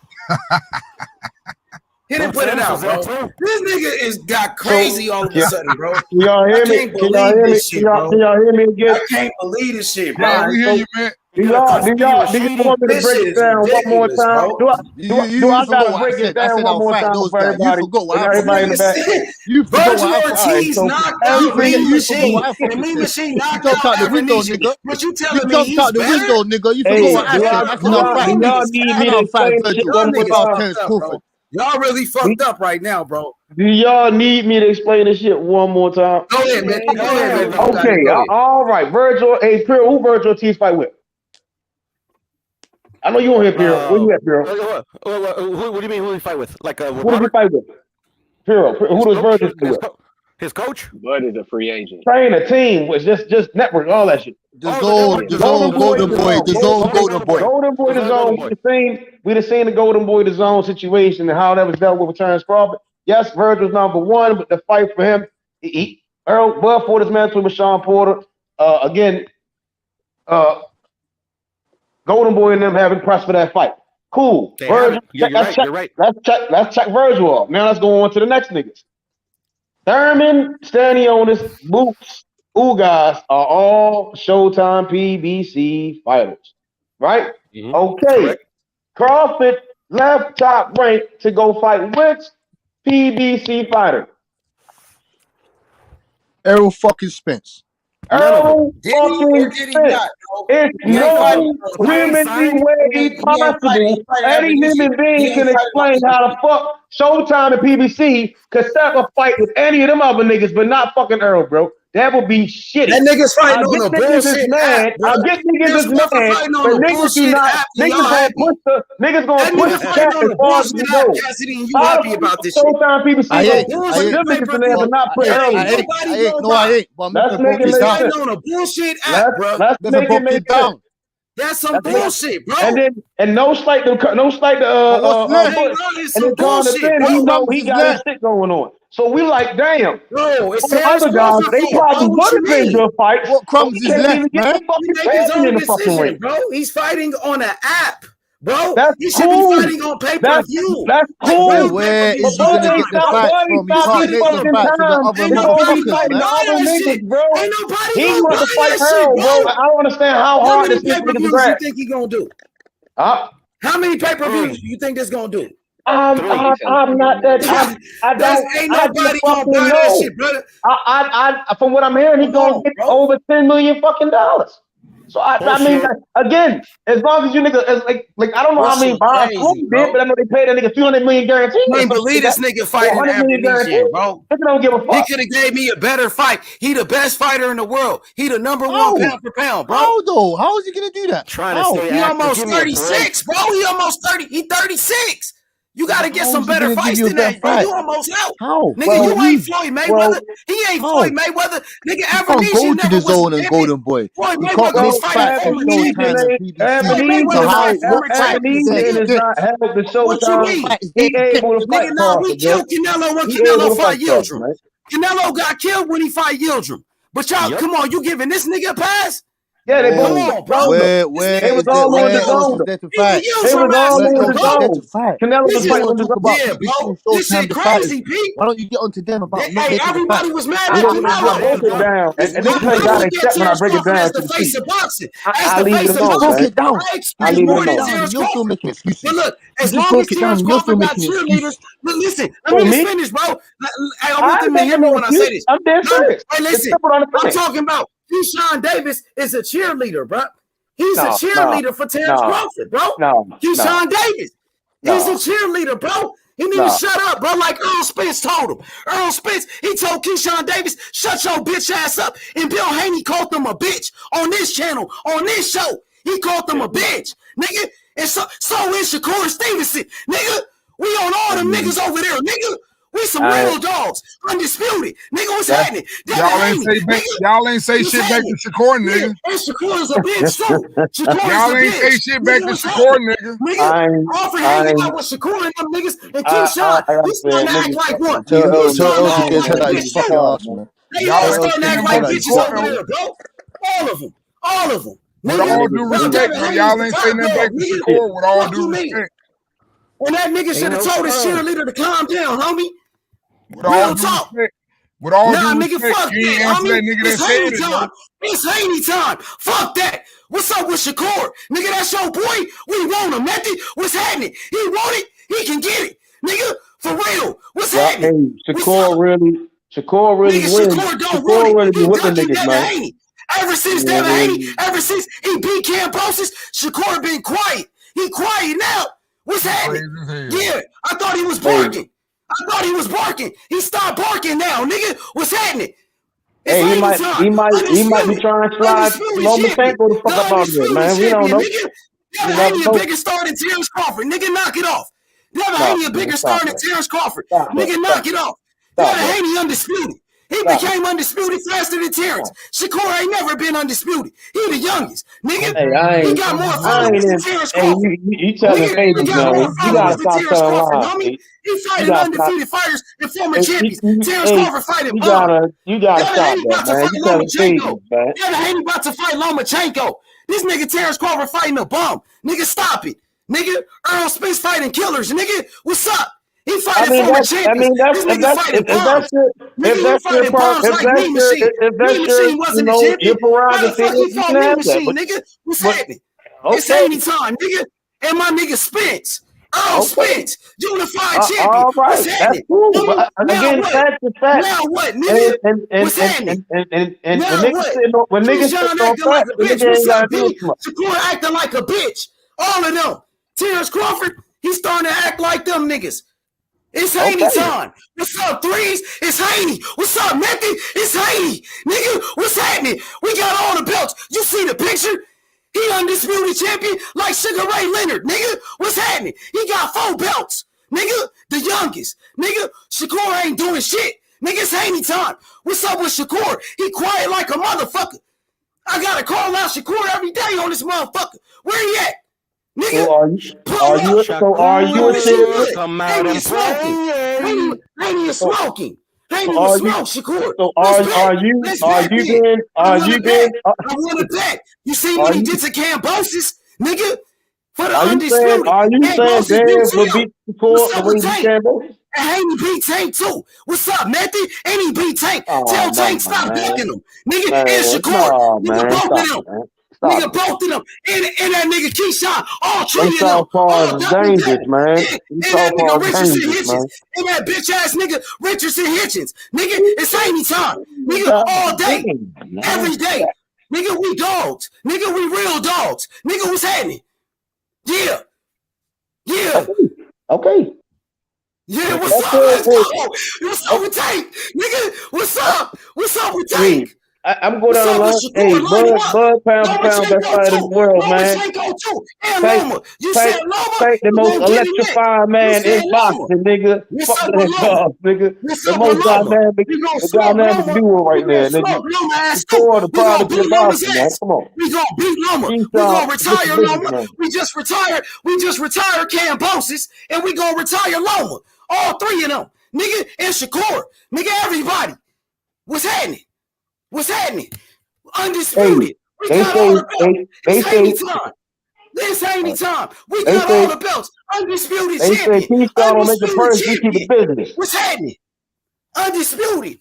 [SPEAKER 4] He didn't put it out, bro. This nigga is got crazy all of a sudden, bro.
[SPEAKER 19] Can y'all hear me? Can y'all hear me? Can y'all hear me again?
[SPEAKER 4] I can't believe this shit, bro.
[SPEAKER 9] Yeah, we hear you, man.
[SPEAKER 19] Do y'all want me to break it down one more time? Do I gotta break it down one more time for everybody?
[SPEAKER 12] You forgot what
[SPEAKER 19] Everybody in the back.
[SPEAKER 12] You forgot
[SPEAKER 4] Virgil
[SPEAKER 12] what
[SPEAKER 4] Ortiz knocked out Mean Machine. And Mean Machine knocked out
[SPEAKER 12] out the window,
[SPEAKER 4] Avenesian.
[SPEAKER 12] nigga.
[SPEAKER 4] But you
[SPEAKER 12] You
[SPEAKER 4] telling me
[SPEAKER 12] jumped
[SPEAKER 4] he's
[SPEAKER 12] out the
[SPEAKER 4] better?
[SPEAKER 12] window, nigga. You
[SPEAKER 19] Hey,
[SPEAKER 12] forgot what I said. I said
[SPEAKER 19] y'all need me to explain this shit one more time?
[SPEAKER 12] Terence Crawford.
[SPEAKER 4] Y'all really fucked up right now, bro.
[SPEAKER 19] Do y'all need me to explain this shit one more time?
[SPEAKER 4] Go ahead, man. Go ahead, man.
[SPEAKER 19] Okay, all right. Virgil, hey, Pure, who Virgil Ortiz fight with? I know you on here, Pure. Where you at, Pure?
[SPEAKER 16] What do you mean? Who did he fight with? Like
[SPEAKER 19] who did he fight with? Pure. Who does Virgil fight with?
[SPEAKER 16] His coach?
[SPEAKER 5] Bud is a free agent.
[SPEAKER 19] Train a team with just network, all that shit.
[SPEAKER 12] The zone, Golden Boy, the zone, Golden Boy.
[SPEAKER 19] Golden Boy, the zone. We the seen the Golden Boy, the zone situation and how that was dealt with Terence Crawford. Yes, Virgil's number one, but the fight for him, Earl Bud fought his mantle with Sean Porter. Again, Golden Boy and them having pressed for that fight. Cool. Virgil,
[SPEAKER 16] you're right.
[SPEAKER 19] Let's check Virgil off. Now let's go on to the next niggas. Thurman, Stanionis, Boots, Ugas are all Showtime PBC fighters, right?
[SPEAKER 16] Mm-hmm.
[SPEAKER 19] Okay.
[SPEAKER 16] Correct.
[SPEAKER 19] Crawford left top rank to go fight which PBC fighter?
[SPEAKER 12] Errol fucking Spence.
[SPEAKER 19] Errol fucking Spence. It's no humanly way possible any human being can explain how the fuck Showtime and PBC could set up a fight with any of them other niggas, but not fucking Earl, bro. That would be shitty.
[SPEAKER 4] That nigga's fighting on a bullshit app, bro.
[SPEAKER 19] I get niggas is mad, but niggas do not. Niggas gonna push the chat as far as you go.
[SPEAKER 4] Cassidy, and you happy about this shit?
[SPEAKER 19] Showtime PBC.
[SPEAKER 12] I ain't.
[SPEAKER 19] Them niggas in there, but not put Earl.
[SPEAKER 12] I ain't. No, I ain't. But
[SPEAKER 19] Let's make it
[SPEAKER 4] fighting on a bullshit app, bro.
[SPEAKER 19] Let's make it make sense.
[SPEAKER 4] That's some bullshit, bro.
[SPEAKER 19] And no slight to Bush. And then Con defend, he know he got his shit going on. So we like, damn.
[SPEAKER 4] Bro, it's
[SPEAKER 19] the other guys, they probably would have been good fights.
[SPEAKER 12] What crumbs is left, man?
[SPEAKER 4] He make his own decision, bro. He's fighting on an app, bro. He should be fighting on pay-per-view.
[SPEAKER 19] That's cool.
[SPEAKER 12] Where is he gonna get the fight from? You can't make the fight to the other motherfuckers, man.
[SPEAKER 4] Ain't nobody
[SPEAKER 19] He
[SPEAKER 4] gonna
[SPEAKER 19] want to
[SPEAKER 4] buy
[SPEAKER 19] fight
[SPEAKER 4] that
[SPEAKER 19] Earl,
[SPEAKER 4] shit,
[SPEAKER 19] bro. I don't understand how hard this
[SPEAKER 4] pay-per-views
[SPEAKER 19] nigga
[SPEAKER 4] you
[SPEAKER 19] grab.
[SPEAKER 4] think he gonna do? How many pay-per-views you think this gonna do?
[SPEAKER 19] I'm not that.
[SPEAKER 4] Ain't nobody gonna buy that shit, brother.
[SPEAKER 19] From what I'm hearing, he's gonna get over $10 million fucking dollars. So I mean, again, as long as you niggas, like I don't know how many bonds did, but I know they paid that nigga $200 million guaranteed.
[SPEAKER 4] I can't believe this nigga fighting Avenesian, bro.
[SPEAKER 19] He don't give a fuck.
[SPEAKER 4] He could have gave me a better fight. He the best fighter in the world. He the number one pound for pound, bro.
[SPEAKER 12] How though? How is he gonna do that?
[SPEAKER 4] He almost 36, bro. He almost 30. He 36. You gotta get some better fights than that, bro. You almost out.
[SPEAKER 12] How?
[SPEAKER 4] Nigga, you ain't Floyd Mayweather. He ain't Floyd Mayweather. Nigga,
[SPEAKER 12] Avenesian
[SPEAKER 4] Avenesian
[SPEAKER 12] never was the zone and Golden Boy.
[SPEAKER 4] Floyd
[SPEAKER 12] You can't
[SPEAKER 4] Mayweather was
[SPEAKER 12] make
[SPEAKER 4] fighting
[SPEAKER 12] fights with Showtime and
[SPEAKER 19] Avenesian is not held to Showtime. He able to fight.
[SPEAKER 4] Nigga, no, we killed Canelo when Canelo fought Yildirim. Canelo got killed when he fought Yildirim. But y'all, come on, you giving this nigga a pass?
[SPEAKER 19] Yeah, they both
[SPEAKER 4] on, bro.
[SPEAKER 19] They was all on the zone. They was all on the zone. Canelo was fighting on the zone.
[SPEAKER 4] Yeah, bro. This shit crazy, Pete.
[SPEAKER 12] Why don't you get onto them about
[SPEAKER 4] Hey, everybody was mad at
[SPEAKER 19] I broke it down. And they play down except when I break it down
[SPEAKER 4] That's
[SPEAKER 19] to
[SPEAKER 4] the
[SPEAKER 19] the
[SPEAKER 4] face
[SPEAKER 19] feet.
[SPEAKER 4] of boxing.
[SPEAKER 19] I
[SPEAKER 4] That's the
[SPEAKER 19] leave
[SPEAKER 4] face
[SPEAKER 19] it
[SPEAKER 4] of
[SPEAKER 19] alone,
[SPEAKER 4] boxing.
[SPEAKER 19] man.
[SPEAKER 4] I
[SPEAKER 19] I
[SPEAKER 4] expect
[SPEAKER 19] leave it
[SPEAKER 4] more than
[SPEAKER 19] alone.
[SPEAKER 4] Terence
[SPEAKER 12] You're still
[SPEAKER 4] Crawford.
[SPEAKER 12] making excuses.
[SPEAKER 4] But look, as
[SPEAKER 12] You just
[SPEAKER 4] long as
[SPEAKER 12] broke it down.
[SPEAKER 4] Terence
[SPEAKER 12] You're
[SPEAKER 4] Crawford
[SPEAKER 12] still
[SPEAKER 4] got
[SPEAKER 12] making
[SPEAKER 4] cheerleaders, look, listen, let
[SPEAKER 19] Who,
[SPEAKER 4] me
[SPEAKER 19] me?
[SPEAKER 4] just finish, bro. I want them to hear me when I say this.
[SPEAKER 19] I'm dead serious.
[SPEAKER 4] Hey, listen, I'm talking about Keyshawn Davis is a cheerleader, bro. He's a cheerleader for Terence Crawford, bro. Keyshawn Davis. He's a cheerleader, bro. He need to shut up, bro, like Errol Spence told him. Errol Spence, he told Keyshawn Davis, shut your bitch ass up. And Bill Haney called them a bitch on this channel, on this show. He called them a bitch, nigga. And so is Shakur Stevenson, nigga. We on all them niggas over there, nigga. We some real dogs, undisputed. Nigga, what's happening?
[SPEAKER 9] Y'all ain't say shit back to Shakur, nigga.
[SPEAKER 4] And Shakur is a bitch, too.
[SPEAKER 9] Y'all ain't say shit back to Shakur, nigga.
[SPEAKER 4] Nigga, Crawford hanging out with Shakur and them niggas and Keyshawn. He's starting to act like one.
[SPEAKER 12] Tell to get head out his fucking ass, man.
[SPEAKER 4] They all starting to act like bitches over there, bro. All of them. All of them.
[SPEAKER 9] With all due respect, y'all ain't say nothing back to Shakur. With all due respect.
[SPEAKER 4] And that nigga should have told his cheerleader to calm down, homie. Real talk.
[SPEAKER 9] With all
[SPEAKER 4] nah,
[SPEAKER 9] due
[SPEAKER 4] nigga,
[SPEAKER 9] respect,
[SPEAKER 4] fuck
[SPEAKER 9] you ain't
[SPEAKER 4] that,
[SPEAKER 9] answer
[SPEAKER 4] homie.
[SPEAKER 9] that nigga that
[SPEAKER 4] It's
[SPEAKER 9] said
[SPEAKER 4] Haney
[SPEAKER 9] it,
[SPEAKER 4] time. It's Haney time. Fuck that. What's up with Shakur? Nigga, that's your boy. We want him, Method. What's happening? He want it. He can get it. Nigga, for real. What's happening?
[SPEAKER 19] Hey, Shakur really
[SPEAKER 4] Nigga,
[SPEAKER 19] wins.
[SPEAKER 4] Shakur don't
[SPEAKER 19] Shakur
[SPEAKER 4] want it.
[SPEAKER 19] really be
[SPEAKER 4] He
[SPEAKER 19] whipping
[SPEAKER 4] ducking
[SPEAKER 19] niggas,
[SPEAKER 4] Devin
[SPEAKER 19] man.
[SPEAKER 4] Haney. Ever since
[SPEAKER 19] Yeah.
[SPEAKER 4] Devin Haney, ever since he beat Camposis, Shakur been quiet. He quiet now. What's happening? Yeah, I thought he was barking. I thought he was barking. He stopped barking now, nigga. What's happening? It's
[SPEAKER 19] Hey, he
[SPEAKER 4] Haney
[SPEAKER 19] might
[SPEAKER 4] time.
[SPEAKER 19] be trying to slide Lomachenko the fuck up out of there, man. We don't know.
[SPEAKER 4] Nigga. Devin Haney a bigger star than Terence Crawford. Nigga, knock it off. Devin Haney a bigger star than Terence Crawford. Nigga, knock it off. Devin Haney undisputed. He became undisputed faster than Terence. Shakur ain't never been undisputed. He the youngest. Nigga, he got more followers than Terence Crawford.
[SPEAKER 19] You telling
[SPEAKER 4] Nigga,
[SPEAKER 19] babies,
[SPEAKER 4] he got
[SPEAKER 19] man.
[SPEAKER 4] more
[SPEAKER 19] You gotta
[SPEAKER 4] followers than
[SPEAKER 19] stop
[SPEAKER 4] Terence
[SPEAKER 19] telling
[SPEAKER 4] Crawford,
[SPEAKER 19] lies.
[SPEAKER 4] homie. He
[SPEAKER 19] You
[SPEAKER 4] fighting
[SPEAKER 19] gotta
[SPEAKER 4] undefeated fighters and former
[SPEAKER 19] Hey,
[SPEAKER 4] champions. Terence
[SPEAKER 19] hey,
[SPEAKER 4] Crawford fighting
[SPEAKER 19] you
[SPEAKER 4] bum.
[SPEAKER 19] gotta
[SPEAKER 4] Devin
[SPEAKER 19] stop
[SPEAKER 4] Haney
[SPEAKER 19] that,
[SPEAKER 4] about to
[SPEAKER 19] man.
[SPEAKER 4] fight
[SPEAKER 19] You telling babies,
[SPEAKER 4] Lomachenko.
[SPEAKER 19] man.
[SPEAKER 4] Devin Haney about to fight Lomachenko. This nigga Terence Crawford fighting a bum. Nigga, stop it. Nigga, Errol Spence fighting killers. Nigga, what's up? He fighting former champions. This nigga fighting bombs. Nigga, you fighting bombs like Mean Machine. Mean Machine wasn't a champion. Why the fuck he fought Mean Machine, nigga? What's happening? It's Haney time, nigga. And my nigga Spence. Earl Spence, unified champion.
[SPEAKER 19] All right,
[SPEAKER 4] What's
[SPEAKER 19] that's
[SPEAKER 4] happening?
[SPEAKER 19] cool. But
[SPEAKER 4] Now
[SPEAKER 19] again,
[SPEAKER 4] what?
[SPEAKER 19] facts is facts.
[SPEAKER 4] Now what, nigga? What's happening?
[SPEAKER 19] And
[SPEAKER 4] Now
[SPEAKER 19] when niggas
[SPEAKER 4] what?
[SPEAKER 19] sitting on
[SPEAKER 4] acting like
[SPEAKER 19] facts,
[SPEAKER 4] a
[SPEAKER 19] the
[SPEAKER 4] bitch.
[SPEAKER 19] nigga
[SPEAKER 4] What's
[SPEAKER 19] ain't gotta
[SPEAKER 4] up,
[SPEAKER 19] do
[SPEAKER 4] B?
[SPEAKER 19] it much.
[SPEAKER 4] Shakur acting like a bitch. All of them. Terence Crawford, he's starting to act like them niggas. It's Haney time. What's up, Threes? It's Haney. What's up, Method? It's Haney. Nigga, what's happening? We got all the belts. You see the picture? He undisputed champion like Sugar Ray Leonard. Nigga, what's happening? He got 4 belts. Nigga, the youngest. Nigga, Shakur ain't doing shit. Nigga, it's Haney time. What's up with Shakur? He quiet like a motherfucker. I gotta call out Shakur every day on this motherfucker. Where he at? Nigga,
[SPEAKER 19] So are you a serious?
[SPEAKER 4] Haney is smoking. Haney is smoking. Haney
[SPEAKER 19] So
[SPEAKER 4] was
[SPEAKER 19] are you-
[SPEAKER 4] smoke, Shakur.
[SPEAKER 19] So
[SPEAKER 4] Let's
[SPEAKER 19] are
[SPEAKER 4] bet.
[SPEAKER 19] you
[SPEAKER 4] Let's
[SPEAKER 19] are
[SPEAKER 4] bet
[SPEAKER 19] you
[SPEAKER 4] then.
[SPEAKER 19] been
[SPEAKER 4] I
[SPEAKER 19] are
[SPEAKER 4] wanna
[SPEAKER 19] you
[SPEAKER 4] bet.
[SPEAKER 19] been
[SPEAKER 4] I want to bet. You see what he did to Cambosis, nigga? For the
[SPEAKER 19] are you
[SPEAKER 4] undisputed.
[SPEAKER 19] saying
[SPEAKER 4] Cambosis
[SPEAKER 19] Bears will
[SPEAKER 4] beat
[SPEAKER 19] beat the
[SPEAKER 4] What's
[SPEAKER 19] court the
[SPEAKER 4] up
[SPEAKER 19] way
[SPEAKER 4] with
[SPEAKER 19] he
[SPEAKER 4] Tank?
[SPEAKER 19] Cambosis?
[SPEAKER 4] And Haney beat Tank too. What's up, Method? And he beat Tank. Tell Tank stop ducking him. Nigga, and Shakur. Nigga, both of them. Nigga, both of them. And that nigga Keyshawn. All 3 of them.
[SPEAKER 19] Southpaw is dangerous, man.
[SPEAKER 4] And that nigga Richardson Hitchens. And that bitch ass nigga Richardson Hitchens. Nigga, it's Haney time. Nigga, all day. Every day. Nigga, we dogs. Nigga, we real dogs. Nigga, what's happening? Yeah. Yeah.
[SPEAKER 19] Okay.
[SPEAKER 4] Yeah, what's up? Let's go. What's up with Tank? Nigga, what's up? What's up with Tank?
[SPEAKER 19] I'm going down the line. Hey, Bud, pound for pound, best fighter in the world, man. Tank, the most electrifying man in boxing, nigga. Fuck that dog, nigga. The most dynamic duo right there, nigga. Score the product of boxing, man. Come on.
[SPEAKER 4] We gonna beat Loma. We gonna retire Loma. We just retired Cambosis, and we gonna retire Loma. All 3 of them, nigga, and Shakur, nigga, everybody. What's happening? What's happening? Undisputed. We got all the belts. It's Haney time. It's Haney time. We got all the belts. Undisputed champion. Undisputed champion. What's happening? Undisputed.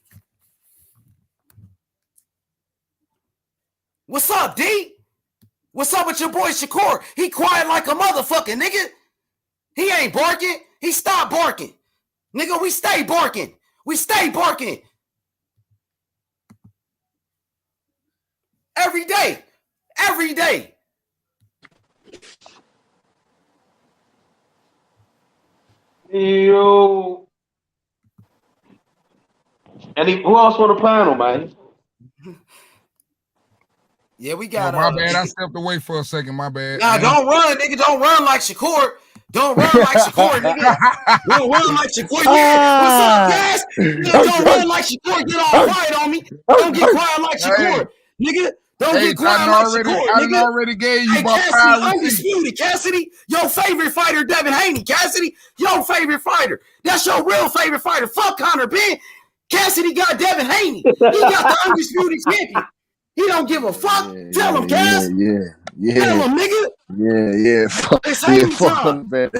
[SPEAKER 4] What's up, D? What's up with your boy Shakur? He quiet like a motherfucker, nigga. He ain't barking. He stopped barking. Nigga, we stay barking. We stay barking. Every day. Every day.
[SPEAKER 19] Yo. Who else on the panel, man?
[SPEAKER 4] Yeah, we got
[SPEAKER 9] my bad. I stepped away for a second. My bad.
[SPEAKER 4] Nah, don't run, nigga. Don't run like Shakur. Don't run like Shakur, nigga. Don't run like Shakur. Yeah. What's up, guys? Don't run like Shakur. Get all quiet on me. Don't get quiet like Shakur. Nigga, don't get quiet like Shakur, nigga.
[SPEAKER 9] I already gave you my
[SPEAKER 4] Cassidy,
[SPEAKER 9] 5
[SPEAKER 4] undisputed. Cassidy, your favorite fighter, Devin Haney. Cassidy, your favorite fighter. That's your real favorite fighter. Fuck Conor Ben. Cassidy got Devin Haney. He got the undisputed champion. He don't give a fuck. Tell him, Cass.
[SPEAKER 12] Yeah.
[SPEAKER 4] Tell him, nigga.
[SPEAKER 12] Yeah.
[SPEAKER 4] It's Haney time.
[SPEAKER 12] Man.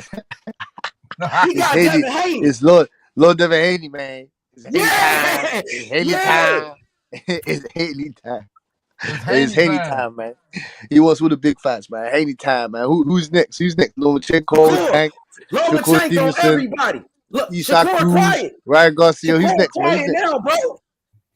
[SPEAKER 4] He got Devin Haney.
[SPEAKER 12] It's Lord Devin Haney, man. It's Haney
[SPEAKER 4] Yeah.
[SPEAKER 12] time. It's Haney
[SPEAKER 4] Yeah.
[SPEAKER 12] time. It's Haney time.
[SPEAKER 9] It's
[SPEAKER 12] It's Haney time, man. He wants with the big facts, man. Haney time, man. Who's next? Who's next? Lomachenko, Tank, Shakur
[SPEAKER 4] Lomachenko,
[SPEAKER 12] Stevenson,
[SPEAKER 4] everybody. Look,
[SPEAKER 12] Isak
[SPEAKER 4] Shakur
[SPEAKER 12] Cruz,
[SPEAKER 4] quiet.
[SPEAKER 12] Ryan Garcia. Who's
[SPEAKER 4] Shakur
[SPEAKER 12] next, man?
[SPEAKER 4] quiet now, bro.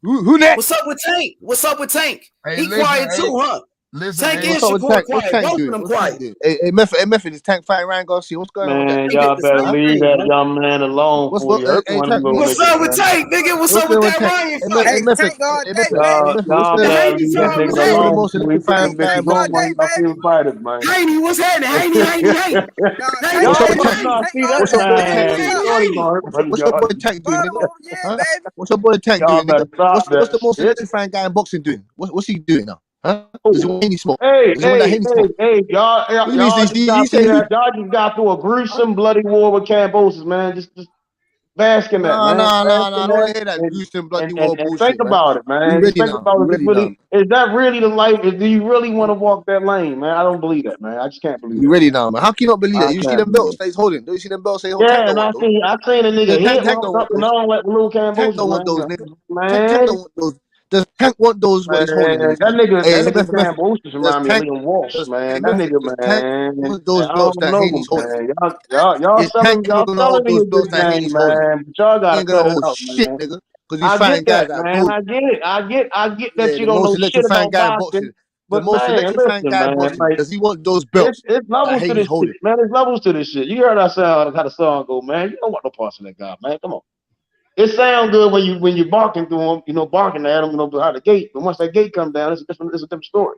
[SPEAKER 12] Who next?
[SPEAKER 4] What's up with Tank? What's up with Tank?
[SPEAKER 9] Hey,
[SPEAKER 4] He
[SPEAKER 9] listen,
[SPEAKER 4] quiet
[SPEAKER 9] hey,
[SPEAKER 4] too, huh?
[SPEAKER 9] listen,
[SPEAKER 4] Tank
[SPEAKER 9] hey.
[SPEAKER 4] and
[SPEAKER 12] What's up with
[SPEAKER 4] Shakur
[SPEAKER 12] Tank? What's
[SPEAKER 4] quiet.
[SPEAKER 12] Tank
[SPEAKER 4] Both of
[SPEAKER 12] doing?
[SPEAKER 4] them
[SPEAKER 12] What's Tank
[SPEAKER 4] quiet.
[SPEAKER 12] doing? Hey, Method, is Tank fighting Ryan Garcia? What's going on with that?
[SPEAKER 19] Man, y'all better leave that young man alone for you. Hurt one of them little
[SPEAKER 4] What's
[SPEAKER 19] niggas,
[SPEAKER 4] up with
[SPEAKER 19] man.
[SPEAKER 4] Tank, nigga? What's up with that Ryan fight?
[SPEAKER 12] Hey, Method, what's
[SPEAKER 19] Y'all
[SPEAKER 12] the
[SPEAKER 19] better leave that
[SPEAKER 12] Method,
[SPEAKER 19] nigga
[SPEAKER 12] what's the
[SPEAKER 19] alone
[SPEAKER 12] most
[SPEAKER 19] before he put them
[SPEAKER 12] electrifying guy
[SPEAKER 19] bitches on one of y'all favorite fighters, man.
[SPEAKER 4] Haney, what's happening? Haney.
[SPEAKER 19] Y'all must not see that,
[SPEAKER 12] What's your boy Tank
[SPEAKER 19] man.
[SPEAKER 12] doing?
[SPEAKER 19] Shorty gonna hurt one of
[SPEAKER 12] What's your boy
[SPEAKER 19] y'all.
[SPEAKER 12] Tank doing, nigga? Huh? What's your boy Tank
[SPEAKER 19] Y'all
[SPEAKER 12] doing,
[SPEAKER 19] better
[SPEAKER 12] nigga?
[SPEAKER 19] stop
[SPEAKER 12] What's the
[SPEAKER 19] that
[SPEAKER 12] most
[SPEAKER 19] shit.
[SPEAKER 12] electrifying guy in boxing doing? What's he doing now? Huh? Does he want Haney smoke?
[SPEAKER 19] Hey,
[SPEAKER 12] Does he want that Haney smoke?
[SPEAKER 19] y'all
[SPEAKER 12] What do you mean?
[SPEAKER 19] just
[SPEAKER 12] You
[SPEAKER 19] got
[SPEAKER 12] say
[SPEAKER 19] through
[SPEAKER 12] who?
[SPEAKER 19] that. Y'all just got through a gruesome, bloody war with Cambosis, man. Just bask in that,
[SPEAKER 12] No,
[SPEAKER 19] man.
[SPEAKER 12] no,
[SPEAKER 19] Bask
[SPEAKER 12] no, no.
[SPEAKER 19] in
[SPEAKER 12] I don't want
[SPEAKER 19] that
[SPEAKER 12] to hear that
[SPEAKER 19] and,
[SPEAKER 12] gruesome
[SPEAKER 19] and,
[SPEAKER 12] bloody
[SPEAKER 19] and,
[SPEAKER 12] war
[SPEAKER 19] and think
[SPEAKER 12] bullshit, man.
[SPEAKER 19] about it,
[SPEAKER 12] We
[SPEAKER 19] man. Just
[SPEAKER 12] ready
[SPEAKER 19] think
[SPEAKER 12] now.
[SPEAKER 19] about
[SPEAKER 12] We
[SPEAKER 19] it.
[SPEAKER 12] ready now.
[SPEAKER 19] Is that really the life? Do you really want to walk that lane, man? I don't believe that, man. I just can't believe
[SPEAKER 12] We
[SPEAKER 19] that.
[SPEAKER 12] ready now, man. How can you not believe
[SPEAKER 19] I
[SPEAKER 12] that? You see
[SPEAKER 19] can't
[SPEAKER 12] them
[SPEAKER 19] believe
[SPEAKER 12] belts
[SPEAKER 19] it.
[SPEAKER 12] that he's holding? Don't you see them belts that he's holding?
[SPEAKER 19] Yeah,
[SPEAKER 12] Tank don't
[SPEAKER 19] and
[SPEAKER 12] want
[SPEAKER 19] I
[SPEAKER 12] those.
[SPEAKER 19] seen a nigga hit
[SPEAKER 12] Tank
[SPEAKER 19] walk
[SPEAKER 12] don't want
[SPEAKER 19] up and
[SPEAKER 12] those.
[SPEAKER 19] on like the little
[SPEAKER 12] Tank
[SPEAKER 19] Cambosis,
[SPEAKER 12] don't want those,
[SPEAKER 19] man.
[SPEAKER 12] nigga. Tank don't
[SPEAKER 19] Man,
[SPEAKER 12] want those. Does Tank want those? What he's holding in
[SPEAKER 19] man,
[SPEAKER 12] his hand?
[SPEAKER 19] that
[SPEAKER 12] Hey,
[SPEAKER 19] nigga
[SPEAKER 12] Method.
[SPEAKER 19] Cambosis
[SPEAKER 12] Does
[SPEAKER 19] remind me of
[SPEAKER 12] Tank?
[SPEAKER 19] Liam Walsh, man. That nigga,
[SPEAKER 12] Does Tank
[SPEAKER 19] man.
[SPEAKER 12] want those
[SPEAKER 19] I
[SPEAKER 12] belts
[SPEAKER 19] don't
[SPEAKER 12] that
[SPEAKER 19] know,
[SPEAKER 12] Haney's holding?
[SPEAKER 19] man. Y'all
[SPEAKER 12] Is Tank ever gonna hold
[SPEAKER 19] selling me a
[SPEAKER 12] those belts
[SPEAKER 19] good
[SPEAKER 12] that
[SPEAKER 19] game,
[SPEAKER 12] Haney's holding?
[SPEAKER 19] man. But y'all
[SPEAKER 12] He
[SPEAKER 19] gotta
[SPEAKER 12] ain't gonna
[SPEAKER 19] cut it
[SPEAKER 12] hold
[SPEAKER 19] out,
[SPEAKER 12] shit,
[SPEAKER 19] man.
[SPEAKER 12] nigga. Because he's
[SPEAKER 19] I
[SPEAKER 12] fighting
[SPEAKER 19] get
[SPEAKER 12] guys
[SPEAKER 19] that,
[SPEAKER 12] that are
[SPEAKER 19] man.
[SPEAKER 12] gold.
[SPEAKER 19] I get it. I get that
[SPEAKER 12] Yeah,
[SPEAKER 19] you
[SPEAKER 12] the
[SPEAKER 19] don't
[SPEAKER 12] most
[SPEAKER 19] know shit
[SPEAKER 12] electrifying
[SPEAKER 19] about
[SPEAKER 12] guy in
[SPEAKER 19] boxing.
[SPEAKER 12] boxing. The
[SPEAKER 19] But
[SPEAKER 12] most
[SPEAKER 19] man,
[SPEAKER 12] electrifying
[SPEAKER 19] listen,
[SPEAKER 12] guy in
[SPEAKER 19] man.
[SPEAKER 12] boxing.
[SPEAKER 19] Like
[SPEAKER 12] Does he want those belts
[SPEAKER 19] it's
[SPEAKER 12] that
[SPEAKER 19] levels to
[SPEAKER 12] Haney's
[SPEAKER 19] this shit,
[SPEAKER 12] holding?
[SPEAKER 19] man. There's levels to this shit. You heard how the song go, man. You don't want no parts of that guy, man. Come on. It sounds good when you're barking through him, barking at him, behind the gate. But once that gate comes down, it's a different story.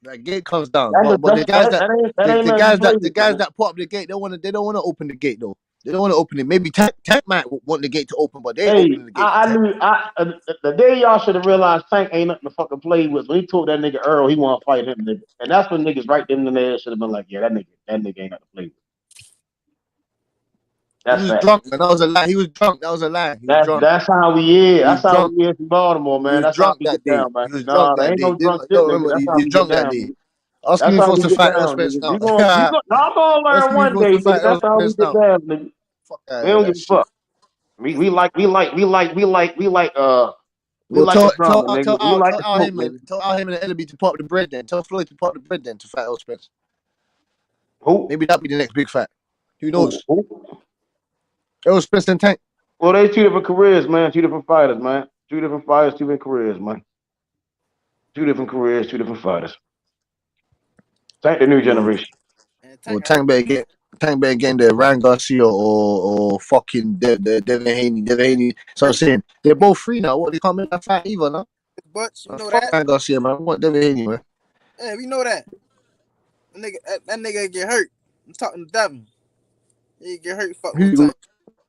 [SPEAKER 12] That gate comes down,
[SPEAKER 19] That
[SPEAKER 12] but the guys
[SPEAKER 19] ain't
[SPEAKER 12] the
[SPEAKER 19] nothing to
[SPEAKER 12] guys
[SPEAKER 19] play
[SPEAKER 12] the
[SPEAKER 19] with,
[SPEAKER 12] guys
[SPEAKER 19] man.
[SPEAKER 12] that put up the gate, they don't want to open the gate though. They don't want to open it. Maybe Tank might want the gate to open, but they ain't
[SPEAKER 19] Hey,
[SPEAKER 12] opening the gate for
[SPEAKER 19] I
[SPEAKER 12] Tank.
[SPEAKER 19] knew the day y'all should have realized Tank ain't nothing to fucking play with. When he told that nigga Earl he want to fight him, nigga, and that's when niggas right then and there should have been like, yeah, that nigga ain't nothing to play with. That's
[SPEAKER 12] He was
[SPEAKER 19] fact.
[SPEAKER 12] drunk, man. That was a lie. He was drunk. That was a lie. He was drunk.
[SPEAKER 19] That's how we is.
[SPEAKER 12] He
[SPEAKER 19] That's
[SPEAKER 12] was
[SPEAKER 19] how
[SPEAKER 12] drunk.
[SPEAKER 19] we is in Baltimore,
[SPEAKER 12] He
[SPEAKER 19] man.
[SPEAKER 12] was
[SPEAKER 19] That's how
[SPEAKER 12] drunk
[SPEAKER 19] we
[SPEAKER 12] that
[SPEAKER 19] get
[SPEAKER 12] day.
[SPEAKER 19] down, man.
[SPEAKER 12] He was
[SPEAKER 19] Nah,
[SPEAKER 12] drunk
[SPEAKER 19] there
[SPEAKER 12] that
[SPEAKER 19] ain't
[SPEAKER 12] day.
[SPEAKER 19] no drunk shit,
[SPEAKER 12] Don't
[SPEAKER 19] nigga.
[SPEAKER 12] remember.
[SPEAKER 19] That's
[SPEAKER 12] He
[SPEAKER 19] how
[SPEAKER 12] was
[SPEAKER 19] we get
[SPEAKER 12] drunk that
[SPEAKER 19] down,
[SPEAKER 12] day.
[SPEAKER 19] nigga.
[SPEAKER 12] Asking
[SPEAKER 19] That's
[SPEAKER 12] me if he
[SPEAKER 19] how
[SPEAKER 12] wants
[SPEAKER 19] we
[SPEAKER 12] to
[SPEAKER 19] get
[SPEAKER 12] fight Errol
[SPEAKER 19] down,
[SPEAKER 12] Spence
[SPEAKER 19] nigga.
[SPEAKER 12] now.
[SPEAKER 19] I'm gonna learn
[SPEAKER 12] Asking me if
[SPEAKER 19] one
[SPEAKER 12] he wants
[SPEAKER 19] day,
[SPEAKER 12] to fight
[SPEAKER 19] nigga.
[SPEAKER 12] Errol
[SPEAKER 19] That's how we
[SPEAKER 12] Spence
[SPEAKER 19] get
[SPEAKER 12] now.
[SPEAKER 19] down, nigga.
[SPEAKER 12] Fuck
[SPEAKER 19] We don't give
[SPEAKER 12] that
[SPEAKER 19] a
[SPEAKER 12] shit.
[SPEAKER 19] fuck. We like
[SPEAKER 12] Well,
[SPEAKER 19] the drama, nigga. We like the
[SPEAKER 12] Al
[SPEAKER 19] smoke,
[SPEAKER 12] Heyman,
[SPEAKER 19] nigga.
[SPEAKER 12] tell Al Heyman and Ellaby to pop the bread then. Tell Floyd to pop the bread then to fight Errol Spence.
[SPEAKER 19] Who?
[SPEAKER 12] Maybe that'll be the next big fight. Who knows?
[SPEAKER 19] Who?
[SPEAKER 12] Errol Spence and Tank.
[SPEAKER 19] Well, they two different careers, man. Two different fighters, man. Two different fighters, two different careers, man. Two different careers, two different fighters. Tank the new generation.
[SPEAKER 12] Well, Tank better get the Ryan Garcia or fucking Devin Haney. Devin Haney. So I'm saying they're both free now. What, they can't make that fight either now?
[SPEAKER 6] But you know
[SPEAKER 12] Fuck
[SPEAKER 6] that.
[SPEAKER 12] Ryan Garcia, man. I want Devin Haney, man.
[SPEAKER 6] Yeah, we know that. That nigga get hurt. I'm talking to Devin. He get hurt. Fuck with Tank.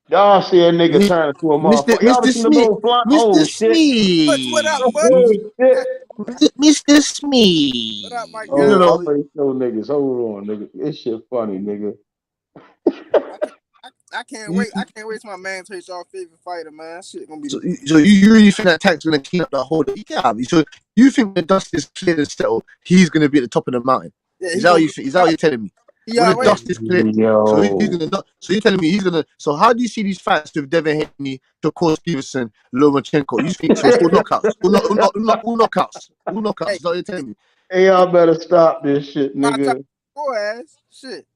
[SPEAKER 19] Y'all see a nigga turn into a motherfucker. Y'all ever seen the little fly? Oh, shit.
[SPEAKER 6] What up, bud?
[SPEAKER 19] Oh, shit.
[SPEAKER 12] Mr. Smith.
[SPEAKER 6] What up, my
[SPEAKER 19] Oh,
[SPEAKER 6] guy?
[SPEAKER 19] I'm ready to show niggas. Hold on, nigga. This shit funny, nigga.
[SPEAKER 6] I can't wait. I can't wait till my man takes y'all favorite fighter, man. Shit gonna be.
[SPEAKER 12] So you really think that Tank's gonna clean up the whole? Yeah. So you think when dust is cleared and settled, he's gonna be at the top of the mountain?
[SPEAKER 6] Yeah,
[SPEAKER 12] Is that what you think? Is that what you're telling me? When the dust is cleared, so he's gonna. So you're telling me he's gonna. So how do you see these fights with Devin Haney, Shakur Stevenson, Lomachenko? You think so? It's all knockouts. All knockouts. All knockouts. Is that what you're telling me?
[SPEAKER 19] Hey, y'all better stop this shit, nigga.
[SPEAKER 6] Shakur ass. Shit.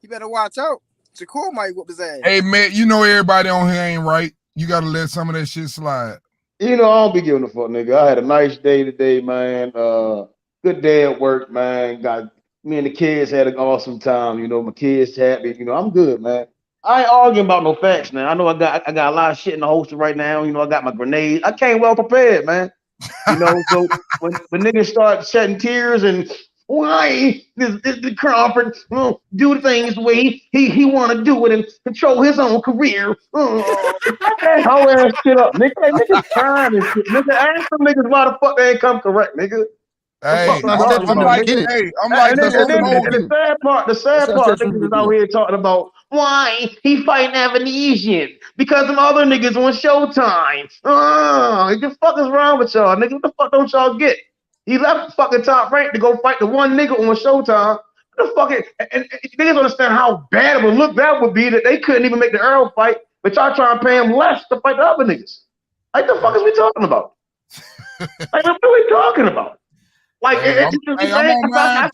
[SPEAKER 6] You better watch out. Shakur might whoop his ass.
[SPEAKER 9] Hey man, you know everybody on here ain't right. You gotta let some of that shit slide.
[SPEAKER 19] You know, I don't be giving a fuck, nigga. I had a nice day today, man. Good day at work, man. Got me and the kids had an awesome time. You know, my kids happy. You know, I'm good, man. I ain't arguing about no facts, man. I know I got a lot of shit in the holster right now. You know, I got my grenades. I came well prepared, man. You know, so when niggas start shedding tears and why this Crawford do things the way he want to do it and control his own career. That whole ass shit up, nigga. Hey, niggas crying and shit, nigga. Ask them niggas why the fuck they ain't come correct, nigga.
[SPEAKER 9] Hey, I'm like
[SPEAKER 19] the sad part, niggas is out here talking about why he fighting Avanesian because them other niggas on Showtime. What the fuck is wrong with y'all, nigga? What the fuck don't y'all get? He left fucking Top Rank to go fight the one nigga on Showtime. the fuck is, and niggas understand how bad of a look that would be that they couldn't even make the Errol fight, but y'all trying to pay him less to fight the other niggas. Like, the fuck is we talking about? Like, what are we talking about? Like, I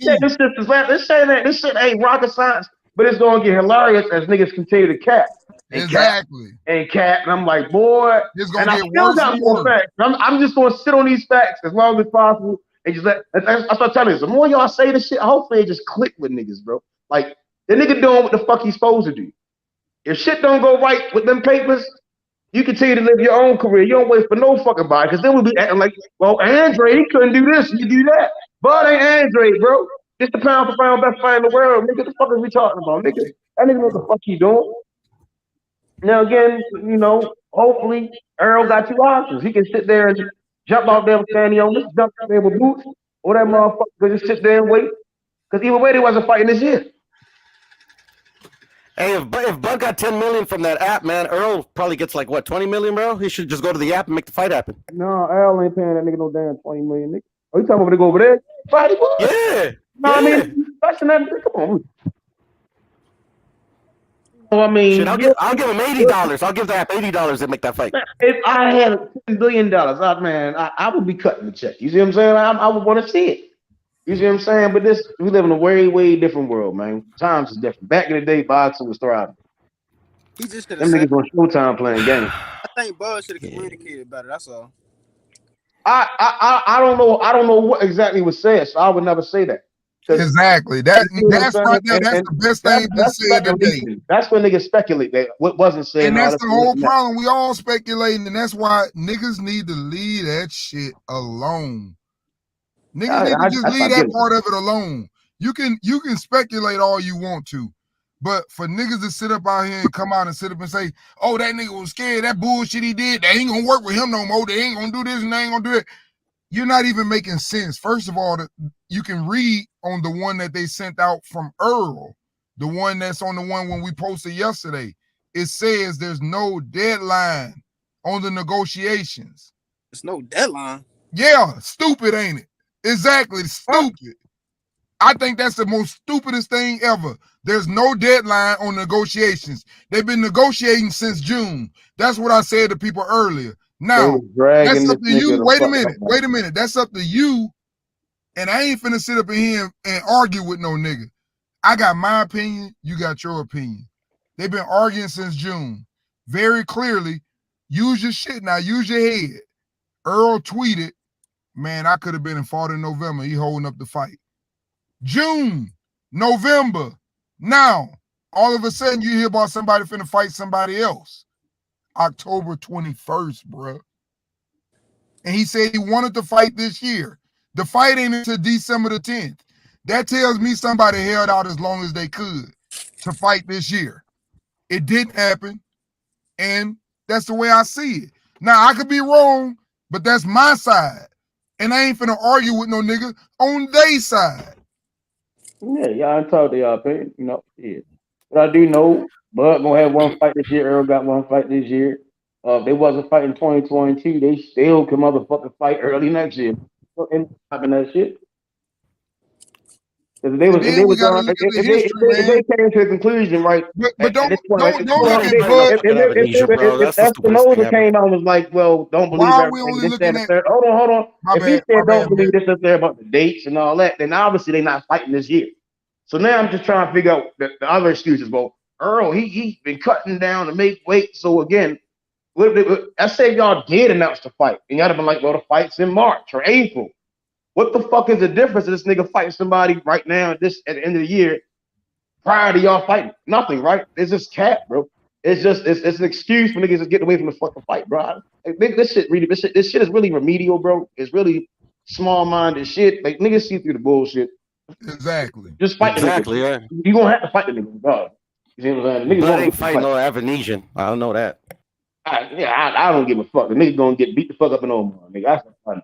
[SPEAKER 19] said this shit ain't rocket science, but it's gonna get hilarious as niggas continue to cap.
[SPEAKER 9] Exactly.
[SPEAKER 19] And I'm like, boy,
[SPEAKER 9] it's gonna get worse and worse.
[SPEAKER 19] Facts. I'm just gonna sit on these facts as long as possible and just I start telling you, the more y'all say this shit, hopefully it just click with niggas, bro. Like, the nigga doing what the fuck he's supposed to do. If shit don't go right with them papers, you continue to live your own career. You don't wait for no fucking body, because then we'll be acting like, well, Andre, he couldn't do this, you do that. Bud ain't Andre, bro. This the pound for pound best fight in the world. Nigga, the fuck is we talking about? Nigga, that nigga know what the fuck he doing. Now again, you know, hopefully Errol got two options. He can sit there and jump out there with Sandy on this, jump out there with Boots, or that motherfucker just sit there and wait. Because either way, they wasn't fighting this year.
[SPEAKER 16] Hey, if Bud got 10 million from that app, man, Errol probably gets like what, 20 million, bro? He should just go to the app and make the fight happen.
[SPEAKER 19] No, Errol ain't paying that nigga no damn 20 million, nigga. Oh, you talking about to go over there? Friday, boy?
[SPEAKER 16] Yeah.
[SPEAKER 19] No, yeah. I mean, that's that. Come on. I mean,
[SPEAKER 16] shit, I'll give him $80. I'll give the app $80 to make that fight.
[SPEAKER 19] If I had $10 billion, I would be cutting the check. You see what I'm saying? I would want to see it. You see what I'm saying? But we live in a way, way different world, man. Times is different. Back in the day, boxing was thriving.
[SPEAKER 1] He just
[SPEAKER 19] them niggas on Showtime playing games.
[SPEAKER 1] I think Bud should have communicated better. That's all.
[SPEAKER 19] I don't know what exactly was said, so I would never say that.
[SPEAKER 9] Exactly. That's right there. That's the best thing to say today.
[SPEAKER 19] That's when niggas speculate that what wasn't said.
[SPEAKER 9] And that's the whole problem. We all speculating, and that's why niggas need to leave that shit alone. Niggas need to just leave that part of it alone. You can speculate all you want to, but for niggas to sit up out here and come out and sit up and say, "Oh, that nigga was scared. That bullshit he did, they ain't gonna work with him no more. They ain't gonna do this and they ain't gonna do it." You're not even making sense. First of all, you can read on the one that they sent out from Earl, the one that's on the one when we posted yesterday. It says there's no deadline on the negotiations.
[SPEAKER 1] There's no deadline.
[SPEAKER 9] Yeah, stupid, ain't it? Exactly, stupid. I think that's the most stupidest thing ever. There's no deadline on negotiations. They've been negotiating since June. That's what I said to people earlier. Now, that's up to you. Wait a minute. That's up to you. And I ain't finna sit up in here and argue with no nigga. I got my opinion. You got your opinion. They've been arguing since June. Very clearly, use your shit now. Use your head. Earl tweeted, man, I could have been and fought in November. He holding up the fight. June, November. Now, all of a sudden, you hear about somebody finna fight somebody else. October 21st, bro. And he said he wanted to fight this year. The fight ain't until December the 10th. That tells me somebody held out as long as they could to fight this year. It didn't happen, and that's the way I see it. Now, I could be wrong, but that's my side. And I ain't finna argue with no nigga on their side.
[SPEAKER 19] Yeah, y'all entitled to y'all opinion, you know. Yeah. But I do know Bud gonna have one fight this year. Earl got one fight this year. If they wasn't fighting 2022, they still can motherfucking fight early next year. And having that shit. If they came to a conclusion, right?
[SPEAKER 9] But don't look at
[SPEAKER 19] Bud. If Espinoza came out and was like, well, don't believe everything. Hold on. If he said don't believe this up there about the dates and all that, then obviously they're not fighting this year. So now I'm just trying to figure out the other excuses. Well, Earl, he's been cutting down to make weight. So again, I say y'all did announce the fight, and y'all have been like, well, the fight's in March or April. What the fuck is the difference of this nigga fighting somebody right now at the end of the year prior to y'all fighting? Nothing, right? It's just cap, bro. It's an excuse for niggas to get away from the fucking fight, bro. This shit is really remedial, bro. It's really small-minded shit. Like, niggas see through the bullshit.
[SPEAKER 9] Exactly.
[SPEAKER 19] Just fight the nigga. Yeah. You gonna have to fight the nigga, dog. You see what I'm saying?
[SPEAKER 16] Niggas ain't fighting no Avanesian. I don't know that.
[SPEAKER 19] I don't give a fuck. The nigga gonna get beat the fuck up in Omaha, nigga. That's not funny.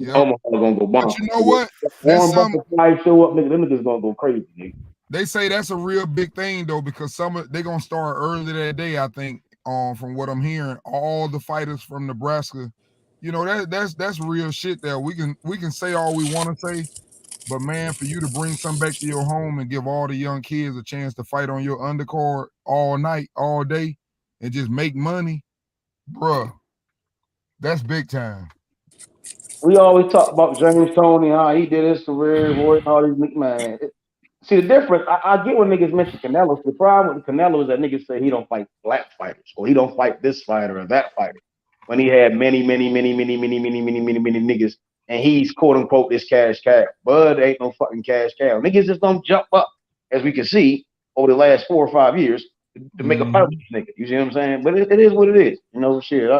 [SPEAKER 19] Omaha gonna go bomb.
[SPEAKER 9] But you know what?
[SPEAKER 19] Warren Buffett show up, nigga. Them niggas gonna go crazy, nigga.
[SPEAKER 9] They say that's a real big thing though, because they gonna start early that day. I think, from what I'm hearing, all the fighters from Nebraska, you know, that's real shit. There, we can say all we want to say, But man, for you to bring something back to your home and give all the young kids a chance to fight on your undercard all night, all day, and just make money, bruh, that's big time.
[SPEAKER 19] We always talk about James Toney, how he did his career, Roy, and all these niggas, man. See the difference. I get when niggas mention Canelo. The problem with Canelo is that niggas say he don't fight black fighters, or he don't fight this fighter or that fighter. When he had many niggas, and he's quote unquote this cash cow. Bud ain't no fucking cash cow. Niggas just don't jump up, as we can see over the last 4 or 5 years, to make a fight with this nigga. You see what I'm saying? But it is what it is. You know, shit.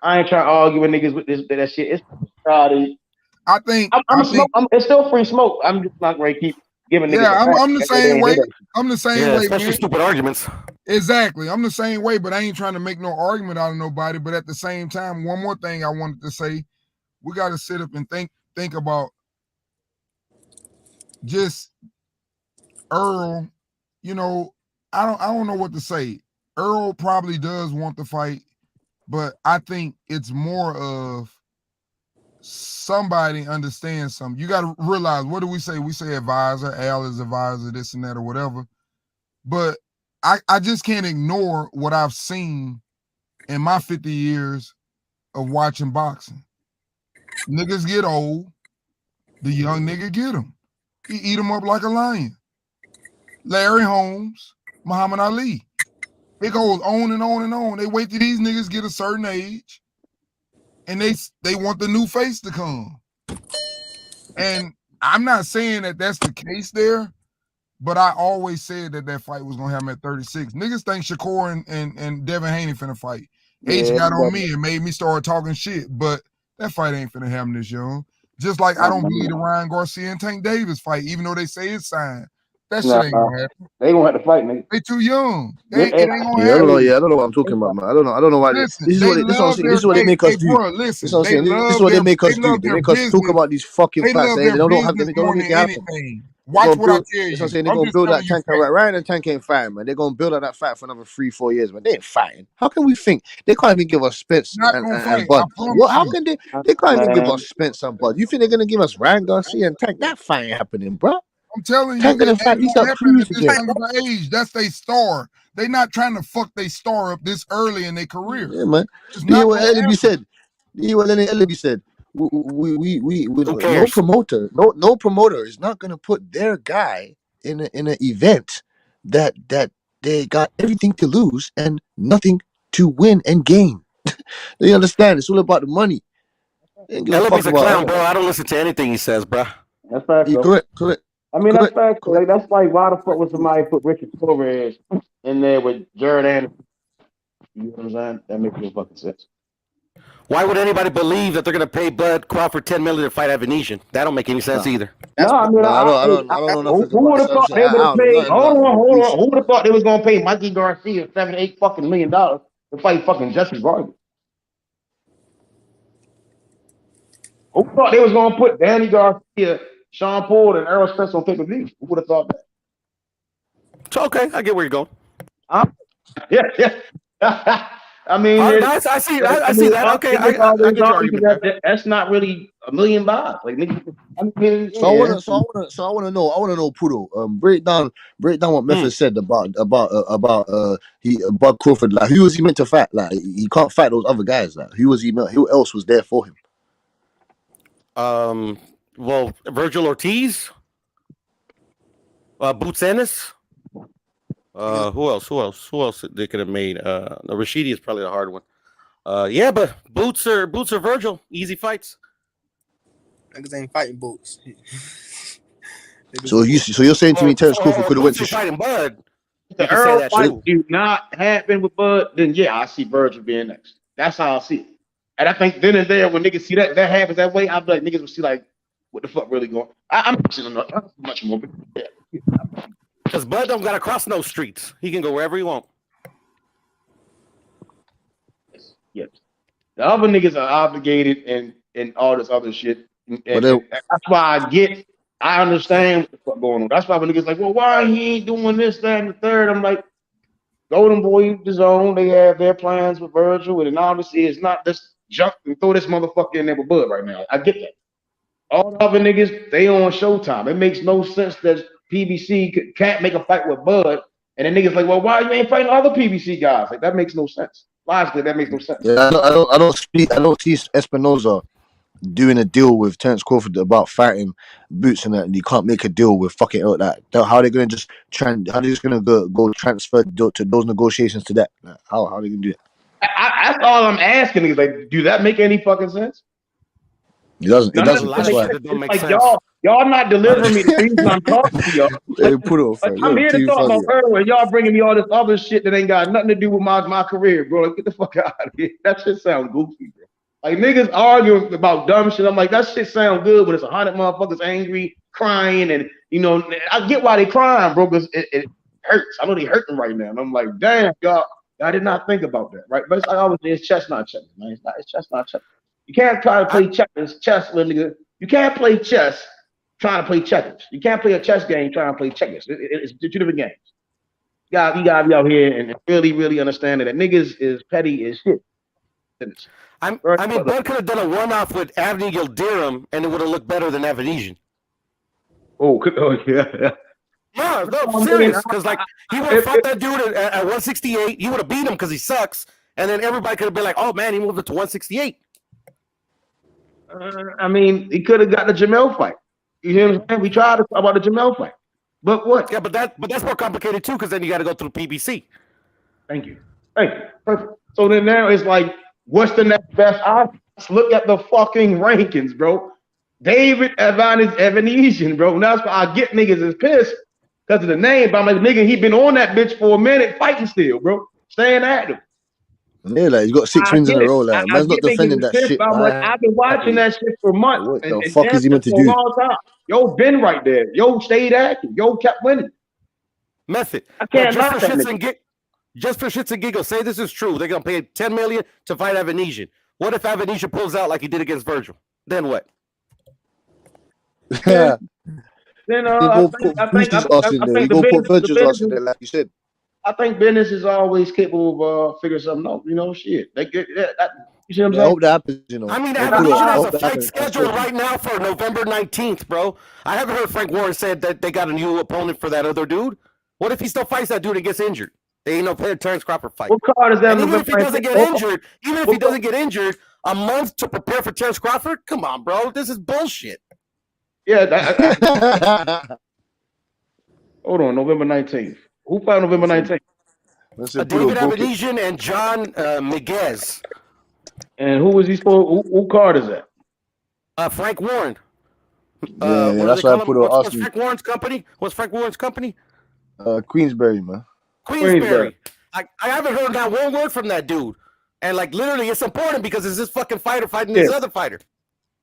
[SPEAKER 19] I ain't trying to argue with niggas with this that shit. It's childish.
[SPEAKER 9] I think
[SPEAKER 19] it's still free smoke. I'm just not going to keep giving niggas.
[SPEAKER 9] Yeah, I'm the same way. I'm the same way.
[SPEAKER 16] Especially
[SPEAKER 9] man.
[SPEAKER 16] stupid arguments.
[SPEAKER 9] Exactly. I'm the same way, but I ain't trying to make no argument out of nobody. But at the same time, one more thing I wanted to say, we got to sit up and think about just Earl. You know, I don't know what to say. Earl probably does want to fight, but I think it's more of somebody understands something. You got to realize, what do we say? We say advisor, Al is advisor, this and that or whatever. But I just can't ignore what I've seen in my 50 years of watching boxing. Niggas get old, the young nigga get them. He eat them up like a lion. Larry Holmes, Muhammad Ali. It goes on and on and on. They wait till these niggas get a certain age, and they want the new face to come. And I'm not saying that that's the case there, but I always said that fight was gonna happen at 36. Niggas think Shakur and Devin Haney finna fight. H got on me and made me start talking shit, but that fight ain't finna happen this young. Just like I don't believe the Ryan Garcia and Tank Davis fight, even though they say it's signed. That shit ain't gonna happen.
[SPEAKER 19] They gonna have to fight, nigga.
[SPEAKER 9] They too young. It ain't gonna happen.
[SPEAKER 12] I don't know what I'm talking about, man. I don't know why.
[SPEAKER 9] Listen,
[SPEAKER 12] this is what they make us do.
[SPEAKER 9] Bro, listen,
[SPEAKER 12] this is what they make us do. They make us talk about these fucking facts. They don't make it happen.
[SPEAKER 9] Watch what I tell you.
[SPEAKER 12] That's what I'm saying. They're gonna build that tank. Ryan and Tank ain't fighting, man. They're gonna build out that fight for another 3-4 years, man. They ain't fighting. How can we think they can't even give us Spence and Bud? How can they? They can't even give us Spence and Bud. You think they're gonna give us Ryan Garcia and Tank? That fight ain't happening, bro.
[SPEAKER 9] I'm telling you,
[SPEAKER 12] Tank gonna fight. He's got Cruz again.
[SPEAKER 9] Age. That's their star. They not trying to fuck their star up this early in their career.
[SPEAKER 12] Yeah, man. You hear what Ellerby said? You hear what Ellerby said? We no promoter is not gonna put their guy in an event that they got everything to lose and nothing to win and gain. You understand? It's all about the money.
[SPEAKER 16] Ellerby's a clown, bro. I don't listen to anything he says, bro.
[SPEAKER 19] That's fact.
[SPEAKER 12] Correct.
[SPEAKER 19] I mean, that's fact. Like, that's like, why the fuck would somebody put Richard Torres in there with Jared Anderson? You know what I'm saying? That makes no fucking sense.
[SPEAKER 16] Why would anybody believe that they're gonna pay Bud Crawford $10 million to fight Venetian? That don't make any sense either.
[SPEAKER 19] No, I mean, I don't know. Who would have thought they would have paid? Hold on. Who would have thought they was gonna pay Mikey Garcia $7-8 fucking million to fight fucking Jesse Gardner? Who thought they was gonna put Danny Garcia, Sean Paul, and Errol Spence on pay-per-view? Who would have thought that?
[SPEAKER 16] So, okay, I get where you're going.
[SPEAKER 19] Yeah. I mean,
[SPEAKER 16] I see that. Okay, I get your argument.
[SPEAKER 19] That's not really $1 million. Like, nigga, I mean,
[SPEAKER 12] So I want to know, Pudo. Break down what Memphis said about Bud Crawford. Like, who was he meant to fight? Like, he can't fight those other guys. Like, who else was there for him?
[SPEAKER 16] Well, Virgil Ortiz, Boots Ennis. Who else they could have made? Rashidi is probably the hard one. Yeah, but Boots or Virgil, easy fights.
[SPEAKER 1] Niggas ain't fighting Boots.
[SPEAKER 12] So you're saying to me Terence Crawford could have went to
[SPEAKER 16] fighting Bud?
[SPEAKER 19] The Earl fight do not happen with Bud, then yeah, I see Virgil being next. That's how I see it. And I think then and there, when niggas see that happens that way, I'll be like, niggas will see like, what the fuck really going? I'm not much more.
[SPEAKER 16] Because Bud don't gotta cross no streets. He can go wherever he want.
[SPEAKER 19] Yes. The other niggas are obligated and all this other shit. And that's why I understand what the fuck going on. That's why when niggas like, well, why he ain't doing this, that, and the third? I'm like, Golden Boy, the zone, they have their plans with Virgil, and obviously it's not just jump and throw this motherfucker in there with Bud right now. I get that. All the other niggas, they on Showtime. It makes no sense that PBC can't make a fight with Bud, and then niggas like, well, why you ain't fighting other PBC guys? Like that makes no sense. Logically, that makes no sense.
[SPEAKER 12] Yeah, I don't see Espinoza doing a deal with Terence Crawford about fighting Boots and that, and you can't make a deal with fucking that. How are they gonna just how are they just gonna go transfer to those negotiations to that? Like, how are they gonna do it?
[SPEAKER 19] That's all I'm asking is like, do that make any fucking sense?
[SPEAKER 12] It doesn't. It doesn't.
[SPEAKER 19] That's
[SPEAKER 12] That's why.
[SPEAKER 19] like y'all not delivering me the things I'm talking to y'all. I'm here to talk about earlier. Y'all bringing me all this other shit that ain't got nothing to do with my career, bro. Like, get the fuck out of here. That shit sound goofy, bro. Like niggas arguing about dumb shit. I'm like, that shit sound good, but it's 100 motherfuckers angry, crying, and you know, I get why they crying, bro, because it hurts. I know they hurting right now, and I'm like, damn, y'all. I did not think about that, right? But it's like always, it's chestnut checkers, man. It's chestnut checkers. You can't try to play chess with nigga. You can't play chess trying to play checkers. You can't play a chess game trying to play checkers. It's two different games. You gotta be out here and really, really understand that niggas is petty as shit.
[SPEAKER 16] I mean, Bud could have done a one-off with Avni Yildirim, and it would have looked better than Avanesian.
[SPEAKER 19] Oh yeah.
[SPEAKER 16] No, I'm serious. Because like he would have fought that dude at 168. He would have beat him because he sucks, and then everybody could have been like, "Oh man, he moved it to 168."
[SPEAKER 19] I mean, he could have got the Jamel fight. You hear what I'm saying? We tried to talk about the Jamel fight, but what?
[SPEAKER 16] Yeah, but that's more complicated too, because then you got to go through PBC.
[SPEAKER 19] Thank you. Perfect. So then now it's like, what's the next best option? Let's look at the fucking rankings, bro. David Evanesian, bro. And that's why I get niggas is pissed because of the name. But I'm like, nigga, he been on that bitch for a minute fighting still, bro. Staying active.
[SPEAKER 12] Yeah, like he's got 6 wins in a row. Like, man's not defending that shit.
[SPEAKER 19] I'm like, I've been watching that shit for months.
[SPEAKER 12] What the fuck is he meant to do?
[SPEAKER 19] Yo, been right there. Yo, stayed active. Yo, kept winning.
[SPEAKER 16] Method.
[SPEAKER 19] I can't
[SPEAKER 16] just
[SPEAKER 19] knock
[SPEAKER 16] for
[SPEAKER 19] that
[SPEAKER 16] shits and just for shits and giggles, say this is true. They're gonna pay $10 million to fight Avanesian. What if Avanesian pulls out like he did against Virgil? Then what?
[SPEAKER 12] Yeah.
[SPEAKER 19] Then I think
[SPEAKER 12] the like you said.
[SPEAKER 19] I think business is always capable of figuring something out. You know, shit. They get that. You see what I'm saying?
[SPEAKER 12] I hope that happens. You know.
[SPEAKER 16] I mean, Avanesian has a fight scheduled right now for November 19th, bro. I haven't heard Frank Warren said that they got a new opponent for that other dude. What if he still fights that dude and gets injured? They ain't no Terence Crawford fight.
[SPEAKER 19] What card is that?
[SPEAKER 16] And even if he doesn't get injured, a month to prepare for Terence Crawford? Come on, bro. This is bullshit.
[SPEAKER 19] Yeah. Hold on, November 19th. Who fought November 19th?
[SPEAKER 16] David Avanesian and John Miguez.
[SPEAKER 19] And who was he for? Who card is that?
[SPEAKER 16] Frank Warren.
[SPEAKER 12] Yeah, that's why I put
[SPEAKER 16] what's Frank Warren's company? What's Frank Warren's company?
[SPEAKER 12] Queensberry, man.
[SPEAKER 16] Queensberry. I haven't heard not one word from that dude. And like literally, it's important because it's this fucking fighter fighting this other fighter.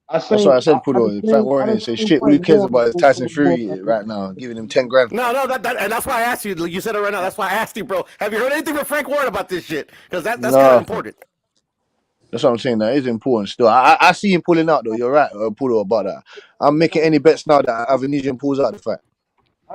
[SPEAKER 12] That's why I said Pudo. Frank Warren says shit. Who cares about Tyson Fury right now? Giving him 10 grand.
[SPEAKER 16] No, and that's why I asked you. You said it right now. That's why I asked you, bro. Have you heard anything from Frank Warren about this shit? Because that's kind of important.
[SPEAKER 12] That's what I'm saying. That is important still. I see him pulling out though. You're right, Pudo, about that. I'm making any bets now that Avanesian pulls out the fight.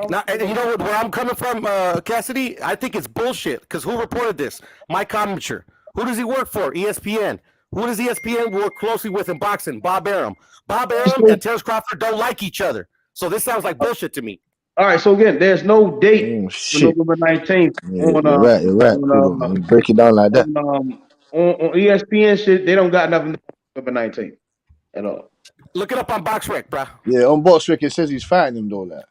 [SPEAKER 16] Now, and you know where I'm coming from, Cassidy? I think it's bullshit. Because who reported this? Mike Conacher. Who does he work for? ESPN. Who does ESPN work closely with in boxing? Bob Arum. Bob Arum and Terence Crawford don't like each other. So this sounds like bullshit to me.
[SPEAKER 19] All right, so again, there's no date for November 19th.
[SPEAKER 12] Yeah, you're right. Break it down like that.
[SPEAKER 19] On ESPN shit, they don't got nothing November 19th at all.
[SPEAKER 16] Look it up on BoxRec, bro.
[SPEAKER 12] Yeah, on BoxRec it says he's fighting him though. Like.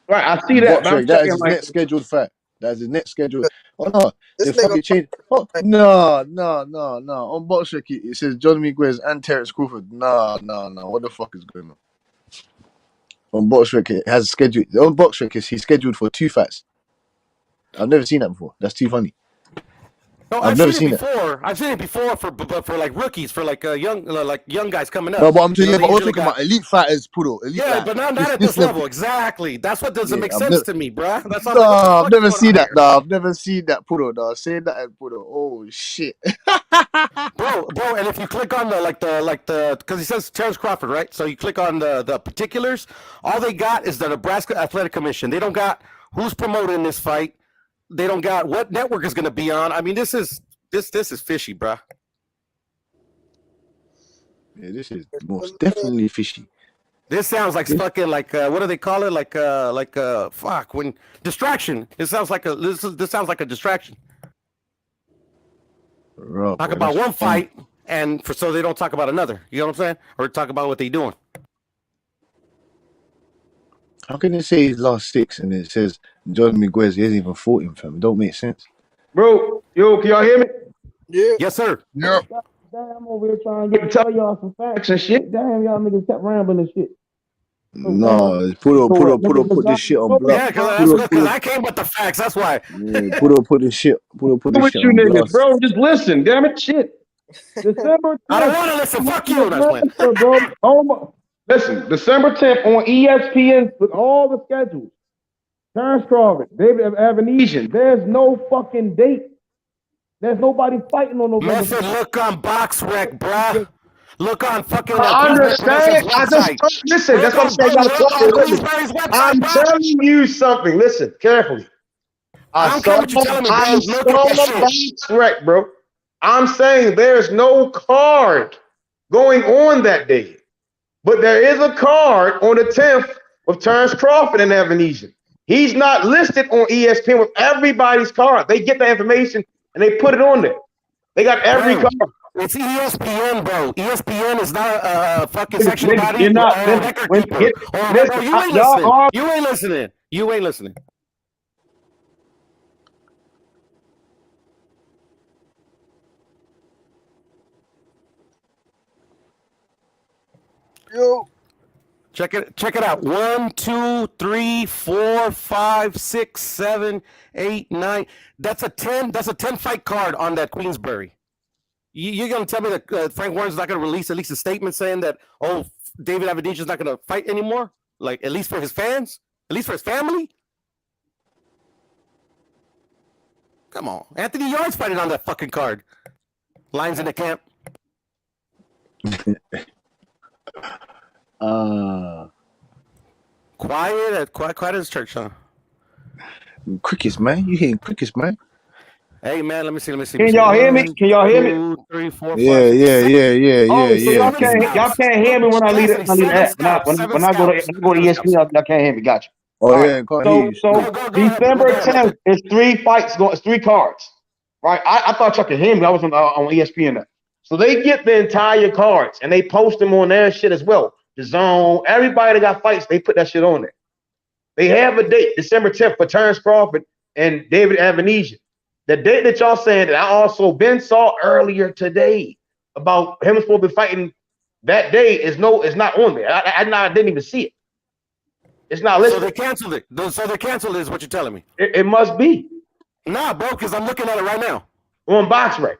[SPEAKER 19] Right, I see that.
[SPEAKER 12] That is his next scheduled fight. That's his next scheduled. Oh no, they fucking changed. Oh, no. On BoxRec it says John Miguez and Terence Crawford. No. What the fuck is going on? On BoxRec it has scheduled. On BoxRec he's scheduled for 2 fights. I've never seen that before. That's too funny.
[SPEAKER 16] No, I've never seen it before. I've seen it before for like rookies, for like young guys coming up.
[SPEAKER 12] No, but I'm talking about elite fighters, Pudo.
[SPEAKER 16] Yeah, but not at this level. Exactly. That's what doesn't make sense to me, bro. That's all.
[SPEAKER 12] No, I've never seen that. No, I've never seen that, Pudo. No, say that, Pudo. Oh shit,
[SPEAKER 16] bro. And if you click on the because he says Terence Crawford, right? So you click on the particulars. All they got is the Nebraska Athletic Commission. They don't got who's promoting this fight. They don't got what network is going to be on. I mean, this is fishy, bro.
[SPEAKER 12] Yeah, this is most definitely fishy.
[SPEAKER 16] This sounds like fucking like what do they call it? Like fuck when distraction. It sounds like this sounds like a distraction. Talk about one fight and so they don't talk about another. You know what I'm saying? Or talk about what they doing.
[SPEAKER 12] How can they say he's lost 6 and it says Jordan Miguez he hasn't even fought him, fam? It don't make sense.
[SPEAKER 19] Bro, yo, can y'all hear me?
[SPEAKER 1] Yeah.
[SPEAKER 16] Yes, sir.
[SPEAKER 9] Yep.
[SPEAKER 19] Damn, I'm over here trying to tell y'all some facts and shit. Damn, y'all niggas kept rambling and shit.
[SPEAKER 12] No, put this shit on blast.
[SPEAKER 16] Yeah, because I came with the facts. That's why.
[SPEAKER 12] Yeah, put this shit
[SPEAKER 19] With
[SPEAKER 12] on
[SPEAKER 19] you niggas,
[SPEAKER 12] blast.
[SPEAKER 19] bro. Just listen, damn it, shit. December 10th.
[SPEAKER 16] I don't want to listen. Fuck you.
[SPEAKER 19] Bro. Oh my. Listen, December 10th on ESPN with all the schedules. Terence Crawford, David Avanesian. There's no fucking date. There's nobody fighting on November.
[SPEAKER 16] Listen, look on BoxRec, bruh. Look on fucking.
[SPEAKER 19] I understand. Listen. That's what I'm saying. I'm telling you something. Listen carefully. I saw BoxRec, bro. I'm saying there's no card going on that day, but there is a card on the 10th with Terence Crawford and Avanesian. He's not listed on ESPN with everybody's card. They get the information and they put it on there. They got every card.
[SPEAKER 16] It's ESPN, bro. ESPN is not a fucking section body.
[SPEAKER 19] You're not.
[SPEAKER 16] You ain't listening. You ain't listening.
[SPEAKER 1] Yo.
[SPEAKER 16] Check it out. 1, 2, 3, 4, 5, 6, 7, 8, 9. That's a 10 fight card on that Queensberry. You're gonna tell me that Frank Warren's not gonna release at least a statement saying that David Avanesian's not gonna fight anymore? Like at least for his fans, at least for his family. Come on, Anthony Yarde's fighting on that fucking card. Lions in the camp. Quiet as church, huh?
[SPEAKER 12] Crickets, man. You hearing crickets, man?
[SPEAKER 16] Hey, man, let me see.
[SPEAKER 19] Can y'all hear me? Can y'all hear me?
[SPEAKER 16] 2, 3, 4, 5,
[SPEAKER 12] Yeah.
[SPEAKER 19] So y'all can't hear me when I leave the app. When I go to ESPN, y'all can't hear me. Gotcha. So December 10th is 3 fights going. It's 3 cards, right? I thought y'all could hear me. I was on ESPN now. So they get the entire cards and they post them on their shit as well. The Zone, everybody that got fights, they put that shit on there. They have a date, December 10th, for Terence Crawford and David Avanesian. The date that y'all saying that I also been saw earlier today about him supposed to be fighting that day is not on there. I didn't even see it. It's not listed.
[SPEAKER 16] So they canceled it. So they canceled it is what you're telling me.
[SPEAKER 19] It must be.
[SPEAKER 16] Nah, bro, because I'm looking at it right now.
[SPEAKER 19] On BoxRec.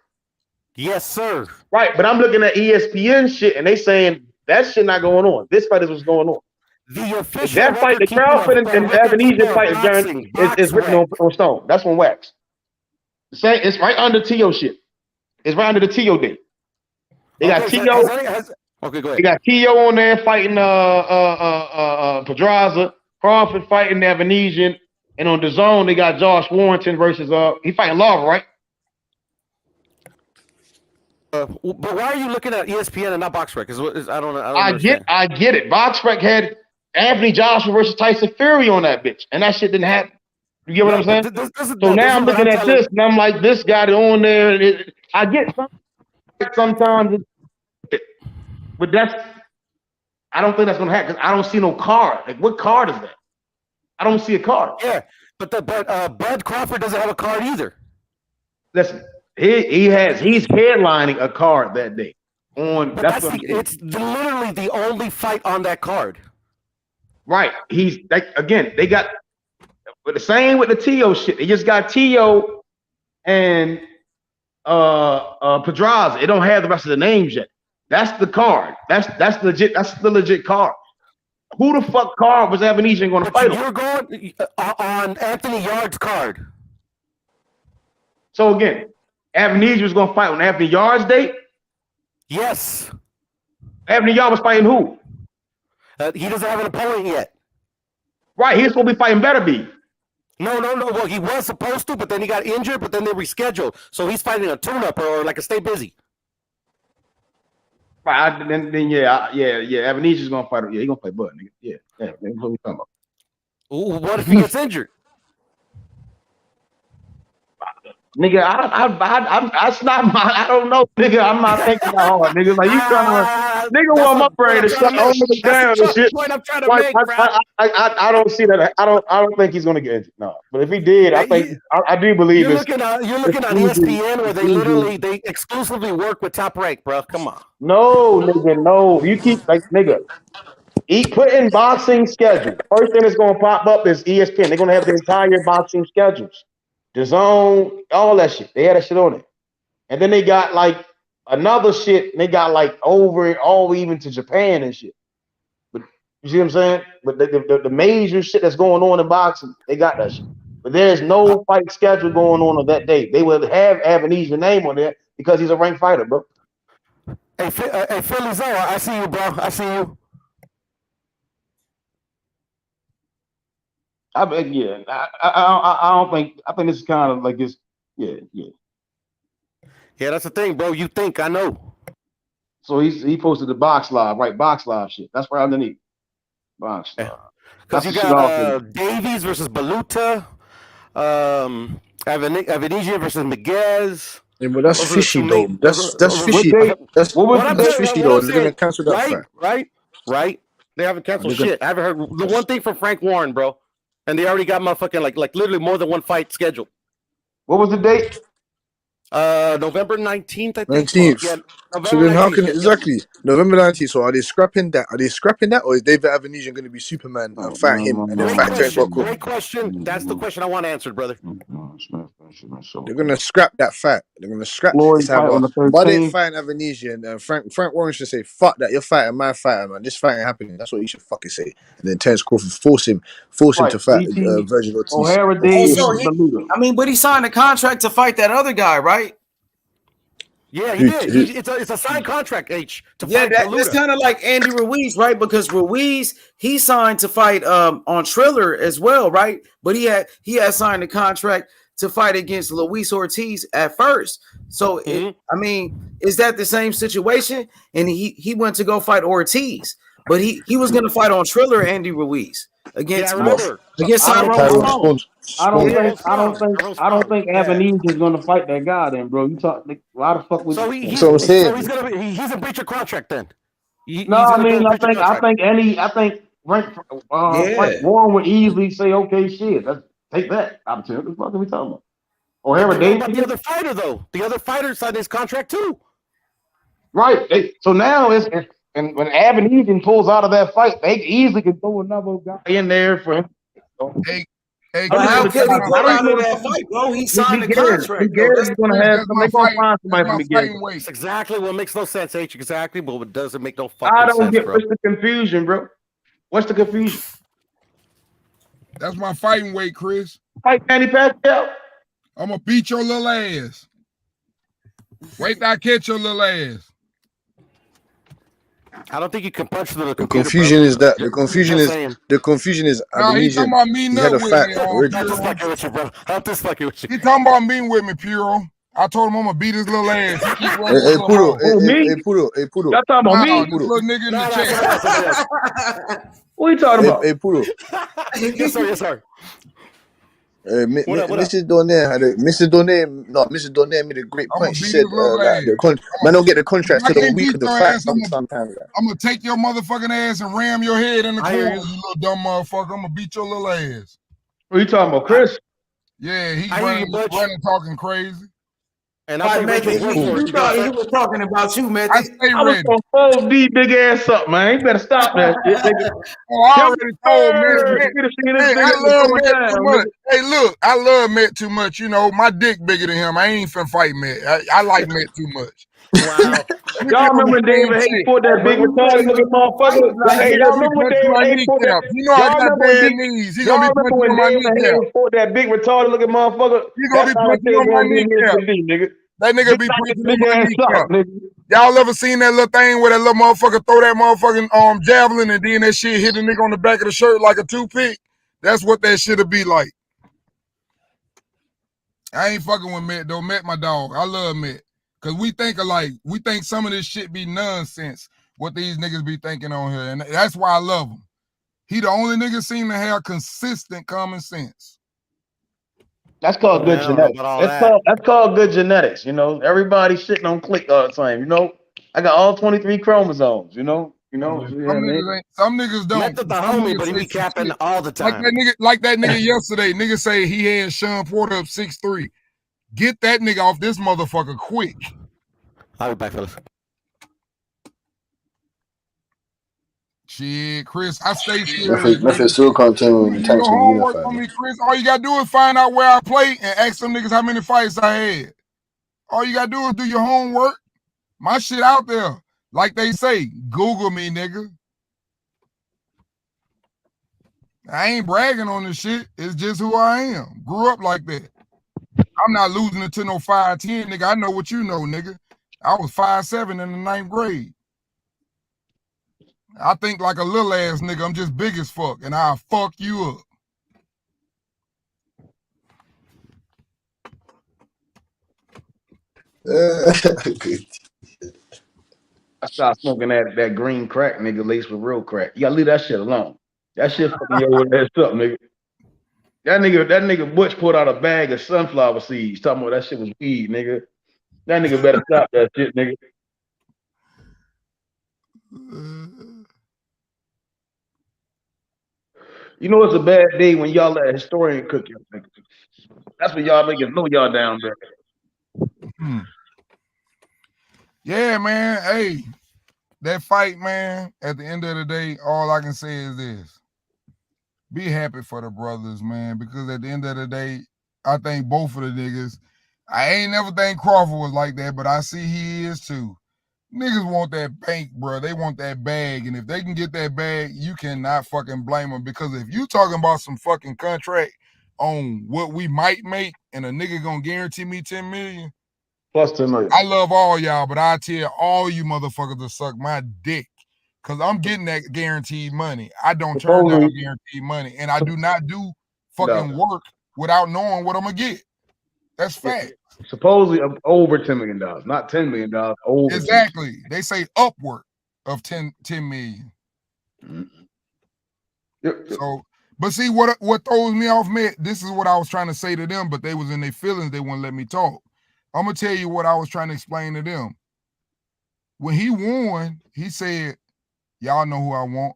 [SPEAKER 16] Yes, sir.
[SPEAKER 19] Right, but I'm looking at ESPN shit and they saying that shit not going on. This fight is what's going on.
[SPEAKER 16] The official
[SPEAKER 19] that fight, the Crawford and Avanesian fight is written on stone. That's on wax. It's right under T.O. shit. It's right under the T.O. date. They got T.O.
[SPEAKER 16] Okay, go ahead.
[SPEAKER 19] They got T.O. on there fighting Pedraza, Crawford fighting Avanesian, and on the Zone they got Josh Warrington versus he fighting Lava, right?
[SPEAKER 16] But why are you looking at ESPN and not BoxRec? Because I don't know.
[SPEAKER 19] I get it. BoxRec had Anthony Joshua versus Tyson Fury on that bitch, and that shit didn't happen. You get what I'm saying? So now I'm looking at this, and I'm like, this got it on there. I get sometimes, but I don't think that's gonna happen because I don't see no card. Like, what card is that? I don't see a card.
[SPEAKER 16] Yeah, but Bud Crawford doesn't have a card either.
[SPEAKER 19] Listen, he's headlining a card that day. It's
[SPEAKER 16] literally the only fight on that card.
[SPEAKER 19] Right. They got. But the same with the T.O. shit. They just got T.O. and Pedraza. It don't have the rest of the names yet. That's the card. That's legit. That's the legit card. Who the fuck card was Avanesian going to fight on?
[SPEAKER 16] You're going on Anthony Yarde's card.
[SPEAKER 19] So again, Avanesian was going to fight on Anthony Yarde's date?
[SPEAKER 16] Yes.
[SPEAKER 19] Anthony Yarde was fighting who?
[SPEAKER 16] He doesn't have an opponent yet.
[SPEAKER 19] Right. He's supposed to be fighting Better Be.
[SPEAKER 16] No. Well, he was supposed to, but then he got injured, but then they rescheduled. So he's fighting a tune-up or like a stay busy.
[SPEAKER 19] Then yeah, Evanesia's gonna fight. Yeah, he gonna fight Bud, nigga. Yeah, that's what we talking about.
[SPEAKER 16] Ooh, what if he gets injured?
[SPEAKER 19] Nigga, I snap my. I don't know, nigga. I'm not thinking that hard, nigga. Like you trying to, nigga, want my brain to shut all niggas down and shit.
[SPEAKER 16] Point I'm trying to make, bro.
[SPEAKER 19] I don't see that. I don't think he's gonna get injured. No, but if he did, I think I do believe
[SPEAKER 16] you're
[SPEAKER 19] it's.
[SPEAKER 16] looking at ESPN where they exclusively work with Top Rank, bro. Come on.
[SPEAKER 19] No, nigga, no. You keep like nigga. Put in boxing schedule. First thing that's gonna pop up is ESPN. They're gonna have the entire boxing schedules. The zone, all that shit. They had that shit on it. And then they got like another shit. And they got like over it all even to Japan and shit. But you see what I'm saying? But the major shit that's going on in boxing, they got that shit. But there's no fight schedule going on that day. They will have Evanesia's name on there because he's a ranked fighter, bro.
[SPEAKER 16] Hey, Philly Zoe, I see you, bro. I see you.
[SPEAKER 19] I don't think. I think this is kind of like this. Yeah.
[SPEAKER 16] Yeah, that's the thing, bro. You think I know?
[SPEAKER 19] So he posted the box live, right? Box live shit. That's right underneath. Box live.
[SPEAKER 16] Because you got Davies versus Baluta, Avenisia versus Miguez.
[SPEAKER 22] Yeah, but that's fishy though. That's fishy. That's fishy though. They're gonna cancel that fight.
[SPEAKER 16] Right. They haven't canceled shit. I haven't heard the one thing from Frank Warren, bro. And they already got motherfucking like literally more than one fight scheduled.
[SPEAKER 19] What was the date?
[SPEAKER 16] November 19th, I think.
[SPEAKER 22] 19th.
[SPEAKER 16] Yeah,
[SPEAKER 22] So then how can exactly November 19th? So are they scrapping that? Or is David Avenesian going to be Superman and fight him and then fight Terence Crawford?
[SPEAKER 16] Great question. That's the question I want answered, brother.
[SPEAKER 22] They're going to scrap that fight. They're going to scrap this. Why they fight Avenesian? And Frank Warren should say, "Fuck that! You're fighting my fighter, man. This fight ain't happening." That's what he should fucking say. And then Terence Crawford force him to fight Virgil Ortiz.
[SPEAKER 4] But he signed a contract to fight that other guy, right?
[SPEAKER 16] Yeah, he did. It's a signed contract, H.
[SPEAKER 4] It's kind of like Andy Ruiz, right? Because Ruiz, he signed to fight on Triller as well, right? But he had signed a contract to fight against Luis Ortiz at first. So is that the same situation? And he went to go fight Ortiz, but he was going to fight on Triller Andy Ruiz against Tyrone.
[SPEAKER 19] I don't think Avenesian is going to fight that guy. Then, bro, you talk. Like, why the fuck would?
[SPEAKER 16] He's in breach of contract then.
[SPEAKER 19] I think Frank Warren would easily say, "Okay, shit, let's take that opportunity." What the fuck are we talking about?
[SPEAKER 16] What about the other fighter though? The other fighter signed his contract too.
[SPEAKER 19] Right. So now and when Avenesian pulls out of that fight, they easily can throw another guy in there for him.
[SPEAKER 4] How can he pull out of that fight, bro? He signed the contract.
[SPEAKER 19] He's gonna have somebody find somebody from the
[SPEAKER 16] That's exactly what makes no sense, H. Exactly, but it doesn't make no fucking sense.
[SPEAKER 19] I don't get
[SPEAKER 16] bro.
[SPEAKER 19] what's the confusion, bro. What's the confusion?
[SPEAKER 9] That's my fighting weight, Chris.
[SPEAKER 19] Fight Manny Pacquiao.
[SPEAKER 9] I'm gonna beat your little ass. Wait till I catch your little ass.
[SPEAKER 16] I don't think you can punch the
[SPEAKER 22] confusion is that the confusion is
[SPEAKER 9] he's talking about me not with me.
[SPEAKER 16] I'm just fucking with you.
[SPEAKER 9] He talking about me with me, Puro. I told him I'm gonna beat his little ass.
[SPEAKER 22] Hey, Puro.
[SPEAKER 19] Y'all talking about me?
[SPEAKER 9] This little nigga in the chat.
[SPEAKER 19] What are you talking about?
[SPEAKER 22] Hey, Puro.
[SPEAKER 16] Yes, sir.
[SPEAKER 22] Mrs. Donaire made a great point. She said, "Man, don't get the contract to the week of the fight."
[SPEAKER 9] I'm gonna take your motherfucking ass and ram your head in the corner, you little dumb motherfucker. I'm gonna beat your little ass.
[SPEAKER 19] What are you talking about, Chris?
[SPEAKER 9] Yeah, he's running talking crazy.
[SPEAKER 4] And I thought he was talking about you, man.
[SPEAKER 9] I stay ready.
[SPEAKER 19] I was gonna fold these big ass up, man. You better stop that shit, nigga.
[SPEAKER 9] I already told man. I love Matt too much. Hey, look, I love Matt too much. You know, my dick bigger than him. I ain't finna fight Matt. I like Matt too much.
[SPEAKER 19] Wow. Y'all remember when David Haney fought that big retarded looking motherfucker? Hey, y'all remember when David Haney fought that?
[SPEAKER 9] You know I got bad knees. He gonna be punching on my kneecap.
[SPEAKER 19] Fought that big retarded looking motherfucker?
[SPEAKER 9] He gonna be punching on my kneecap. That nigga be punching on my kneecap. Y'all ever seen that little thing where that little motherfucker throw that motherfucking javelin and then that shit hit a nigga on the back of the shirt like a toothpick? That's what that shit'll be like. I ain't fucking with Matt though. Matt my dog. I love Matt. Cause we think some of this shit be nonsense, what these niggas be thinking on here. And that's why I love him. He the only nigga seem to have consistent common sense.
[SPEAKER 19] That's called good genetics. That's called good genetics. You know, everybody sitting on click all the time. You know, I got all 23 chromosomes. You know.
[SPEAKER 9] Some niggas don't.
[SPEAKER 16] Met the homie, but he be capping all the time.
[SPEAKER 9] Like that nigga yesterday. Nigga say he had Sean Porter up 6'3". Get that nigga off this motherfucker quick.
[SPEAKER 16] I'll be back, fellas.
[SPEAKER 9] Shit, Chris, I stay serious.
[SPEAKER 12] Memphis still continue
[SPEAKER 9] You
[SPEAKER 12] to
[SPEAKER 9] do your
[SPEAKER 12] tank
[SPEAKER 9] homework
[SPEAKER 12] unified.
[SPEAKER 9] on me, Chris. All you gotta do is find out where I play and ask them niggas how many fights I had. All you gotta do is do your homework. My shit out there. Like they say, Google me, nigga. I ain't bragging on this shit. It's just who I am. Grew up like that. I'm not losing it to no 5'10", nigga. I know what you know, nigga. I was 5'7" in the 9th grade. I think like a little ass nigga. I'm just big as fuck, and I'll fuck you up.
[SPEAKER 19] I started smoking that green crack, nigga, laced with real crack. You gotta leave that shit alone. That shit fucking your ass up, nigga. That nigga Butch put out a bag of sunflower seeds, talking about that shit was weed, nigga. That nigga better stop that shit, nigga. You know it's a bad day when y'all let a historian cook your nigga. That's when y'all niggas know y'all down there.
[SPEAKER 9] Yeah, man. Hey, that fight, man, at the end of the day, all I can say is this. Be happy for the brothers, man, because at the end of the day, I think both of the niggas, I ain't never think Crawford was like that, but I see he is too. Niggas want that bank, bro. They want that bag, and if they can get that bag, you cannot fucking blame them, because if you talking about some fucking contract on what we might make and a nigga gonna guarantee me 10 million,
[SPEAKER 19] plus 10 million.
[SPEAKER 9] I love all y'all, but I tell all you motherfuckers to suck my dick, because I'm getting that guaranteed money. I don't turn down guaranteed money, and I do not do fucking work without knowing what I'm gonna get. That's fact.
[SPEAKER 19] Supposedly over $10 million, not $10 million. Over
[SPEAKER 9] exactly. They say upward of 10 million. So, but see what throws me off, man. This is what I was trying to say to them, but they was in their feelings. They wouldn't let me talk. I'm gonna tell you what I was trying to explain to them. When he won, he said, "Y'all know who I want.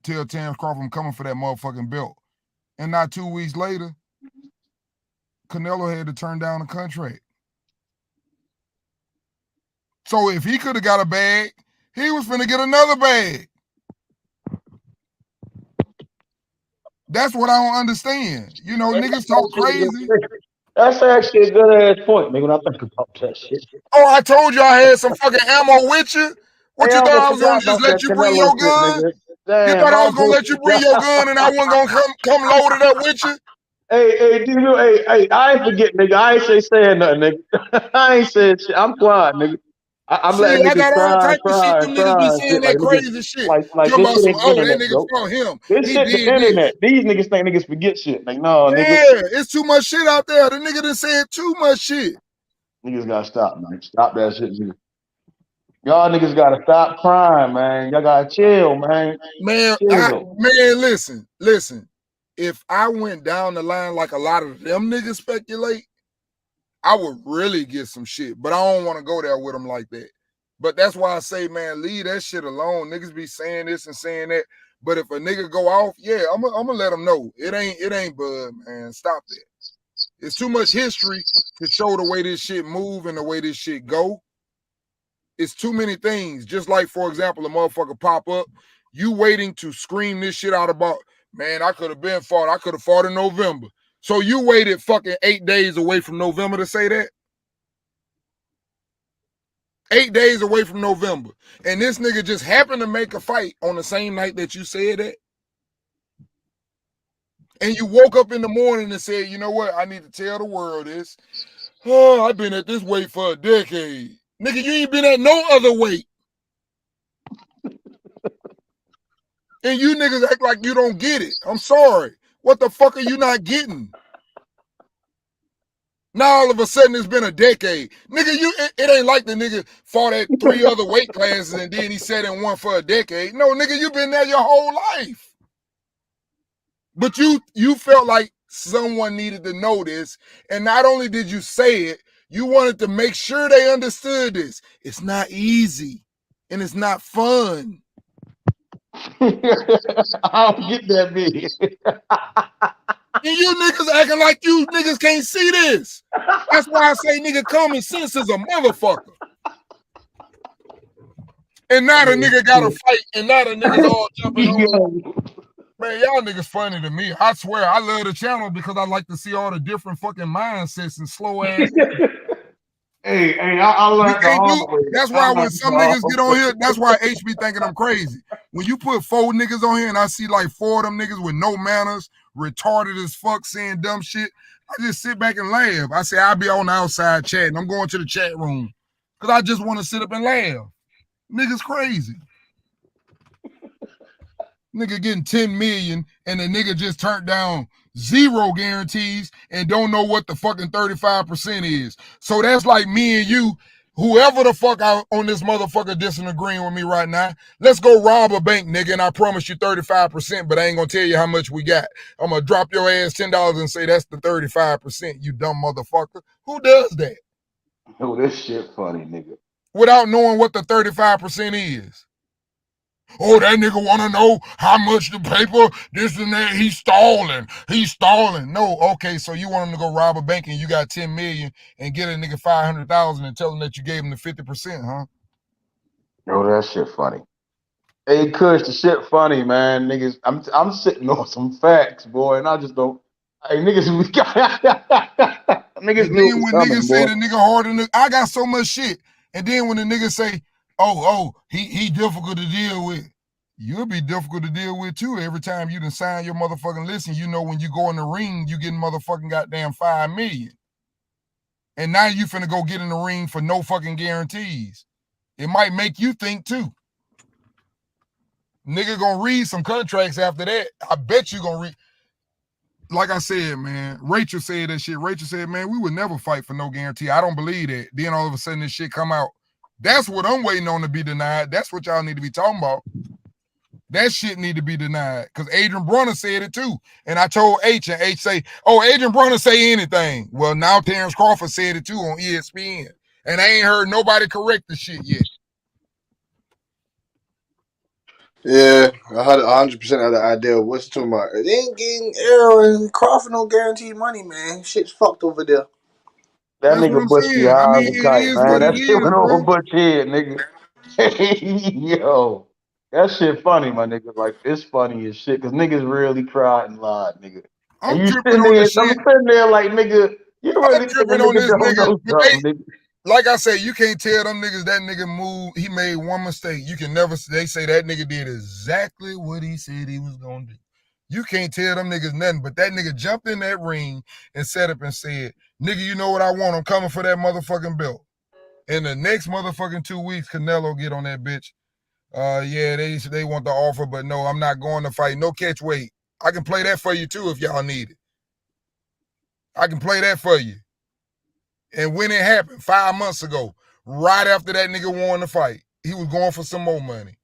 [SPEAKER 9] Tell Terence Crawford I'm coming for that motherfucking belt." And not 2 weeks later, Canelo had to turn down the contract. So if he could have got a bag, he was finna get another bag. That's what I don't understand. You know, niggas talk crazy.
[SPEAKER 19] That's actually a good ass point, nigga, when I think about that shit.
[SPEAKER 9] Oh, I told you I had some fucking ammo with you. What you thought I was gonna just let you bring your gun? You thought I was gonna let you bring your gun and I wasn't gonna come load it up with you?
[SPEAKER 19] Hey, I ain't forget, nigga. I ain't saying nothing, nigga. I ain't saying shit. I'm quiet, nigga. I'm letting niggas
[SPEAKER 9] got all type of shit. Them niggas be saying that
[SPEAKER 19] like,
[SPEAKER 9] crazy shit.
[SPEAKER 19] Like
[SPEAKER 9] Talking
[SPEAKER 19] this
[SPEAKER 9] about
[SPEAKER 19] shit
[SPEAKER 9] some,
[SPEAKER 19] ain't internet,
[SPEAKER 9] that
[SPEAKER 19] bro.
[SPEAKER 9] nigga from him.
[SPEAKER 19] This shit the internet. These niggas think niggas forget shit. Like, no,
[SPEAKER 9] yeah,
[SPEAKER 19] nigga.
[SPEAKER 9] It's too much shit out there. The nigga done said too much shit.
[SPEAKER 19] Niggas gotta stop, man. Stop that shit, nigga. Y'all niggas gotta stop crying, man. Y'all gotta chill, man.
[SPEAKER 9] Man, listen. If I went down the line like a lot of them niggas speculate, I would really get some shit. But I don't want to go there with them like that. But that's why I say, man, leave that shit alone. Niggas be saying this and saying that. But if a nigga go off, yeah, I'm gonna let them know. It ain't bud, man. Stop that. It's too much history to show the way this shit move and the way this shit go. It's too many things. Just like, for example, a motherfucker pop up, you waiting to scream this shit out about, man, I could have been fought. I could have fought in November. So you waited fucking 8 days away from November to say that? 8 days away from November. And this nigga just happened to make a fight on the same night that you said that? And you woke up in the morning and said, you know what? I need to tell the world this. Oh, I've been at this weight for a decade. Nigga, you ain't been at no other weight. And you niggas act like you don't get it. I'm sorry. What the fuck are you not getting? Now all of a sudden it's been a decade. Nigga, it ain't like the nigga fought at 3 other weight classes and then he sat in one for a decade. No, nigga, you been there your whole life. But you felt like someone needed to know this. And not only did you say it, you wanted to make sure they understood this. It's not easy. And it's not fun.
[SPEAKER 19] I don't get that big.
[SPEAKER 9] And you niggas acting like you niggas can't see this. That's why I say nigga common sense is a motherfucker. And now the nigga got to fight, and now the niggas all jumping on. Man, y'all niggas funny to me. I swear, I love the channel because I like to see all the different fucking mindsets and slow ass.
[SPEAKER 19] Hey, I learned the hard way.
[SPEAKER 9] That's why when some niggas get on here, that's why H be thinking I'm crazy. When you put 4 niggas on here and I see like 4 of them niggas with no manners, retarded as fuck, saying dumb shit, I just sit back and laugh. I say I'll be on the outside chatting. I'm going to the chat room because I just want to sit up and laugh. Niggas crazy. Nigga getting 10 million and the nigga just turned down 0 guarantees and don't know what the fucking 35% is. So that's like me and you, whoever the fuck out on this motherfucker disagreeing with me right now, let's go rob a bank, nigga, and I promise you 35%, but I ain't gonna tell you how much we got. I'm gonna drop your ass $10 and say that's the 35%, you dumb motherfucker. Who does that?
[SPEAKER 19] Oh, this shit funny, nigga.
[SPEAKER 9] Without knowing what the 35% is. Oh, that nigga want to know how much the paper, this and that. He's stalling. He's stalling. No, okay, so you want him to go rob a bank and you got 10 million and get a nigga 500,000 and tell him that you gave him the 50%, huh?
[SPEAKER 19] Oh, that shit funny. Hey, Kush, the shit funny, man. Niggas, I'm sitting on some facts, boy, and I just don't. Hey, niggas, we got niggas.
[SPEAKER 9] And then when niggas say the nigga harder than I got so much shit. And then when the niggas say, he difficult to deal with. You'll be difficult to deal with too. Every time you done sign your motherfucking list, and you know when you go in the ring, you getting motherfucking goddamn 5 million. And now you finna go get in the ring for no fucking guarantees. It might make you think too. Nigga gonna read some contracts after that. I bet you gonna read. Like I said, man, Rachel said that shit. Rachel said, man, we would never fight for no guarantee. I don't believe that. Then all of a sudden this shit come out. That's what I'm waiting on to be denied. That's what y'all need to be talking about. That shit need to be denied. Because Adrian Brunner said it too. And I told H, and H say, oh, Adrian Brunner say anything. Well, now Terence Crawford said it too on ESPN. And I ain't heard nobody correct the shit yet.
[SPEAKER 13] Yeah, I had 100% of the idea of what's talking about. They ain't getting Errol and Crawford no guaranteed money, man. Shit's fucked over there.
[SPEAKER 19] That nigga Butchie high as a kite, man. That shit went over Butch head, nigga. Yo, that shit funny, my nigga. Like, it's funny as shit, because niggas really cried and lied, nigga. And you sitting there, I'm sitting there like, nigga, you really think a nigga don't know something, nigga.
[SPEAKER 9] Like I say, you can't tell them niggas that nigga moved. He made one mistake. You can never. They say that nigga did exactly what he said he was gonna do. You can't tell them niggas nothing. But that nigga jumped in that ring and sat up and said, "Nigga, you know what I want? I'm coming for that motherfucking belt." In the next motherfucking 2 weeks, Canelo get on that bitch. Yeah, they want the offer, but no, I'm not going to fight. No catch weight. I can play that for you too if y'all need it. I can play that for you. And when it happened 5 months ago, right after that nigga won the fight, he was going for some more money.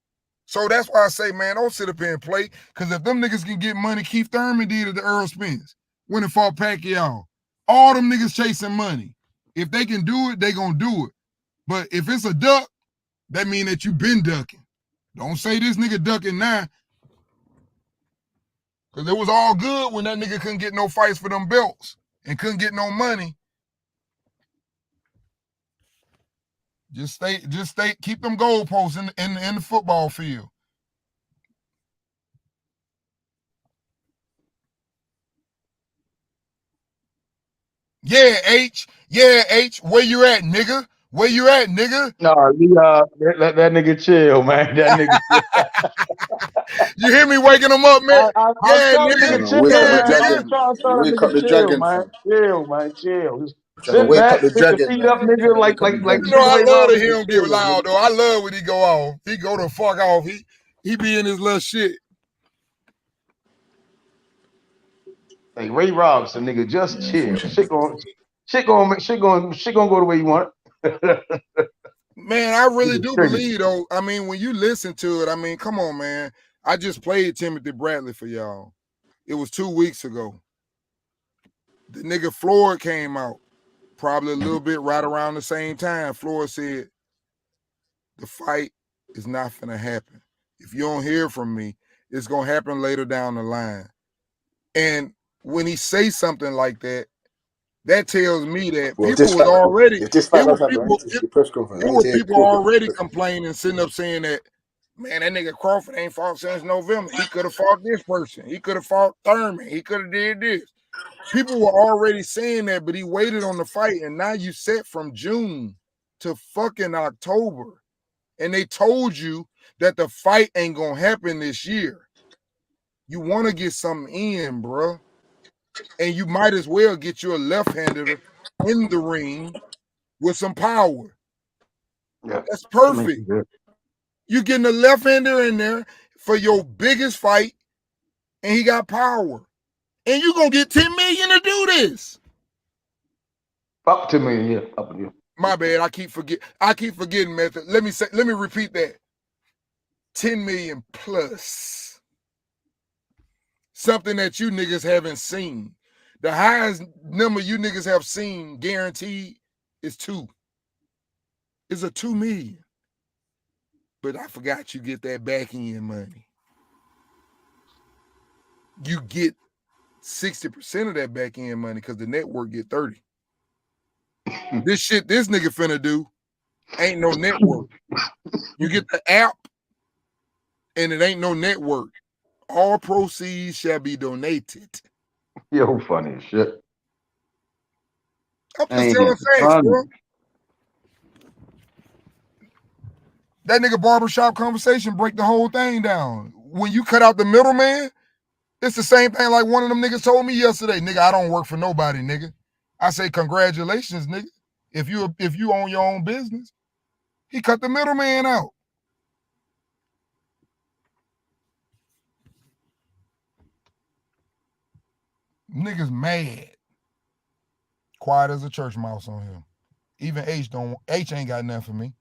[SPEAKER 9] So that's why I say, man, don't sit up here and play. Because if them niggas can get money, Keith Thurman did it to Errol Spence when it fought Pacquiao. All them niggas chasing money. If they can do it, they gonna do it. But if it's a duck, that mean that you been ducking. Don't say this nigga ducking now. Because it was all good when that nigga couldn't get no fights for them belts and couldn't get no money. Just stay, keep them goalposts in the football field. Yeah, H. Yeah, H. Where you at, nigga? Where you at, nigga?
[SPEAKER 19] No, let that nigga chill, man. That nigga chill.
[SPEAKER 9] You hear me waking him up, man?
[SPEAKER 19] Yeah, nigga. Chill, man.
[SPEAKER 13] Wake up the dragon,
[SPEAKER 19] man. Chill, man. Chill. Just
[SPEAKER 13] sit
[SPEAKER 19] back,
[SPEAKER 13] up the dragon,
[SPEAKER 19] feet up, nigga. Like
[SPEAKER 9] you know, I love to hear him get loud, though. I love when he go off. He go the fuck off. He be in his little shit.
[SPEAKER 19] Like Ray Robinson, nigga, just chill. Shit going. Shit gonna go the way you want it.
[SPEAKER 9] Man, I really do believe though. I mean, when you listen to it, I mean, come on, man. I just played Timothy Bradley for y'all. It was 2 weeks ago. The nigga Floyd came out probably a little bit right around the same time. Floyd said, the fight is not gonna happen. If you don't hear from me, it's gonna happen later down the line. And when he say something like that, that tells me that people was already people already complaining, sitting up saying that, man, that nigga Crawford ain't fought since November. He could have fought this person. He could have fought Thurman. He could have did this. People were already saying that, but he waited on the fight, and now you set from June to fucking October, and they told you that the fight ain't gonna happen this year. You want to get something in, bro, and you might as well get you a left-hander in the ring with some power.
[SPEAKER 19] Yeah,
[SPEAKER 9] that's perfect. You getting a left-hander in there for your biggest fight, and he got power, and you gonna get $10 million to do this.
[SPEAKER 19] Up to me, yeah. Up to you.
[SPEAKER 9] My bad. I keep forgetting, Method. Let me repeat that. 10 million plus. Something that you niggas haven't seen. The highest number you niggas have seen guaranteed is 2. It's a 2 million. But I forgot you get that back end money. You get 60% of that back end money because the network get 30. This shit this nigga finna do ain't no network. You get the app and it ain't no network. All proceeds shall be donated.
[SPEAKER 19] Yo, funny as shit.
[SPEAKER 9] I'm just telling facts, bro. That nigga barbershop conversation break the whole thing down. When you cut out the middleman, it's the same thing like one of them niggas told me yesterday. Nigga, I don't work for nobody, nigga. I say, congratulations, nigga. If you own your own business, he cut the middleman out. Niggas mad. Quiet as a church mouse on him. Even H ain't got nothing for me.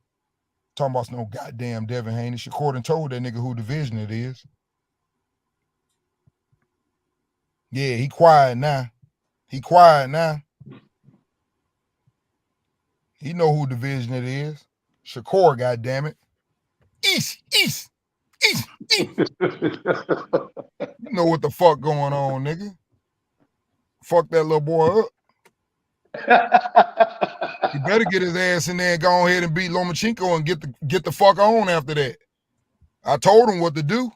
[SPEAKER 9] Talking about no goddamn Devin Haney. Shakur done told that nigga who division it is. Yeah, he quiet now. He know who division it is. Shakur, goddammit. East. You know what the fuck going on, nigga. Fuck that little boy up. He better get his ass in there and go ahead and beat Lomachenko and get the fuck on after that. I told him what to do.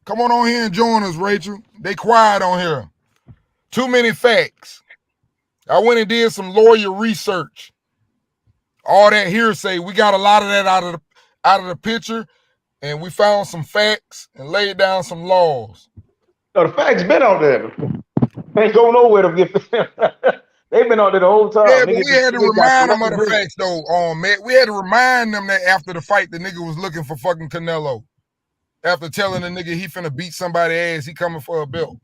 [SPEAKER 9] Come on here and join us, Rachel. They quiet on here. Too many facts. I went and did some lawyer research. All that hearsay, we got a lot of that out of the picture, and we found some facts and laid down some laws.
[SPEAKER 19] No, the facts been out there. They ain't go nowhere to get. They've been out there the whole time.
[SPEAKER 9] Yeah, but we had to remind them of the facts, though, Matt. We had to remind them that after the fight, the nigga was looking for fucking Canelo. After telling the nigga he finna beat somebody's ass, he coming for a belt.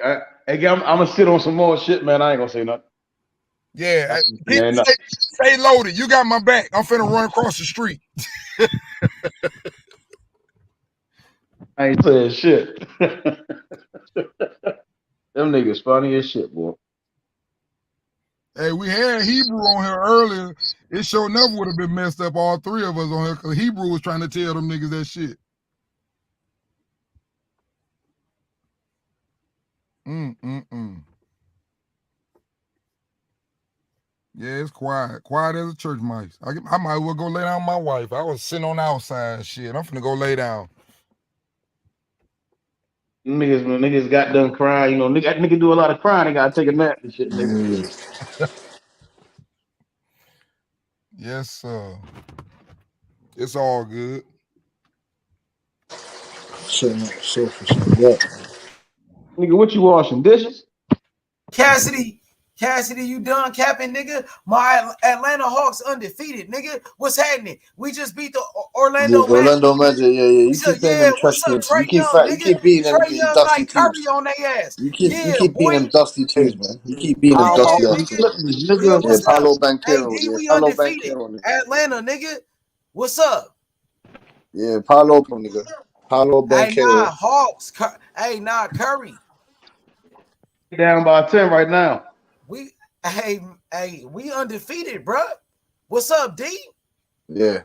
[SPEAKER 19] I'm gonna sit on some more shit, man. I ain't gonna say nothing.
[SPEAKER 9] Yeah, stay loaded. You got my back. I'm finna run across the street.
[SPEAKER 19] I ain't saying shit. Them niggas funny as shit, boy.
[SPEAKER 9] Hey, we had Hebrew on here earlier. It sure never would have been messed up, all three of us on here, because Hebrew was trying to tell them niggas that shit. Yeah, it's quiet. Quiet as a church mice. I might well go lay down with my wife. I was sitting on the outside shit. I'm finna go lay down.
[SPEAKER 19] Niggas got done crying. You know, nigga do a lot of crying. They gotta take a nap and shit, nigga.
[SPEAKER 9] Yes, sir. It's all good.
[SPEAKER 19] Nigga, what you washing? Dishes?
[SPEAKER 4] Cassidy, Cassidy, you done capping, nigga? My Atlanta Hawks undefeated, nigga. What's happening? We just beat the Orlando
[SPEAKER 13] The Orlando
[SPEAKER 4] Magic.
[SPEAKER 13] Magic, yeah. You
[SPEAKER 4] We
[SPEAKER 13] keep
[SPEAKER 4] said,
[SPEAKER 13] playing
[SPEAKER 4] yeah,
[SPEAKER 13] them trash
[SPEAKER 4] what's up,
[SPEAKER 13] teams.
[SPEAKER 4] Trey Young,
[SPEAKER 13] You
[SPEAKER 4] nigga?
[SPEAKER 13] keep beating them
[SPEAKER 4] Trey Young
[SPEAKER 13] dusty
[SPEAKER 4] like
[SPEAKER 13] teams.
[SPEAKER 4] Curry on their ass.
[SPEAKER 13] You
[SPEAKER 4] Yeah,
[SPEAKER 13] keep beating
[SPEAKER 4] boy.
[SPEAKER 13] them dusty teams, man. You keep beating them
[SPEAKER 4] Yeah,
[SPEAKER 13] dusty ass
[SPEAKER 4] nigga.
[SPEAKER 13] teams.
[SPEAKER 4] Yeah,
[SPEAKER 13] Yeah,
[SPEAKER 4] what's up?
[SPEAKER 13] Paolo
[SPEAKER 4] Hey,
[SPEAKER 13] Banchero.
[SPEAKER 4] D,
[SPEAKER 13] Yeah,
[SPEAKER 4] we
[SPEAKER 13] Paolo
[SPEAKER 4] undefeated.
[SPEAKER 13] Banchero, nigga.
[SPEAKER 4] Atlanta, nigga. What's up?
[SPEAKER 13] Yeah, Paolo, nigga. Paolo
[SPEAKER 4] Hey, nah,
[SPEAKER 13] Banchero.
[SPEAKER 4] Hawks. Hey, nah, Curry.
[SPEAKER 19] Down by 10 right now.
[SPEAKER 4] We we undefeated, bro. What's up, D?
[SPEAKER 13] Yeah,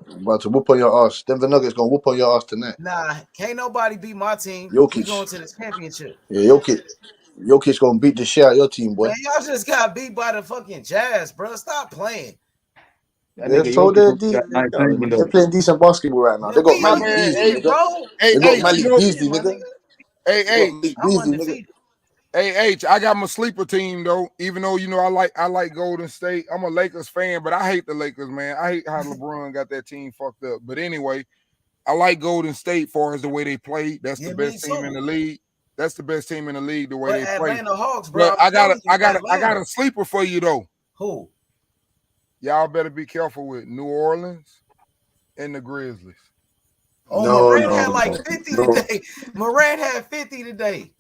[SPEAKER 13] about to whoop on your ass. Denver Nuggets gonna whoop on your ass tonight.
[SPEAKER 4] Nah, can't nobody beat my team. We
[SPEAKER 13] Jokic.
[SPEAKER 4] going to the championship.
[SPEAKER 13] Yeah, Jokic gonna beat the shit out of your team, boy.
[SPEAKER 4] Man, y'all just got beat by the fucking Jazz, bro. Stop playing.
[SPEAKER 13] Yeah, so they're playing decent basketball right now. They got
[SPEAKER 4] We
[SPEAKER 13] Malik
[SPEAKER 4] undefeated,
[SPEAKER 13] Beasley,
[SPEAKER 4] bro.
[SPEAKER 13] They got Malik Beasley,
[SPEAKER 22] Hey,
[SPEAKER 13] nigga. They got Malik
[SPEAKER 22] I'm
[SPEAKER 13] Beasley, nigga.
[SPEAKER 22] undefeated. Hey, H, I got my sleeper team though. Even though I like Golden State. I'm a Lakers fan, but I hate the Lakers, man. I hate how LeBron got that team fucked up. But anyway, I like Golden State far as the way they play. That's the best team in the league. That's the best team in the league. The way they play.
[SPEAKER 4] Atlanta Hawks, bro.
[SPEAKER 22] But I got a sleeper for you though.
[SPEAKER 4] Who?
[SPEAKER 22] Y'all better be careful with New Orleans and the Grizzlies.
[SPEAKER 4] Oh, Morant had like 50 today. Morant had 50 today.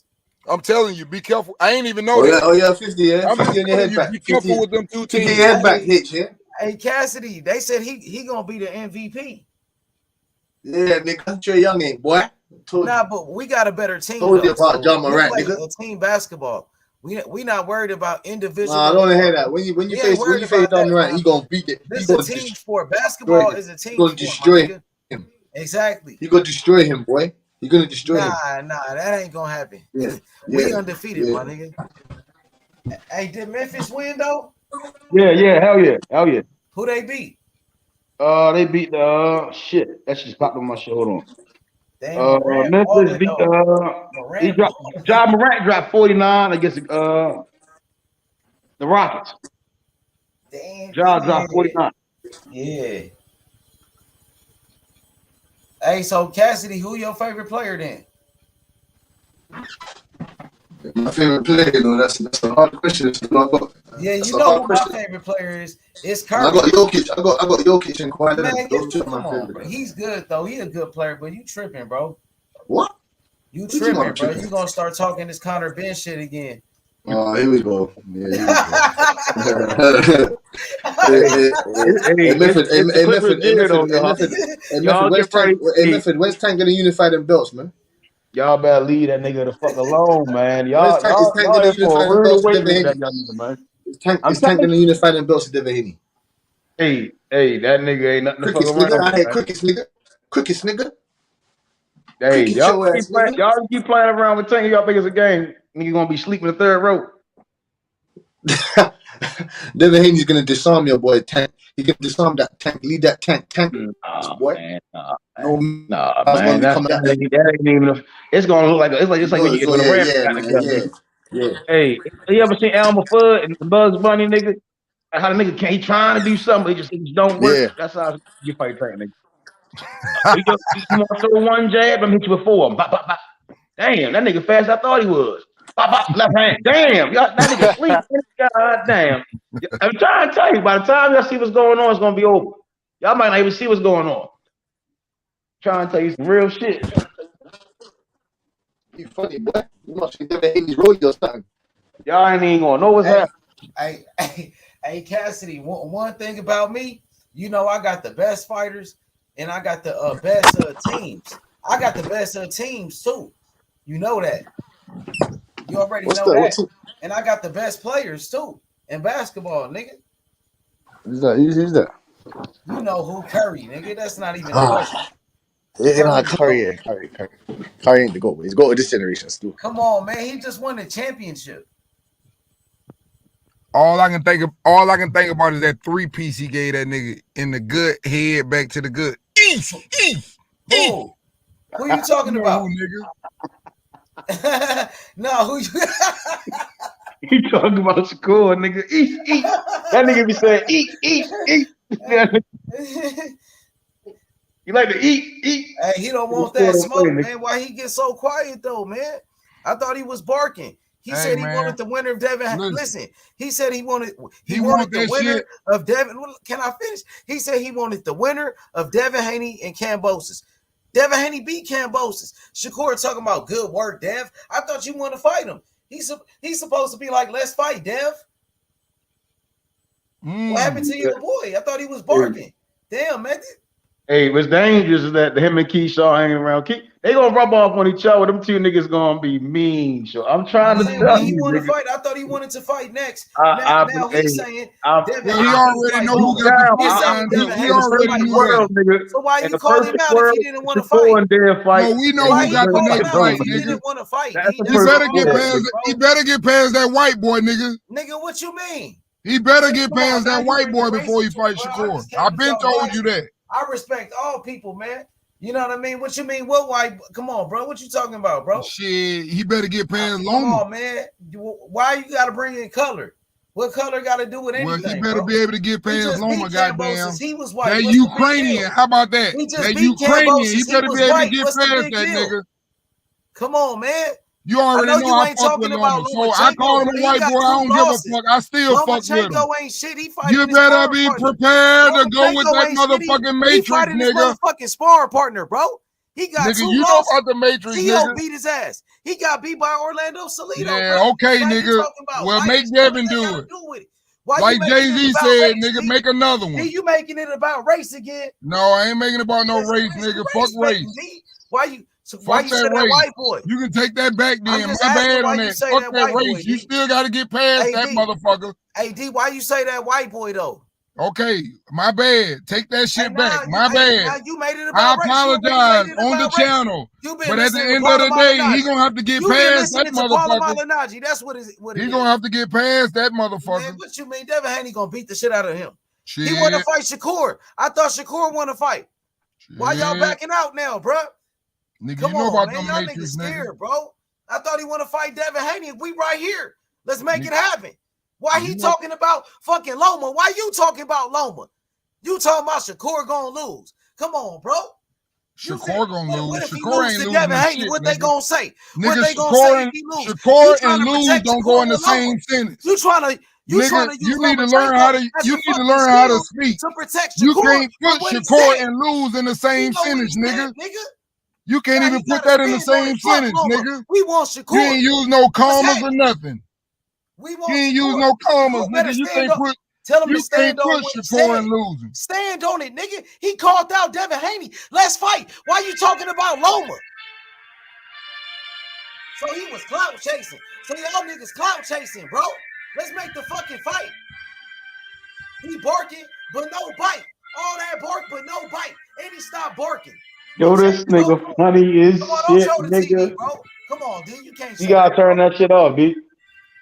[SPEAKER 22] I'm telling you, be careful. I ain't even know that.
[SPEAKER 13] Oh yeah, 50, yeah.
[SPEAKER 22] I'm
[SPEAKER 13] 50 on your head back.
[SPEAKER 22] be careful with them two
[SPEAKER 13] 50
[SPEAKER 22] teams.
[SPEAKER 13] your head back hits, yeah.
[SPEAKER 4] Hey, Cassidy, they said he gonna be the MVP.
[SPEAKER 13] Yeah, nigga, Trey Young ain't, boy.
[SPEAKER 4] Nah, but we got a better team.
[SPEAKER 13] Told you about John
[SPEAKER 4] We
[SPEAKER 13] Morant,
[SPEAKER 4] play
[SPEAKER 13] nigga.
[SPEAKER 4] a team basketball. We not worried about individual.
[SPEAKER 13] Nah, I don't want to hear that. When you face John Morant, he gonna beat it.
[SPEAKER 4] This is a team sport. Basketball is a team sport.
[SPEAKER 13] Destroy him.
[SPEAKER 4] Exactly.
[SPEAKER 13] You gonna destroy him, boy. You gonna destroy him.
[SPEAKER 4] Nah, that ain't gonna happen.
[SPEAKER 13] Yeah.
[SPEAKER 4] We undefeated, my nigga. Hey, did Memphis win though?
[SPEAKER 19] Yeah, hell yeah.
[SPEAKER 4] Who they beat?
[SPEAKER 19] They beat the shit. That just popped on my show. Hold on.
[SPEAKER 4] Damn,
[SPEAKER 19] Memphis beat John Morant dropped 49 against the Rockets.
[SPEAKER 4] Damn.
[SPEAKER 19] John dropped 49.
[SPEAKER 4] Yeah. Hey, so Cassidy, who your favorite player then?
[SPEAKER 13] My favorite player, that's a hard question.
[SPEAKER 4] Yeah, you know who my favorite player is. It's Curry.
[SPEAKER 13] I got Jokic. I got Jokic and Kawhi Leonard.
[SPEAKER 4] Man,
[SPEAKER 13] Those two are
[SPEAKER 4] come
[SPEAKER 13] my
[SPEAKER 4] on,
[SPEAKER 13] favorite.
[SPEAKER 4] bro. He's good though. He a good player, but you tripping, bro.
[SPEAKER 13] What?
[SPEAKER 4] You
[SPEAKER 13] What you
[SPEAKER 4] tripping,
[SPEAKER 13] want
[SPEAKER 4] bro.
[SPEAKER 13] tripping?
[SPEAKER 4] You gonna start talking this Connor Ben shit again.
[SPEAKER 13] Oh, here we go. Yeah, here we go. Memphis, where's Tank gonna unify them belts, man?
[SPEAKER 19] Y'all better leave that nigga the fuck alone, man. Y'all
[SPEAKER 13] gonna
[SPEAKER 19] ain't for
[SPEAKER 13] unify
[SPEAKER 19] a
[SPEAKER 13] them
[SPEAKER 19] rude
[SPEAKER 13] belts with
[SPEAKER 19] awakening,
[SPEAKER 13] Devin
[SPEAKER 19] that
[SPEAKER 13] Haney?
[SPEAKER 19] young nigga, man.
[SPEAKER 13] Is Tank gonna unify them belts with Devin Haney?
[SPEAKER 19] Hey, that nigga ain't nothing to fuck
[SPEAKER 13] Crickets,
[SPEAKER 19] around
[SPEAKER 13] nigga. I
[SPEAKER 19] with,
[SPEAKER 13] hate
[SPEAKER 19] man.
[SPEAKER 13] crickets, nigga.
[SPEAKER 19] Hey,
[SPEAKER 13] Cricket
[SPEAKER 19] y'all
[SPEAKER 13] your
[SPEAKER 19] keep,
[SPEAKER 13] ass, nigga.
[SPEAKER 19] y'all keep playing around with Tank. Y'all think it's a game. Nigga gonna be sleeping the third row.
[SPEAKER 13] Devin Haney's gonna disarm your boy Tank. He's gonna disarm that Tank. Lead that Tank, boy.
[SPEAKER 19] Man,
[SPEAKER 13] man.
[SPEAKER 19] That ain't even. It's gonna look like it's like when the Rams got together.
[SPEAKER 13] Yeah.
[SPEAKER 19] Hey, you ever seen Elmer Fudd and the Bugs Bunny nigga? How the nigga he trying to do something, it just don't work.
[SPEAKER 13] Yeah.
[SPEAKER 19] That's how you fight Tank, nigga. You want to throw one jab, I'm hit you with four. Bop, bop, bop. Damn, that nigga fast. I thought he was. Bop, bop, left hand. Damn, that nigga sleep. God damn. I'm trying to tell you. By the time y'all see what's going on, it's gonna be over. Y'all might not even see what's going on. Trying to tell you some real shit.
[SPEAKER 13] You funny, boy. You must be Devin Haney's rodeo son.
[SPEAKER 19] Y'all ain't even gonna know what's happening.
[SPEAKER 4] Hey, Cassidy. One thing about me, you know, I got the best fighters and I got the best teams. I got the best teams too. You know that. You already know that. And I got the best players too in basketball, nigga.
[SPEAKER 13] Who's that?
[SPEAKER 4] You know who? Curry, nigga. That's not even a question.
[SPEAKER 13] Curry ain't the GOAT. He's GOAT of this generation still.
[SPEAKER 4] Come on, man. He just won the championship.
[SPEAKER 22] All I can think about is that 3-piece he gave that nigga in the good head back to the good.
[SPEAKER 4] Who you talking about?
[SPEAKER 22] Nigga.
[SPEAKER 4] No, who you
[SPEAKER 19] He talking about Shakur, nigga. Eat. That nigga be saying, eat. You like to eat.
[SPEAKER 4] Hey, he don't want that smoke, man. Why he get so quiet though, man? I thought he was barking. He said he wanted the winner of Devin. Listen, he said he wanted the winner
[SPEAKER 9] shit.
[SPEAKER 4] of Devin. Can I finish? He said he wanted the winner of Devin Haney and Kambosos. Devin Haney beat Kambosos. Shakur talking about good work, Dev. I thought you want to fight him. He's supposed to be like, let's fight, Dev. What happened to your boy? I thought he was barking. Damn, man.
[SPEAKER 14] Hey, what's dangerous is that him and Keyshaw hanging around. They gonna rub off on each other. Them two niggas gonna be mean. So I'm trying to tell
[SPEAKER 4] he
[SPEAKER 14] you,
[SPEAKER 4] wanted to fight. I thought he wanted to fight next. Now he's saying Devin.
[SPEAKER 9] He already know who got the He already knew that.
[SPEAKER 4] So why you called him out if he didn't want to fight?
[SPEAKER 9] No, we know who got the next fight, nigga.
[SPEAKER 4] He didn't want to fight.
[SPEAKER 9] He better get past that white boy, nigga.
[SPEAKER 4] Nigga, what you mean?
[SPEAKER 9] He better get past that white boy before he fights Shakur. I've been told you that.
[SPEAKER 4] I respect all people, man. You know what I mean? What you mean? What white? Come on, bro. What you talking about, bro?
[SPEAKER 9] Shit, he better get past Loma.
[SPEAKER 4] Come on, man. Why you got to bring in color? What color got to do with anything?
[SPEAKER 9] Well, he better be able to get past Loma, goddamn.
[SPEAKER 4] He was white.
[SPEAKER 9] That Ukrainian. How about that? That Ukrainian. He better be able to get past that nigga.
[SPEAKER 4] Come on, man.
[SPEAKER 9] You already know I fuck with Loma. So I call him a white boy. I don't give a fuck. I still fuck with him.
[SPEAKER 4] Ain't shit.
[SPEAKER 9] You better be prepared to go with that motherfucking Matrix, nigga.
[SPEAKER 4] Motherfucking sparring partner, bro. He got
[SPEAKER 9] nigga,
[SPEAKER 4] 2
[SPEAKER 9] you
[SPEAKER 4] losses.
[SPEAKER 9] know about the Matrix,
[SPEAKER 4] nigga. beat his ass. He got beat by Orlando Salido.
[SPEAKER 9] Yeah,
[SPEAKER 4] bro.
[SPEAKER 9] okay, nigga. Well, make Devin do it. Like Jay-Z said, nigga, make another one.
[SPEAKER 4] You making it about race again?
[SPEAKER 9] No, I ain't making it about no race, nigga. Fuck race.
[SPEAKER 4] Why you say that white boy?
[SPEAKER 9] You can take that back then. My bad on that. Fuck that race. You still got to get past that motherfucker.
[SPEAKER 4] Hey, D, why you say that white boy, though?
[SPEAKER 9] Okay, my bad. Take that shit back. My bad.
[SPEAKER 4] You made it
[SPEAKER 9] I
[SPEAKER 4] about
[SPEAKER 9] apologize on the channel. But at the end of the day, he gonna have to get past that motherfucker.
[SPEAKER 4] That's what
[SPEAKER 9] he gonna have to get past that motherfucker.
[SPEAKER 4] Man, what you mean? Devin Haney gonna beat the shit out of him.
[SPEAKER 9] Shit.
[SPEAKER 4] He want to fight Shakur. I thought Shakur want to fight. Why y'all backing out now, bro?
[SPEAKER 9] Nigga,
[SPEAKER 4] Come
[SPEAKER 9] you know
[SPEAKER 4] on,
[SPEAKER 9] about
[SPEAKER 4] man.
[SPEAKER 9] them
[SPEAKER 4] Y'all
[SPEAKER 9] Matrix,
[SPEAKER 4] niggas scared,
[SPEAKER 9] nigga.
[SPEAKER 4] bro. I thought he want to fight Devin Haney. We right here. Let's make it happen. Why he talking about fucking Loma? Why you talking about Loma? You talking about Shakur gonna lose? Come on, bro.
[SPEAKER 9] Shakur gonna lose.
[SPEAKER 4] What if he
[SPEAKER 9] Shakur
[SPEAKER 4] lose
[SPEAKER 9] ain't
[SPEAKER 4] to
[SPEAKER 9] losing
[SPEAKER 4] Devin Haney?
[SPEAKER 9] shit,
[SPEAKER 4] What
[SPEAKER 9] nigga.
[SPEAKER 4] they gonna say?
[SPEAKER 9] Nigga,
[SPEAKER 4] What they gonna say if he lose?
[SPEAKER 9] Shakur and lose don't go in the same sentence.
[SPEAKER 4] You trying to
[SPEAKER 9] Nigga, you need to learn how to speak.
[SPEAKER 4] To protect Shakur.
[SPEAKER 9] You can't put Shakur and lose in the same sentence, nigga. You can't even put that in the same sentence, nigga.
[SPEAKER 4] We want Shakur.
[SPEAKER 9] You ain't use no commas or nothing. You ain't use no commas, nigga. You can't put.
[SPEAKER 4] Tell him
[SPEAKER 9] You
[SPEAKER 4] to stand
[SPEAKER 9] can't
[SPEAKER 4] on
[SPEAKER 9] put
[SPEAKER 4] what he
[SPEAKER 9] Shakur
[SPEAKER 4] said.
[SPEAKER 9] and losing.
[SPEAKER 4] Stand on it, nigga. He called out Devin Haney. Let's fight. Why you talking about Loma? So he was clout chasing. So y'all niggas clout chasing, bro. Let's make the fucking fight. He barking, but no bite. All that bark, but no bite. And he stopped barking.
[SPEAKER 14] Yo, this nigga funny as
[SPEAKER 4] Come on, don't
[SPEAKER 14] shit,
[SPEAKER 4] show the TV,
[SPEAKER 14] nigga.
[SPEAKER 4] bro. Come on, dude. You can't.
[SPEAKER 14] You gotta turn that shit off, B.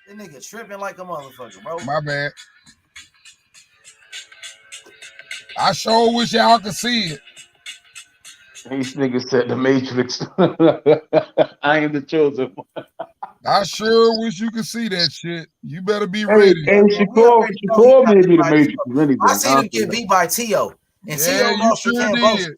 [SPEAKER 4] That nigga tripping like a motherfucker, bro.
[SPEAKER 9] My bad. I sure wish y'all could see it.
[SPEAKER 14] These niggas said the Matrix. I am the chosen one.
[SPEAKER 9] I sure wish you could see that shit. You better be ready.
[SPEAKER 14] Hey, Shakur may be the Matrix. Anyway.
[SPEAKER 4] I seen him get beat by T.O. And T.O. lost to Kambosos.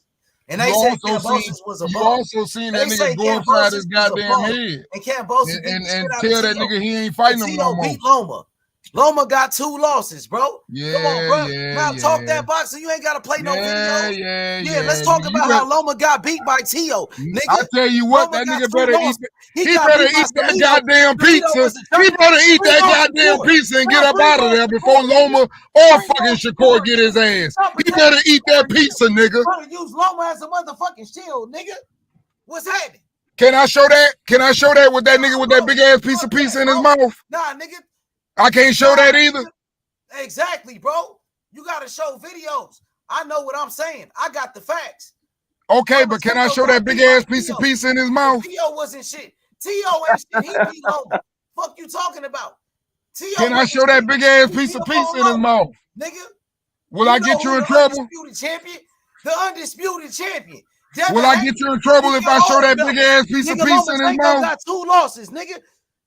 [SPEAKER 4] And they said Kambosos was a bum.
[SPEAKER 9] You also seen that nigga go inside his goddamn head.
[SPEAKER 4] And Kambosos
[SPEAKER 9] and tell that nigga he ain't fighting him no more.
[SPEAKER 4] Beat Loma. Loma got 2 losses, bro.
[SPEAKER 9] Yeah,
[SPEAKER 4] come on, bro. Now talk that boxing. You ain't gotta play no videos. Yeah. Let's talk about how Loma got beat by T.O. Nigga,
[SPEAKER 9] I tell you what, that nigga better eat. He better eat that
[SPEAKER 4] Salido.
[SPEAKER 9] goddamn pizza. He better eat that goddamn pizza and get up out of there before Loma or fucking Shakur get his ass. He better eat that pizza, nigga.
[SPEAKER 4] Trying to use Loma as a motherfucking shield, nigga. What's happening?
[SPEAKER 9] Can I show that? Can I show that with that nigga with that big ass piece of pizza in his mouth?
[SPEAKER 4] Nah, nigga.
[SPEAKER 9] I can't show that either.
[SPEAKER 4] Exactly, bro. You gotta show videos. I know what I'm saying. I got the facts.
[SPEAKER 9] Okay, but can I show that big ass piece of pizza in his mouth?
[SPEAKER 4] T.O. wasn't shit. T.O. ain't shit. He beat Loma. Fuck you talking about?
[SPEAKER 9] Can I show that big ass piece of pizza in his mouth?
[SPEAKER 4] Nigga.
[SPEAKER 9] Will I get you in trouble?
[SPEAKER 4] The undisputed champion.
[SPEAKER 9] Will I get you in trouble if I show that big ass piece of pizza in his mouth?
[SPEAKER 4] Got 2 losses, nigga.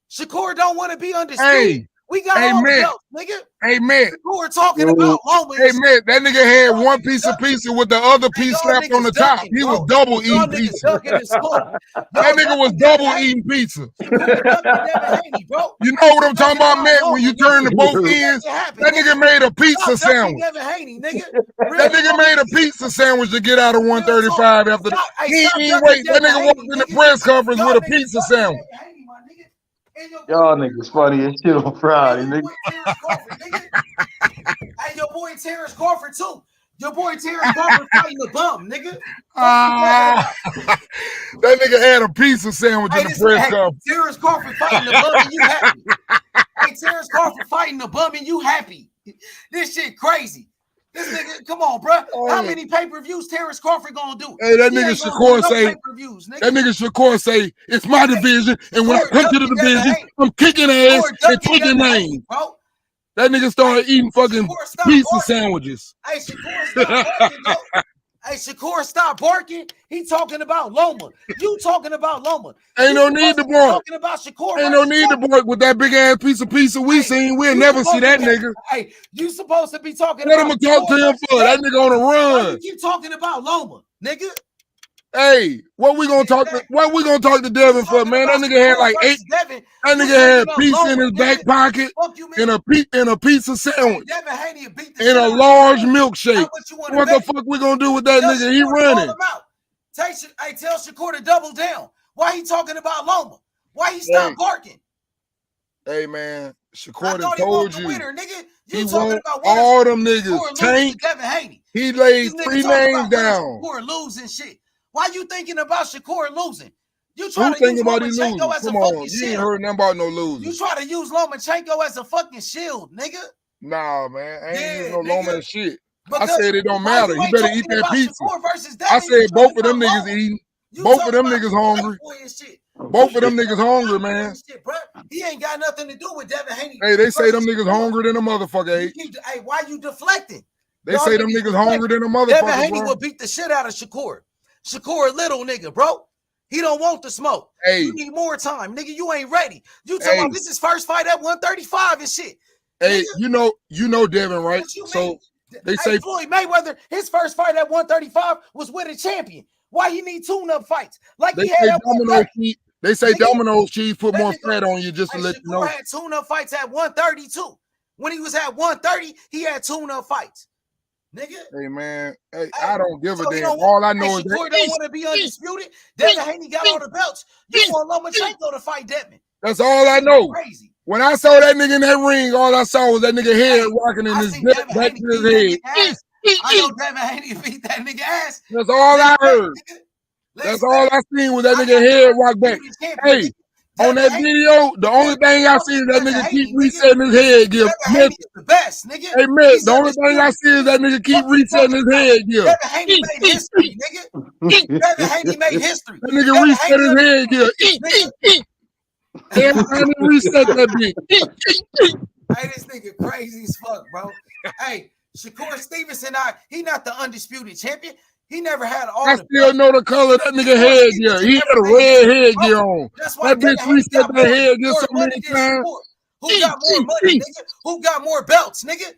[SPEAKER 4] Shakur don't want to be undisputed.
[SPEAKER 9] Hey,
[SPEAKER 4] We got all the belts, nigga.
[SPEAKER 9] Hey, man.
[SPEAKER 4] We're talking about Loma.
[SPEAKER 9] Hey, man, that nigga had one piece of pizza with the other piece slapped on the top.
[SPEAKER 4] Dunking,
[SPEAKER 9] He
[SPEAKER 4] bro.
[SPEAKER 9] was double
[SPEAKER 4] Y'all
[SPEAKER 9] eating
[SPEAKER 4] niggas
[SPEAKER 9] pizza.
[SPEAKER 4] dunking and scoring.
[SPEAKER 9] That nigga was double eating pizza.
[SPEAKER 4] Devin Haney, bro.
[SPEAKER 9] You know what I'm talking about, man? When you turn to both ends, that nigga made a pizza sandwich.
[SPEAKER 4] Devin Haney, nigga.
[SPEAKER 9] That nigga made a pizza sandwich to get out of 135 after that. He ain't wait. That nigga walked in the press conference with a pizza sandwich.
[SPEAKER 14] Y'all niggas funny as shit on Friday, nigga.
[SPEAKER 4] Hey, your boy Terence Crawford too. Your boy Terence Crawford fighting the bum, nigga.
[SPEAKER 9] That nigga had a pizza sandwich in the press conference.
[SPEAKER 4] Terence Crawford fighting the bum and you happy. Hey, Terence Crawford fighting the bum and you happy. This shit crazy. This nigga, come on, bro. How many pay-per-views Terence Crawford gonna do?
[SPEAKER 9] Hey, that nigga Shakur say, it's my division, and when I come to the division, I'm kicking ass and taking names. That nigga started eating fucking pizza sandwiches.
[SPEAKER 4] Hey, Shakur, stop barking, bro. Hey, Shakur, stop barking. He talking about Loma. You talking about Loma.
[SPEAKER 9] Ain't no need to bark.
[SPEAKER 4] Talking about Shakur.
[SPEAKER 9] Ain't no need to bark with that big ass piece of pizza we seen. We'll never see that nigga.
[SPEAKER 4] Hey, you supposed to be talking
[SPEAKER 9] Let
[SPEAKER 4] about
[SPEAKER 9] him talk to him for that nigga on the
[SPEAKER 4] Why
[SPEAKER 9] run.
[SPEAKER 4] you keep talking about Loma, nigga?
[SPEAKER 9] Hey, what we gonna talk to Devin for, man? That nigga had like 8. That nigga had pizza in his back pocket and a pizza sandwich and a large milkshake. What the fuck we gonna do with that nigga? He running.
[SPEAKER 4] Hey, tell Shakur to double down. Why he talking about Loma? Why he stop barking?
[SPEAKER 9] Hey, man, Shakur done told you. He
[SPEAKER 4] talking
[SPEAKER 9] want all them niggas. Tank.
[SPEAKER 4] Devin Haney.
[SPEAKER 9] He laid 3 names down.
[SPEAKER 4] Shakur losing shit. Why you thinking about Shakur losing? You
[SPEAKER 9] Who
[SPEAKER 4] try to use
[SPEAKER 9] about he losing?
[SPEAKER 4] Lomachenko as
[SPEAKER 9] Come
[SPEAKER 4] a
[SPEAKER 9] on,
[SPEAKER 4] fucking
[SPEAKER 9] you
[SPEAKER 4] shield.
[SPEAKER 9] ain't heard nothing about no losing.
[SPEAKER 4] You try to use Lomachenko as a fucking shield, nigga.
[SPEAKER 9] Nah, man, I ain't using no Loma and shit. I
[SPEAKER 4] Because
[SPEAKER 9] said it don't
[SPEAKER 4] why
[SPEAKER 9] matter.
[SPEAKER 4] you
[SPEAKER 9] He
[SPEAKER 4] ain't
[SPEAKER 9] better
[SPEAKER 4] talking
[SPEAKER 9] eat that
[SPEAKER 4] about
[SPEAKER 9] pizza.
[SPEAKER 4] Shakur versus
[SPEAKER 9] I
[SPEAKER 4] Devin?
[SPEAKER 9] said both of them niggas eating. Both of them niggas hungry. Both of them niggas hungry, man.
[SPEAKER 4] Shit, bro. He ain't got nothing to do with Devin Haney.
[SPEAKER 9] Hey, they say them niggas hungry than a motherfucker.
[SPEAKER 4] Hey, why you deflecting?
[SPEAKER 9] They say them niggas hungry than a motherfucker.
[SPEAKER 4] Devin Haney
[SPEAKER 9] bro.
[SPEAKER 4] will beat the shit out of Shakur. Shakur, a little nigga, bro. He don't want the smoke.
[SPEAKER 9] Hey.
[SPEAKER 4] You need more time, nigga. You ain't ready. You talking about this is first fight at 135 and shit.
[SPEAKER 9] Hey, nigga. you know Devin, right? So they say
[SPEAKER 4] Floyd Mayweather, his first fight at 135 was with a champion. Why he need tune-up fights? Like
[SPEAKER 9] they
[SPEAKER 4] he had
[SPEAKER 9] say
[SPEAKER 4] at
[SPEAKER 9] Domino's cheese. They say Domino's cheese put more fat on you just to let you know.
[SPEAKER 4] Shakur had tune-up fights at 130 too. When he was at 130, he had tune-up fights. Nigga.
[SPEAKER 9] Hey, man. Hey, I don't give a damn. All I know is
[SPEAKER 4] Shakur
[SPEAKER 9] that
[SPEAKER 4] don't want to be undisputed. Devin Haney got all the belts. You want Lomachenko to fight Devin.
[SPEAKER 9] That's all I know.
[SPEAKER 4] Crazy.
[SPEAKER 9] When I saw that nigga in that ring, all I saw was that nigga head rocking in his back to his head.
[SPEAKER 4] I know Devin Haney beat that nigga ass.
[SPEAKER 9] That's all I heard. That's all I seen was that nigga head rock back. Hey, on that video, the only thing I see is that nigga keep resetting his head gear.
[SPEAKER 4] The best, nigga.
[SPEAKER 9] Hey, man, the only thing I see is that nigga keep resetting his head gear.
[SPEAKER 4] Devin Haney made history, nigga. Devin Haney made history.
[SPEAKER 9] That nigga reset his head gear. Every time he reset that bitch.
[SPEAKER 4] Hey, this nigga crazy as fuck, bro. Hey, Shakur Stevenson, he not the undisputed champion. He never had all.
[SPEAKER 9] I still know the color of that nigga head gear. He had a red head gear on. That bitch reset that head gear so many times.
[SPEAKER 4] Who got more money, nigga? Who got more belts, nigga?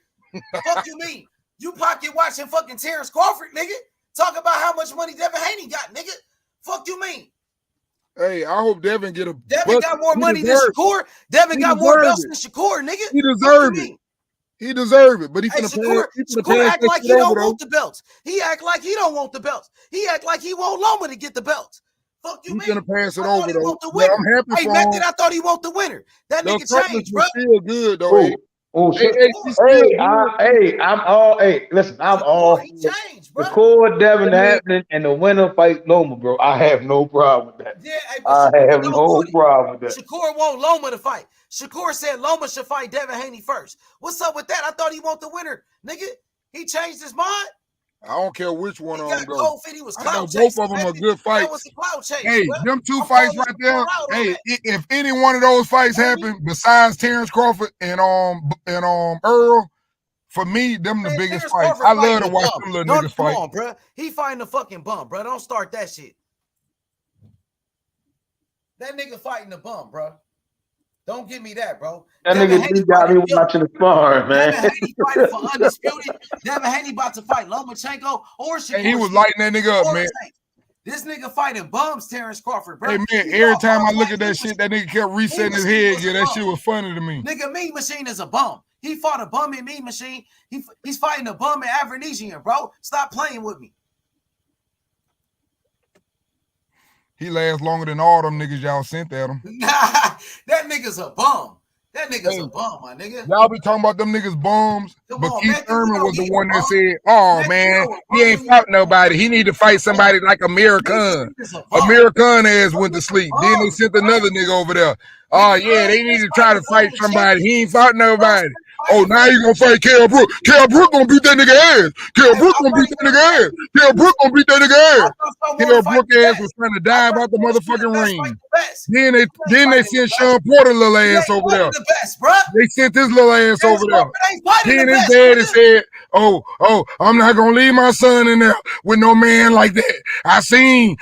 [SPEAKER 4] Fuck you mean? You pocket watching fucking Terence Crawford, nigga? Talk about how much money Devin Haney got, nigga. Fuck you mean?
[SPEAKER 9] Hey, I hope Devin get a.
[SPEAKER 4] Devin got more money than Shakur. Devin got more belts than Shakur, nigga.
[SPEAKER 9] He deserved it. He deserved it, but he finna
[SPEAKER 4] Shakur act like he don't want the belts. He act like he don't want the belts. He act like he want Loma to get the belts. Fuck you, man.
[SPEAKER 9] He's gonna pass it over though.
[SPEAKER 4] Yeah,
[SPEAKER 9] I'm happy for him.
[SPEAKER 4] I thought he want the winner. That nigga changed, bro.
[SPEAKER 9] Feel good though.
[SPEAKER 19] Listen, I'm all Shakur, Devin happening, and the winner fight Loma, bro. I have no problem with that.
[SPEAKER 4] Yeah,
[SPEAKER 19] I have no problem with that.
[SPEAKER 4] Shakur want Loma to fight. Shakur said Loma should fight Devin Haney first. What's up with that? I thought he want the winner, nigga. He changed his mind.
[SPEAKER 9] I don't care which one of them go. I know
[SPEAKER 4] Both
[SPEAKER 9] of them are good fights. Hey, them two fights right there. Hey, if any one of those fights happen besides Terence Crawford and Earl, for me, them the biggest fights. I love to watch them little niggas fight.
[SPEAKER 4] Come on, bro. He fighting the fucking bum, bro. Don't start that shit. That nigga fighting the bum, bro. Don't give me that, bro.
[SPEAKER 19] That nigga got me watching the spar, man.
[SPEAKER 4] Devin Haney fighting for undisputed. Devin Haney about to fight Lomachenko or Shakur.
[SPEAKER 9] Hey, he was lighting that nigga up, man.
[SPEAKER 4] This nigga fighting bums, Terence Crawford, bro.
[SPEAKER 9] Hey, man, every time I look at that shit, that nigga kept resetting his head. Yeah, that shit was funny to me.
[SPEAKER 4] Nigga, Mean Machine is a bum. He fought a bum in Mean Machine. He's fighting a bum in Avernesian, bro. Stop playing with me.
[SPEAKER 9] He lasts longer than all them niggas y'all sent at him.
[SPEAKER 4] Nah, that nigga's a bum. That nigga's a bum, my nigga.
[SPEAKER 9] Y'all be talking about them niggas bums, but Keith Thurman was the one that said, "Oh man, he ain't fought nobody. He need to fight somebody like Amir Khan." Amir Khan ass went to sleep. Then they sent another nigga over there. Oh yeah, they need to try to fight somebody. He ain't fought nobody. Oh, now you gonna fight Kell Brook. Kell Brook gonna beat that nigga ass. Kell Brook gonna beat that nigga ass. Kell Brook gonna beat that nigga ass. Kell Brook ass was trying to dive out the motherfucking ring. Then they sent Sean Porter little ass over there. They sent this little ass over there. Then his daddy said, oh, I'm not gonna leave my son in there with no man like that. I seen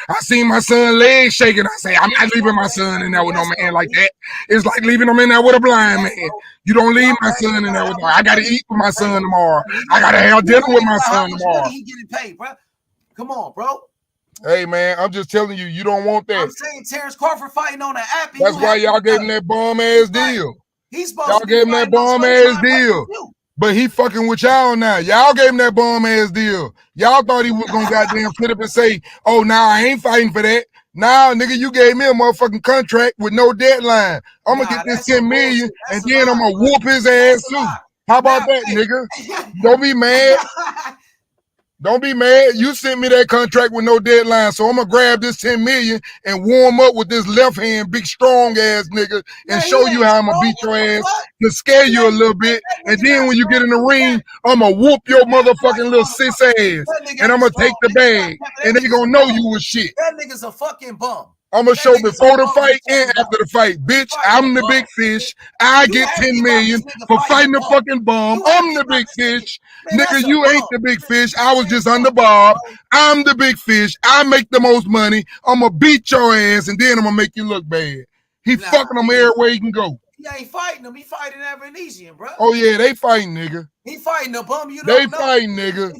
[SPEAKER 9] my son legs shaking. I say, I'm not leaving my son in there with no man like that. It's like leaving him in there with a blind man. You don't leave my son in there with no. I gotta eat with my son tomorrow. I gotta have dinner with my son tomorrow.
[SPEAKER 4] He getting paid, bro. Come on, bro.
[SPEAKER 9] Hey man, I'm just telling you, you don't want that.
[SPEAKER 4] I'm saying Terence Crawford fighting on the app.
[SPEAKER 9] That's why y'all gave him that bum ass deal.
[SPEAKER 4] He's supposed
[SPEAKER 9] y'all
[SPEAKER 4] to
[SPEAKER 9] gave him that bum ass deal. But he fucking with y'all now. Y'all gave him that bum ass deal. Y'all thought he was gonna goddamn sit up and say, "Oh, nah, I ain't fighting for that." Nah, nigga, you gave me a motherfucking contract with no deadline. I'm gonna get this 10 million and then I'm gonna whoop his ass too. How about that, nigga? Don't be mad. Don't be mad. You sent me that contract with no deadline, so I'm gonna grab this 10 million and warm up with this left hand, big strong ass nigga, and show you how I'm gonna beat your ass to scare you a little bit. And then when you get in the ring, I'm gonna whoop your motherfucking little sis ass, and I'm gonna take the bag, and they gonna know you was shit.
[SPEAKER 4] That nigga's a fucking bum.
[SPEAKER 9] I'm gonna show before the fight and after the fight. Bitch, I'm the big fish. I get 10 million for fighting a fucking bum. I'm the big fish. Nigga, you ain't the big fish. I was just on the bar. I'm the big fish. I make the most money. I'm gonna beat your ass and then I'm gonna make you look bad. He fucking them everywhere he can go.
[SPEAKER 4] He ain't fighting him. He fighting Avernesian, bro.
[SPEAKER 9] Oh yeah, they fighting, nigga.
[SPEAKER 4] He fighting the bum. You
[SPEAKER 9] They
[SPEAKER 4] don't know.
[SPEAKER 9] fighting, nigga.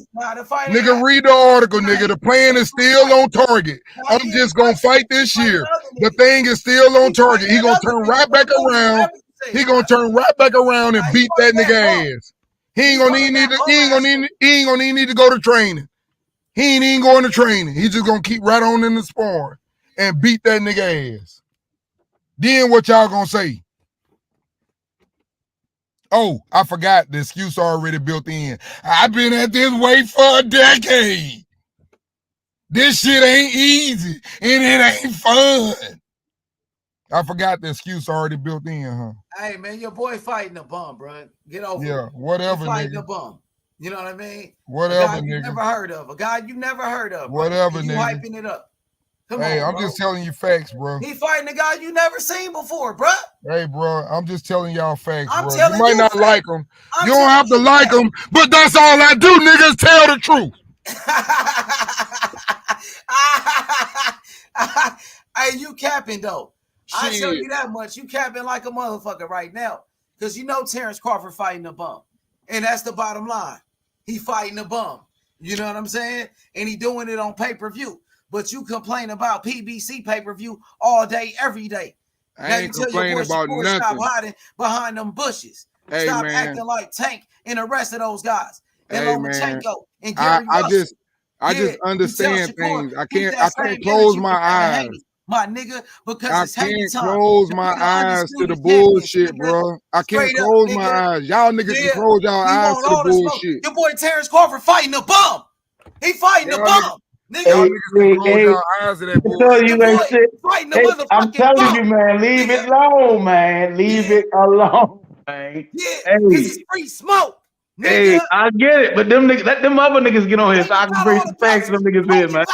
[SPEAKER 4] Fighting
[SPEAKER 9] Nigga, read the article, nigga. The plan is still on target. I'm just gonna fight this year. The thing is still on target. He gonna turn right back around. He gonna turn right back around and beat that nigga ass. He ain't gonna even need to go to training. He ain't even going to training. He just gonna keep right on in the sparring and beat that nigga ass. Then what y'all gonna say? Oh, I forgot the excuse already built in. I've been at this weight for a decade. This shit ain't easy and it ain't fun. I forgot the excuse already built in, huh?
[SPEAKER 4] Hey man, your boy fighting a bum, bro. Get over it.
[SPEAKER 9] Yeah, whatever,
[SPEAKER 4] He fighting
[SPEAKER 9] nigga.
[SPEAKER 4] a bum. You know what I mean?
[SPEAKER 9] Whatever,
[SPEAKER 4] a guy you
[SPEAKER 9] nigga.
[SPEAKER 4] never heard of. A guy you never heard of. Bro.
[SPEAKER 9] Whatever,
[SPEAKER 4] And you
[SPEAKER 9] nigga.
[SPEAKER 4] hyping it up. Come
[SPEAKER 9] Hey,
[SPEAKER 4] on,
[SPEAKER 9] I'm
[SPEAKER 4] bro.
[SPEAKER 9] just telling you facts, bro.
[SPEAKER 4] He fighting a guy you never seen before, bro.
[SPEAKER 9] Hey, bro, I'm just telling y'all facts,
[SPEAKER 4] I'm
[SPEAKER 9] bro.
[SPEAKER 4] telling
[SPEAKER 9] You might
[SPEAKER 4] you
[SPEAKER 9] not
[SPEAKER 4] facts.
[SPEAKER 9] like them.
[SPEAKER 4] I'm
[SPEAKER 9] You don't have to
[SPEAKER 4] telling you
[SPEAKER 9] like them, but that's all I do, niggas. Tell the truth.
[SPEAKER 4] Hey, you capping though. I tell
[SPEAKER 9] Shit.
[SPEAKER 4] you that much. You capping like a motherfucker right now. Because you know Terence Crawford fighting a bum. And that's the bottom line. He fighting a bum. You know what I'm saying? And he doing it on pay-per-view. But you complain about PBC pay-per-view all day, every day.
[SPEAKER 9] I ain't complaining about
[SPEAKER 4] Shakur,
[SPEAKER 9] nothing.
[SPEAKER 4] stop hiding behind them bushes.
[SPEAKER 9] Hey,
[SPEAKER 4] Stop
[SPEAKER 9] man.
[SPEAKER 4] acting like Tank and the rest of those guys. And
[SPEAKER 9] Hey, man.
[SPEAKER 4] Lomachenko and Gary
[SPEAKER 9] I
[SPEAKER 4] Russell.
[SPEAKER 9] just understand
[SPEAKER 4] you tell Shakur,
[SPEAKER 9] things. I
[SPEAKER 4] keep
[SPEAKER 9] can't
[SPEAKER 4] that same
[SPEAKER 9] close
[SPEAKER 4] energy
[SPEAKER 9] my
[SPEAKER 4] with Devin
[SPEAKER 9] eyes.
[SPEAKER 4] Haney, my nigga, because
[SPEAKER 9] I
[SPEAKER 4] it's Haney
[SPEAKER 9] can't
[SPEAKER 4] time.
[SPEAKER 9] close
[SPEAKER 4] The
[SPEAKER 9] my
[SPEAKER 4] nigga
[SPEAKER 9] eyes to the
[SPEAKER 4] undisputed champion,
[SPEAKER 9] bullshit,
[SPEAKER 4] nigga.
[SPEAKER 9] bro. I can't
[SPEAKER 4] Straight up,
[SPEAKER 9] close my
[SPEAKER 4] nigga.
[SPEAKER 9] eyes. Y'all niggas can
[SPEAKER 4] Yeah.
[SPEAKER 9] close y'all
[SPEAKER 4] He
[SPEAKER 9] eyes
[SPEAKER 4] want
[SPEAKER 9] to the
[SPEAKER 4] all the smoke.
[SPEAKER 9] bullshit.
[SPEAKER 4] Your boy Terence Crawford fighting a bum. He fighting a
[SPEAKER 9] Y'all
[SPEAKER 4] bum. Nigga,
[SPEAKER 9] Y'all niggas can close y'all eyes to that
[SPEAKER 19] I tell
[SPEAKER 9] bullshit.
[SPEAKER 19] you ain't shit.
[SPEAKER 4] fighting the
[SPEAKER 19] Hey,
[SPEAKER 4] motherfucking
[SPEAKER 19] I'm telling
[SPEAKER 4] bum.
[SPEAKER 19] you, man, leave it alone, man. Leave it alone, man.
[SPEAKER 4] Yeah,
[SPEAKER 19] Hey,
[SPEAKER 4] because it's free smoke.
[SPEAKER 19] hey,
[SPEAKER 4] Nigga,
[SPEAKER 19] I get it, but them niggas, let them other niggas get on here so I can
[SPEAKER 4] got
[SPEAKER 19] bring
[SPEAKER 4] all
[SPEAKER 19] some
[SPEAKER 4] the
[SPEAKER 19] facts to them
[SPEAKER 4] belts.
[SPEAKER 19] niggas in, man.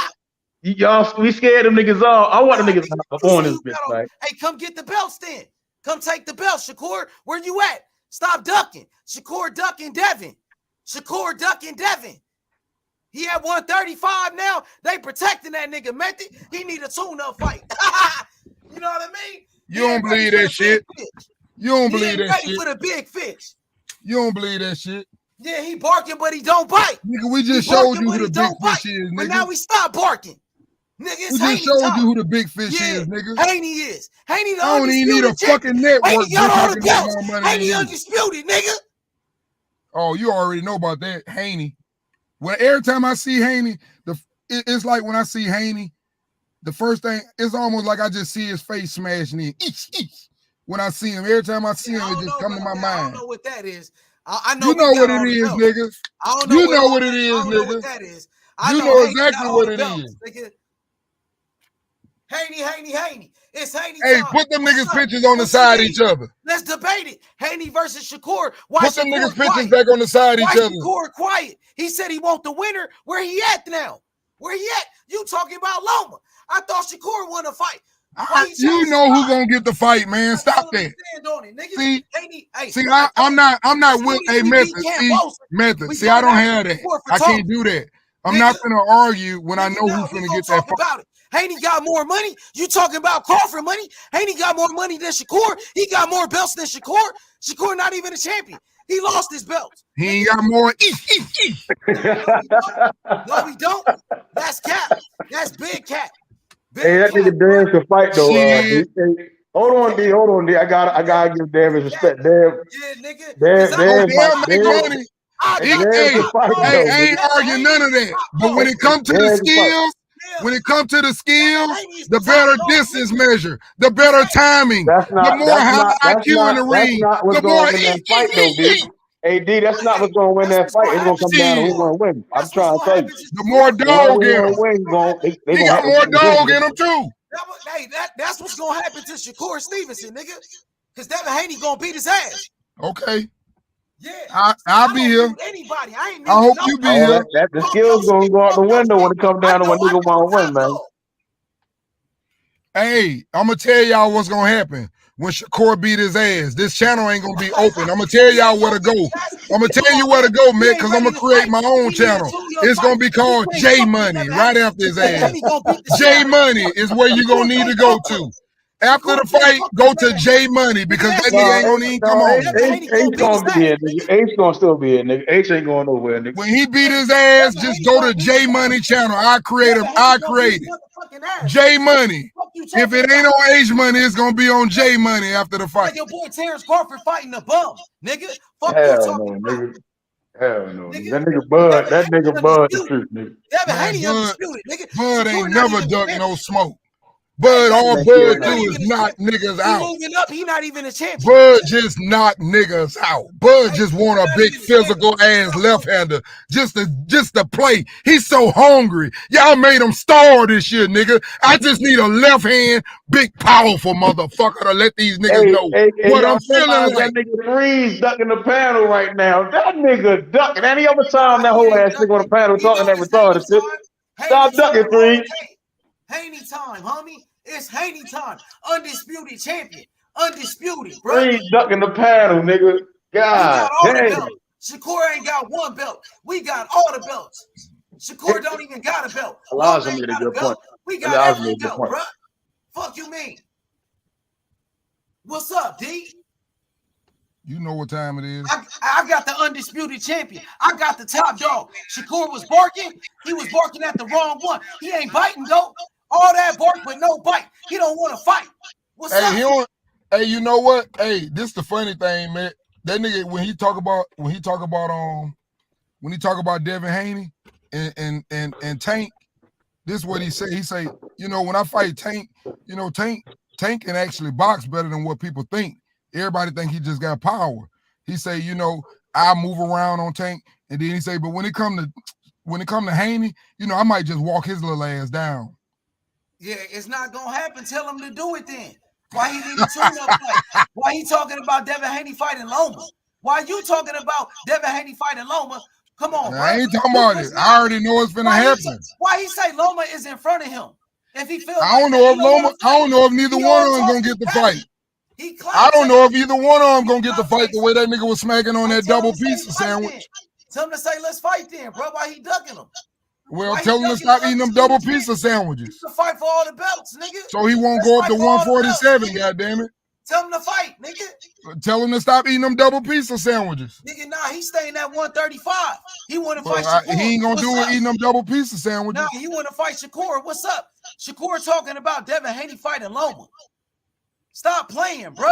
[SPEAKER 19] Y'all, we scared them niggas off. I want them niggas up on this bitch, man.
[SPEAKER 4] Hey, come get the belts then. Come take the belts, Shakur. Where you at? Stop ducking. Shakur ducking Devin. Shakur ducking Devin. He at 135 now. They protecting that nigga Method. He need a tune-up fight. You know what I mean?
[SPEAKER 9] You don't believe that shit. You don't
[SPEAKER 4] He
[SPEAKER 9] believe
[SPEAKER 4] ain't
[SPEAKER 9] that
[SPEAKER 4] ready
[SPEAKER 9] shit.
[SPEAKER 4] for the big fish.
[SPEAKER 9] You don't believe that shit.
[SPEAKER 4] Yeah, he barking, but he don't bite.
[SPEAKER 9] Nigga, we just
[SPEAKER 4] He
[SPEAKER 9] showed
[SPEAKER 4] barking,
[SPEAKER 9] you
[SPEAKER 4] but
[SPEAKER 9] who
[SPEAKER 4] he
[SPEAKER 9] the big
[SPEAKER 4] don't bite.
[SPEAKER 9] fish is,
[SPEAKER 4] But
[SPEAKER 9] nigga.
[SPEAKER 4] now he stopped barking. Nigga, it's
[SPEAKER 9] We just
[SPEAKER 4] Haney
[SPEAKER 9] showed
[SPEAKER 4] time.
[SPEAKER 9] you who the big fish
[SPEAKER 4] Yeah,
[SPEAKER 9] is, nigga.
[SPEAKER 4] Haney is. Haney the
[SPEAKER 9] I don't even need a
[SPEAKER 4] undisputed champion.
[SPEAKER 9] fucking network
[SPEAKER 4] Haney got
[SPEAKER 9] bitch I
[SPEAKER 4] all the
[SPEAKER 9] can make
[SPEAKER 4] belts.
[SPEAKER 9] more money than
[SPEAKER 4] Haney
[SPEAKER 9] you.
[SPEAKER 4] undisputed, nigga.
[SPEAKER 9] Oh, you already know about that, Haney. When every time I see Haney, it's like when I see Haney, the first thing, it's almost like I just see his face smashing in. Each. When I see him, every time I see him, it just come to my
[SPEAKER 4] I
[SPEAKER 9] mind.
[SPEAKER 4] don't know what that is. I know
[SPEAKER 9] You know
[SPEAKER 4] we got
[SPEAKER 9] what
[SPEAKER 4] all
[SPEAKER 9] it
[SPEAKER 4] the
[SPEAKER 9] is,
[SPEAKER 4] belts.
[SPEAKER 9] nigga.
[SPEAKER 4] I don't know
[SPEAKER 9] You
[SPEAKER 4] what
[SPEAKER 9] know
[SPEAKER 4] all
[SPEAKER 9] what
[SPEAKER 4] that-
[SPEAKER 9] it is,
[SPEAKER 4] I don't know what
[SPEAKER 9] nigga.
[SPEAKER 4] that is. I
[SPEAKER 9] You
[SPEAKER 4] know
[SPEAKER 9] know
[SPEAKER 4] Haney got
[SPEAKER 9] exactly
[SPEAKER 4] all
[SPEAKER 9] what
[SPEAKER 4] the
[SPEAKER 9] it
[SPEAKER 4] belts,
[SPEAKER 9] is.
[SPEAKER 4] nigga. Haney. It's Haney
[SPEAKER 9] Hey,
[SPEAKER 4] time.
[SPEAKER 9] put them
[SPEAKER 4] What's
[SPEAKER 9] niggas
[SPEAKER 4] up?
[SPEAKER 9] pictures on the
[SPEAKER 4] What you
[SPEAKER 9] side of
[SPEAKER 4] need?
[SPEAKER 9] each other.
[SPEAKER 4] Let's debate it. Haney versus Shakur. Why
[SPEAKER 9] Put them
[SPEAKER 4] Shakur
[SPEAKER 9] niggas pictures
[SPEAKER 4] quiet?
[SPEAKER 9] back on the side of
[SPEAKER 4] Why
[SPEAKER 9] each other.
[SPEAKER 4] Shakur quiet? He said he want the winner. Where he at now? Where he at? You talking about Loma? I thought Shakur won a fight.
[SPEAKER 9] You know who gonna get the fight, man. Stop that. See, I'm not with a method. See, method. See, I don't have that. I can't do that. I'm not gonna argue when I know who's gonna get that fight.
[SPEAKER 4] About it. Haney got more money. You talking about Crawford money? Haney got more money than Shakur. He got more belts than Shakur. Shakur not even a champion. He lost his belt.
[SPEAKER 9] He ain't got more.
[SPEAKER 4] No, he don't. That's cap. That's big cap.
[SPEAKER 19] Hey, that nigga Dev can fight though. Hey, hold on, D. I gotta give Dev his respect. Dev
[SPEAKER 9] make money. I ain't arguing none of that. But when it comes to the skills, the better distance measure, the better timing, the more high IQ in the ring, the more
[SPEAKER 19] win that fight though, D. Hey, D, that's not what's gonna win that fight. It's gonna come down to who's gonna win. I'm trying to tell you.
[SPEAKER 9] The more dog in him.
[SPEAKER 19] He
[SPEAKER 9] got more dog in him too.
[SPEAKER 4] That's what's gonna happen to Shakur Stevenson, nigga. Because Devin Haney gonna beat his ass.
[SPEAKER 9] Okay.
[SPEAKER 4] Yeah,
[SPEAKER 9] I'll be here.
[SPEAKER 4] Anybody, I
[SPEAKER 9] hope you be here.
[SPEAKER 19] The skills gonna go out the window when it comes down to when nigga want to win, man.
[SPEAKER 9] Hey, I'm gonna tell y'all what's gonna happen when Shakur beat his ass. This channel ain't gonna be open. I'm gonna tell y'all where to go. I'm gonna tell you where to go, man, because I'm gonna create my own channel. It's gonna be called J Money right after his ass. J Money is where you're gonna need to go to. After the fight, go to J Money because that nigga ain't gonna even come on.
[SPEAKER 19] H gonna be in, nigga. H gonna still be in, nigga. H ain't going nowhere, nigga.
[SPEAKER 9] When he beat his ass, just go to J Money channel. I create it. J Money. If it ain't on H Money, it's gonna be on J Money after the fight.
[SPEAKER 4] Like your boy Terence Crawford fighting a bum, nigga. Fuck you
[SPEAKER 19] Hell
[SPEAKER 4] talking
[SPEAKER 19] no,
[SPEAKER 4] about.
[SPEAKER 19] nigga. Hell no, nigga. That nigga Bud the truth, nigga.
[SPEAKER 4] Devin Haney undisputed, nigga.
[SPEAKER 9] Bud ain't never ducked no smoke. Bud, all Bud do is knock niggas out.
[SPEAKER 4] He moving up, he not even a champion.
[SPEAKER 9] Bud just knock niggas out. Bud just want a big physical ass left-hander just to play. He's so hungry. Y'all made him star this year, nigga. I just need a left hand, big powerful motherfucker to let these niggas know what I'm feeling like.
[SPEAKER 19] That nigga Freeze ducking the panel right now. That nigga ducking. Any other time that whole ass nigga on the panel talking that retarded shit. Stop ducking, Freeze.
[SPEAKER 4] Haney time, homie. It's Haney time. Undisputed champion. Undisputed, bro.
[SPEAKER 19] Freeze ducking the panel, nigga. God damn.
[SPEAKER 4] Shakur ain't got one belt. We got all the belts. Shakur don't even got a belt.
[SPEAKER 19] Elijah made a good point.
[SPEAKER 4] We got every belt, bro. Fuck you mean? What's up, D?
[SPEAKER 9] You know what time it is.
[SPEAKER 4] I got the undisputed champion. I got the top dog. Shakur was barking. He was barking at the wrong one. He ain't biting, though. All that bark, but no bite. He don't want to fight. What's up?
[SPEAKER 9] Hey, you know what? Hey, this the funny thing, man. That nigga, when he talk about Devin Haney and Tank, this is what he say. He say, you know, when I fight Tank, you know, Tank can actually box better than what people think. Everybody think he just got power. He say, you know, I move around on Tank, and then he say, but when it come to Haney, you know, I might just walk his little ass down.
[SPEAKER 4] Yeah, it's not gonna happen. Tell him to do it then. Why he need a tune-up fight? Why he talking about Devin Haney fighting Loma? Why you talking about Devin Haney fighting Loma? Come on, bro.
[SPEAKER 9] I ain't talking about it. I already know it's finna happen.
[SPEAKER 4] Why he say Loma is in front of him? If he feels
[SPEAKER 9] I don't know if neither one of them gonna get the fight. I don't know if either one of them gonna get the fight the way that nigga was smacking on that double pizza sandwich.
[SPEAKER 4] Tell him to say, let's fight then, bro. Why he ducking him?
[SPEAKER 9] Well, tell him to stop eating them double pizza sandwiches.
[SPEAKER 4] To fight for all the belts, nigga.
[SPEAKER 9] So he won't go up to 147, goddammit.
[SPEAKER 4] Tell him to fight, nigga.
[SPEAKER 9] Tell him to stop eating them double pizza sandwiches.
[SPEAKER 4] Nigga, nah, he's staying at 135. He want to fight Shakur.
[SPEAKER 9] He ain't gonna do it eating them double pizza sandwiches.
[SPEAKER 4] Nah, he want to fight Shakur. What's up? Shakur talking about Devin Haney fighting Loma. Stop playing, bruh.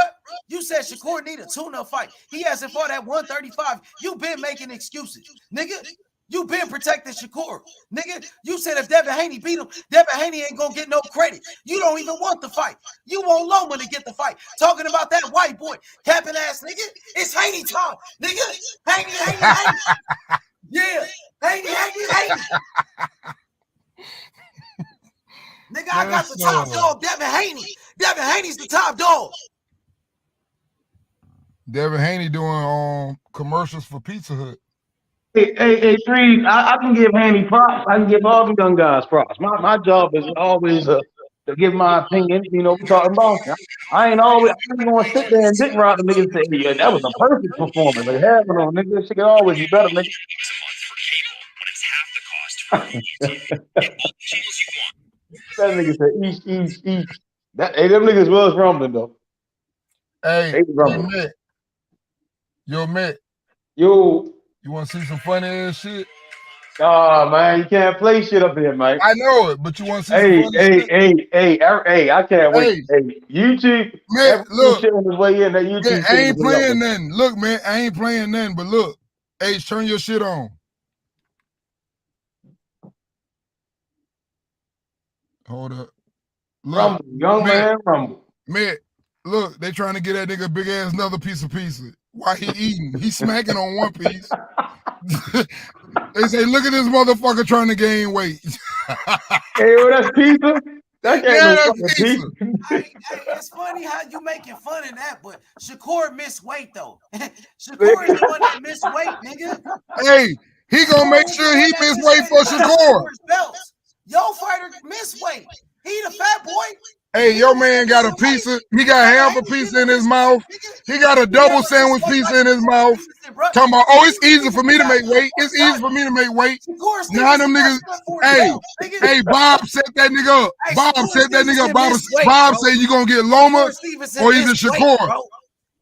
[SPEAKER 4] You said Shakur need a tune-up fight. He hasn't fought at 135. You been making excuses, nigga. You been protecting Shakur. Nigga, you said if Devin Haney beat him, Devin Haney ain't gonna get no credit. You don't even want the fight. You want Loma to get the fight. Talking about that white boy, capping ass nigga. It's Haney time, nigga. Haney. Yeah, Haney. Nigga, I got the top dog, Devin Haney. Devin Haney's the top dog.
[SPEAKER 9] Devin Haney doing commercials for Pizza Hut.
[SPEAKER 19] Hey, Trees, I can give Haney props. I can give all the young guys props. My job is always to give my opinion. You know, we're talking about. I ain't going to sit there and dick ride the nigga and say, yeah, that was a perfect performance. Like, hell no, nigga, this shit can always be better, nigga. That nigga said, each. Hey, them niggas was rumbling, though.
[SPEAKER 9] Hey, Matt. You want to see some funny ass shit?
[SPEAKER 19] Oh, man, you can't play shit up here, man.
[SPEAKER 9] I know it, but you want to see some funny shit?
[SPEAKER 19] Hey, I can't wait. Hey, YouTube.
[SPEAKER 9] Man, look.
[SPEAKER 19] Shit on his way in, that YouTube
[SPEAKER 9] I ain't playing nothing. Look, man, I ain't playing nothing, but look. Hey, turn your shit on. Hold up. Look,
[SPEAKER 19] young man, rumble.
[SPEAKER 9] Man, look, they trying to get that nigga big ass another piece of pizza. Why he eating? He smacking on one piece. They say, look at this motherfucker trying to gain weight.
[SPEAKER 19] Hey, well, that's pizza?
[SPEAKER 9] That's pizza.
[SPEAKER 4] Hey, it's funny how you making fun of that, but Shakur missed weight, though. Shakur is the one that missed weight, nigga.
[SPEAKER 9] Hey, he gonna make sure he missed weight for Shakur.
[SPEAKER 4] Yo fighter missed weight. He the fat boy.
[SPEAKER 9] Hey, your man got a pizza. He got half a pizza in his mouth. He got a double sandwich pizza in his mouth. Talking about, oh, it's easy for me to make weight. It's easy for me to make weight. Now them niggas, hey, Bob set that nigga up. Bob set that nigga up. Bob say you gonna get Loma or either Shakur.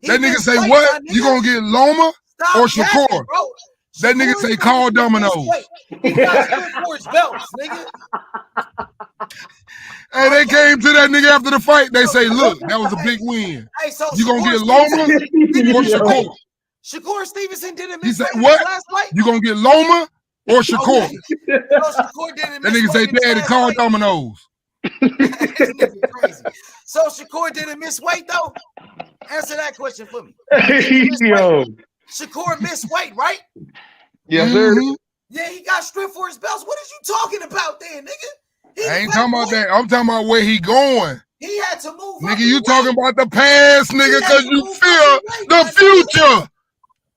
[SPEAKER 9] That nigga say what? You gonna get Loma or Shakur? That nigga say call dominoes.
[SPEAKER 4] He got good for his belts, nigga.
[SPEAKER 9] Hey, they came to that nigga after the fight. They say, look, that was a big win.
[SPEAKER 4] Hey, so
[SPEAKER 9] you gonna get Loma or Shakur?
[SPEAKER 4] Shakur Stevenson didn't
[SPEAKER 9] miss. He said,
[SPEAKER 4] what?
[SPEAKER 9] Last fight? You gonna get Loma or Shakur?
[SPEAKER 4] That
[SPEAKER 9] nigga say, Daddy, call dominoes.
[SPEAKER 4] Crazy. So Shakur didn't miss weight, though? Answer that question for me. Shakur missed weight, right?
[SPEAKER 19] Yes, sir.
[SPEAKER 4] Yeah, he got stripped for his belts. What is you talking about then, nigga?
[SPEAKER 9] I ain't talking about that. I'm talking about where he going.
[SPEAKER 4] He had to move.
[SPEAKER 9] Nigga, you talking about the past, nigga, because you fear the future.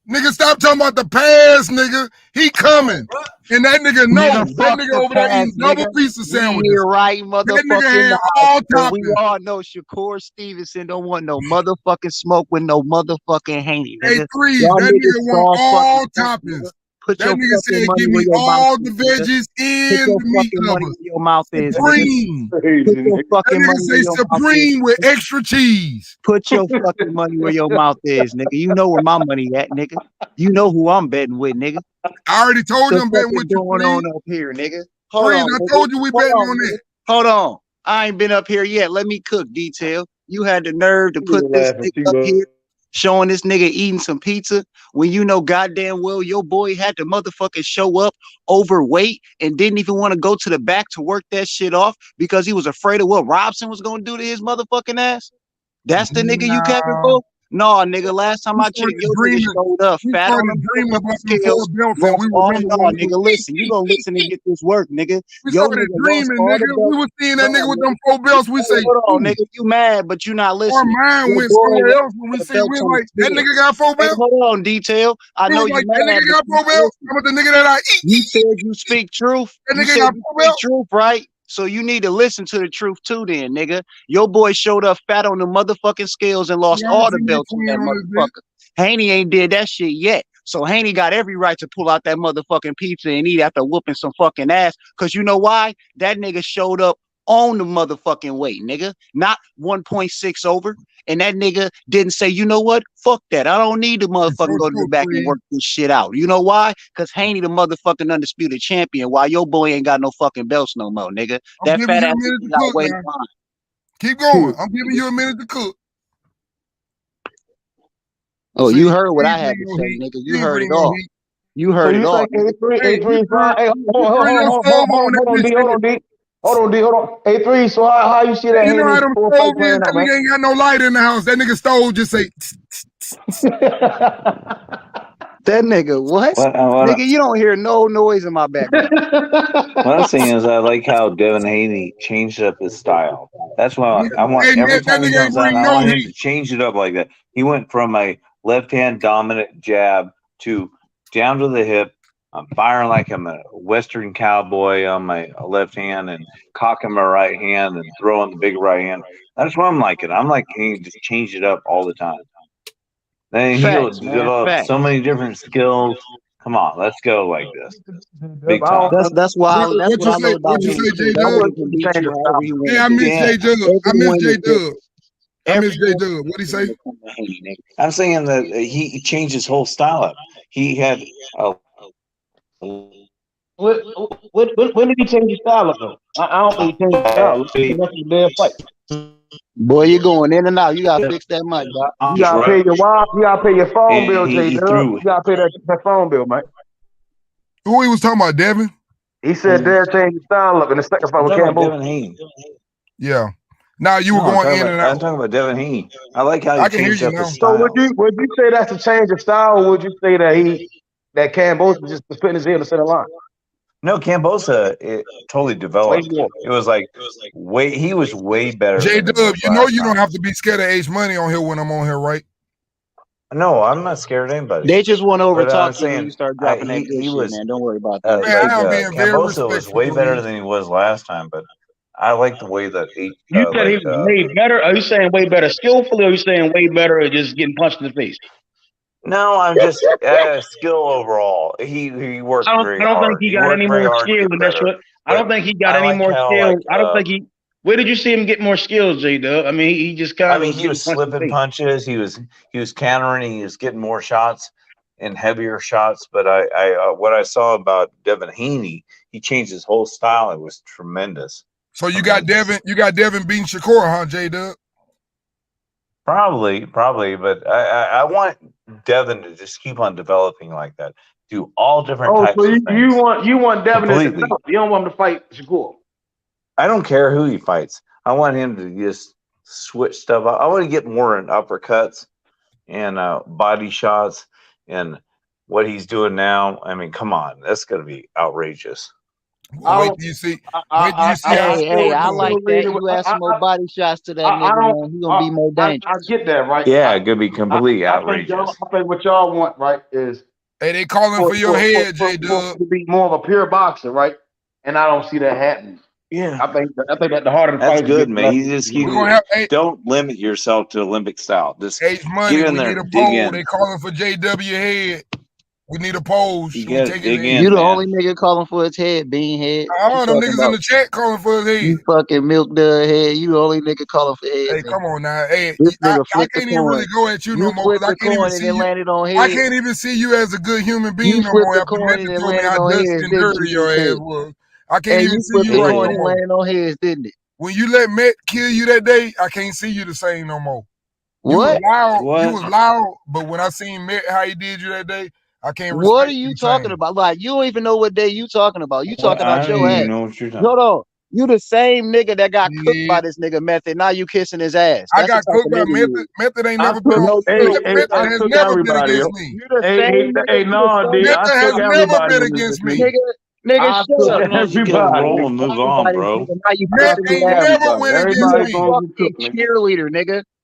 [SPEAKER 9] Nigga, stop talking about the past, nigga. He coming. And that nigga know. That nigga over there eating double pizza sandwiches.
[SPEAKER 14] You're right, motherfucker.
[SPEAKER 9] That nigga had all toppings.
[SPEAKER 14] We all know Shakur Stevenson don't want no motherfucking smoke with no motherfucking Haney.
[SPEAKER 9] Hey, Three, that nigga want all toppings. That nigga said, give me all the veggies and the meat lovers.
[SPEAKER 14] Your mouth is
[SPEAKER 9] Supreme. That nigga say Supreme with extra cheese.
[SPEAKER 14] Put your fucking money where your mouth is, nigga. You know where my money at, nigga. You know who I'm betting with, nigga.
[SPEAKER 9] I already told you I'm betting with you.
[SPEAKER 14] What's going on up here, nigga?
[SPEAKER 9] Hold on, I told you we betting on it.
[SPEAKER 14] Hold on. I ain't been up here yet. Let me cook, Detail. You had the nerve to put this nigga up here. Showing this nigga eating some pizza when you know goddamn well your boy had to motherfucking show up overweight and didn't even want to go to the back to work that shit off because he was afraid of what Robson was gonna do to his motherfucking ass. That's the nigga you capping for? No, nigga, last time I checked, your nigga showed up fat on the scales. Nigga, listen, you gonna listen and get this work, nigga.
[SPEAKER 9] We started dreaming, nigga. We was seeing that nigga with them 4 belts. We say,
[SPEAKER 14] hold on, nigga, you mad, but you not listening.
[SPEAKER 9] Our mind went somewhere else when we see we like, that nigga got 4 belts.
[SPEAKER 14] Hold on, Detail. I know you
[SPEAKER 9] like,
[SPEAKER 14] mad.
[SPEAKER 9] That nigga got 4 belts. I'm with the nigga that I eat.
[SPEAKER 14] You said you speak truth.
[SPEAKER 9] That nigga got 4 belts.
[SPEAKER 14] Truth, right? So you need to listen to the truth too then, nigga. Your boy showed up fat on the motherfucking scales and lost all the belts with that motherfucker. Haney ain't did that shit yet. So Haney got every right to pull out that motherfucking pizza and eat after whooping some fucking ass. Cause you know why? That nigga showed up own the motherfucking weight, nigga. Not 1.6 over. And that nigga didn't say, you know what? Fuck that. I don't need to motherfucking go to the back and work this shit out. You know why? Because Haney the motherfucking undisputed champion. While your boy ain't got no fucking belts no more, nigga. That fat ass got weight fine.
[SPEAKER 9] Keep going. I'm giving you a minute to cook.
[SPEAKER 14] Oh, you heard what I had to say, nigga. You heard it all. You heard it all.
[SPEAKER 19] Hold on, D. A3, so how you see that?
[SPEAKER 9] You know how them stove is? That nigga ain't got no light in the house. That nigga stove just say.
[SPEAKER 14] That nigga, what? Nigga, you don't hear no noise in my background.
[SPEAKER 7] What I'm saying is, I like how Devin Haney changed up his style. That's why I want every time he comes on, I want him to change it up like that. He went from a left-hand dominant jab to down to the hip. I'm firing like I'm a Western cowboy on my left hand and cocking my right hand and throwing the big right hand. That's what I'm liking. I'm like, he just change it up all the time. Then he'll develop so many different skills. Come on, let's go like this. Big time.
[SPEAKER 14] That's why. That's what I love about
[SPEAKER 9] What you say, J-Dub? Yeah, I miss J-Dub. I miss J-Dub. I miss J-Dub. What'd he say?
[SPEAKER 7] I'm saying that he changed his whole style up. He had a
[SPEAKER 19] When did he change his style up, though? I don't think he changed his style. That's a damn fight.
[SPEAKER 14] Boy, you're going in and out. You gotta fix that mic, dog.
[SPEAKER 19] You gotta pay your wife. You gotta pay your phone bill, J. You gotta pay that phone bill, man.
[SPEAKER 9] Who he was talking about, Devin?
[SPEAKER 19] He said Derek changed his style up in the second fight with
[SPEAKER 7] Devin Haney.
[SPEAKER 9] Yeah. Now you were going in and out.
[SPEAKER 7] I'm talking about Devin Haney. I like how he changed up his
[SPEAKER 19] So
[SPEAKER 7] style.
[SPEAKER 19] would you say that's a change of style, or would you say that Cambosa just was putting his head in the center line?
[SPEAKER 7] No, Cambosa, it totally developed. It was like he was way better.
[SPEAKER 9] J-Dub, you know you don't have to be scared of H Money on here when I'm on here, right?
[SPEAKER 7] No, I'm not scared of anybody.
[SPEAKER 14] They just want to
[SPEAKER 7] But I'm
[SPEAKER 14] overtalk you
[SPEAKER 7] saying,
[SPEAKER 14] when you start dropping that good shit,
[SPEAKER 7] was,
[SPEAKER 14] man. Don't worry about that.
[SPEAKER 7] Cambosa was way better than he was last time, but I like the way that he.
[SPEAKER 19] You said he was way better. Are you saying way better skillfully, or are you saying way better at just getting punched in the face?
[SPEAKER 7] No, I'm just skill overall. He worked very hard.
[SPEAKER 19] I don't think he got any more skill than that. I don't think he got any more skills. I don't think he. Where did you see him get more skills, J-Dub? I mean, he just kind of.
[SPEAKER 7] he was slipping punches. He was countering. He was getting more shots and heavier shots. But what I saw about Devin Haney, he changed his whole style. It was tremendous.
[SPEAKER 9] So you got Devin beating Shakur, huh, J-Dub?
[SPEAKER 7] Probably, but I want Devin to just keep on developing like that. Do all different types of things.
[SPEAKER 19] you want Devin to develop. You don't want him to fight Shakur.
[SPEAKER 7] I don't care who he fights. I want him to just switch stuff up. I want to get more in uppercuts and body shots and what he's doing now. I mean, come on, that's going to be outrageous.
[SPEAKER 9] Wait till you see.
[SPEAKER 14] Hey, I like that. You add some more body shots to that nigga, man. He gonna be more dangerous.
[SPEAKER 19] I get that, right?
[SPEAKER 7] Yeah, it could be completely outrageous.
[SPEAKER 19] I think what y'all want, right, is
[SPEAKER 9] they calling for your head, J-Dub.
[SPEAKER 19] To be more of a pure boxer, right? And I don't see that happening.
[SPEAKER 7] Yeah,
[SPEAKER 19] I think that the harder the
[SPEAKER 7] that's
[SPEAKER 19] fight
[SPEAKER 7] good, man. You just don't limit yourself to Olympic style. Just
[SPEAKER 9] H Money,
[SPEAKER 7] get in
[SPEAKER 9] we
[SPEAKER 7] there,
[SPEAKER 9] need a
[SPEAKER 7] dig
[SPEAKER 9] poll.
[SPEAKER 7] in.
[SPEAKER 9] They calling for JW head. We need a pose.
[SPEAKER 7] You the
[SPEAKER 14] only nigga calling for his head, bean head.
[SPEAKER 9] Them niggas in the chat calling for his head.
[SPEAKER 14] You fucking milk dud head. You the only nigga calling for head.
[SPEAKER 9] Hey, come on now. Hey,
[SPEAKER 14] I
[SPEAKER 9] can't even really go at you no more. I can't even see you. I can't even see you as a good human being no more after Memphis told me how dusty and dirty your ass was. I can't even see you right no more.
[SPEAKER 14] Landed on heads, didn't it?
[SPEAKER 9] When you let Met kill you that day, I can't see you the same no more.
[SPEAKER 14] What?
[SPEAKER 9] You was loud, but when I seen Met how he did you that day, I can't.
[SPEAKER 14] What are you talking about? Like, you don't even know what day you talking about. You talking about your ass.
[SPEAKER 7] Know what you're talking
[SPEAKER 14] Hold on. You the same nigga that got cooked by this nigga Method. Now you kissing his ass.
[SPEAKER 9] I got cooked by Method. Method ain't never been on. Method has never been against me.
[SPEAKER 19] Hey, no, dude.
[SPEAKER 9] Method has never been against me.
[SPEAKER 14] Nigga, shut up.
[SPEAKER 7] Everybody. Roll and move on, bro.
[SPEAKER 9] Method ain't never went against me.
[SPEAKER 14] Cheerleader, nigga.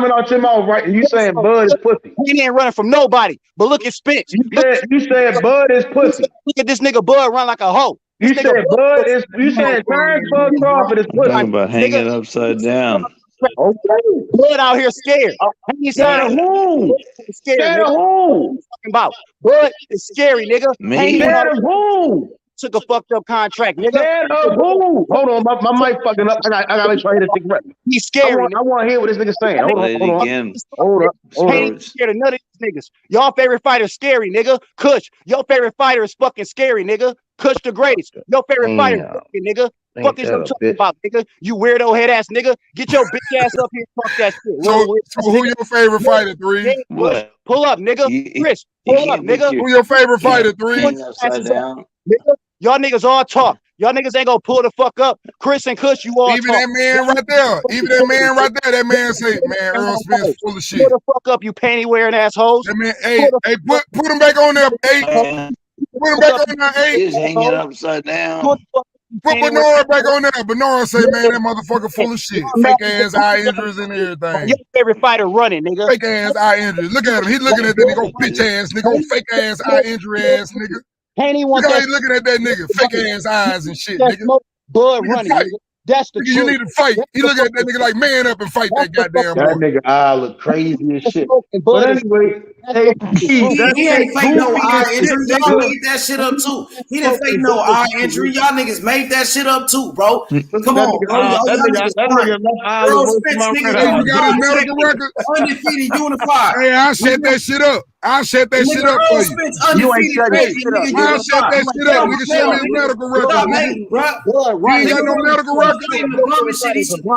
[SPEAKER 19] coming out your mouth, right? You saying Bud is pussy.
[SPEAKER 8] He ain't running from nobody. But look at Spence.
[SPEAKER 19] You said Bud is pussy.
[SPEAKER 8] Look at this nigga Bud run like a hoe.
[SPEAKER 19] You said Bud is. You said Terence Crawford is pussy.
[SPEAKER 7] Talking about hanging upside down.
[SPEAKER 19] Okay.
[SPEAKER 8] Bud out here scared.
[SPEAKER 19] Scared of who?
[SPEAKER 8] Scared
[SPEAKER 19] of who?
[SPEAKER 8] Talking about Bud is scary, nigga.
[SPEAKER 7] Me?
[SPEAKER 19] Scared of who?
[SPEAKER 8] took a fucked up contract, nigga.
[SPEAKER 19] Man, hold on, my mic fucking up. I gotta make sure I hit this thing right.
[SPEAKER 8] He's scary.
[SPEAKER 19] I want to hear what this nigga saying. Hold up.
[SPEAKER 8] Ain't scared of none of these niggas. Y'all favorite fighter is scary, nigga. Kush, your favorite fighter is fucking scary, nigga. Kush the greatest. Your favorite fighter is fucking, nigga. Fuck is you talking about, nigga? You weirdo head ass nigga. Get your bitch ass up here and talk that shit.
[SPEAKER 9] So who your favorite fighter, 3?
[SPEAKER 8] What? Pull up, nigga. Chris, pull up, nigga.
[SPEAKER 9] Who your favorite fighter, 3?
[SPEAKER 8] Nigga. Y'all niggas all talk. Y'all niggas ain't gonna pull the fuck up. Chris and Kush, you all
[SPEAKER 9] Even
[SPEAKER 8] talk.
[SPEAKER 9] that man right there. Even that man right there. That man say, man, Errol Spence full of shit.
[SPEAKER 8] Pull the fuck up, you panty wearing assholes.
[SPEAKER 9] That man, hey, put him back on there, 8. Put him back on there, 8.
[SPEAKER 7] He's hanging upside down.
[SPEAKER 9] Put Bernard back on there. Bernard say, man, that motherfucker full of shit. Fake ass eye injuries and everything.
[SPEAKER 8] Your favorite fighter running, nigga.
[SPEAKER 9] Fake ass eye injuries. Look at him. He looking at that nigga, oh, bitch ass nigga, oh, fake ass eye injury ass nigga.
[SPEAKER 8] Haney
[SPEAKER 9] Look how he looking at that nigga, fake ass eyes and shit,
[SPEAKER 8] That's
[SPEAKER 9] nigga.
[SPEAKER 8] Blood running, nigga. That's the
[SPEAKER 9] nigga, you need to fight. He looking at that nigga like, man up and fight that goddamn boy.
[SPEAKER 19] That nigga eye look crazy as shit.
[SPEAKER 8] But
[SPEAKER 19] anyway,
[SPEAKER 4] he ain't fake no eye injury. Y'all made that shit up too. He didn't fake no eye injury. Y'all niggas made that shit up too, bro. Come on, bro. Errol Spence, nigga,
[SPEAKER 9] you got his medical record?
[SPEAKER 4] Undefeated, unified.
[SPEAKER 9] Hey, I set that shit up. I'll set that shit up for you.
[SPEAKER 4] You ain't set that shit up.
[SPEAKER 9] I'll set that shit up. Nigga, show me his medical record. You ain't got no medical record.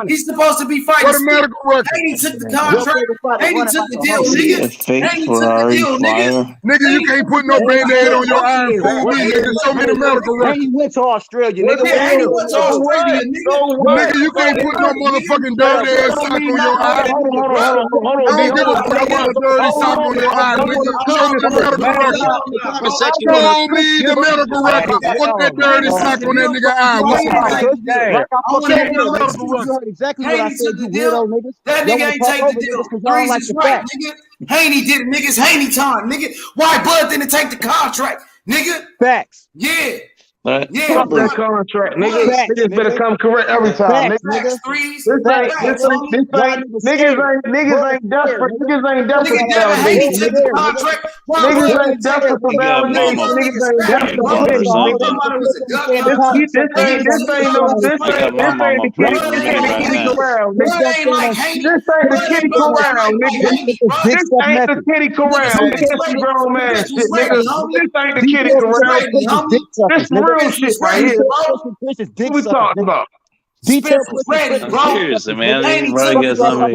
[SPEAKER 4] He's supposed to be fighting.
[SPEAKER 9] What a medical record.
[SPEAKER 4] Haney took the contract. Haney took the deal, nigga. Haney took the deal, nigga.
[SPEAKER 9] Nigga, you can't put no band-aid on your eye and fool me, nigga. Show me the medical record.
[SPEAKER 8] Haney went to Australia, nigga.
[SPEAKER 4] Haney went to Australia, nigga.
[SPEAKER 9] Nigga, you can't put no motherfucking dirty ass sock on your eye. I don't give a fuck about a dirty sock on your eye, nigga. Show me the medical record. Show me the medical record. Put that dirty sock on that nigga eye. What's
[SPEAKER 8] exactly what I said, you weirdo niggas.
[SPEAKER 4] That nigga ain't take the deal. Breeze is right, nigga. Haney did it, nigga. It's Haney time, nigga. Why Bud didn't take the contract, nigga?
[SPEAKER 8] Facts.
[SPEAKER 4] Yeah.
[SPEAKER 19] Fuck that contract, nigga. Niggas better come correct every time, nigga. Niggas ain't desperate. Niggas ain't desperate for validation. Niggas ain't desperate for validation. Niggas ain't desperate for validation. This ain't the kitty corral, nigga. This ain't the kitty corral, nigga. This ain't the kitty corral. This is grown man shit, nigga. This ain't the kitty corral. This real shit right here. What we talking about?
[SPEAKER 4] Spence was ready, bro.
[SPEAKER 7] Seriously, man. I didn't run against somebody.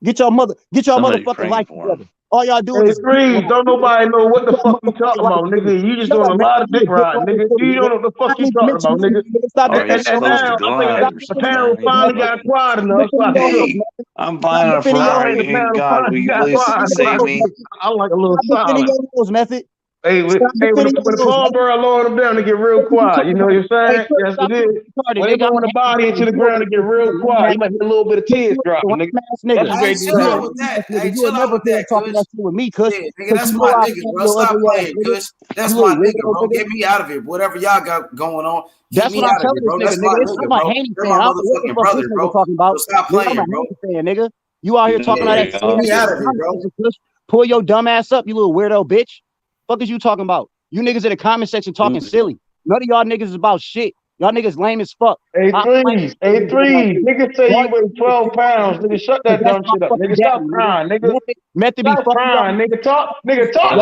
[SPEAKER 8] Get your motherfucking life together. All y'all do is
[SPEAKER 19] scream. Don't nobody know what the fuck you talking about, nigga. You just doing a lot of dick riding, nigga. You don't know what the fuck you talking about, nigga. And now I think the panel finally got quiet enough.
[SPEAKER 7] I'm buying a Ferrari. God, will you please save me?
[SPEAKER 19] I like a little silence.
[SPEAKER 8] Method.
[SPEAKER 19] Hey, when the Paul Burr lowered him down to get real quiet, you know what I'm saying? Yes, it is. When they go on the body into the ground to get real quiet, you might hear a little bit of tears dropping, nigga. That's
[SPEAKER 4] chill out with that. Hey, chill out with that,
[SPEAKER 8] talking that shit with me, cuz.
[SPEAKER 4] Nigga, that's my nigga, bro. Stop playing, cuz. That's my nigga, bro. Get me out of it. Whatever y'all got going on,
[SPEAKER 8] that's what I'm telling you, nigga. It's not my Haney fan. I'm the brother, bro. Talking about.
[SPEAKER 4] Stop playing, bro.
[SPEAKER 8] Nigga, you out here talking about that shit.
[SPEAKER 4] Get me out of it, bro.
[SPEAKER 8] Pull your dumb ass up, you little weirdo bitch. Fuck is you talking about? You niggas in the comment section talking silly. None of y'all niggas is about shit. Y'all niggas lame as fuck.
[SPEAKER 19] Hey, threes. Niggas say you weigh 12 pounds. Nigga, shut that dumb shit up. Nigga, stop crying, nigga. Stop crying, nigga. Talk to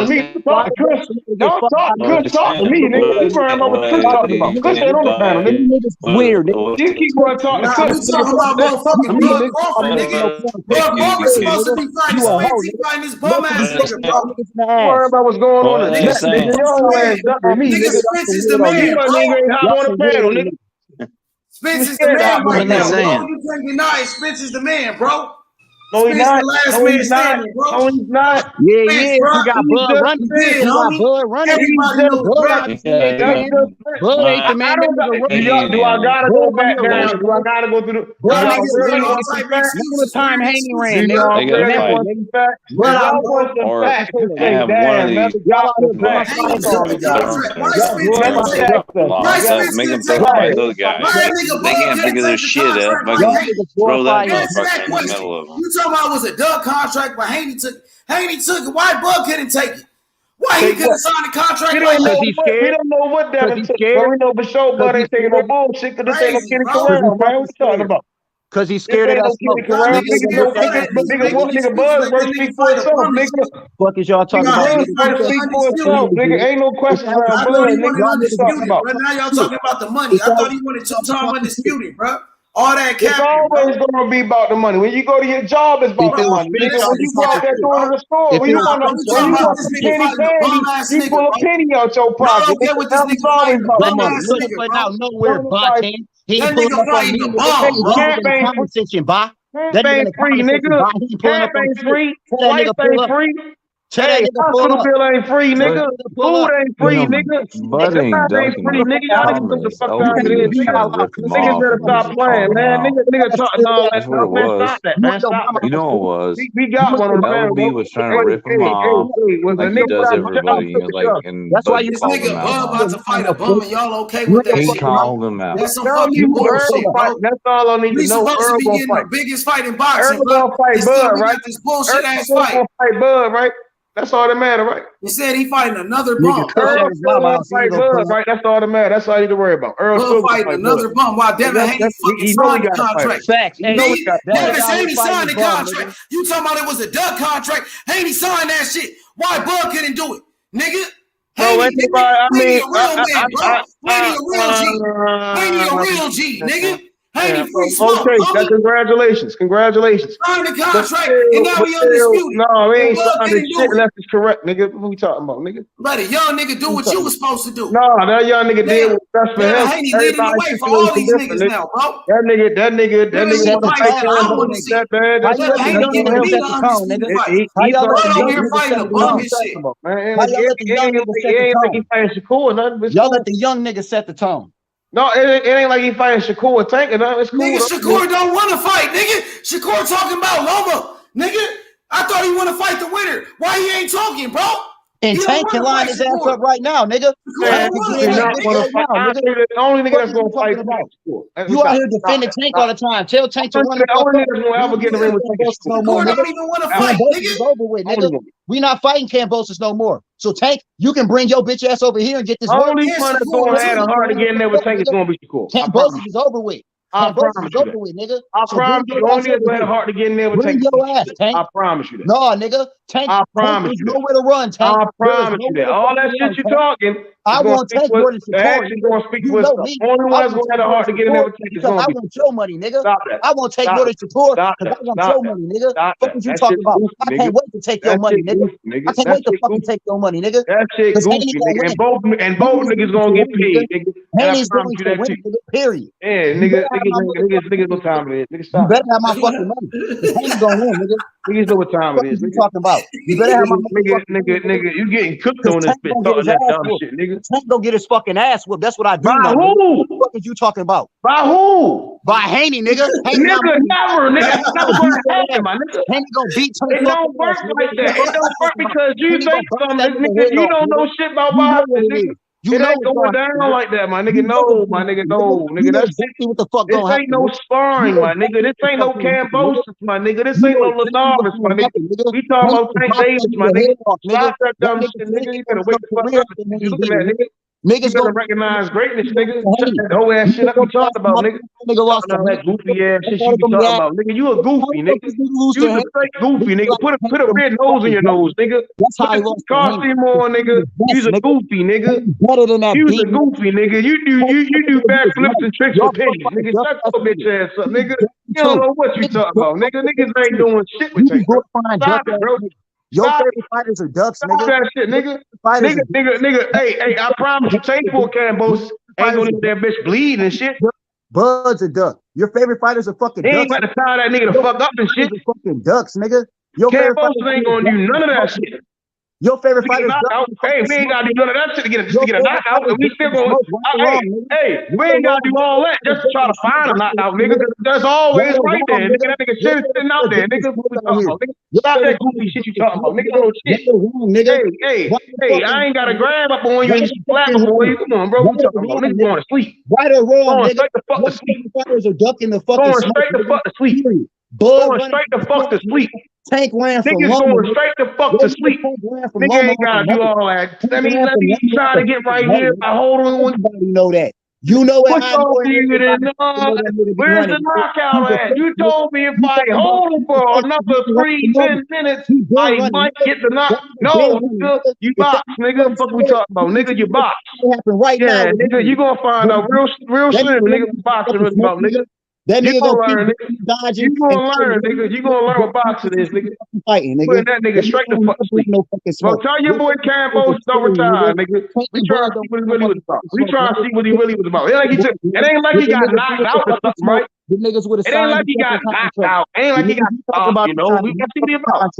[SPEAKER 19] me. Talk to Chris. Don't talk to Chris. Talk to me, nigga. You worrying about what Chris talking about. Chris ain't on the panel, nigga.
[SPEAKER 8] Niggas weird, nigga.
[SPEAKER 19] You keep on talking to Chris.
[SPEAKER 4] We talking about motherfucking Bud Crawford, nigga. Bud Crawford's supposed to be fighting Spence. He fighting this bum ass nigga, bro.
[SPEAKER 19] You worrying about what's going on in this nigga. Your ass up with me, nigga.
[SPEAKER 4] Spence is the man, bro.
[SPEAKER 19] Nigga ain't hot on the panel, nigga.
[SPEAKER 4] Spence is the man right now, bro. You can't deny it. Spence is the man, bro.
[SPEAKER 19] No, he's not.
[SPEAKER 4] The last man standing, bro.
[SPEAKER 19] No, he's not.
[SPEAKER 8] Yeah, yeah. You got Bud running. You got Bud running.
[SPEAKER 4] Everybody knows Bud.
[SPEAKER 8] Bud ain't the man.
[SPEAKER 19] Do I gotta go back down? Do I gotta go through
[SPEAKER 8] the time Haney ran?
[SPEAKER 7] They got make them fight those guys. They can't figure their shit out. Throw that motherfucker in the middle of them.
[SPEAKER 4] You talking about was a Doug contract, but Haney took it. Why Bud couldn't take it? Why he couldn't sign the contract?
[SPEAKER 19] We don't know what Devin took, but we know for sure Bud ain't taking no bullshit because this ain't no Kenny Corral, man. What you talking about?
[SPEAKER 16] Because he's scared of that smoke.
[SPEAKER 19] Nigga, Bud worth speak for itself, nigga.
[SPEAKER 16] Fuck is y'all talking about?
[SPEAKER 19] Nigga, speak for itself, nigga. Ain't no questions around Bud, nigga.
[SPEAKER 4] Y'all disputed, bro. Now y'all talking about the money. I thought he wanted two-time undisputed, bro. All that
[SPEAKER 19] capping. It's always gonna be about the money. When you go to your job, it's about the money. Nigga, when you go out there doing the store, when you want to you pull a penny out your pocket. That's always about the money.
[SPEAKER 16] Putting out nowhere, Bot. He ain't pulling up on me. Comment section, Bot.
[SPEAKER 19] That ain't free, nigga. Cap ain't free. White ain't free. Hey, hospital bill ain't free, nigga. Food ain't free, nigga.
[SPEAKER 7] Bud ain't dunking.
[SPEAKER 19] Free, nigga. Y'all niggas get the fuck out of here. Niggas better stop playing, man. Nigga talking all that stuff, man. Stop that, man. Stop that.
[SPEAKER 7] You know it was.
[SPEAKER 19] We got one on the
[SPEAKER 7] LB was trying to rip him off like he does everybody. He was like, and
[SPEAKER 4] that's why you nigga Bud about to fight a bum and y'all okay with that
[SPEAKER 7] he
[SPEAKER 4] shit.
[SPEAKER 7] called him out.
[SPEAKER 4] That's some fucking bullshit, bro.
[SPEAKER 19] That's all I need to know.
[SPEAKER 4] We supposed to be getting the biggest fight in boxing,
[SPEAKER 19] bro. Earl gonna fight Bud, right?
[SPEAKER 4] This bullshit ass fight.
[SPEAKER 19] Gonna fight Bud, right? That's all that matter, right?
[SPEAKER 4] He said he fighting another bum.
[SPEAKER 19] Earl still gonna fight Bud, right? That's all that matter. That's all you need to worry about. Earl still
[SPEAKER 4] fighting another bum while Devin Haney fucking signed the contract.
[SPEAKER 16] Facts.
[SPEAKER 4] Devin Haney signed the contract. You talking about it was a duck contract? Haney signed that shit. Why Bud couldn't do it, nigga? Haney a real man, bro. Haney a real G, nigga. Haney free smoke.
[SPEAKER 19] Okay, congratulations. Congratulations.
[SPEAKER 4] Signed the contract, and now we undisputed.
[SPEAKER 19] No, we ain't signed this shit unless it's correct, nigga. What we talking about, nigga?
[SPEAKER 4] Let a young nigga do what you was supposed to do.
[SPEAKER 19] No, that young nigga did what's best for him.
[SPEAKER 4] Haney leading the way for all these niggas now, bro.
[SPEAKER 19] That nigga want to fight that bad. That's what
[SPEAKER 4] Haney getting beat on nigga. How y'all over here fighting a bum and shit?
[SPEAKER 19] He ain't like he fighting Shakur or nothing.
[SPEAKER 16] Y'all let the young nigga set the tone.
[SPEAKER 19] No, it ain't like he fighting Shakur or Tank or nothing. It's cool.
[SPEAKER 4] Nigga, Shakur don't want to fight, nigga. Shakur talking about Loma, nigga. I thought he want to fight the winner. Why he ain't talking, bro?
[SPEAKER 16] And Tank can line his ass up right now, nigga.
[SPEAKER 19] The only nigga that's gonna fight about Shakur.
[SPEAKER 16] You out here defending Tank all the time. Tell Tank to run the
[SPEAKER 19] only nigga that's gonna ever get in the ring with Tank.
[SPEAKER 4] Shakur don't even want to fight, nigga.
[SPEAKER 16] Over with, nigga. We not fighting Cambosis no more. So Tank, you can bring your bitch ass over here and get this.
[SPEAKER 19] Only one that's gonna have a heart to get in there with Tank is gonna be Shakur.
[SPEAKER 16] Cambosis is over with.
[SPEAKER 19] I promise you that.
[SPEAKER 16] Nigga.
[SPEAKER 19] I promise you. Only niggas had a heart to get in there with Tank.
[SPEAKER 16] Your ass, Tank.
[SPEAKER 19] I promise you that.
[SPEAKER 16] No, nigga. Tank.
[SPEAKER 19] I promise you.
[SPEAKER 16] Nowhere to run, Tank.
[SPEAKER 19] I promise you that. All that shit you talking.
[SPEAKER 16] I want Tank more than
[SPEAKER 19] Shakur. Actually gonna speak for itself. Only one that's gonna have a heart to get in there with Tank is gonna be.
[SPEAKER 16] I want your money, nigga.
[SPEAKER 19] Stop that.
[SPEAKER 16] I want Tank more than Shakur because I want your money, nigga. What you talking about? I can't wait to take your money, nigga. I can't wait to fucking take your money, nigga.
[SPEAKER 19] That shit goofy, nigga. And both niggas gonna get paid, nigga.
[SPEAKER 16] Haney's going to win, period.
[SPEAKER 19] Yeah, niggas what time it is. Nigga, stop.
[SPEAKER 16] You better have my fucking money. Haney's gonna win, nigga.
[SPEAKER 19] Niggas know what time it is.
[SPEAKER 16] What you talking about? You better have my
[SPEAKER 19] nigga. You getting cooked on this bitch talking that dumb shit, nigga.
[SPEAKER 16] Tank gonna get his fucking ass whooped. That's what I do.
[SPEAKER 19] By who?
[SPEAKER 16] What is you talking about?
[SPEAKER 19] By who?
[SPEAKER 16] By Haney, nigga.
[SPEAKER 19] Nigga, never, nigga. Never gonna happen, my nigga.
[SPEAKER 16] Haney gonna beat
[SPEAKER 19] Tank. It don't work like that. It don't work because you think something, nigga. You don't know shit about boxing, nigga. It ain't going down like that, my nigga. No, my nigga. No, nigga. That's
[SPEAKER 16] what the fuck
[SPEAKER 19] this ain't no sparring, my nigga. This ain't no Cambosis, my nigga. This ain't no Lanavis, my nigga. We talking about Tank Davis, my nigga. Stop that dumb shit, nigga. You better wake the fuck up. You looking at nigga. Niggas gonna recognize greatness, nigga. Shut that whole ass shit up you talking about, nigga. Nigga lost all that goofy ass shit you be talking about, nigga. You a goofy, nigga. You a straight goofy, nigga. Put a red nose in your nose, nigga. That's how I lost. Costume on, nigga. You's a goofy, nigga.
[SPEAKER 16] Better than that.
[SPEAKER 19] You's a goofy, nigga. You do backflips and tricks for pennies, nigga. Shut your bitch ass up, nigga. You don't know what you talking about, nigga. Niggas ain't doing shit with you. Stop it, bro.
[SPEAKER 16] Your favorite fighters are ducks, nigga.
[SPEAKER 19] Stop that shit, nigga. Nigga. Hey, I promise you, Tank for Cambos ain't gonna let that bitch bleed and shit.
[SPEAKER 16] Bud's a duck. Your favorite fighters are fucking ducks.
[SPEAKER 19] He ain't about to tie that nigga to fuck up and shit.
[SPEAKER 16] Fucking ducks, nigga. Your
[SPEAKER 19] Cambos ain't gonna do none of that shit.
[SPEAKER 16] Your favorite fighters.
[SPEAKER 19] Hey, we ain't gotta do none of that shit to get a knockout. And we still gonna. Hey, we ain't gotta do all that just to try to find a knockout, nigga. That's always right there, nigga. That nigga shit is sitting out there, nigga. What we talking about, nigga? Stop that goofy shit you talking about, nigga. No shit. Hey, I ain't gotta grab up on you and slap before you. Come on, bro. What we talking about? Nigga going to sleep.
[SPEAKER 16] Right or wrong,
[SPEAKER 19] going straight the fuck to sleep.
[SPEAKER 16] Fighters are ducking the fucking.
[SPEAKER 19] Going straight the fuck to sleep. Going straight the fuck to sleep.
[SPEAKER 12] Tank ran from
[SPEAKER 19] Niggas
[SPEAKER 12] Loma.
[SPEAKER 19] going straight the fuck to sleep. Nigga ain't gotta do all that. Let me try to get right here. I hold on.
[SPEAKER 12] Everybody know that. You know it.
[SPEAKER 19] What's up, nigga? Where's the knockout at? You told me if I hold him for another 3-10 minutes, I might get the knock. No, nigga, you box, nigga. Fuck we talking about, nigga. You box. Yeah, nigga, you gonna find out real slim, nigga. Boxing is about, nigga.
[SPEAKER 12] That
[SPEAKER 19] you
[SPEAKER 12] nigga
[SPEAKER 19] gonna learn, nigga. You gonna learn, nigga. You gonna learn what boxing is, nigga.
[SPEAKER 12] Fighting, nigga.
[SPEAKER 19] Putting that nigga straight the fuck sleep. Well, tell your boy Campos don't retire, nigga. We trying to see what he really was about. We trying to see what he really was about. It ain't like he got knocked out or something, right? It ain't like he got knocked out. It ain't like he got stopped, you know. We got to see what he about.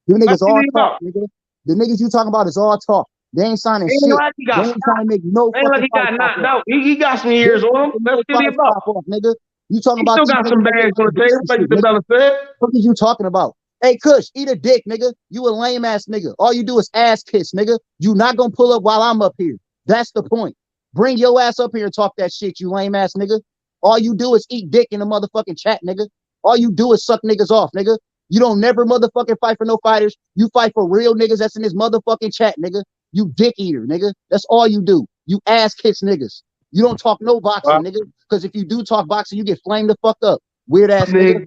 [SPEAKER 12] The niggas all talk, nigga. The niggas you talking about is all talk. They ain't signing shit.
[SPEAKER 19] Ain't like he got
[SPEAKER 12] they ain't trying to make no
[SPEAKER 19] ain't like he got knocked out. He got some years on him. Let's see what he about.
[SPEAKER 12] Nigga. You talking
[SPEAKER 19] he
[SPEAKER 12] about?
[SPEAKER 19] Still got some bags on the table. Like the Bella said.
[SPEAKER 12] What are you talking about? Hey, Kush, eat a dick, nigga. You a lame ass nigga. All you do is ass kiss, nigga. You not gonna pull up while I'm up here. That's the point. Bring your ass up here and talk that shit, you lame ass nigga. All you do is eat dick in the motherfucking chat, nigga. All you do is suck niggas off, nigga. You don't never motherfucking fight for no fighters. You fight for real niggas that's in this motherfucking chat, nigga. You dick eater, nigga. That's all you do. You ass kiss niggas. You don't talk no boxing, nigga. Because if you do talk boxing, you get flamed the fuck up. Weird ass nigga.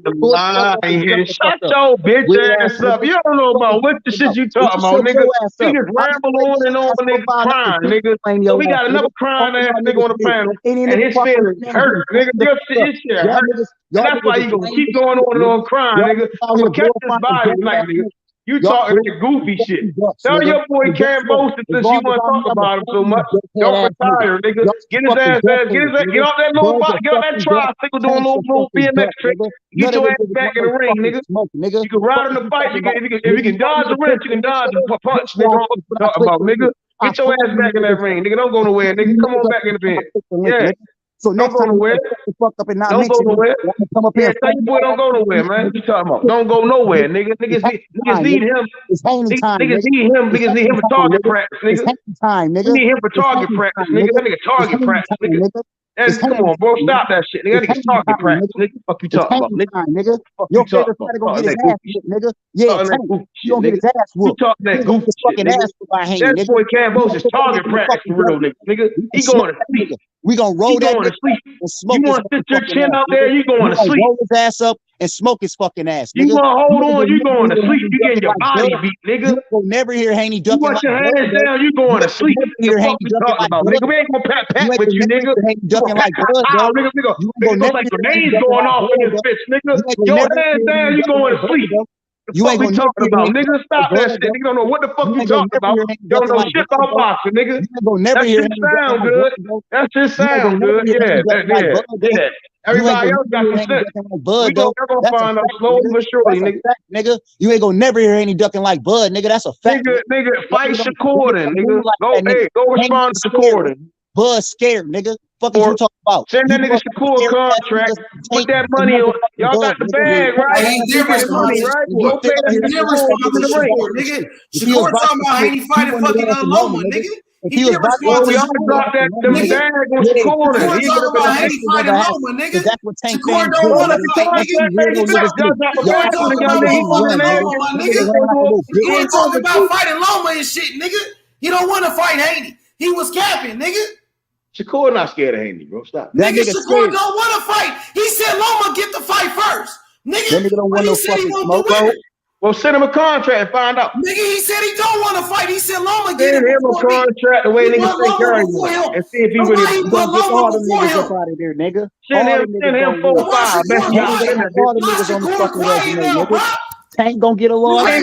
[SPEAKER 19] Shut your bitch ass up. You don't know about what the shit you talking about, nigga. You just ramble on and on, nigga, crying, nigga. So we got another crying ass nigga on the panel, and his feelings hurt, nigga. His shit hurt. And that's why you gonna keep going on and on crying, nigga. I'm gonna catch this body tonight, nigga. You talking that goofy shit. Tell your boy Cam Boasted since you want to talk about him so much. Don't retire, nigga. Get his ass, get off that little box, get off that tricycle doing a little BMX trick. Get your ass back in the ring, nigga. You can ride in the fight. If you can dodge the wrench, you can dodge the punch, nigga. What you talking about, nigga? Get your ass back in that ring, nigga. Don't go nowhere, nigga. Come on back in the pen. Yeah.
[SPEAKER 12] So
[SPEAKER 19] don't go nowhere. Don't go nowhere. Yeah, tell your boy don't go nowhere, man. What you talking about? Don't go nowhere, nigga. Niggas need him. Niggas need him for target practice, nigga. We need him for target practice, nigga. That nigga target practice, nigga. Come on, bro. Stop that shit, nigga. That nigga target practice, nigga. Fuck you talking about, nigga?
[SPEAKER 12] Your favorite fighter gonna get his ass whooped, nigga. Yeah, you gonna get his ass whooped.
[SPEAKER 19] You talking that goofy shit, nigga. That boy Cambos is target practice for real, nigga. He going to sleep.
[SPEAKER 12] We gonna roll that
[SPEAKER 19] to sleep.
[SPEAKER 12] And smoke.
[SPEAKER 19] You want to sit your chin out there? You going to sleep?
[SPEAKER 12] Roll his ass up and smoke his fucking ass. Nigga.
[SPEAKER 19] You gonna hold on? You going to sleep? You getting your body beat, nigga.
[SPEAKER 12] You will never hear Haney ducking.
[SPEAKER 19] You want your hands down? You going to sleep? What the fuck you talking about, nigga? We ain't gonna pat with you, nigga.
[SPEAKER 12] Ducking like blood,
[SPEAKER 19] nigga. Nigga, like grenades going off in his fist, nigga. Your hands down? You going to sleep? You ain't gonna talking about, nigga. Stop that shit. Nigga don't know what the fuck you talking about. You don't know shit about boxing, nigga. That shit sound good. That shit sound good. Yeah. Everybody else got some shit. We gonna find out slowly but surely,
[SPEAKER 12] nigga. You ain't gonna never hear any ducking like Bud, nigga. That's a fact.
[SPEAKER 19] Nigga, fight Shakur then, nigga. Go respond to Shakur then.
[SPEAKER 12] Bud scared, nigga. Fuck is you talking about?
[SPEAKER 19] Send that nigga Shakur contract. Put that money on. Y'all got the bag, right?
[SPEAKER 4] He did respond, right? Go pay that nigga. Shakur talking about Haney fighting fucking Loma, nigga. He did respond to
[SPEAKER 19] y'all got that them bag on Shakur.
[SPEAKER 4] He talking about Haney fighting Loma, nigga. Shakur don't want to fight, nigga. Shakur talking about motherfucking Loma, nigga. He ain't talking about fighting Loma and shit, nigga. He don't want to fight Haney. He was capping, nigga.
[SPEAKER 19] Shakur not scared of Haney, bro. Stop.
[SPEAKER 4] Nigga, Shakur don't want to fight. He said Loma get the fight first. Nigga,
[SPEAKER 12] don't want no fucking smoke, bro.
[SPEAKER 19] Well, send him a contract and find out.
[SPEAKER 4] Nigga, he said he don't want to fight. He said Loma get
[SPEAKER 19] him a contract the way niggas think carrying and see if he really
[SPEAKER 12] get all the niggas up out of there, nigga.
[SPEAKER 19] Send him 4-5.
[SPEAKER 12] All the niggas on the fucking resume, nigga. Tank gonna get along. Roma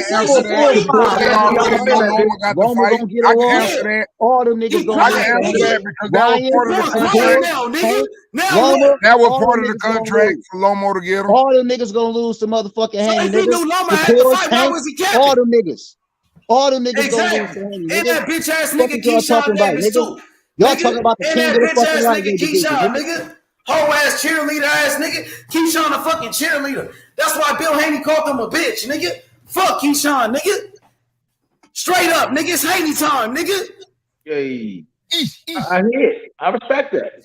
[SPEAKER 12] gonna get along. All the niggas gonna get along.
[SPEAKER 9] That was part of the contract for Lomo to get him.
[SPEAKER 12] All the niggas gonna lose to motherfucking Haney, nigga. All the niggas. All the niggas gonna lose to Haney, nigga.
[SPEAKER 4] And that bitch ass nigga Keyshawn Davis too.
[SPEAKER 12] Y'all talking about the king of the fucking light,
[SPEAKER 4] nigga. Whole ass cheerleader ass nigga. Keyshawn a fucking cheerleader. That's why Bill Haney called him a bitch, nigga. Fuck Keyshawn, nigga. Straight up, nigga. It's Haney time, nigga.
[SPEAKER 19] Hey. I hear it. I respect that.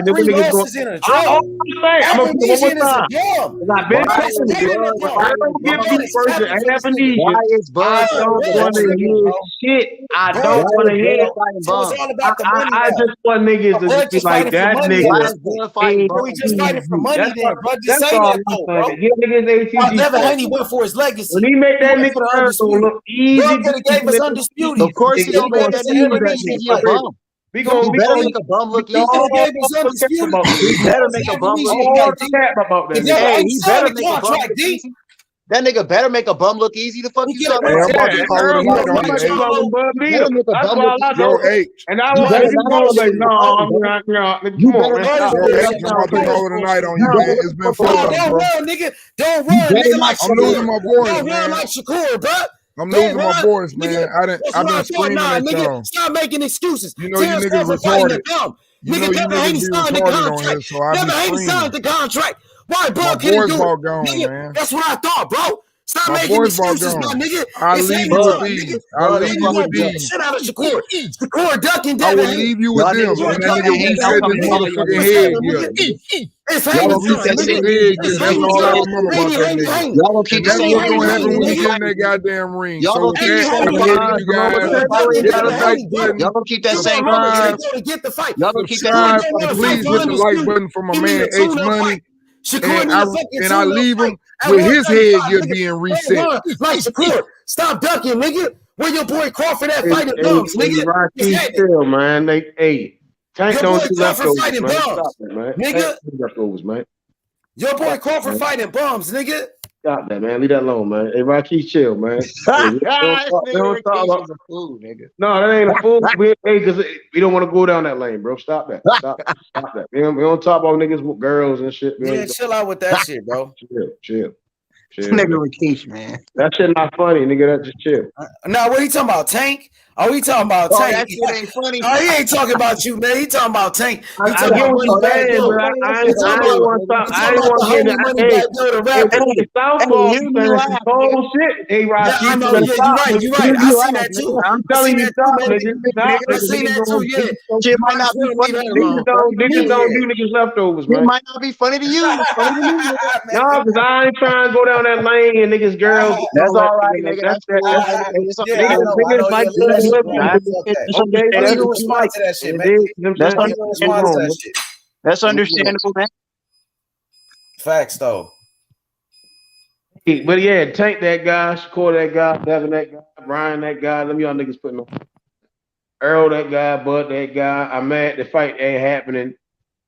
[SPEAKER 19] and then
[SPEAKER 6] 3
[SPEAKER 19] when niggas go,
[SPEAKER 6] losses in a draw.
[SPEAKER 19] I'm gonna put it one more time. I've been telling you, if I don't get beat first to amnesia, I don't want to hear shit. I don't want to hear.
[SPEAKER 6] So it's all about the money.
[SPEAKER 19] I just want niggas to just be like that nigga.
[SPEAKER 6] We just fighting for money then, bro. Just
[SPEAKER 19] That's
[SPEAKER 6] say
[SPEAKER 19] all
[SPEAKER 6] that,
[SPEAKER 19] I'm
[SPEAKER 6] though, bro.
[SPEAKER 19] saying. Give niggas ATG.
[SPEAKER 6] Devin Haney went for his legacy.
[SPEAKER 19] When he make that nigga turn look easy,
[SPEAKER 6] Bro could have gave us undisputed.
[SPEAKER 12] Of course he don't make that nigga he a bum.
[SPEAKER 19] We gonna
[SPEAKER 12] make a bum look easy.
[SPEAKER 6] He better make
[SPEAKER 12] a bum look easy. Hey, he better make a bum look easy. That nigga better make a bum look easy. The fuck you talking about?
[SPEAKER 9] I'm about to call it a night on you, H.
[SPEAKER 19] And I was like, no, I'm not. Come on, man.
[SPEAKER 9] Yo, H, I'm about to call it a night on you, man. It's been fun,
[SPEAKER 6] Don't
[SPEAKER 9] bro.
[SPEAKER 6] run, nigga. Don't run, nigga. Like
[SPEAKER 9] I'm losing my voice,
[SPEAKER 6] Don't run
[SPEAKER 9] man.
[SPEAKER 6] like Shakur, bro.
[SPEAKER 9] I'm losing my voice, man. I've been screaming at
[SPEAKER 6] nigga.
[SPEAKER 9] y'all.
[SPEAKER 6] Stop making excuses.
[SPEAKER 9] You know you niggas retarded. You know
[SPEAKER 6] Nigga,
[SPEAKER 9] you
[SPEAKER 6] Devin
[SPEAKER 9] niggas
[SPEAKER 6] Haney
[SPEAKER 9] be
[SPEAKER 6] signed the
[SPEAKER 9] retarded on
[SPEAKER 6] contract.
[SPEAKER 9] here, so I
[SPEAKER 6] Devin
[SPEAKER 9] be
[SPEAKER 6] Haney
[SPEAKER 9] screaming.
[SPEAKER 6] signed the contract. Why, bro?
[SPEAKER 9] My
[SPEAKER 6] Couldn't
[SPEAKER 9] voice
[SPEAKER 6] do
[SPEAKER 9] ball
[SPEAKER 6] it,
[SPEAKER 9] gone,
[SPEAKER 6] nigga.
[SPEAKER 9] man.
[SPEAKER 6] That's what I thought, bro. Stop
[SPEAKER 9] My
[SPEAKER 6] making
[SPEAKER 9] voice ball
[SPEAKER 6] excuses, my
[SPEAKER 9] gone.
[SPEAKER 6] nigga.
[SPEAKER 9] I'll
[SPEAKER 6] This
[SPEAKER 9] leave
[SPEAKER 6] ain't
[SPEAKER 9] you
[SPEAKER 6] the
[SPEAKER 9] with
[SPEAKER 6] time,
[SPEAKER 9] these.
[SPEAKER 6] nigga.
[SPEAKER 9] I'll leave you with these.
[SPEAKER 6] Shit out of Shakur. Shakur ducking
[SPEAKER 9] I
[SPEAKER 6] Devin
[SPEAKER 9] will
[SPEAKER 6] Haney.
[SPEAKER 9] leave you with them. And that nigga reset his motherfucking head. Yeah.
[SPEAKER 6] It's
[SPEAKER 9] Y'all
[SPEAKER 6] Haney
[SPEAKER 9] gonna keep that
[SPEAKER 6] time,
[SPEAKER 9] same
[SPEAKER 6] nigga.
[SPEAKER 9] head. Yeah, that's all I remember about that nigga.
[SPEAKER 12] Y'all gonna keep
[SPEAKER 9] And
[SPEAKER 12] the
[SPEAKER 9] that's
[SPEAKER 12] same
[SPEAKER 9] what's gonna happen
[SPEAKER 12] energy,
[SPEAKER 9] when you
[SPEAKER 12] nigga.
[SPEAKER 9] get in that goddamn ring.
[SPEAKER 12] Y'all
[SPEAKER 9] So
[SPEAKER 12] gonna
[SPEAKER 9] with
[SPEAKER 12] keep the
[SPEAKER 9] that,
[SPEAKER 12] same
[SPEAKER 9] I'm hitting you guys. Hit the like button.
[SPEAKER 12] Y'all gonna keep that same
[SPEAKER 6] Mama,
[SPEAKER 12] energy.
[SPEAKER 6] get the fight.
[SPEAKER 12] Y'all gonna keep that
[SPEAKER 9] Subscribe
[SPEAKER 12] same
[SPEAKER 9] and
[SPEAKER 12] energy.
[SPEAKER 9] please hit the like button for my
[SPEAKER 6] Give me
[SPEAKER 9] man
[SPEAKER 6] a
[SPEAKER 9] H
[SPEAKER 6] tune-up
[SPEAKER 9] Money.
[SPEAKER 6] fight.
[SPEAKER 4] Shakur need a fucking
[SPEAKER 9] and I leave him with his head being reset.
[SPEAKER 4] Like Shakur, stop ducking, nigga. Where your boy Crawford at fighting
[SPEAKER 19] Hey,
[SPEAKER 4] bums, nigga?
[SPEAKER 19] Rocky, still, man. Tank
[SPEAKER 4] Your
[SPEAKER 19] don't
[SPEAKER 4] boy
[SPEAKER 19] do
[SPEAKER 4] Crawford
[SPEAKER 19] leftovers,
[SPEAKER 4] fighting
[SPEAKER 19] man.
[SPEAKER 4] bums,
[SPEAKER 19] Stop that, man.
[SPEAKER 4] nigga.
[SPEAKER 19] Tank do leftovers, man.
[SPEAKER 4] Your boy Crawford
[SPEAKER 19] man.
[SPEAKER 4] fighting bums, nigga.
[SPEAKER 19] Stop that, man. Leave that alone, man. Hey, Rocky, chill, man. Hey, we don't talk about.
[SPEAKER 14] a fool, nigga.
[SPEAKER 19] No, that ain't a fool. Because we don't want to go down that lane, bro. Stop that. Stop that. We don't talk about niggas with girls and shit.
[SPEAKER 4] Yeah, chill out with that shit, bro.
[SPEAKER 19] Chill.
[SPEAKER 14] Nigga Rakesh, man.
[SPEAKER 19] That shit not funny, nigga. That just chill.
[SPEAKER 4] Now, what he talking about? Tank? Oh, he talking about Tank.
[SPEAKER 14] That shit ain't funny.
[SPEAKER 4] Oh, he ain't talking about you, man. He talking about Tank. He
[SPEAKER 19] I
[SPEAKER 4] talking
[SPEAKER 19] get
[SPEAKER 4] about
[SPEAKER 19] what you're saying, but I ain't want to talk. I ain't want to get it. Southpaw saying some cold shit. Hey, Rocky,
[SPEAKER 4] I know. Yeah, you're right. I seen that too.
[SPEAKER 19] I'm telling you, stop, nigga. Stop,
[SPEAKER 4] I seen that too. Yeah.
[SPEAKER 14] Shit might not be funny.
[SPEAKER 19] Niggas don't do niggas leftovers, man.
[SPEAKER 14] It might not be funny to you. It's funny to me.
[SPEAKER 19] No, because I ain't trying to go down that lane and niggas girls.
[SPEAKER 14] That's all right, nigga. That's
[SPEAKER 19] Niggas like okay,
[SPEAKER 4] let me respond to that shit, man.
[SPEAKER 14] That's understandable, man.
[SPEAKER 4] Facts, though.
[SPEAKER 19] But yeah, Tank that guy, Shakur that guy, Devin that guy, Brian that guy. Let me y'all niggas putting on. Errol that guy, Bud that guy. I'm mad the fight ain't happening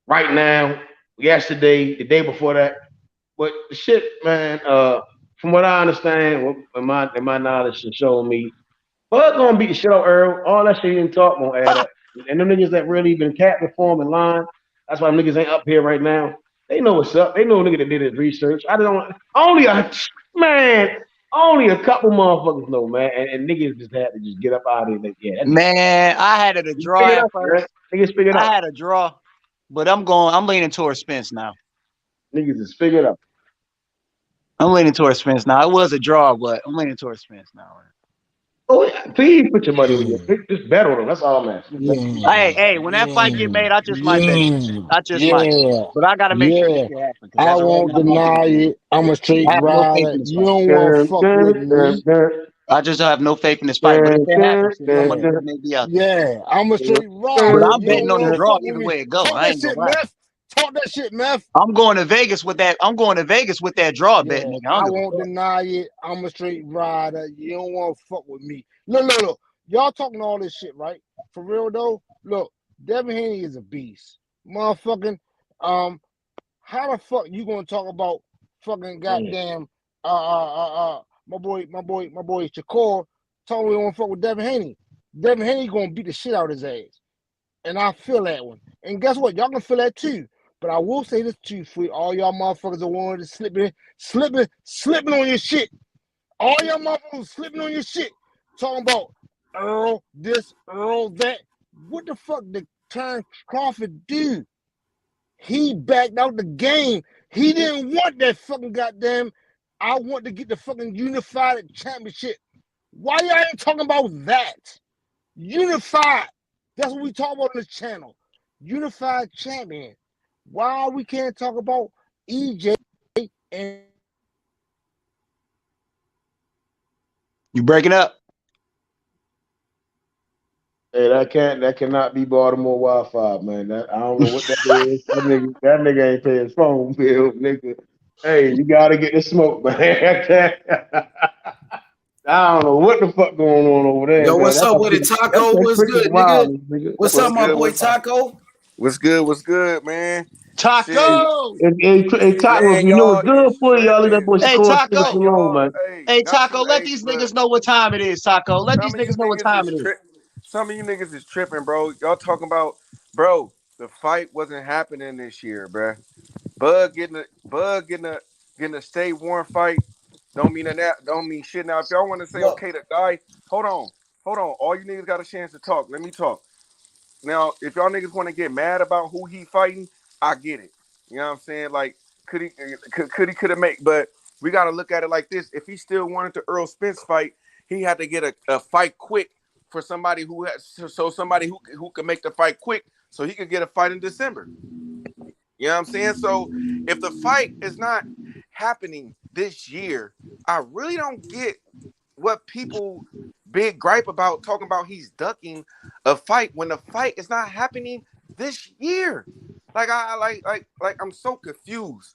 [SPEAKER 19] right now. Yesterday, the day before that. But the shit, man, from what I understand, and my knowledge is showing me, Bud gonna beat the shit out of Earl. All that shit he didn't talk gonna add up. And them niggas that really been capping for him in line, that's why them niggas ain't up here right now. They know what's up. They know a nigga that did his research. Only a couple motherfuckers know, man. And niggas just had to just get up out of there. Yeah,
[SPEAKER 14] man, I had it a draw at first.
[SPEAKER 19] Niggas figured
[SPEAKER 14] I had a draw, but I'm leaning towards Spence now.
[SPEAKER 19] Niggas is figured up.
[SPEAKER 14] I'm leaning towards Spence now. It was a draw, but I'm leaning towards Spence now.
[SPEAKER 19] Oh, yeah. Please put your money with you. Just bet on them. That's all I'm asking.
[SPEAKER 14] Hey, when that fight get made, I just might bet. I just might. But I gotta make sure it happens.
[SPEAKER 12] I won't deny it. I'm a straight rider. You don't want to fuck with me.
[SPEAKER 14] I just have no faith in this fight. But if it happens, my money may be out there.
[SPEAKER 12] Yeah, I'm a straight rider.
[SPEAKER 14] But I'm betting on the draw either way it goes. I ain't gonna lie.
[SPEAKER 12] Talk that shit, Meth.
[SPEAKER 14] I'm going to Vegas with that. I'm going to Vegas with that draw bet, nigga.
[SPEAKER 12] I won't deny it. I'm a straight rider. You don't want to fuck with me. Look. Y'all talking all this shit, right? For real though. Look, Devin Haney is a beast, motherfucking. How the fuck you gonna talk about fucking goddamn my boy Shakur told me he won't fuck with Devin Haney. Devin Haney gonna beat the shit out of his ass, and I feel that one. And guess what? Y'all can feel that too. But I will say this to you, for all y'all motherfuckers that wanted to slipping on your shit. All y'all motherfuckers slipping on your shit. Talking about Earl this, Earl that. What the fuck did Terence Crawford do? He backed out the game. He didn't want that fucking goddamn. I want to get the fucking unified championship. Why y'all ain't talking about that? Unified. That's what we talk about on this channel. Unified champion. Why we can't talk about EJ and
[SPEAKER 14] you breaking up?
[SPEAKER 19] Hey, that cannot be Baltimore Wi-Fi, man. I don't know what that is. That nigga ain't paying his phone bill, nigga. Hey, you gotta get the smoke, man. I don't know what the fuck going on over there.
[SPEAKER 4] Yo,
[SPEAKER 19] man.
[SPEAKER 4] what's up with it, Taco? What's good, nigga? What's up, my boy Taco?
[SPEAKER 2] What's good, man?
[SPEAKER 14] Taco!
[SPEAKER 19] Hey, Taco,
[SPEAKER 2] man,
[SPEAKER 19] you know it's good for y'all. Leave that boy Shakur Stevenson alone, man.
[SPEAKER 14] Hey, Taco, let these niggas know what time it is, Taco. Let these niggas know what time it is.
[SPEAKER 2] Some of you niggas is tripping, bro. Y'all talking about, bro, the fight wasn't happening this year, bro. Bud getting a stay warm fight don't mean shit. Now, if y'all want to say okay to die, hold on. All you niggas got a chance to talk. Let me talk. Now, if y'all niggas want to get mad about who he fighting, I get it. You know what I'm saying? Like, could have made, but we got to look at it like this. If he still wanted the Errol Spence fight, he had to get a fight quick for somebody who could make the fight quick so he could get a fight in December. You know what I'm saying? So if the fight is not happening this year, I really don't get what people big gripe about talking about he's ducking a fight when the fight is not happening this year. Like I'm so confused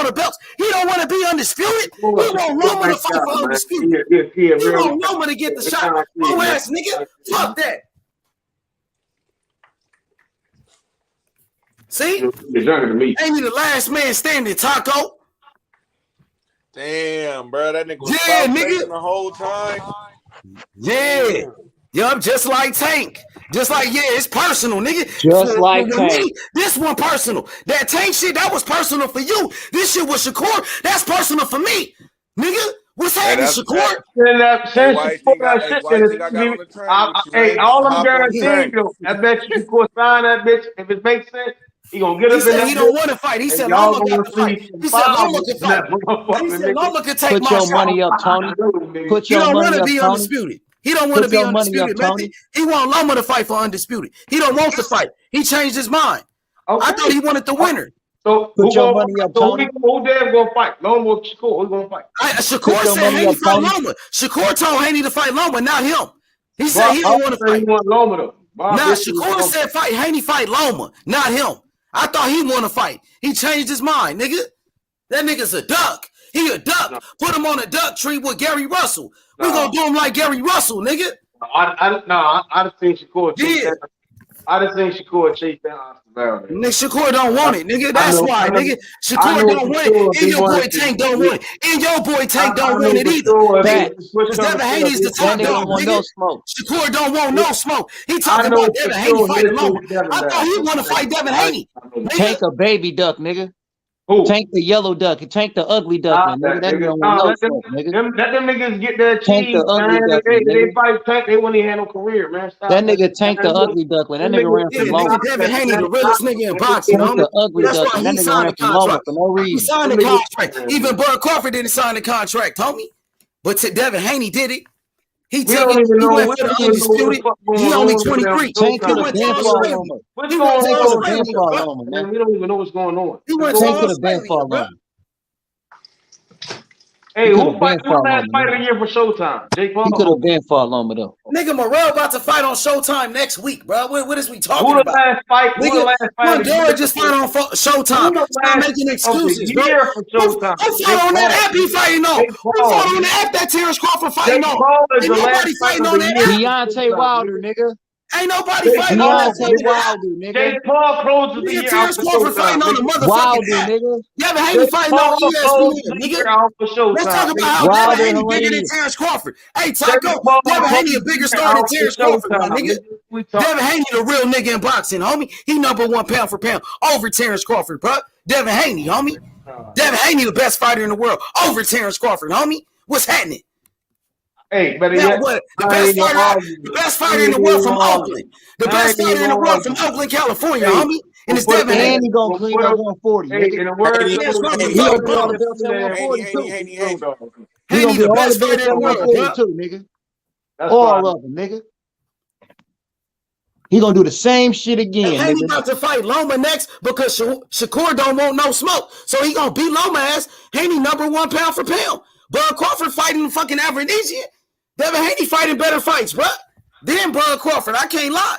[SPEAKER 4] all the belts. He don't want to be undisputed. He want Loma to fight for undisputed. He want Loma to get the shot. Oh ass nigga, fuck that. See?
[SPEAKER 19] He's younger than me.
[SPEAKER 4] Ain't he the last man standing, Taco?
[SPEAKER 10] Damn, bro, that nigga was
[SPEAKER 4] nigga.
[SPEAKER 10] the whole time.
[SPEAKER 4] Yeah. Yup, just like Tank. Just like, it's personal, nigga.
[SPEAKER 14] Just like Tank.
[SPEAKER 4] Me, this one personal. That Tank shit, that was personal for you. This shit was Shakur, that's personal for me. Nigga, what's happening, Shakur?
[SPEAKER 19] Hey, all I'm guaranteeing you, I bet you Shakur sign that bitch. If it makes sense, he gonna get up in that.
[SPEAKER 4] He don't want to fight. He said Loma got to fight. He said Loma can fight. He said Loma can take my shot.
[SPEAKER 14] Put your money up, Tony. Put your money up, Tony.
[SPEAKER 4] Undisputed. He don't want to be undisputed, man. He want Loma to fight for undisputed. He don't want to fight. He changed his mind. I thought he wanted the winner.
[SPEAKER 19] So
[SPEAKER 14] Put your money up, Tony.
[SPEAKER 19] Who Dev gonna fight? Loma or Shakur? Who's gonna fight?
[SPEAKER 4] Shakur said Haney fight Loma. Shakur told Haney to fight Loma, not him. He said he don't want to fight.
[SPEAKER 19] He want Loma though.
[SPEAKER 4] Nah, Shakur said fight Haney fight Loma, not him. I thought he want to fight. He changed his mind, nigga. That nigga's a duck. He a duck. No. Put him on a duck tree with Gary Russell. We gonna do him like Gary Russell, nigga.
[SPEAKER 19] I just think Shakur. Yeah. I just think Shakur chase down Oscar Barrel.
[SPEAKER 4] Nigga, Shakur don't want it, nigga. That's why, nigga. Shakur don't want it. And your boy Tank don't want it. And your boy Tank don't want it either. Because Devin Haney's the top dog, nigga. Shakur don't want no smoke. He talking about Devin Haney fighting Loma. I thought he want to fight Devin Haney.
[SPEAKER 14] Tank a baby duck, nigga. Who? Tank the yellow duck. Tank the ugly duck. Nigga. That nigga want no smoke, nigga.
[SPEAKER 19] Let them niggas get their cheese, man. They fight Tank. They wouldn't even have no career, man. Stop
[SPEAKER 14] that nigga Tank the ugly duckling. That nigga ran from Loma.
[SPEAKER 4] Devin Haney, the realest nigga in boxing,
[SPEAKER 14] homie. The ugly duckling. That nigga ran from Loma for no reason.
[SPEAKER 4] He signed the contract. Even Bud Crawford didn't sign the contract, homie. But Devin Haney did it. He took it. He went for the undisputed. He only 23.
[SPEAKER 14] Tank could have been for Loma.
[SPEAKER 19] What's going on, man? We don't even know what's going on.
[SPEAKER 14] Tank could have been for Loma.
[SPEAKER 19] Hey, who last fight of the year for Showtime? Jake Paul.
[SPEAKER 14] He could have been for Loma though.
[SPEAKER 4] Nigga, Morrell about to fight on Showtime next week, bro. What is we talking about?
[SPEAKER 19] Last fight?
[SPEAKER 4] Nigga, Mandela just fight on Showtime. Stop making excuses, bro. Who fought on that app he fighting on? Who fought on the app that Terence Crawford fighting on? Ain't nobody fighting on that app.
[SPEAKER 14] Deontay Wilder, nigga.
[SPEAKER 4] Ain't nobody fighting on that
[SPEAKER 14] Wilder, nigga.
[SPEAKER 19] Jake Paul closes the year.
[SPEAKER 4] Terence Crawford fighting on the motherfucking
[SPEAKER 14] Wilder,
[SPEAKER 4] app.
[SPEAKER 14] nigga.
[SPEAKER 4] Devin Haney fighting on ESPN, nigga. Let's talk about how Devin Haney bigger than Terence Crawford. Hey, Taco, Devin Haney a bigger star than Terence Crawford, my nigga. Devin Haney the real nigga in boxing, homie. He #1 pound for pound over Terence Crawford, bro. Devin Haney, homie. Devin Haney the best fighter in the world over Terence Crawford, homie. What's happening?
[SPEAKER 19] Hey, but
[SPEAKER 4] what? The best fighter in the world from Oakland. The best fighter in the world from Oakland, California, homie. And it's Devin Haney.
[SPEAKER 14] And he gonna clean up 140.
[SPEAKER 19] Hey, in the word,
[SPEAKER 14] he gonna be all the belts at 140 too. He gonna be all the belts at 140 too, nigga. All of them, nigga. He gonna do the same shit again.
[SPEAKER 4] And Haney about to fight Loma next because Shakur don't want no smoke. So he gonna beat Loma ass. Haney #1 pound for pound. Bud Crawford fighting fucking Aphrodisian. Devin Haney fighting better fights, bro. Then Bud Crawford, I can't lie.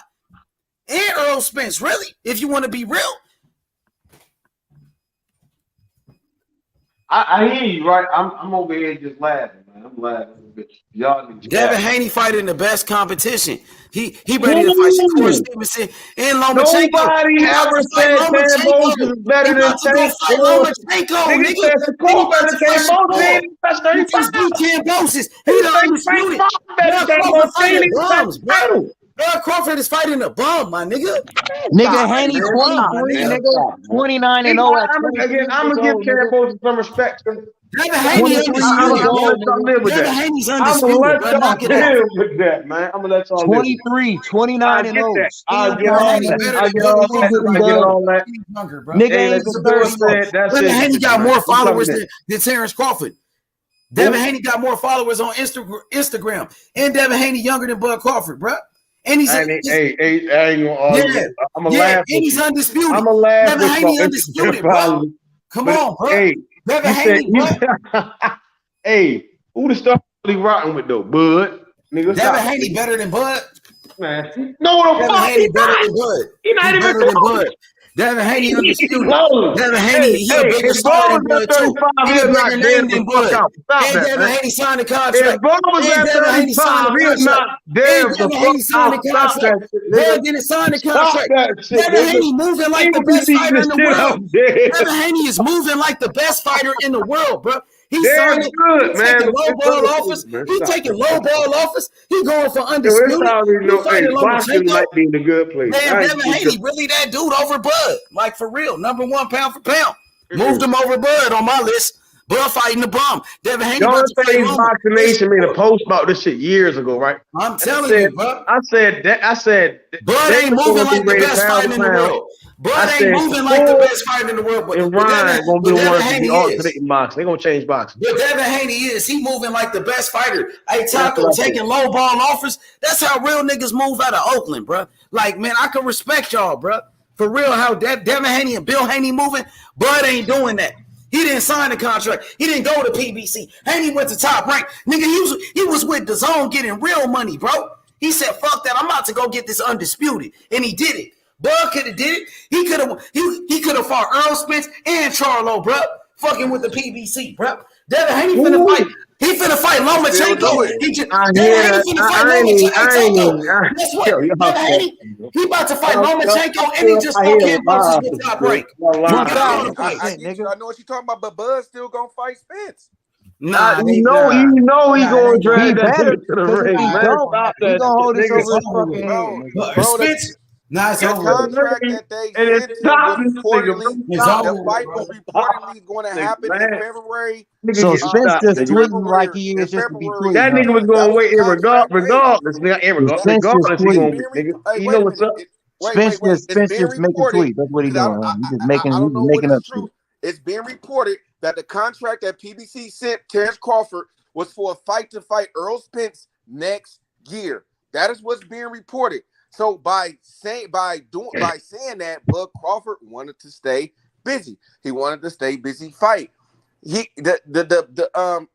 [SPEAKER 4] And Errol Spence, really, if you want to be real.
[SPEAKER 19] I hear you, right? I'm over here just laughing, man. I'm laughing. Y'all
[SPEAKER 4] Devin Haney fighting the best competition. He ready to fight Shakur Stevenson and Lomachenko.
[SPEAKER 19] Nobody ever said Lomachenko is better than Tank.
[SPEAKER 4] Lomachenko, nigga.
[SPEAKER 19] Shakur better than Lomachenko. That's 35.
[SPEAKER 4] He the undisputed. Bud Crawford is fighting a bum, my nigga.
[SPEAKER 14] Nigga, Haney 23, nigga. 29 and 0 at 23.
[SPEAKER 19] I'm gonna give Campbell some respect.
[SPEAKER 4] Devin Haney undisputed. Devin Haney's undisputed.
[SPEAKER 19] I'm gonna let y'all deal with that, man. I'm gonna let y'all
[SPEAKER 14] 23, 29 and 0.
[SPEAKER 19] I'll get all that.
[SPEAKER 14] Nigga ain't the 30.
[SPEAKER 4] Devin Haney got more followers than Terence Crawford. Devin Haney got more followers on Instagram. And Devin Haney younger than Bud Crawford, bro. And he's
[SPEAKER 19] I ain't gonna argue. I'm gonna laugh.
[SPEAKER 4] And he's undisputed.
[SPEAKER 19] I'm gonna laugh.
[SPEAKER 4] Devin Haney undisputed, bro. Come on, bro.
[SPEAKER 19] Hey,
[SPEAKER 4] Devin Haney, bro.
[SPEAKER 19] Hey, who the stuff really rocking with though, Bud? Nigga,
[SPEAKER 4] Devin Haney better than Bud.
[SPEAKER 19] Man, no,
[SPEAKER 4] Devin Haney better than Bud.
[SPEAKER 19] He not even
[SPEAKER 4] better than Bud. Devin Haney undisputed. Devin Haney, he a bigger star than Bud too. He a bigger name than Bud. And Devin Haney signed the contract.
[SPEAKER 19] If Bud was at 35, he is not Devin Haney signed the contract.
[SPEAKER 4] Bud didn't sign the contract. Devin Haney moving like the best fighter in the world. Devin Haney is moving like the best fighter in the world, bro. He's signing good, man. Taking low ball offers. He's taking low ball offers. He going for undisputed.
[SPEAKER 19] Boxing might be in the good place.
[SPEAKER 4] Man, Devin Haney really that dude over Bud. Like for real. #1 pound for pound. Moved him over Bud on my list. Bud fighting the bum. Devin Haney.
[SPEAKER 19] Don't say Boxing Nation made a post about this shit years ago, right?
[SPEAKER 4] I'm telling you, bro.
[SPEAKER 19] I said
[SPEAKER 4] Bud ain't moving like the best fighter in the world. Bud ain't moving like the best fighter in the world. But
[SPEAKER 19] and Ryan gonna be the ones to be alternating boxing. They gonna change boxing.
[SPEAKER 4] But Devin Haney he moving like the best fighter. Hey, Taco taking low ball offers. That's how real niggas move out of Oakland, bro. Like, man, I can respect y'all, bro. for real how Devin Haney and Bill Haney moving, Bud ain't doing that. He didn't sign the contract. He didn't go to PBC. Haney went to Top Rank. Nigga, he was with DAZN getting real money, bro. He said, fuck that. I'm about to go get this undisputed. And he did it. Bud could have did it. He could have fought Errol Spence and Charlo, bro. Fucking with the PBC, bro. Devin Haney finna fight. He finna fight Lomachenko. Guess what? Devin Haney, he about to fight Lomachenko, and he just fought him versus the Top Rank.
[SPEAKER 18] I know what you're talking about, but Bud's still gonna fight Spence.
[SPEAKER 19] Nah, you know he gonna drag that to the ring, man. Stop that.
[SPEAKER 12] He gonna hold this over his fucking head.
[SPEAKER 4] Spence. Nah, it's over.
[SPEAKER 18] Contract that they sent the fight was reportedly going to happen in February.
[SPEAKER 12] So Spence just tweeting like he is just to be tweeting.
[SPEAKER 19] That nigga was going to wait regardless. Regardless, he gonna you know what's up.
[SPEAKER 12] Spence just making tweets. That's what he's doing. He's just making up shit.
[SPEAKER 18] It's been reported that the contract that PBC sent Terence Crawford was for a fight to fight Errol Spence next year. That is what's being reported. So by saying that, Bud Crawford wanted to stay busy. He wanted to stay busy fight. The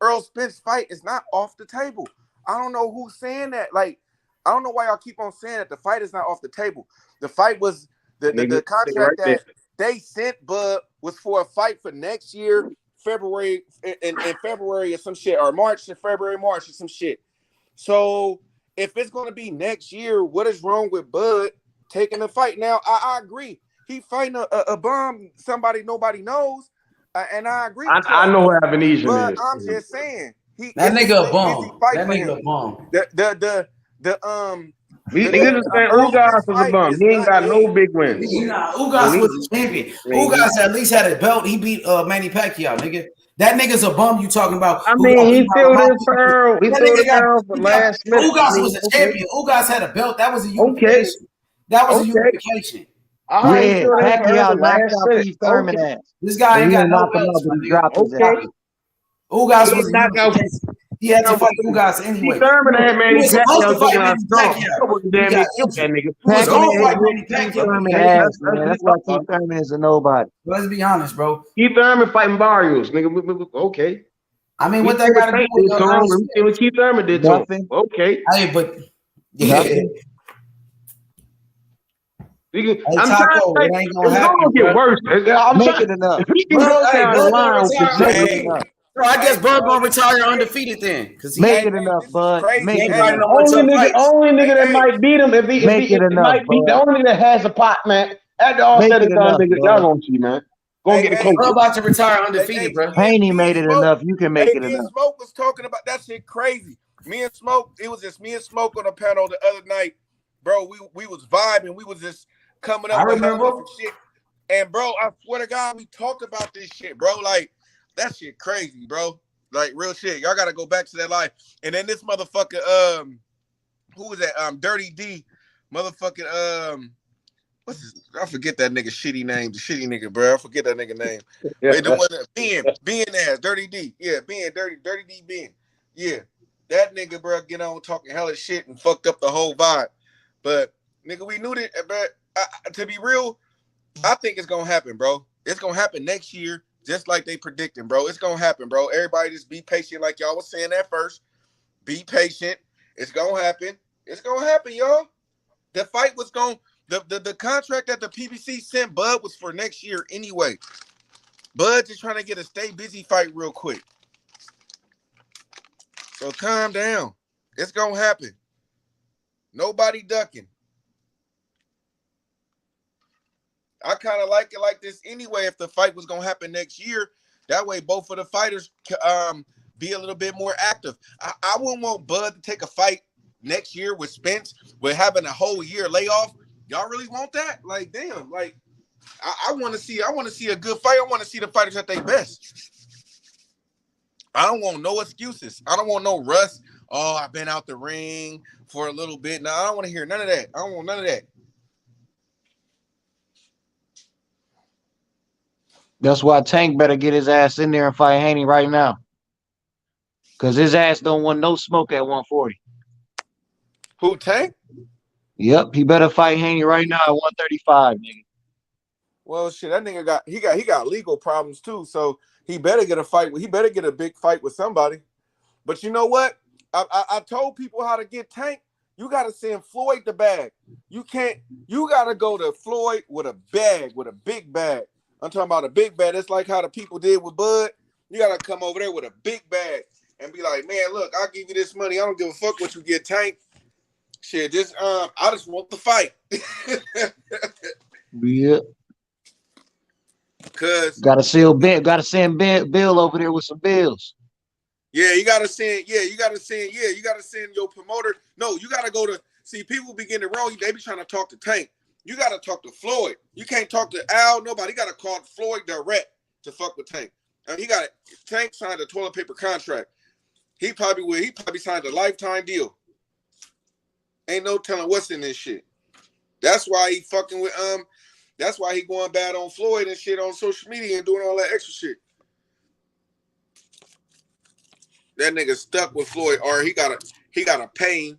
[SPEAKER 18] Errol Spence fight is not off the table. I don't know who's saying that. Like, I don't know why y'all keep on saying that the fight is not off the table. The fight was the contract that they sent Bud was for a fight for next year, February in February or some shit, or March or some shit. So if it's going to be next year, what is wrong with Bud taking the fight? Now, I agree. He fighting a bum, somebody nobody knows, and I agree.
[SPEAKER 19] I know who Avenesian
[SPEAKER 18] but
[SPEAKER 19] is.
[SPEAKER 18] I'm just saying.
[SPEAKER 6] That nigga a bum. That nigga a bum.
[SPEAKER 19] Niggas saying Ugas was a bum. He ain't got no big wins.
[SPEAKER 4] Ugas was a champion. Ugas at least had a belt. He beat Manny Pacquiao, nigga. That nigga's a bum you talking about.
[SPEAKER 19] I mean, he filled his pearl. He filled it down for last minute.
[SPEAKER 4] Ugas was a champion. Ugas had a belt. That was a unification. That was a unification.
[SPEAKER 12] Yeah, Pacquiao knocked out Keith Thurman ass.
[SPEAKER 4] This guy ain't got no belts. Ugas was knocked out. He had to fight Ugas anyway.
[SPEAKER 19] Keith Thurman had Manny Pacquiao taking out strong. Damn, he killed that nigga.
[SPEAKER 12] That's why Keith Thurman is a nobody.
[SPEAKER 4] Let's be honest, bro.
[SPEAKER 19] Keith Thurman fighting Barrios, nigga. Okay.
[SPEAKER 4] I mean, what that got to do with
[SPEAKER 19] what Keith Thurman did to him? Okay.
[SPEAKER 4] Hey, but yeah.
[SPEAKER 19] I'm trying to say, it's gonna get worse. I'm
[SPEAKER 12] Make it enough.
[SPEAKER 19] If he can go down the line,
[SPEAKER 4] bro, I guess Bud gonna retire undefeated then.
[SPEAKER 12] Make it enough, Bud. Make it enough.
[SPEAKER 19] The only nigga that might beat him if he might beat the only nigga that has a pot, man. After all said and done, nigga, y'all gonna see, man. Go get the coach.
[SPEAKER 4] Bro about to retire undefeated, bro.
[SPEAKER 12] Haney made it enough. You can make it enough.
[SPEAKER 18] Smoke was talking about that shit crazy. Me and Smoke, it was just me and Smoke on a panel the other night, bro. We was vibing. We was just coming up with different shit. And bro, I swear to God, we talked about this shit, bro. Like, that shit crazy, bro. Like, real shit. Y'all gotta go back to that life. And then this motherfucker, who was that? Dirty D, motherfucking, what's his? I forget that nigga shitty name. The shitty nigga, bro. I forget that nigga name. Wait, the one Ben ass, Dirty D. Yeah, Ben, Dirty D Ben. Yeah, that nigga, bro, get on talking hella shit and fucked up the whole vibe. But nigga, we knew that. But to be real, I think it's gonna happen, bro. It's gonna happen next year. Just like they predicting, bro. It's going to happen, bro. Everybody just be patient like y'all was saying at first. Be patient. It's going to happen. It's going to happen, y'all. The fight was going to – the contract that the PBC sent Bud was for next year anyway. Bud just trying to get a stay busy fight real quick. So calm down. It's going to happen. Nobody ducking. I kind of like it like this anyway. If the fight was going to happen next year, that way both of the fighters be a little bit more active. I wouldn't want Bud to take a fight next year with Spence with having a whole year layoff. Y'all really want that? Like, damn. Like, I want to see a good fight. I want to see the fighters at their best. I don't want no excuses. I don't want no rust. Oh, I've been out the ring for a little bit. No, I don't want to hear none of that. I don't want none of that.
[SPEAKER 12] That's why Tank better get his ass in there and fight Haney right now. Because his ass don't want no smoke at 140.
[SPEAKER 18] Who, Tank?
[SPEAKER 12] Yep, he better fight Haney right now at 135, nigga.
[SPEAKER 18] Well, shit, that nigga got legal problems too. So he better get a fight. He better get a big fight with somebody. But you know what? I told people how to get Tank. You got to send Floyd the bag. You can't. You got to go to Floyd with a bag, with a big bag. I'm talking about a big bag. It's like how the people did with Bud. You got to come over there with a big bag and be like, man, look, I'll give you this money. I don't give a fuck what you get, Tank. Shit, I just want the fight.
[SPEAKER 14] Yeah.
[SPEAKER 18] Cause
[SPEAKER 14] gotta send Bill over there with some bills.
[SPEAKER 18] Yeah, you gotta send your promoter. No, you gotta go to see people be getting it wrong. They be trying to talk to Tank. You gotta talk to Floyd. You can't talk to Al. Nobody. You gotta call Floyd direct to fuck with Tank. And Tank signed a toilet paper contract. He probably signed a lifetime deal. Ain't no telling what's in this shit. That's why he fucking with that's why he going bad on Floyd and shit on social media and doing all that extra shit. That nigga stuck with Floyd, or he got a pain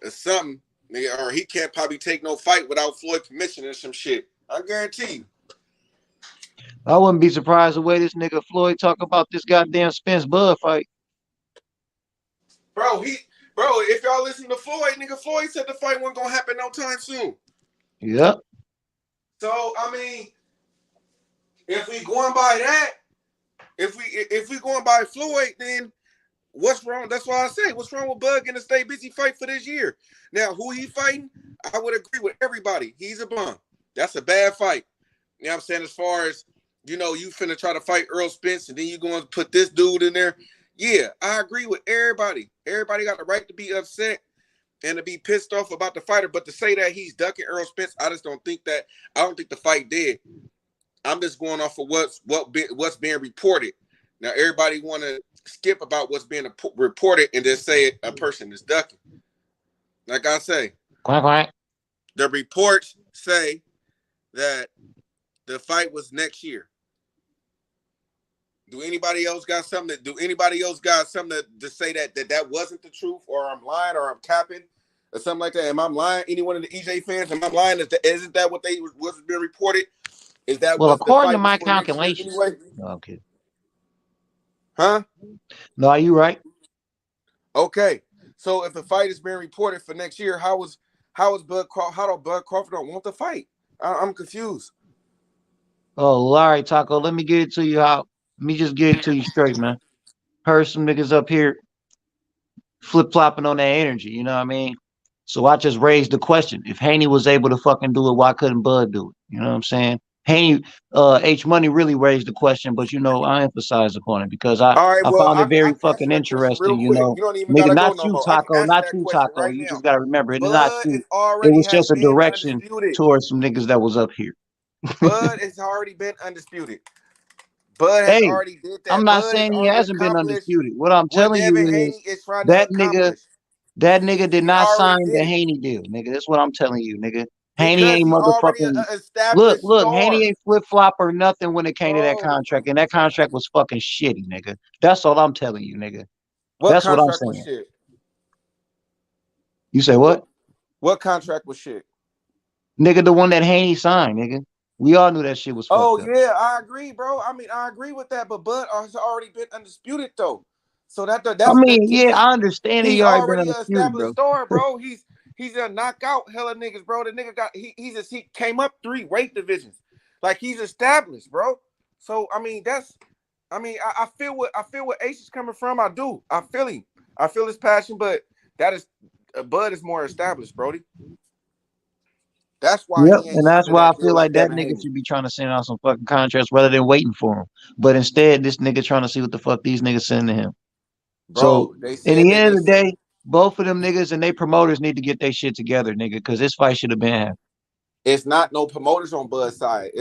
[SPEAKER 18] or something, nigga, or he can't probably take no fight without Floyd permission or some shit. I guarantee you.
[SPEAKER 14] I wouldn't be surprised the way this nigga Floyd talk about this goddamn Spence Bud fight.
[SPEAKER 18] Bro, if y'all listen to Floyd, nigga, Floyd said the fight wasn't gonna happen no time soon.
[SPEAKER 14] Yep.
[SPEAKER 18] So I mean, if we going by that, if we going by Floyd, then what's wrong? That's why I say, what's wrong with Bud getting a stay busy fight for this year? Now, who he fighting? I would agree with everybody. He's a bum. That's a bad fight. You know what I'm saying? As far as, you finna try to fight Errol Spence and then you going to put this dude in there. Yeah, I agree with everybody. Everybody got the right to be upset and to be pissed off about the fighter. But to say that he's ducking Errol Spence, I just don't think that. I don't think the fight did. I'm just going off of what's being reported. Now, everybody want to skip about what's being reported and just say a person is ducking. Like I say,
[SPEAKER 14] quack.
[SPEAKER 18] The reports say that the fight was next year. Do anybody else got something to say that wasn't the truth, or I'm lying, or I'm capping, or something like that? Am I lying? Any one of the EJ fans, am I lying? Isn't that what was being reported? Is that
[SPEAKER 14] according to my calculations?
[SPEAKER 18] Anyway?
[SPEAKER 14] Okay.
[SPEAKER 18] Huh?
[SPEAKER 14] No, are you right?
[SPEAKER 18] Okay. So if the fight is being reported for next year, how do Bud Crawford don't want the fight? I'm confused.
[SPEAKER 14] Oh, all right, Taco. Let me get it to you. Let me just get it to you straight, man. Heard some niggas up here flip-flopping on that energy, you know what I mean? So I just raised the question. If Haney was able to fucking do it, why couldn't Bud do it? You know what I'm saying? Haney, H Money really raised the question, but I emphasized upon it because I found it very fucking interesting, nigga, not you, Taco, not you, Taco. You just gotta remember it's not you. It was just a direction towards some niggas that was up here.
[SPEAKER 18] Bud has already been undisputed. Bud has already did that.
[SPEAKER 14] I'm not saying he hasn't been undisputed. What I'm telling you is that nigga did not sign the Haney deal, nigga. That's what I'm telling you, nigga. Haney ain't motherfucking look. Haney ain't flip flop or nothing when it came to that contract, and that contract was fucking shitty, nigga. That's all I'm telling you, nigga. That's what I'm saying.
[SPEAKER 18] Shit?
[SPEAKER 14] You say what?
[SPEAKER 18] What contract was shit?
[SPEAKER 14] Nigga, the one that Haney signed, nigga. We all knew that shit was fucked up.
[SPEAKER 18] Yeah, I agree, bro. I mean, I agree with that, but Bud has already been undisputed though. So that's
[SPEAKER 14] I understand he already been undisputed,
[SPEAKER 18] bro. Star, bro. He's a knockout hella niggas, bro. The nigga he came up 3 weight divisions. Like he's established, bro. So I feel what Ace is coming from. I do. I feel him. I feel his passion, but Bud is more established, Brody. That's why.
[SPEAKER 14] Yep, and that's why I feel like that nigga should be trying to send out some fucking contracts rather than waiting for him. But instead, this nigga trying to see what the fuck these niggas send to him. Bro, so at the end of the day, both of them niggas and they promoters need to get their shit together, nigga, because this fight should have been happening.
[SPEAKER 18] It's not no promoters on Bud's side.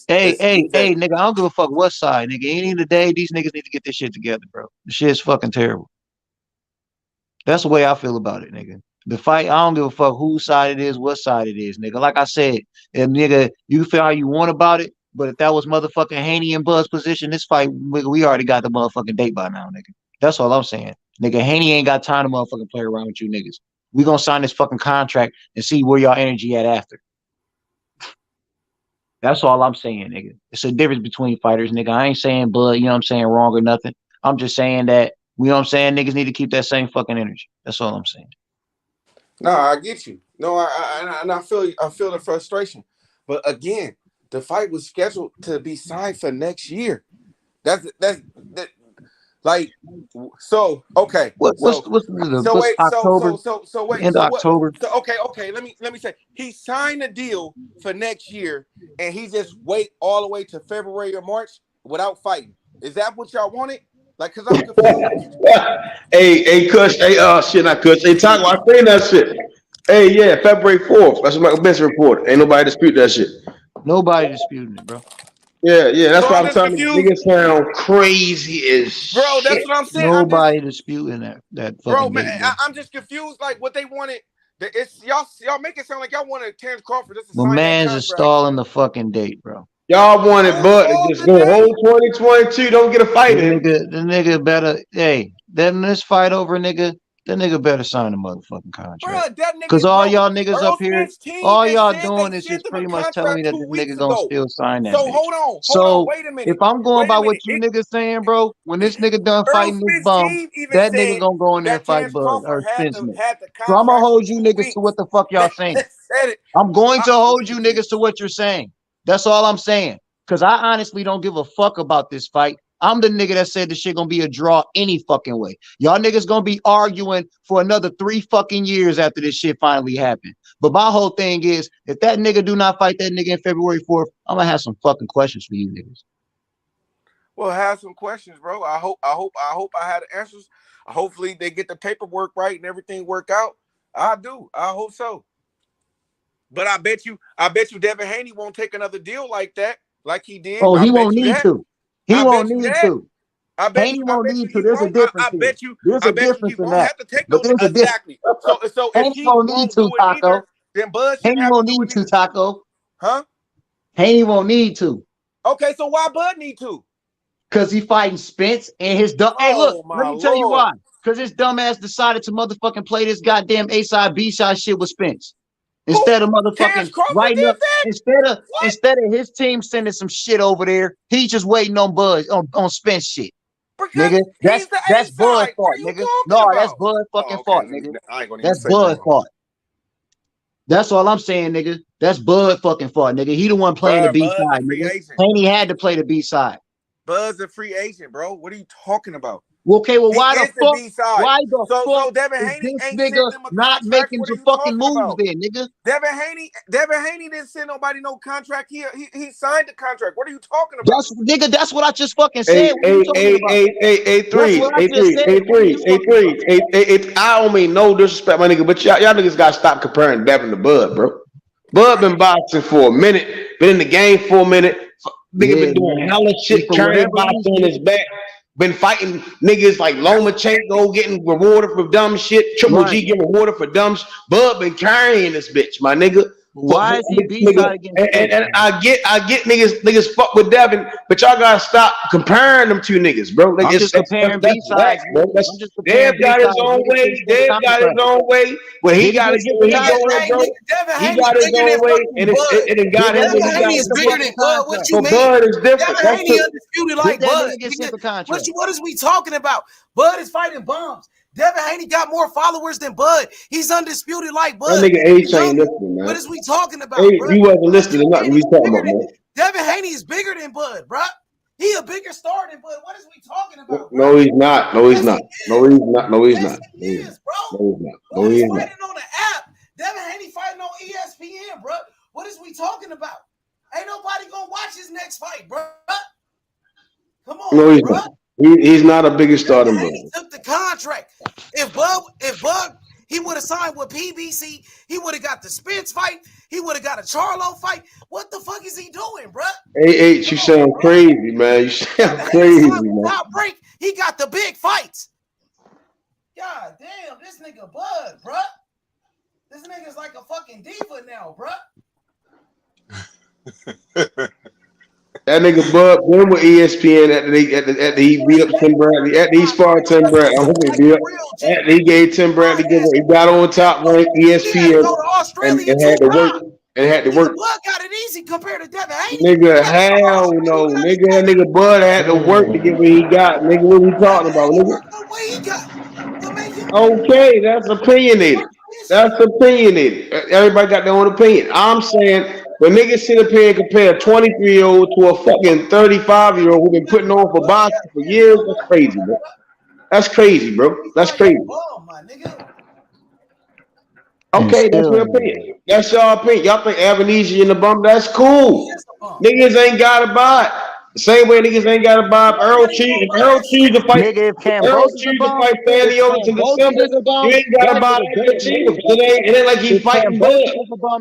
[SPEAKER 14] Hey, nigga, I don't give a fuck what side, nigga. At the end of the day, these niggas need to get this shit together, bro. The shit's fucking terrible. That's the way I feel about it, nigga. The fight, I don't give a fuck whose side it is, what side it is, nigga. Like I said, if nigga, you feel how you want about it, but if that was motherfucking Haney and Bud's position, this fight, we already got the motherfucking date by now, nigga. That's all I'm saying. Nigga, Haney ain't got time to motherfucking play around with you niggas. We gonna sign this fucking contract and see where y'all energy at after. That's all I'm saying, nigga. It's a difference between fighters, nigga. I ain't saying Bud, you know what I'm saying, wrong or nothing. I'm just saying that, you know what I'm saying, niggas need to keep that same fucking energy. That's all I'm saying.
[SPEAKER 18] No, I get you. No, I feel the frustration. But again, the fight was scheduled to be signed for next year. That's like so okay.
[SPEAKER 14] What's October? End of October.
[SPEAKER 18] Okay. Let me say he signed a deal for next year and he just wait all the way to February or March without fighting. Is that what y'all wanted? Like, cause I'm confused.
[SPEAKER 19] Hey, Kush. Hey, shit, not Kush. Hey, Taco, I seen that shit. Hey, yeah, February 4th. That's what my best report. Ain't nobody dispute that shit.
[SPEAKER 14] Nobody disputing it, bro.
[SPEAKER 19] Yeah, that's why I'm telling you, niggas sound crazy as shit.
[SPEAKER 18] Bro, that's what I'm saying.
[SPEAKER 14] Nobody disputing that fucking
[SPEAKER 18] bro, man,
[SPEAKER 14] date, bro.
[SPEAKER 18] I'm just confused. Like what they wanted. It's y'all make it sound like y'all wanted Terence Crawford just to
[SPEAKER 14] My
[SPEAKER 18] sign that
[SPEAKER 14] man's
[SPEAKER 18] contract.
[SPEAKER 14] installing the fucking date, bro.
[SPEAKER 19] Y'all wanted Bud to just go whole 2022, don't get a fight in.
[SPEAKER 14] The nigga better, hey, then this fight over, nigga. That nigga better sign a motherfucking contract. Because all y'all niggas
[SPEAKER 18] Earl
[SPEAKER 14] up here,
[SPEAKER 18] team
[SPEAKER 14] all
[SPEAKER 18] just
[SPEAKER 14] y'all
[SPEAKER 18] said
[SPEAKER 14] doing
[SPEAKER 18] they
[SPEAKER 14] is
[SPEAKER 18] sent
[SPEAKER 14] just
[SPEAKER 18] him a
[SPEAKER 14] pretty much telling me
[SPEAKER 18] contract
[SPEAKER 14] that
[SPEAKER 18] 2
[SPEAKER 14] this
[SPEAKER 18] weeks
[SPEAKER 14] nigga gonna
[SPEAKER 18] ago.
[SPEAKER 14] still sign that
[SPEAKER 18] So
[SPEAKER 14] bitch.
[SPEAKER 18] hold on, wait a minute.
[SPEAKER 14] If I'm going
[SPEAKER 18] Wait
[SPEAKER 14] by
[SPEAKER 18] a
[SPEAKER 14] what
[SPEAKER 18] minute.
[SPEAKER 14] you niggas saying, bro, when this nigga done
[SPEAKER 18] Earl
[SPEAKER 14] fighting this
[SPEAKER 18] Spence
[SPEAKER 14] bum,
[SPEAKER 18] team even
[SPEAKER 14] that
[SPEAKER 18] said
[SPEAKER 14] nigga gonna go in there and
[SPEAKER 18] that
[SPEAKER 14] fight
[SPEAKER 18] Terence
[SPEAKER 14] Bud or
[SPEAKER 18] Crawford had
[SPEAKER 14] Spence.
[SPEAKER 18] the
[SPEAKER 14] So I'm gonna
[SPEAKER 18] contract
[SPEAKER 14] hold
[SPEAKER 18] for
[SPEAKER 14] you
[SPEAKER 18] 2
[SPEAKER 14] niggas
[SPEAKER 18] weeks.
[SPEAKER 14] to what the fuck y'all saying.
[SPEAKER 18] Said it.
[SPEAKER 14] I'm going to hold you niggas to what you're saying. That's all I'm saying. Because I honestly don't give a fuck about this fight. I'm the nigga that said the shit gonna be a draw any fucking way. Y'all niggas gonna be arguing for another 3 fucking years after this shit finally happened. But my whole thing is, if that nigga do not fight that nigga in February 4th, I'm gonna have some fucking questions for you niggas.
[SPEAKER 18] Well, have some questions, bro. I hope I had the answers. Hopefully they get the paperwork right and everything work out. I do. I hope so. But I bet you Devin Haney won't take another deal like that, like he did.
[SPEAKER 14] Oh, he won't need to. He won't need to.
[SPEAKER 18] I bet
[SPEAKER 14] Haney
[SPEAKER 18] you
[SPEAKER 14] won't
[SPEAKER 18] he
[SPEAKER 14] need to. There's a
[SPEAKER 18] won't.
[SPEAKER 14] difference
[SPEAKER 18] I
[SPEAKER 14] here.
[SPEAKER 18] bet you.
[SPEAKER 14] There's
[SPEAKER 18] I
[SPEAKER 14] a
[SPEAKER 18] bet you he
[SPEAKER 14] difference in
[SPEAKER 18] won't
[SPEAKER 14] that.
[SPEAKER 18] have to take
[SPEAKER 14] But
[SPEAKER 18] those
[SPEAKER 14] there's a difference.
[SPEAKER 18] exactly. So if
[SPEAKER 14] Haney
[SPEAKER 18] he
[SPEAKER 14] won't need
[SPEAKER 18] won't
[SPEAKER 14] to,
[SPEAKER 18] do it
[SPEAKER 14] Taco.
[SPEAKER 18] either, then Bud shouldn't
[SPEAKER 14] Haney
[SPEAKER 18] have to
[SPEAKER 14] won't
[SPEAKER 18] do
[SPEAKER 14] need
[SPEAKER 18] it
[SPEAKER 14] to,
[SPEAKER 18] either.
[SPEAKER 14] Taco.
[SPEAKER 18] Huh?
[SPEAKER 14] Haney won't need to.
[SPEAKER 18] Okay, so why Bud need to?
[SPEAKER 14] Because he fighting Spence and his dumb. Hey, look, let me tell you why. Because his dumb ass decided to motherfucking play this goddamn A-side, B-side shit with Spence. Instead of motherfucking writing up, instead of his team sending some shit over there, he just waiting on Bud on Spence shit. Nigga, that's Bud fault, nigga. No, that's Bud fucking fault, nigga. That's Bud fault. That's all I'm saying, nigga. That's Bud fucking fault, nigga. He the one playing the B-side, nigga. Haney had to play the B-side.
[SPEAKER 18] Bud's a free agent, bro. What are you talking about?
[SPEAKER 14] Okay, well, why the fuck? Why the fuck
[SPEAKER 18] so Devin
[SPEAKER 14] is
[SPEAKER 18] Haney
[SPEAKER 14] this
[SPEAKER 18] ain't
[SPEAKER 14] nigga
[SPEAKER 18] sent them a
[SPEAKER 14] not
[SPEAKER 18] contract?
[SPEAKER 14] making
[SPEAKER 18] What are
[SPEAKER 14] some
[SPEAKER 18] you
[SPEAKER 14] fucking
[SPEAKER 18] talking
[SPEAKER 14] moves
[SPEAKER 18] about?
[SPEAKER 14] there, nigga?
[SPEAKER 18] Devin Haney didn't send nobody no contract. He signed the contract. What are you talking about?
[SPEAKER 14] That's what I just fucking said. What are you talking about?
[SPEAKER 19] I don't mean no disrespect, my nigga, but y'all niggas gotta stop comparing Devin to Bud, bro. Bud been boxing for a minute, been in the game for a minute. Nigga been doing hella shit, carrying boxing on his back. Been fighting niggas like Lomachenko, getting rewarded for dumb shit. Triple G getting rewarded for dumb shit. Bud been carrying this bitch, my nigga.
[SPEAKER 14] Why is he B-side against
[SPEAKER 19] and I get niggas fuck with Devin, but y'all gotta stop comparing them two niggas, bro. Like,
[SPEAKER 14] I'm just comparing B-sides,
[SPEAKER 19] bro. Dave got his own way. Dave got his own way. Well, he got to get what he going, bro. He got his own way, and it got him what he got.
[SPEAKER 4] Devin Haney is bigger than Bud. What you mean?
[SPEAKER 19] Bud is different.
[SPEAKER 4] Devin Haney undisputed like Bud.
[SPEAKER 14] What
[SPEAKER 4] What is we talking about? Bud is fighting bums. Devin Haney got more followers than Bud. He's undisputed like Bud.
[SPEAKER 19] That nigga H ain't listening, man.
[SPEAKER 4] What is we talking about,
[SPEAKER 19] Hey,
[SPEAKER 4] bro?
[SPEAKER 19] you wasn't listening to nothing we talking about, man.
[SPEAKER 4] Devin Haney is bigger than Bud, bro. He a bigger star than Bud. What is we talking about?
[SPEAKER 19] No, he's not. No, he's not. No, he's not. No, he's not.
[SPEAKER 4] He is, bro.
[SPEAKER 19] No, he's not. No,
[SPEAKER 4] Bud
[SPEAKER 19] he's
[SPEAKER 4] is
[SPEAKER 19] not.
[SPEAKER 4] fighting on the app. Devin Haney fighting on ESPN, bro. What is we talking about? Ain't nobody gonna watch his next fight, bro. Come on,
[SPEAKER 19] No, he's
[SPEAKER 4] bro.
[SPEAKER 19] not. He's not a bigger star than Bud.
[SPEAKER 4] He took the contract. If Bud, he would have signed with PBC. He would have got the Spence fight. He would have got a Charlo fight. What the fuck is he doing, bro?
[SPEAKER 19] H, you sound crazy, man. You sound crazy, man.
[SPEAKER 4] Break. He got the big fights. God damn, this nigga Bud, bro. This nigga's like a fucking diva now, bro.
[SPEAKER 19] That nigga Bud been with ESPN after he beat up Tim Bradley. After he sparred Tim Bradley, after he gave Tim Bradley, he got on top rank ESPN and had to work. and had to work.
[SPEAKER 6] Bud got it easy compared to Devin Haney.
[SPEAKER 19] Nigga, hell no. Nigga, that nigga Bud had to work to get what he got. Nigga, what we talking about, nigga? Okay, that's opinionated. That's opinionated. Everybody got their own opinion. I'm saying when niggas sit up here and compare a 23-year-old to a fucking 35-year-old who been putting on for boxing for years, that's crazy, bro. That's crazy, bro. That's crazy. Okay, that's your opinion. That's your opinion. Y'all think Amnesia in the bum? That's cool. Niggas ain't gotta buy it. The same way niggas ain't gotta buy Earl Cheese. Earl Cheese to fight. Earl Cheese to fight Faniotis in December. You ain't gotta buy Earl Cheese. It ain't like he fighting Bud.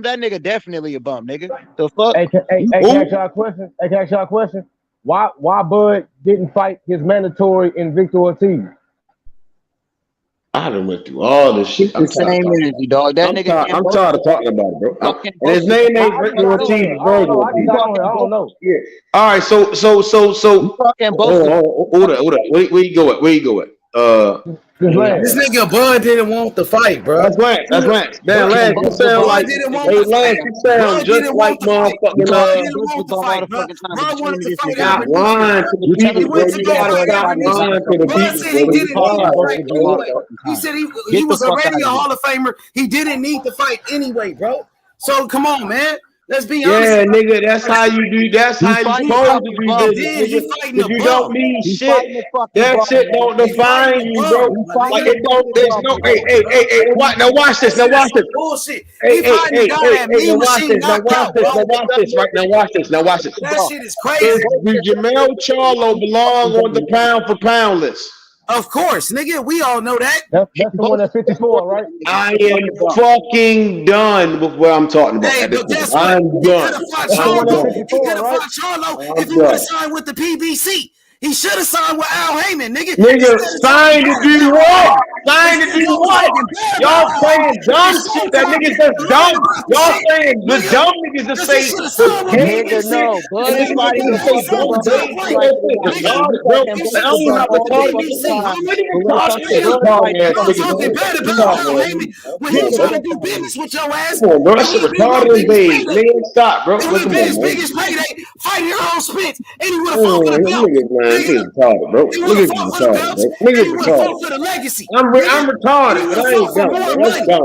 [SPEAKER 12] That nigga definitely a bum, nigga. The fuck?
[SPEAKER 15] Hey, can I ask y'all a question? Hey, can I ask y'all a question? Why Bud didn't fight his mandatory in Victor Ortiz?
[SPEAKER 19] I done went through all this shit.
[SPEAKER 12] I'm tired
[SPEAKER 19] of talking about it, bro. And his name ain't Victor Ortiz.
[SPEAKER 15] I don't know.
[SPEAKER 19] Yeah. All right. So. Hold on. Where you go at?
[SPEAKER 4] This nigga Bud didn't want the fight, bro.
[SPEAKER 19] That's right. Man, Lance, you sound like just like motherfucking. Stop lying to the people, bro. You gotta stop lying to the people.
[SPEAKER 6] He said he was already a Hall of Famer. He didn't need to fight anyway, bro. So come on, man. Let's be honest.
[SPEAKER 19] Yeah, nigga, that's how you do. That's how you supposed to do business. If you don't mean shit, that shit don't define you, bro. Like it don't. There's no. Hey. Now watch this.
[SPEAKER 6] Bullshit.
[SPEAKER 19] Hey. Now watch this.
[SPEAKER 6] That shit is crazy.
[SPEAKER 19] Do Jamel Charlo belong on the pound for pound list?
[SPEAKER 6] Of course, nigga. We all know that.
[SPEAKER 15] That's the one at 54, right?
[SPEAKER 19] I am fucking done with what I'm talking about.
[SPEAKER 6] Hey, but guess
[SPEAKER 19] what? I'm done.
[SPEAKER 6] He could have fought Charlo if he would have signed with the PBC. He should have signed with Al Heyman, nigga.
[SPEAKER 19] Nigga, signed to do what? Signed to do what? Y'all saying dumb shit. That niggas just dumb. Y'all saying the dumb niggas just say
[SPEAKER 12] nigga, no. But everybody can say dumb things.
[SPEAKER 6] I'm talking bad about Al Heyman when he was trying to do business with your ass.
[SPEAKER 19] Come on, bro. That shit retarded as big. Nigga, stop, bro.
[SPEAKER 6] It would have been his biggest payday fighting Errol Spence, and he would have fought for the belt.
[SPEAKER 19] Nigga retarded, bro. Nigga retarded, bro. Nigga retarded.
[SPEAKER 6] For the legacy.
[SPEAKER 19] I'm retarded, but I ain't dumb. That's dumb.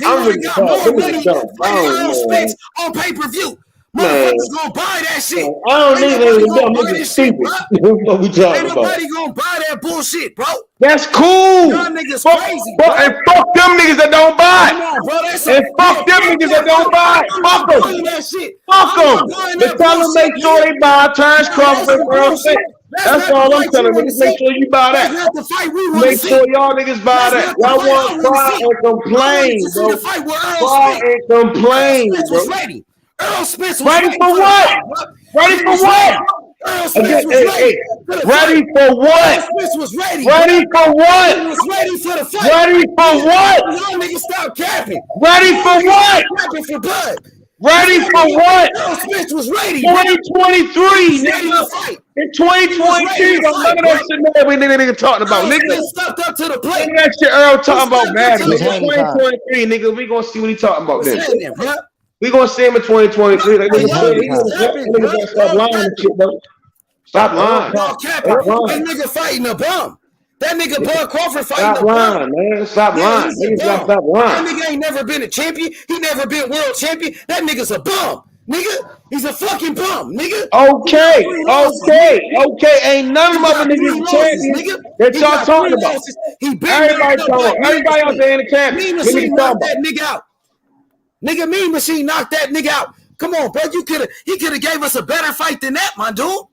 [SPEAKER 19] I'm retarded. Nigga dumb. I don't know.
[SPEAKER 6] On pay-per-view. Motherfuckers gonna buy that shit.
[SPEAKER 19] I don't need niggas dumb. Niggas stupid. What we talking about?
[SPEAKER 6] Ain't nobody gonna buy that bullshit, bro.
[SPEAKER 19] That's cool.
[SPEAKER 6] Y'all niggas crazy.
[SPEAKER 19] And fuck them niggas that don't buy. And fuck them niggas that don't buy. Fuck them. Fuck them. But tell them make sure they buy Terence Crawford, Errol Spence. That's all I'm telling you. Make sure you buy that. Make sure y'all niggas buy that. Y'all want to cry and complain, bro. Cry and complain, bro.
[SPEAKER 6] Errol Spence was
[SPEAKER 19] ready for what? Ready for what?
[SPEAKER 6] Errol Spence was ready.
[SPEAKER 19] Ready for what?
[SPEAKER 6] Errol Spence was ready.
[SPEAKER 19] Ready for what?
[SPEAKER 6] He was ready for the fight.
[SPEAKER 19] Ready for what?
[SPEAKER 6] Y'all niggas stop capping.
[SPEAKER 19] Ready for what?
[SPEAKER 6] Capping for Bud.
[SPEAKER 19] Ready for what?
[SPEAKER 6] Errol Spence was ready.
[SPEAKER 19] 2023, nigga. In 2022, don't none of that shit matter. We nigga talking about, nigga.
[SPEAKER 6] Stepped up to the plate.
[SPEAKER 19] Nigga, that shit Earl talking about matter. 2023, nigga. We gonna see what he talking about then. We gonna see him in 2023. Like, nigga, stop lying and shit, bro. Stop lying.
[SPEAKER 6] That nigga fighting a bum. That nigga Bud Crawford fighting a bum.
[SPEAKER 19] Stop lying, man. Stop lying. Niggas gotta stop lying.
[SPEAKER 6] That nigga ain't never been a champion. He never been world champion. That nigga's a bum. Nigga, he's a fucking bum, nigga.
[SPEAKER 19] Okay. Ain't none of them other niggas champions that y'all talking about. Everybody talking. Everybody out there in the champion.
[SPEAKER 6] Nigga knocked that nigga out. Nigga, Mean Machine knocked that nigga out. Come on, bro. He could have gave us a better fight than that, my dude.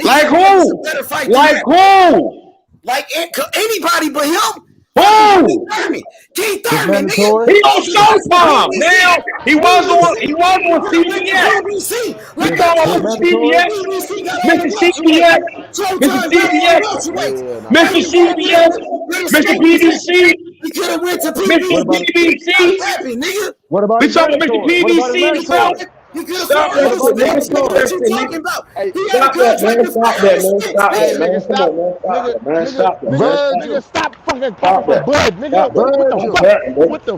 [SPEAKER 19] Like who? Like who?
[SPEAKER 6] Like anybody but him.
[SPEAKER 19] Who?
[SPEAKER 6] Keith Thurman, nigga.
[SPEAKER 19] He on Showtime now. He was on CBS. We talking about CBS. Mr. CBS. Mr. CBS. Mr. BBC.
[SPEAKER 6] He could have went to
[SPEAKER 19] Mr. BBC.
[SPEAKER 15] What about
[SPEAKER 19] we talking about Mr. BBC himself?
[SPEAKER 6] Stop that, what you talking about? Stop that, man.
[SPEAKER 19] Stop that.
[SPEAKER 15] Nigga, stop fucking talking for Bud, nigga. What the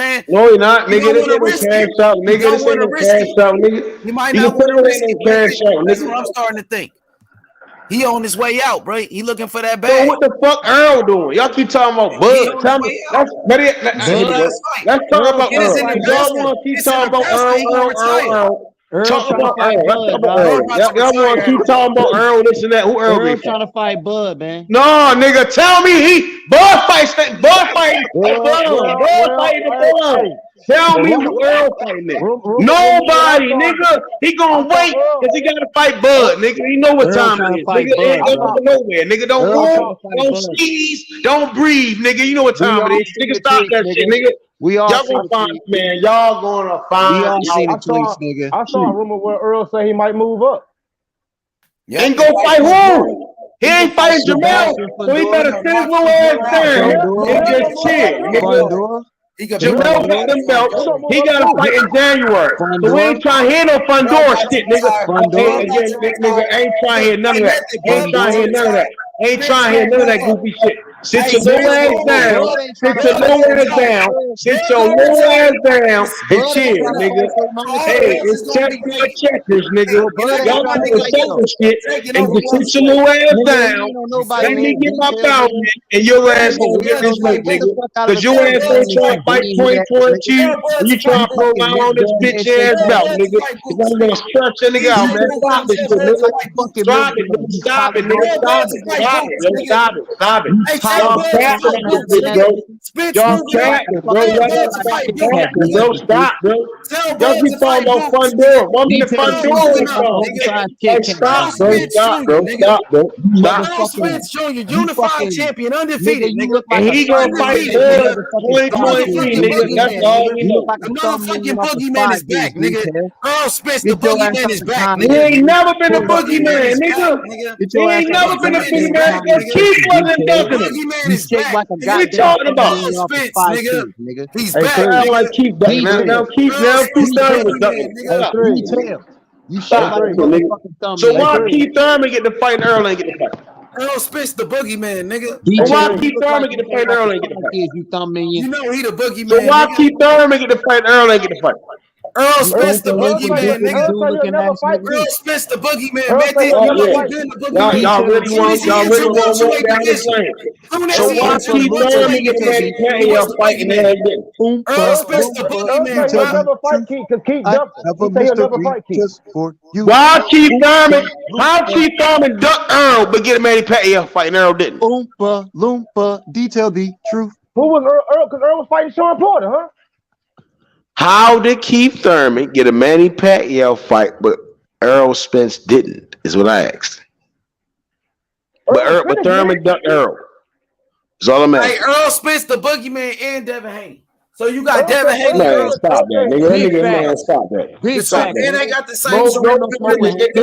[SPEAKER 4] saying?
[SPEAKER 19] No, you're not,
[SPEAKER 4] You
[SPEAKER 19] nigga.
[SPEAKER 4] don't
[SPEAKER 19] This
[SPEAKER 4] want to
[SPEAKER 19] ain't no
[SPEAKER 4] risk
[SPEAKER 19] cash
[SPEAKER 4] it.
[SPEAKER 19] out,
[SPEAKER 4] You
[SPEAKER 19] nigga.
[SPEAKER 4] don't
[SPEAKER 19] This
[SPEAKER 4] want
[SPEAKER 19] ain't
[SPEAKER 4] to
[SPEAKER 19] no
[SPEAKER 4] risk
[SPEAKER 19] cash
[SPEAKER 4] it.
[SPEAKER 19] out, nigga.
[SPEAKER 4] You might
[SPEAKER 19] You
[SPEAKER 4] not
[SPEAKER 19] can tell
[SPEAKER 4] want to
[SPEAKER 19] it
[SPEAKER 4] risk
[SPEAKER 19] ain't
[SPEAKER 4] it,
[SPEAKER 19] no cash out,
[SPEAKER 4] That's
[SPEAKER 19] nigga.
[SPEAKER 4] what I'm starting to think. He on his way out, bro. He looking for that
[SPEAKER 19] So
[SPEAKER 4] bag.
[SPEAKER 19] what the fuck Earl doing? Y'all keep talking about
[SPEAKER 4] He
[SPEAKER 19] Bud.
[SPEAKER 4] on
[SPEAKER 19] Tell
[SPEAKER 4] his
[SPEAKER 19] me.
[SPEAKER 4] way out.
[SPEAKER 19] Here we go. Let's talk about
[SPEAKER 4] It is
[SPEAKER 19] Earl.
[SPEAKER 4] in the
[SPEAKER 19] Because y'all
[SPEAKER 4] presser.
[SPEAKER 19] want to keep
[SPEAKER 4] It's in
[SPEAKER 19] talking
[SPEAKER 4] the
[SPEAKER 19] about
[SPEAKER 4] presser. He gonna retire.
[SPEAKER 3] Earl
[SPEAKER 19] Talk
[SPEAKER 3] trying to
[SPEAKER 19] about
[SPEAKER 3] fight
[SPEAKER 19] Earl. Let's talk
[SPEAKER 3] Bud,
[SPEAKER 19] about
[SPEAKER 3] dog.
[SPEAKER 19] Earl. Y'all want to keep talking about Earl, this and that. Who Earl
[SPEAKER 3] Earl
[SPEAKER 19] be
[SPEAKER 3] trying
[SPEAKER 19] fighting?
[SPEAKER 3] to fight Bud, man.
[SPEAKER 19] No, nigga, tell me Bud fights that Bud fighting the Bud. Bud fighting the Bud. Tell me who Earl fighting it. Nobody, nigga. He gonna wait because he gotta fight Bud, nigga. He know what
[SPEAKER 3] Earl
[SPEAKER 19] time
[SPEAKER 3] trying
[SPEAKER 19] it
[SPEAKER 3] to
[SPEAKER 19] is,
[SPEAKER 3] fight
[SPEAKER 19] nigga. It ain't
[SPEAKER 3] Bud,
[SPEAKER 19] going
[SPEAKER 3] dog.
[SPEAKER 19] nowhere, nigga. Don't
[SPEAKER 3] Earl trying
[SPEAKER 19] move,
[SPEAKER 3] to fight
[SPEAKER 19] don't
[SPEAKER 3] Bud.
[SPEAKER 19] sneeze, don't breathe, nigga. You know what
[SPEAKER 3] We
[SPEAKER 19] time it
[SPEAKER 3] all
[SPEAKER 19] is.
[SPEAKER 3] seen
[SPEAKER 19] Nigga,
[SPEAKER 3] the
[SPEAKER 19] stop
[SPEAKER 3] tweets,
[SPEAKER 19] that shit,
[SPEAKER 3] nigga.
[SPEAKER 19] nigga.
[SPEAKER 3] We all
[SPEAKER 19] Y'all
[SPEAKER 3] seen
[SPEAKER 19] gonna
[SPEAKER 3] the
[SPEAKER 19] find,
[SPEAKER 3] tweets.
[SPEAKER 19] man. Y'all gonna find
[SPEAKER 3] We all seen the
[SPEAKER 19] out.
[SPEAKER 3] tweets, nigga.
[SPEAKER 15] I saw a rumor where Earl say he might move up.
[SPEAKER 4] Yeah,
[SPEAKER 19] And go fight who? He ain't fighting Jamel,
[SPEAKER 3] Sebastian
[SPEAKER 19] so he
[SPEAKER 3] Fundora.
[SPEAKER 19] better sit his little ass down and just chill, nigga.
[SPEAKER 3] Fundora.
[SPEAKER 8] Jamel got them belts. He got to fight in January. So we ain't trying to hear no Fundora shit, nigga. Nigga, ain't trying to hear none of that. Ain't trying to hear none of that. Ain't trying to hear none of that goofy shit. Sit your little ass down. Sit your little ass down. Sit your little ass down and chill, nigga. Hey, it's checkers, nigga. Y'all doing some shit and just sit your little ass down. Let me get my bout and your ass will get this weight, nigga. Because your ass gonna try to fight 2022 and you trying to prolong on this bitch ass bout, nigga. Because I'm gonna stretch that nigga out, man. Stop this shit, nigga. Stop it, nigga. Stop it, nigga. Stop it. Stop it. Stop it. Stop it. Y'all capping on this bitch, bro. Y'all capping, bro. Y'all stop, bro. Y'all be talking about Fundora. One minute Fundora. Hey, stop, bro. Stop, bro. Stop, bro.
[SPEAKER 4] Errol Spence Jr., unified champion, undefeated, nigga.
[SPEAKER 8] And he gonna fight Bud 2023, nigga. That's all we know.
[SPEAKER 4] The motherfucking boogeyman is back, nigga. Errol Spence, the boogeyman is back,
[SPEAKER 8] He
[SPEAKER 4] nigga.
[SPEAKER 8] ain't never been a boogeyman, nigga. He ain't never been a boogeyman. Keith wasn't ducking him.
[SPEAKER 4] He's back.
[SPEAKER 8] What you talking about?
[SPEAKER 4] Spence, nigga. He's
[SPEAKER 8] Hey,
[SPEAKER 4] back.
[SPEAKER 8] I like Keith ducking. Now Keith Thurman was ducking.
[SPEAKER 16] You shot like a motherfucking thumb.
[SPEAKER 8] So why Keith Thurman get the fight and Earl ain't get the fight?
[SPEAKER 4] Errol Spence, the boogeyman, nigga.
[SPEAKER 8] So why Keith Thurman get the fight and Earl ain't get the fight?
[SPEAKER 4] You know he the boogeyman.
[SPEAKER 8] So why Keith Thurman get the fight and Earl ain't get the fight?
[SPEAKER 4] Errol Spence, the boogeyman, nigga. Errol Spence, the boogeyman, man.
[SPEAKER 8] Y'all really want to down the lane. So why Keith Thurman get the Manny Pacquiao fight and Earl didn't?
[SPEAKER 4] Errol Spence, the boogeyman,
[SPEAKER 15] He'll never fight Keith because Keith dumped him. He said he'll never fight Keith.
[SPEAKER 8] Why Keith Thurman? How Keith Thurman ducked Earl but get a Manny Pacquiao fight and Earl didn't?
[SPEAKER 16] Oompa Loompa, detail the truth.
[SPEAKER 15] Who was Earl? Because Earl was fighting Sean Porter, huh?
[SPEAKER 8] How did Keith Thurman get a Manny Pacquiao fight, but Errol Spence didn't? Is what I asked. But Thurman ducked Earl. That's all I'm asking.
[SPEAKER 4] Hey, Errol Spence, the boogeyman, and Devin Haney. So you got Devin Haney.
[SPEAKER 8] Man, stop that, nigga. Man, stop that.
[SPEAKER 4] And they got the same.
[SPEAKER 8] Them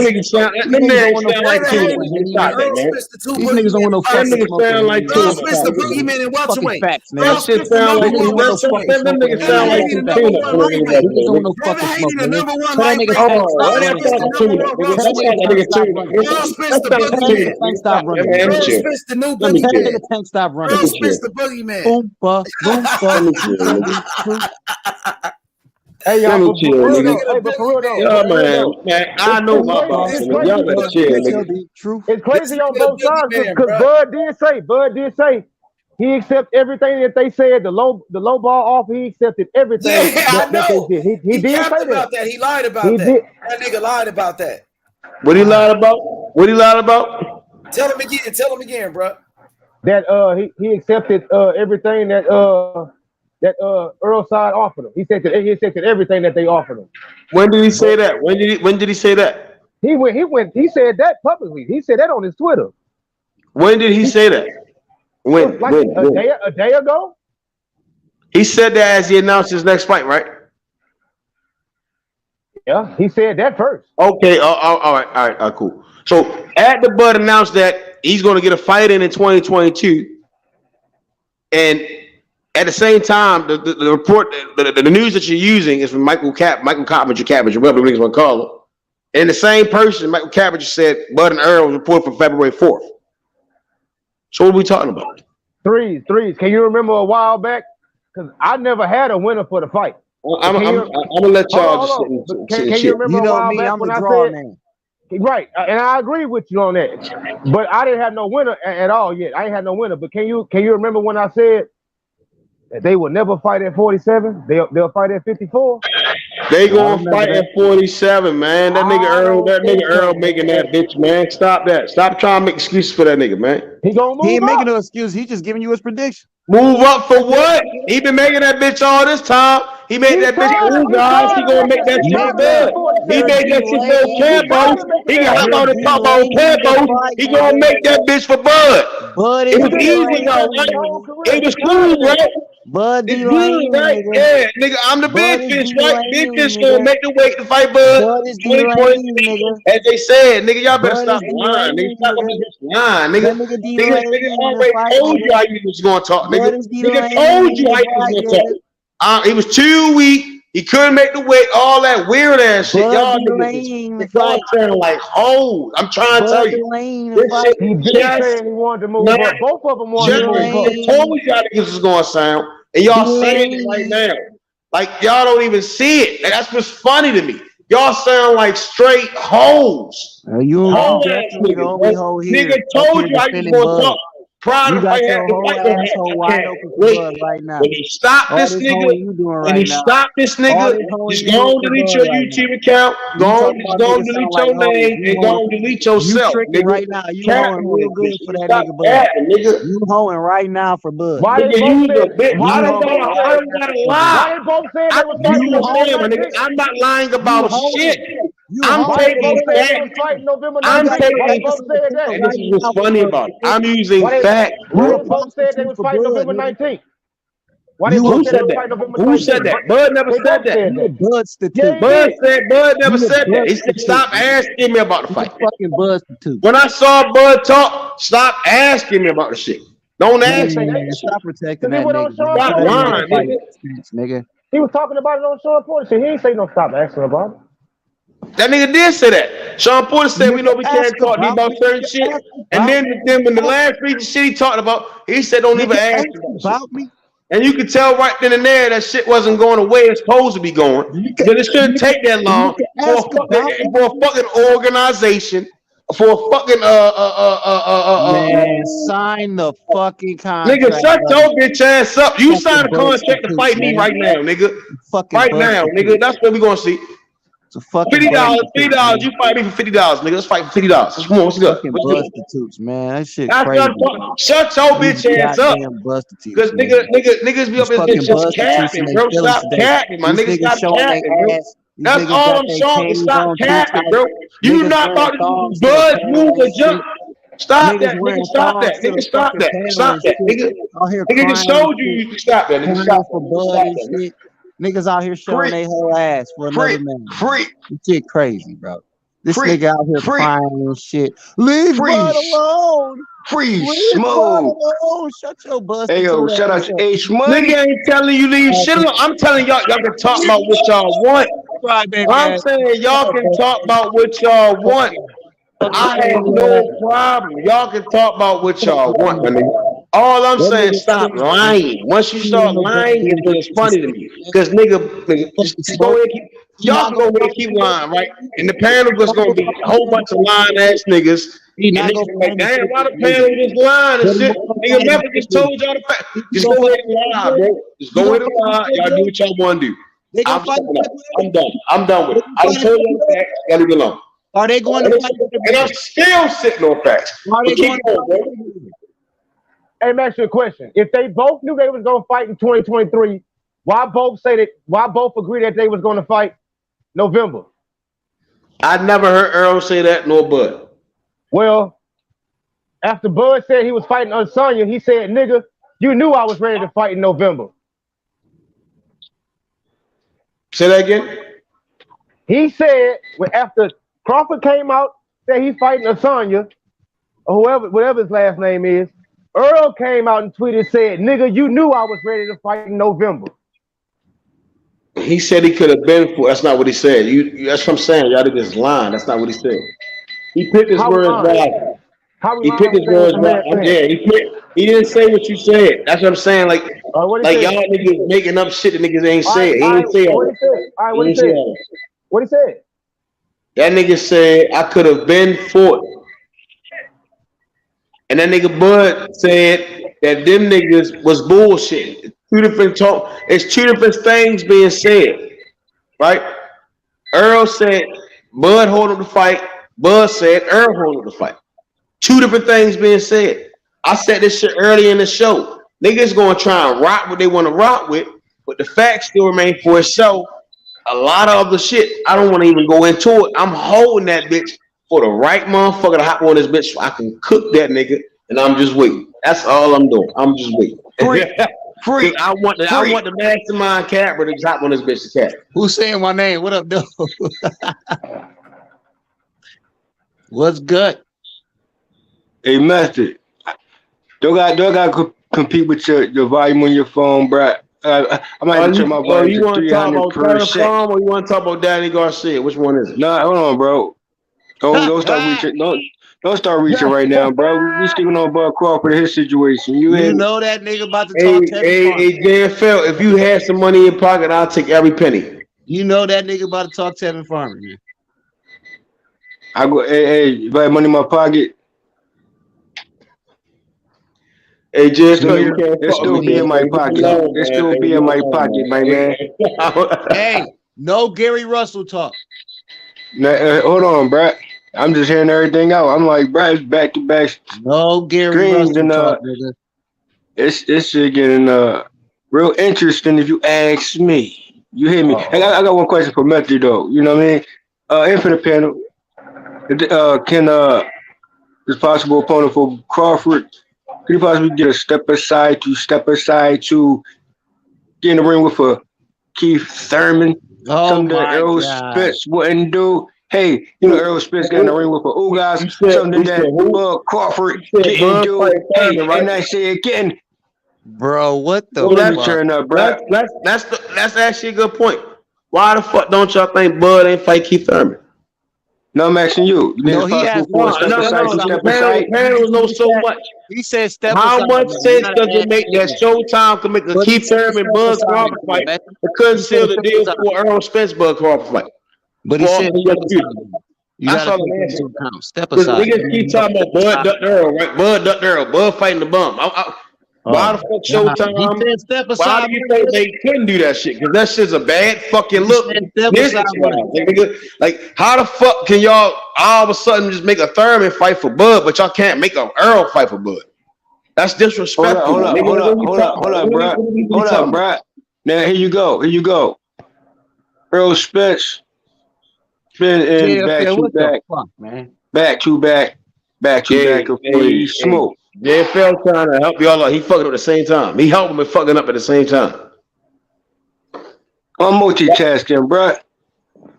[SPEAKER 8] niggas sound like two. Stop that, man.
[SPEAKER 16] These niggas don't want no fucking
[SPEAKER 8] niggas sound like two.
[SPEAKER 4] Errol Spence, the boogeyman, and welterweight.
[SPEAKER 8] That shit sound like two. Them niggas sound like two peanuts.
[SPEAKER 16] Don't no fucking smoke, nigga. Tell that nigga Tank stop running.
[SPEAKER 4] Errol Spence, the new boogeyman.
[SPEAKER 16] Tell that nigga Tank stop running.
[SPEAKER 4] Errol Spence, the boogeyman.
[SPEAKER 16] Oompa Loompa.
[SPEAKER 15] Hey,
[SPEAKER 8] y'all,
[SPEAKER 15] but for real though.
[SPEAKER 8] Yeah, man, I know my boss. Y'all better chill, nigga.
[SPEAKER 15] It's crazy on both sides because Bud did say he accepted everything that they said. The low ball offer, he accepted everything that they did. He did say
[SPEAKER 4] that. He lied about that. That nigga lied about that.
[SPEAKER 8] What he lied about? What he lied about?
[SPEAKER 4] Tell him again, bro.
[SPEAKER 15] That he accepted everything that Earl side offered him. He accepted everything that they offered him.
[SPEAKER 8] When did he say that? When did he say that?
[SPEAKER 15] He said that publicly. He said that on his Twitter.
[SPEAKER 8] When did he say that? When?
[SPEAKER 15] A day ago?
[SPEAKER 8] He said that as he announced his next fight, right?
[SPEAKER 15] Yeah, he said that first.
[SPEAKER 8] Okay, all right, cool. So after Bud announced that he's going to get a fight in 2022, and at the same time, the report, the news that you're using is from Michael Cabbage, or whatever niggas want to call him. And the same person, Michael Cabbage, said Bud and Earl was reported for February 4th. So what are we talking about?
[SPEAKER 15] Threes. Can you remember a while back? Because I never had a winner for the fight.
[SPEAKER 8] I'm gonna let y'all just
[SPEAKER 15] can you remember a while back when I said, right, and I agree with you on that. But I didn't have no winner at all yet. I ain't had no winner. But can you remember when I said that they will never fight at 47? They'll fight at 54.
[SPEAKER 8] They gonna fight at 47, man. That nigga Earl making that bitch, man. Stop that. Stop trying to make excuses for that nigga, man.
[SPEAKER 15] He gonna move
[SPEAKER 16] He ain't
[SPEAKER 15] up.
[SPEAKER 16] making no excuse. He just giving you his prediction.
[SPEAKER 8] Move up for what? He been making that bitch all this time. He made that bitch cool, guys. He gonna make that shit good. He made that shit for Campos. He can hop on the top on Campos. He gonna make that bitch for Bud. It was easy, though. It was cool, right?
[SPEAKER 16] Bud,
[SPEAKER 8] it's good, right? Yeah, nigga, I'm the big fish, right? Big fish gonna make the weight to fight Bud. 2020, as they said, nigga, y'all better stop lying. Nigga, stop lying, nigga. Nigga already told you how you was gonna talk, nigga. Nigga told you how you was gonna talk.
[SPEAKER 19] He was too weak. He couldn't make the weight. All that weird ass shit. Y'all niggas sound like hoes. I'm trying to tell you. This shit,
[SPEAKER 15] He did say he wanted to move up. Both of them wanted to move up.
[SPEAKER 19] I told y'all niggas was gonna sound, and y'all saying it right now. Like y'all don't even see it. And that's what's funny to me. Y'all sound like straight hoes.
[SPEAKER 8] You
[SPEAKER 19] definitely the only hoe here. Nigga told you I was gonna talk. Proud of fight had the fight asshole wide open for Bud right now. When he stopped this nigga, he's going to delete your YouTube account. He's going to delete your name and going to delete yourself.
[SPEAKER 8] You right now. You hoeing real good for that nigga Bud. You hoeing right now for Bud.
[SPEAKER 19] Why did I don't gotta lie. I'm not lying about shit. I'm taking facts. I'm taking. And this is what's funny about it. I'm using facts.
[SPEAKER 15] Why did both say they was fighting November 19th?
[SPEAKER 19] Who said that? Who said that? Bud never said that. Bud never said that. He said, "Stop asking me about the fight." When I saw Bud talk, stop asking me about the shit. Don't ask me.
[SPEAKER 8] Stop protecting that nigga.
[SPEAKER 15] He was talking about it on Sean Porter. He ain't say no stop asking about it.
[SPEAKER 19] That nigga did say that. Sean Porter said we know we can't talk about certain shit. And then when the last piece of shit he talked about, he said don't even ask about me. And you could tell right then and there that shit wasn't going the way it's supposed to be going. But it shouldn't take that long for a fucking organization, for a fucking
[SPEAKER 8] man, sign the fucking contract.
[SPEAKER 19] Nigga, shut your bitch ass up. You signed a contract to fight me right now, nigga. Right now, nigga. That's what we gonna see. $50, $50. You fight me for $50, nigga. Let's fight for $50. Come on, what's good?
[SPEAKER 8] Prostitutes, man. That shit crazy.
[SPEAKER 19] Shut your bitch ass up. Because niggas be up in this just capping, bro. Stop capping, my nigga. Stop capping, bro. That's all I'm showing. Stop capping, bro. You not about to Bud move or jump. Stop that, nigga. Stop that, nigga. Stop that. Stop that, nigga. Nigga just showed you to stop that, nigga. Stop that.
[SPEAKER 8] Niggas out here showing they whole ass for another man. This shit crazy, bro. This nigga out here crying and shit. Leave Bud alone.
[SPEAKER 19] Smooth.
[SPEAKER 8] Shut your bust.
[SPEAKER 19] Hey, yo, shout out to H Money. Nigga ain't telling you leave shit alone. I'm telling y'all can talk about what y'all want. I'm saying y'all can talk about what y'all want. I have no problem. Y'all can talk about what y'all want, my nigga. All I'm saying, stop lying. Once you start lying, it's funny to me. Because nigga, just go ahead, y'all can go ahead and keep lying, right? And the panel was gonna be a whole bunch of lying ass niggas. And niggas like, damn, why the panel just lying and shit? Nigga, never just told y'all the fact. Just go ahead and lie, bro. Just go ahead and lie. Y'all do what y'all want to do. I'm done. I'm done with it. I told you the facts. Gotta leave it alone.
[SPEAKER 8] Are they going to fight?
[SPEAKER 19] And I'm still sitting on facts. Keep going, bro.
[SPEAKER 15] Hey, let me ask you a question. If they both knew they was gonna fight in 2023, why both agree that they was gonna fight November?
[SPEAKER 19] I never heard Errol say that, nor Bud.
[SPEAKER 15] Well, after Bud said he was fighting Sonya, he said, nigga, you knew I was ready to fight in November.
[SPEAKER 19] Say that again?
[SPEAKER 15] He said after Crawford came out, said he's fighting Sonya, or whatever his last name is. Earl came out and tweeted, said, nigga, you knew I was ready to fight in November.
[SPEAKER 19] He said he could have been for. That's not what he said. That's what I'm saying. Y'all did this line. That's not what he said. He picked his words right. He picked his words right. Yeah, he didn't say what you said. That's what I'm saying. Like y'all niggas making up shit that niggas ain't said. He didn't say all that.
[SPEAKER 15] What he said?
[SPEAKER 19] That nigga said I could have been fought. And that nigga Bud said that them niggas was bullshit. It's two different things being said, right? Earl said Bud hold up the fight. Bud said Earl hold up the fight. Two different things being said. I said this shit early in the show. Niggas gonna try and rock what they want to rock with, but the facts still remain for itself. A lot of other shit, I don't want to even go into it. I'm holding that bitch for the right motherfucker to hop on this bitch so I can cook that nigga, and I'm just waiting. That's all I'm doing. I'm just waiting. Free. I want the mastermind cat to hop on this bitch to cat.
[SPEAKER 8] Who's saying my name? What up, dude? What's good?
[SPEAKER 3] Hey, Master. Don't got compete with your volume on your phone, bro.
[SPEAKER 19] I might have to turn my volume
[SPEAKER 3] you
[SPEAKER 19] to
[SPEAKER 3] want to talk about
[SPEAKER 19] 300%.
[SPEAKER 3] Farm or you want to talk about Danny Garcia? Which one is it?
[SPEAKER 19] Nah, hold on, bro. Don't start reaching. Don't start reaching right now, bro. We sticking on Bud Crawford and his situation. You
[SPEAKER 21] know that nigga about to
[SPEAKER 3] hey,
[SPEAKER 21] talk Tevin Farmer.
[SPEAKER 3] Hey, JFL, if you had some money in your pocket, I'll take every penny.
[SPEAKER 21] You know that nigga about to talk Tevin Farmer, man.
[SPEAKER 19] I go, hey, if I had money in my pocket.
[SPEAKER 3] Hey, JFL, you
[SPEAKER 19] it still be in my pocket. It still be in my pocket, my man.
[SPEAKER 21] Hey, no Gary Russell talk.
[SPEAKER 19] Now, hold on, bro. I'm just hearing everything out. I'm like, bro, it's back to back.
[SPEAKER 21] No Gary Russell talk, nigga.
[SPEAKER 19] It's shit getting real interesting if you ask me. You hear me? I got one question for Metri though. You know what I mean? Infinite panel. Can this possible opponent for Crawford? Could he possibly get a step aside to get in the ring with a Keith Thurman? Something that Errol Spence wouldn't do. Hey, you know Errol Spence got in the ring with a Ugas, something that Crawford didn't do. Hey, and I say again,
[SPEAKER 21] bro, what the
[SPEAKER 19] fuck? Turn up, bro.
[SPEAKER 3] That's actually a good point. Why the fuck don't y'all think Bud ain't fight Keith Thurman?
[SPEAKER 19] No, I'm asking you.
[SPEAKER 21] No, he asked
[SPEAKER 3] the panels know so much.
[SPEAKER 21] He said step
[SPEAKER 3] How
[SPEAKER 21] aside,
[SPEAKER 3] much sense does it make that Showtime can make a Keith Thurman Bud Crawford fight, but couldn't seal the deal for Errol Spence Bud Crawford fight?
[SPEAKER 21] But he said
[SPEAKER 3] that's all I'm asking.
[SPEAKER 21] Step aside.
[SPEAKER 3] Niggas keep talking about Bud ducked Earl, right? Bud ducked Earl. Bud fighting the bum. Why the fuck Showtime?
[SPEAKER 21] He said step aside.
[SPEAKER 3] Why do you think they couldn't do that shit? Because that shit's a bad fucking look. Like, how the fuck can y'all all of a sudden just make a Thurman fight for Bud, but y'all can't make an Earl fight for Bud? That's disrespectful.
[SPEAKER 19] Hold up, bro. Now here you go. Errol Spence been in back to back of smoke.
[SPEAKER 3] JFL trying to help y'all out. He fucking up at the same time. He helping me fucking up at the same time.
[SPEAKER 19] I'm multitasking, bro.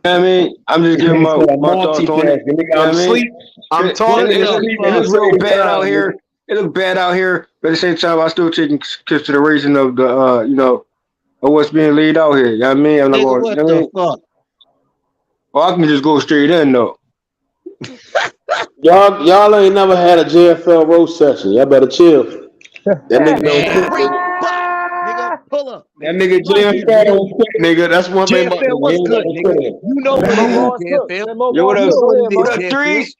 [SPEAKER 19] I mean, I'm just giving my thoughts on it.
[SPEAKER 3] I'm asleep. I'm talking.
[SPEAKER 19] It looks real bad out here. It looks bad out here, but at the same time, I still taking consideration of the of what's being laid out here. You know what I mean? I'm not going.
[SPEAKER 21] What the fuck?
[SPEAKER 19] Or I can just go straight in though.
[SPEAKER 3] Y'all ain't never had a JFL roast session. Y'all better chill. That nigga don't quit.
[SPEAKER 21] Nigga, pull up.
[SPEAKER 3] That nigga JFL don't quit, nigga. That's one thing.
[SPEAKER 21] JFL was good, nigga. You know what it is, JFL.
[SPEAKER 19] Yo, what up, threes?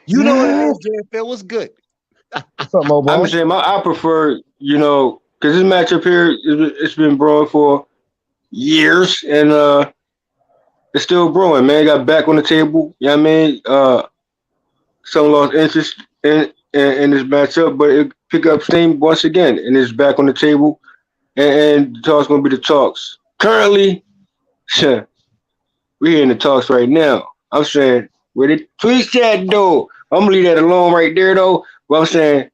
[SPEAKER 21] You know what it is, JFL was good.
[SPEAKER 19] I'm saying I prefer, because this matchup here, it's been brewing for years, and it's still brewing, man. Got back on the table, you know what I mean? Some lost interest in this matchup, but it pick up steam once again, and it's back on the table, and the talk's going to be the talks. Currently, we're in the talks right now. I'm saying, where the tweets at, though? I'm going to leave that alone right there, though. But I'm saying,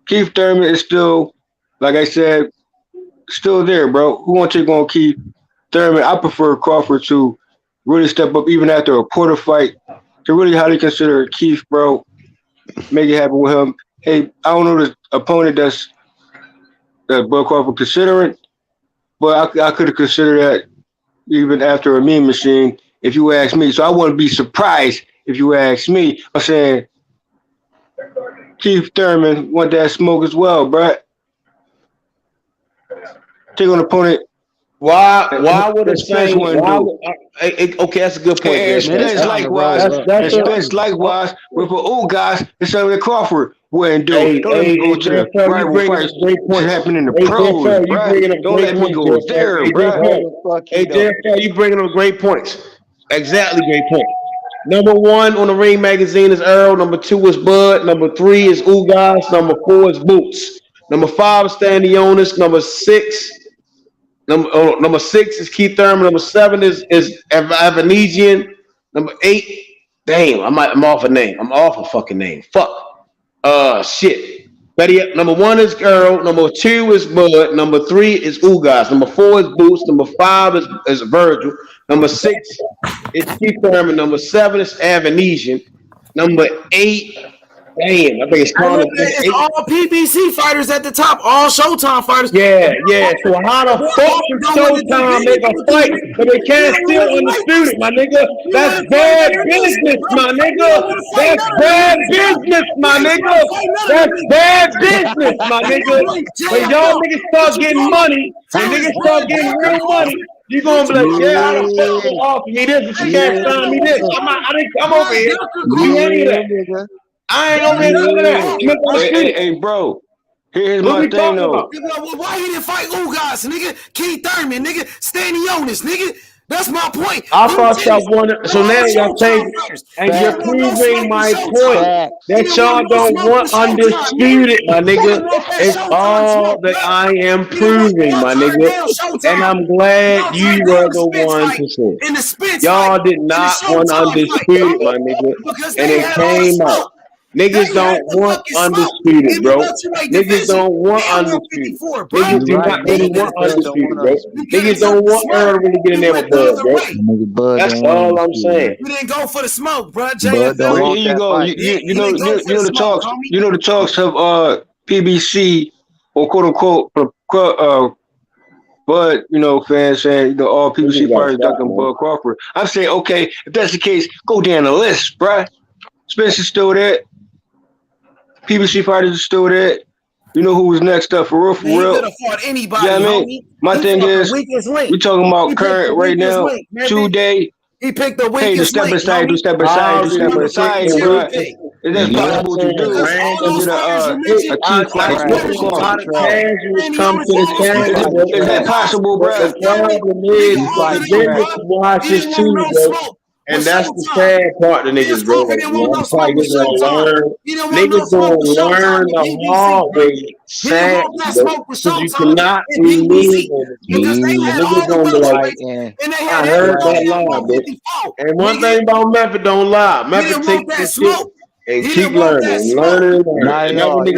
[SPEAKER 19] Keith Thurman is still, like I said, still there, bro. Who want to take on Keith Thurman? I prefer Crawford to really step up even after a Porter fight to really highly consider Keith, bro. Make it happen with him. Hey, I don't know the opponent that Bud Crawford considering, but I could have considered that even after a meme machine if you ask me. So I wouldn't be surprised if you ask me. I'm saying Keith Thurman want that smoke as well, bro. Take on the opponent.
[SPEAKER 3] Why would the same one do? Okay, that's a good point.
[SPEAKER 19] Spence likewise with the old guys, it's something that Crawford wouldn't do. Don't let me go to the rival fights. What happened in the pros, bro? Don't let me go there, bro.
[SPEAKER 3] Hey, JFL, you bringing up great points. Exactly, great point. Number 1 on the Ring magazine is Earl. Number 2 is Bud. Number 3 is Ugas. Number 4 is Boots. Number 5 is Stanionis. Number 6 is Keith Thurman. Number 7 is Avanesian. Number 8, damn, I'm off a name. I'm off a fucking name. Fuck. Shit. Better yet, number 1 is Earl. Number 2 is Bud. Number 3 is Ugas. Number 4 is Boots. Number 5 is Virgil. Number 6 is Keith Thurman. Number 7 is Avanesian. Number 8 Damn, I think it's Conor.
[SPEAKER 4] It's all PBC fighters at the top, all Showtime fighters.
[SPEAKER 3] Yeah. So how the fuck should Showtime make a fight, but they can't still undisputed, my nigga? That's bad business, my nigga. That's bad business, my nigga. That's bad business, my nigga. When y'all niggas start getting money, when niggas start getting real money, you gonna be like, yeah, how the fuck you offer me this, but you can't sign me this. I'm over here. You ain't that. I ain't over here doing that.
[SPEAKER 14] Hey, bro. Here's my thing, though.
[SPEAKER 4] Why he didn't fight Ugas, nigga? Keith Thurman, nigga. Stanionis, nigga. That's my point.
[SPEAKER 3] I thought y'all wanted, so now y'all saying, and you're proving my point that y'all don't want undisputed, my nigga. It's all that I am proving, my nigga. And I'm glad you were the one to say y'all did not want undisputed, my nigga. And it came out. Niggas don't want undisputed, bro. Niggas don't want undisputed. Niggas do not really want undisputed, bro. Niggas don't want Earl to really get in there with Bud, bro. That's all I'm saying.
[SPEAKER 4] We didn't go for the smoke, bro.
[SPEAKER 14] Here you go. You know the talks. You know the talks of PBC or quote unquote Bud, fans saying all PBC fighters ducking Bud Crawford. I'm saying, okay, if that's the case, go down the list, bruh. Spencer's still there. PBC fighters are still there. You know who was next up for real?
[SPEAKER 4] He could have fought anybody.
[SPEAKER 14] Yeah, I mean, my thing is, we talking about current right now. 2 day.
[SPEAKER 4] He picked the weakest.
[SPEAKER 14] Hey, to step aside, bro. Is that possible to do? Is that possible, bro?
[SPEAKER 3] The problem is, business watches too, bro. And that's the sad part of niggas, bro. Niggas gonna learn the hard way. Sad, because you cannot believe niggas gonna be like, I heard that lie, bro. And one thing about Memphis, don't lie. Memphis take this shit and keep learning. Learning.
[SPEAKER 4] He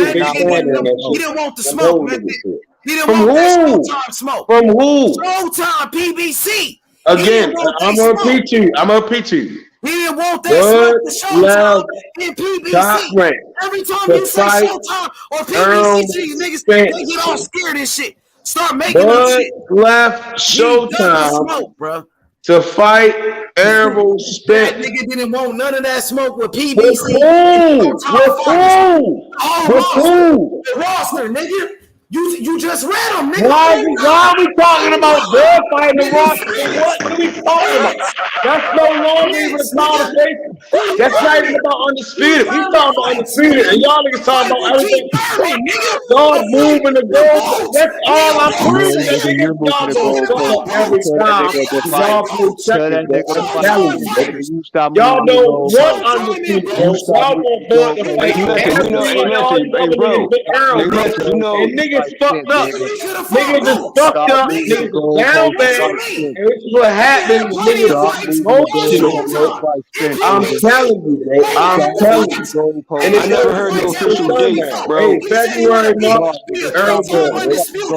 [SPEAKER 4] didn't want the smoke, Memphis. He didn't want that Showtime smoke.
[SPEAKER 3] From who?
[SPEAKER 4] Showtime, PBC.
[SPEAKER 3] Again, I'm gonna repeat you.
[SPEAKER 4] He didn't want that smoke to Showtime and PBC. Every time you say Showtime or PBC, niggas they get all scared and shit. Start making up shit.
[SPEAKER 3] Left Showtime to fight Errol Spence.
[SPEAKER 4] That nigga didn't want none of that smoke with PBC.
[SPEAKER 3] With who?
[SPEAKER 4] Rosner, nigga. You just read them, nigga.
[SPEAKER 3] Why are we talking about Bud fighting the Rock? What are we talking about? That's no longer even a conversation. That's not even about undisputed. We talking about undisputed, and y'all niggas talking about everything. Y'all moving the goal. That's all I'm proving. Y'all gonna go every time. Y'all put y'all don't want undisputed. Y'all want Bud to fight. And niggas fucked up. Niggas is fucked up. Niggas is down bad. And this is what happens. Niggas bullshit. I'm telling you, bro. I'm telling you. And
[SPEAKER 14] I never heard no official date, bro.
[SPEAKER 3] Hey, February, March, Earl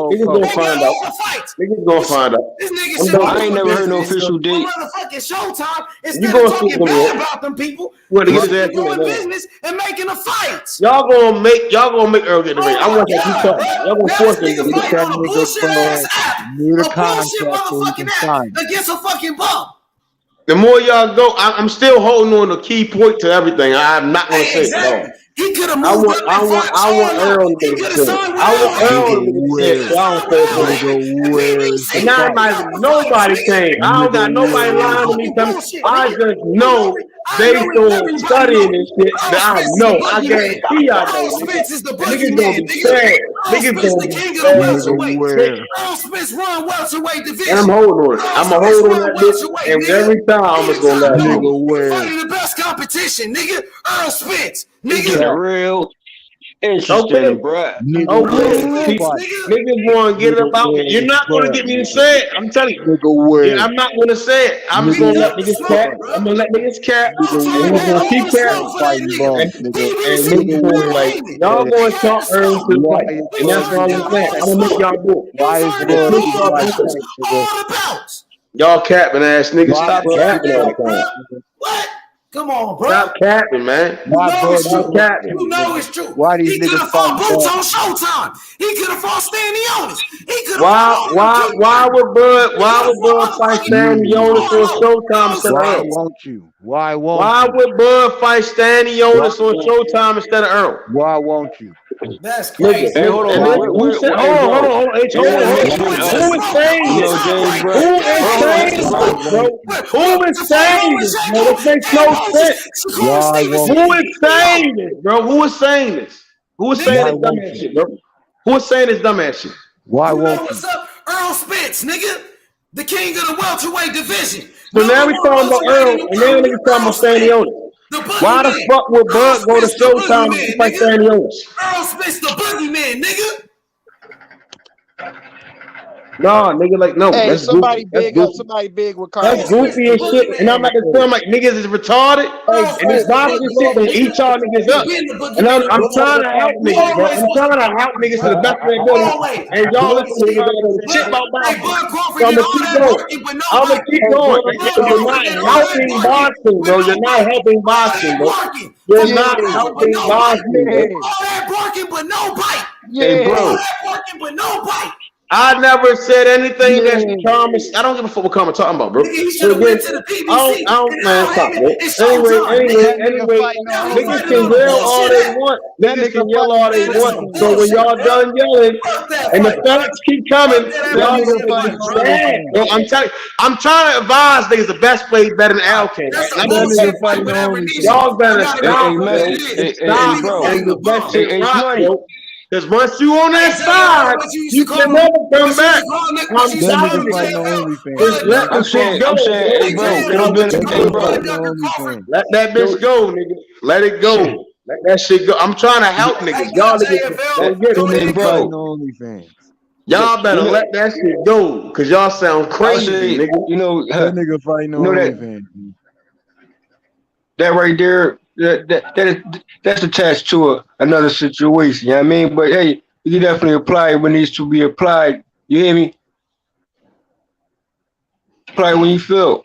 [SPEAKER 3] Niggas gonna find out. Niggas gonna find out.
[SPEAKER 14] I ain't never heard no official date.
[SPEAKER 4] Showtime instead of talking bad about them people. Doing business and making a fight.
[SPEAKER 3] Y'all gonna make Earl get the ring. I want that you talk. Y'all gonna force him to get
[SPEAKER 4] the contract against a fucking bum.
[SPEAKER 3] The more y'all go, I'm still holding on to key point to everything. I'm not gonna say no.
[SPEAKER 4] He could have moved
[SPEAKER 3] I want Earl to get it. I want Earl to get it. And now nobody came. I don't got nobody lying to me. I just know based on studying this shit that I know. I guarantee I know. Niggas gonna be sad. Niggas gonna be sad.
[SPEAKER 4] Errol Spence run welterweight division.
[SPEAKER 3] And I'm holding on it. I'm gonna hold on that bitch. And every time I'm just gonna let nigga wear.
[SPEAKER 4] Fighting the best competition, nigga. Errol Spence. Nigga.
[SPEAKER 14] Real interesting, bro.
[SPEAKER 3] Niggas want to get it about me. You're not going to get me to say it. I'm telling you. I'm not going to say it. I'm just going to let niggas cap. I'm going to let niggas cap. And we're going to keep capping. And niggas going to like, y'all going to talk Earl to the fight. And that's all I'm saying. I'm going to make y'all do it. Why is it y'all capping ass niggas? Stop capping all the time.
[SPEAKER 4] What? Come on, bro.
[SPEAKER 3] Stop capping, man.
[SPEAKER 4] You know it's true.
[SPEAKER 3] Capping.
[SPEAKER 4] You know it's true.
[SPEAKER 8] Why these
[SPEAKER 4] He could
[SPEAKER 8] niggas
[SPEAKER 4] have fought
[SPEAKER 8] fighting
[SPEAKER 4] Boots
[SPEAKER 8] back?
[SPEAKER 4] on Showtime. He could have fought Stanionis. He could have
[SPEAKER 3] Why would Bud fight Stanionis on Showtime instead of
[SPEAKER 8] Why
[SPEAKER 3] Earl?
[SPEAKER 8] won't you? Why won't
[SPEAKER 3] Why
[SPEAKER 8] you?
[SPEAKER 3] would Bud fight Stanionis on Showtime instead of Earl?
[SPEAKER 8] Why won't you?
[SPEAKER 4] That's crazy.
[SPEAKER 14] Hey, hold on.
[SPEAKER 3] Who is saying this, bro? Who is saying this, bro? This makes no sense. Who is saying this, bro? Who is saying this? Who is saying this dumbass shit, bro? Who is saying this dumbass shit?
[SPEAKER 8] Why
[SPEAKER 4] You know
[SPEAKER 8] won't
[SPEAKER 4] what's up? Errol Spence, nigga. The king of the welterweight division.
[SPEAKER 3] So now we talking about Earl, and now we talking about Stanionis. Why the fuck would Bud go to Showtime to fight Stanionis?
[SPEAKER 4] Errol Spence, the boogeyman, nigga.
[SPEAKER 3] Nah, nigga, like, no.
[SPEAKER 8] Hey,
[SPEAKER 3] That's
[SPEAKER 8] somebody
[SPEAKER 3] goofy.
[SPEAKER 8] big up, somebody big with
[SPEAKER 3] That's goofy as shit. And I'm not gonna tell them like niggas is retarded. And this boxing shit gonna eat y'all niggas up. And I'm trying to help niggas, bro. I'm trying to help niggas to the best way I can. And y'all listen to niggas that know shit about boxing. So I'm gonna keep going. I'm gonna keep going. You're not helping boxing, bro. You're not helping boxing, bro. You're not helping boxing, bro.
[SPEAKER 4] All that barking but no bite.
[SPEAKER 3] Hey, bro.
[SPEAKER 4] All that barking but no bite.
[SPEAKER 3] I never said anything that's common. I don't give a fuck what Carmen talking about, bro.
[SPEAKER 4] He should have went to the BBC.
[SPEAKER 3] I don't, man, stop, bro. Anyway, niggas can yell all they want. Niggas can yell all they want. So when y'all done yelling and the facts keep coming, y'all gonna stand. Bro, I'm trying to advise niggas the best play better than Al can. Y'all better stop, bro. Because once you on that side, you can never come back. I'm telling you. Just let the shit go. Let that bitch go, nigga. Let it go. Let that shit go. I'm trying to help niggas. Y'all niggas don't get it, bro. Y'all better let that shit go. Because y'all sound crazy, nigga.
[SPEAKER 14] You know,
[SPEAKER 8] that nigga fighting on OnlyFans.
[SPEAKER 14] That right there, that's attached to another situation. You know what I mean? But hey, you can definitely apply it when it needs to be applied. You hear me? Apply it when you feel.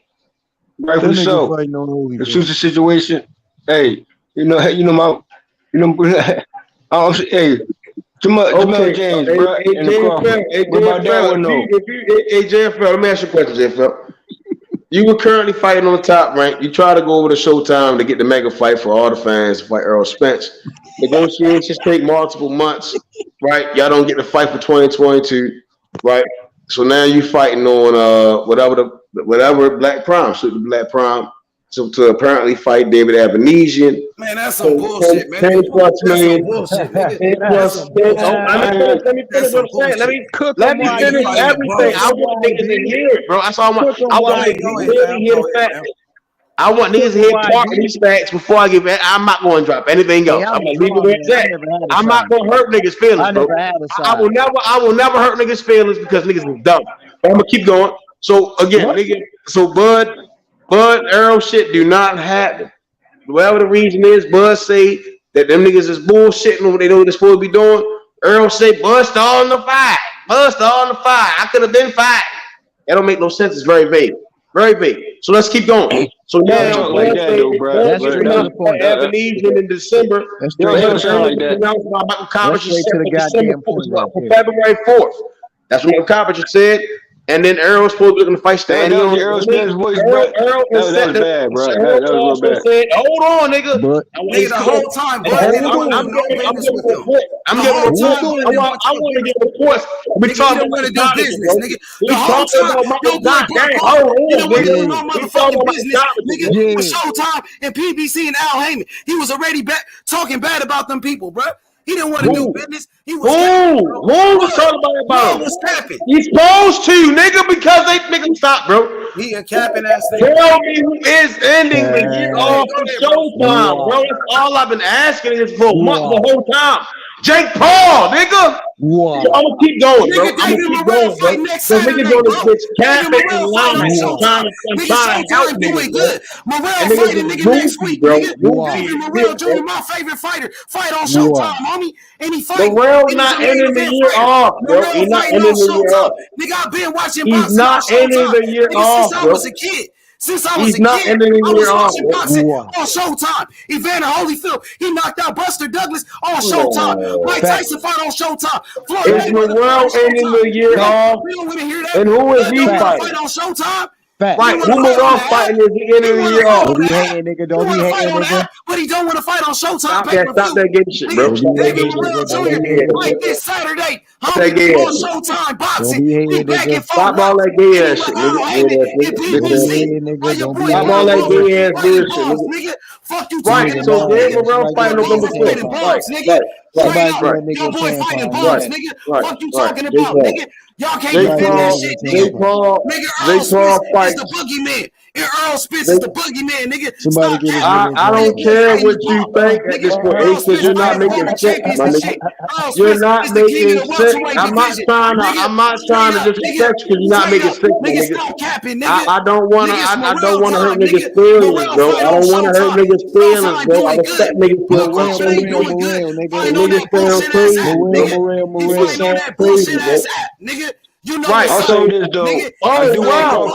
[SPEAKER 14] Rightfully so. If suits the situation, hey, hey, Jamal James, bro.
[SPEAKER 3] Hey, JFL, let me ask you a question, JFL. You were currently fighting on the top rank. You try to go over to Showtime to get the mega fight for all the fans to fight Errol Spence. Negotiations take multiple months, right? Y'all don't get the fight for 2022, right? So now you fighting on whatever Black Prime, shoot the Black Prime, to apparently fight David Abanesian.
[SPEAKER 4] Man, that's some bullshit, man.
[SPEAKER 3] 10 plus million.
[SPEAKER 4] Let
[SPEAKER 3] me finish what I'm saying. Let me finish everything. I want niggas to hear it, bro. That's all I want. I want niggas to really hear the facts. I want niggas to hear part of these facts before I give it. I'm not going to drop anything else. I'm going to leave it where it's at. I'm not going to hurt niggas' feelings, bro. I will never hurt niggas' feelings because niggas is dumb. But I'm going to keep going. So again, nigga, so Bud, Errol shit do not happen. Whatever the reason is, Bud say that them niggas is bullshitting when they know what they're supposed to be doing. Errol say Bud stalled in the fight. I could have been fighting. That don't make no sense. It's very vague. Very vague. So let's keep going. So now,
[SPEAKER 14] like that, though, bro.
[SPEAKER 3] That's another point. Abanesian in December.
[SPEAKER 14] That's like
[SPEAKER 3] that. February 4th. That's what Carpenter said. And then Errol was supposed to be looking to fight Stanley.
[SPEAKER 14] Errol Spence voice, bro. That was bad, bro. That was real bad.
[SPEAKER 3] Said, hold on, nigga.
[SPEAKER 4] Nigga, the whole time, bro.
[SPEAKER 3] I'm getting reports. I want to get reports. We talking about
[SPEAKER 4] do business, nigga. The whole time, your boy, you don't want to do no motherfucking business, nigga. For Showtime and PBC and Al Heyman, he was already talking bad about them people, bro. He didn't want to do business. He was
[SPEAKER 3] who was talking about
[SPEAKER 4] was capping.
[SPEAKER 3] He's supposed to, nigga, because they make him stop, bro.
[SPEAKER 4] He a capping ass thing.
[SPEAKER 3] Tell me who is ending the year off for Showtime, bro. That's all I've been asking is for a month the whole time. Jake Paul, nigga.
[SPEAKER 12] Wow.
[SPEAKER 3] So I'm gonna keep going, bro. I'm gonna keep going, bro. So niggas on this bitch capping and lying. I'm trying to help niggas,
[SPEAKER 4] good. Morrell fighting nigga next week, bro. Morrell Jr., my favorite fighter, fight on Showtime, homie. And he fight.
[SPEAKER 3] Morrell's not ending the year off, bro. He's not ending the year off.
[SPEAKER 4] Nigga, I've been watching
[SPEAKER 3] boxing. He's not ending the year off,
[SPEAKER 4] since I
[SPEAKER 3] bro.
[SPEAKER 4] was a kid. Since I was
[SPEAKER 3] He's
[SPEAKER 4] a
[SPEAKER 3] not
[SPEAKER 4] kid,
[SPEAKER 3] ending
[SPEAKER 4] I
[SPEAKER 3] the
[SPEAKER 4] was
[SPEAKER 3] year off.
[SPEAKER 4] watching boxing on Showtime. Evander Holyfield, he knocked out Buster Douglas on Showtime. Mike Tyson fought on Showtime. Floyd
[SPEAKER 3] Is Morrell ending the year off?
[SPEAKER 4] We don't want to hear that.
[SPEAKER 3] And who is he
[SPEAKER 4] You want to
[SPEAKER 3] fighting?
[SPEAKER 4] fight on Showtime?
[SPEAKER 3] Right, who Morrell fighting is the end of the year off?
[SPEAKER 4] Don't be hating, nigga. Don't be hating, nigga. But he don't want to fight on Showtime.
[SPEAKER 3] Stop that game shit, bro. Stop that game shit.
[SPEAKER 4] Fight this Saturday.
[SPEAKER 3] Stop that gay
[SPEAKER 4] On
[SPEAKER 3] ass shit.
[SPEAKER 4] Showtime boxing. He back and forth.
[SPEAKER 3] Stop all that gay ass shit, nigga. Stop all that gay ass bullshit, nigga.
[SPEAKER 4] Fuck you,
[SPEAKER 3] right? So Dan Morrell fighting November 4th. Right.
[SPEAKER 4] Your boy fighting bombs, nigga. Fuck you talking about, nigga. Y'all can't defend that shit, nigga. Nigga, Errol Spence is the boogeyman. And Errol Spence is the boogeyman, nigga.
[SPEAKER 3] I don't care what you think at this point, because you're not making sense, my nigga. You're not making sense. I'm not trying to disrespect you because you're not making sense, nigga. I don't want to hurt niggas' feelings, bro. I don't want to hurt niggas' feelings, bro. I respect niggas' feelings. Niggas sound crazy, bro.
[SPEAKER 4] Nigga, you know
[SPEAKER 3] right.
[SPEAKER 14] I'll say this though.
[SPEAKER 3] Oh wow!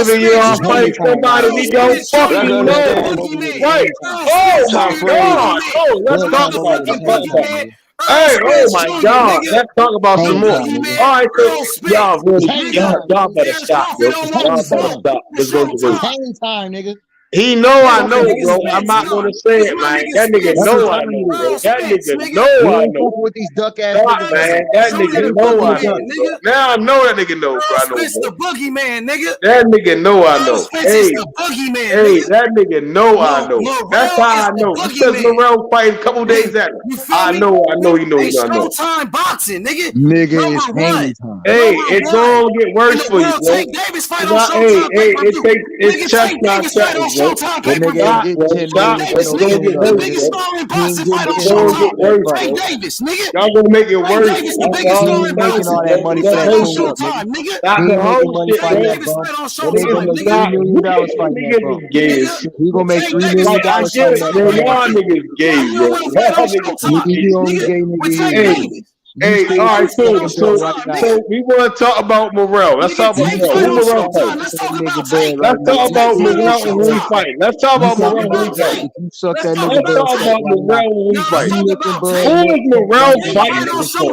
[SPEAKER 3] The year off fight somebody we don't fucking know. Right. Oh my god. Oh, let's talk about it. Hey, oh my god. Let's talk about some more. All right, so y'all better stop, bro. Y'all better stop. Let's go to this.
[SPEAKER 12] Hang time, nigga.
[SPEAKER 3] He know I know, bro. I'm not gonna say it, man. That nigga know I know, bro. That nigga know I know.
[SPEAKER 12] With these duck ass
[SPEAKER 3] niggas, man. That nigga know I know. Now I know that nigga know, bro. I know.
[SPEAKER 4] It's the boogeyman, nigga.
[SPEAKER 3] That nigga know I know. Hey,
[SPEAKER 4] hey,
[SPEAKER 3] that nigga know I know. That's how I know. Because Morrell fighting a couple days after. I know he knows I know.
[SPEAKER 4] Showtime boxing, nigga.
[SPEAKER 12] Nigga, it's hang time.
[SPEAKER 3] Hey, it's gonna get worse for you, bro. Hey, it's chestnut seconds, bro.
[SPEAKER 4] Showtime pay-per-view.
[SPEAKER 3] The
[SPEAKER 4] biggest star in boxing fight on Showtime. Ray Davis, nigga.
[SPEAKER 3] Y'all gonna make it worse.
[SPEAKER 4] Ray Davis, the biggest star in boxing.
[SPEAKER 12] All that money for that
[SPEAKER 4] Showtime, nigga.
[SPEAKER 3] Stop the whole shit,
[SPEAKER 4] Ray Davis fight on Showtime, nigga.
[SPEAKER 12] He gonna make $3 million fighting that, bro.
[SPEAKER 3] Y'all niggas gay, bro. Hey, all right, so we want to talk about Morrell. Let's talk about Morrell. Let's talk about Morrell and who he fighting. Let's talk about Morrell and who he fighting. Let's talk about Morrell and who he fighting. Who is Morrell fighting?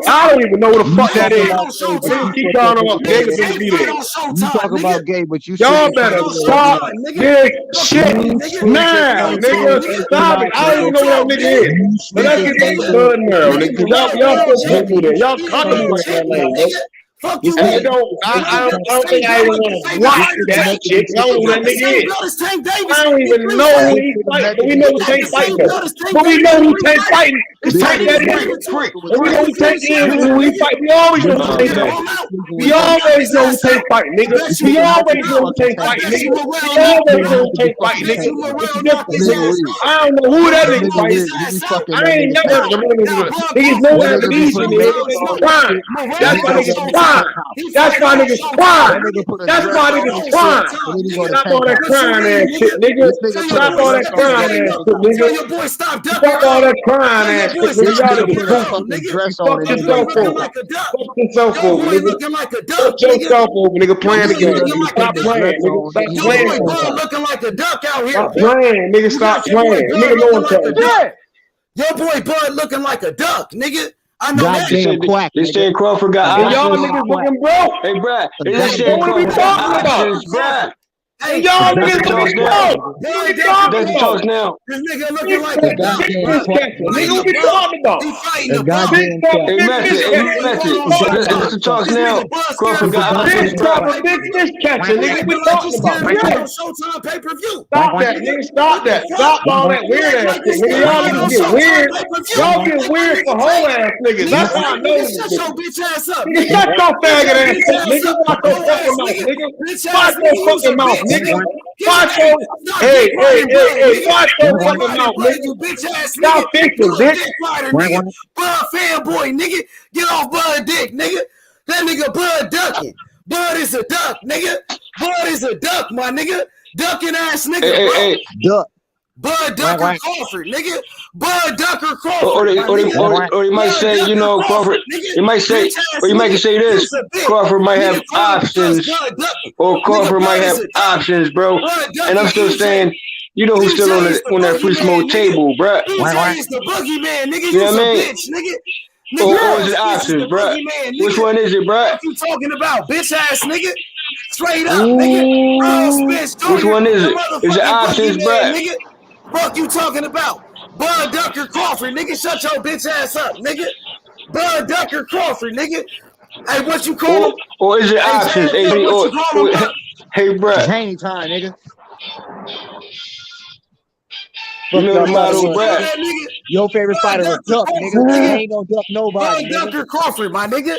[SPEAKER 3] I don't even know what the fuck that is. Keep going on. David didn't be there.
[SPEAKER 12] You talk about gay, but you
[SPEAKER 3] y'all better stop this shit now, nigga. Stop it. I don't even know what that nigga is. But let's get back to Bud now, nigga. Y'all so y'all comfortable with that lane, bro.
[SPEAKER 4] Fuck you,
[SPEAKER 3] I don't think I even want to watch that shit. I don't know who that nigga is. I don't even know who he's fighting. But we know who Tank fighting. But we know who Tank fighting. Because Tank that is. And we know who Tank is and who he fighting. We always know who Tank fighting. We always know who Tank fighting, nigga. We always know who Tank fighting, nigga. We always know who Tank fighting, nigga. I don't know who that nigga fighting. I ain't never. Niggas know that reason, nigga. Crime. That's why niggas crime. That's why niggas crime. That's why niggas crime. Stop all that crying ass shit, nigga. Stop all that crying ass shit, nigga. Stop all that crying ass shit, nigga. Y'all niggas fuck yourself over. Fuck yourself over, nigga. Fuck yourself over, nigga. Playing the game. Stop playing, nigga. Stop playing.
[SPEAKER 4] Looking like a duck out here.
[SPEAKER 3] Stop playing, nigga. Stop playing. Nigga know what's up.
[SPEAKER 4] Your boy Bud looking like a duck, nigga. I know
[SPEAKER 14] that.
[SPEAKER 12] Quack.
[SPEAKER 14] This Terence Crawford got
[SPEAKER 3] options. Y'all niggas looking broke.
[SPEAKER 14] Hey, Brad.
[SPEAKER 3] What are we talking about?
[SPEAKER 14] Brad.
[SPEAKER 3] Hey, y'all niggas looking broke. What are we talking about?
[SPEAKER 14] Now.
[SPEAKER 4] This nigga looking like a duck.
[SPEAKER 3] Nigga, what we talking about?
[SPEAKER 4] He fighting the
[SPEAKER 14] Let's talk now. Crawford got options.
[SPEAKER 3] Big fish catcher, nigga. We talking about, man.
[SPEAKER 4] Showtime pay-per-view.
[SPEAKER 3] Stop that, nigga. Stop that. Stop all that weird ass shit, nigga. Y'all niggas get weird. Y'all get weird for whole ass niggas. That's how I know this.
[SPEAKER 4] Shut your bitch ass up.
[SPEAKER 3] Nigga, shut your faggot ass up, nigga. Watch your fucking mouth, nigga. Watch your fucking mouth, nigga. Watch your hey, watch your fucking mouth, nigga. Stop fixing, bitch.
[SPEAKER 4] Bud fanboy, nigga. Get off Bud dick, nigga. That nigga Bud ducking. Bud is a duck, nigga. Bud is a duck, my nigga. Ducking ass nigga, bro.
[SPEAKER 12] Duck.
[SPEAKER 4] Bud Ducker Crawford, nigga. Bud Ducker Crawford.
[SPEAKER 3] Or you might say, you know, Crawford. You might say, or you might say this: Crawford might have options, or Crawford might have options, bro. And I'm still saying, you know who's still on that free smoke table, bro?
[SPEAKER 4] BJ is the boogeyman, nigga.
[SPEAKER 3] You know what I mean?
[SPEAKER 4] Bitch, nigga.
[SPEAKER 3] Or is it options, bro? Which one is it, bro?
[SPEAKER 4] What you talking about, bitch ass nigga? Straight up, nigga. Errol Spence Jr.
[SPEAKER 3] Which one is it? Is it options, bro?
[SPEAKER 4] Nigga. Fuck you talking about? Bud Ducker Crawford, nigga. Shut your bitch ass up, nigga. Bud Ducker Crawford, nigga. Hey, what you call him?
[SPEAKER 3] Or is it options? Hey, bro.
[SPEAKER 12] Haney time, nigga.
[SPEAKER 3] You know the model, bro.
[SPEAKER 12] Your favorite fighter is Duck, nigga. He ain't gonna duck nobody.
[SPEAKER 4] Bud Ducker Crawford, my nigga.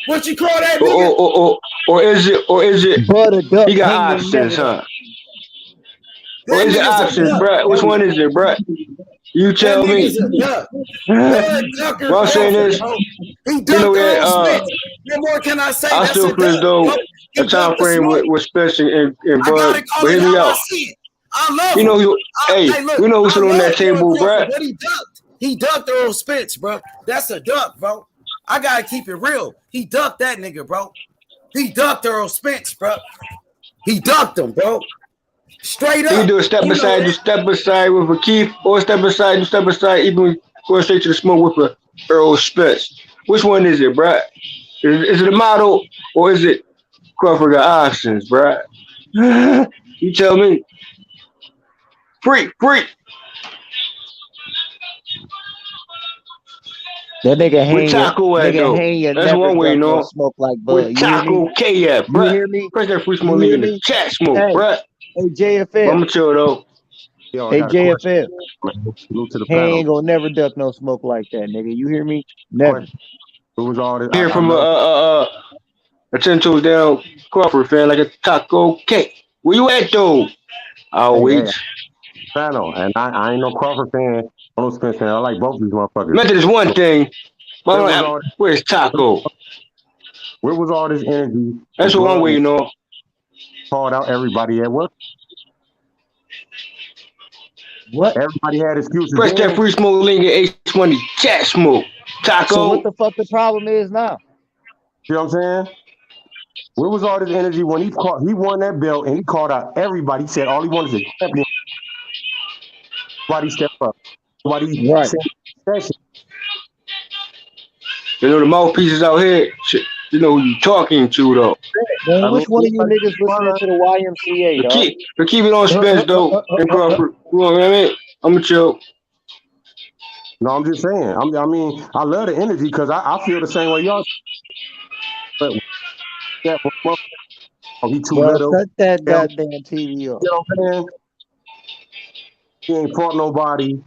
[SPEAKER 4] What you call that nigga?
[SPEAKER 3] Or is it?
[SPEAKER 12] Bud Duck.
[SPEAKER 3] He got options, huh? Or is it options, bro? Which one is it, bro? You tell me. What I'm saying is, you know that.
[SPEAKER 4] What more can I say?
[SPEAKER 3] I still feel though a time frame with Spence and Bud. But hear me out.
[SPEAKER 4] I love
[SPEAKER 3] you know,
[SPEAKER 4] him.
[SPEAKER 3] we know who's still on that table, bro.
[SPEAKER 4] He ducked Errol Spence, bro. That's a duck, bro. I gotta keep it real. He ducked that nigga, bro. He ducked Errol Spence, bro. He ducked him, bro. Straight up.
[SPEAKER 3] You do a step beside with a Keith, or step beside, even going straight to the smoke with a Errol Spence. Which one is it, bro? Is it a model, or is it Crawford got options, bro? You tell me. Freak.
[SPEAKER 8] That nigga Haney,
[SPEAKER 3] that's one way, you know.
[SPEAKER 8] Smoke like Bud.
[SPEAKER 3] With Taco KF, bro.
[SPEAKER 8] You hear me?
[SPEAKER 3] Press that free smoke in the chat smoke, bro.
[SPEAKER 8] Hey, JFL.
[SPEAKER 3] I'm chill though.
[SPEAKER 8] Hey, JFL. He ain't gonna never duck no smoke like that, nigga. You hear me? Never.
[SPEAKER 3] Who was all this? Here from a 10 toes down Crawford fan, like a Taco K. Where you at though? I'll wait.
[SPEAKER 17] I know, and I ain't no Crawford fan. I'm no Spence fan. I like both of these motherfuckers.
[SPEAKER 3] Method is one thing. Where's Taco?
[SPEAKER 17] Where was all this energy?
[SPEAKER 3] That's what I'm waiting on.
[SPEAKER 17] Called out everybody at work.
[SPEAKER 8] What?
[SPEAKER 17] Everybody had excuses.
[SPEAKER 3] Press that free smoke link at H20 chat smoke. Taco.
[SPEAKER 8] So what the fuck the problem is now?
[SPEAKER 17] You know what I'm saying? Where was all this energy when he won that belt and he called out everybody? He said all he wanted is a champion. Nobody step up. Nobody
[SPEAKER 8] right.
[SPEAKER 3] You know the mouthpieces out here. You know who you talking to though.
[SPEAKER 8] Man, which one of you niggas listening to the YMCA, dog?
[SPEAKER 3] Keep it on Spence though and Crawford. You know what I mean? I'm gonna chill.
[SPEAKER 17] No, I'm just saying. I mean, I love the energy because I feel the same way y'all. But he too little.
[SPEAKER 8] Cut that goddamn TV off.
[SPEAKER 17] You know what I'm saying? He ain't fought nobody.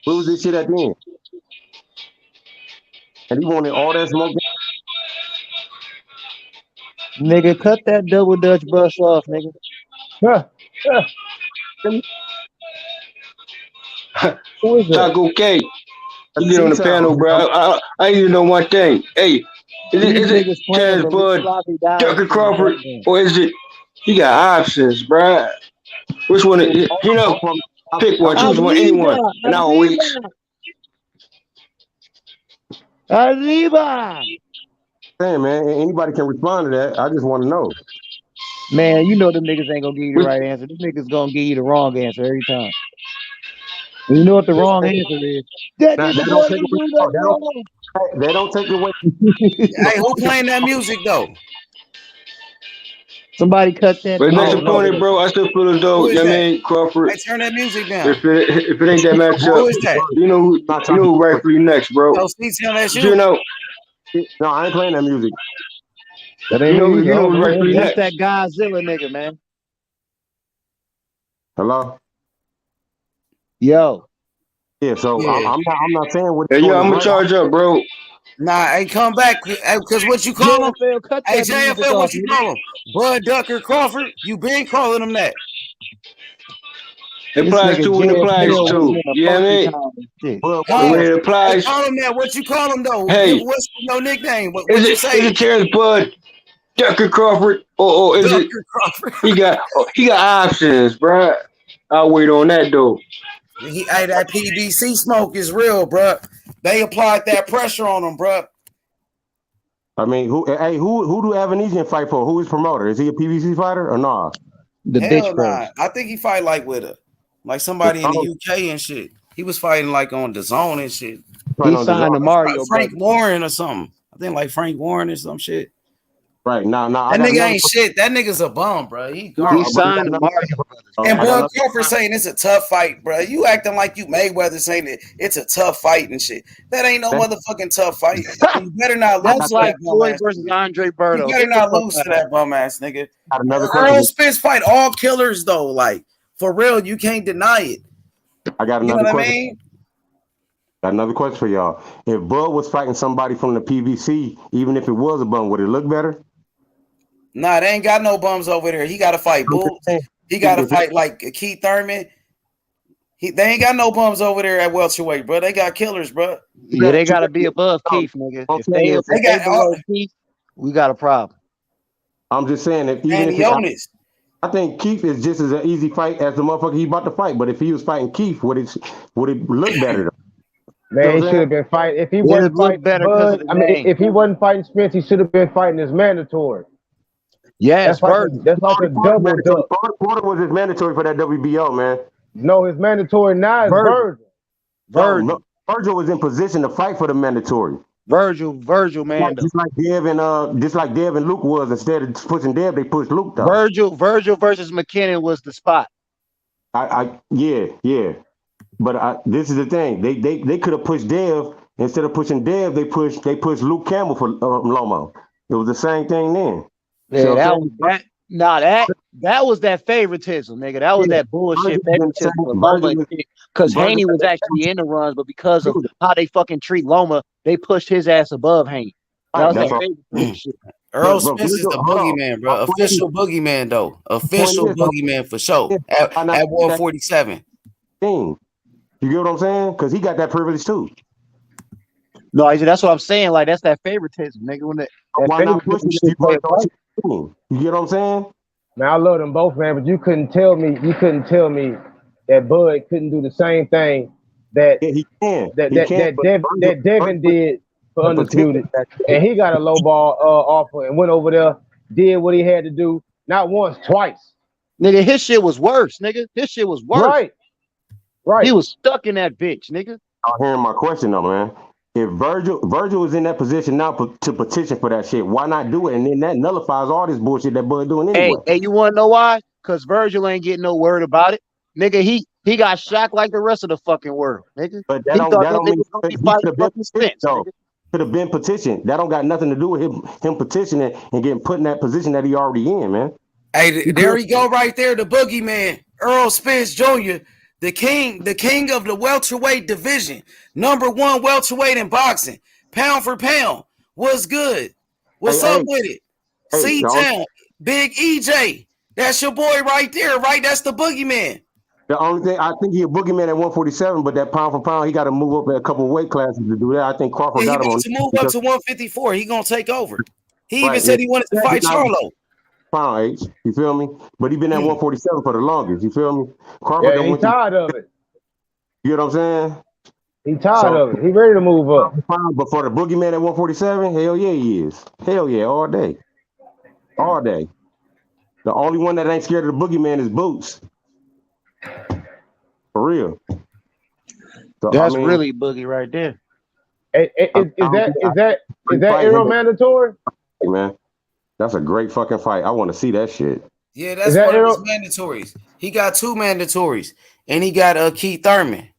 [SPEAKER 17] Where was this shit at the end? And he wanted all that smoke.
[SPEAKER 8] Nigga, cut that double Dutch bus off, nigga. Who is that?
[SPEAKER 3] Taco K. You get on the panel, bro. I even know one thing. Hey, is it Terence Bud, Tucker Crawford, or is it he got options, bro? Which one? You know, pick one, choose one, anyone, and I'll wait.
[SPEAKER 8] Arriba.
[SPEAKER 17] Hey, man, anybody can respond to that. I just want to know.
[SPEAKER 8] Man, you know them niggas ain't gonna give you the right answer. Them niggas gonna give you the wrong answer every time. And you know what the wrong answer is?
[SPEAKER 17] They don't take it away.
[SPEAKER 4] Hey, who playing that music though?
[SPEAKER 8] Somebody cut that.
[SPEAKER 3] But next opponent, bro, I still feel as though, you know what I mean, Crawford.
[SPEAKER 4] Hey, turn that music down.
[SPEAKER 3] If it ain't that matchup,
[SPEAKER 4] Who is that?
[SPEAKER 3] you know who rightfully next, bro.
[SPEAKER 4] Oh, Steve, tell that shit.
[SPEAKER 3] You know.
[SPEAKER 17] No, I ain't playing that music.
[SPEAKER 8] That ain't
[SPEAKER 3] you know who's rightfully
[SPEAKER 8] that's
[SPEAKER 3] next.
[SPEAKER 8] that Godzilla nigga, man.
[SPEAKER 17] Hello?
[SPEAKER 8] Yo.
[SPEAKER 17] Yeah, so
[SPEAKER 4] Yeah.
[SPEAKER 17] I'm not saying what.
[SPEAKER 3] Hey, yo, I'm gonna charge up, bro.
[SPEAKER 4] Nah, hey, come back, because what you call him? Hey, JFL, what you call him? Bud Ducker Crawford? You been calling him that?
[SPEAKER 3] It applies to when it applies to. You know what I mean? When it applies.
[SPEAKER 4] Call him that. What you call him though?
[SPEAKER 3] Hey.
[SPEAKER 4] What's your nickname? What
[SPEAKER 3] Is
[SPEAKER 4] you
[SPEAKER 3] it
[SPEAKER 4] say?
[SPEAKER 3] Terence Bud, Tucker Crawford, or is
[SPEAKER 4] Ducker
[SPEAKER 3] it
[SPEAKER 4] Crawford?
[SPEAKER 3] he got options, bro?
[SPEAKER 17] I'll wait on that though.
[SPEAKER 4] Hey, that PBC smoke is real, bro. They applied that pressure on him, bro.
[SPEAKER 17] I mean, who do Evanesian fight for? Who is promoter? Is he a PBC fighter or nah?
[SPEAKER 4] Hell nah. I think he fight like somebody in the UK and shit. He was fighting like on the zone and shit.
[SPEAKER 14] He signed to Mario.
[SPEAKER 4] Frank Warren or something. I think like Frank Warren or some shit.
[SPEAKER 17] Right. Nah.
[SPEAKER 4] That nigga ain't shit. That nigga's a bum, bro. He
[SPEAKER 14] signed to Mario.
[SPEAKER 4] And Bud Crawford saying it's a tough fight, bro. You acting like you Mayweather saying that it's a tough fight and shit. That ain't no motherfucking tough fight. You better not lose.
[SPEAKER 14] That's like Floyd versus Andre Berto.
[SPEAKER 4] You better not lose to that bum ass nigga.
[SPEAKER 17] Another
[SPEAKER 4] Errol Spence fight all killers though. Like for real, you can't deny it.
[SPEAKER 17] I got
[SPEAKER 4] You know
[SPEAKER 17] another
[SPEAKER 4] what I
[SPEAKER 17] question.
[SPEAKER 4] mean?
[SPEAKER 17] Got another question for y'all. If Bud was fighting somebody from the PVC, even if it was a bum, would it look better?
[SPEAKER 4] Nah, they ain't got no bums over there. He got to fight Bull. He got to fight like Keith Thurman. They ain't got no bums over there at welterweight, bro. They got killers, bro.
[SPEAKER 14] Yeah, they got to be above Keith, nigga. If they got below Keith, we got a problem.
[SPEAKER 17] I'm just saying that even if I think Keith is just as an easy fight as the motherfucker he about to fight. But if he was fighting Keith, would it look better though?
[SPEAKER 15] Man, he should have been fighting. If he wasn't fighting Bud, if he wasn't fighting Spence, he should have been fighting his mandatory.
[SPEAKER 14] Yes,
[SPEAKER 15] that's like a double duck.
[SPEAKER 17] Porter was his mandatory for that WBO, man.
[SPEAKER 15] No, his mandatory now is Virgil.
[SPEAKER 17] Virgil was in position to fight for the mandatory.
[SPEAKER 14] Virgil, man.
[SPEAKER 17] Just like Dev and Luke was. Instead of pushing Dev, they pushed Luke though.
[SPEAKER 14] Virgil versus McKinnon was the spot.
[SPEAKER 17] Yeah. But this is the thing. They could have pushed Dev instead of pushing Dev. They pushed Luke Campbell for Lomo. It was the same thing then.
[SPEAKER 14] Yeah, that was that favoritism, nigga. That was that bullshit favoritism for Loma. Because Haney was actually in the runs, but because of how they fucking treat Loma, they pushed his ass above Haney. That was that favoritism shit.
[SPEAKER 4] Earl Spence is the boogeyman, bro. Official boogeyman, though. Official boogeyman for sure. At 147.
[SPEAKER 17] You get what I'm saying? Because he got that privilege too.
[SPEAKER 14] No, that's what I'm saying. Like that's that favoritism, nigga. When
[SPEAKER 17] why not push you get what I'm saying?
[SPEAKER 15] Man, I love them both, man. But you couldn't tell me that Bud couldn't do the same thing that Devin did for Undisputed, and he got a low ball offer and went over there, did what he had to do, not once, twice.
[SPEAKER 14] Nigga, his shit was worse, nigga. His shit was worse.
[SPEAKER 15] Right.
[SPEAKER 14] He was stuck in that bitch, nigga.
[SPEAKER 17] I'm hearing my question though, man. If Virgil is in that position now to petition for that shit, why not do it? And then that nullifies all this bullshit that Bud doing anyway.
[SPEAKER 14] Hey, you want to know why? Because Virgil ain't getting no word about it, nigga. He got shocked like the rest of the fucking world, nigga.
[SPEAKER 17] But that don't mean could have been petitioned. That don't got nothing to do with him petitioning and getting put in that position that he already in, man.
[SPEAKER 4] Hey, there he go right there, the boogeyman, Errol Spence Jr., the king of the welterweight division, #1 welterweight in boxing, pound for pound. What's good? What's up with it? C-Town, Big EJ. That's your boy right there, right? That's the boogeyman.
[SPEAKER 17] The only thing, I think he a boogeyman at 147, but that pound for pound, he got to move up a couple of weight classes to do that. I think Crawford got him on.
[SPEAKER 4] He to move up to 154. He gonna take over. He even said he wanted to fight Charlo.
[SPEAKER 17] Pound you feel me? But he been at 147 for the longest. You feel me? Crawford
[SPEAKER 15] he's tired of it.
[SPEAKER 17] You know what I'm saying?
[SPEAKER 15] He tired of it. He ready to move up.
[SPEAKER 17] But for the boogeyman at 147, hell yeah, he is. Hell yeah, all day. All day. The only one that ain't scared of the boogeyman is Boots. For real. So,
[SPEAKER 14] that's really boogie right there.
[SPEAKER 15] Is that Errol mandatory?
[SPEAKER 17] Hey, man, that's a great fucking fight. I want to see that shit.
[SPEAKER 4] Yeah, that's one of his mandatories. He got 2 mandatories, and he got Keith Thurman.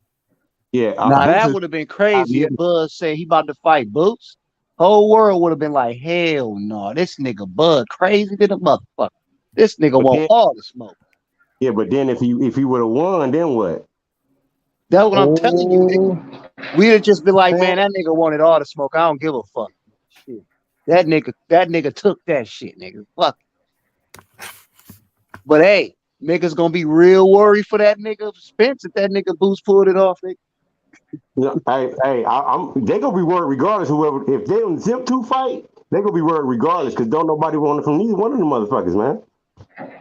[SPEAKER 17] Yeah,
[SPEAKER 14] now that would have been crazy if Bud said he about to fight Boots. Whole world would have been like, hell no, this nigga Bud crazy than a motherfucker. This nigga want all the smoke.
[SPEAKER 17] Yeah, but then if he would have won, then what?
[SPEAKER 14] That's what I'm telling you, nigga. We'd have just been like, man, that nigga wanted all the smoke. I don't give a fuck. Shit. That nigga took that shit, nigga. Fuck. But hey, niggas gonna be real worried for that nigga Spence if that nigga Boots pulled it off, nigga.
[SPEAKER 17] They gonna be worried regardless. Whoever, if they them 2 fight, they gonna be worried regardless because don't nobody want it from neither one of them motherfuckers, man.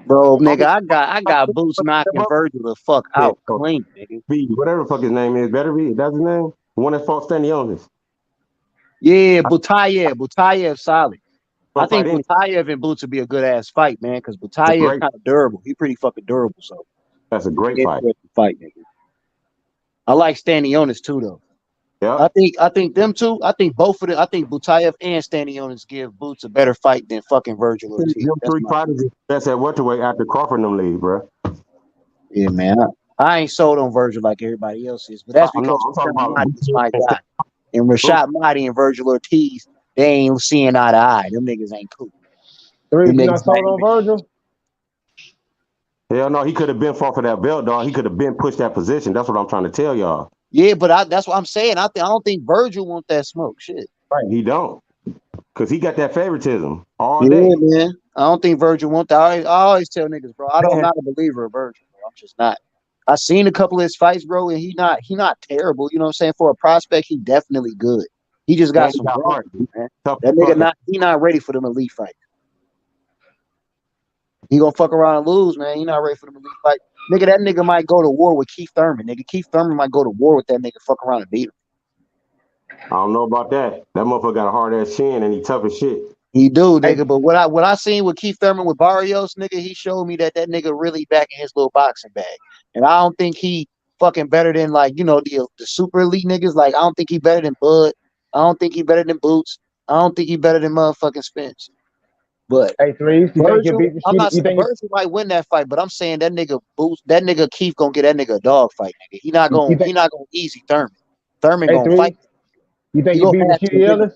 [SPEAKER 4] Bro, nigga, I got Boots knocking Virgil the fuck out clean, nigga.
[SPEAKER 17] Whatever the fuck his name is, better be. That's his name. The one that fought Stanionis.
[SPEAKER 4] Yeah, Butayev solid. I think Butayev and Boots would be a good ass fight, man, because Butayev kind of durable. He pretty fucking durable, so
[SPEAKER 17] that's a great fight.
[SPEAKER 4] Nigga. I like Stanionis too, though.
[SPEAKER 17] Yeah.
[SPEAKER 4] I think them two. I think both of them. I think Butayev and Stanionis give Boots a better fight than fucking Virgil Ortiz.
[SPEAKER 17] Them three fighters that's at welterweight after Crawford and them leave, bro.
[SPEAKER 4] Yeah, man. I ain't sold on Virgil like everybody else is, but that's because Rashad Mahdi is my guy. And Rashad Mahdi and Virgil Ortiz, they ain't seeing eye to eye. Them niggas ain't cool.
[SPEAKER 15] You not sold on Virgil?
[SPEAKER 17] Hell no, he could have been fought for that belt, dog. He could have been pushed that position. That's what I'm trying to tell y'all.
[SPEAKER 4] Yeah, but that's what I'm saying. I don't think Virgil want that smoke. Shit.
[SPEAKER 17] Right, he don't. Because he got that favoritism all day.
[SPEAKER 4] Yeah, man. I don't think Virgil want that. I always tell niggas, bro, I'm not a believer of Virgil, bro. I'm just not. I seen a couple of his fights, bro, and he not terrible. You know what I'm saying? For a prospect, he definitely good. He just got some heart, man. That nigga not ready for them elite fights. He gonna fuck around and lose, man. He not ready for them elite fight. Nigga, that nigga might go to war with Keith Thurman. Nigga, Keith Thurman might go to war with that nigga, fuck around and beat him.
[SPEAKER 17] I don't know about that. That motherfucker got a hard ass chin and he tough as shit.
[SPEAKER 4] He do, nigga. But what I seen with Keith Thurman with Barrios, nigga, he showed me that nigga really back in his little boxing bag. And I don't think he fucking better than, like, you know, the super elite niggas. Like, I don't think he better than Bud. I don't think he better than Boots. I don't think he better than motherfucking Spence. But
[SPEAKER 15] hey, Threes,
[SPEAKER 4] I'm not saying Virgil might win that fight, but I'm saying that nigga Boots, that nigga Keith gonna get that nigga a dog fight, nigga. He not gonna easy Thurman. Thurman gonna fight.
[SPEAKER 15] You think he beat Rashidi Ellis?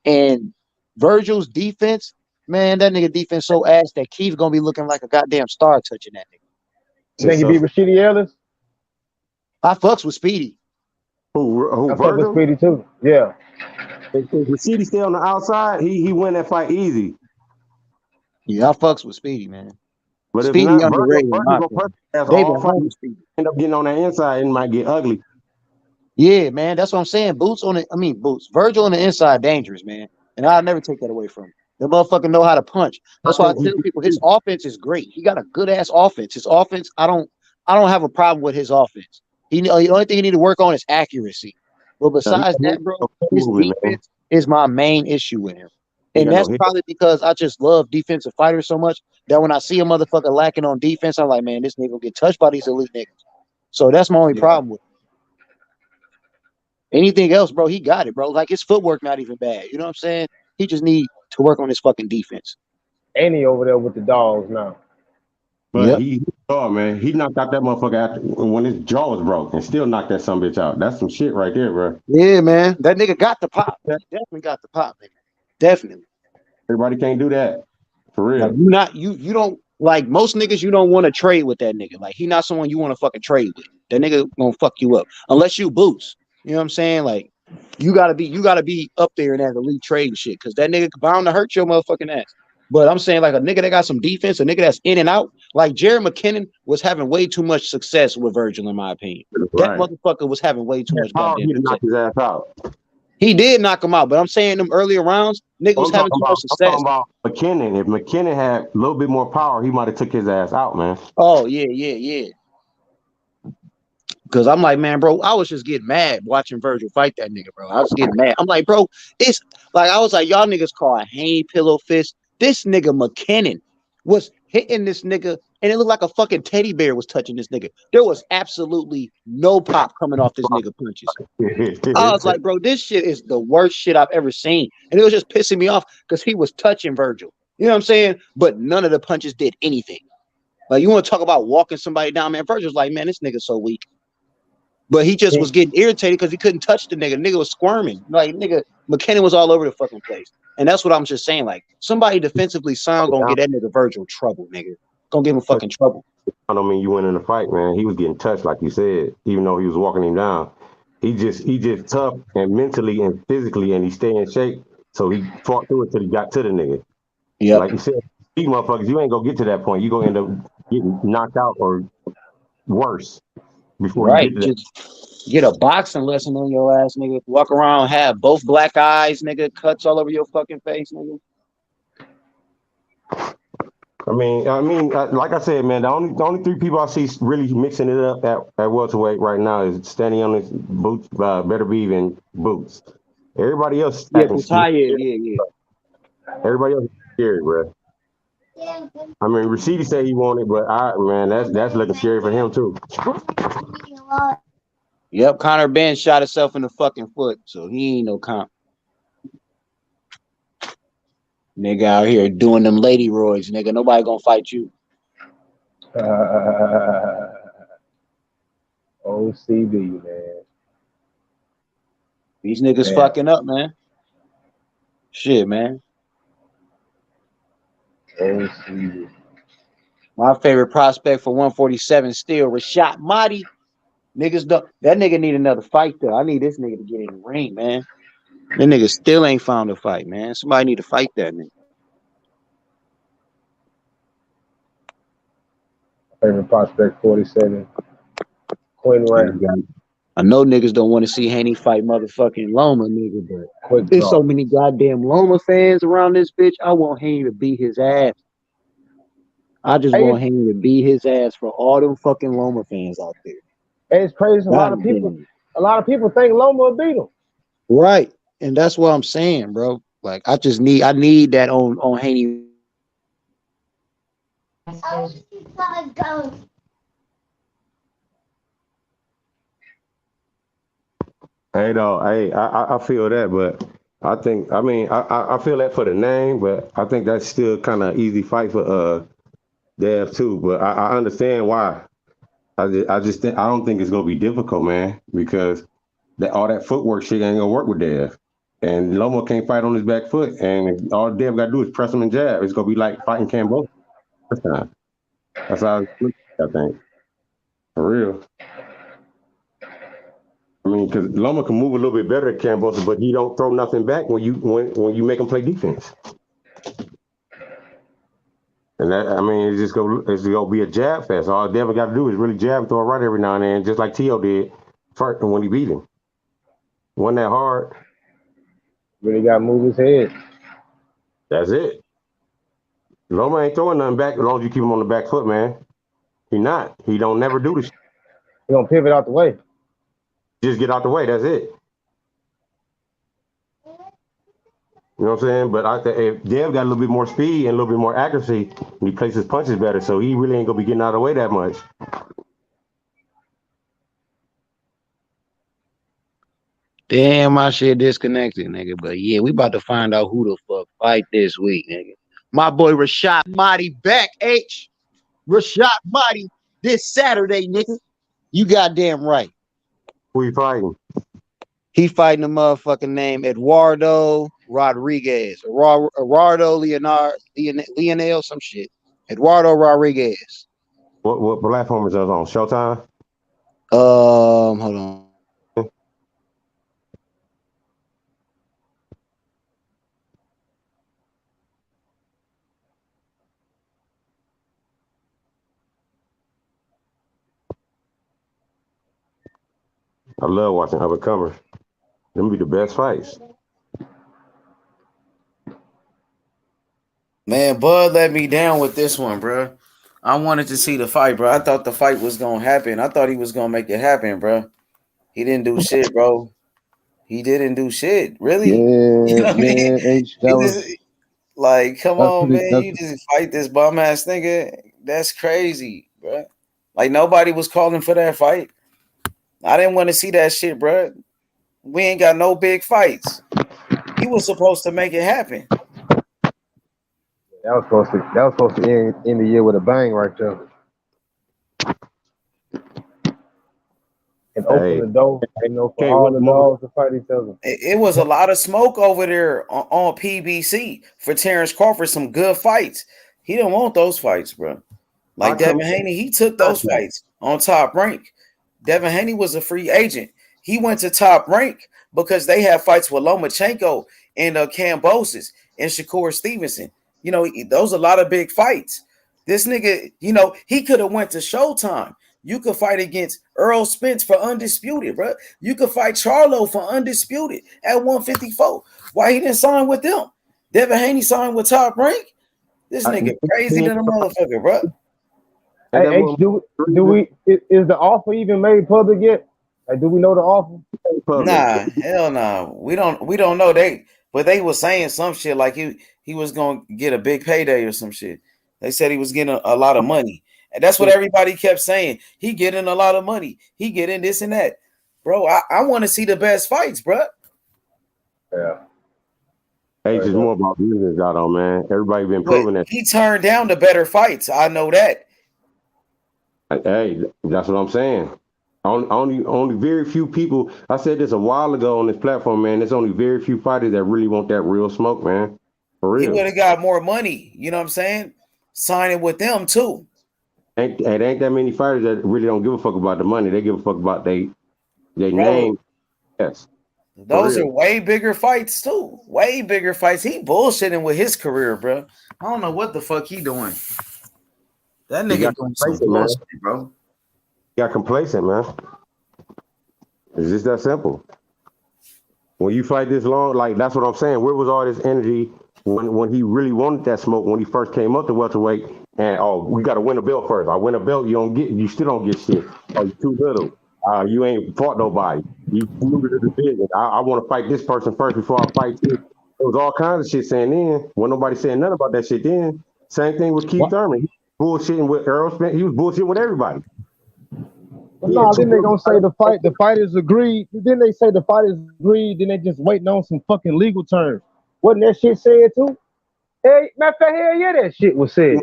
[SPEAKER 4] And Virgil's defense, man, that nigga defense so ass that Keith gonna be looking like a goddamn star touching that nigga.
[SPEAKER 15] You think he beat Rashidi Ellis?
[SPEAKER 4] I fucks with Speedy.
[SPEAKER 17] Who
[SPEAKER 15] I fuck with Speedy too. Yeah.
[SPEAKER 17] If Rashidi stay on the outside, he win that fight easy.
[SPEAKER 4] Yeah, I fucks with Speedy, man.
[SPEAKER 17] But
[SPEAKER 4] Speedy
[SPEAKER 17] if not,
[SPEAKER 4] underrated.
[SPEAKER 17] End up getting on that inside and might get ugly.
[SPEAKER 4] Yeah, man, that's what I'm saying. Boots. Virgil on the inside, dangerous, man. And I'll never take that away from him. The motherfucker know how to punch. That's why I tell people his offense is great. He got a good ass offense. His offense, I don't have a problem with his offense. The only thing he need to work on is accuracy. But besides that, bro, his defense is my main issue with him. And that's probably because I just love defensive fighters so much that when I see a motherfucker lacking on defense, I'm like, man, this nigga will get touched by these elite niggas. So that's my only problem with him. Anything else, bro, he got it, bro. Like, his footwork not even bad. You know what I'm saying? He just need to work on his fucking defense.
[SPEAKER 15] And he over there with the dogs now.
[SPEAKER 17] But he man. He knocked out that motherfucker after when his jaw was broke and still knocked that some bitch out. That's some shit right there, bro.
[SPEAKER 4] Yeah, man. That nigga got the pop. That definitely got the pop, nigga. Definitely.
[SPEAKER 17] Everybody can't do that. For real.
[SPEAKER 4] Like, you don't, like, most niggas, you don't want to trade with that nigga. Like, he not someone you want to fucking trade with. That nigga gonna fuck you up. Unless you Boots. You know what I'm saying? Like, you gotta be up there in that elite trade and shit, because that nigga bound to hurt your motherfucking ass. But I'm saying, like, a nigga that got some defense, a nigga that's in and out, like Jared McKinnon was having way too much success with Virgil, in my opinion. That motherfucker was having way too much goddamn success.
[SPEAKER 17] Knock his ass out.
[SPEAKER 4] He did knock him out, but I'm saying them earlier rounds, nigga was having too much success.
[SPEAKER 17] I'm talking about McKinnon. If McKinnon had a little bit more power, he might have took his ass out, man.
[SPEAKER 4] Oh, yeah. Because I'm like, man, bro, I was just getting mad watching Virgil fight that nigga, bro. I was getting mad. I'm like, bro, it's like, I was like, y'all niggas call a Haney pillow fist. This nigga McKinnon was hitting this nigga, and it looked like a fucking teddy bear was touching this nigga. There was absolutely no pop coming off this nigga punches. I was like, bro, this shit is the worst shit I've ever seen. And it was just pissing me off because he was touching Virgil. You know what I'm saying? But none of the punches did anything. Like, you want to talk about walking somebody down, man? Virgil's like, man, this nigga's so weak. But he just was getting irritated because he couldn't touch the nigga. The nigga was squirming. Like, nigga, McKinnon was all over the fucking place. And that's what I'm just saying. Like, somebody defensively sound gonna get that nigga Virgil trouble, nigga. Gonna give him fucking trouble.
[SPEAKER 17] I don't mean you went in the fight, man. He was getting touched, like you said, even though he was walking him down. He just tough and mentally and physically, and he stay in shape. So he fought through it till he got to the nigga.
[SPEAKER 4] Yeah.
[SPEAKER 17] Like you said, these motherfuckers, you ain't gonna get to that point. You gonna end up getting knocked out or worse before you get to that.
[SPEAKER 4] Just get a boxing lesson on your ass, nigga. Walk around, have both black eyes, nigga, cuts all over your fucking face, nigga.
[SPEAKER 17] Like I said, man, the only three people I see really mixing it up at welterweight right now is standing on his boots, Better Beef and Boots. Everybody else
[SPEAKER 8] Yeah,
[SPEAKER 17] acting.
[SPEAKER 8] yeah.
[SPEAKER 17] Everybody else is scary, bro. I mean, Rashidi said he wanted, but that's looking scary for him too.
[SPEAKER 8] Yep, Conor Ben shot himself in the fucking foot, so he ain't no comp. Nigga out here doing them lady roids, nigga. Nobody gonna fight you.
[SPEAKER 15] OCB, man.
[SPEAKER 8] These niggas fucking up, man. Shit, man.
[SPEAKER 15] OCB.
[SPEAKER 8] My favorite prospect for 147 still Rashad Mahdi. Niggas don't. That nigga need another fight though. I need this nigga to get in the ring, man. That nigga still ain't found a fight, man. Somebody need to fight that nigga.
[SPEAKER 15] Favorite prospect 47. Quinn Rank.
[SPEAKER 8] I know niggas don't want to see Haney fight motherfucking Loma, nigga, but there's so many goddamn Loma fans around this bitch. I want Haney to beat his ass. I just want Haney to beat his ass for all them fucking Loma fans out there.
[SPEAKER 15] It's crazy. A lot of people think Loma will beat him.
[SPEAKER 8] Right. And that's what I'm saying, bro. Like I need that on Haney.
[SPEAKER 17] I feel that, but I feel that for the name, but I think that's still kind of easy fight for Dev too. But I understand why. I don't think it's gonna be difficult, man, because all that footwork shit ain't gonna work with Dev. And Loma can't fight on his back foot, and all Dev got to do is press him and jab. It's gonna be like fighting Cambo. That's how I think. For real. I mean, because Loma can move a little bit better at Cambosa, but he don't throw nothing back when you make him play defense. And that, I mean, it's gonna be a jab fest. All Devin got to do is really jab and throw a right every now and then, just like T.O. did first when he beat him. Wasn't that hard?
[SPEAKER 15] Really got to move his head.
[SPEAKER 17] That's it. Loma ain't throwing nothing back as long as you keep him on the back foot, man. He not. He don't never do this.
[SPEAKER 15] He don't pivot out the way.
[SPEAKER 17] Just get out the way. That's it. You know what I'm saying? But if Dev got a little bit more speed and a little bit more accuracy, he places punches better, so he really ain't gonna be getting out of the way that much.
[SPEAKER 8] Damn, my shit disconnected, nigga. But yeah, we about to find out who the fuck fight this week, nigga. My boy Rashad Mahdi back, H. Rashad Mahdi this Saturday, nigga. You goddamn right.
[SPEAKER 17] Who you fighting?
[SPEAKER 8] He fighting a motherfucking name Eduardo Rodriguez. Eduardo Leonel, some shit. Eduardo Rodriguez.
[SPEAKER 17] What platform is that on? Showtime?
[SPEAKER 8] Hold on.
[SPEAKER 17] I love watching up-and-comers. Them be the best fights.
[SPEAKER 6] Man, Bud let me down with this one, bro. I wanted to see the fight, bro. I thought the fight was gonna happen. I thought he was gonna make it happen, bro. He didn't do shit, bro. He didn't do shit, really.
[SPEAKER 8] Yeah,
[SPEAKER 6] you know what
[SPEAKER 8] man.
[SPEAKER 6] I mean? Like, come on, man. You just fight this bum ass nigga. That's crazy, bro. Like nobody was calling for that fight. I didn't want to see that shit, bro. We ain't got no big fights. He was supposed to make it happen.
[SPEAKER 15] That was supposed to end the year with a bang right there. And open the door, for all the dogs to fight each other.
[SPEAKER 6] It was a lot of smoke over there on PBC for Terence Crawford. Some good fights. He didn't want those fights, bro. Like Devin Haney, he took those fights on Top Rank. Devin Haney was a free agent. He went to Top Rank because they had fights with Lomachenko and Cambosis and Shakur Stevenson. You know, those are a lot of big fights. This nigga, you know, he could have went to Showtime. You could fight against Errol Spence for undisputed, bro. You could fight Charlo for undisputed at 154. Why he didn't sign with them? Devin Haney signed with Top Rank. This nigga crazy than a motherfucker, bro.
[SPEAKER 15] Hey, H, is the offer even made public yet? Like, do we know the offer?
[SPEAKER 6] Nah, hell nah. We don't know. They were saying some shit like he was gonna get a big payday or some shit. They said he was getting a lot of money. And that's what everybody kept saying. He getting a lot of money. He getting this and that. Bro, I want to see the best fights, bro.
[SPEAKER 15] Yeah.
[SPEAKER 17] H is more about business, though, man. Everybody been proving that.
[SPEAKER 6] He turned down the better fights. I know that.
[SPEAKER 17] Hey, that's what I'm saying. Only very few people. I said this a while ago on this platform, man. There's only very few fighters that really want that real smoke, man. For real.
[SPEAKER 6] He would have got more money. You know what I'm saying? Signing with them too.
[SPEAKER 17] Ain't that many fighters that really don't give a fuck about the money. They give a fuck about their name. Yes.
[SPEAKER 6] Those are way bigger fights too. Way bigger fights. He bullshitting with his career, bro. I don't know what the fuck he doing. That nigga doing some bullshit, bro.
[SPEAKER 17] Got complacent, man. It's just that simple. When you fight this long, like that's what I'm saying. Where was all this energy when he really wanted that smoke when he first came up to welterweight? And we got to win a belt first. I win a belt, you still don't get shit. Oh, you too little. You ain't fought nobody. You new to the division. I want to fight this person first before I fight you. There was all kinds of shit saying then. Wasn't nobody saying nothing about that shit then. Same thing with Keith Thurman. He was bullshitting with Errol Spence. He was bullshitting with everybody.
[SPEAKER 15] But no, then they gonna say the fighters agreed. Then they say the fighters agreed. Then they just waiting on some fucking legal terms. Wasn't that shit said too? Hey, matter of fact, hell yeah, that shit was said.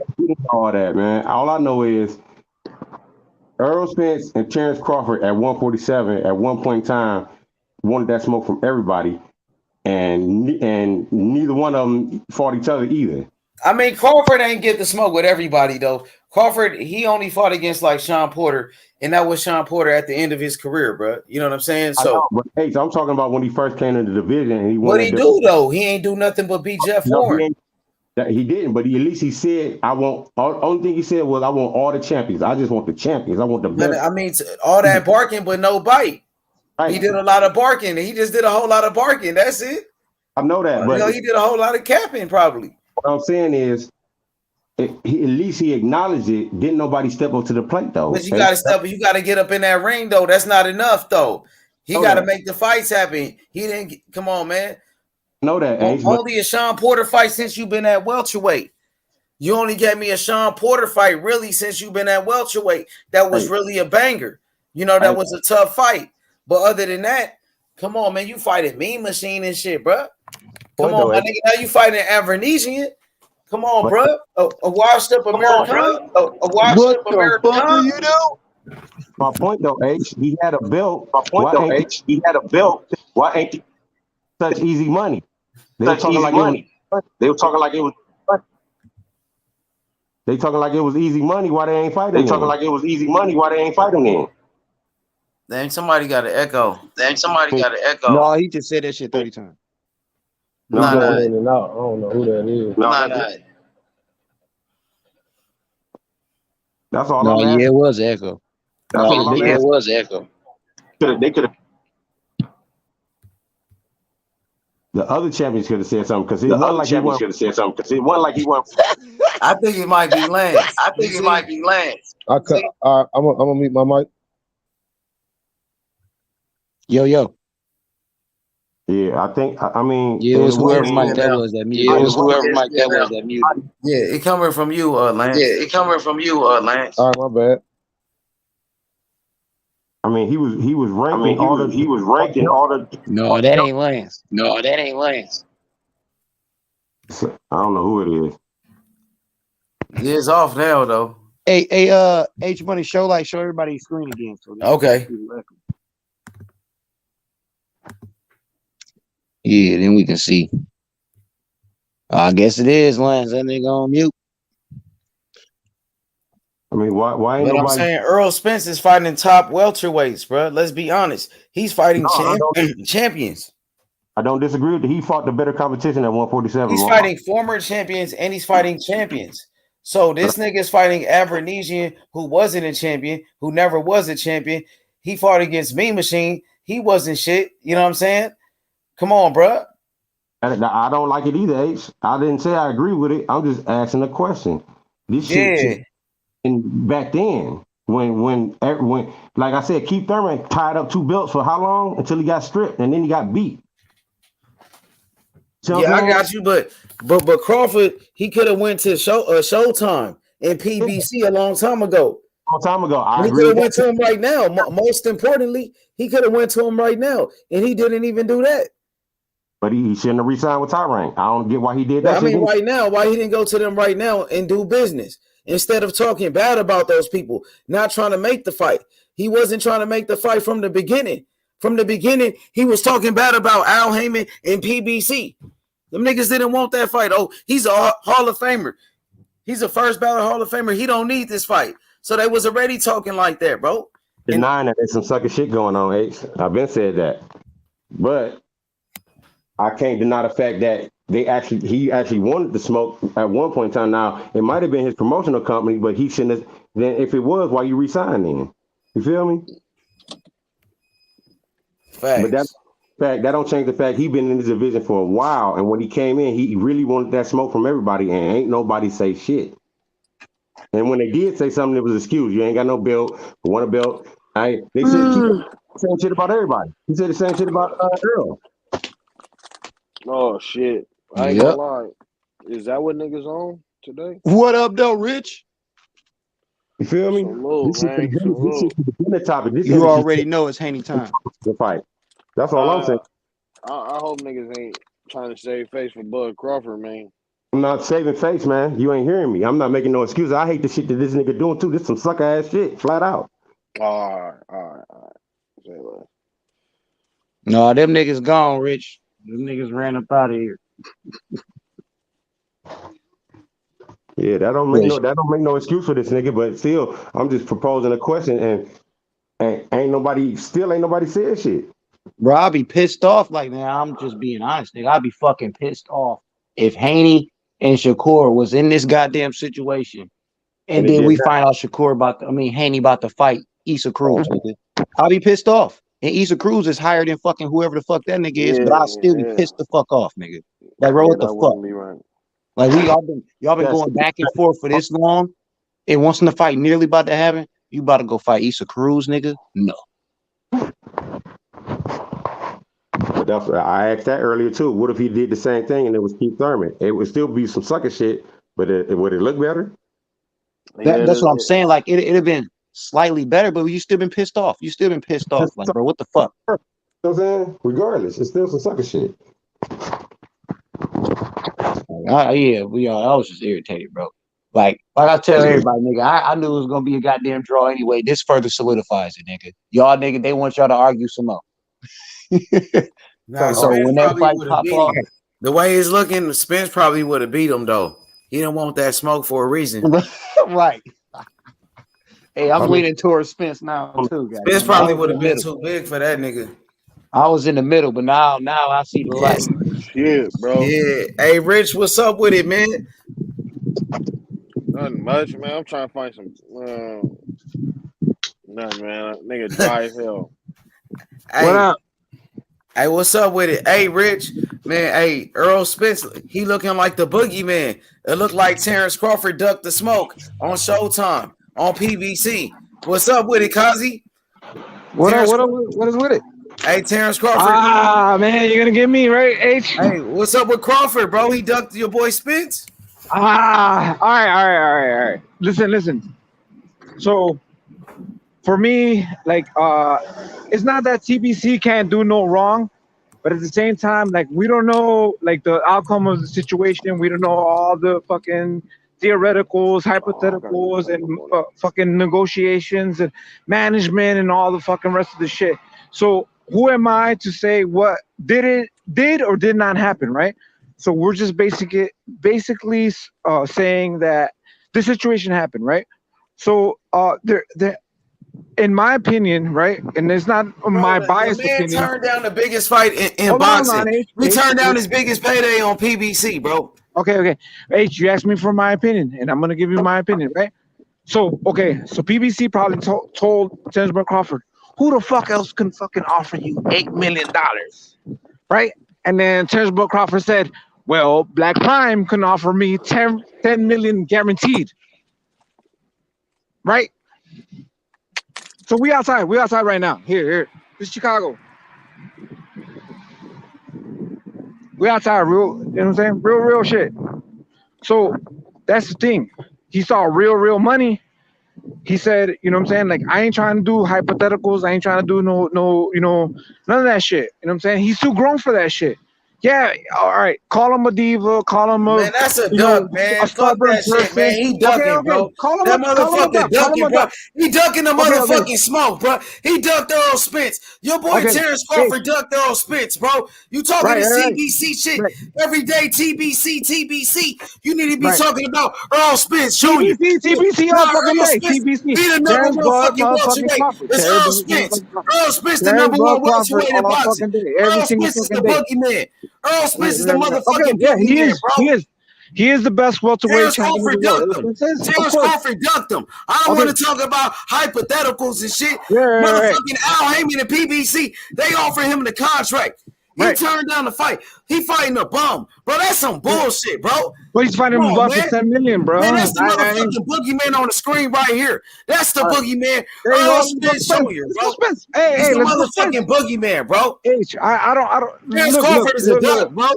[SPEAKER 17] All that, man. All I know is Errol Spence and Terence Crawford at 147 at one point in time wanted that smoke from everybody, and neither one of them fought each other either.
[SPEAKER 6] I mean, Crawford ain't get the smoke with everybody though. Crawford, he only fought against like Sean Porter, and that was Sean Porter at the end of his career, bro. You know what I'm saying? So,
[SPEAKER 17] I'm talking about when he first came into the division, and he
[SPEAKER 6] what he do though? He ain't do nothing but beat Jeff Horn.
[SPEAKER 17] He didn't, but at least he said, "I want." Only thing he said was, "I want all the champions. I just want the champions. I want the best."
[SPEAKER 6] I mean, all that barking, but no bite. Right. He did a lot of barking. He just did a whole lot of barking. That's it.
[SPEAKER 17] I know that, but
[SPEAKER 6] he did a whole lot of capping, probably.
[SPEAKER 17] What I'm saying is, at least he acknowledged it. Didn't nobody step up to the plate though?
[SPEAKER 6] But you got to step. You got to get up in that ring though. That's not enough though. He got to make the fights happen. He didn't. Come on, man.
[SPEAKER 17] Know that.
[SPEAKER 6] Only a Sean Porter fight since you've been at welterweight. You only gave me a Sean Porter fight really since you've been at welterweight. That was really a banger. You know, that was a tough fight. But other than that, come on, man. You fighting Mean Machine and shit, bro. Come on, my nigga. Now you fighting Avernesian. Come on, bro. A washed up American. A washed up American. What the fuck do you do?
[SPEAKER 17] My point though, H, he had a belt.
[SPEAKER 19] He had a belt.
[SPEAKER 17] Why ain't it such easy money? They were talking like it was. They talking like it was easy money. Why they ain't fighting?
[SPEAKER 19] They talking like it was easy money. Why they ain't fighting then?
[SPEAKER 6] Dang, somebody got an echo.
[SPEAKER 8] No, he just said that shit 30 times.
[SPEAKER 15] No, I don't know who that is.
[SPEAKER 19] No.
[SPEAKER 17] That's all.
[SPEAKER 8] No, yeah, it was echo.
[SPEAKER 19] It was echo. They could have.
[SPEAKER 17] The other champions could have said something because it wasn't like he won.
[SPEAKER 6] I think it might be Lance.
[SPEAKER 15] I'm gonna mute my mic.
[SPEAKER 17] Yo. Yeah, I think. I mean,
[SPEAKER 8] yeah, it was whoever mic that was that muted.
[SPEAKER 6] Yeah, it coming from you, Lance.
[SPEAKER 15] All right, my bad.
[SPEAKER 17] I mean, he was ranking all the.
[SPEAKER 8] No, that ain't Lance.
[SPEAKER 17] I don't know who it is.
[SPEAKER 6] It's off now though.
[SPEAKER 8] Hey, H Money, show everybody screen again. So
[SPEAKER 6] okay.
[SPEAKER 8] Yeah, then we can see. I guess it is Lance. That nigga on mute.
[SPEAKER 17] I mean, why ain't
[SPEAKER 6] but
[SPEAKER 17] nobody...
[SPEAKER 6] I'm saying Errol Spence is fighting top welterweights, bro. Let's be honest. He's fighting champions.
[SPEAKER 17] I don't disagree with that. He fought the better competition at 147.
[SPEAKER 6] He's fighting former champions and he's fighting champions. So this nigga is fighting Avernesian, who wasn't a champion, who never was a champion. He fought against Mean Machine. He wasn't shit. You know what I'm saying? Come on, bro.
[SPEAKER 17] I don't like it either, H. I didn't say I agree with it. I'm just asking a question. This shit back then, when like I said, Keith Thurman tied up 2 belts for how long? Until he got stripped and then he got beat.
[SPEAKER 4] Yeah, I got you, but Crawford, he could have went to Showtime and PBC a long time ago.
[SPEAKER 17] I
[SPEAKER 4] agree. He could have went to him right now. Most importantly, he could have went to him right now, and he didn't even do that.
[SPEAKER 17] But he shouldn't have re-signed with Tyrone. I don't get why he did that.
[SPEAKER 4] I mean, right now, why he didn't go to them right now and do business instead of talking bad about those people, not trying to make the fight. He wasn't trying to make the fight from the beginning. From the beginning, he was talking bad about Al Heyman and PBC. Them niggas didn't want that fight. Oh, he's a Hall of Famer. He's a first ballot Hall of Famer. He don't need this fight. So they was already talking like that, bro.
[SPEAKER 17] Denying that there's some sucker shit going on, H. I've been said that. But I can't deny the fact that he actually wanted to smoke at one point in time. Now, it might have been his promotional company, but he shouldn't have. Then if it was, why you re-signed then? You feel me?
[SPEAKER 4] Facts.
[SPEAKER 17] But that don't change the fact he been in this division for a while, and when he came in, he really wanted that smoke from everybody, and ain't nobody say shit. And when they did say something, it was excuse. You ain't got no belt, but want a belt. They said keep the same shit about everybody. He said the same shit about Earl.
[SPEAKER 11] Oh shit! I ain't gonna lie. Is that what niggas on today?
[SPEAKER 8] What up, though, Rich?
[SPEAKER 17] You feel me?
[SPEAKER 11] This shit
[SPEAKER 17] the topic.
[SPEAKER 8] You already know it's Haney time.
[SPEAKER 17] The fight. That's all I'm saying.
[SPEAKER 11] I hope niggas ain't trying to save face for Bud Crawford, man.
[SPEAKER 17] I'm not saving face, man. You ain't hearing me. I'm not making no excuses. I hate the shit that this nigga doing too. This some sucker ass shit, flat out.
[SPEAKER 11] All right. Say less.
[SPEAKER 8] No, them niggas gone, Rich. Them niggas ran up out of here.
[SPEAKER 17] Yeah, that don't make no excuse for this nigga. But still, I'm just proposing a question, and ain't nobody said shit.
[SPEAKER 8] Bro, I'll be pissed off. Like, man, I'm just being honest, nigga. I'll be fucking pissed off if Haney and Shakur was in this goddamn situation, and then we find out Haney about to fight Issa Cruz, nigga. I'll be pissed off. And Issa Cruz is higher than fucking whoever the fuck that nigga is, but I'll still be pissed the fuck off, nigga. Like, bro, what the fuck?
[SPEAKER 11] Right.
[SPEAKER 8] Like, y'all been going back and forth for this long, and once the fight nearly about to happen, you about to go fight Issa Cruz, nigga? No.
[SPEAKER 17] But I asked that earlier too. What if he did the same thing and it was Keith Thurman? It would still be some sucker shit, but would it look better?
[SPEAKER 8] That's what I'm saying. Like, it'd have been slightly better, but you still been pissed off. You still been pissed off. Like, bro, what the fuck?
[SPEAKER 17] You know what I'm saying? Regardless, it's still some sucker shit.
[SPEAKER 8] I was just irritated, bro. Like I tell everybody, nigga, I knew it was gonna be a goddamn draw anyway. This further solidifies it, nigga. Y'all, nigga, they want y'all to argue some more.
[SPEAKER 4] So when that fight pop off, the way it's looking, Spence probably would have beat him though. He didn't want that smoke for a reason.
[SPEAKER 8] Right. Hey, I'm leaning towards Spence now too, guys.
[SPEAKER 4] Spence probably would have been too big for that nigga.
[SPEAKER 8] I was in the middle, but now I see the light.
[SPEAKER 11] Shit, bro.
[SPEAKER 4] Yeah. Hey, Rich, what's up with it, man?
[SPEAKER 11] Nothing much, man. I'm trying to find some. Nothing, man. Nigga dry as hell.
[SPEAKER 4] Hey, what up? Hey, what's up with it? Hey, Rich, man. Hey, Errol Spence, he looking like the boogeyman. It looked like Terence Crawford ducked the smoke on Showtime on PBC. What's up with it, Kazi?
[SPEAKER 5] What is with it?
[SPEAKER 4] Hey, Terence Crawford.
[SPEAKER 5] Ah, man, you're gonna get me right, H.
[SPEAKER 4] Hey, what's up with Crawford, bro? He ducked your boy Spence.
[SPEAKER 5] All right. Listen. So, for me, like, it's not that TBC can't do no wrong, but at the same time, like, we don't know, like, the outcome of the situation. We don't know all the fucking theoreticals, hypotheticals, and fucking negotiations and management and all the fucking rest of the shit. So, who am I to say what did or did not happen, right? So we're just basically saying that this situation happened, right? So in my opinion, right, and it's not my biased opinion.
[SPEAKER 4] The man turned down the biggest fight in boxing. He turned down his biggest payday on PBC, bro.
[SPEAKER 5] Okay. H, you asked me for my opinion, and I'm gonna give you my opinion, right? So PBC probably told Terence Crawford, who the fuck else can fucking offer you $8 million, right? And then Terence Crawford said, well, Black Prime can offer me 10 million guaranteed. Right? So we outside right now. Here. This is Chicago. We outside, real, you know what I'm saying? Real shit. So that's the thing. He saw real money. He said, you know what I'm saying? Like, I ain't trying to do hypotheticals. I ain't trying to do no, you know, none of that shit. You know what I'm saying? He's too grown for that shit. Yeah, all right. Call him a diva. Call him a
[SPEAKER 4] man. That's a duck, man. Fuck that shit, man. He ducking, bro.
[SPEAKER 5] Call him
[SPEAKER 4] that motherfucker ducking, bro.
[SPEAKER 5] duck.
[SPEAKER 4] He ducking the motherfucking smoke, bro. He ducked Errol Spence. Your boy Terence Crawford ducked Errol Spence, bro. You talking this TBC shit every day? TBC. You need to be talking about Errol Spence Jr.
[SPEAKER 5] TBC all fucking day. TBC.
[SPEAKER 4] He the number one fucking welterweight. It's Errol Spence. Errol Spence the number one welterweight in boxing. Errol Spence is the boogeyman. Errol Spence is the motherfucking boogeyman, bro.
[SPEAKER 5] He is the best welterweight champion in the world.
[SPEAKER 4] Terence Crawford ducked him. I don't want to talk about hypotheticals and shit. Motherfucking Al Heyman and PBC, they offered him the contract. He turned down the fight. He fighting a bum, bro. That's some bullshit, bro.
[SPEAKER 5] But he's fighting him for 10 million, bro.
[SPEAKER 4] Man, that's the motherfucking boogeyman on the screen right here. That's the boogeyman. Errol Spence Jr., bro. He's the motherfucking boogeyman, bro.
[SPEAKER 5] I don't.
[SPEAKER 4] Terence Crawford is a duck, bro.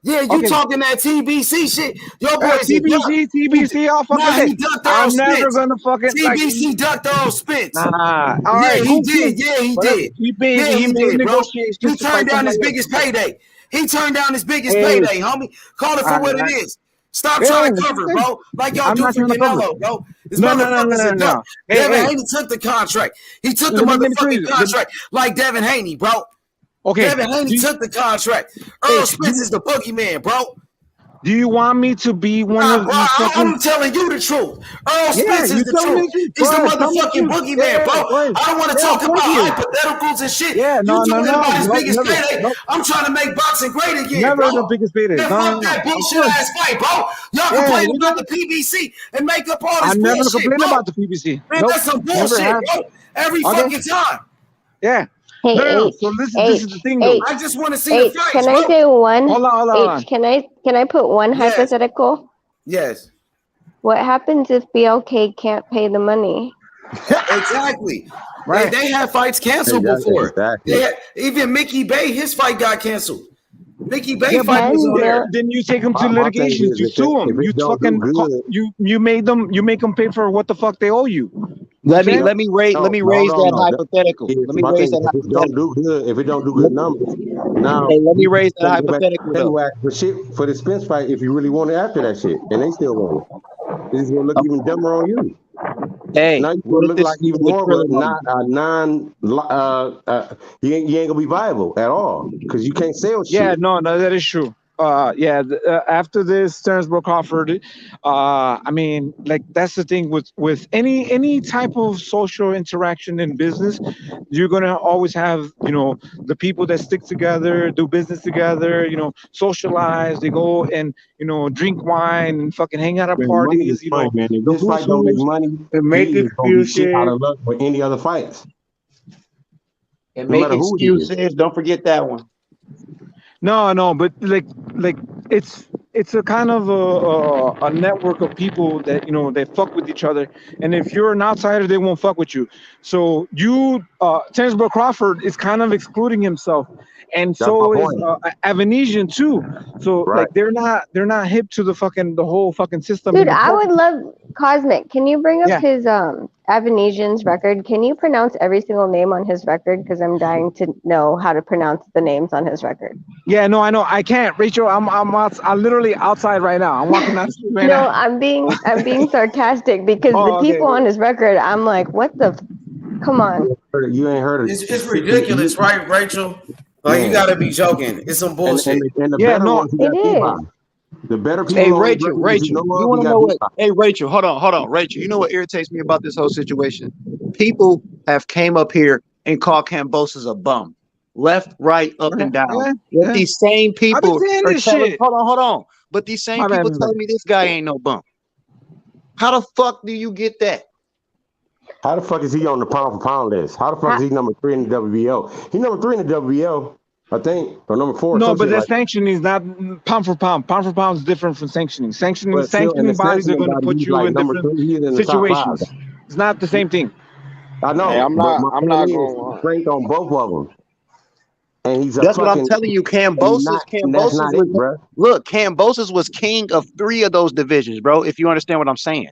[SPEAKER 4] Yeah, you talking that TBC shit. Your boy's
[SPEAKER 5] TBC all fucking
[SPEAKER 4] day. He ducked Errol Spence.
[SPEAKER 5] I'm never gonna fucking
[SPEAKER 4] TBC ducked Errol Spence.
[SPEAKER 5] All right,
[SPEAKER 4] he did. Yeah, he did.
[SPEAKER 5] He made negotiations.
[SPEAKER 4] He turned down his biggest payday. Payday, homie. Call it for what it is. Stop trying to cover, bro. Like y'all do for Canelo, bro. This motherfucker's a duck. Devin Haney took the contract. He took the motherfucking contract like Devin Haney, bro.
[SPEAKER 5] Okay.
[SPEAKER 4] Devin Haney took the contract. Errol Spence is the boogeyman, bro.
[SPEAKER 5] Do you want me to be one of these
[SPEAKER 4] I'm telling you the truth. Earl Spence is the truth. He's the motherfucking boogeyman, bro. I don't want to talk about hypotheticals and shit.
[SPEAKER 5] Yeah,
[SPEAKER 4] you talking about his biggest payday. I'm trying to make boxing great again,
[SPEAKER 5] never
[SPEAKER 4] bro.
[SPEAKER 5] the biggest payday.
[SPEAKER 4] Fuck that bullshit ass fight, bro. Y'all complain about the PBC and make up all this bullshit,
[SPEAKER 5] I never complain about the PBC.
[SPEAKER 4] Man, that's some bullshit, bro. Every fucking time.
[SPEAKER 5] Yeah.
[SPEAKER 1] Hey,
[SPEAKER 5] so this is the thing, though.
[SPEAKER 4] I just want to see the fights.
[SPEAKER 1] Can I say one?
[SPEAKER 5] Hold on.
[SPEAKER 1] Can I put one hypothetical?
[SPEAKER 4] Yes.
[SPEAKER 1] What happens if BLK can't pay the money?
[SPEAKER 4] Exactly. Right. They had fights canceled before. Exactly. Even Mickey Bay, his fight got canceled. Mickey Bay fight was on there.
[SPEAKER 5] Then you take them to litigation. You sue them. You make them pay for what the fuck they owe you.
[SPEAKER 8] Let me raise that hypothetical. Let me raise that hypothetical.
[SPEAKER 17] If it don't do good numbers, now
[SPEAKER 8] let me raise that hypothetical.
[SPEAKER 17] For the Spence fight, if you really want it after that shit, and they still want it, it's gonna look even dumber on you.
[SPEAKER 8] Hey,
[SPEAKER 17] now you gonna look like even more of you ain't gonna be viable at all because you can't sell shit.
[SPEAKER 5] Yeah, no, that is true. After this Terence Crawford, I mean, like that's the thing with any type of social interaction in business, you're gonna always have, you know, the people that stick together, do business together, you know, socialize, they go and, you know, drink wine and fucking hang out at parties, you know.
[SPEAKER 17] Man, if this fight don't make money,
[SPEAKER 8] and make excuses
[SPEAKER 17] out of luck with any other fights.
[SPEAKER 8] And make excuses. Don't forget that one.
[SPEAKER 5] No, but like it's a kind of a network of people that, you know, they fuck with each other, and if you're an outsider, they won't fuck with you. So Terence Crawford is kind of excluding himself, and so is Avanesian too. So like they're not hip to the whole fucking system.
[SPEAKER 1] Dude, I would love Cosmic. Can you bring up his Avanesian's record? Can you pronounce every single name on his record? Because I'm dying to know how to pronounce the names on his record.
[SPEAKER 5] Yeah, no, I know I can't, Rachel. I'm literally outside right now. I'm walking out right now.
[SPEAKER 1] No, I'm being sarcastic because the people on his record, I'm like, what the? Come on.
[SPEAKER 17] You ain't heard of it.
[SPEAKER 4] It's ridiculous, right, Rachel? Like you gotta be joking. It's some bullshit.
[SPEAKER 17] And the better ones,
[SPEAKER 1] it is.
[SPEAKER 17] The better people.
[SPEAKER 8] Hey, Rachel, you want to know what? Hey, Rachel, hold on, Rachel. You know what irritates me about this whole situation? People have came up here and called Kambosos a bum, left, right, up, and down. But these same people are telling, hold on. But these same people telling me this guy ain't no bum. How the fuck do you get that?
[SPEAKER 17] How the fuck is he on the pound for pound list? How the fuck is he number 3 in the WBO? He number 3 in the WBO. I think, or number 4.
[SPEAKER 5] No, but the
[SPEAKER 17] like
[SPEAKER 5] sanctioning is not pound for pound. Pound for pound is different from sanctioning. Sanctioning
[SPEAKER 17] in the
[SPEAKER 5] bodies are
[SPEAKER 17] sanctioning
[SPEAKER 5] going to
[SPEAKER 17] body,
[SPEAKER 5] put
[SPEAKER 17] he's
[SPEAKER 5] you
[SPEAKER 17] like
[SPEAKER 5] in
[SPEAKER 17] number
[SPEAKER 5] different
[SPEAKER 17] 3. He's in the top 5.
[SPEAKER 5] situations. It's not the same thing.
[SPEAKER 17] I know.
[SPEAKER 21] Hey, I'm
[SPEAKER 17] but
[SPEAKER 21] not
[SPEAKER 17] my point
[SPEAKER 21] going
[SPEAKER 17] is,
[SPEAKER 21] to
[SPEAKER 17] strength on both of them. And he's a
[SPEAKER 8] That's what I'm
[SPEAKER 17] fucking.
[SPEAKER 8] telling you.
[SPEAKER 17] That's
[SPEAKER 8] Cambosis
[SPEAKER 17] not it, bro.
[SPEAKER 8] look, Cambosis was king of 3 of those divisions, bro. If you understand what I'm saying.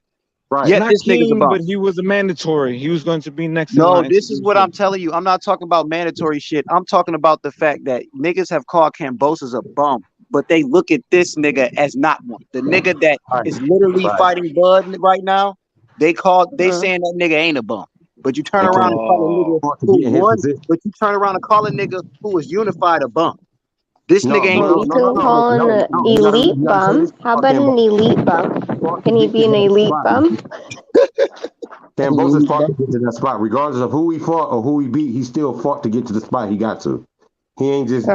[SPEAKER 17] Right.
[SPEAKER 8] Yet
[SPEAKER 5] Not
[SPEAKER 8] this nigga's a
[SPEAKER 5] king,
[SPEAKER 8] bum.
[SPEAKER 5] but he was a mandatory. He was going to be next in
[SPEAKER 8] No,
[SPEAKER 5] line.
[SPEAKER 8] this is what I'm telling you. I'm not talking about mandatory shit. I'm talking about the fact that niggas have called Cambosis a bum, but they look at this nigga as not one. The nigga that is literally fighting Bud right now, they saying that nigga ain't a bum. But you turn around and call a nigga who won, but you turn around and call a nigga who was unified a bum. This nigga ain't.
[SPEAKER 1] Well, you can call an elite bum. How about an elite bum? Can he be an elite bum?
[SPEAKER 17] Cambosis fought to get to that spot. Regardless of who he fought or who he beat, he still fought to get to the spot he got to. He ain't just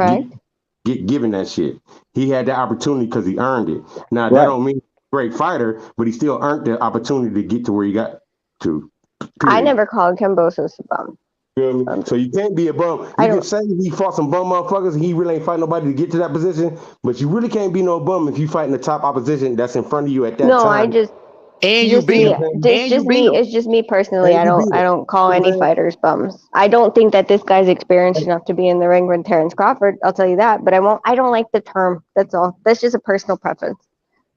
[SPEAKER 17] get given that shit. He had that opportunity because he earned it. Now, that don't mean he's a great fighter, but he still earned the opportunity to get to where he got to. Period.
[SPEAKER 1] I never called Cambosis a bum.
[SPEAKER 17] You know what I mean? So you can't be a bum. You can say he fought some bum motherfuckers and he really ain't fight nobody to get to that position, but you really can't be no bum if you fighting the top opposition that's in front of you at that time.
[SPEAKER 1] No, I just
[SPEAKER 8] and
[SPEAKER 1] just me. It's just me personally. I don't call any fighters bums. I don't think that this guy's experienced enough to be in the ring with Terence Crawford. I'll tell you that. But I don't like the term. That's all. That's just a personal preference.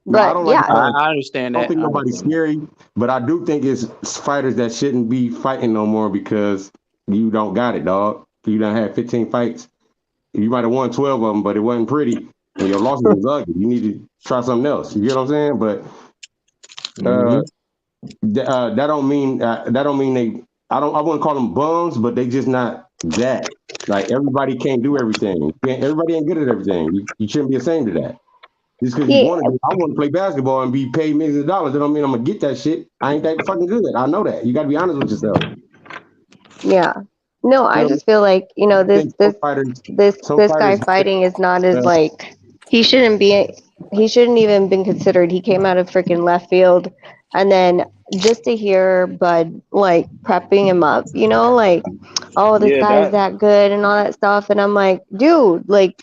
[SPEAKER 17] No, I don't like
[SPEAKER 8] I understand that.
[SPEAKER 17] I don't think nobody's scary, but I do think it's fighters that shouldn't be fighting no more because you don't got it, dog. You done had 15 fights. You might have won 12 of them, but it wasn't pretty, and your losses was ugly. You need to try something else. You get what I'm saying? But that don't mean they. I wouldn't call them bums, but they just not that. Like everybody can't do everything. Everybody ain't good at everything. You shouldn't be ashamed of that. Just because you want to, I want to play basketball and be paid millions of dollars. That don't mean I'm gonna get that shit. I ain't that fucking good. I know that. You got to be honest with yourself.
[SPEAKER 1] Yeah. No, I just feel like, this guy fighting is not as like he shouldn't even been considered. He came out of freaking left field, and then just to hear Bud like prepping him up, like, oh, this guy's that good and all that stuff, and I'm like, dude, like,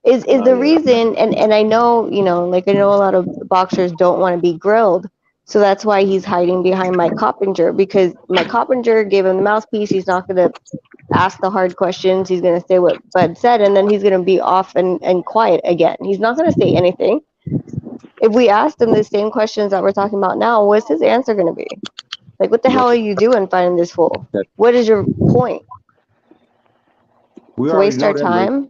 [SPEAKER 1] is the reason, and I know, like I know a lot of boxers don't want to be grilled. So that's why he's hiding behind Mike Coppinger, because Mike Coppinger gave him the mouthpiece. He's not going to ask the hard questions. He's going to say what Bud said, and then he's going to be off and quiet again. He's not going to say anything. If we asked him the same questions that we're talking about now, what's his answer going to be? Like, what the hell are you doing fighting this fool? What is your point? To waste our time?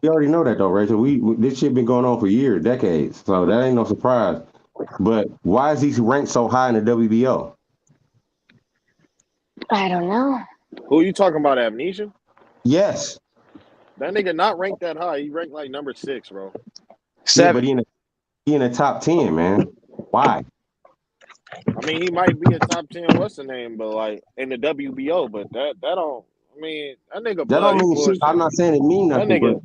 [SPEAKER 17] We already know that, though, Rachel. We this shit been going on for years, decades. So that ain't no surprise. But why is he ranked so high in the WBO?
[SPEAKER 1] I don't know.
[SPEAKER 21] Who are you talking about, Amnesia?
[SPEAKER 17] Yes.
[SPEAKER 21] That nigga not ranked that high. He ranked like number 6, bro.
[SPEAKER 8] 7.
[SPEAKER 17] Yeah, but he in the top 10, man. Why?
[SPEAKER 21] I mean, he might be a top 10, what's the name, but like in the WBO, but that don't. I mean, that nigga.
[SPEAKER 17] That don't mean shit. I'm not saying it mean nothing.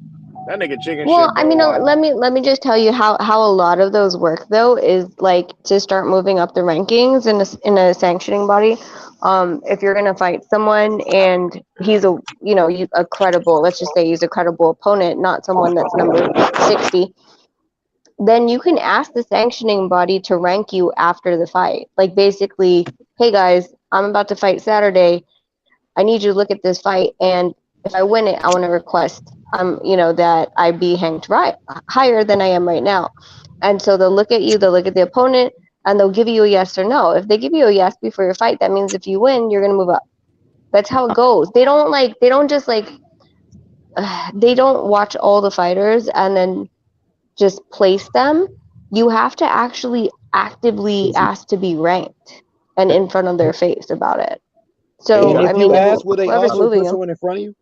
[SPEAKER 21] That nigga chicken
[SPEAKER 1] well,
[SPEAKER 21] shit. Bro,
[SPEAKER 1] I mean,
[SPEAKER 21] like,
[SPEAKER 1] let me just tell you how a lot of those work though is like to start moving up the rankings in a sanctioning body. If you're gonna fight someone and he's a credible, let's just say he's a credible opponent, not someone that's number 60, then you can ask the sanctioning body to rank you after the fight. Like basically, hey guys, I'm about to fight Saturday. I need you to look at this fight, and if I win it, I want to request that I be ranked higher than I am right now. And so they'll look at you, they'll look at the opponent, and they'll give you a yes or no. If they give you a yes before your fight, that means if you win, you're gonna move up. That's how it goes. They don't watch all the fighters and then just place them. You have to actually actively ask to be ranked and in front of their face about it. So
[SPEAKER 8] and if you ask, will they also put
[SPEAKER 1] him
[SPEAKER 8] someone in front of you?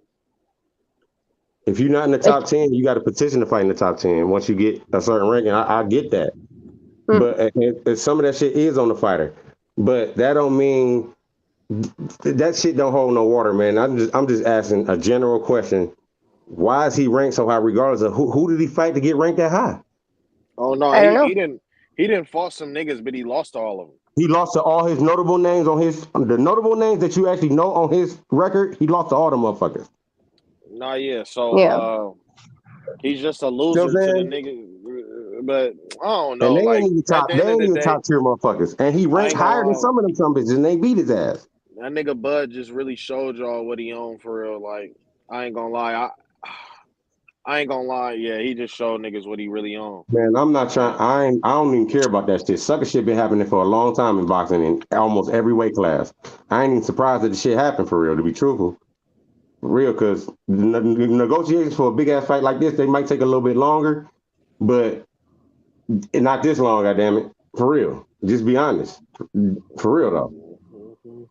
[SPEAKER 17] If you're not in the top 10, you got a petition to fight in the top 10 once you get a certain ranking. I get that. But some of that shit is on the fighter. But that don't mean that shit don't hold no water, man. I'm just asking a general question. Why is he ranked so high regardless of who did he fight to get ranked that high?
[SPEAKER 21] Oh no, he didn't fought some niggas, but he lost to all of them.
[SPEAKER 17] He lost to all his notable names the notable names that you actually know on his record. He lost to all them motherfuckers.
[SPEAKER 21] Nah, yeah. So he's just a loser to the nigga. But I don't know.
[SPEAKER 17] And they
[SPEAKER 21] Like
[SPEAKER 17] ain't even
[SPEAKER 21] at
[SPEAKER 17] top.
[SPEAKER 21] the
[SPEAKER 17] They
[SPEAKER 21] end of
[SPEAKER 17] ain't
[SPEAKER 21] the
[SPEAKER 17] even
[SPEAKER 21] day,
[SPEAKER 17] top tier motherfuckers. And he
[SPEAKER 21] I
[SPEAKER 17] ranked
[SPEAKER 21] ain't gonna
[SPEAKER 17] higher than
[SPEAKER 21] lie.
[SPEAKER 17] some of them bitches, and they beat his ass.
[SPEAKER 21] That nigga Bud just really showed y'all what he on for real. Like I ain't gonna lie. I ain't gonna lie. Yeah, he just showed niggas what he really on.
[SPEAKER 17] Man, I'm not trying. I don't even care about that shit. Sucker shit been happening for a long time in boxing in almost every weight class. I ain't even surprised that the shit happened for real. To be truthful, for real, because negotiations for a big ass fight like this, they might take a little bit longer, but not this long. Goddamn it, for real. Just be honest, for real though.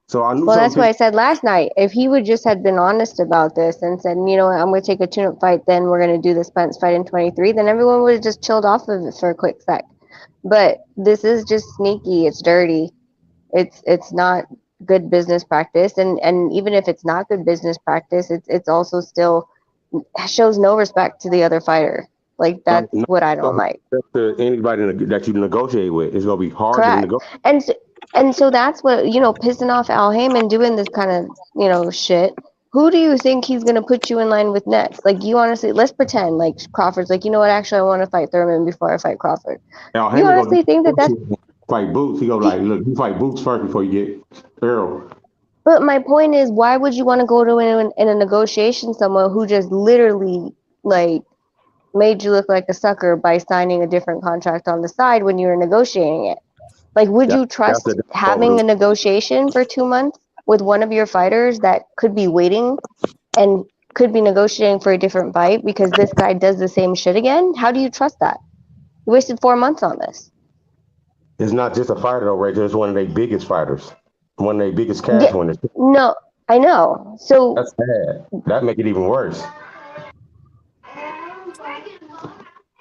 [SPEAKER 17] So I knew
[SPEAKER 1] Well, that's
[SPEAKER 17] something.
[SPEAKER 1] what I said last night. If he would just had been honest about this and said, you know what, I'm going to take a tune-up fight, then we're going to do the Spence fight in 23, then everyone would have just chilled off of it for a quick sec. But this is just sneaky. It's dirty. It's not good business practice. And even if it's not good business practice, it's also still shows no respect to the other fighter. Like that's what I don't like.
[SPEAKER 17] To anybody that you negotiate with, it's gonna be hard to
[SPEAKER 1] Correct.
[SPEAKER 17] negotiate.
[SPEAKER 1] And so that's what, pissing off Al Heyman doing this kind of, shit. Who do you think he's going to put you in line with next? Like, you honestly, let's pretend like Crawford's like, you know what, actually, I want to fight Thurman before I fight Crawford.
[SPEAKER 17] Al
[SPEAKER 1] You
[SPEAKER 17] Heyman
[SPEAKER 1] honestly think that that's.
[SPEAKER 17] fight Boots. He go like, look, you fight Boots first before you get Errol.
[SPEAKER 1] But my point is, why would you want to go to in a negotiation someone who just literally, like, made you look like a sucker by signing a different contract on the side when you were negotiating it? Like, would you trust having a negotiation for 2 months with one of your fighters that could be waiting and could be negotiating for a different fight because this guy does the same shit again? How do you trust that? You wasted 4 months on this.
[SPEAKER 17] It's not just a fighter though, Rachel. It's one of their biggest fighters, one of their biggest cash winners.
[SPEAKER 1] No, I know. So
[SPEAKER 17] that's bad. That make it even worse.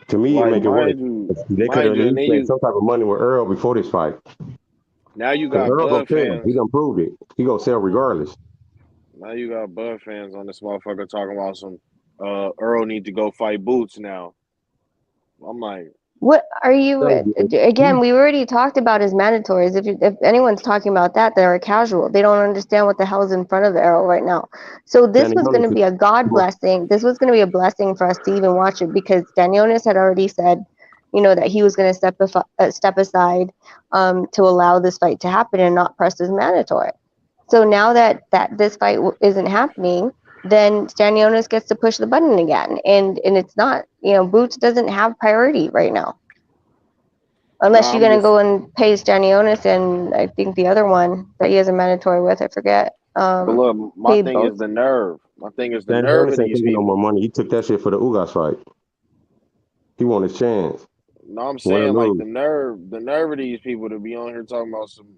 [SPEAKER 17] To me, it make it worse. They could have at least made some type of money with Earl before this fight.
[SPEAKER 21] Now you got
[SPEAKER 17] Earl
[SPEAKER 21] Bud
[SPEAKER 17] gonna sell.
[SPEAKER 21] fans.
[SPEAKER 17] He done proved it. He gonna sell regardless.
[SPEAKER 21] Now you got Bud fans on this motherfucker talking about some Earl need to go fight Boots now. I'm like,
[SPEAKER 1] what are you? Again, we already talked about his mandatories. If anyone's talking about that, they're a casual. They don't understand what the hell is in front of Errol right now. So this was going to be a God blessing. This was going to be a blessing for us to even watch it because Stanionis had already said, that he was going to step aside to allow this fight to happen and not press his mandatory. So now that this fight isn't happening, then Stanionis gets to push the button again. And it's not, Boots doesn't have priority right now. Unless you're going to go and pay Stanionis and I think the other one that he has a mandatory with, I forget.
[SPEAKER 21] but look, my thing is the nerve. My thing is the nerve of these people.
[SPEAKER 17] No more money. He took that shit for the Ugas fight. He won his chance.
[SPEAKER 21] No, I'm saying like the nerve of these people to be on here talking about some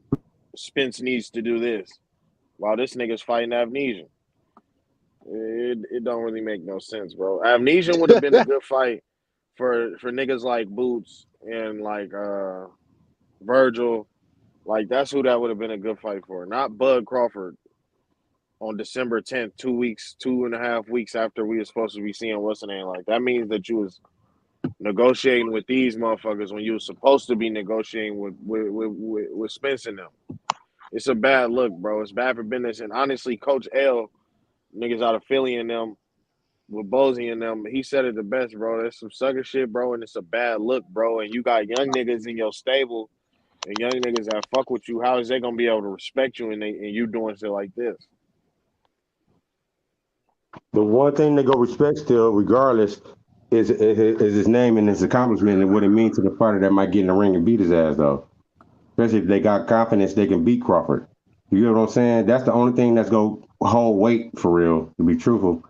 [SPEAKER 21] Spence needs to do this while this nigga's fighting Amnesia. It don't really make no sense, bro. Amnesia would have been a good fight for niggas like Boots and like Virgil. Like that's who that would have been a good fight for. Not Bud Crawford on December 10th, 2.5 weeks after we were supposed to be seeing what's the name. Like that means that you was negotiating with these motherfuckers when you were supposed to be negotiating with Spence and them. It's a bad look, bro. It's bad for business. And honestly, Coach L, niggas out of Philly and them, with Bozy and them, he said it the best, bro. That's some sucker shit, bro, and it's a bad look, bro. And you got young niggas in your stable and young niggas that fuck with you. How is they gonna be able to respect you and you doing shit like this?
[SPEAKER 17] The one thing they go respect still, regardless, is his name and his accomplishment and what it means to the fighter that might get in the ring and beat his ass, though. Especially if they got confidence they can beat Crawford. You know what I'm saying? That's the only thing that's going to hold weight for real, to be truthful.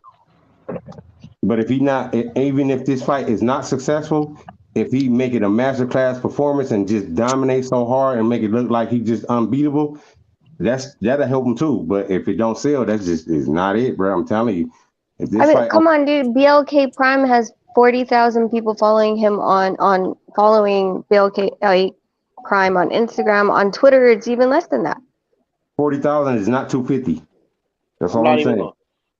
[SPEAKER 17] But if he not, even if this fight is not successful, if he make it a masterclass performance and just dominate so hard and make it look like he's just unbeatable, that'll help him too. But if it don't sell, that's just is not it, bro. I'm telling you. If this fight,
[SPEAKER 1] come on, dude. BLK Prime has 40,000 people following him on following BLK Prime on Instagram. On Twitter, it's even less than that.
[SPEAKER 17] 40,000 is not 250. That's all I'm saying.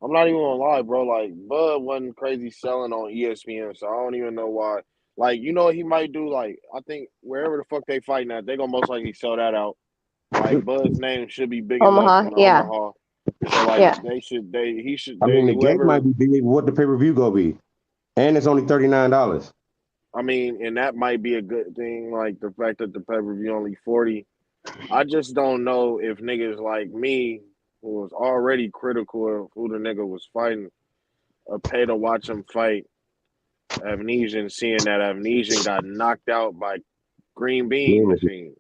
[SPEAKER 21] I'm not even gonna lie, bro. Like Bud wasn't crazy selling on ESPN, so I don't even know why. Like, you know what he might do? Like, I think wherever the fuck they fighting at, they gonna most likely sell that out. Like Bud's name should be big enough in Omaha. So like he should.
[SPEAKER 17] I mean, the gate
[SPEAKER 21] Whoever.
[SPEAKER 17] might be big. What the pay-per-view gonna be? And it's only $39.
[SPEAKER 21] I mean, and that might be a good thing. Like the fact that the pay-per-view only 40. I just don't know if niggas like me, who was already critical of who the nigga was fighting, pay to watch him fight Amnesian, seeing that Amnesian got knocked out by Green Bean Machine.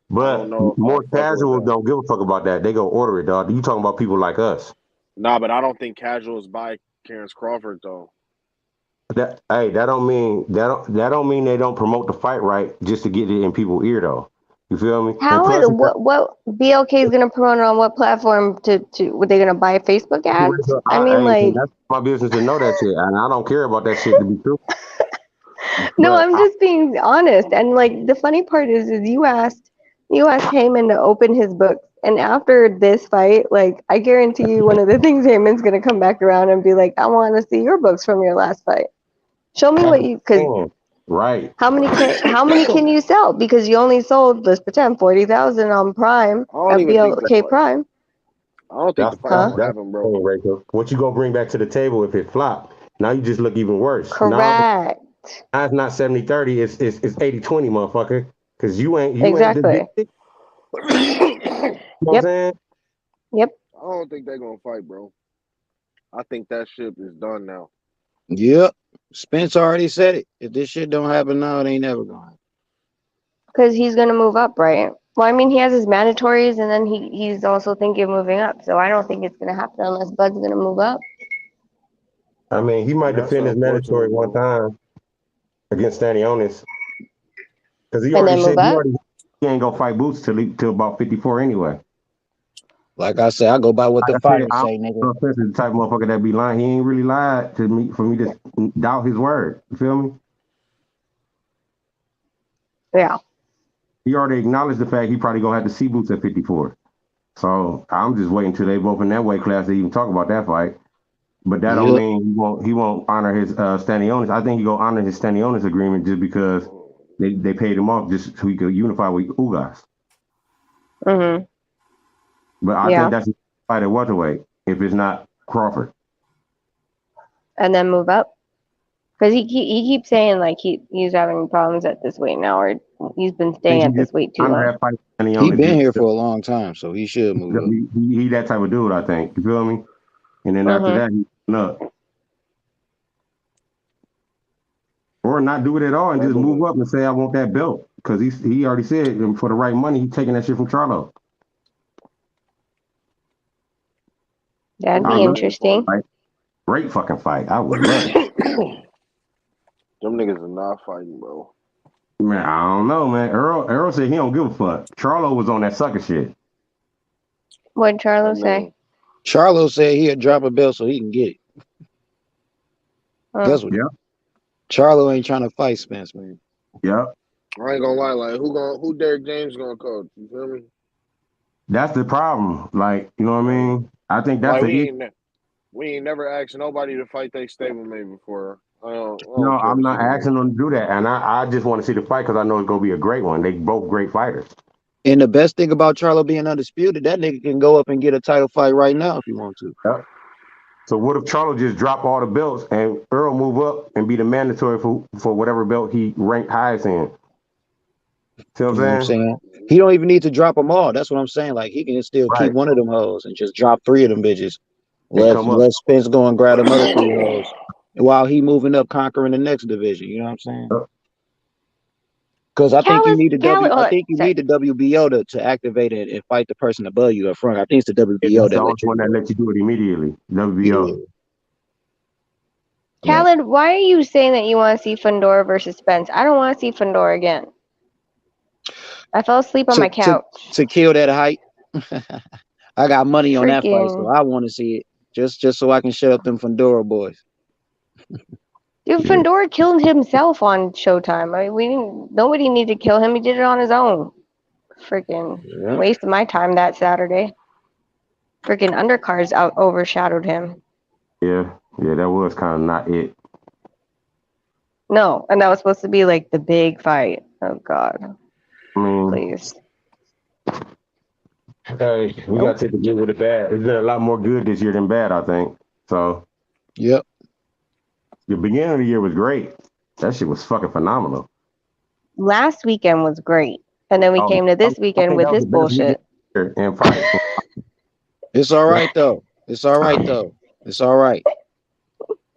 [SPEAKER 17] But more casuals don't give a fuck about that. They go order it, dog. You talking about people like us?
[SPEAKER 21] Nah, but I don't think casuals buy Terence Crawford though.
[SPEAKER 17] That don't mean they don't promote the fight right just to get it in people's ear though. You feel me?
[SPEAKER 1] What BLK is gonna promote it on what platform to were they gonna buy Facebook ads? I mean, like,
[SPEAKER 17] that's my business to know that shit, and I don't care about that shit to be true.
[SPEAKER 1] no, I'm just being honest. And like the funny part is you asked Heyman to open his books, and after this fight, like I guarantee you, one of the things Heyman's gonna come back around and be like, I want to see your books from your last fight. Show me what you
[SPEAKER 17] right.
[SPEAKER 1] How many can you sell? Because you only sold, let's pretend, 40,000 on Prime at BLK Prime.
[SPEAKER 21] I don't think the fight will happen, bro.
[SPEAKER 17] Rachel. What you gonna bring back to the table if it flop? Now you just look even worse.
[SPEAKER 1] Correct.
[SPEAKER 17] Now it's not 70-30, it's 80-20, motherfucker. Because you ain't
[SPEAKER 1] exactly.
[SPEAKER 17] You know what I'm saying?
[SPEAKER 1] Yep.
[SPEAKER 21] I don't think they're gonna fight, bro. I think that ship is done now.
[SPEAKER 13] Yep. Spence already said it. If this shit don't happen now, it ain't never going.
[SPEAKER 1] Because he's gonna move up, right? Well, I mean, he has his mandatories, and then he's also thinking of moving up. So I don't think it's gonna happen unless Bud's gonna move up.
[SPEAKER 17] I mean, he might defend his mandatory one time against Stanionis. Because he already said he ain't gonna fight Boots till about 54 anyway.
[SPEAKER 13] Like I said, I go by what the fighters say, nigga.
[SPEAKER 17] Spence is the type of motherfucker that be lying. He ain't really lied to me for me to doubt his word. You feel me?
[SPEAKER 1] Yeah.
[SPEAKER 17] He already acknowledged the fact he probably gonna have to see Boots at 54. So I'm just waiting till they both in that weight class to even talk about that fight. But that don't mean he won't honor his Stanionis. I think he gonna honor his Stanionis agreement just because they paid him off just so he could unify with Ugas.
[SPEAKER 1] Mm-hmm.
[SPEAKER 17] But I think that's a fight at welterweight if it's not Crawford.
[SPEAKER 1] And then move up? Because he keeps saying like he's having problems at this weight now, or he's been staying at this weight too long.
[SPEAKER 13] He been here for a long time, so he should move up.
[SPEAKER 17] He that type of dude, I think. You feel me? And then after that, he's up. Or not do it at all and just move up and say, I want that belt. Because he already said for the right money, he's taking that shit from Charlo.
[SPEAKER 1] That'd be interesting.
[SPEAKER 17] Great fucking fight. I would love it.
[SPEAKER 21] Them niggas are not fighting, bro.
[SPEAKER 17] Man, I don't know, man. Errol said he don't give a fuck. Charlo was on that sucker shit.
[SPEAKER 1] What'd Charlo say?
[SPEAKER 13] Charlo said he'd drop a belt so he can get it. That's what. Charlo ain't trying to fight Spence, man.
[SPEAKER 17] Yeah.
[SPEAKER 21] I ain't gonna lie, like who Derek James gonna coach? You feel me?
[SPEAKER 17] That's the problem. Like, you know what I mean? I think that's
[SPEAKER 21] like we ain't never asked nobody to fight they stablemate before.
[SPEAKER 17] No, I'm not asking them to do that. And I just want to see the fight because I know it's gonna be a great one. They both great fighters.
[SPEAKER 13] And the best thing about Charlo being undisputed, that nigga can go up and get a title fight right now if he wants to.
[SPEAKER 17] Yeah. So what if Charlo just drop all the belts and Earl move up and be the mandatory for whatever belt he ranked highest in? See what I'm saying?
[SPEAKER 13] He don't even need to drop them all. That's what I'm saying. Like he can still keep one of them hoes and just drop 3 of them bitches. Let Spence go and grab them other 3 hoes while he moving up, conquering the next division. You know what I'm saying? Because I think you need the WBO to activate it and fight the person above you up front. I think it's the WBO
[SPEAKER 17] that lets you do it immediately. WBO.
[SPEAKER 1] Khaled, why are you saying that you want to see Fundora versus Spence? I don't want to see Fundora again. I fell asleep on my couch.
[SPEAKER 13] To kill that height. I got money on that fight, so I want to see it. Just so I can shut up them Fundora boys.
[SPEAKER 1] Dude, Fundora killed himself on Showtime. I mean, nobody needed to kill him. He did it on his own. Freaking wasted my time that Saturday. Freaking undercards overshadowed him.
[SPEAKER 17] Yeah, that was kind of not it.
[SPEAKER 1] No, and that was supposed to be like the big fight. Oh God. Please.
[SPEAKER 17] Hey, we got to take the good with the bad. There's been a lot more good this year than bad, I think. So,
[SPEAKER 13] yep.
[SPEAKER 17] The beginning of the year was great. That shit was fucking phenomenal.
[SPEAKER 1] Last weekend was great, and then we came to this weekend with this bullshit.
[SPEAKER 17] And fight.
[SPEAKER 13] It's all right though. It's all right though. It's all right.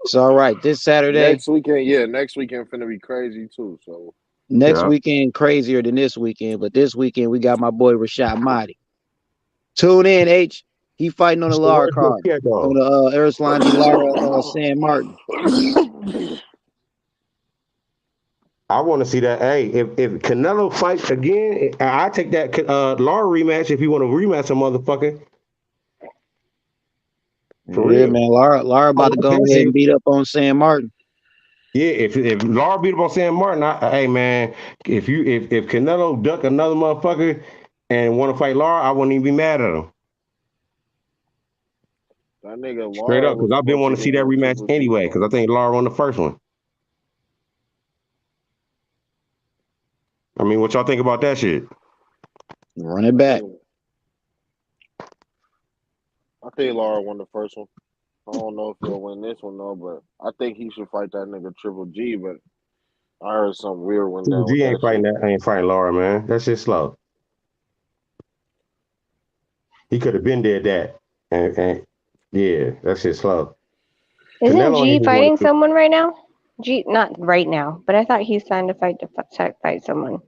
[SPEAKER 13] It's all right. This Saturday.
[SPEAKER 21] Next weekend finna be crazy too. So
[SPEAKER 13] next weekend crazier than this weekend, but this weekend we got my boy Rashad Mahdi. Tune in, H. He fighting on the Lara card on the Errol Lara San Martin.
[SPEAKER 17] I want to see that. Hey, if Canelo fights again, I take that Lara rematch if you want to rematch a motherfucker.
[SPEAKER 13] For real, man. Lara about to go ahead and beat up on San Martin.
[SPEAKER 17] Yeah, if Lara beat up on San Martin, hey man, if Canelo duck another motherfucker and want to fight Lara, I wouldn't even be mad at him.
[SPEAKER 21] That nigga
[SPEAKER 17] straight up, because I've been wanting to see that rematch anyway, because I think Lara won the first one. I mean, what y'all think about that shit?
[SPEAKER 13] Run it back.
[SPEAKER 21] I think Lara won the first one. I don't know if he'll win this one though, but I think he should fight that nigga Triple G. But I heard some weird one.
[SPEAKER 17] Triple G ain't fighting Lara, man. That shit slow. He could have been dead that, and yeah, that shit slow.
[SPEAKER 1] Isn't
[SPEAKER 17] Canelo
[SPEAKER 1] G fighting someone right now? G, not right now, but I thought he signed to fight someone.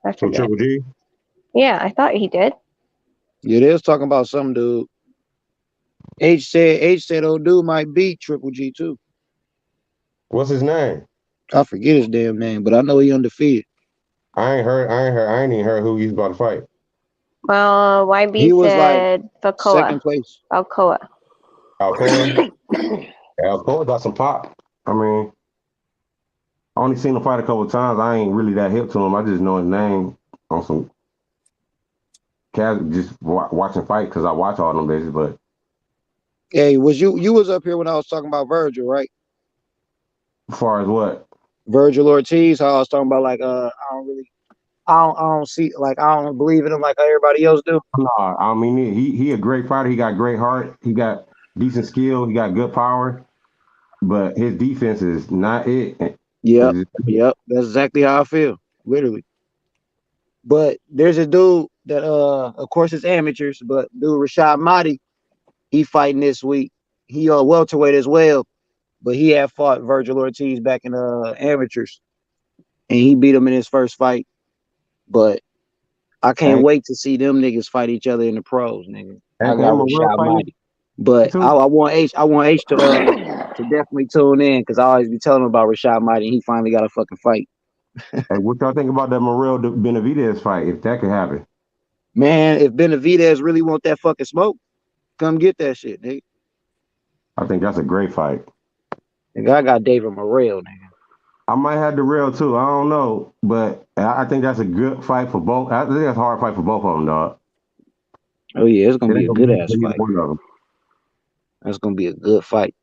[SPEAKER 1] I forget.
[SPEAKER 17] Triple G?
[SPEAKER 1] Yeah, I thought he did.
[SPEAKER 13] Yeah, they was talking about some dude. H said old dude might beat Triple G too.
[SPEAKER 17] What's his name?
[SPEAKER 13] I forget his damn name, but I know he undefeated.
[SPEAKER 17] I ain't even heard who he's about to fight.
[SPEAKER 1] Well, YB
[SPEAKER 13] he was
[SPEAKER 1] said
[SPEAKER 13] like
[SPEAKER 1] Alcoa.
[SPEAKER 13] Second place.
[SPEAKER 1] Alcoa.
[SPEAKER 17] Alcoa got some pop. I mean, I only seen him fight a couple of times. I ain't really that hip to him. I just know his name on some just watching fight because I watch all them bitches. But
[SPEAKER 13] hey, you was up here when I was talking about Virgil, right?
[SPEAKER 17] As far as what?
[SPEAKER 13] Virgil Ortiz, how I was talking about I don't see, like, I don't believe in him like everybody else do.
[SPEAKER 17] No, I mean he a great fighter. He got great heart. He got decent skill. He got good power, but his defense is not it.
[SPEAKER 13] Yep. That's exactly how I feel, literally. But there's a dude that, of course, it's amateurs, but dude Rashad Mahdi, he fighting this week. He welterweight as well, but he had fought Virgil Ortiz back in amateurs, and he beat him in his first fight. But I can't wait to see them niggas fight each other in the pros, nigga. I got Rashad Mahdi. But I want H to definitely tune in because I always be telling him about Rashad Mahdi. He finally got a fucking fight.
[SPEAKER 17] Hey, what y'all think about that Morrell Benavidez fight? If that could happen,
[SPEAKER 13] man, if Benavidez really want that fucking smoke, come get that shit, nigga.
[SPEAKER 17] I think that's a great fight.
[SPEAKER 13] Nigga, I got David Morrell, nigga.
[SPEAKER 17] I might have the Rail too. I don't know, but I think that's a good fight for both. I think that's a hard fight for both of them, dog.
[SPEAKER 13] Oh yeah, it's gonna be a good ass fight.
[SPEAKER 17] One of them.
[SPEAKER 13] That's gonna be a good fight.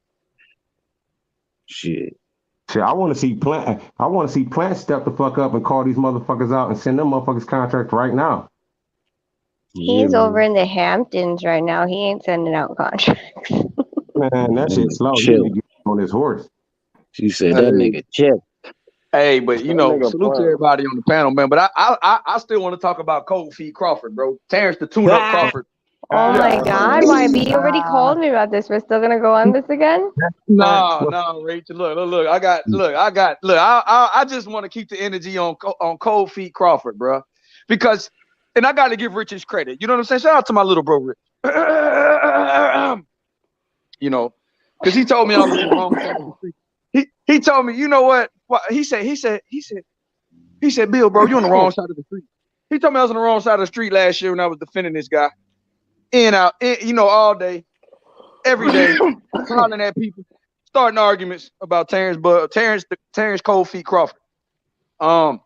[SPEAKER 13] Shit,
[SPEAKER 17] I want to see Plant. I want to see Plant step the fuck up and call these motherfuckers out and send them motherfuckers contracts right now.
[SPEAKER 1] He's over in the Hamptons right now. He ain't sending out contracts.
[SPEAKER 17] Man, that shit's slow. He need to get on his horse.
[SPEAKER 13] She said that nigga chill.
[SPEAKER 20] Hey, but salute to everybody on the panel, man. But I still want to talk about Cold Feet Crawford, bro. Terrence the tune-up Crawford.
[SPEAKER 1] Oh my God, YB already called me about this. We're still gonna go on this again?
[SPEAKER 20] No, Rachel. Look. I just want to keep the energy on Cold Feet Crawford, bro, because, and I got to give Rich his credit. You know what I'm saying? Shout out to my little bro, Rich. Because he told me I was on the wrong side of the street. He told me, you know what? He said, Bill, bro, you on the wrong side of the street. He told me I was on the wrong side of the street last year when I was defending this guy. All day, every day, hollering at people, starting arguments about Terence Cold Feet Crawford. So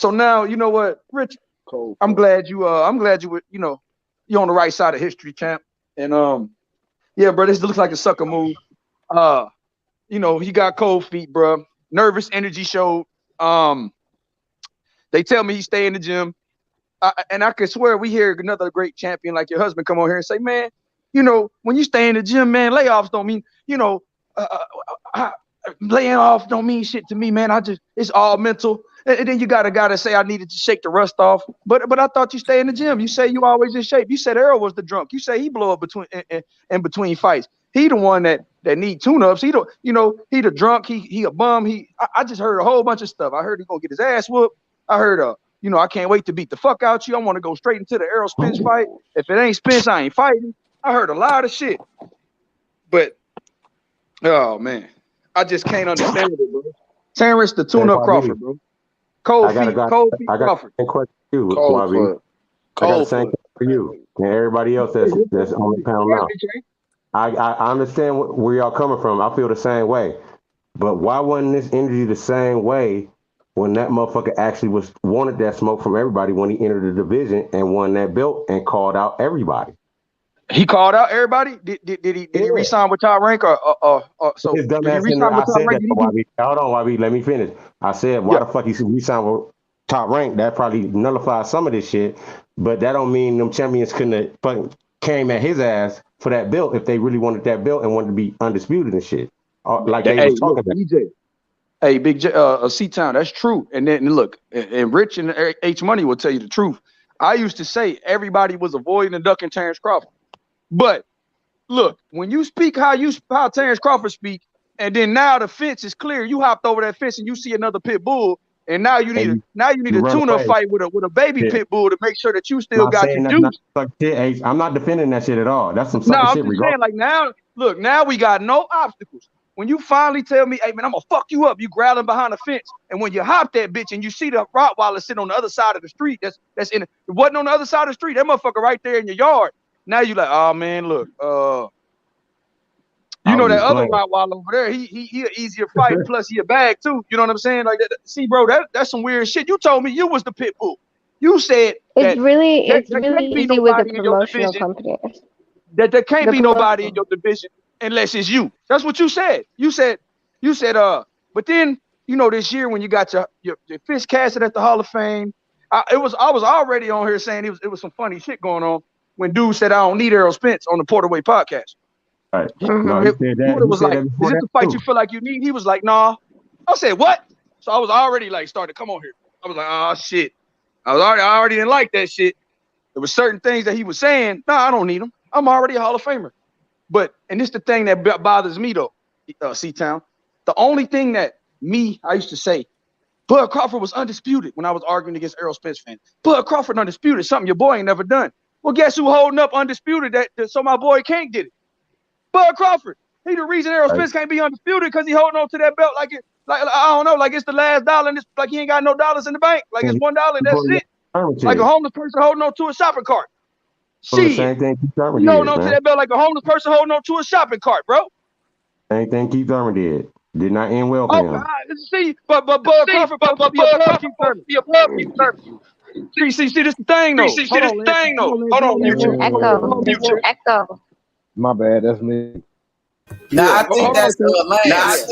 [SPEAKER 20] now, you know what, Rich? I'm glad you were, you're on the right side of history, champ. And yeah, bro, this looks like a sucker move. He got cold feet, bro. Nervous energy showed. They tell me he stay in the gym. and I can swear we hear another great champion like your husband come on here and say, man, you know, when you stay in the gym, man, layoffs don't mean, you know, laying off don't mean shit to me, man. It's all mental. And then you got a guy to say I needed to shake the rust off. But I thought you stay in the gym. You say you always in shape. You said Errol was the drunk. You say he blow up in between fights. He the one that need tune-ups. He don't, you know, he the drunk. He a bum. I just heard a whole bunch of stuff. I heard he gonna get his ass whooped. I heard you know, I can't wait to beat the fuck out you. I want to go straight into the Errol Spence fight. If it ain't Spence, I ain't fighting. I heard a lot of shit. But oh man, I just can't understand it, bro. Terence the tune-up Crawford, bro. Cold feet Crawford.
[SPEAKER 17] I got you, Bobby. I got the same for you and everybody else that's on the panel now. I understand where y'all coming from. I feel the same way. But why wasn't this energy the same way when that motherfucker actually wanted that smoke from everybody when he entered the division and won that belt and called out everybody?
[SPEAKER 20] He called out everybody. Did he re-sign with Top Rank or so?
[SPEAKER 17] His dumb ass in there, I said that. Hold on, YB. Let me finish. I said, why the fuck he re-signed with Top Rank? That probably nullifies some of this shit, but that don't mean them champions couldn't have fucking came at his ass for that belt if they really wanted that belt and wanted to be undisputed and shit. Like they was talking about.
[SPEAKER 20] DJ. Hey, Big J, C-Town, that's true. And then look, and Rich and H Money will tell you the truth. I used to say everybody was avoiding and ducking Terence Crawford. But look, when you speak how Terence Crawford speak, and then now the fence is clear, you hopped over that fence and you see another pit bull, and now you need a tune-up fight with a baby pit bull to make sure that you still got your juice.
[SPEAKER 17] I'm not defending that shit at all. That's some sucker shit.
[SPEAKER 20] I'm just saying, like now we got no obstacles. When you finally tell me, hey man, I'm gonna fuck you up, you growling behind the fence, and when you hop that bitch and you see the Rottweiler sitting on the other side of the street, it wasn't on the other side of the street, that motherfucker right there in your yard. Now you like, oh man, look, you know that other Rottweiler over there, he an easier fight, plus he a bag too. You know what I'm saying? Like that, see, bro, that's some weird shit. You told me you was the pit bull. You said
[SPEAKER 1] it's really easy with the promotional companies.
[SPEAKER 20] That there can't be nobody in your division unless it's you. That's what you said. You said, but then, you know, this year when you got your fist casted at the Hall of Fame, I was already on here saying it was some funny shit going on when dude said I don't need Errol Spence on the Porterweight podcast.
[SPEAKER 17] Right. No, he said that.
[SPEAKER 20] Porter was like, is this the fight you feel like you need? He was like, nah. I said, what? So I was already like started to come on here. I was like, oh shit. I already didn't like that shit. There were certain things that he was saying. No, I don't need him. I'm already a Hall of Famer. But, and this is the thing that bothers me though, C-Town. The only thing that I used to say, Bud Crawford was undisputed when I was arguing against Errol Spence fans. Bud Crawford undisputed, something your boy ain't never done. Well, guess who holding up undisputed that so my boy can't get it? Bud Crawford. He the reason Errol Spence can't be undisputed because he holding on to that belt like I don't know, like it's the last dollar and it's like he ain't got no dollars in the bank. Like it's $1 and that's it. Like a homeless person holding on to a shopping cart.
[SPEAKER 17] Same thing Keith Thurman
[SPEAKER 20] did. You holding on to that belt like a homeless person holding on to a shopping cart, bro.
[SPEAKER 17] Same thing Keith Thurman did. Did not end well for him.
[SPEAKER 20] See, but Bud Crawford supposed to be above Keith Thurman. See, this the thing though. Hold on.
[SPEAKER 1] Echo.
[SPEAKER 15] My bad, that's me.
[SPEAKER 4] Nah, I think that's the Lance.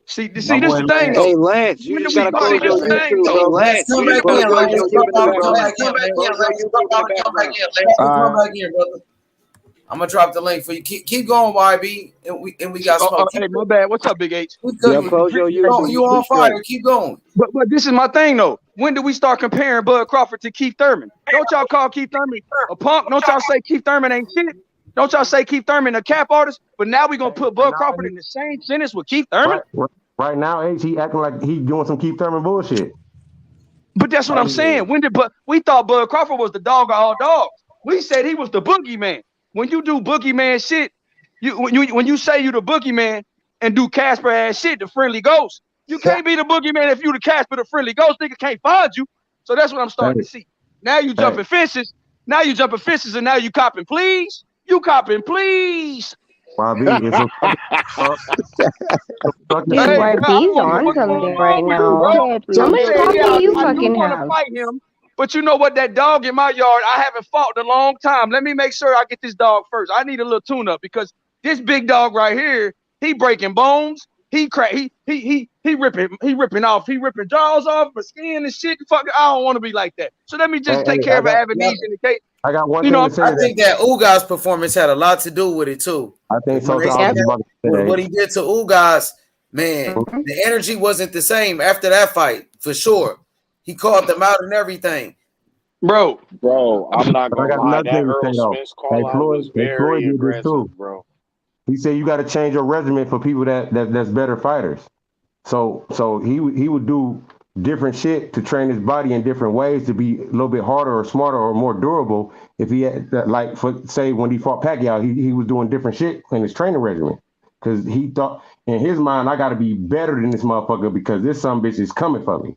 [SPEAKER 20] See, this the thing though.
[SPEAKER 13] Hey, Lance, you just gotta close your YouTube, bro. Lance,
[SPEAKER 4] come back in, brother. I'm gonna drop the link for you. Keep going, YB, and we got smoke.
[SPEAKER 20] Hey, my bad. What's up, Big H?
[SPEAKER 13] Close your YouTube.
[SPEAKER 20] You
[SPEAKER 4] on fire. Keep going.
[SPEAKER 20] But this is my thing though. When do we start comparing Bud Crawford to Keith Thurman? Don't y'all call Keith Thurman a punk? Don't y'all say Keith Thurman ain't shit? Don't y'all say Keith Thurman a cap artist? But now we gonna put Bud Crawford in the same sentence with Keith Thurman?
[SPEAKER 17] Right now, H, he acting like he doing some Keith Thurman bullshit.
[SPEAKER 20] But that's what I'm saying. We thought Bud Crawford was the dog of all dogs. We said he was the boogeyman. When you do boogeyman shit, when you say you the boogeyman and do Casper ass shit, the friendly ghost, you can't be the boogeyman if you the Casper, the friendly ghost. Nigga can't find you. So that's what I'm starting to see. Now you jumping fences. Now you jumping fences, and now you copping please. You copping please.
[SPEAKER 1] YB's on something right now. How much time do you fucking have?
[SPEAKER 20] Fight him. But you know what? That dog in my yard, I haven't fought in a long time. Let me make sure I get this dog first. I need a little tune-up because this big dog right here, he breaking bones. He ripping jaws off, but skin and shit. Fuck, I don't want to be like that. So let me just take care of Avenese in the case.
[SPEAKER 17] I got one thing to say.
[SPEAKER 4] I think that Ugas performance had a lot to do with it too.
[SPEAKER 17] I think so.
[SPEAKER 4] What he did to Ugas, man, the energy wasn't the same after that fight for sure. He called them out and everything.
[SPEAKER 20] Bro,
[SPEAKER 21] I'm not gonna lie. That Errol Spence call out was very aggressive, bro.
[SPEAKER 17] He said you got to change your regimen for people that's better fighters. So he would do different shit to train his body in different ways to be a little bit harder or smarter or more durable. If he had, like, for say when he fought Pacquiao, he was doing different shit in his training regimen because he thought in his mind, I got to be better than this motherfucker because this some bitch is coming for me.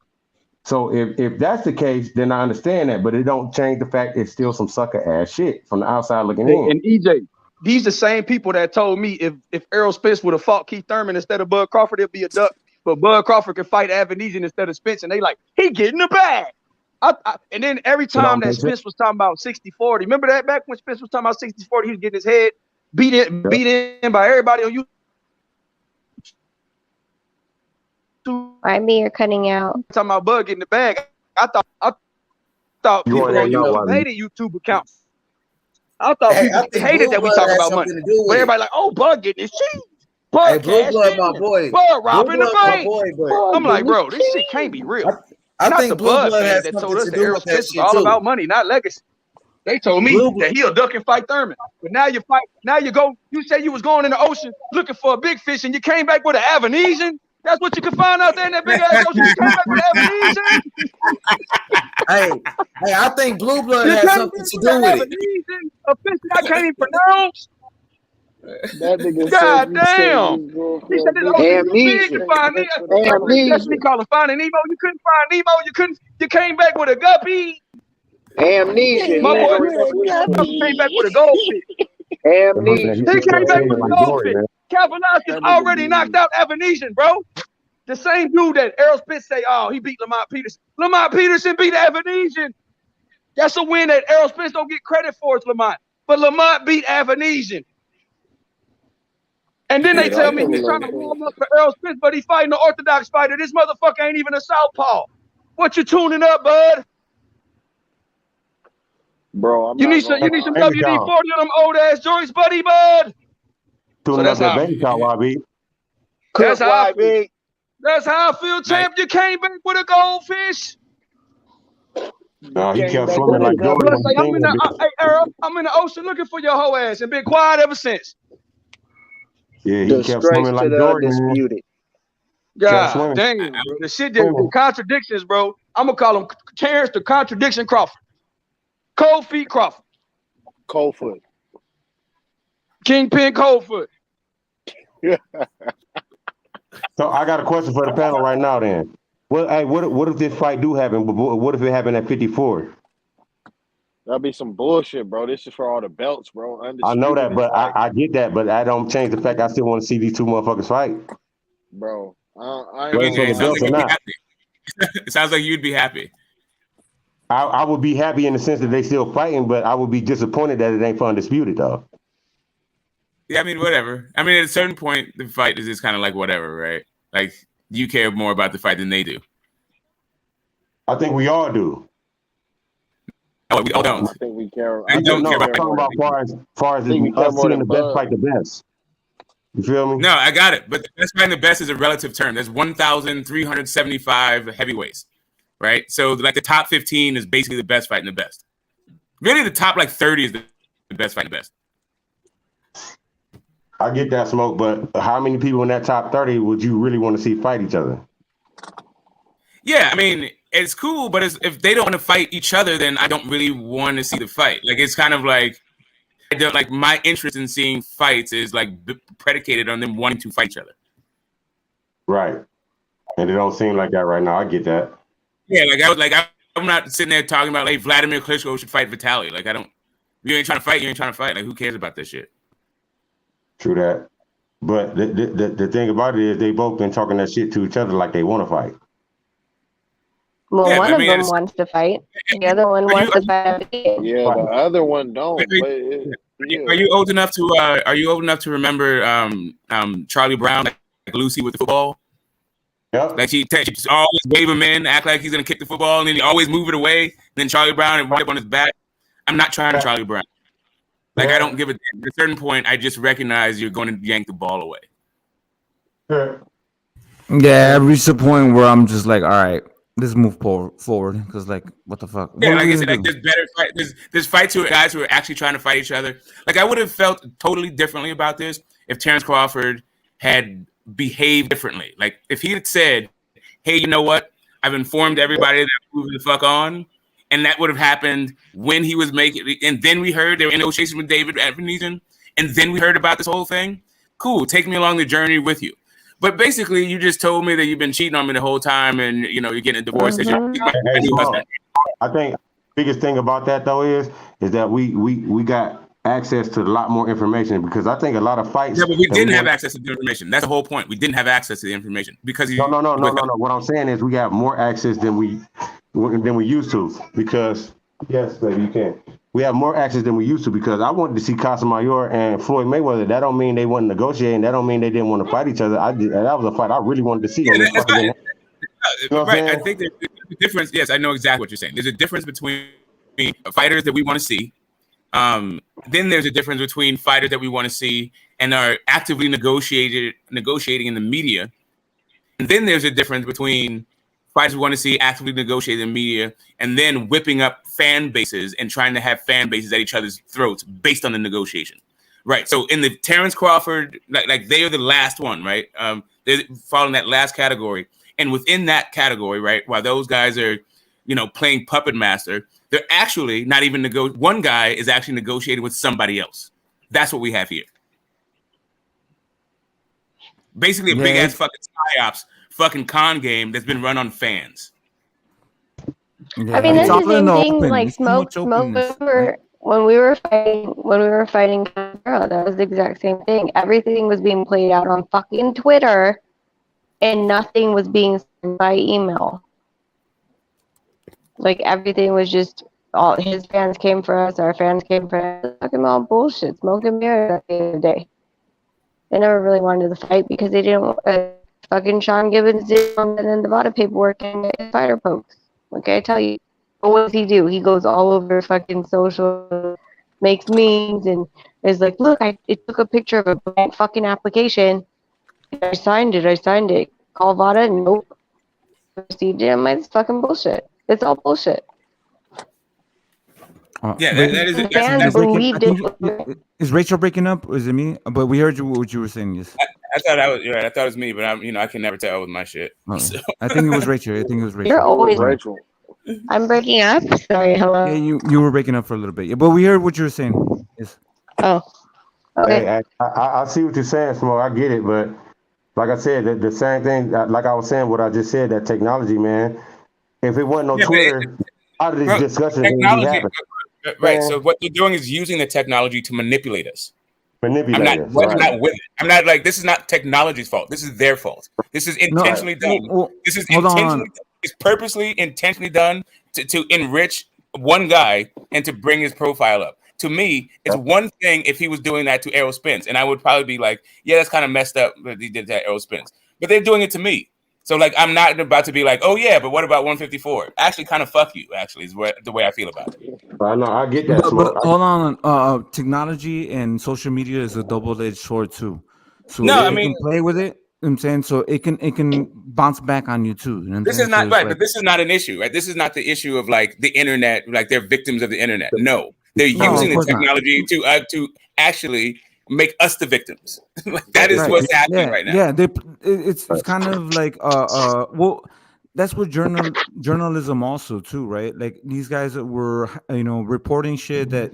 [SPEAKER 17] So if that's the case, then I understand that, but it don't change the fact it's still some sucker ass shit from the outside looking in.
[SPEAKER 20] And EJ, these the same people that told me if Errol Spence would have fought Keith Thurman instead of Bud Crawford, it'd be a duck. But Bud Crawford could fight Avenesian instead of Spence, and they like, he getting the bag. And then every time that Spence was talking about 60-40, remember that back when Spence was talking about 60-40, he was getting his head beat in by everybody on you.
[SPEAKER 1] I mean, you're cutting out.
[SPEAKER 20] Talking about Bud getting the bag. I thought people on YouTube hated YouTube accounts. I thought people hated that we talk about money. But everybody like, oh, Bud getting his cheese. Bud
[SPEAKER 4] Blue Blood, my boy.
[SPEAKER 20] Bud robbing the bank.
[SPEAKER 4] Boy,
[SPEAKER 20] I'm like, bro, this shit can't be real.
[SPEAKER 4] I
[SPEAKER 20] not
[SPEAKER 4] think
[SPEAKER 20] the
[SPEAKER 4] Blue
[SPEAKER 20] Blood
[SPEAKER 4] Blood
[SPEAKER 20] fans
[SPEAKER 4] has
[SPEAKER 20] that told
[SPEAKER 4] something
[SPEAKER 20] us
[SPEAKER 4] to
[SPEAKER 20] that
[SPEAKER 4] do
[SPEAKER 20] Errol
[SPEAKER 4] with that
[SPEAKER 20] Spence
[SPEAKER 4] shit
[SPEAKER 20] was all
[SPEAKER 4] too.
[SPEAKER 20] about money, not legacy. They told me that he'll duck and fight Thurman. But now you fight. Now you go. You say you was going in the ocean looking for a big fish, and you came back with an Avenesian. That's what you can find out there in that big ass ocean. You came back with an Avenesian.
[SPEAKER 4] Hey, I think Blue Blood has something to do with it.
[SPEAKER 20] A fish that I can't even pronounce.
[SPEAKER 21] That nigga
[SPEAKER 20] God
[SPEAKER 21] said
[SPEAKER 20] damn. He said this ocean big to find Nemo. That's what he call it, finding Nemo. You couldn't find Nemo. You came back with a guppy.
[SPEAKER 14] Amnesia.
[SPEAKER 20] My boy came back with a goldfish.
[SPEAKER 14] Amnesia.
[SPEAKER 20] He came back with a goldfish. Kavanaugh already knocked out Avenesian, bro. The same dude that Errol Spence say, oh, he beat Lamont Peterson. Lamont Peterson beat Avenesian. That's a win that Errol Spence don't get credit for, it's Lamont. But Lamont beat Avenesian. And then they tell me he's trying to warm up for Errol Spence, but he's fighting an orthodox fighter. This motherfucker ain't even a southpaw. What you tuning up, bud?
[SPEAKER 21] Bro,
[SPEAKER 20] you need some WD-40 on them old ass joints, buddy, bud.
[SPEAKER 17] So that's how I feel.
[SPEAKER 20] That's how I feel, champ. You came back with a goldfish.
[SPEAKER 17] No, he kept swimming like Jordan.
[SPEAKER 20] Hey, Errol, I'm in the ocean looking for your whole ass and been quiet ever since.
[SPEAKER 17] Yeah, he kept swimming like Jordan.
[SPEAKER 14] Undisputed.
[SPEAKER 20] God damn, bro. The shit, the contradictions, bro. I'm gonna call him Terence the Contradiction Crawford. Cold Feet Crawford.
[SPEAKER 21] Cold Foot.
[SPEAKER 20] Kingpin Cold Foot.
[SPEAKER 17] So I got a question for the panel right now then. Well, hey, what if this fight do happen, but what if it happened at 54?
[SPEAKER 21] That'd be some bullshit, bro. This is for all the belts, bro.
[SPEAKER 17] I know that, but I get that, but I don't change the fact I still want to see these two motherfuckers fight.
[SPEAKER 21] Bro,
[SPEAKER 7] it sounds like you'd be happy.
[SPEAKER 17] I would be happy in the sense that they still fighting, but I would be disappointed that it ain't for undisputed though.
[SPEAKER 7] Yeah, I mean, whatever. I mean, at a certain point, the fight is just kind of like whatever, right? Like, you care more about the fight than they do.
[SPEAKER 17] I think we all do.
[SPEAKER 7] No, we all don't.
[SPEAKER 21] I think we care.
[SPEAKER 17] I don't care about far as us seeing the best fight the best. You feel me?
[SPEAKER 7] No, I got it. But the best fight and the best is a relative term. There's 1,375 heavyweights, right? So, like, the top 15 is basically the best fight and the best. Really, the top, 30 is the best fight and the best.
[SPEAKER 17] I get that, Smoke, but how many people in that top 30 would you really want to see fight each other?
[SPEAKER 7] Yeah, I mean, it's cool, but if they don't want to fight each other, then I don't really want to see the fight. Like, it's kind of like, my interest in seeing fights is predicated on them wanting to fight each other.
[SPEAKER 17] Right. And it don't seem like that right now. I get that.
[SPEAKER 7] Yeah, I'm not sitting there talking about Vladimir Klitschko should fight Vitaly. You ain't trying to fight, you ain't trying to fight. Like, who cares about this shit?
[SPEAKER 17] True that. But the thing about it is they both been talking that shit to each other like they want to fight.
[SPEAKER 1] Well, one of them wants to fight. The other one wants to fight.
[SPEAKER 21] Yeah, the other one don't.
[SPEAKER 7] Are you old enough to remember Charlie Brown? Lucy with the football.
[SPEAKER 3] Yep.
[SPEAKER 7] Like she always wave him in, act like he's gonna kick the football, and then he always move it away. And then Charlie Brown and right up on his back. I'm not trying to Charlie Brown. Like I don't give a damn. At a certain point, I just recognize you're going to yank the ball away.
[SPEAKER 9] Yeah, I reached a point where I'm just like, all right, let's move forward. Because like, what the fuck?
[SPEAKER 7] Yeah, like I said, like there's better fight. There's fights who guys who are actually trying to fight each other. Like I would have felt totally differently about this if Terence Crawford had behaved differently. Like if he had said, "Hey, you know what? I've informed everybody that I'm moving the fuck on," and that would have happened when he was making. And then we heard there were negotiations with David Haney, and then we heard about this whole thing. Cool, take me along the journey with you. But basically, you just told me that you've been cheating on me the whole time, and you're getting a divorce.
[SPEAKER 17] I think the biggest thing about that though is that we got access to a lot more information, because I think a lot of fights.
[SPEAKER 7] Yeah, but we didn't have access to the information. That's the whole point. We didn't have access to the information because
[SPEAKER 17] no. What I'm saying is we got more access than we used to, because yes, baby, you can. We have more access than we used to, because I wanted to see Casamayor and Floyd Mayweather. That don't mean they weren't negotiating. That don't mean they didn't want to fight each other. That was a fight I really wanted to see.
[SPEAKER 7] Yeah, right. I think there's a difference. Yes, I know exactly what you're saying. There's a difference between fighters that we want to see. Then there's a difference between fighters that we want to see and are actively negotiating in the media. And then there's a difference between fighters we want to see actively negotiate in the media and then whipping up fan bases and trying to have fan bases at each other's throats based on the negotiation. Right. So in the Terence Crawford, like they are the last one, right? They're following that last category. And within that category, right, while those guys are, playing puppet master, they're actually not even one guy is actually negotiating with somebody else. That's what we have here. Basically a big ass fucking psyops, fucking con game that's been run on fans.
[SPEAKER 1] Yeah. I mean, that's the same thing. Like smoke. When we were fighting, that was the exact same thing. Everything was being played out on fucking Twitter, and nothing was being sent by email. Like everything was just all his fans came for us, our fans came for us. Talking about bullshit, smoke and mirrors at the end of the day. They never really wanted to fight because they didn't. Fucking Sean Gibbons did and then Nevada paperwork and fighter pokes. Okay, I tell you, what does he do? He goes all over fucking social, makes memes, and is like, look, it took a picture of a blank fucking application. I signed it. Call Vada, nope. Received it. It's fucking bullshit. It's all bullshit.
[SPEAKER 7] Yeah, that is.
[SPEAKER 1] Fans believed it.
[SPEAKER 9] Is Rachel breaking up, or is it me? But we heard what you were saying. Yes.
[SPEAKER 7] I thought I was right. I thought it was me, but I can never tell with my shit.
[SPEAKER 9] Oh,
[SPEAKER 7] so.
[SPEAKER 9] I think it was Rachel.
[SPEAKER 1] You're always Rachel. I'm breaking up. Sorry, hello.
[SPEAKER 9] Yeah, you were breaking up for a little bit. Yeah, but we heard what you were saying. Yes.
[SPEAKER 1] Oh. Okay.
[SPEAKER 17] Hey, I see what you're saying, Smoke. I get it, but like I said, the same thing. Like I was saying, what I just said, that technology, man. If it wasn't on Twitter, a lot of these discussions wouldn't be happening.
[SPEAKER 7] Right. So what they're doing is using the technology to manipulate us.
[SPEAKER 17] I'm not
[SPEAKER 7] with it. I'm not like, this is not technology's fault. This is their fault. This is intentionally done. This is intentionally. It's purposely, intentionally done to enrich one guy and to bring his profile up. To me, it's one thing if he was doing that to Errol Spence, and I would probably be like, yeah, that's kind of messed up that he did that to Errol Spence. But they're doing it to me. So, like, I'm not about to be like, oh, yeah, but what about 154? Actually, kind of fuck you, actually, is the way I feel about it.
[SPEAKER 17] I know, I get that.
[SPEAKER 9] But hold on. Technology and social media is a double-edged sword, too. So
[SPEAKER 7] no,
[SPEAKER 9] you can play with it. I'm saying, so it can bounce back on you, too. You know
[SPEAKER 7] this is not right, but this is not an issue, right? This is not the issue of, like, the internet, like, they're victims of the internet. No. They're using the technology to actually make us the victims. Like, that is what's happening right now.
[SPEAKER 9] Yeah, it's kind of like well, that's what journalism also too, right? Like these guys that were reporting shit that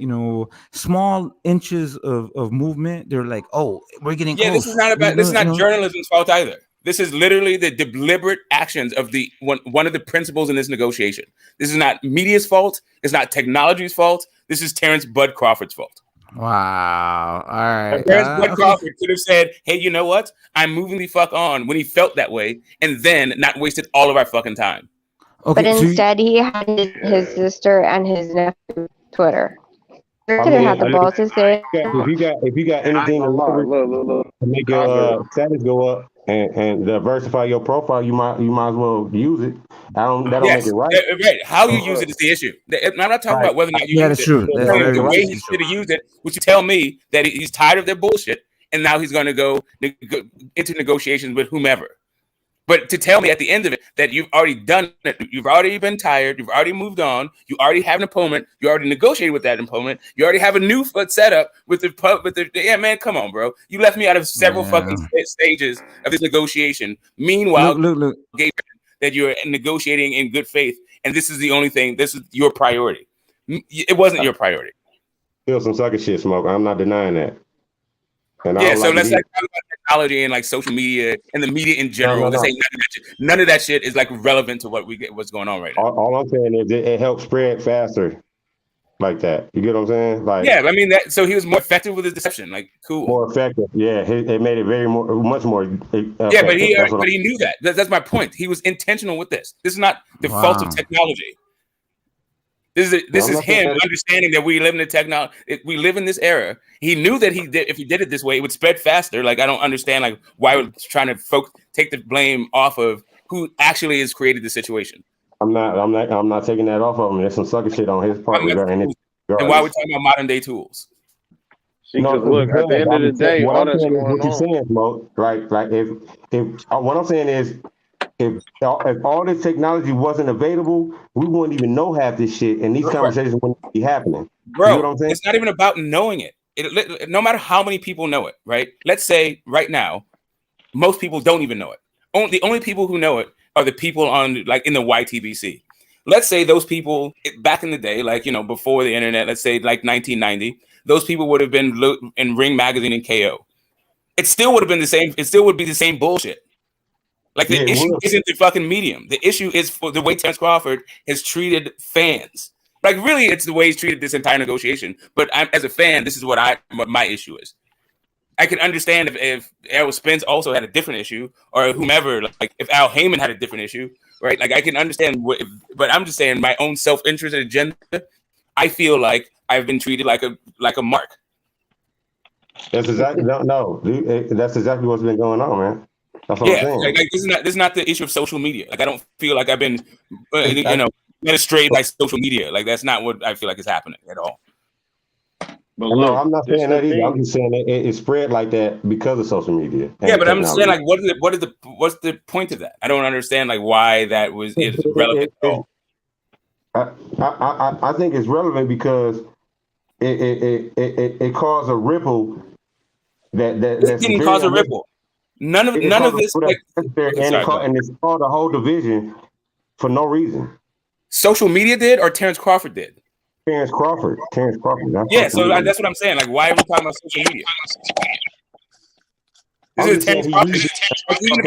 [SPEAKER 9] small inches of movement, they're like, oh, we're getting close.
[SPEAKER 7] This is not about this is not journalism's fault either. This is literally the deliberate actions of the one of the principles in this negotiation. This is not media's fault. It's not technology's fault. This is Terence Bud Crawford's fault.
[SPEAKER 9] Wow. All right.
[SPEAKER 7] Terence Bud Crawford could have said, hey, you know what? I'm moving the fuck on when he felt that way and then not wasted all of our fucking time.
[SPEAKER 1] Okay, but instead he had his sister and his nephew Twitter. He could have had the balls to say
[SPEAKER 17] if you got anything to make your status go up, and diversify your profile, you might as well use it. That don't make it right.
[SPEAKER 7] Right. How you use it is the issue. I'm not talking about whether or not you use
[SPEAKER 9] that's
[SPEAKER 7] it.
[SPEAKER 9] true. That's very
[SPEAKER 7] the way
[SPEAKER 9] true.
[SPEAKER 7] he should have used it, which you tell me that he's tired of their bullshit, and now he's going to go into negotiations with whomever. But to tell me at the end of it that you've already done it, you've already been tired, you've already moved on, you already have an opponent, you already negotiated with that opponent, you already have a new foot set up with the yeah, man, come on, bro. You left me out of several fucking stages of this negotiation. Meanwhile,
[SPEAKER 9] look.
[SPEAKER 7] That you're negotiating in good faith, and this is the only thing. This is your priority. It wasn't your priority.
[SPEAKER 17] Feel some sucker shit, Smoke. I'm not denying that. And
[SPEAKER 7] yeah, so let's talk about technology and like social media and the media in general. Let's say none of that shit is like relevant to what's going on right now.
[SPEAKER 17] All I'm saying is it helps spread faster, like that. You get what I'm saying? Like,
[SPEAKER 7] yeah, I mean that. So he was more effective with his deception. Like, cool.
[SPEAKER 17] More effective. Yeah, it made it much more. Effective.
[SPEAKER 7] Yeah, but he knew that. That's my point. He was intentional with this. This is not the fault of technology. This is him understanding that we live in the technology. We live in this era. He knew that if he did it this way, it would spread faster. Like, I don't understand like why we're trying to take the blame off of who actually has created the situation.
[SPEAKER 17] I'm not taking that off of him. There's some sucker shit on his part.
[SPEAKER 7] And why we're talking about modern day tools.
[SPEAKER 21] Because look, at the end of the day, all that's going on.
[SPEAKER 17] What you're saying, Smoke, right? Like if what I'm saying is, if all this technology wasn't available, we wouldn't even know half this shit, and these conversations wouldn't be happening.
[SPEAKER 7] Bro,
[SPEAKER 17] you know what I'm saying?
[SPEAKER 7] It's not even about knowing it. No matter how many people know it, right? Let's say right now, most people don't even know it. The only people who know it are the people on like in the YTBC. Let's say those people back in the day, like, you know, before the internet, let's say like 1990, those people would have been in Ring Magazine and KO. It still would have been the same. It still would be the same bullshit. Like the issue isn't the fucking medium. The issue is for the way Terence Crawford has treated fans. Like really, it's the way he's treated this entire negotiation. But as a fan, this is what my issue is. I can understand if Errol Spence also had a different issue, or whomever, like if Al Heyman had a different issue, right? Like I can understand but I'm just saying my own self-interest agenda. I feel like I've been treated like a mark.
[SPEAKER 17] That's exactly that's exactly what's been going on, man. That's what I'm saying.
[SPEAKER 7] Like this is not the issue of social media. Like I don't feel like I've been, led astray by social media. Like that's not what I feel like is happening at all.
[SPEAKER 17] But look, I'm not saying that either. I'm just saying it spread like that because of social media.
[SPEAKER 7] Yeah, but I'm saying like, what's the point of that? I don't understand like why that is relevant at all.
[SPEAKER 17] I think it's relevant because it caused a ripple that
[SPEAKER 7] didn't cause a ripple. None of this, and
[SPEAKER 17] it's called a whole division for no reason.
[SPEAKER 7] Social media did, or Terence Crawford did?
[SPEAKER 17] Terence Crawford.
[SPEAKER 7] Yeah, so that's what I'm saying. Like, why are we talking about social media? This is Terence Crawford. Even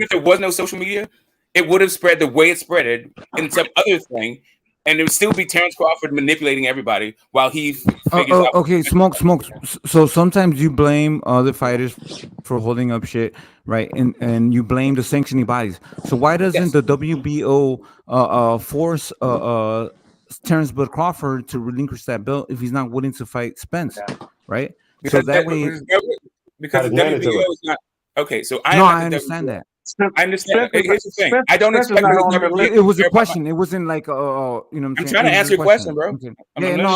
[SPEAKER 7] if there was no social media, it would have spread the way it spread in some other thing. And it would still be Terence Crawford manipulating everybody while he figures out.
[SPEAKER 9] Okay, smoke. So sometimes you blame other fighters for holding up shit, right? And you blame the sanctioning bodies. So why doesn't the WBO force Terence Bud Crawford to relinquish that belt if he's not willing to fight Spence, right?
[SPEAKER 7] Because
[SPEAKER 9] so that way,
[SPEAKER 7] because the WBO is not okay. So
[SPEAKER 9] I understand that.
[SPEAKER 7] I understand. Here's the thing. I don't expect
[SPEAKER 9] it was a question. It wasn't like
[SPEAKER 7] I'm trying to answer your question, bro.
[SPEAKER 9] Okay.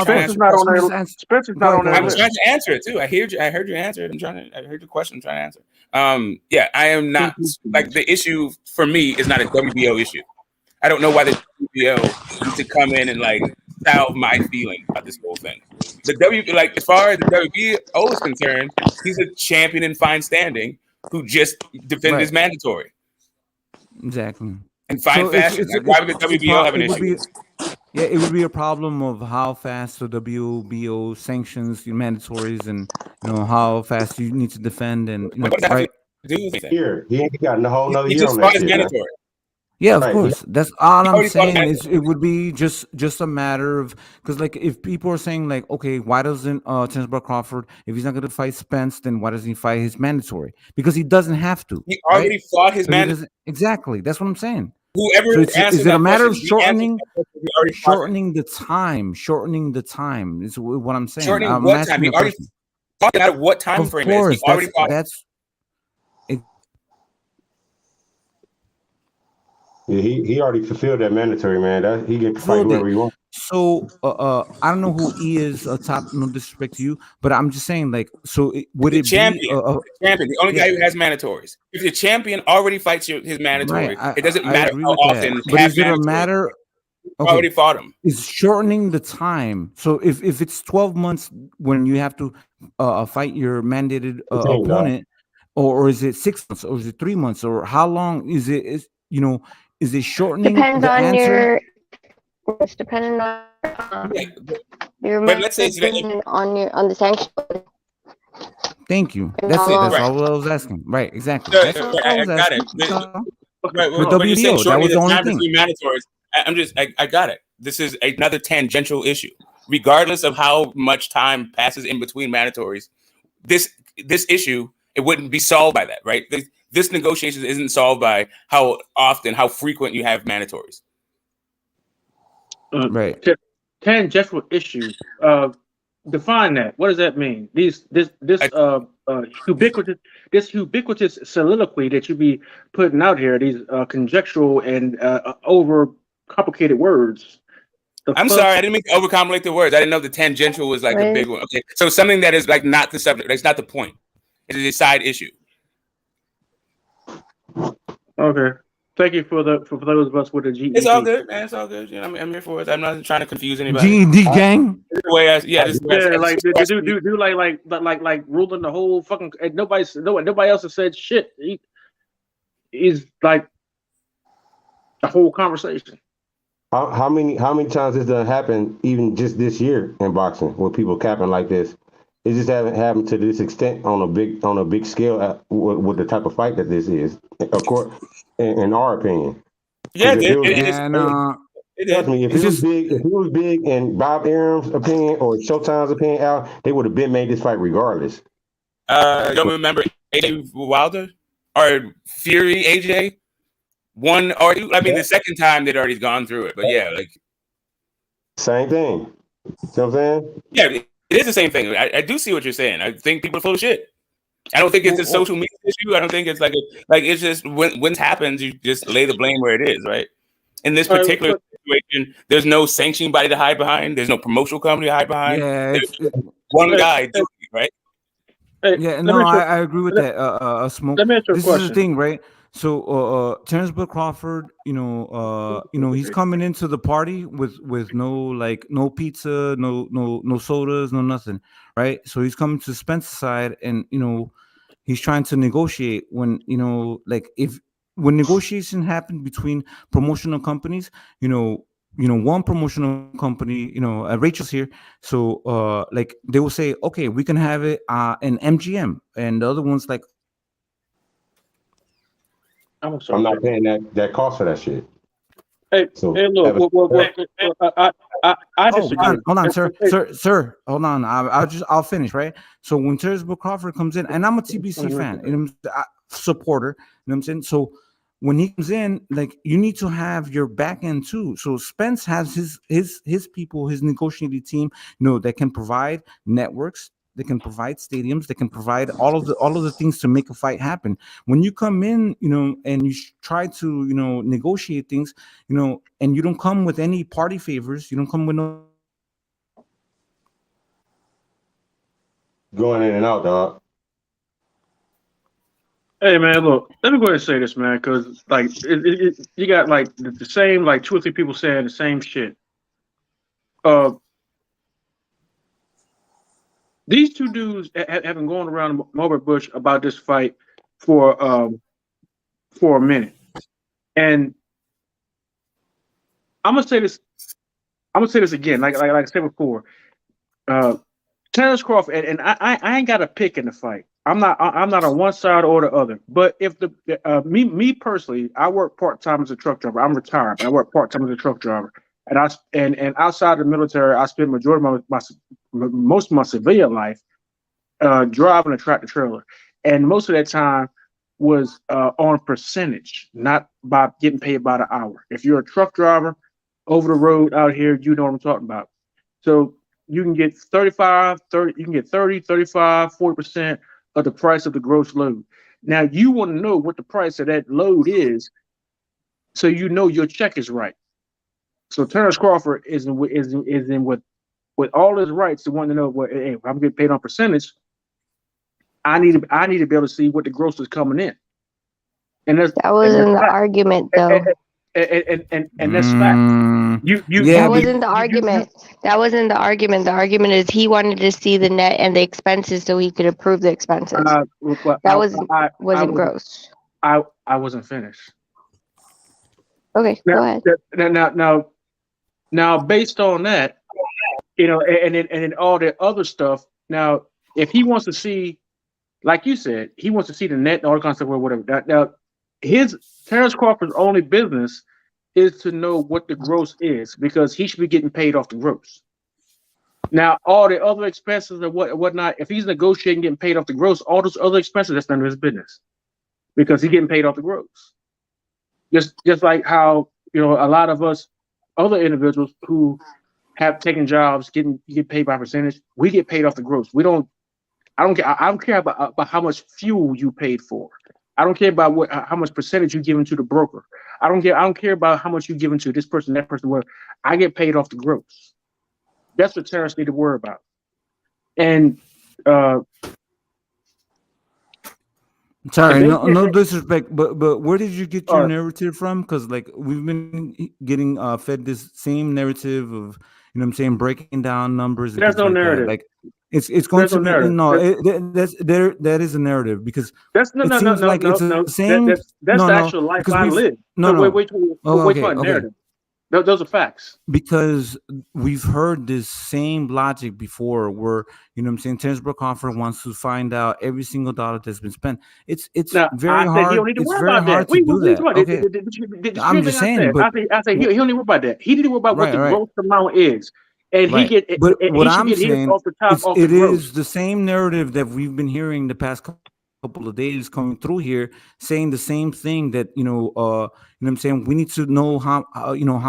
[SPEAKER 7] Spencer's
[SPEAKER 9] not on there.
[SPEAKER 7] Spencer's not on there. I'm trying to answer it too. I heard you answer it. I heard your question. I'm trying to answer. Yeah, I am not like the issue for me is not a WBO issue. I don't know why the WBO needs to come in and like salve my feeling about this whole thing. As far as the WBO is concerned, he's a champion in fine standing who just defended his mandatory.
[SPEAKER 9] Exactly.
[SPEAKER 7] In fine fashion. Why would the WBO have an issue?
[SPEAKER 9] It would be a problem of how fast the WBO sanctions your mandatories, and how fast you need to defend, and right.
[SPEAKER 17] Here, he ain't got a whole nother year on that mandatory.
[SPEAKER 9] Yeah, of course. That's all I'm saying. Is it would be just a matter of, because like if people are saying like, okay, why doesn't Terence Bud Crawford, if he's not going to fight Spence, then why doesn't he fight his mandatory? Because he doesn't have to.
[SPEAKER 7] He already fought his mandatory.
[SPEAKER 9] Exactly. That's what I'm saying.
[SPEAKER 7] Whoever
[SPEAKER 9] is it a matter of shortening the time? Shortening the time is what I'm saying.
[SPEAKER 7] Shortening what time? Talking out of what time frame is. He already fought.
[SPEAKER 17] Yeah, he already fulfilled that mandatory, man. That he can fight whoever he wants.
[SPEAKER 9] So I don't know who E is top. No disrespect to you, but I'm just saying, like, so would it
[SPEAKER 7] champion,
[SPEAKER 9] be
[SPEAKER 7] champion, the only guy who has mandatories? If the champion already fights his mandatory, it doesn't matter how often.
[SPEAKER 9] But is it a matter?
[SPEAKER 7] Okay. Already fought him.
[SPEAKER 9] Is shortening the time. So if it's 12 months when you have to fight your mandated opponent, or is it 6 months, or is it 3 months, or how long is it? Is it shortening?
[SPEAKER 1] Depends
[SPEAKER 9] the
[SPEAKER 1] on
[SPEAKER 9] answer?
[SPEAKER 1] It's depending on your
[SPEAKER 7] but let's say
[SPEAKER 1] on the sanction.
[SPEAKER 9] Thank you. That's it. That's all I was asking. Right, exactly. That's all I was
[SPEAKER 7] got
[SPEAKER 9] asking.
[SPEAKER 7] it. Right,
[SPEAKER 9] With
[SPEAKER 7] WBO,
[SPEAKER 9] that was the only thing.
[SPEAKER 7] Mandatories. I got it. This is another tangential issue. Regardless of how much time passes in between mandatories, this issue, it wouldn't be solved by that, right? This negotiation isn't solved by how often, how frequent you have mandatories.
[SPEAKER 9] Right.
[SPEAKER 2] Tangential issue. Define that. What does that mean? This ubiquitous soliloquy that you be putting out here. These conjectural and over complicated words.
[SPEAKER 7] I'm sorry, I didn't mean to overcomplicate the words. I didn't know the tangential was like a big one. Okay, so something that is like not the subject. That's not the point. It is a side issue.
[SPEAKER 2] Okay. Thank you for those of us with the GED.
[SPEAKER 7] It's all good, man. It's all good. You know, I'm here for it. I'm not trying to confuse anybody.
[SPEAKER 9] GED gang.
[SPEAKER 2] Like ruling the whole fucking. And nobody else has said shit. He's like the whole conversation.
[SPEAKER 17] How many times has that happened? Even just this year in boxing, with people capping like this, it just haven't happened to this extent on a big scale with the type of fight that this is. Of course. In our opinion,
[SPEAKER 7] yeah,
[SPEAKER 17] if it was big in Bob Arum's opinion or Showtime's opinion, Al, they would have been made this fight regardless.
[SPEAKER 7] Don't remember AJ Wilder or Fury AJ one or I mean the second time they'd already gone through it, but yeah, like
[SPEAKER 17] same thing. See what I'm saying?
[SPEAKER 7] Yeah, it is the same thing. I do see what you're saying. I think people are full of shit. I don't think it's a social media issue. I don't think it's it's just when it happens, you just lay the blame where it is, right? In this particular situation, there's no sanctioning body to hide behind. There's no promotional company to hide behind.
[SPEAKER 9] Yeah,
[SPEAKER 7] there's one guy doing it, right?
[SPEAKER 9] Yeah, no, I agree with that. Smoke.
[SPEAKER 2] Let me ask you a
[SPEAKER 9] this
[SPEAKER 2] question.
[SPEAKER 9] is the thing, right? So, Terence Crawford, he's coming into the party with no pizza, no sodas, no nothing, right? So he's coming to Spence's side, and he's trying to negotiate when when negotiation happened between promotional companies, one promotional company, Rachel's here, so they will say, okay, we can have it in MGM, and the other one's like,
[SPEAKER 17] I'm not paying that cost for that shit.
[SPEAKER 2] Hey, look. I disagree.
[SPEAKER 9] Hold on, sir. Hold on. I'll finish, right? So when Terence Crawford comes in, and I'm a TBC fan, supporter. You know what I'm saying? So when he comes in, you need to have your back end too. So Spence has his people, his negotiating team, that can provide networks. They can provide stadiums. They can provide all of the things to make a fight happen. When you come in, and you try to, negotiate things, and you don't come with any party favors. You don't come with no.
[SPEAKER 17] Going in and out, dog.
[SPEAKER 2] Hey man, look. Let me go ahead and say this, man, because you got the same 2 or 3 people saying the same shit. These 2 dudes have been going around Mulberry Bush about this fight for a minute, and I'm gonna say this again, like I said before. Terence Crawford, and I ain't got a pick in the fight. I'm not on one side or the other. But if me personally, I work part-time as a truck driver. I'm retired, but I work part-time as a truck driver. And outside the military, I spent majority of most of my civilian life driving a tractor trailer, and most of that time was on percentage, not by getting paid by the hour. If you're a truck driver over the road out here, you know what I'm talking about. So you can get 35, 30, you can get 30, 35, 40% of the price of the gross load. Now you want to know what the price of that load is, so you know your check is right. So Terence Crawford is in with all his rights to want to know what, hey, if I'm getting paid on percentage, I need to be able to see what the gross is coming in. And
[SPEAKER 1] that wasn't the argument, though.
[SPEAKER 2] And that's fact.
[SPEAKER 1] That wasn't the argument. That wasn't the argument. The argument is he wanted to see the net and the expenses so he could approve the expenses. That wasn't gross.
[SPEAKER 2] I wasn't finished.
[SPEAKER 1] Okay, go ahead.
[SPEAKER 2] Now, based on that, and then all the other stuff. Now, if he wants to see, like you said, he wants to see the net and all the kind of stuff or whatever. Now, Terence Crawford's only business is to know what the gross is, because he should be getting paid off the gross. Now, all the other expenses and whatnot, if he's negotiating getting paid off the gross, all those other expenses, that's none of his business, because he's getting paid off the gross. Just like how a lot of us other individuals who have taken jobs get paid by percentage, we get paid off the gross. I don't care about how much fuel you paid for. I don't care about how much percentage you given to the broker. I don't care about how much you given to this person, that person, whatever. I get paid off the gross. That's what Terrence need to worry about. And
[SPEAKER 9] sorry, no disrespect, but where did you get your narrative from? Because like we've been getting fed this same narrative of breaking down numbers.
[SPEAKER 2] There's no narrative.
[SPEAKER 9] Like it's going to be that is a narrative, because
[SPEAKER 2] that's
[SPEAKER 9] the same.
[SPEAKER 2] That's the actual life I live. Wait for narrative. Those are facts.
[SPEAKER 9] Because we've heard this same logic before, where Terence Crawford wants to find out every single dollar that's been spent. It's very hard. It's very hard to do that. I'm just saying.
[SPEAKER 2] I say he don't need to worry about that. He need to worry about what the gross amount is. And
[SPEAKER 9] right.
[SPEAKER 2] he get,
[SPEAKER 9] but
[SPEAKER 2] and
[SPEAKER 9] what
[SPEAKER 2] he
[SPEAKER 9] I'm
[SPEAKER 2] get
[SPEAKER 9] saying,
[SPEAKER 2] off the top,
[SPEAKER 9] it is the same narrative that we've been hearing the past couple of days coming through here, saying the same thing, that what I'm saying, we need to know how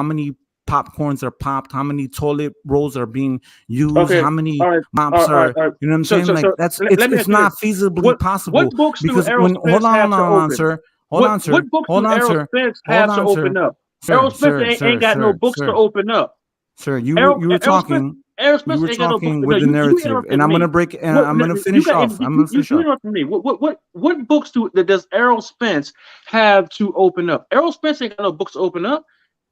[SPEAKER 9] many popcorns are popped, how many toilet rolls are being used, how many mops are, what I'm saying? It's not feasibly possible.
[SPEAKER 2] What books
[SPEAKER 9] because
[SPEAKER 2] do Errol Spence have to open? What books do Errol Spence have to open up? Errol Spence ain't got no books to open up.
[SPEAKER 9] Sir, you were talking with the narrative, and I'm gonna break, and I'm gonna finish off. I'm gonna finish off.
[SPEAKER 2] What books does Errol Spence have to open up? Errol Spence ain't got no books to open up.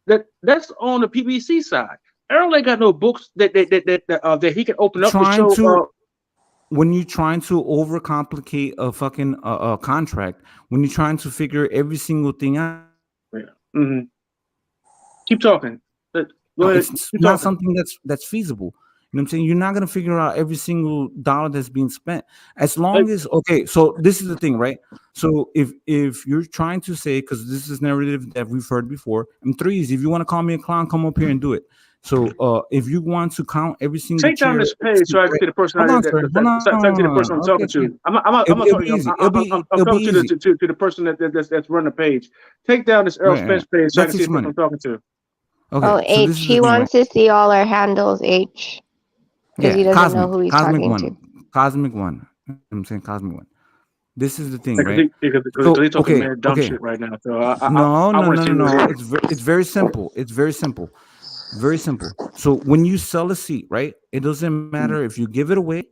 [SPEAKER 2] That's on the PBC side. Errol ain't got no books that he can open up.
[SPEAKER 9] When you're trying to overcomplicate a fucking contract, when you're trying to figure every single thing out,
[SPEAKER 2] keep talking.
[SPEAKER 9] It's not something that's feasible. You know what I'm saying? You're not gonna figure out every single dollar that's being spent. As long as so this is the thing, right? So if you're trying to say, because this is narrative that we've heard before, and threes, if you want to call me a clown, come up here and do it. So if you want to count every single
[SPEAKER 2] take down this page so I can see the person I'm talking to. I'm talking to the person that's running the page. Take down this Errol Spence page so I can see the person I'm talking to.
[SPEAKER 1] Okay, H, he wants to see all our handles, H. Because he doesn't know who he's talking to.
[SPEAKER 9] Cosmic one. I'm saying Cosmic one. This is the thing,
[SPEAKER 2] right? Because he's talking mad dumb shit right now. So
[SPEAKER 9] no. It's very simple. It's very simple. Very simple. So when you sell a seat, right? It doesn't matter if you give it away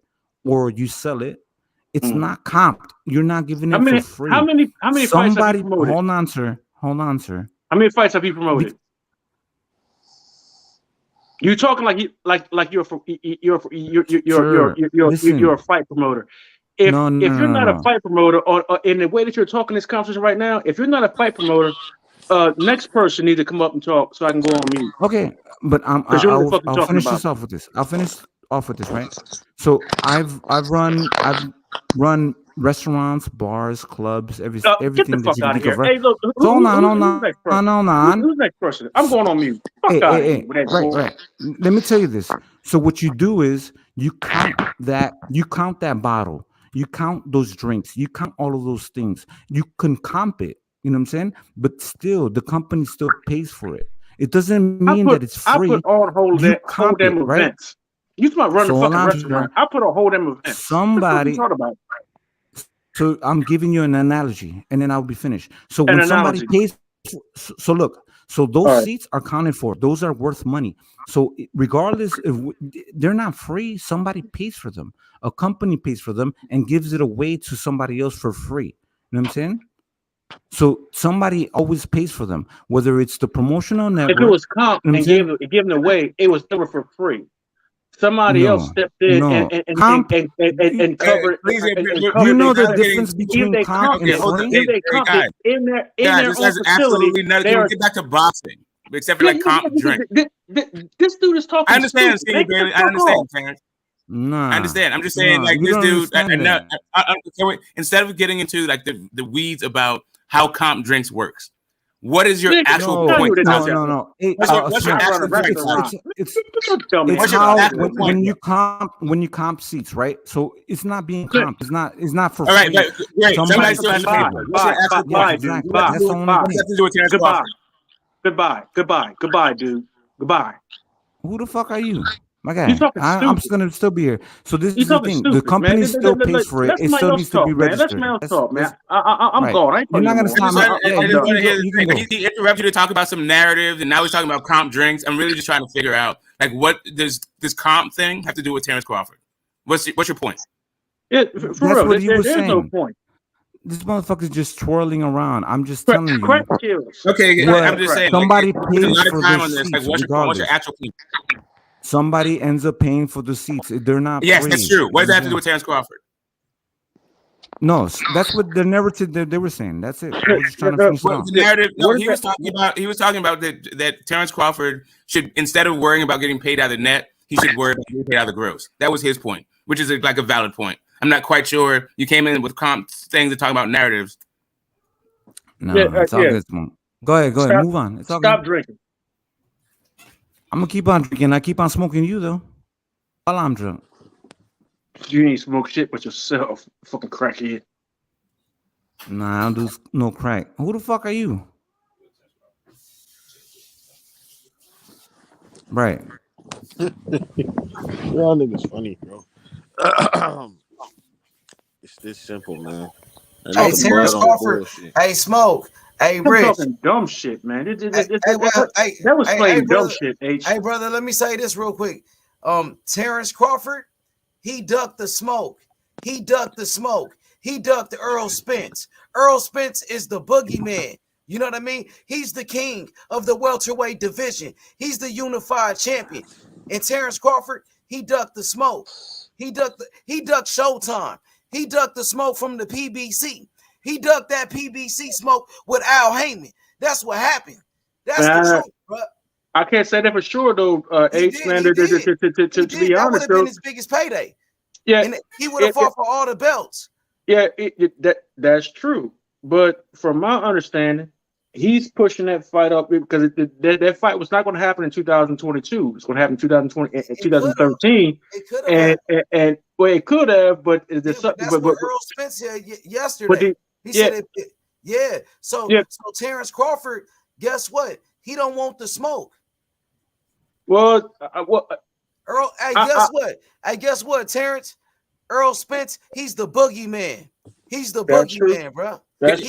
[SPEAKER 9] or you sell it. It's not comped. You're not giving it for free.
[SPEAKER 2] How many fights have you promoted?
[SPEAKER 9] Hold on, sir. Hold on, sir.
[SPEAKER 2] How many fights have you promoted? You're talking like you're a fight promoter. If you're not a fight promoter, or in the way that you're talking this conversation right now, if you're not a fight promoter, next person needs to come up and talk so I can go on mute.
[SPEAKER 9] Okay, but I'll finish this off with this. I'll finish off with this, right? So I've run restaurants, bars, clubs, everything.
[SPEAKER 2] Get the fuck out of here.
[SPEAKER 9] Hey,
[SPEAKER 2] look,
[SPEAKER 9] hold on.
[SPEAKER 2] Who's next person? I'm going on mute.
[SPEAKER 9] Right. Let me tell you this. So what you do is you count that bottle, you count those drinks, you count all of those things. You can comp it, you know what I'm saying? But still, the company still pays for it. It doesn't mean that it's free.
[SPEAKER 2] I put on hold them events. You talking about running
[SPEAKER 9] So
[SPEAKER 2] a fucking
[SPEAKER 9] Alonzo,
[SPEAKER 2] restaurant? I put a whole damn event.
[SPEAKER 9] somebody.
[SPEAKER 2] What about?
[SPEAKER 9] So I'm giving you an analogy, and then I'll be finished. So
[SPEAKER 2] An
[SPEAKER 9] when somebody
[SPEAKER 2] analogy.
[SPEAKER 9] pays, so look, so those
[SPEAKER 2] All right.
[SPEAKER 9] seats are counted for. Those are worth money. So regardless, if they're not free, somebody pays for them. A company pays for them and gives it away to somebody else for free. You know what I'm saying? So somebody always pays for them, whether it's the promotional network.
[SPEAKER 2] If it was comp
[SPEAKER 9] you know
[SPEAKER 2] and given away, it was never for free. Somebody else stepped in and covered.
[SPEAKER 9] You know the difference between comp and free.
[SPEAKER 2] If they comp it in their own facility,
[SPEAKER 7] absolutely nothing. We'll get back to boxing, except for like comp drink.
[SPEAKER 2] This dude is talking.
[SPEAKER 7] I understand, Steve Bailey. I understand, Terrence.
[SPEAKER 9] Nah,
[SPEAKER 7] I understand. I'm just saying, like this dude. Instead of getting into like the weeds about how comp drinks works, what is your actual point?
[SPEAKER 9] No.
[SPEAKER 7] What's your actual point?
[SPEAKER 9] It's how when you comp seats, right? So it's not being comp. It's not for free.
[SPEAKER 7] All right, great. Somebody still has to pay for it. What's your actual point?
[SPEAKER 2] Exactly.
[SPEAKER 7] That's the only thing. Nothing to do with Terrence Crawford.
[SPEAKER 2] Goodbye, dude. Goodbye.
[SPEAKER 9] Who the fuck are you? My guy, I'm just gonna still be here. So this is the thing:
[SPEAKER 2] stupid,
[SPEAKER 9] the company
[SPEAKER 2] man.
[SPEAKER 9] still pays for it. It still needs to be registered.
[SPEAKER 2] That's talk, man. I'm gone.
[SPEAKER 9] You're not gonna stop me.
[SPEAKER 7] He interrupted you to talk about some narratives, and now he's talking about comp drinks. I'm really just trying to figure out, like, what does this comp thing have to do with Terrence Crawford? What's your point?
[SPEAKER 2] Yeah, for real, there's no point.
[SPEAKER 9] This motherfucker's just twirling around. I'm just telling you.
[SPEAKER 7] Okay, I'm just saying.
[SPEAKER 9] Somebody pays
[SPEAKER 7] a lot of
[SPEAKER 9] for
[SPEAKER 7] time
[SPEAKER 9] the
[SPEAKER 7] on this.
[SPEAKER 9] seats.
[SPEAKER 7] Like, what's your actual point?
[SPEAKER 9] Somebody ends up paying for the seats. They're not.
[SPEAKER 7] Yes,
[SPEAKER 9] free.
[SPEAKER 7] that's true. What does that have to do with Terrence Crawford?
[SPEAKER 9] No, that's what the narrative they were saying. That's it. I was just trying to finish it off.
[SPEAKER 7] The narrative. No, he was talking about that Terrence Crawford should, instead of worrying about getting paid out of the net, he should worry about getting paid out of the gross. That was his point, which is like a valid point. I'm not quite sure. You came in with comp things to talk about narratives.
[SPEAKER 9] No, it's all good. Go ahead. Move on. It's all
[SPEAKER 2] Stop
[SPEAKER 9] good.
[SPEAKER 2] drinking.
[SPEAKER 9] I'm gonna keep on drinking. I keep on smoking you though, while I'm drunk.
[SPEAKER 2] You ain't smoke shit but yourself, fucking crackhead.
[SPEAKER 9] Nah, I don't do no crack. Who the fuck are you? Right.
[SPEAKER 11] Y'all niggas funny, bro. It's this simple, man.
[SPEAKER 6] Hey, Terrence Crawford. Hey, Smoke. Hey, Rich.
[SPEAKER 2] Talking dumb shit, man. That was plain dumb shit, H.
[SPEAKER 6] Hey, brother, let me say this real quick. Terrence Crawford, he ducked the smoke. He ducked Errol Spence. Errol Spence is the boogeyman. You know what I mean? He's the king of the welterweight division. He's the unified champion. And Terrence Crawford, he ducked the smoke. He ducked Showtime. He ducked the smoke from the PBC. He ducked that PBC smoke with Al Heyman. That's what happened. That's the truth, bro.
[SPEAKER 2] I can't say that for sure, though, H, man. To be honest,
[SPEAKER 6] that would have been his biggest payday.
[SPEAKER 2] Yeah,
[SPEAKER 6] and he would have fought for all the belts.
[SPEAKER 2] Yeah, that's true. But from my understanding, he's pushing that fight up because that fight was not going to happen in 2022. It's going to happen in 2013.
[SPEAKER 6] It could have.
[SPEAKER 2] And well, it could have, but
[SPEAKER 6] that's what Errol Spence said yesterday. He said it. Yeah. So Terrence Crawford, guess what? He don't want the smoke.
[SPEAKER 2] Well,
[SPEAKER 6] Earl. Hey, guess what? Terrence, Errol Spence. He's the boogeyman. He's the boogeyman, bro.
[SPEAKER 7] There's a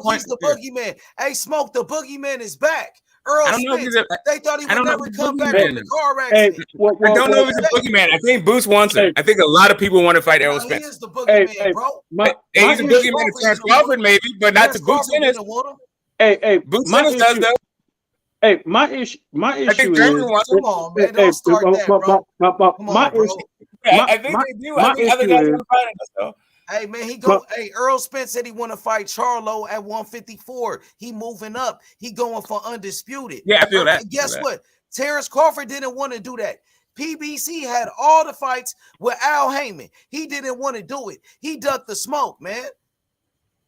[SPEAKER 7] point.
[SPEAKER 6] He's the boogeyman. Hey, Smoke, the boogeyman is back. Earl Spence, they thought he would never come back from the car accident.
[SPEAKER 7] I don't know if he's a boogeyman. I think Boots wants it. I think a lot of people want to fight Errol Spence.
[SPEAKER 6] He is the boogeyman, bro.
[SPEAKER 7] He's a boogeyman to Terrence Crawford, maybe, but not to Boots Ennis. Boots Ennis does, though.
[SPEAKER 2] Hey, my issue
[SPEAKER 7] I think German wants
[SPEAKER 6] come on, man. Don't start that, bro.
[SPEAKER 2] My issue.
[SPEAKER 7] I think they do. I think other guys want to fight us, though.
[SPEAKER 6] Hey man, Errol Spence said he want to fight Charlo at 154. He moving up. He going for undisputed.
[SPEAKER 7] Yeah, I feel that.
[SPEAKER 6] And guess what? Terrence Crawford didn't want to do that. PBC had all the fights with Al Heyman. He didn't want to do it. He ducked the smoke, man.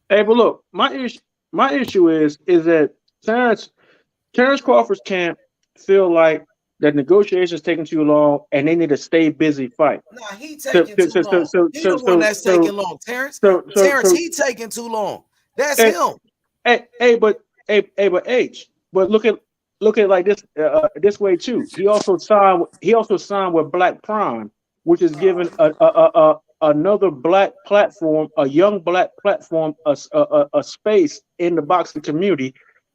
[SPEAKER 2] Hey, but look, my issue is that Terrence Crawford's camp feel like that negotiations taking too long and they need to stay busy fight.
[SPEAKER 6] Nah, he taking too long. He the one that's taking long. Terrence, he taking too long. That's him.
[SPEAKER 2] But H. But look at look at it like this way too. He also signed with Black Prime, which is giving another black platform, a young black platform, a space in the boxing community,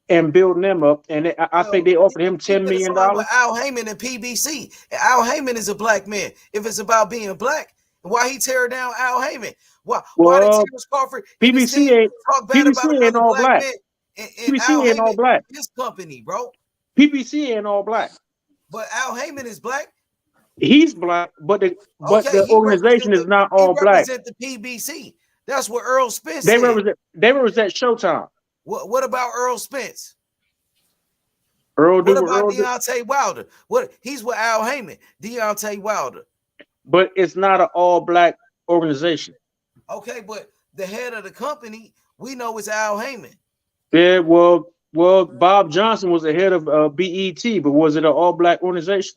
[SPEAKER 2] and building them up. And I think they offered him $10 million.
[SPEAKER 4] With Al Heyman and PBC. And Al Heyman is a black man. If it's about being black, why he tear down Al Heyman? Why did Terence Crawford
[SPEAKER 2] PBC ain't
[SPEAKER 4] talk bad about another
[SPEAKER 2] all
[SPEAKER 4] black
[SPEAKER 2] black.
[SPEAKER 4] man?
[SPEAKER 2] PBC ain't all black.
[SPEAKER 4] His company, bro.
[SPEAKER 2] PBC ain't all black.
[SPEAKER 4] But Al Heyman is black.
[SPEAKER 2] He's black, but the organization is not all black.
[SPEAKER 4] They represent the PBC. That's what Errol Spence
[SPEAKER 2] They
[SPEAKER 4] said.
[SPEAKER 2] represent Showtime.
[SPEAKER 4] What about Errol Spence?
[SPEAKER 2] What
[SPEAKER 4] about Deontay Wilder? He's with Al Heyman, Deontay Wilder.
[SPEAKER 2] But it's not an all black organization.
[SPEAKER 4] Okay, but the head of the company, we know it's Al Heyman.
[SPEAKER 2] Yeah, well, Bob Johnson was the head of BET, but was it an all black organization?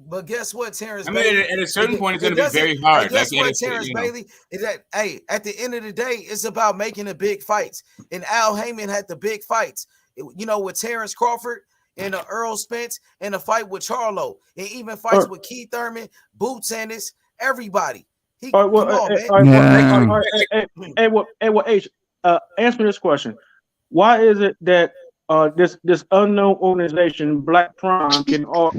[SPEAKER 4] But guess what, Terrence?
[SPEAKER 7] I mean, at a certain point, it's going to be very hard.
[SPEAKER 4] Guess what, Terrence Bailey? Is that at the end of the day, it's about making the big fights. And Al Heyman had the big fights, with Terence Crawford and Errol Spence, and a fight with Charlo, and even fights with Keith Thurman, Boots Ennis, everybody.
[SPEAKER 2] Answer this question: why is it that this unknown organization, Black Prime, can offer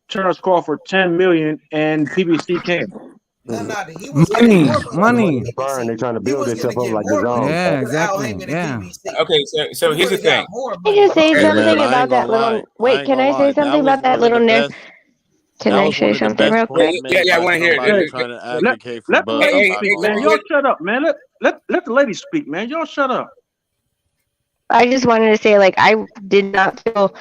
[SPEAKER 2] Terence Crawford $10 million and PBC can't?
[SPEAKER 17] Money. They're trying to build themselves up like his own.
[SPEAKER 9] Yeah, exactly. Yeah.
[SPEAKER 7] Okay, so here's the thing.
[SPEAKER 1] Can I just say something about that little? Wait, can I say something about that little? Can I say something real quick?
[SPEAKER 7] Yeah, I want to hear it.
[SPEAKER 11] Trying to advocate for
[SPEAKER 2] let the lady speak, man. Y'all shut up, man. Let the lady speak, man. Y'all shut up.
[SPEAKER 1] I just wanted to say, I did not feel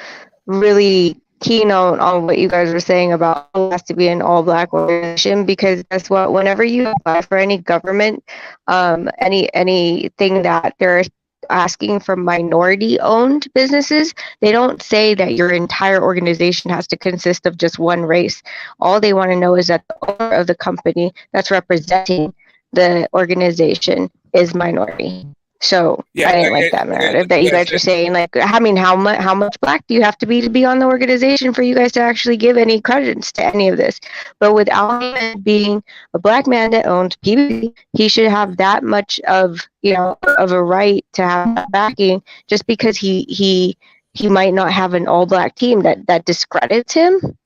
[SPEAKER 1] really keen on what you guys were saying about it has to be an all black organization, because guess what? Whenever you apply for any government, anything that they're asking for minority owned businesses, they don't say that your entire organization has to consist of just one race. All they want to know is that the owner of the company that's representing the organization is minority. So I didn't like that narrative that you guys were saying. How much black do you have to be on the organization for you guys to actually give any credence to any of this? But with Al Heyman being a black man that owns PBC, he should have that much of a right to have that backing. Just because he might not have an all black team that discredits him.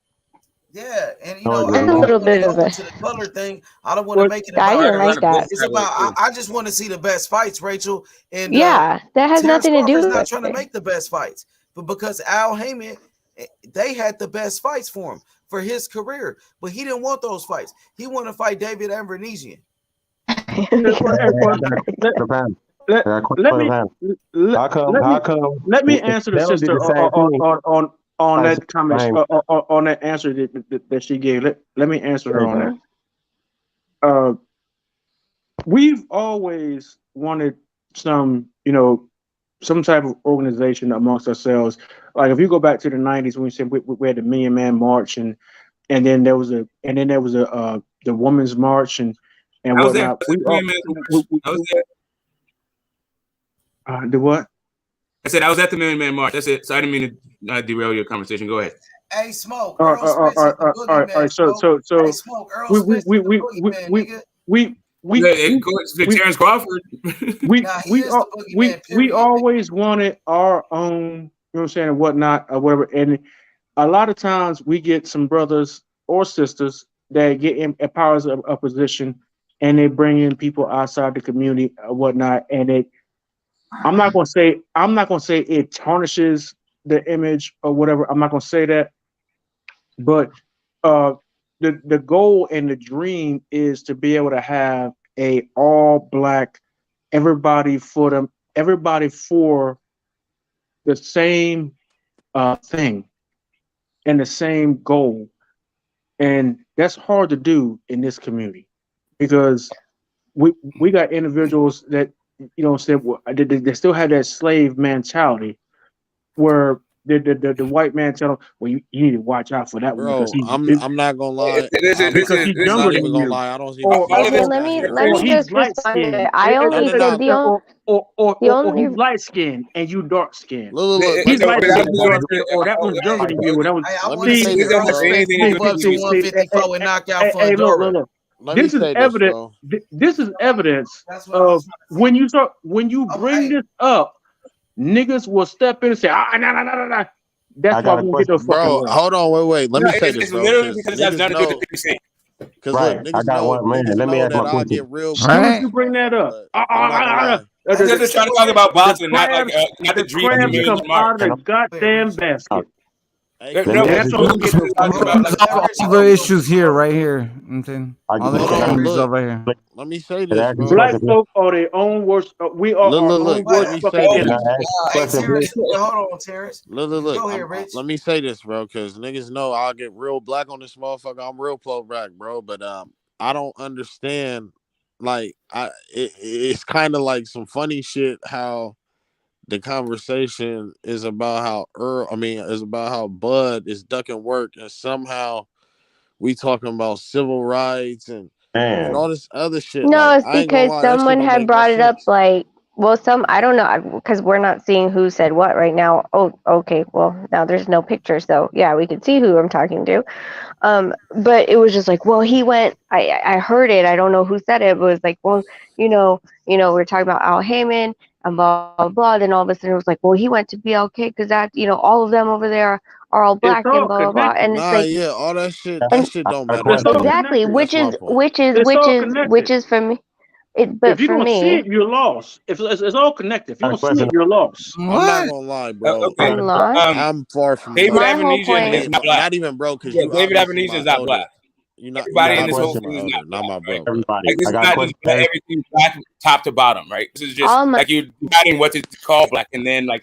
[SPEAKER 4] Yeah, and
[SPEAKER 1] a little bit of
[SPEAKER 4] to the color thing. I don't want to make it about.
[SPEAKER 1] I didn't like that.
[SPEAKER 4] It's about. I just want to see the best fights, Rachel. And
[SPEAKER 1] that has nothing to do with
[SPEAKER 4] not trying to make the best fights, but because Al Heyman, they had the best fights for him for his career, but he didn't want those fights. He wanted to fight David Ambrosian.
[SPEAKER 2] Let me answer the sister on that comment, on that answer that she gave. Let me answer her on that. We've always wanted some type of organization amongst ourselves. Like if you go back to the 90s when we said we had the Million Man March, and then there was the Women's March and whatnot. The what?
[SPEAKER 7] I said I was at the Million Man March. That's it. So I didn't mean to derail your conversation. Go ahead.
[SPEAKER 4] Hey, Smoke.
[SPEAKER 2] All right. So
[SPEAKER 7] Terence Crawford.
[SPEAKER 2] we always wanted our own, you know what I'm saying, and whatnot, or whatever. And a lot of times we get some brothers or sisters that get in powers of a position, and they bring in people outside the community or whatnot, and I'm not gonna say it tarnishes the image or whatever. I'm not gonna say that, but the goal and the dream is to be able to have a all black, everybody for the same thing and the same goal, and that's hard to do in this community because we got individuals that they still have that slave mentality where the white man tell him, well, you need to watch out for that one
[SPEAKER 21] Bro,
[SPEAKER 2] because
[SPEAKER 21] I'm not gonna lie.
[SPEAKER 2] because he's
[SPEAKER 21] I'm
[SPEAKER 2] younger
[SPEAKER 21] not even
[SPEAKER 2] than
[SPEAKER 21] gonna
[SPEAKER 2] you.
[SPEAKER 21] lie. I don't even
[SPEAKER 2] Or,
[SPEAKER 21] feel
[SPEAKER 1] Okay,
[SPEAKER 21] like
[SPEAKER 1] let
[SPEAKER 21] that
[SPEAKER 1] me
[SPEAKER 21] here,
[SPEAKER 1] let
[SPEAKER 2] or
[SPEAKER 1] me
[SPEAKER 21] bro.
[SPEAKER 2] he's
[SPEAKER 1] just
[SPEAKER 2] light
[SPEAKER 1] respond to
[SPEAKER 2] skinned.
[SPEAKER 1] it. I
[SPEAKER 21] No,
[SPEAKER 1] only
[SPEAKER 21] no,
[SPEAKER 1] said
[SPEAKER 21] no.
[SPEAKER 1] the
[SPEAKER 2] Or he's
[SPEAKER 1] only
[SPEAKER 2] light skinned and you dark skinned.
[SPEAKER 21] Look.
[SPEAKER 2] He's light
[SPEAKER 21] Let
[SPEAKER 2] skinned and
[SPEAKER 21] me
[SPEAKER 2] dark skinned, or that one's younger than you. And that was
[SPEAKER 6] I want to
[SPEAKER 2] see,
[SPEAKER 6] see Errol Spence move up to 154 and knock out
[SPEAKER 2] hey,
[SPEAKER 6] Fundora.
[SPEAKER 2] look.
[SPEAKER 21] Let me say this, bro.
[SPEAKER 2] This is evidence
[SPEAKER 6] That's what I was
[SPEAKER 2] of when you bring this up, niggas will step in and say, nah. That's why we don't get no fucking
[SPEAKER 21] Bro,
[SPEAKER 2] way.
[SPEAKER 21] hold on, wait. Let me say this,
[SPEAKER 7] It's
[SPEAKER 21] bro.
[SPEAKER 7] literally
[SPEAKER 21] Because
[SPEAKER 7] because I've
[SPEAKER 21] niggas
[SPEAKER 7] done a good
[SPEAKER 21] know.
[SPEAKER 7] thing.
[SPEAKER 21] Because
[SPEAKER 17] Right.
[SPEAKER 21] look,
[SPEAKER 17] I got one man. Let me ask
[SPEAKER 21] that
[SPEAKER 17] my
[SPEAKER 21] I
[SPEAKER 17] question.
[SPEAKER 21] get real.
[SPEAKER 2] As soon as you bring that up,
[SPEAKER 21] I'm not gonna lie.
[SPEAKER 7] I'm just trying to talk about boxing, not like not the
[SPEAKER 2] the
[SPEAKER 7] dream
[SPEAKER 2] crabs come
[SPEAKER 7] mark.
[SPEAKER 2] out of the goddamn basket.
[SPEAKER 7] No,
[SPEAKER 2] And that's what we get to talking about.
[SPEAKER 9] All the issues here, right here. All the issues resolved right here.
[SPEAKER 21] Let me say this, bro.
[SPEAKER 2] Black folk are their own worst. We are our own worst
[SPEAKER 21] Let me
[SPEAKER 2] fucking
[SPEAKER 21] say
[SPEAKER 2] enemies.
[SPEAKER 21] this.
[SPEAKER 6] Hey, Terrence, hold on, Terrence.
[SPEAKER 21] Look.
[SPEAKER 6] Go ahead, Rich.
[SPEAKER 21] Let me say this, bro, because niggas know I'll get real black on this motherfucker. I'm real pro black, bro. But I don't understand. Like, it's kind of like some funny shit how the conversation is about how is about how Bud is ducking work, and somehow we talking about civil rights and all this other shit.
[SPEAKER 1] No,
[SPEAKER 21] Like,
[SPEAKER 1] it's
[SPEAKER 21] I ain't gonna
[SPEAKER 1] because
[SPEAKER 21] lie, that shit
[SPEAKER 1] someone
[SPEAKER 21] don't
[SPEAKER 1] had
[SPEAKER 21] make no
[SPEAKER 1] brought it up
[SPEAKER 21] sense.
[SPEAKER 1] like, well, I don't know, because we're not seeing who said what right now. Oh, okay, well, now there's no picture, so yeah, we can see who I'm talking to. But it was just like, well, he went, I heard it, I don't know who said it, but it was like, well, we're talking about Al Heyman and blah, blah, blah, then all of a sudden it was like, well, he went to BLK because that, all of them over there are all black and blah, blah, blah, and it's like,
[SPEAKER 21] Yeah, all that shit.
[SPEAKER 1] and
[SPEAKER 21] That shit don't matter to me.
[SPEAKER 1] exactly,
[SPEAKER 21] That's my point.
[SPEAKER 1] which is for me. But
[SPEAKER 2] If you
[SPEAKER 1] for
[SPEAKER 2] don't see
[SPEAKER 1] me,
[SPEAKER 2] it, you're lost. If it's all connected, if you don't see it, you're lost.
[SPEAKER 21] I'm not gonna lie, bro.
[SPEAKER 7] Okay.
[SPEAKER 1] I'm lost.
[SPEAKER 21] I'm far from
[SPEAKER 7] David
[SPEAKER 21] black.
[SPEAKER 7] Avenesian is not black.
[SPEAKER 21] Not even bro, because
[SPEAKER 7] Yeah,
[SPEAKER 21] you
[SPEAKER 7] David
[SPEAKER 21] obviously
[SPEAKER 7] Avenesian
[SPEAKER 21] my
[SPEAKER 7] is not
[SPEAKER 21] elder.
[SPEAKER 7] black.
[SPEAKER 21] You're not
[SPEAKER 7] Everybody in this whole
[SPEAKER 21] obviously
[SPEAKER 7] thing
[SPEAKER 21] my
[SPEAKER 7] is
[SPEAKER 21] elder,
[SPEAKER 7] not
[SPEAKER 21] not my
[SPEAKER 7] black,
[SPEAKER 21] bro.
[SPEAKER 7] right? Like, this is not just black, everything black top to bottom, right? This is just
[SPEAKER 1] All my-
[SPEAKER 7] like you're deciding what to call black and then like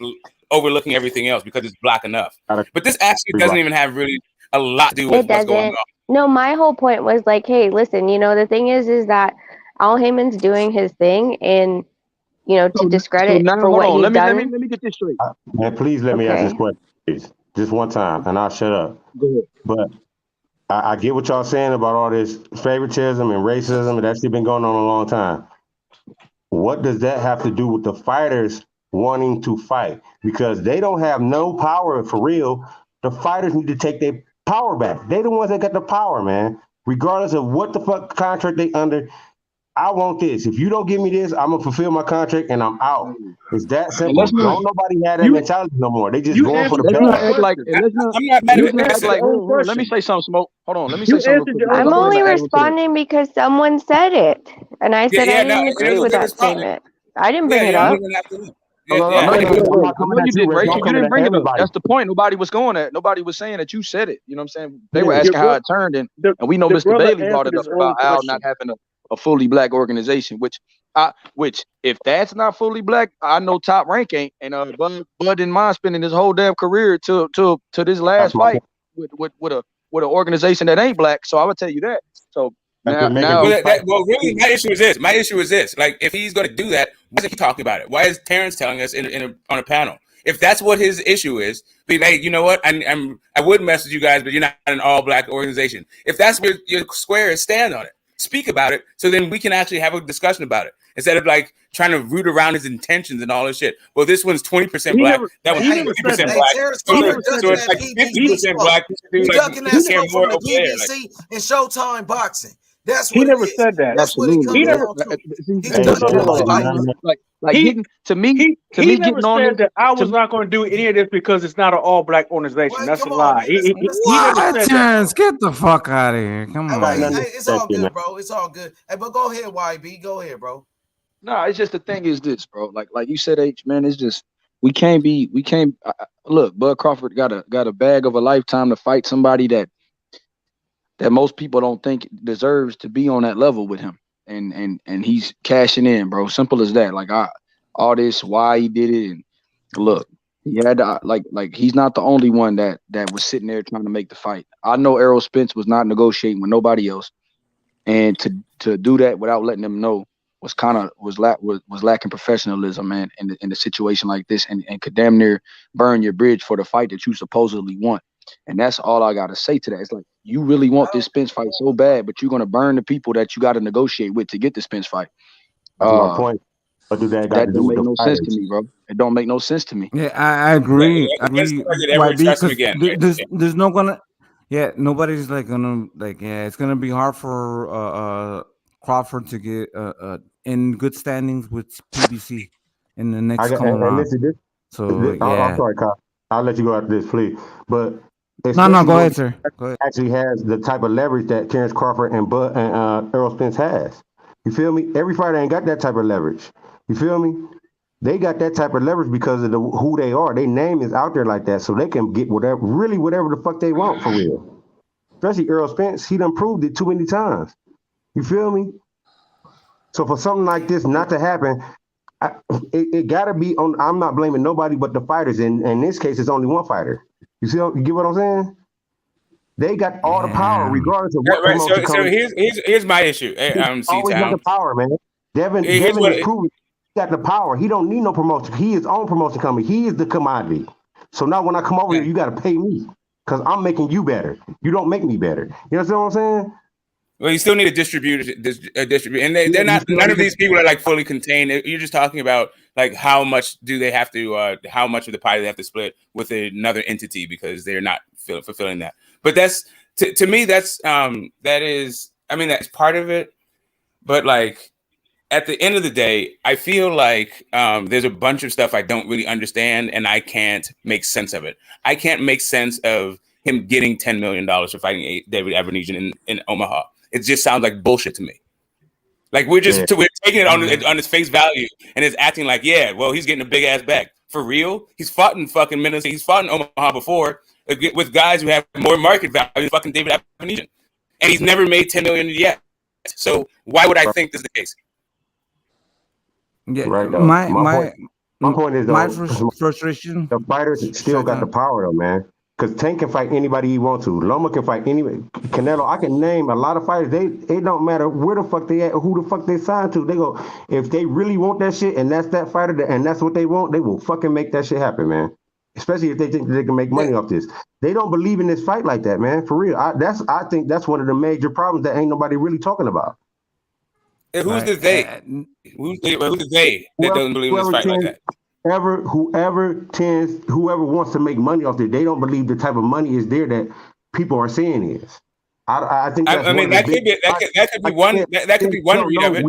[SPEAKER 7] overlooking everything else because it's black enough. But this actually doesn't even have really a lot to do with
[SPEAKER 1] it
[SPEAKER 7] what's going
[SPEAKER 1] doesn't.
[SPEAKER 7] on.
[SPEAKER 1] No, my whole point was like, hey, listen, the thing is that Al Heyman's doing his thing, and to discredit
[SPEAKER 20] now,
[SPEAKER 1] for
[SPEAKER 20] hold
[SPEAKER 1] what
[SPEAKER 20] on.
[SPEAKER 1] he's
[SPEAKER 20] Let
[SPEAKER 1] done.
[SPEAKER 20] me get this straight.
[SPEAKER 17] Man, please let me ask this
[SPEAKER 1] Okay.
[SPEAKER 17] question, please. Just one time, and I'll shut up.
[SPEAKER 20] Go ahead.
[SPEAKER 17] But I get what y'all saying about all this favoritism and racism, and that shit been going on a long time. What does that have to do with the fighters wanting to fight? Because they don't have no power for real. The fighters need to take their power back. They the ones that got the power, man. Regardless of what the fuck contract they under, I want this. If you don't give me this, I'm gonna fulfill my contract and I'm out. It's that simple. Don't nobody have that mentality no more. They just going for the
[SPEAKER 20] Let's not
[SPEAKER 17] bag.
[SPEAKER 20] act like. Let's not.
[SPEAKER 7] I'm not mad
[SPEAKER 20] Let's
[SPEAKER 7] at
[SPEAKER 20] not
[SPEAKER 7] it.
[SPEAKER 20] act like. Let me say something, Smoke. Hold on. Let me say
[SPEAKER 2] You
[SPEAKER 20] something real
[SPEAKER 2] answered
[SPEAKER 20] quick.
[SPEAKER 2] your own
[SPEAKER 1] I'm
[SPEAKER 20] Before
[SPEAKER 1] only
[SPEAKER 20] I add on to that.
[SPEAKER 1] responding because someone said it, and I said I
[SPEAKER 7] No,
[SPEAKER 1] didn't
[SPEAKER 7] it
[SPEAKER 1] agree
[SPEAKER 7] was a
[SPEAKER 1] with
[SPEAKER 7] good
[SPEAKER 1] that
[SPEAKER 7] response.
[SPEAKER 1] statement. I didn't bring
[SPEAKER 7] Yeah,
[SPEAKER 1] it
[SPEAKER 7] you don't
[SPEAKER 1] up.
[SPEAKER 7] even have to.
[SPEAKER 20] I know you didn't.
[SPEAKER 17] I'm not coming
[SPEAKER 20] No,
[SPEAKER 17] at
[SPEAKER 20] you
[SPEAKER 17] you,
[SPEAKER 20] didn't,
[SPEAKER 17] Rich.
[SPEAKER 20] Ray.
[SPEAKER 17] I'm
[SPEAKER 20] You
[SPEAKER 17] coming
[SPEAKER 20] didn't
[SPEAKER 17] at
[SPEAKER 20] bring it up.
[SPEAKER 17] everybody.
[SPEAKER 20] That's the point. Nobody was going at. Nobody was saying that you said it. You know what I'm saying? They were
[SPEAKER 2] Your
[SPEAKER 20] asking how
[SPEAKER 2] bro-
[SPEAKER 20] it turned, and
[SPEAKER 2] the,
[SPEAKER 20] we know
[SPEAKER 2] the
[SPEAKER 20] Mr.
[SPEAKER 2] brother
[SPEAKER 20] Bailey brought
[SPEAKER 2] answered
[SPEAKER 20] it up
[SPEAKER 2] his
[SPEAKER 20] about
[SPEAKER 2] own
[SPEAKER 20] Al
[SPEAKER 2] question.
[SPEAKER 20] not having a fully black organization. Which if that's not fully black, I know Top Rank ain't. And Bud didn't mind spending his whole damn career to this last fight with an organization that ain't black. So I would tell you that. So now
[SPEAKER 7] Well, really, my issue is this. Like, if he's going to do that, why isn't he talking about it? Why is Terrence telling us on a panel? If that's what his issue is, be like, you know what? I would message you guys, but you're not an all-black organization. If that's where your square is, stand on it. Speak about it, so then we can actually have a discussion about it instead of like trying to root around his intentions and all this shit. Well, this one's 20% black. That one's 50% black. So it's like 50% black.
[SPEAKER 6] He
[SPEAKER 7] Like,
[SPEAKER 6] ducking
[SPEAKER 7] we
[SPEAKER 6] that
[SPEAKER 7] care
[SPEAKER 6] smoke
[SPEAKER 7] more
[SPEAKER 6] from the
[SPEAKER 7] over there. Like,
[SPEAKER 6] PBC and Showtime boxing. That's
[SPEAKER 2] He
[SPEAKER 6] what
[SPEAKER 2] never
[SPEAKER 6] it is.
[SPEAKER 2] said that.
[SPEAKER 6] That's what it
[SPEAKER 20] absolutely.
[SPEAKER 6] comes down to. He's
[SPEAKER 2] Hey,
[SPEAKER 6] ducking
[SPEAKER 2] hold
[SPEAKER 6] those
[SPEAKER 2] on.
[SPEAKER 6] fights.
[SPEAKER 20] Like
[SPEAKER 2] He-
[SPEAKER 20] getting to me
[SPEAKER 2] He never
[SPEAKER 20] getting on
[SPEAKER 2] said
[SPEAKER 20] this.
[SPEAKER 2] that I was not going to do any of this because it's not an all-black organization. That's a lie. He never
[SPEAKER 9] What,
[SPEAKER 2] said that.
[SPEAKER 9] Terrence? Get the fuck out of here! Come on.
[SPEAKER 6] It's all good, bro. It's all good. Hey, but go ahead, YB. Go ahead, bro.
[SPEAKER 20] No, it's just the thing is this, bro. Like you said, H man, it's just we can't. Look, Bud Crawford got a bag of a lifetime to fight somebody that most people don't think deserves to be on that level with him, and he's cashing in, bro. Simple as that. Like all this, why he did it, and look, he had to, like he's not the only one that was sitting there trying to make the fight. I know Errol Spence was not negotiating with nobody else, and to do that without letting them know, was lacking professionalism, man, in the situation like this, and could damn near burn your bridge for the fight that you supposedly want. And that's all I gotta say to that. It's like, you really want this Spence fight so bad, but you're gonna burn the people that you got to negotiate with to get the Spence fight.
[SPEAKER 17] That's my point. What do that got to do with
[SPEAKER 20] don't make
[SPEAKER 17] the
[SPEAKER 20] no sense to me, bro. It don't make no sense to me.
[SPEAKER 9] Yeah, I agree. I agree. Why? Because there's no gonna. Yeah, nobody's like gonna like. Yeah, it's gonna be hard for Crawford to get in good standings with PBC in the next coming round.
[SPEAKER 17] I'm sorry, Kyle. I'll let you go after this, please. But
[SPEAKER 9] no, go ahead, sir. Go ahead.
[SPEAKER 17] Actually has the type of leverage that Terence Crawford and Errol Spence has. You feel me? Every fighter ain't got that type of leverage. You feel me? They got that type of leverage because of who they are. Their name is out there like that, so they can get whatever the fuck they want for real. Especially Errol Spence, he done proved it too many times. You feel me? So for something like this not to happen, it gotta be on. I'm not blaming nobody but the fighters. And in this case, it's only one fighter. You get what I'm saying? They got all the power, regardless of what promotion
[SPEAKER 7] So here's my issue.
[SPEAKER 17] Always got the power, man. Devin is proving he got the power. He don't need no promotion. He is own promotion company. He is the commodity. So now when I come over here, you got to pay me because I'm making you better. You don't make me better. You know what I'm saying?
[SPEAKER 7] Well, you still need a distributor, and they're not. None of these people are like fully contained. You're just talking about like how much do they have to, how much of the pie they have to split with another entity because they're not fulfilling that. But that's to me, that's that's part of it. But like at the end of the day, I feel like there's a bunch of stuff I don't really understand, and I can't make sense of it. I can't make sense of him getting $10 million for fighting David Avenesian in Omaha. It just sounds like bullshit to me. Like we're taking it on its face value, and it's acting like, yeah, well, he's getting a big ass bag for real. He's fought in fucking Minnesota. He's fought in Omaha before with guys who have more market value than fucking David Avenesian, and he's never made $10 million yet. So why would I think this is the case?
[SPEAKER 9] Yeah,
[SPEAKER 17] right. My point is,
[SPEAKER 9] my frustration.
[SPEAKER 17] The fighters still got the power, though, man. Because Tank can fight anybody he wants to. Loma can fight anybody. Canelo, I can name a lot of fighters. It don't matter where the fuck they at or who the fuck they signed to. They go, if they really want that shit and that's that fighter and that's what they want, they will fucking make that shit happen, man. Especially if they think they can make money off this. They don't believe in this fight like that, man. For real. I think that's one of the major problems that ain't nobody really talking about.
[SPEAKER 7] And who's the they? Who's the they that doesn't believe in this fight like that?
[SPEAKER 17] Whoever wants to make money off it, they don't believe the type of money is there that people are saying is. I think that's that
[SPEAKER 7] could be one read of it.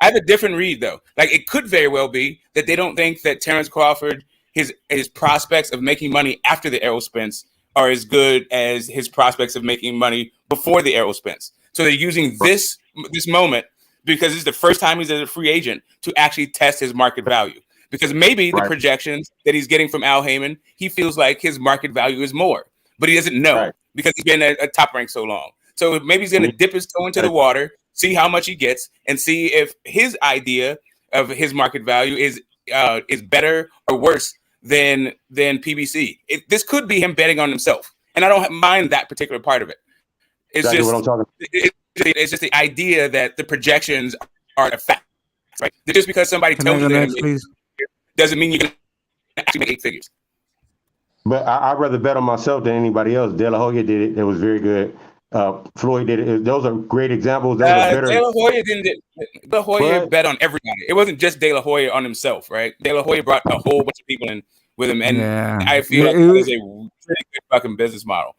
[SPEAKER 7] I have a different read though. Like it could very well be that they don't think that Terence Crawford, his prospects of making money after the Errol Spence are as good as his prospects of making money before the Errol Spence. So they're using this moment because this is the first time he's as a free agent to actually test his market value. Because maybe the projections that he's getting from Al Heyman, he feels like his market value is more, but he doesn't know because he's been a top rank so long. So maybe he's going to dip his toe into the water, see how much he gets, and see if his idea of his market value is better or worse than PBC. This could be him betting on himself, and I don't mind that particular part of it. It's
[SPEAKER 17] exactly what I'm talking about.
[SPEAKER 7] It's just the idea that the projections are a fact, right? Just because somebody tells you doesn't mean you can actually make 8 figures.
[SPEAKER 17] But I'd rather bet on myself than anybody else. De La Hoya did it. It was very good. Floyd did it. Those are great examples. Those are better.
[SPEAKER 7] De La Hoya didn't. De La Hoya bet on everybody. It wasn't just De La Hoya on himself, right? De La Hoya brought a whole bunch of people in with him, and I feel like it was a pretty good fucking business model.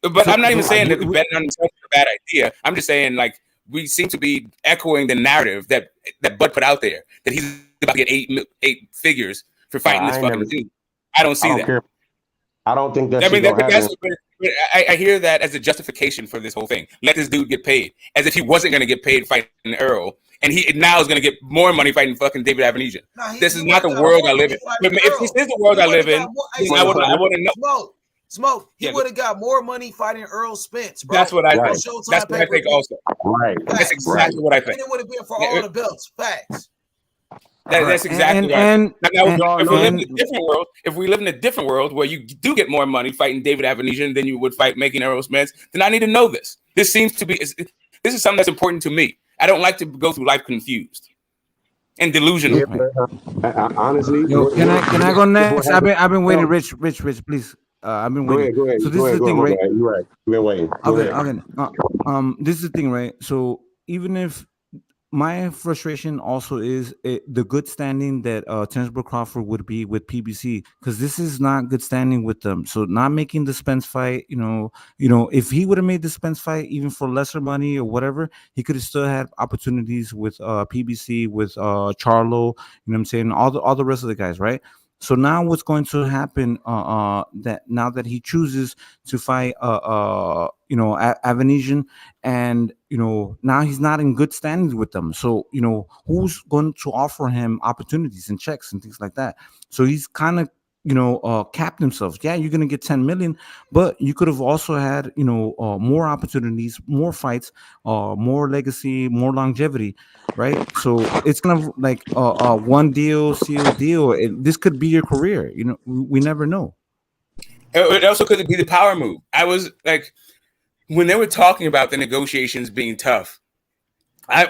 [SPEAKER 7] But I'm not even saying that the betting on himself is a bad idea. I'm just saying, like, we seem to be echoing the narrative that Bud put out there, that he's about to get 8 figures for fighting this fucking dude. I don't see that.
[SPEAKER 17] Care. I don't think that's.
[SPEAKER 7] I mean, I hear that as a justification for this whole thing. Let this dude get paid, as if he wasn't going to get paid fighting Earl, and he now is going to get more money fighting fucking David Avenesian. This is not the world I live in. If this is the world I live in, I want to know.
[SPEAKER 4] Smoke. He would have got more money fighting Earl Spence, bro.
[SPEAKER 7] That's what I think. That's what I think also.
[SPEAKER 17] Right.
[SPEAKER 7] That's exactly what I think.
[SPEAKER 4] And it would have been for all the belts. Facts.
[SPEAKER 7] That's exactly right. If we live in a different world where you do get more money fighting David Avenesian than you would fight making Errol Spence, then I need to know this. This seems to be this is something that's important to me. I don't like to go through life confused and delusional.
[SPEAKER 17] Yeah, honestly,
[SPEAKER 9] Yo, can I go next? I've been waiting. Rich, please. I've been waiting.
[SPEAKER 17] Go ahead.
[SPEAKER 9] So this is the thing, right?
[SPEAKER 17] You're right. You've been waiting.
[SPEAKER 9] Okay. This is the thing, right? So even if my frustration also is the good standing that Terence Crawford would be with PBC, because this is not good standing with them. So not making the Spence fight, if he would have made the Spence fight even for lesser money or whatever, he could have still had opportunities with PBC, with Charlo, you know what I'm saying, all the rest of the guys, right? So now what's going to happen that now that he chooses to fight Avanesian, and now he's not in good standing with them. So who's going to offer him opportunities and checks and things like that? So he's kind of capped himself. Yeah, you're gonna get 10 million, but you could have also had more opportunities, more fights, more legacy, more longevity, right? So it's kind of like a one deal, seal deal. This could be your career. We never know.
[SPEAKER 7] It also could be the power move. I was like, when they were talking about the negotiations being tough,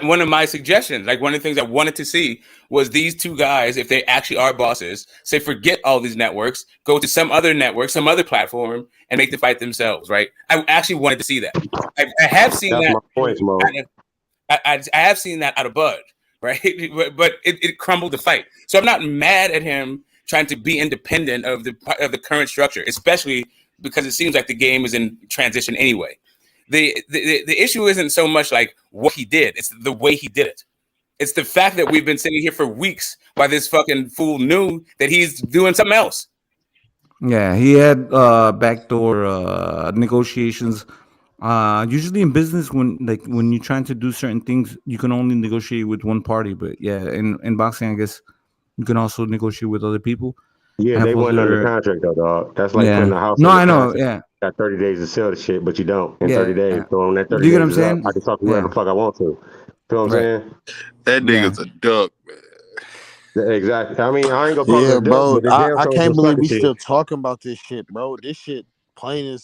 [SPEAKER 7] one of my suggestions, like one of the things I wanted to see, was these two guys, if they actually are bosses, say forget all these networks, go to some other network, some other platform, and make the fight themselves, right? I actually wanted to see that. I have seen
[SPEAKER 17] That's
[SPEAKER 7] that.
[SPEAKER 17] my point, Mo.
[SPEAKER 7] I have seen that out of Bud, right? But it crumbled the fight. So I'm not mad at him trying to be independent of the current structure, especially because it seems like the game is in transition anyway. The issue isn't so much like what he did, it's the way he did it. It's the fact that we've been sitting here for weeks while this fucking fool knew that he's doing something else.
[SPEAKER 9] Yeah, he had backdoor negotiations. Usually in business, when you're trying to do certain things, you can only negotiate with one party. But yeah, in boxing, I guess you can also negotiate with other people.
[SPEAKER 17] Yeah, they weren't under contract though, dog. That's like putting a house.
[SPEAKER 9] No, I know.
[SPEAKER 17] Contract.
[SPEAKER 9] Yeah,
[SPEAKER 17] got 30 days to sell the shit, but you don't. In 30 days,
[SPEAKER 9] yeah.
[SPEAKER 17] so on that 30
[SPEAKER 9] You get
[SPEAKER 17] days
[SPEAKER 9] what I'm saying?
[SPEAKER 17] up, I can talk to whoever the fuck I want to. You know what I'm saying?
[SPEAKER 10] That nigga's a duck, man.
[SPEAKER 17] Exactly. I mean, I ain't gonna call it a
[SPEAKER 12] bro.
[SPEAKER 17] duck, but
[SPEAKER 12] I can't believe we
[SPEAKER 17] shit.
[SPEAKER 12] still talking about this shit, bro. This shit plain and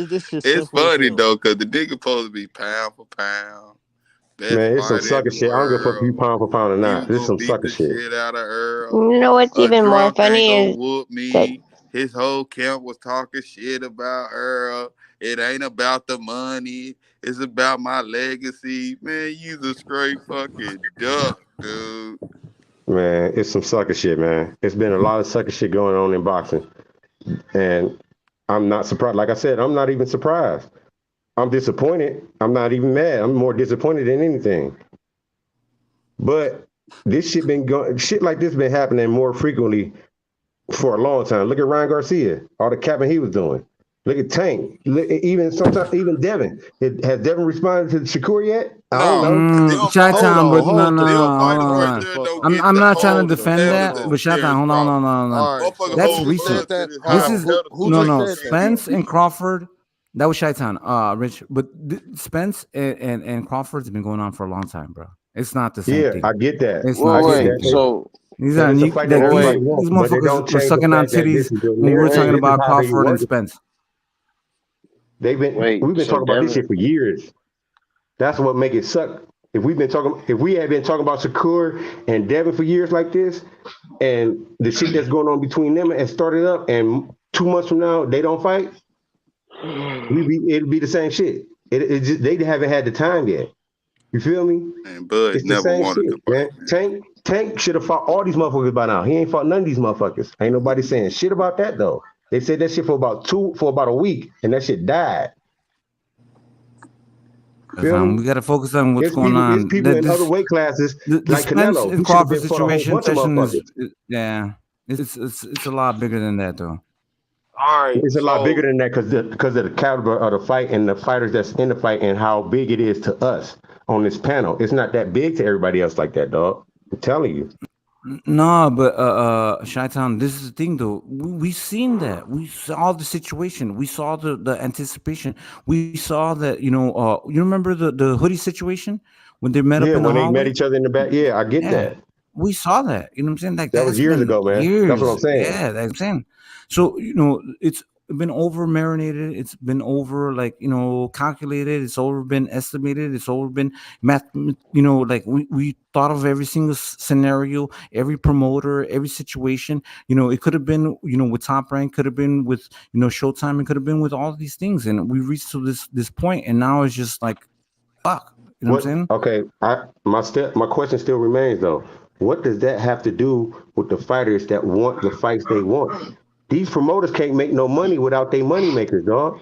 [SPEAKER 12] this shit.
[SPEAKER 10] It's funny though, cause the nigga supposed to be pound for pound.
[SPEAKER 17] Man, it's some sucker shit. I don't give a fuck if you pound for pound or not. This is some sucker shit.
[SPEAKER 10] Out of Earl.
[SPEAKER 1] You know what's even more funny is
[SPEAKER 10] whoop me. His whole camp was talking shit about Earl. It ain't about the money. It's about my legacy. Man, you's a straight fucking duck, dude.
[SPEAKER 17] Man, it's some sucker shit, man. It's been a lot of sucker shit going on in boxing. And I'm not surprised. Like I said, I'm not even surprised. I'm disappointed. I'm not even mad. I'm more disappointed than anything. But this shit like this been happening more frequently for a long time. Look at Ryan Garcia, all the capping he was doing. Look at Tank. Even Devin. Has Devin responded to Shakur yet? I don't know.
[SPEAKER 9] Chi-Town, but no. I'm not trying to defend that, but Chi-Town, hold on. That's recent. This is Spence and Crawford. That was Chi-Town, Rich. But Spence and Crawford's been going on for a long time, bro. It's not the same thing.
[SPEAKER 17] I get that.
[SPEAKER 9] It's not the same thing.
[SPEAKER 21] So
[SPEAKER 9] these motherfuckers were sucking on titties when we were talking about Crawford and Spence.
[SPEAKER 17] We've been talking about this shit for years. That's what make it suck. If we had been talking about Shakur and Devin for years like this, and the shit that's going on between them and started up, and 2 months from now they don't fight, it'd be the same shit. They haven't had the time yet. You feel me?
[SPEAKER 10] And Bud never wanted to fight.
[SPEAKER 17] Tank should have fought all these motherfuckers by now. He ain't fought none of these motherfuckers. Ain't nobody saying shit about that though. They said that shit for about a week, and that shit died.
[SPEAKER 9] We got to focus on what's going on.
[SPEAKER 17] There's people in other weight classes like Canelo.
[SPEAKER 9] And Crawford situation it's a lot bigger than that though.
[SPEAKER 21] All right,
[SPEAKER 17] it's a lot bigger than that because of the caliber of the fight and the fighters that's in the fight and how big it is to us on this panel. It's not that big to everybody else like that, dog. I'm telling you.
[SPEAKER 9] No, but Chi-Town, this is the thing though. We've seen that. We saw the situation. We saw the anticipation. We saw that, you remember the hoodie situation when they met up in the hallway?
[SPEAKER 17] When they met each other in the back. Yeah, I get that.
[SPEAKER 9] We saw that. You know what I'm saying? Like
[SPEAKER 17] that was years ago, man. That's what I'm saying.
[SPEAKER 9] Yeah, that's what I'm saying. So, it's been over marinated. It's been over calculated. It's over been estimated. It's over been math. Like we thought of every single scenario, every promoter, every situation. It could have been with Top Rank, could have been with Showtime, it could have been with all of these things, and we reached to this point, and now it's just like, fuck. You know what I'm saying?
[SPEAKER 17] Okay, my question still remains though. What does that have to do with the fighters that want the fights they want? These promoters can't make no money without their money makers, dog.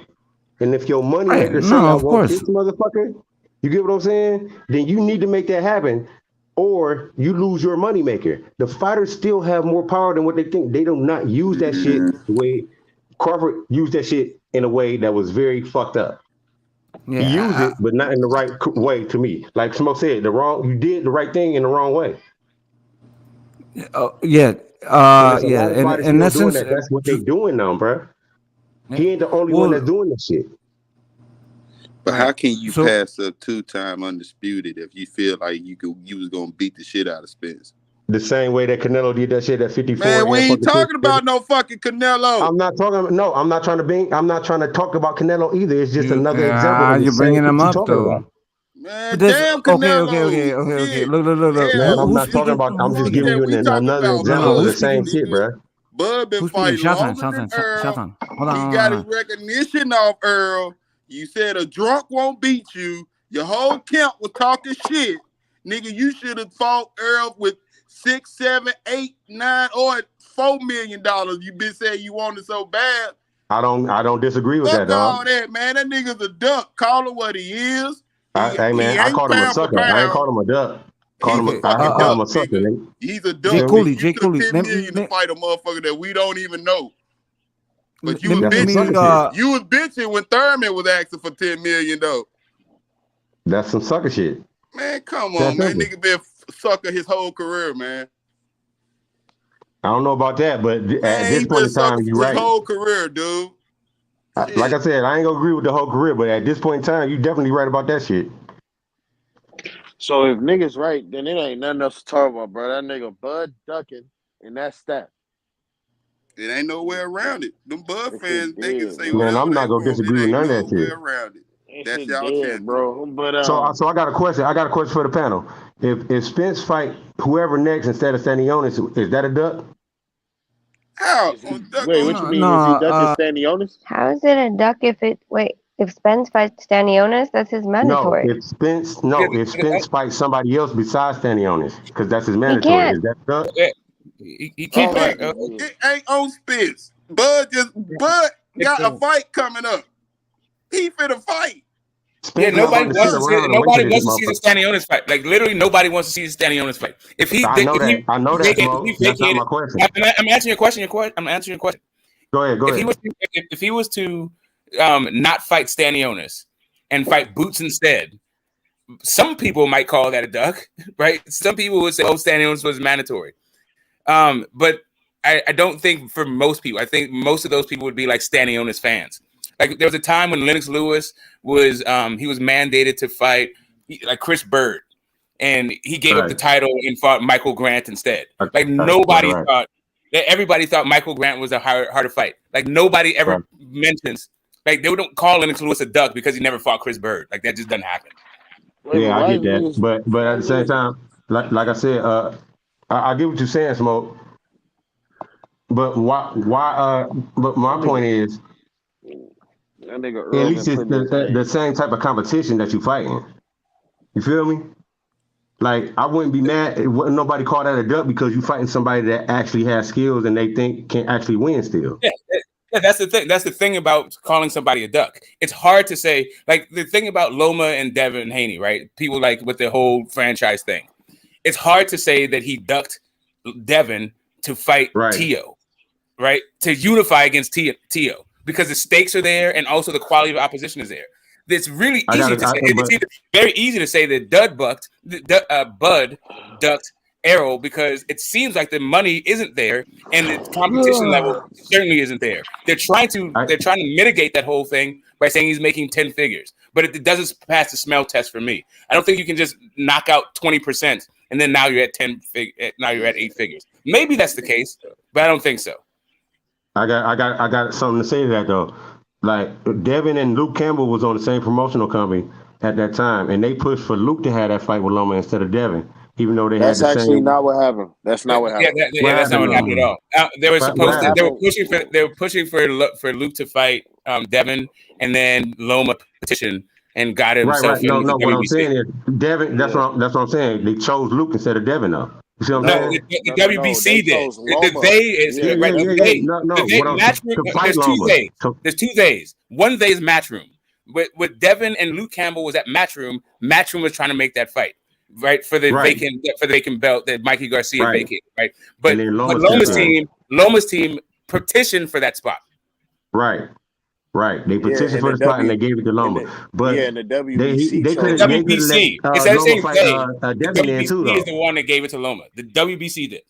[SPEAKER 17] And if your money makers say I want this motherfucker, you get what I'm saying? Then you need to make that happen, or you lose your money maker. The fighters still have more power than what they think. They do not use that shit the way Crawford used that shit in a way that was very fucked up.
[SPEAKER 9] Yeah,
[SPEAKER 17] he used it, but not in the right way to me. Like Smoke said, you did the right thing in the wrong way.
[SPEAKER 9] Yeah.
[SPEAKER 17] And in essence, that's what they doing now, bro. He ain't the only one that's doing this shit.
[SPEAKER 10] But how can you pass up 2-time undisputed if you feel like you was gonna beat the shit out of Spence?
[SPEAKER 17] The same way that Canelo did that shit at 54.
[SPEAKER 10] Man, we ain't talking about no fucking Canelo.
[SPEAKER 17] I'm not trying to talk about Canelo either. It's just another example.
[SPEAKER 9] You're bringing him up though.
[SPEAKER 17] About.
[SPEAKER 10] Man, damn Canelo.
[SPEAKER 17] Okay. Look. Man, I'm not talking about. I'm just giving you another example of the same shit, bro.
[SPEAKER 10] Bud been fighting longer than Earl. He got his recognition off Earl. You said a drunk won't beat you. Your whole camp was talking shit. Nigga, you should have fought Earl with $6, $7, $8, $9, or $4 million. You been saying you wanted so bad.
[SPEAKER 17] I don't disagree with that, dog.
[SPEAKER 10] All that, man. That nigga's a duck. Call him what he is.
[SPEAKER 17] Hey man, I called him a sucker. I ain't called him a duck. I called him a sucker. Nigga.
[SPEAKER 10] He's a duck.
[SPEAKER 9] Jay Cooley.
[SPEAKER 10] $10 million to fight a motherfucker that we don't even know. But you was bitching. You was bitching when Thurman was asking for $10 million though.
[SPEAKER 17] That's some sucker shit.
[SPEAKER 10] Man, come on, man. Nigga been sucker his whole career, man.
[SPEAKER 17] I don't know about that, but at this point in time, you're right.
[SPEAKER 10] His whole career, dude.
[SPEAKER 17] Like I said, I ain't gonna agree with the whole career, but at this point in time, you definitely right about that shit.
[SPEAKER 21] So if niggas right, then it ain't nothing else to talk about, bro. That nigga Bud ducking, and that's that.
[SPEAKER 10] It ain't no way around it. Them Bud fans, they can say,
[SPEAKER 17] man, I'm not gonna disagree with none of that shit.
[SPEAKER 10] Around it. That's y'all chance,
[SPEAKER 21] bro. But
[SPEAKER 17] so I got a question. I got a question for the panel. If Spence fight whoever next instead of Stanionis, is that a duck?
[SPEAKER 10] How?
[SPEAKER 21] Wait, what you mean? Is he ducking Stanionis?
[SPEAKER 1] How is it a duck if Spence fights Stanionis? That's his mandatory.
[SPEAKER 17] No, if Spence fights somebody else besides Stanionis, because that's his mandatory. Is that duck?
[SPEAKER 7] He can't fight.
[SPEAKER 10] It ain't on Spence. Bud got a fight coming up. He finna fight.
[SPEAKER 7] Yeah, nobody wants to see the Stanionis fight. Like literally, nobody wants to see the Stanionis fight.
[SPEAKER 17] I know that. That's not my question.
[SPEAKER 7] I'm answering your question. I'm answering your question.
[SPEAKER 17] Go ahead.
[SPEAKER 7] If he was to not fight Stanionis and fight Boots instead, some people might call that a duck, right? Some people would say, "Oh, Stanionis was mandatory," but I don't think for most people. I think most of those people would be like Stanionis fans. Like there was a time when Lennox Lewis was he was mandated to fight like Chris Bird, and he gave up the title and fought Michael Grant instead. Like nobody thought everybody thought Michael Grant was a harder fight. Like nobody ever mentions like they don't call Lennox Lewis a duck because he never fought Chris Bird. Like that just doesn't happen.
[SPEAKER 17] Yeah, I get that, but at the same time, like I said, I get what you're saying, Smoke. But why? But my point is. At least it's the same type of competition that you fighting. You feel me? Like I wouldn't be mad. Wouldn't nobody call that a duck because you fighting somebody that actually has skills and they think can actually win still.
[SPEAKER 7] Yeah, that's the thing. That's the thing about calling somebody a duck. It's hard to say. Like the thing about Loma and Devin Haney, right? People like with the whole franchise thing. It's hard to say that he ducked Devin to fight Tio, right? To unify against Tio. Because the stakes are there and also the quality of opposition is there. It's really easy to say. It's very easy to say that Bud ducked Errol because it seems like the money isn't there and the competition level certainly isn't there. They're trying to mitigate that whole thing by saying he's making 10 figures, but it doesn't pass the smell test for me. I don't think you can just knock out 20% and then now you're at 8 figures. Maybe that's the case, but I don't think so.
[SPEAKER 17] I got something to say to that though. Like Devin and Luke Campbell was on the same promotional company at that time, and they pushed for Luke to have that fight with Loma instead of Devin, even though they
[SPEAKER 21] That's
[SPEAKER 17] had the
[SPEAKER 21] actually
[SPEAKER 17] same.
[SPEAKER 21] not what happened. That's not what happened.
[SPEAKER 7] That's not what happened at all. They were supposed to. They were pushing for Luke to fight Devin, and then Loma petitioned and got himself in.
[SPEAKER 17] No. What I'm saying is Devin. That's what I'm saying. They chose Luke instead of Devin though. You see what I'm saying?
[SPEAKER 7] The WBC did. The they is right. There's 2 days. There's 2 days. One day is Matchroom. With Devin and Luke Campbell was at Matchroom. Matchroom was trying to make that fight, right, for the vacant belt that Mikey Garcia vacated, right? But Loma's team petitioned for that spot.
[SPEAKER 17] Right. They petitioned for the spot and they gave it to Loma. But
[SPEAKER 21] in the WBC,
[SPEAKER 17] they could
[SPEAKER 7] have WBC. It's that same thing.
[SPEAKER 17] The WBC
[SPEAKER 7] is the one that gave it to Loma. The WBC did.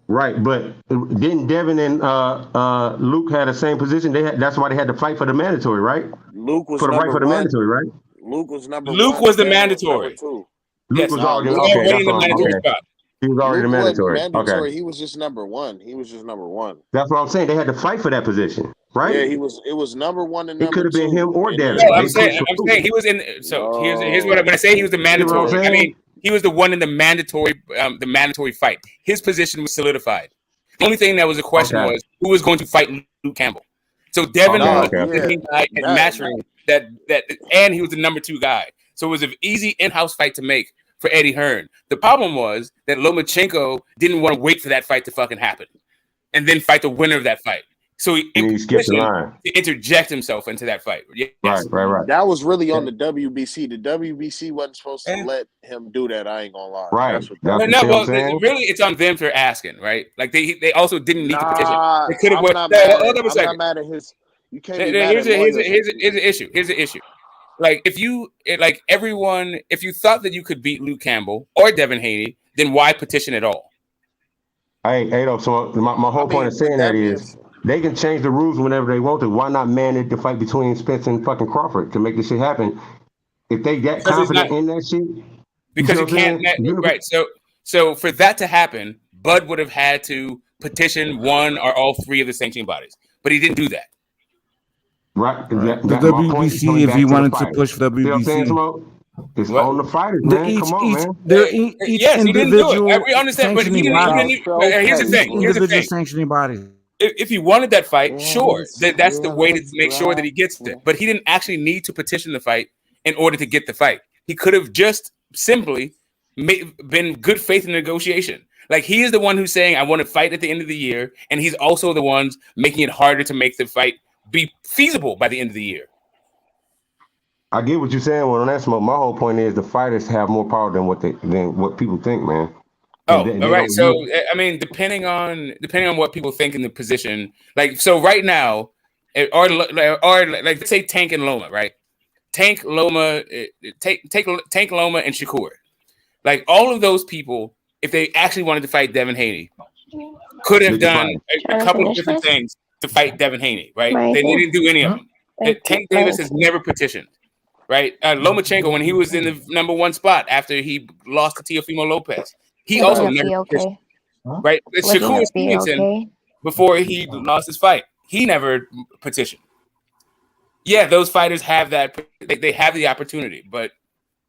[SPEAKER 17] Right, but didn't Devin and Luke had the same position? That's why they had to fight for the mandatory, right?
[SPEAKER 21] Luke was
[SPEAKER 17] for the right for the mandatory, right?
[SPEAKER 21] Luke was number one.
[SPEAKER 7] Luke was the mandatory.
[SPEAKER 17] Luke was already in the mandatory spot. He was already mandatory. Okay.
[SPEAKER 21] He was just number one.
[SPEAKER 17] That's what I'm saying. They had to fight for that position, right?
[SPEAKER 21] Yeah, it was number one and number two.
[SPEAKER 17] It could have been him or Devin.
[SPEAKER 7] No, I'm saying he was in. So here's what I'm going to say. He was the mandatory. I mean, he was the one in the mandatory fight. His position was solidified. The only thing that was a question was who was going to fight Luke Campbell. So Devin was the guy in Matchroom that, and he was the number 2 guy. So it was an easy in-house fight to make for Eddie Hearn. The problem was that Lomachenko didn't want to wait for that fight to fucking happen and then fight the winner of that fight. So he skipped the line to interject himself into that fight. Yes.
[SPEAKER 17] Right.
[SPEAKER 21] That was really on the WBC. The WBC wasn't supposed to let him do that. I ain't gonna lie.
[SPEAKER 17] Right.
[SPEAKER 7] Really, it's on them for asking, right? Like they also didn't need to petition. They could have.
[SPEAKER 21] I'm not mad at his. You can't be mad at
[SPEAKER 7] here's the issue. Here's the issue. Like if you thought that you could beat Luke Campbell or Devin Haney, then why petition at all?
[SPEAKER 17] So my whole point of saying that is they can change the rules whenever they want to. Why not mandate the fight between Spence and fucking Crawford to make this shit happen? If they get confident in that shit,
[SPEAKER 7] because you can't. Right. So for that to happen, Bud would have had to petition one or all 3 of the sanctioning bodies, but he didn't do that.
[SPEAKER 17] Right.
[SPEAKER 9] The WBC, if he wanted to push for WBC,
[SPEAKER 17] it's on the fighters, man. Come on, man.
[SPEAKER 9] They're each individual.
[SPEAKER 7] We understand, but here's the thing.
[SPEAKER 9] Individual sanctioning bodies.
[SPEAKER 7] If he wanted that fight, sure, that's the way to make sure that he gets it. But he didn't actually need to petition the fight in order to get the fight. He could have just simply been good faith in negotiation. Like he is the one who's saying, "I want to fight at the end of the year," and he's also the ones making it harder to make the fight be feasible by the end of the year.
[SPEAKER 17] I get what you're saying. Well, on that smoke, my whole point is the fighters have more power than what people think, man.
[SPEAKER 7] All right. So I mean, depending on what people think in the position, like so right now, or like let's say Tank and Loma, right? Tank Loma and Shakur, like all of those people, if they actually wanted to fight Devin Haney, could have done a couple of different things to fight Devin Haney, right? They didn't do any of them. Tank Davis has never petitioned, right? Lomachenko, when he was in the number 1 spot after he lost to Teofimo Lopez, he also never petitioned, right? Shakur Stevenson, before he lost his fight, he never petitioned. Yeah, those fighters have that; they have the opportunity, but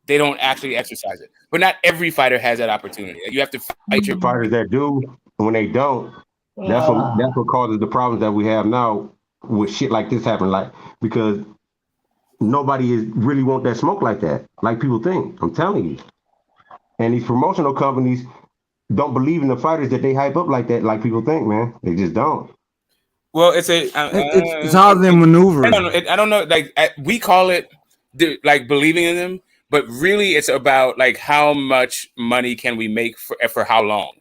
[SPEAKER 7] they don't actually exercise it. But not every fighter has that opportunity. You have to fight your
[SPEAKER 17] fighters that do. When they don't, that's what causes the problems that we have now with shit like this happening. Like because nobody really want that smoke like that, like people think. I'm telling you. And these promotional companies don't believe in the fighters that they hype up like that, like people think, man. They just don't.
[SPEAKER 7] Well, it's
[SPEAKER 9] how they maneuver.
[SPEAKER 7] I don't know. Like we call it like believing in them, but really it's about like how much money can we make for how long.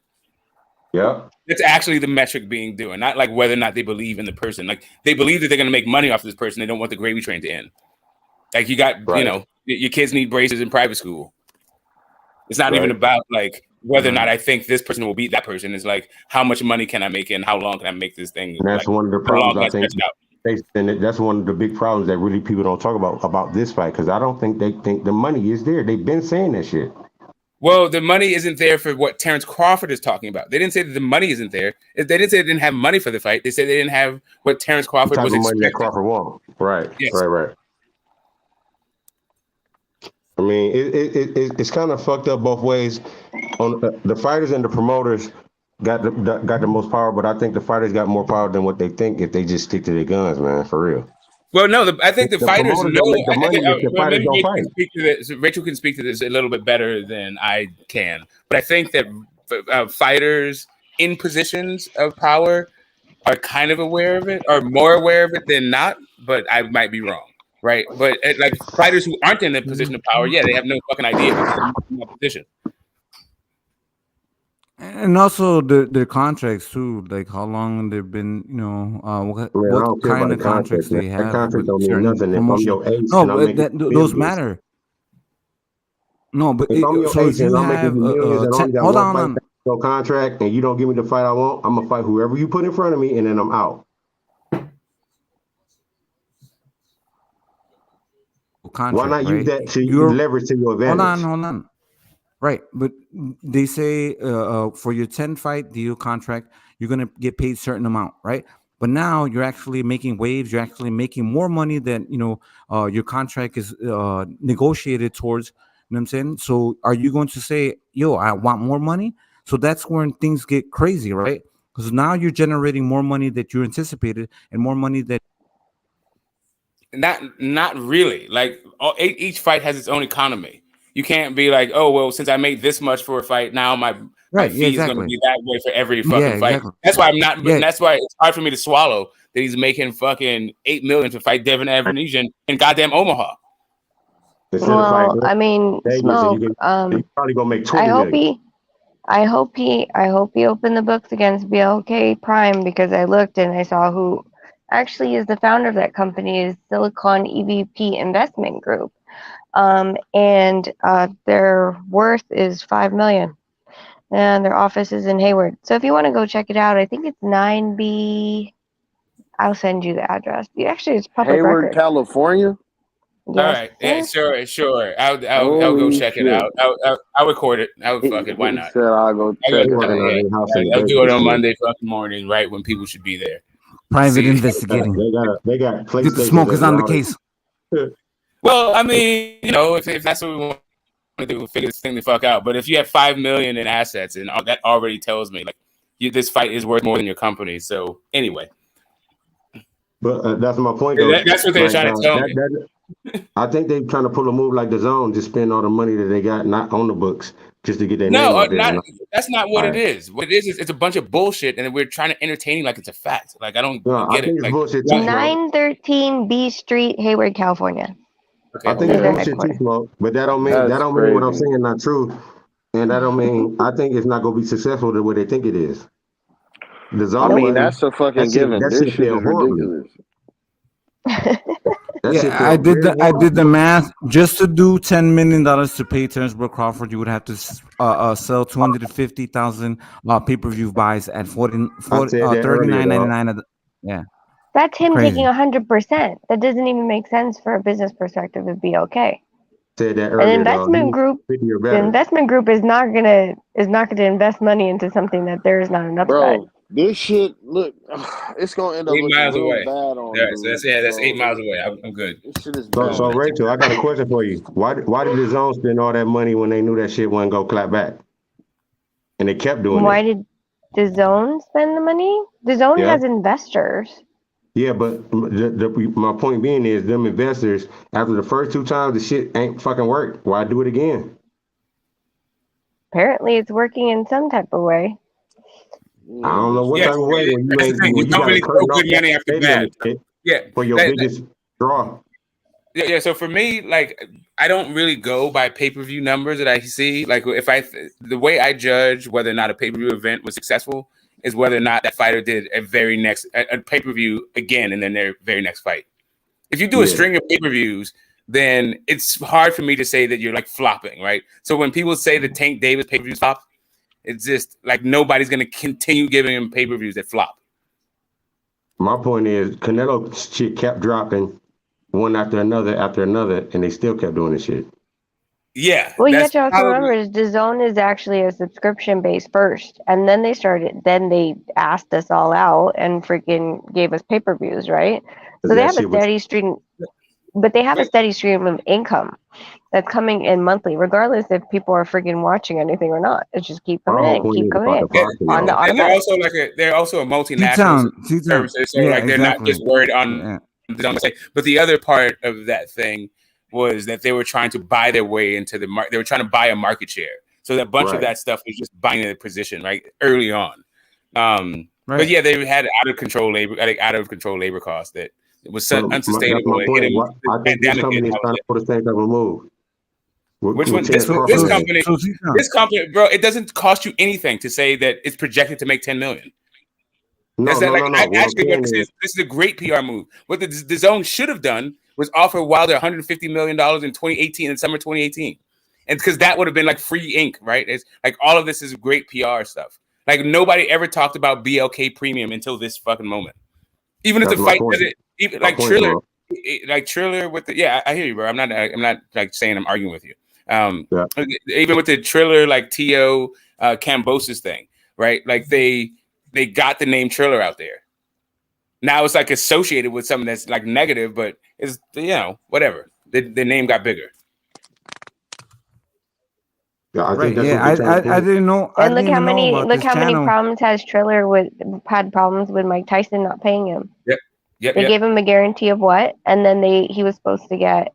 [SPEAKER 17] Yeah.
[SPEAKER 7] It's actually the metric being doing, not like whether or not they believe in the person. Like they believe that they're going to make money off of this person. They don't want the gravy train to end. Like you got, your kids need braces in private school. It's not even about like whether or not I think this person will beat that person. It's like how much money can I make and how long can I make this thing?
[SPEAKER 17] And that's one of the problems I think. And that's one of the big problems that really people don't talk about this fight because I don't think they think the money is there. They've been saying that shit.
[SPEAKER 7] Well, the money isn't there for what Terence Crawford is talking about. They didn't say that the money isn't there. They didn't say they didn't have money for the fight. They said they didn't have what Terence Crawford
[SPEAKER 17] type
[SPEAKER 7] was
[SPEAKER 17] of money that
[SPEAKER 7] expecting.
[SPEAKER 17] Crawford won. Right.
[SPEAKER 7] Yes.
[SPEAKER 17] Right. I mean, it's kind of fucked up both ways. On the fighters and the promoters got the most power, but I think the fighters got more power than what they think if they just stick to their guns, man, for real.
[SPEAKER 7] Well, no, I think the fighters
[SPEAKER 17] promoters
[SPEAKER 7] know.
[SPEAKER 17] don't make the money if the fighters don't fight.
[SPEAKER 7] Rachel can speak to this a little bit better than I can, but I think that fighters in positions of power are kind of aware of it, or more aware of it than not. But I might be wrong, right? But like fighters who aren't in a position of power, yeah, they have no fucking idea because they're not in that position.
[SPEAKER 9] And also the contracts too, like how long they've been, what kind of contracts they have.
[SPEAKER 17] That contract don't mean nothing. If I'm your ace,
[SPEAKER 9] no, but those matter. No, but
[SPEAKER 17] if I'm your ace and I'm making millions and only got
[SPEAKER 9] hold
[SPEAKER 17] one
[SPEAKER 9] on,
[SPEAKER 17] fight no contract, and you don't give me the fight I want, I'm gonna fight whoever you put in front of me, and then I'm out.
[SPEAKER 9] Contract,
[SPEAKER 17] why not use that to leverage to your advantage?
[SPEAKER 9] Hold on. Right, but they say for your 10 fight deal contract, you're gonna get paid a certain amount, right? But now you're actually making waves. You're actually making more money than your contract is negotiated towards. You know what I'm saying? So are you going to say, "Yo, I want more money"? So that's when things get crazy, right? Because now you're generating more money that you anticipated and more money that.
[SPEAKER 7] Not really. Like each fight has its own economy. You can't be like, oh, well, since I made this much for a fight, now my fee is going to be that way for every fucking fight.
[SPEAKER 9] Exactly.
[SPEAKER 7] That's why I'm not. Yeah. That's why it's hard for me to swallow that he's making fucking $8 million to fight Devin Haney in goddamn Omaha.
[SPEAKER 1] Well, I mean, Smoke.
[SPEAKER 17] You're probably gonna make 20 million.
[SPEAKER 1] I hope he opened the books against BLK Prime, because I looked and I saw who actually is the founder of that company is Silicon EVP Investment Group. And their worth is $5 million, and their office is in Hayward. So if you want to go check it out, I think it's 9B. I'll send you the address. Actually, it's public
[SPEAKER 21] Hayward,
[SPEAKER 1] record.
[SPEAKER 21] California.
[SPEAKER 7] Yes. All right, yeah, sure. I'll go check it out. I'll record it. I'll fuck it. Why not?
[SPEAKER 21] I'll go check it out.
[SPEAKER 7] I'll do it on Monday fucking morning, right when people should be there.
[SPEAKER 9] Private investigating.
[SPEAKER 17] They got
[SPEAKER 9] Get the smokers on the case.
[SPEAKER 7] Well, I mean, if that's what we want to do, we'll figure this thing the fuck out. But if you have $5 million in assets, and that already tells me like this fight is worth more than your company. So anyway,
[SPEAKER 17] but that's my point. Though.
[SPEAKER 7] That's what they're trying to tell me.
[SPEAKER 17] I think they're trying to pull a move like the Zone, just spend all the money that they got not on the books just to get their name out there.
[SPEAKER 7] That's not what it is. What it is it's a bunch of bullshit, and we're trying to entertain you like it's a fact. Like I don't get it. Like,
[SPEAKER 17] bullshit too,
[SPEAKER 1] 913 B Street, Hayward, California.
[SPEAKER 17] Okay, I think it's bullshit too, Smoke, but that don't mean what I'm saying not true, and that don't mean I think it's not gonna be successful the way they think it is. The Zone,
[SPEAKER 21] I mean, that's a fucking given. This shit is ridiculous.
[SPEAKER 9] I did the math. Just to do $10 million to pay Terence Crawford, you would have to sell 250,000 pay-per-view buys at $39.99. Yeah,
[SPEAKER 1] that's him
[SPEAKER 9] Crazy.
[SPEAKER 1] taking 100%. That doesn't even make sense for a business perspective of BLK.
[SPEAKER 17] Said that
[SPEAKER 1] earlier, the investment group is not gonna invest money into something that there is not an upside.
[SPEAKER 21] Bro, this shit, look, it's gonna end up
[SPEAKER 7] 8 miles away.
[SPEAKER 21] Bad on
[SPEAKER 7] that's 8 miles away. I'm good.
[SPEAKER 21] This shit is
[SPEAKER 17] so Rachel, I got a question for you. Why did the Zone spend all that money when they knew that shit wasn't gonna clap back? And they kept doing
[SPEAKER 1] Why did the Zone spend the money? The Zone has investors.
[SPEAKER 17] Yeah, but my point being is them investors, after the first 2 times the shit ain't fucking worked, why do it again?
[SPEAKER 1] Apparently it's working in some type of way.
[SPEAKER 17] I don't know what type of way when you don't really throw good money after that. For your biggest draw.
[SPEAKER 7] Yeah. So for me, like I don't really go by pay-per-view numbers that I see. Like if the way I judge whether or not a pay-per-view event was successful is whether or not that fighter did a pay-per-view again and then their very next fight. If you do a string of pay-per-views, then it's hard for me to say that you're like flopping, right? So when people say the Tank Davis pay-per-view flop, it's just like nobody's going to continue giving him pay-per-views that flop.
[SPEAKER 17] My point is Canelo shit kept dropping one after another, and they still kept doing this shit.
[SPEAKER 7] Yeah.
[SPEAKER 1] Well, you have to also remember is DAZN is actually a subscription base first, and then they asked us all out and freaking gave us pay-per-views, right? So they have a steady stream, but they have a steady stream of income that's coming in monthly, regardless if people are freaking watching anything or not. It's just keep coming in on the automatic.
[SPEAKER 7] They're also a multinational services, so they're not just worried on the. But the other part of that thing was that they were trying to buy their way into the market. They were trying to buy a market share. So that bunch of that stuff was just buying a position right early on. But yeah, they had out of control labor costs that was unsustainable.
[SPEAKER 17] I think this company is trying to put a same type of move.
[SPEAKER 7] Which one? This company, bro. It doesn't cost you anything to say that it's projected to make $10 million.
[SPEAKER 17] No.
[SPEAKER 7] This is a great PR move. What the DAZN should have done was offer Wilder $150 million in 2018, in summer 2018, and because that would have been like free ink, right? It's like all of this is great PR stuff. Like nobody ever talked about BLK premium until this fucking moment. Even if the fight doesn't, even like Triller, with the I hear you, bro. I'm not like saying I'm arguing with you. Even with the Triller like T.O. Cambosis thing, right? Like they got the name Triller out there. Now it's like associated with something that's like negative, but it's whatever. The name got bigger.
[SPEAKER 17] Yeah, I
[SPEAKER 9] didn't know.
[SPEAKER 1] And look how many problems has Triller had problems with Mike Tyson not paying him. They gave him a guarantee of what, and then he was supposed to get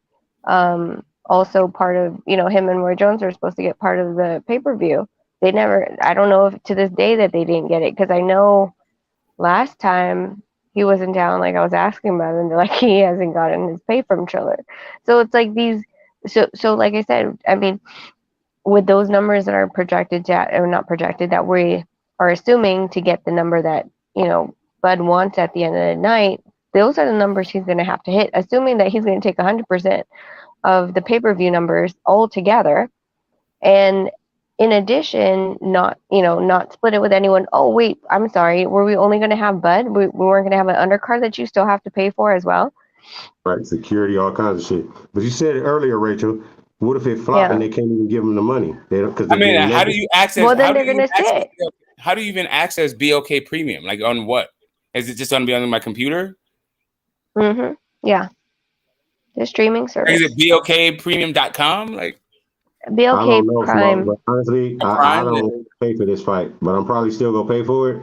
[SPEAKER 1] also part of him and Roy Jones are supposed to get part of the pay-per-view. They never. I don't know if to this day that they didn't get it, because I know last time he wasn't down. Like I was asking about it, and they're like he hasn't gotten his pay from Triller. So it's like these. So like I said, I mean, with those numbers that are projected that we are assuming to get the number that Bud wants at the end of the night, those are the numbers he's going to have to hit, assuming that he's going to take 100% of the pay-per-view numbers all together, and in addition, not split it with anyone. Oh wait, I'm sorry, were we only going to have Bud? We weren't going to have an undercard that you still have to pay for as well?
[SPEAKER 17] Right, security, all kinds of shit. But you said it earlier, Rachel. What if it flopped and they can't even give them the money?
[SPEAKER 7] How do you access?
[SPEAKER 1] Well, then they're going to sit.
[SPEAKER 7] How do you even access BLK Premium? Like on what? Is it just going to be on my computer?
[SPEAKER 1] Mm-hmm. Yeah. The streaming service.
[SPEAKER 7] Is it BLKPremium.com? Like
[SPEAKER 1] BLK Prime.
[SPEAKER 17] But honestly, I don't pay for this fight, but I'm probably still gonna pay for it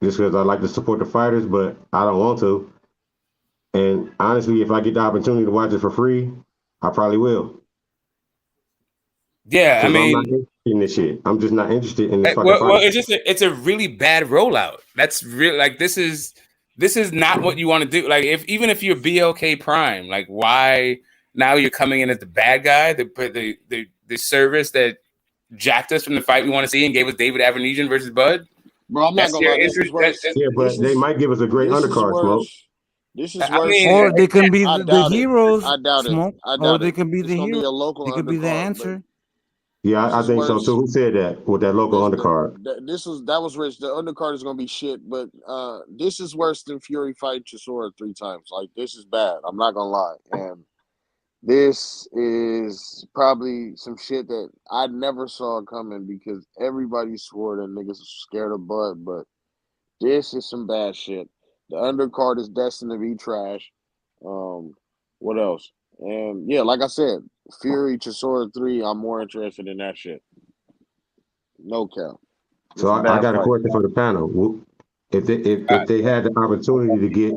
[SPEAKER 17] just because I like to support the fighters, but I don't want to. And honestly, if I get the opportunity to watch it for free, I probably will.
[SPEAKER 7] Yeah, I mean,
[SPEAKER 17] I'm not interested in this shit. I'm just not interested in this fucking
[SPEAKER 7] well,
[SPEAKER 17] fight.
[SPEAKER 7] it's a really bad rollout. That's real. Like this is not what you want to do. Like even if you're BLK Prime, like why now you're coming in as the bad guy, the service that jacked us from the fight we want to see and gave us David Avenesian versus Bud.
[SPEAKER 21] Bro, I'm not gonna lie.
[SPEAKER 17] But they might give us a great undercard, Smoke.
[SPEAKER 21] This is worse.
[SPEAKER 9] Or they can be the heroes.
[SPEAKER 21] I doubt
[SPEAKER 9] Smoke.
[SPEAKER 21] it. I doubt
[SPEAKER 9] or they can be the heroes.
[SPEAKER 21] They
[SPEAKER 9] could be the answer.
[SPEAKER 17] Yeah, I think so too. Who said that with that local undercard?
[SPEAKER 21] That was rich. The undercard is gonna be shit, but this is worse than Fury fight Chisora 3 times. Like this is bad. I'm not gonna lie, and this is probably some shit that I never saw coming because everybody swore that niggas was scared of Bud, but this is some bad shit. The undercard is destined to be trash. What else? And yeah, like I said, Fury Chisora 3, I'm more interested in that shit. No cap.
[SPEAKER 17] So I got a question for the panel. If they had the opportunity to get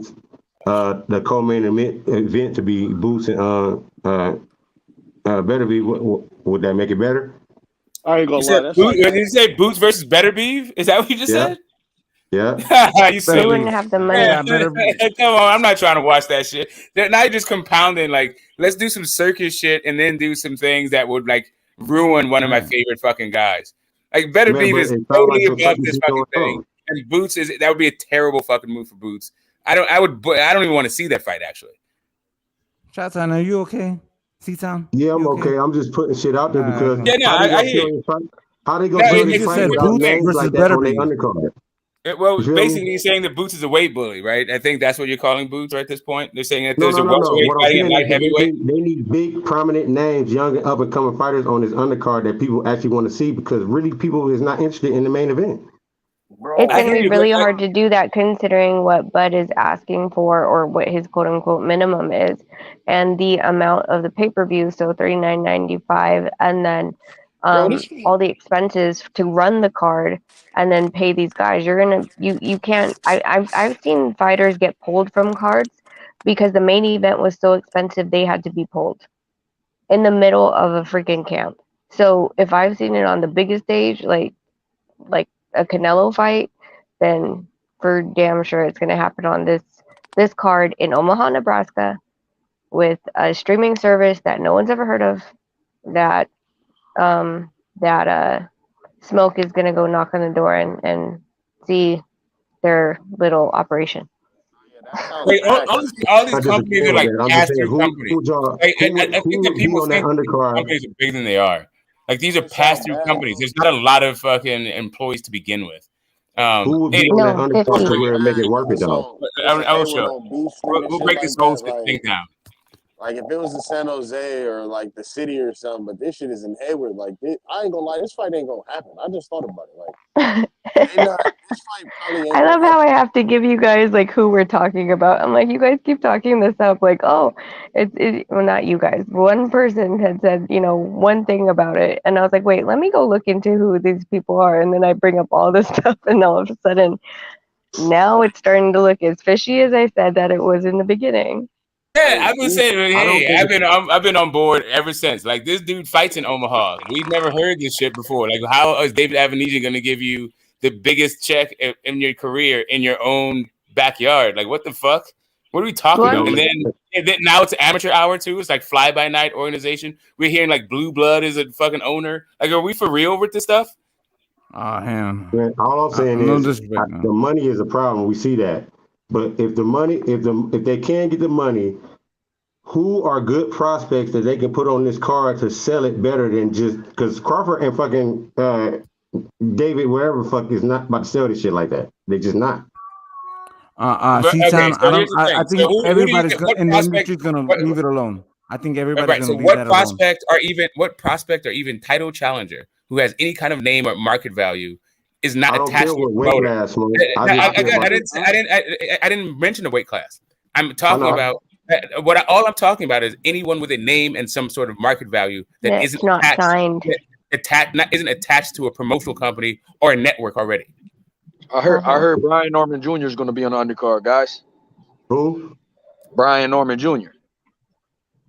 [SPEAKER 17] the co-main event to be Boots and Betterbeef, would that make it better?
[SPEAKER 21] I ain't gonna lie.
[SPEAKER 7] Did you say Boots versus Betterbeef? Is that what you just said?
[SPEAKER 17] Yeah.
[SPEAKER 7] You
[SPEAKER 1] wouldn't have the money.
[SPEAKER 7] Come on, I'm not trying to watch that shit. Now you're just compounding. Like, let's do some circus shit and then do some things that would like ruin one of my favorite fucking guys. Like Betterbeef is totally above this fucking thing, and Boots that would be a terrible fucking move for Boots. I don't even want to see that fight actually.
[SPEAKER 9] Shot-Town, are you okay? C-Town?
[SPEAKER 17] Yeah, I'm okay. I'm just putting shit out there because
[SPEAKER 7] I hear you.
[SPEAKER 17] how they gonna kill this fight without names like that on their undercard?
[SPEAKER 7] Well,
[SPEAKER 17] You feel
[SPEAKER 7] basically,
[SPEAKER 17] me?
[SPEAKER 7] you're saying that Boots is a weight bully, right? I think that's what you're calling Boots right at this point. They're saying that
[SPEAKER 17] No,
[SPEAKER 7] there's
[SPEAKER 17] no,
[SPEAKER 7] a
[SPEAKER 17] no, no.
[SPEAKER 7] welterweight
[SPEAKER 17] What I'm
[SPEAKER 7] fighting at
[SPEAKER 17] saying
[SPEAKER 7] light
[SPEAKER 17] is that
[SPEAKER 7] heavyweight.
[SPEAKER 17] they need big, prominent names, young and up and coming fighters on this undercard that people actually want to see, because really people is not interested in the main event.
[SPEAKER 1] It's
[SPEAKER 7] I
[SPEAKER 1] going to
[SPEAKER 7] hear
[SPEAKER 1] be
[SPEAKER 7] you,
[SPEAKER 1] really
[SPEAKER 7] but
[SPEAKER 1] hard to do that considering what Bud is asking for or what his quote unquote minimum is and the amount of the pay-per-view, so $39.95, and then all the expenses to run the card and then pay these guys. You can't. I've seen fighters get pulled from cards because the main event was so expensive they had to be pulled in the middle of a freaking camp. So if I've seen it on the biggest stage, like a Canelo fight, then for damn sure it's going to happen on this card in Omaha, Nebraska, with a streaming service that no one's ever heard of. That Smoke is going to go knock on the door and see their little operation.
[SPEAKER 7] Wait, all these companies are like pass-through companies. I think that people think companies are bigger than they are. Like these are pass-through companies. There's not a lot of fucking employees to begin with.
[SPEAKER 17] Who would be on that undercard to where it make it work it though?
[SPEAKER 7] I will show. We'll break this whole thing down.
[SPEAKER 21] Like if it was in San Jose or like the city or something, but this shit is in Hayward. Like I ain't gonna lie, this fight ain't gonna happen. I just thought about it. Like this fight probably ain't.
[SPEAKER 1] I love how I have to give you guys like who we're talking about. I'm like, you guys keep talking this up. Like, oh, well, not you guys. One person had said, one thing about it, and I was like, wait, let me go look into who these people are, and then I bring up all this stuff, and all of a sudden, now it's starting to look as fishy as I said that it was in the beginning.
[SPEAKER 7] Yeah, I've been saying, hey, I've been on board ever since. Like this dude fights in Omaha. We've never heard this shit before. Like, how is David Avenesian going to give you the biggest check in your career in your own backyard? Like, what the fuck? What are we talking about? And then now it's amateur hour too. It's like fly by night organization. We're hearing like Blue Blood is a fucking owner. Like, are we for real with this stuff?
[SPEAKER 17] Oh, man. All I'm saying is the money is a problem. We see that. But if they can get the money, who are good prospects that they can put on this card to sell it better than just because Crawford and fucking David, wherever fuck, is not about to sell this shit like that. They just not.
[SPEAKER 9] I think everybody's in the industry is gonna leave it alone. I think everybody's gonna leave that alone.
[SPEAKER 7] What prospect or even title challenger who has any kind of name or market value is not attached to a promoter? I didn't mention the weight class. I'm talking about all I'm talking about is anyone with a name and some sort of market value that isn't
[SPEAKER 1] not signed,
[SPEAKER 7] isn't attached to a promotional company or a network already.
[SPEAKER 20] I heard Brian Norman Jr. is going to be on the undercard, guys.
[SPEAKER 17] Who?
[SPEAKER 20] Brian Norman Jr.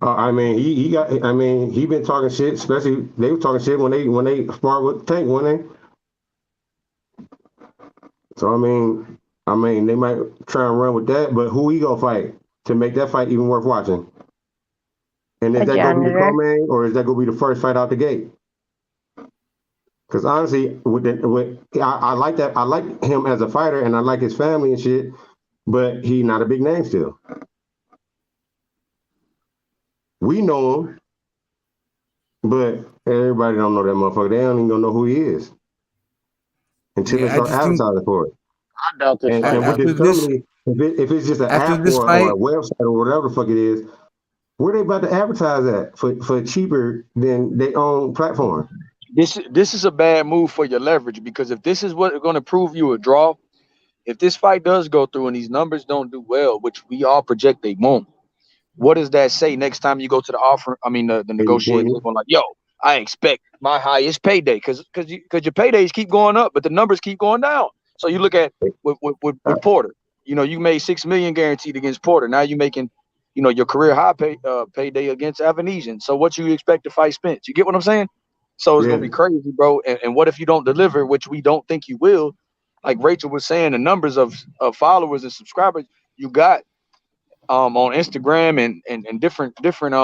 [SPEAKER 17] I mean, he been talking shit. Especially they were talking shit when they sparred with Tank, weren't they? So I mean, they might try and run with that. But who he gonna fight to make that fight even worth watching? And is that gonna be the co-main, or is that gonna be the first fight out the gate? Because honestly, I like that. I like him as a fighter, and I like his family and shit. But he's not a big name still. We know him, but everybody don't know that motherfucker. They don't even gonna know who he is until they start advertising for it.
[SPEAKER 21] I doubt this.
[SPEAKER 17] And with this company, if it's just an app or a website or whatever the fuck it is, where they about to advertise that for cheaper than their own platform?
[SPEAKER 20] This is a bad move for your leverage, because if this is what's going to prove you a draw, if this fight does go through and these numbers don't do well, which we all project they won't, what does that say next time you go to the negotiating? Like, yo, I expect my highest payday because your paydays keep going up, but the numbers keep going down. So you look at with Porter, you made $6 million guaranteed against Porter. Now you're making, your career high payday against Avenesian. So what you expect to fight Spence? You get what I'm saying? So it's gonna be crazy, bro. And what if you don't deliver, which we don't think you will? Like Rachel was saying, the numbers of followers and subscribers you got on Instagram and different different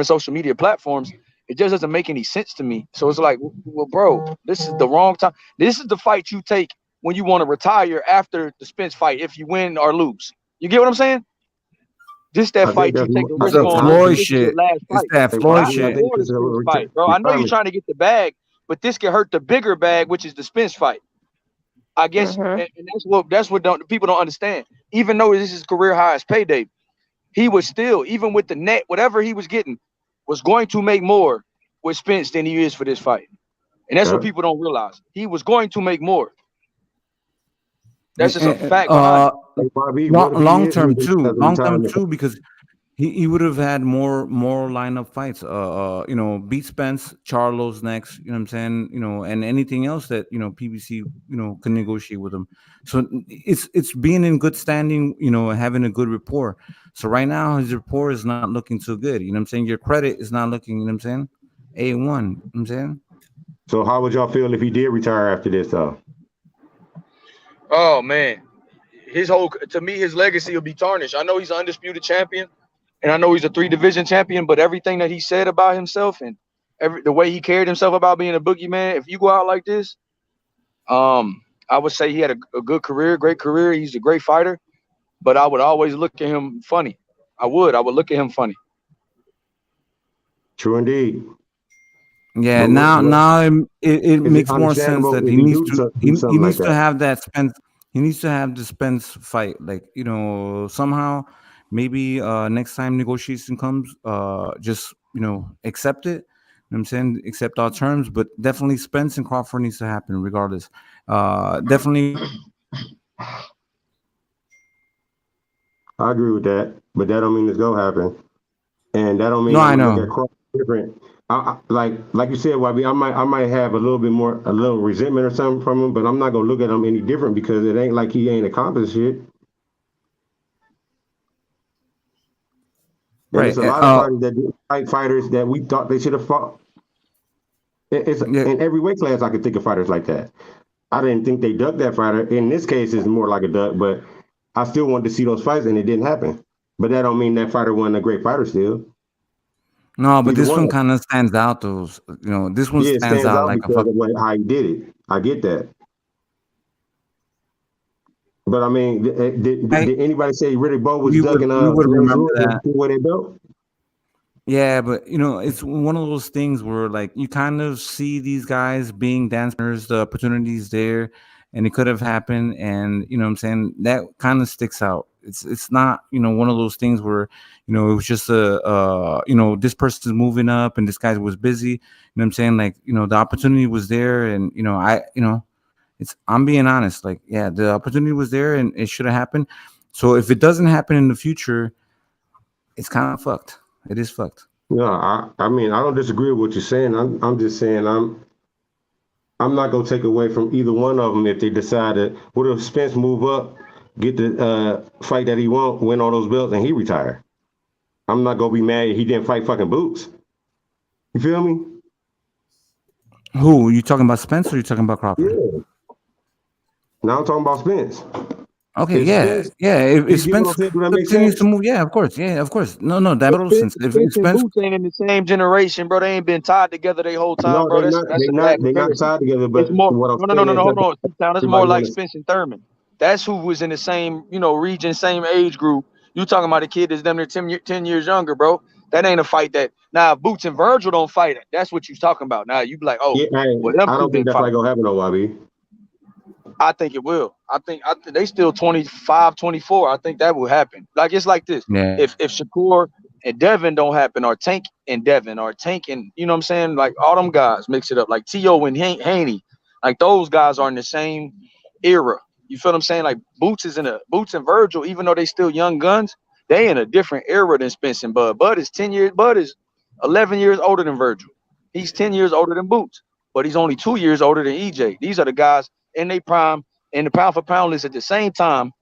[SPEAKER 20] social media platforms, it just doesn't make any sense to me. So it's like, well, bro, this is the wrong time. This is the fight you take when you want to retire after the Spence fight, if you win or lose. You get what I'm saying? This that fight you take a risk on.
[SPEAKER 9] Floyd shit. It's that Floyd shit.
[SPEAKER 20] Fight, bro. I know you're trying to get the bag, but this can hurt the bigger bag, which is the Spence fight. I guess, and that's what people don't understand. Even though this is career highest payday, he was still, even with the net, whatever he was getting, was going to make more with Spence than he is for this fight. And that's what people don't realize. He was going to make more. That's just a fact behind it.
[SPEAKER 9] Long term too, because he would have had more lineup fights. Beat Spence, Charlo's next. You know what I'm saying? And anything else that PBC can negotiate with him. So it's being in good standing. Having a good rapport. So right now his rapport is not looking so good. You know what I'm saying? Your credit is not looking. You know what I'm saying? A1. You know what I'm saying?
[SPEAKER 17] So how would y'all feel if he did retire after this, though?
[SPEAKER 20] Oh man, to me his legacy will be tarnished. I know he's an undisputed champion, and I know he's a 3-division champion. But everything that he said about himself and the way he carried himself about being a boogeyman, if you go out like this, I would say he had a good career, great career. He's a great fighter, but I would always look at him funny. I would look at him funny.
[SPEAKER 17] True indeed.
[SPEAKER 9] Yeah, now it makes more sense that he needs to have that Spence. He needs to have the Spence fight. Like somehow, maybe next time negotiation comes, just accept it. You know what I'm saying? Accept our terms, but definitely Spence and Crawford needs to happen regardless. Definitely.
[SPEAKER 17] I agree with that, but that don't mean it's gonna happen, and that don't mean
[SPEAKER 9] I know.
[SPEAKER 17] Look at Crawford different. Like you said, YB, I might have a little resentment or something from him, but I'm not gonna look at him any different because it ain't like he ain't accomplished shit. Right. There's a lot of fighters that didn't fight fighters that we thought they should have fought. In every weight class, I could think of fighters like that. I didn't think they ducked that fighter. In this case, it's more like a duck, but I still wanted to see those fights, and it didn't happen. But that don't mean that fighter wasn't a great fighter still.
[SPEAKER 9] No, but this one kind of stands out. This one stands out like
[SPEAKER 17] because of how he did it. I get that. But I mean, did anybody say Riddick Bowe was ducking
[SPEAKER 9] would remember that.
[SPEAKER 17] Where they built?
[SPEAKER 9] Yeah, but it's one of those things where like you kind of see these guys being dancers, the opportunities there, and it could have happened, and what I'm saying, that kind of sticks out. It's not one of those things where it was just this person's moving up and this guy was busy. You know what I'm saying? Like the opportunity was there, and I'm being honest. Like the opportunity was there and it should have happened. So if it doesn't happen in the future, it's kind of fucked. It is fucked.
[SPEAKER 17] No, I mean I don't disagree with what you're saying. I'm just saying I'm not gonna take away from either one of them if they decided what if Spence move up, get the fight that he won, win all those belts, and he retire. I'm not gonna be mad he didn't fight fucking Boots. You feel me?
[SPEAKER 9] Who? You talking about Spence or you talking about Crawford?
[SPEAKER 17] Yeah. Now I'm talking about Spence.
[SPEAKER 9] Okay, if Spence continues to move, of course. No, that makes sense. If Spence
[SPEAKER 20] Boots ain't in the same generation, bro, they ain't been tied together their whole time, bro.
[SPEAKER 17] They're not tied together, but
[SPEAKER 20] no, hold on. It's more like
[SPEAKER 17] gonna...
[SPEAKER 20] Spence and Thurman. That's who was in the same, region, same age group. You talking about a kid that's damn near 10 years younger, bro. That ain't a fight that now Boots and Virgil don't fight it. That's what you talking about. Now you be like, I
[SPEAKER 17] don't think that's like gonna happen, though, YB.
[SPEAKER 20] I think it will. I think they still 25, 24. I think that will happen. Like it's like this.
[SPEAKER 9] Yeah.
[SPEAKER 20] If Shakur and Devin don't happen, or Tank and Devin, or Tank and what I'm saying, like all them guys mix it up, like T.O. and Haney, like those guys are in the same era. You feel what I'm saying? Like Boots and Virgil, even though they still young guns, they in a different era than Spence and Bud. Bud is 11 years older than Virgil. He's 10 years older than Boots, but he's only 2 years older than EJ. These are the guys in their prime in the pound for pound list at the same time.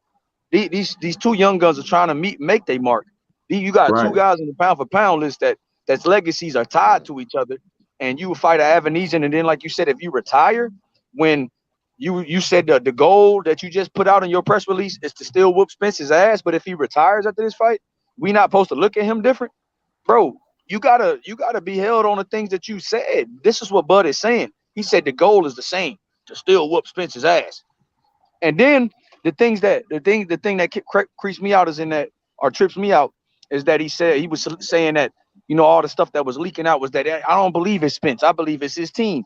[SPEAKER 20] These two young guns are trying to make their mark. You got two guys in the pound for pound list that's legacies are tied to each other, and you fight an Avenesian, and then like you said, if you retire, when you said the goal that you just put out in your press release is to still whoop Spence's ass, but if he retires after this fight, we not supposed to look at him different, bro. You gotta be held on the things that you said. This is what Bud is saying. He said the goal is the same, to still whoop Spence's ass. And then the thing that creeps me out is trips me out is that he was saying that all the stuff that was leaking out was that I don't believe it's Spence, I believe it's his team.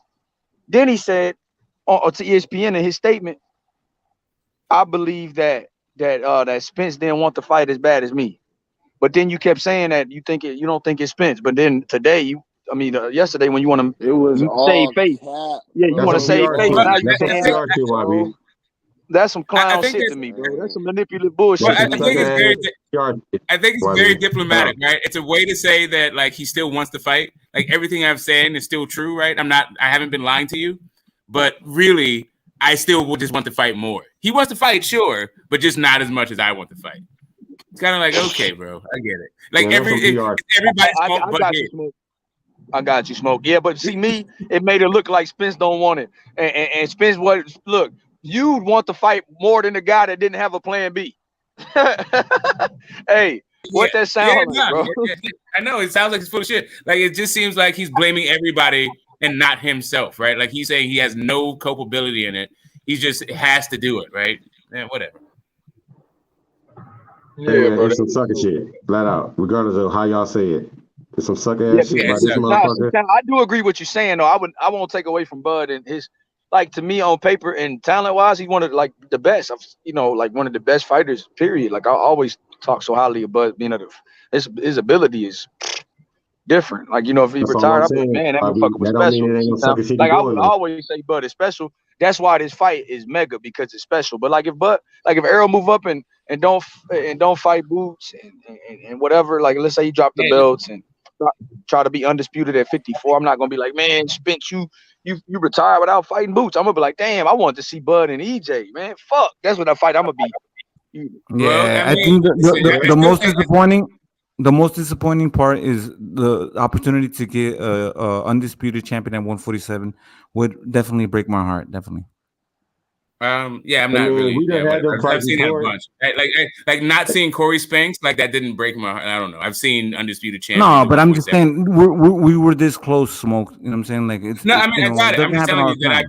[SPEAKER 20] Then he said to ESPN in his statement I believe that Spence didn't want the fight as bad as me. But then you kept saying that you don't think it's Spence. But then today, yesterday when you want
[SPEAKER 21] to
[SPEAKER 20] save
[SPEAKER 21] all
[SPEAKER 20] face,
[SPEAKER 21] cap,
[SPEAKER 20] you want to save face. Now you saying that's some clown shit to me, bro. That's some manipulative bullshit.
[SPEAKER 7] Well, I think it's very diplomatic, right? It's a way to say that like he still wants to fight. Like everything I've said is still true, right? I haven't been lying to you, but really, I still will just want to fight more. He wants to fight, sure, but just not as much as I want to fight. It's kind of like, okay, bro, I get it. Like everybody's fault but his.
[SPEAKER 20] I got you, Smoke. Yeah, but see me, it made it look like Spence don't want it, and Spence look. You'd want to fight more than the guy that didn't have a plan B. Hey, what that sound like, bro?
[SPEAKER 7] I know it sounds like it's full of shit. Like it just seems like he's blaming everybody and not himself, right? Like he's saying he has no culpability in it. He just has to do it, right? Yeah, whatever.
[SPEAKER 17] Yeah, bro, it's some sucker shit, flat out, regardless of how y'all say it. It's some sucker ass shit by this motherfucker.
[SPEAKER 20] I do agree with what you're saying, though. I won't take away from Bud and his. Like to me, on paper and talent wise, he's one of like the best. Like one of the best fighters. Period. Like I always talk so highly of Bud. His ability is different. Like if he retired, I'd be like, man, that motherfucker was special. Like I would always say Bud is special. That's why this fight is mega because it's special. But if Errol move up and don't fight Boots and whatever, like let's say he dropped the belts and try to be undisputed at 54, I'm not gonna be like, man, Spence, you retire without fighting Boots. I'm gonna be like, damn, I want to see Bud and EJ, man. Fuck, that's what I fight. I'm gonna be.
[SPEAKER 9] Yeah, I think the most disappointing part is the opportunity to get a undisputed champion at 147 would definitely break my heart. Definitely.
[SPEAKER 7] Yeah, I'm not really. I've seen it a bunch. Like not seeing Corey Spinks, like that didn't break my heart. I don't know. I've seen undisputed champion.
[SPEAKER 9] No, but I'm just saying we were this close, Smoke. You know what I'm saying? Like it's.
[SPEAKER 7] No, I mean I got it. I'm just telling you that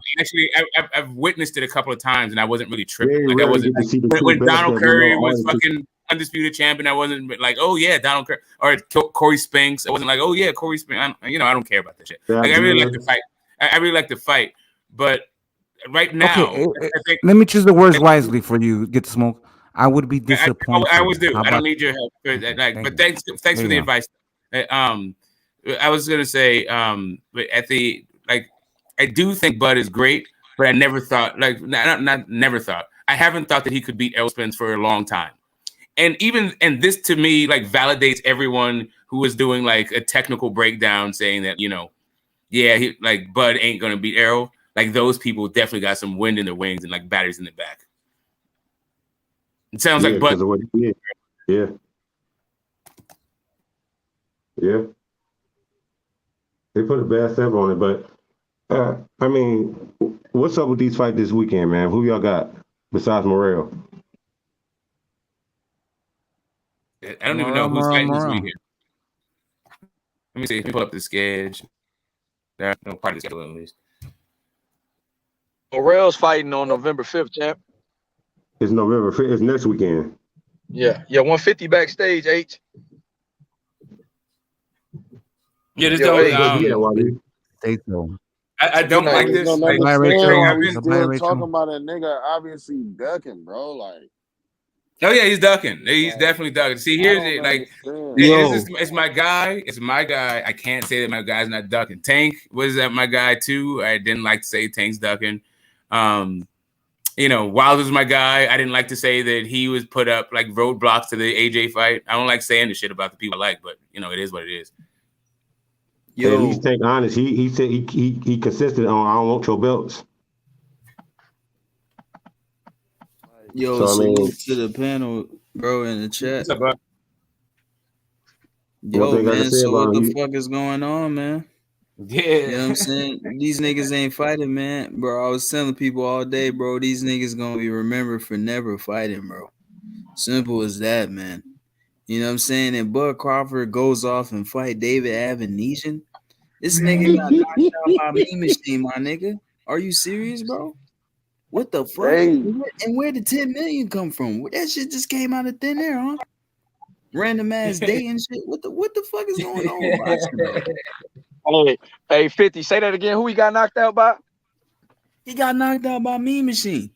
[SPEAKER 7] I've witnessed it a couple of times, and I wasn't really tripping. Like I wasn't when Donald Curry was fucking undisputed champion. I wasn't like, oh yeah, Donald Curry or Corey Spinks. I wasn't like, oh yeah, Corey Spinks. I don't care about that shit. Like I really like to fight. I really like to fight, but. Right now,
[SPEAKER 9] okay, let me choose the words wisely for you. Get Smoke. I would be disappointed.
[SPEAKER 7] I always do. I don't need your help. But thanks for the advice. I was gonna say, but I do think Bud is great, but I never thought, not never thought. I haven't thought that he could beat Errol Spence for a long time, and this to me validates everyone who was doing a technical breakdown, saying that Bud ain't gonna beat Errol. Like those people definitely got some wind in their wings and batteries in their back. It sounds like Bud.
[SPEAKER 17] Yeah. They put a bad step on it, but I mean, what's up with these fights this weekend, man? Who y'all got besides Morrell?
[SPEAKER 7] I don't even know who's fighting this weekend. Let me see. Let me pull up the schedule. There's no part of the schedule at least.
[SPEAKER 20] Morrell's fighting on November 5th, champ.
[SPEAKER 17] It's November 5th. It's next weekend.
[SPEAKER 20] Yeah, 150 backstage, H.
[SPEAKER 7] Yeah, this don't. I don't like this.
[SPEAKER 21] Still talking about a nigga obviously ducking, bro.
[SPEAKER 7] Oh yeah, he's ducking. He's definitely ducking. See, here's it. It's my guy. It's my guy. I can't say that my guy's not ducking. Tank was that my guy too. I didn't like to say Tank's ducking. Wilder's my guy. I didn't like to say that he was put up roadblocks to the AJ fight. I don't like saying the shit about the people I like, but it is what it is.
[SPEAKER 17] At least Tank honest. He said he consistent on I don't want your belts.
[SPEAKER 18] Yo, salute to the panel, bro, in the chat.
[SPEAKER 7] What's up, bro?
[SPEAKER 18] Yo, man, so what the fuck is going on, man?
[SPEAKER 7] Yeah.
[SPEAKER 18] You know what I'm saying? These niggas ain't fighting, man. Bro, I was telling people all day, bro, these niggas gonna be remembered for never fighting, bro. Simple as that, man. You know what I'm saying? And Bud Crawford goes off and fight David Avenesian. This nigga got knocked out by Mean Machine, my nigga. Are you serious, bro? What the fuck? Hey. And where did 10 million come from? That shit just came out of thin air, huh? Random ass day and shit. What the fuck is going on?
[SPEAKER 20] Hey, 50, say that again. Who he got knocked out by?
[SPEAKER 18] He got knocked out by Mean Machine.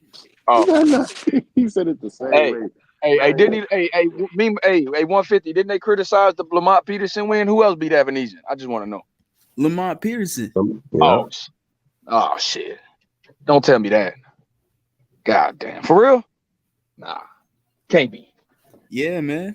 [SPEAKER 21] Oh, he said it the same way.
[SPEAKER 20] Hey, didn't he? Hey, 150. Didn't they criticize the Lamont Peterson win? Who else beat Evanesia? I just want to know.
[SPEAKER 18] Lamont Peterson.
[SPEAKER 20] Oh shit! Don't tell me that. God damn, for real? Nah, can't be.
[SPEAKER 18] Yeah, man.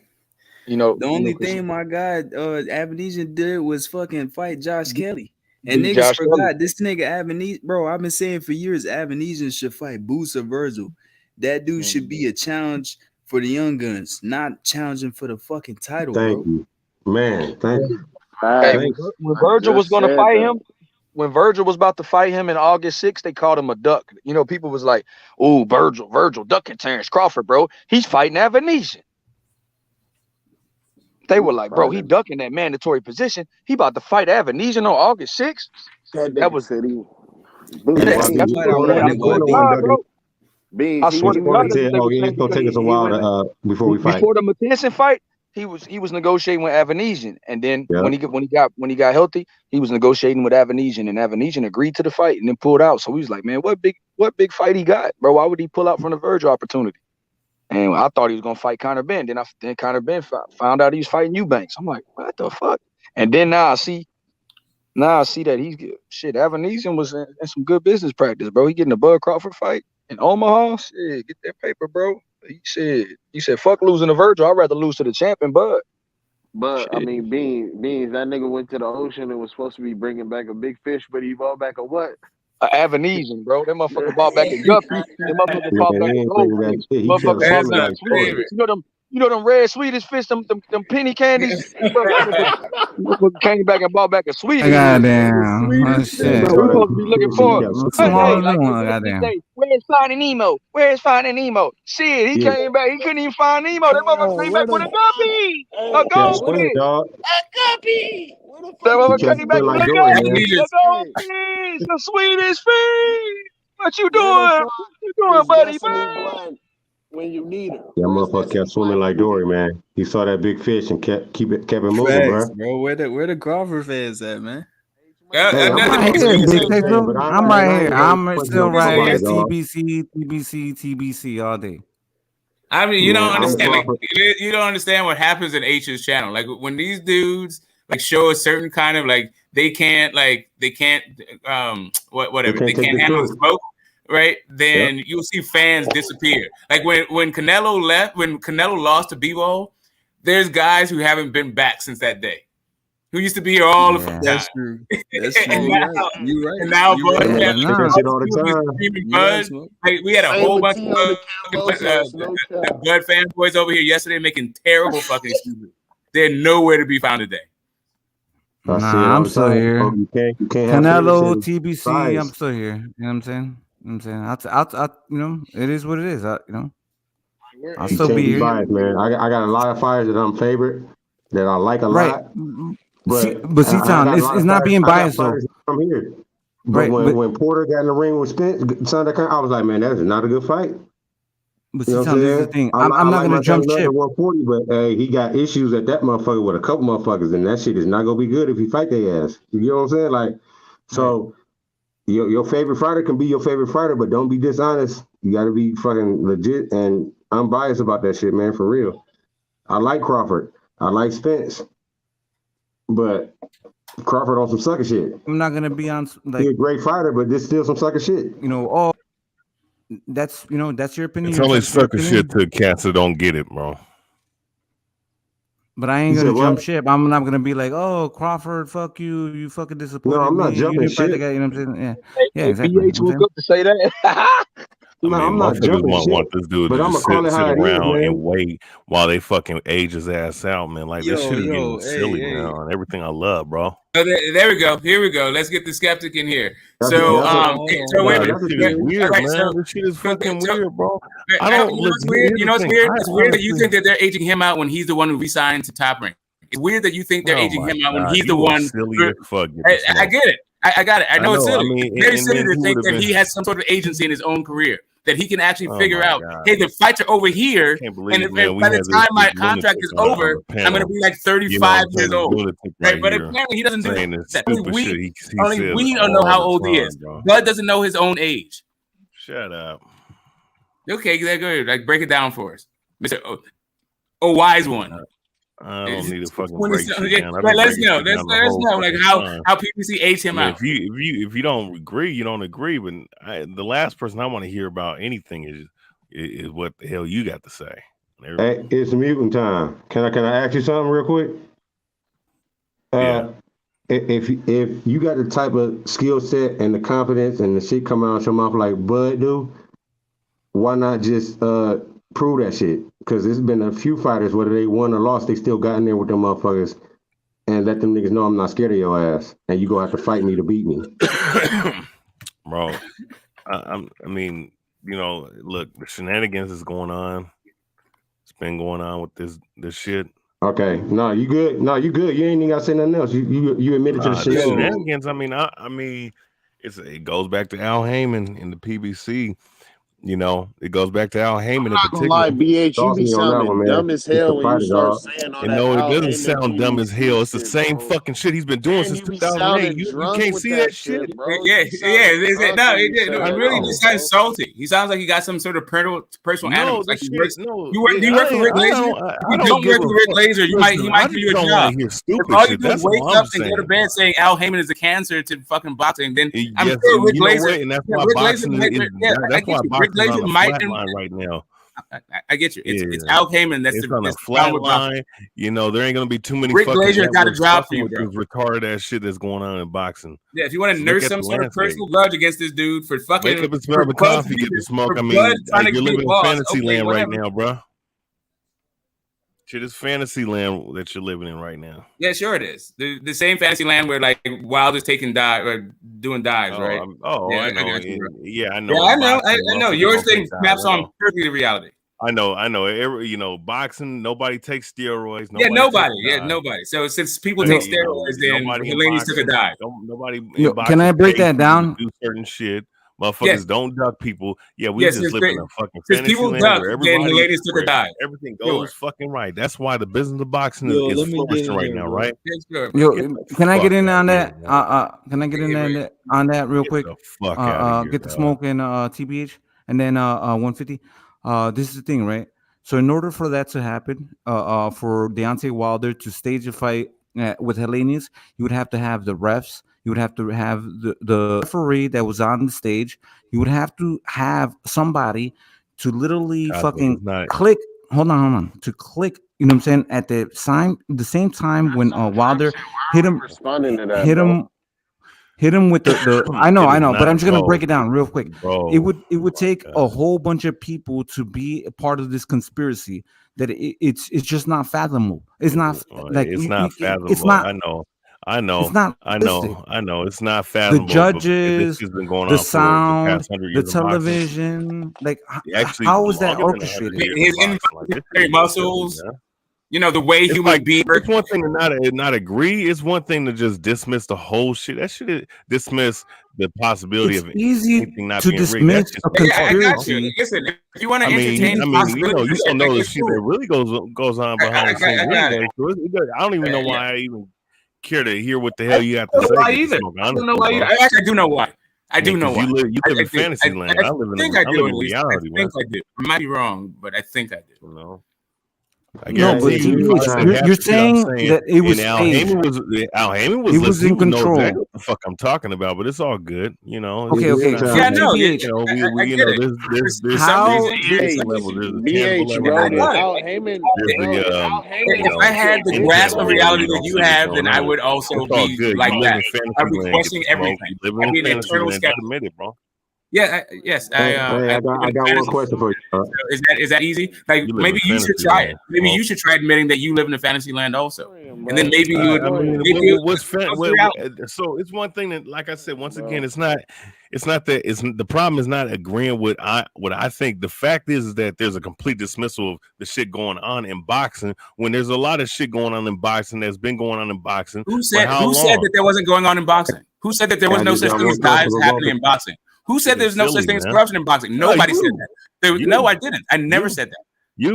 [SPEAKER 20] You know,
[SPEAKER 18] the only thing my guy Evanesia did was fucking fight Josh Kelly. And
[SPEAKER 20] Beat
[SPEAKER 18] niggas
[SPEAKER 20] Josh
[SPEAKER 18] forgot
[SPEAKER 20] Kelly.
[SPEAKER 18] this nigga Evanesia, bro. I've been saying for years Evanesia should fight Boots or Virgil. That dude should be a challenge for the young guns, not challenging for the fucking title,
[SPEAKER 17] Thank
[SPEAKER 18] bro.
[SPEAKER 17] you, man. Thank you.
[SPEAKER 20] Hey, when Virgil was going to fight him, when Virgil was about to fight him in August 6th, they called him a duck. You know, people was like, "Oh, Virgil ducking Terence Crawford, bro. He's fighting Evanesia." They were like, "Bro, he ducking that mandatory position. He about to fight Evanesia on August 6th." That was
[SPEAKER 21] said he.
[SPEAKER 20] I swear to God,
[SPEAKER 17] it's gonna take us a while to before we fight.
[SPEAKER 20] Before the Matinson fight, he was negotiating with Evanesia, and then when he got healthy, he was negotiating with Evanesia, and Evanesia agreed to the fight and then pulled out. So he was like, "Man, what big fight he got, bro? Why would he pull out from the Virgil opportunity?" And I thought he was gonna fight Conor Benn. Then Conor Benn found out he was fighting Eubanks. I'm like, what the fuck? And then now I see that he's good. Shit, Evanesia was in some good business practice, bro. He getting a Bud Crawford fight in Omaha. Shit, get that paper, bro. He said, fuck losing to Virgil. I'd rather lose to the champion, Bud.
[SPEAKER 21] But I mean, Beans, that nigga went to the ocean and was supposed to be bringing back a big fish, but he brought back a what?
[SPEAKER 20] Avanesian, bro. That motherfucker bought back a guppy. That motherfucker bought back a goldfish. Motherfucker bought back a Swedish. You know them red Swedish fish, them penny candies. Motherfucker came back and bought back a Swedish.
[SPEAKER 9] Goddamn. Oh, shit.
[SPEAKER 20] Bro, we supposed to be looking for it.
[SPEAKER 9] Goddamn.
[SPEAKER 20] Where's Finding Nemo? Where's Finding Nemo? Shit, he came back. He couldn't even find Nemo. That motherfucker came back with a guppy. A goldfish.
[SPEAKER 21] A guppy.
[SPEAKER 20] That motherfucker came back with a goldfish. The Swedish fish. What you doing? What you doing, buddy?
[SPEAKER 21] When you need her.
[SPEAKER 17] That motherfucker kept swimming like Dory, man. He saw that big fish and kept it moving,
[SPEAKER 18] bro. Where the Crawford fans at, man?
[SPEAKER 9] I'm right here, Big Texel. I'm right here. I'm still right here. TBC all day.
[SPEAKER 7] I mean, you don't understand. Like, you don't understand what happens in H's channel. Like when these dudes like show a certain kind of like they can't whatever they can't handle the smoke. Right, then you'll see fans disappear. Like when Canelo left, when Canelo lost to Bivol, there's guys who haven't been back since that day. Who used to be here all the time.
[SPEAKER 18] That's true. That's true. You're right.
[SPEAKER 7] And now Bud, like, we had a whole bunch of Bud fanboys over here yesterday making terrible fucking excuses. They're nowhere to be found today.
[SPEAKER 9] I'm still here. Canelo, TBC, I'm still here. You know what I'm saying? I you know, it is what it is. I'll still be here.
[SPEAKER 17] Biased, man. I got a lot of fighters that I'm favorite, that I like a lot. But
[SPEAKER 9] C-Town, it's not being biased though.
[SPEAKER 17] I'm here. But when Porter got in the ring with Spence, I was like, man, that's not a good fight.
[SPEAKER 9] But C-Town, this is the thing. I'm not gonna jump ship.
[SPEAKER 17] 140, but he got issues at that motherfucker with a couple motherfuckers, and that shit is not gonna be good if he fight their ass. You know what I'm saying? Like, so. Your favorite fighter can be your favorite fighter, but don't be dishonest. You got to be fucking legit and unbiased about that shit, man, for real. I like Crawford. I like Spence. But Crawford on some sucker shit.
[SPEAKER 9] I'm not going to be on...
[SPEAKER 17] He's a great fighter, but this still some sucker shit.
[SPEAKER 9] You know, that's your opinion.
[SPEAKER 16] It's only sucker shit till cancer don't get it, bro.
[SPEAKER 9] But I ain't gonna jump ship. I'm not gonna be like, "Oh, Crawford, fuck you, you fucking disappointed."
[SPEAKER 17] No, I'm not jumping ship.
[SPEAKER 9] You know what I'm saying? Yeah, exactly.
[SPEAKER 20] BH was good to say that.
[SPEAKER 17] I'm not jumping shit.
[SPEAKER 16] Want this dude to just sit around and wait while they fucking age his ass out, man. Like this shit is getting silly, man. On everything I love, bro.
[SPEAKER 7] So there we go. Here we go. Let's get the skeptic in here. Wait a minute.
[SPEAKER 16] This shit is weird, man. This shit is fucking weird, bro. I don't.
[SPEAKER 7] You know what's weird? You know what's weird? It's weird that you think that they're aging him out when he's the one who resigned to Top Rank. It's weird that you think they're aging him out when he's the one. I get it. I got it. I know it's silly. It's very silly to think that he has some sort of agency in his own career. That he can actually figure out, hey, the fights are over here, and by the time my contract is over, I'm going to be like 35 years old. Right? But apparently he doesn't do that. Only we don't know how old he is. Bud doesn't know his own age.
[SPEAKER 16] Shut up.
[SPEAKER 7] Okay, go like break it down for us, Mr. A wise one.
[SPEAKER 16] I don't need to fucking
[SPEAKER 7] When
[SPEAKER 16] break
[SPEAKER 7] it's-
[SPEAKER 16] shit
[SPEAKER 7] yeah,
[SPEAKER 16] down. I've
[SPEAKER 7] let
[SPEAKER 16] been
[SPEAKER 7] us
[SPEAKER 16] breaking
[SPEAKER 7] know.
[SPEAKER 16] shit
[SPEAKER 7] Let's
[SPEAKER 16] down the
[SPEAKER 7] let us
[SPEAKER 16] whole
[SPEAKER 7] know like
[SPEAKER 16] fucking time.
[SPEAKER 7] how PPC aged him
[SPEAKER 16] I mean,
[SPEAKER 7] out.
[SPEAKER 16] if you don't agree, you don't agree. But the last person I want to hear about anything is what the hell you got to say.
[SPEAKER 17] Hey, it's mutant time. Can I ask you something real quick? If you got the type of skill set and the confidence and the shit come out your mouth like Bud do, why not just prove that shit? Because there's been a few fighters, whether they won or lost, they still got in there with them motherfuckers and let them niggas know I'm not scared of your ass and you gonna have to fight me to beat me.
[SPEAKER 16] Bro, I mean, you know, look, the shenanigans is going on. It's been going on with this shit.
[SPEAKER 17] Okay, no, you good. No, you good. You ain't even gotta say nothing else. You admitted to the
[SPEAKER 16] shenanigans. I mean, it goes back to Al Heyman in the PBC. You know, it goes back to Al Heyman in
[SPEAKER 8] I'm not gonna lie, BH, you be sounding dumb as hell when you start saying all that.
[SPEAKER 16] No, it
[SPEAKER 8] Al
[SPEAKER 16] doesn't
[SPEAKER 8] Heyman
[SPEAKER 16] sound dumb as
[SPEAKER 8] PBC
[SPEAKER 16] hell. It's the
[SPEAKER 8] shit,
[SPEAKER 16] same
[SPEAKER 8] bro.
[SPEAKER 16] fucking shit he's been doing
[SPEAKER 8] And
[SPEAKER 16] since
[SPEAKER 8] you be
[SPEAKER 16] 2008.
[SPEAKER 8] sounding
[SPEAKER 16] You
[SPEAKER 8] drunk
[SPEAKER 16] can't
[SPEAKER 8] with
[SPEAKER 16] see
[SPEAKER 8] that
[SPEAKER 16] that shit,
[SPEAKER 8] bro.
[SPEAKER 7] Yeah. No,
[SPEAKER 8] it
[SPEAKER 7] really just sounds salty. He sounds like he got some sort of personal animals. Like he works. You work for Rick Laser. If you don't work for Rick Laser, he might give you a job. If all you do is wake up and go to bed saying Al Heyman is a cancer to fucking boxing, then I'm sure Rick Laser.
[SPEAKER 16] And that's why boxing is. That's why boxing is on the flat line right now.
[SPEAKER 7] I get you. It's Al Heyman. That's
[SPEAKER 16] on the flat line. You know, there ain't gonna be too many.
[SPEAKER 7] Rick
[SPEAKER 16] fucking
[SPEAKER 7] Glazer got a job for you,
[SPEAKER 16] with
[SPEAKER 7] bro.
[SPEAKER 16] this retarded ass shit that's going on in boxing.
[SPEAKER 7] Yeah, if you want to nurse some sort of personal grudge against this dude for fucking,
[SPEAKER 16] wake up and smell the coffee, get the smoke. I mean, you're living in fantasy land right now, bro. Shit is fantasy land that you're living in right now.
[SPEAKER 7] Yeah, sure it is. The same fantasy land where like Wilder's taking dive or doing dives, right?
[SPEAKER 16] I know.
[SPEAKER 7] I know.
[SPEAKER 16] Yeah, I
[SPEAKER 7] know. I know. Yours thing maps on perfectly to reality.
[SPEAKER 16] I know. You know, boxing. Nobody takes steroids.
[SPEAKER 7] Nobody. So since people take steroids, then Helenius took a dive.
[SPEAKER 16] Nobody.
[SPEAKER 9] Can I break that down?
[SPEAKER 16] Do certain shit. Motherfuckers don't duck people. Yeah, we just live in a fucking
[SPEAKER 7] fantasy
[SPEAKER 16] fantasy land
[SPEAKER 7] duck,
[SPEAKER 16] where everybody
[SPEAKER 7] Helenius took a dive.
[SPEAKER 16] Everything goes fucking right. That's why the business of boxing is flourishing right now, right?
[SPEAKER 9] Can I get in on that? Can I get in on that real quick? Get the smoke and TBH and then 150. This is the thing, right? So in order for that to happen, for Deontay Wilder to stage a fight with Helenius, you would have to have the refs. You would have to have the referee that was on the stage. You would have to have somebody to literally click. Hold on. To click, you know what I'm saying? At the same time when Wilder hit him with the I know, but I'm just gonna break it down real quick. It would take a whole bunch of people to be a part of this conspiracy that it's just not fathomable. It's not like
[SPEAKER 16] it's not fathomable.
[SPEAKER 9] It's not.
[SPEAKER 16] I know.
[SPEAKER 9] It's not.
[SPEAKER 16] I know. It's not fathomable.
[SPEAKER 9] The judges,
[SPEAKER 16] this has been going
[SPEAKER 9] the
[SPEAKER 16] on
[SPEAKER 9] sound,
[SPEAKER 16] for the past 100 years
[SPEAKER 9] the television. Like,
[SPEAKER 16] actually,
[SPEAKER 9] how is that orchestrated?
[SPEAKER 7] His involuntary muscles. You know, the way he would be.
[SPEAKER 16] It's one thing to not agree. It's one thing to just dismiss the whole shit. That shit dismiss the possibility of anything not being rigged.
[SPEAKER 7] I got you. Listen, if you want to entertain
[SPEAKER 16] you don't know the shit that really goes on behind the scenes. I don't even know why I even care to hear what the hell you have to say.
[SPEAKER 7] Why either? I don't know why either. Actually, I do know why. I do know why.
[SPEAKER 16] You live in fantasy land. I live in reality.
[SPEAKER 7] I think I do. I might be wrong, but I think I do.
[SPEAKER 16] You know.
[SPEAKER 9] No, but you're saying that it was
[SPEAKER 16] Al Heyman was
[SPEAKER 9] in control.
[SPEAKER 16] Exactly what the fuck I'm talking about, but it's all good, you know.
[SPEAKER 9] Okay.
[SPEAKER 7] Yeah, no,
[SPEAKER 16] you know, there's
[SPEAKER 9] how
[SPEAKER 16] level.
[SPEAKER 7] If I had the grasp of reality that you have, then I would also be like that. I'd be questioning everything. I'd be an eternal skeptic,
[SPEAKER 16] bro.
[SPEAKER 7] Yeah. Yes.
[SPEAKER 17] I got one question for you.
[SPEAKER 7] Is that easy? Like maybe you should try it. Maybe you should try admitting that you live in a fantasy land also, and then maybe you would.
[SPEAKER 16] So it's one thing that, like I said, once again, it's not that the problem is not agreeing with what I think. The fact is that there's a complete dismissal of the shit going on in boxing when there's a lot of shit going on in boxing that's been going on in boxing.
[SPEAKER 7] Who said that there wasn't going on in boxing? Who said that there was no such thing as dives happening in boxing? Who said there's no such thing as corruption in boxing? Nobody said that. No, I didn't. I never said that.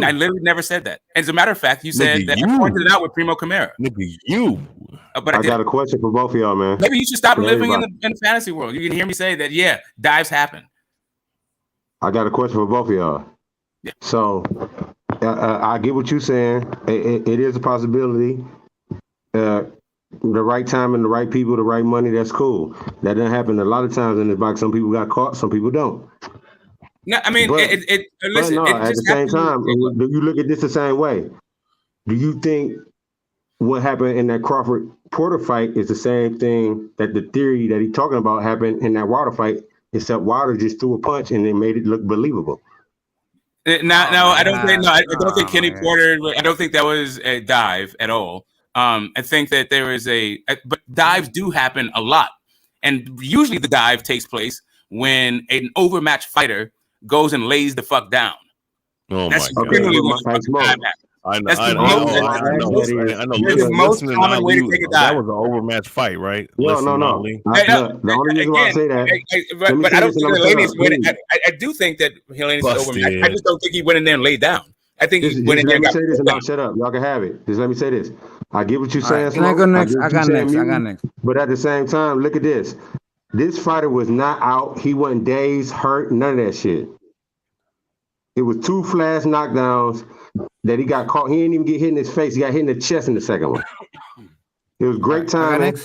[SPEAKER 7] I literally never said that. As a matter of fact, you said that. I pointed it out with Primo Camara.
[SPEAKER 17] But I got a question for both of y'all, man.
[SPEAKER 7] Maybe you should stop living in the fantasy world. You can hear me say that. Yeah, dives happen.
[SPEAKER 17] I got a question for both of y'all.
[SPEAKER 7] Yeah.
[SPEAKER 17] So I get what you're saying. It is a possibility. The right time and the right people, the right money, that's cool. That doesn't happen a lot of times in this box. Some people got caught, some people don't.
[SPEAKER 7] No, I mean,
[SPEAKER 17] But,
[SPEAKER 7] listen,
[SPEAKER 17] no,
[SPEAKER 7] it
[SPEAKER 17] at
[SPEAKER 7] just
[SPEAKER 17] the same
[SPEAKER 7] happened.
[SPEAKER 17] time, do you look at this the same way? Do you think what happened in that Crawford Porter fight is the same thing that the theory that he's talking about happened in that Wilder fight, except Wilder just threw a punch and it made it look believable?
[SPEAKER 7] No, I don't think. No, I don't think Kenny Porter. I don't think that was a dive at all. I think that there is but dives do happen a lot, and usually the dive takes place when an overmatched fighter goes and lays the fuck down.
[SPEAKER 16] Oh
[SPEAKER 7] That's
[SPEAKER 16] my God!
[SPEAKER 7] generally what the fucking dive happens. That's the most common way to take a dive.
[SPEAKER 16] That was an overmatched fight, right?
[SPEAKER 17] No. The only reason why I say that,
[SPEAKER 7] but I don't think Helenius went. I do think that Helenius is overmatched. I just don't think he went in there and laid down. I think he went in there and got
[SPEAKER 17] say this and I'll shut up. Y'all can have it. Just let me say this. I get what you're saying.
[SPEAKER 9] Can I go next? I got next.
[SPEAKER 17] But at the same time, look at this. This fighter was not out. He wasn't dazed, hurt, none of that shit. It was 2 flash knockdowns that he got caught. He didn't even get hit in his face. He got hit in the chest in the second one. It was great timing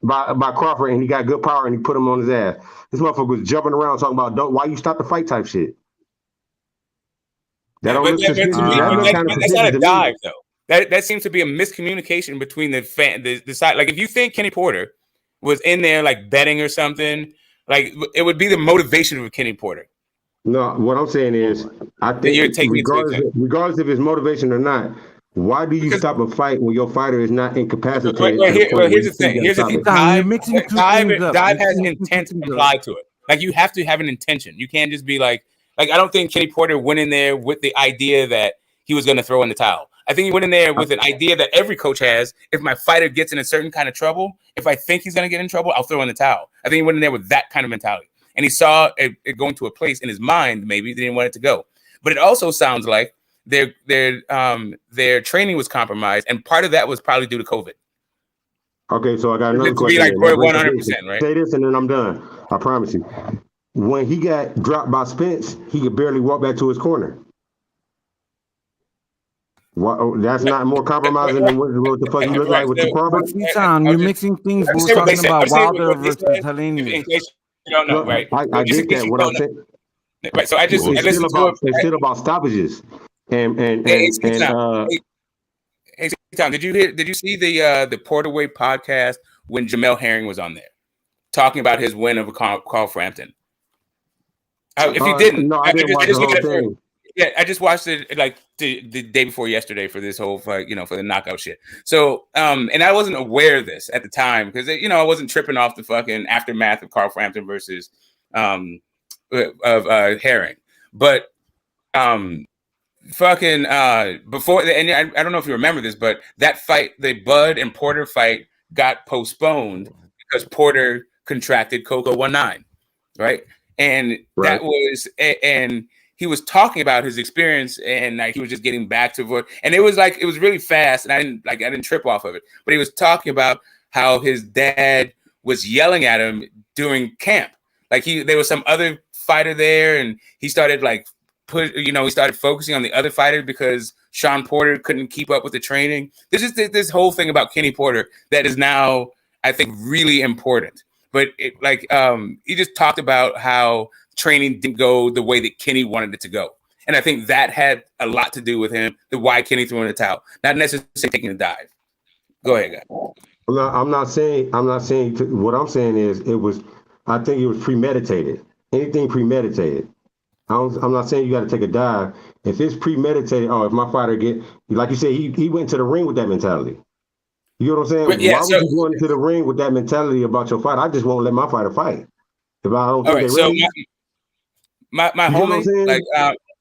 [SPEAKER 17] by Crawford, and he got good power, and he put him on his ass. This motherfucker was jumping around talking about why you stop the fight type shit. That don't look suspicious.
[SPEAKER 7] That's not a dive, though. That seems to be a miscommunication between the side. Like, if you think Kenny Porter was in there like betting or something, like it would be the motivation of Kenny Porter.
[SPEAKER 17] No, what I'm saying is, I think regardless if it's motivation or not, why do you stop a fight when your fighter is not incapacitated?
[SPEAKER 7] Here's the thing. Dive has intent applied to it. Like, you have to have an intention. You can't just be like I don't think Kenny Porter went in there with the idea that he was going to throw in the towel. I think he went in there with an idea that every coach has. If my fighter gets in a certain kind of trouble, if I think he's going to get in trouble, I'll throw in the towel. I think he went in there with that kind of mentality. And he saw it going to a place in his mind, maybe they didn't want it to go. But it also sounds like their training was compromised, and part of that was probably due to COVID.
[SPEAKER 17] Okay, so I got another question.
[SPEAKER 7] To be like 100%, right?
[SPEAKER 17] Say this, and then I'm done. I promise you. When he got dropped by Spence, he could barely walk back to his corner. That's not more compromising than what the fuck you look like with the Crawford?
[SPEAKER 9] You're mixing things. We're talking about Wilder versus Helenius.
[SPEAKER 7] In case you don't know, right?
[SPEAKER 17] I get that. What I'm saying.
[SPEAKER 7] Right. So
[SPEAKER 17] it's still about stoppages. Hey,
[SPEAKER 7] Tom, did you see the Porterway podcast when Jamel Herring was on there talking about his win over Carl Frampton? If you didn't,
[SPEAKER 17] no, I didn't watch the whole thing.
[SPEAKER 7] Yeah, I just watched it like the day before yesterday for this whole fight, for the knockout shit. So, and I wasn't aware of this at the time because I wasn't tripping off the fucking aftermath of Carl Frampton versus Herring, but before, and I don't know if you remember this, but that fight, the Bud and Porter fight, got postponed because Porter contracted Coco-19, right? And that was and he was talking about his experience, and like he was just getting back to it. And it was really fast, and I didn't trip off of it. But he was talking about how his dad was yelling at him during camp. Like there was some other fighter there, and he started he started focusing on the other fighter because Sean Porter couldn't keep up with the training. There's just this whole thing about Kenny Porter that is now, I think, really important. But he just talked about how training didn't go the way that Kenny wanted it to go. And I think that had a lot to do with him, why Kenny threw in the towel, not necessarily taking a dive. Go ahead, guy.
[SPEAKER 17] I'm not saying what I'm saying is I think it was premeditated. Anything premeditated. I'm not saying you got to take a dive. If it's premeditated, if my fighter like you said, he went to the ring with that mentality. You know what I'm saying? Why would you go into the ring with that mentality about your fight? I just won't let my fighter fight. If I don't think they're ready.
[SPEAKER 7] My homie,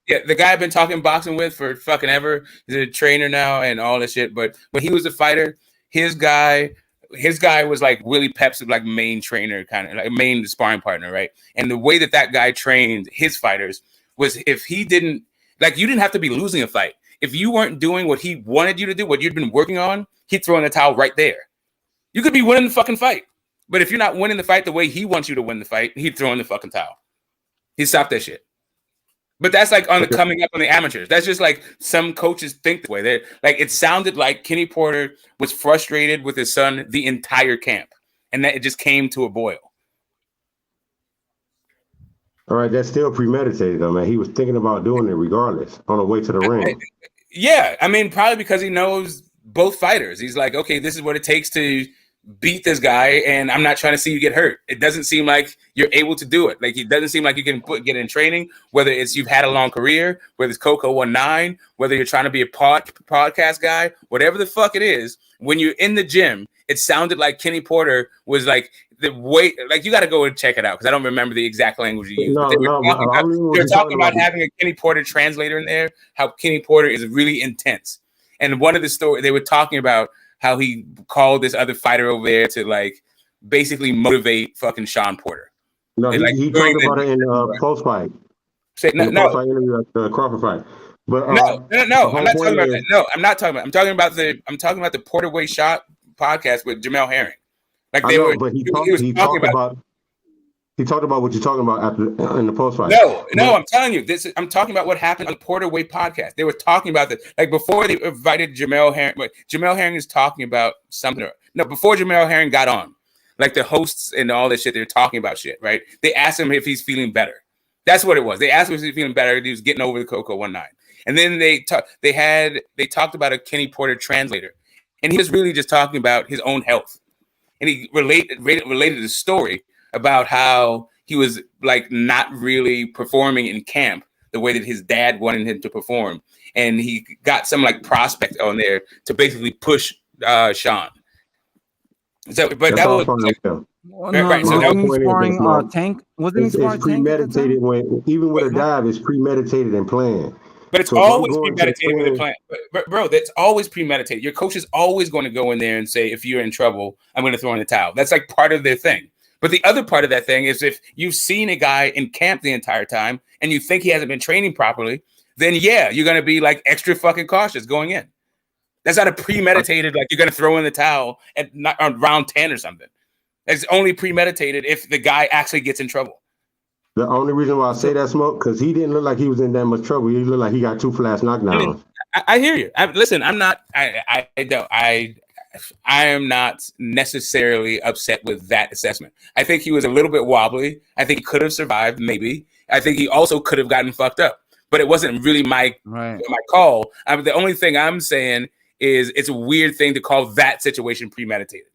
[SPEAKER 7] the guy I've been talking boxing with for fucking ever, he's a trainer now and all this shit. But when he was a fighter, his guy was like Willie Pep's like main trainer, kind of like main sparring partner, right? And the way that guy trained his fighters was if he didn't, you didn't have to be losing a fight. If you weren't doing what he wanted you to do, what you'd been working on, he'd throw in the towel right there. You could be winning the fucking fight. But if you're not winning the fight the way he wants you to win the fight, he'd throw in the fucking towel. He'd stop that shit. But that's like on the coming up on the amateurs. That's just like some coaches think this way. They're like, it sounded like Kenny Porter was frustrated with his son the entire camp, and that it just came to a boil.
[SPEAKER 17] All right, that's still premeditated, though, man. He was thinking about doing it regardless on the way to the ring.
[SPEAKER 7] Yeah, I mean, probably because he knows both fighters. He's like, okay, this is what it takes to beat this guy, and I'm not trying to see you get hurt. It doesn't seem like you're able to do it. Like, it doesn't seem like you can get in training, whether it's you've had a long career, whether it's Coco 19, whether you're trying to be a podcast guy, whatever the fuck it is. When you're in the gym, it sounded like Kenny Porter was like, the way, like, you got to go and check it out because I don't remember the exact language you used. They were talking about having a Kenny Porter translator in there, how Kenny Porter is really intense. And one of the stories, they were talking about how he called this other fighter over there to like basically motivate fucking Sean Porter.
[SPEAKER 17] No,
[SPEAKER 7] and, like,
[SPEAKER 17] he talked about it in the post fight.
[SPEAKER 7] No,
[SPEAKER 17] interview at the Crawford fight. But
[SPEAKER 7] no. I'm not talking about that. No, I'm not talking about. I'm talking about the Porter Way Shot podcast with Jamel Herring. Like they were.
[SPEAKER 17] But he talked about what you're talking about in the post fight.
[SPEAKER 7] No, I'm telling you this. I'm talking about what happened on the Porter Way podcast. They were talking about this, like before they invited Jamel Herring. Jamel Herring is talking about something. No, before Jamel Herring got on, like the hosts and all this shit, they're talking about shit, right? They asked him if he's feeling better. That's what it was. They asked him if he's feeling better. He was getting over the Coco 19. And then they talked about a Kenny Porter translator, and he was really just talking about his own health. And he related the story about how he was like not really performing in camp the way that his dad wanted him to perform, and he got some like prospect on there to basically push Sean. So, but that was
[SPEAKER 9] right. So that was sparring Tank. Wasn't he sparring Tank?
[SPEAKER 17] It's premeditated even with a dive. It's premeditated and planned.
[SPEAKER 7] But it's always premeditated with a plan. But bro, that's always premeditated. Your coach is always going to go in there and say, if you're in trouble, I'm going to throw in the towel. That's like part of their thing. But the other part of that thing is if you've seen a guy in camp the entire time and you think he hasn't been training properly, then yeah, you're going to be like extra fucking cautious going in. That's not a premeditated, like you're going to throw in the towel at on round 10 or something. It's only premeditated if the guy actually gets in trouble.
[SPEAKER 17] The only reason why I say that, Smoke, because he didn't look like he was in that much trouble. He looked like he got 2 flash knockdowns.
[SPEAKER 7] I hear you. Listen, I'm not. I am not necessarily upset with that assessment. I think he was a little bit wobbly. I think he could have survived, maybe. I think he also could have gotten fucked up, but it wasn't really my call. The only thing I'm saying is it's a weird thing to call that situation premeditated.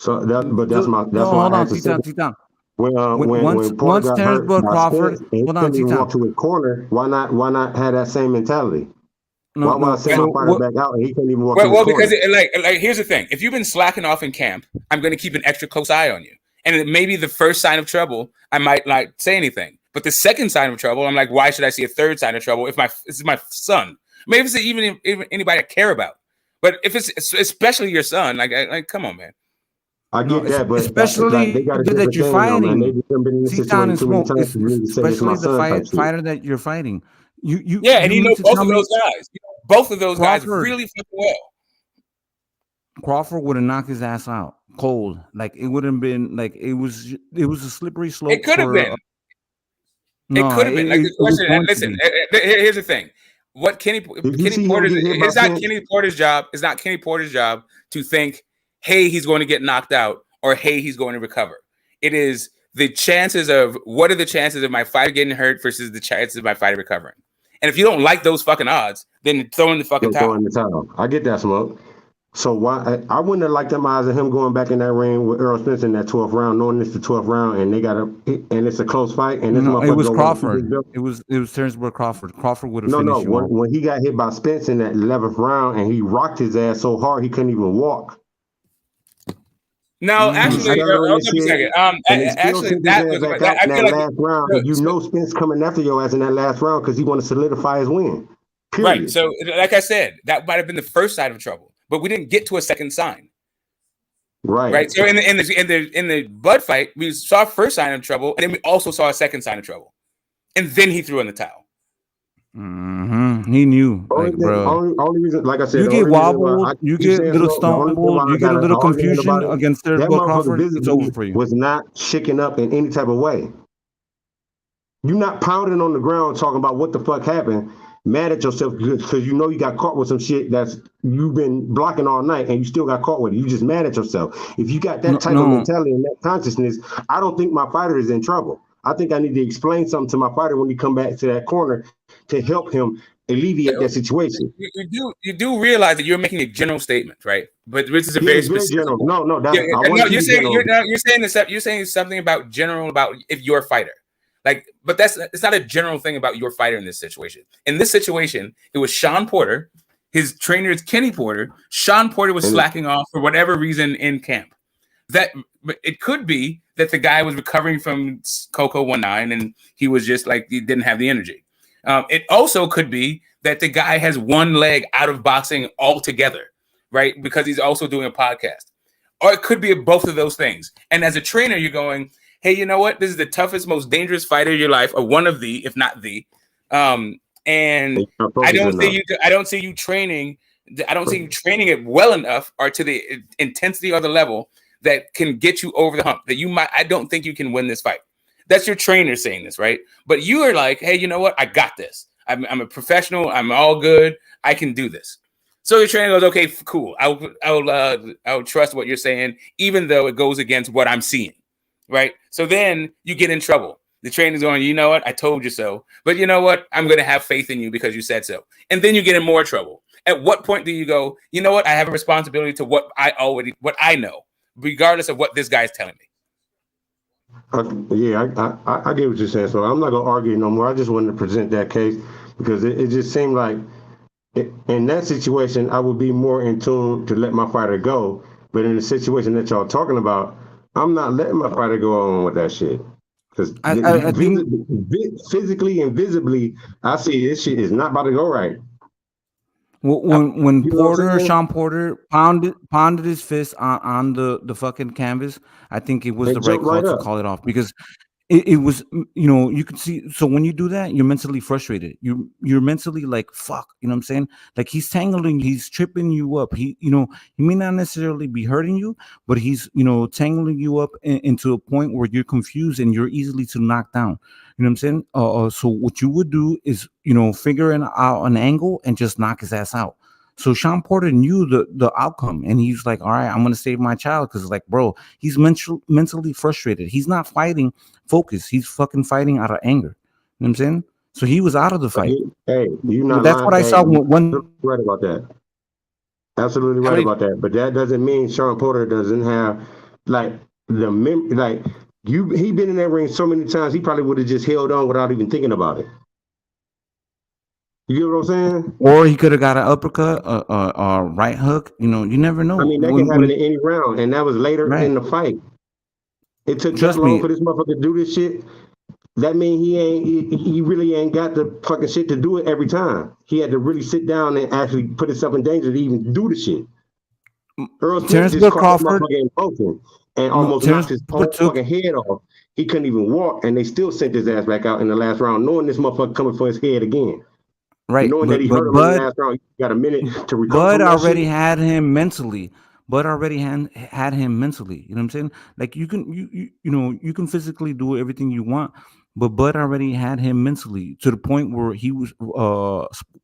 [SPEAKER 17] So that's my.
[SPEAKER 9] Hold on, T-Town. Once Terence Crawford, hold on,
[SPEAKER 17] walk to his corner. Why not have that same mentality? Why I send my fighter back out and he can't even walk?
[SPEAKER 7] Well, because here's the thing: if you've been slacking off in camp, I'm going to keep an extra close eye on you. And maybe the first sign of trouble, I might not say anything. But the second sign of trouble, I'm like, why should I see a third sign of trouble if this is my son? Maybe it's even anybody I care about. But if it's especially your son, like come on, man.
[SPEAKER 17] I get that, but
[SPEAKER 9] especially that you're fighting. T-Town and Smoke, especially the fighter that you're fighting.
[SPEAKER 7] And you know both of those guys. Both of those guys really fucking well.
[SPEAKER 9] Crawford would have knocked his ass out cold. Like it would have been like it was a slippery slope.
[SPEAKER 7] It could have been. It could have been. Like the question. And listen, here's the thing. What Kenny Porter? It's not Kenny Porter's job. It's not Kenny Porter's job to think, hey, he's going to get knocked out, or hey, he's going to recover. It is the chances of what are the chances of my fighter getting hurt versus the chances of my fighter recovering. And if you don't like those fucking odds, then throw in the fucking towel.
[SPEAKER 17] I get that, Smoke. So why I wouldn't have liked them odds of him going back in that ring with Errol Spence in that 12th round, knowing it's the 12th round and and it's a close fight. And this
[SPEAKER 9] it was Crawford. It was Terence Crawford. Crawford would have finished.
[SPEAKER 17] When he got hit by Spence in that 11th round and he rocked his ass so hard he couldn't even walk.
[SPEAKER 7] No, actually, that was
[SPEAKER 17] that last round. You know, Spence coming after your ass in that last round because he want to solidify his win. Period.
[SPEAKER 7] Right. So, like I said, that might have been the first sign of trouble, but we didn't get to a second sign.
[SPEAKER 17] Right.
[SPEAKER 7] Right. So in the Bud fight, we saw first sign of trouble, and then we also saw a second sign of trouble, and then he threw in the towel.
[SPEAKER 9] Mm-hmm. He knew,
[SPEAKER 17] only reason, like I said,
[SPEAKER 9] you get wobbled, you get a little stumbled, you get a little confusion against Terence Crawford. It's over for you.
[SPEAKER 17] Was not shaken up in any type of way. You're not pounding on the ground talking about what the fuck happened, mad at yourself because you know you got caught with some shit that's you've been blocking all night and you still got caught with it. You just mad at yourself. If you got that type of mentality and that consciousness, I don't think my fighter is in trouble. I think I need to explain something to my fighter when he come back to that corner to help him alleviate that situation.
[SPEAKER 7] You do realize that you're making a general statement, right? But this is a very specific.
[SPEAKER 17] General. No,
[SPEAKER 7] you're saying something about general about if you're a fighter. Like, but it's not a general thing about your fighter in this situation. In this situation, it was Sean Porter, his trainer is Kenny Porter. Sean Porter was slacking off for whatever reason in camp. That it could be that the guy was recovering from Coco 19 and he was just like he didn't have the energy. It also could be that the guy has one leg out of boxing altogether, right? Because he's also doing a podcast. Or it could be both of those things. And as a trainer, you're going, hey, you know what? This is the toughest, most dangerous fighter of your life, or one of the, if not the. And I don't see you training it well enough or to the intensity or the level that can get you over the hump. I don't think you can win this fight. That's your trainer saying this, right? But you are like, hey, you know what? I got this. I'm a professional. I'm all good. I can do this. So your trainer goes, okay, cool. I'll trust what you're saying, even though it goes against what I'm seeing, right? So then you get in trouble. The trainer's going, you know what? I told you so. But you know what? I'm going to have faith in you because you said so. And then you get in more trouble. At what point do you go, you know what? I have a responsibility to what I know, regardless of what this guy's telling me.
[SPEAKER 17] I get what you're saying. So I'm not going to argue no more. I just wanted to present that case because it just seemed like in that situation, I would be more in tune to let my fighter go. But in the situation that y'all talking about, I'm not letting my fighter go on with that shit. Because I think physically and visibly, I see this shit is not about to go right.
[SPEAKER 9] When Sean Porter pounded his fist on the fucking canvas, I think it was the right call to call it off because it was, you can see. So when you do that, you're mentally frustrated. You're mentally like, fuck, you know what I'm saying? Like he's tangling, he's tripping you up. He may not necessarily be hurting you, but he's, tangling you up into a point where you're confused and you're easily to knock down. You know what I'm saying? So what you would do is, figuring out an angle and just knock his ass out. So Sean Porter knew the outcome, and he's like, all right, I'm going to save my child because, like, bro, he's mentally frustrated. He's not fighting focus. He's fucking fighting out of anger. You know what I'm saying? So he was out of the fight.
[SPEAKER 17] Hey, you not
[SPEAKER 9] that's what I saw when
[SPEAKER 17] right about that. Absolutely right about that. But that doesn't mean Sean Porter doesn't have like he been in that ring so many times. He probably would have just held on without even thinking about it. You get what I'm saying?
[SPEAKER 9] Or he could have got an uppercut, a right hook. You never know.
[SPEAKER 17] I mean, that can happen in any round, and that was later in the fight. It took just long for this motherfucker to do this shit. That means he really ain't got the fucking shit to do it every time. He had to really sit down and actually put himself in danger to even do the shit. Errol Spence just caught the motherfucker in motion and almost knocked his whole fucking head off. He couldn't even walk, and they still sent his ass back out in the last round, knowing this motherfucker coming for his head again.
[SPEAKER 9] Right,
[SPEAKER 17] knowing that he hurt him in the last round, he got a minute to recover.
[SPEAKER 9] Bud already had him mentally. Bud already had him mentally. You know what I'm saying? Like you can physically do everything you want, but Bud already had him mentally to the point where he was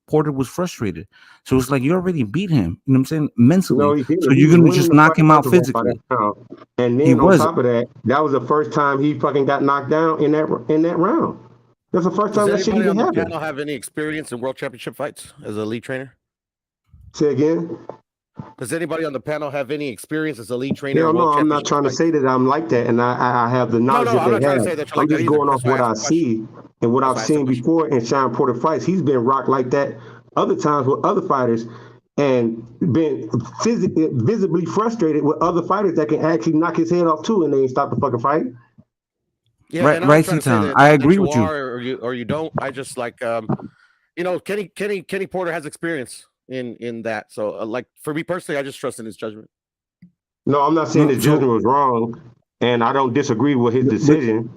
[SPEAKER 9] Porter was frustrated. So it's like you already beat him. You know what I'm saying? Mentally. No, so you're gonna just knock him out physically.
[SPEAKER 17] And then on top of that, that was the first time he fucking got knocked down in that round. That's the first time that shit even happened.
[SPEAKER 11] Does anybody on the panel have any experience in world championship fights as a lead trainer?
[SPEAKER 17] Say again?
[SPEAKER 11] Does anybody on the panel have any experience as a lead trainer?
[SPEAKER 17] Hell no, I'm not trying to say that I'm like that and I have the knowledge that they have. I'm just going off what I see and what I've seen before in Sean Porter fights. He's been rocked like that other times with other fighters and been visibly frustrated with other fighters that can actually knock his head off too and they ain't stop the fucking fight.
[SPEAKER 11] Yeah,
[SPEAKER 9] right in town. I agree with you.
[SPEAKER 11] Or you don't. I just like, Kenny Porter has experience in that. So, like for me personally, I just trust in his judgment.
[SPEAKER 17] No, I'm not saying his judgment was wrong, and I don't disagree with his decision.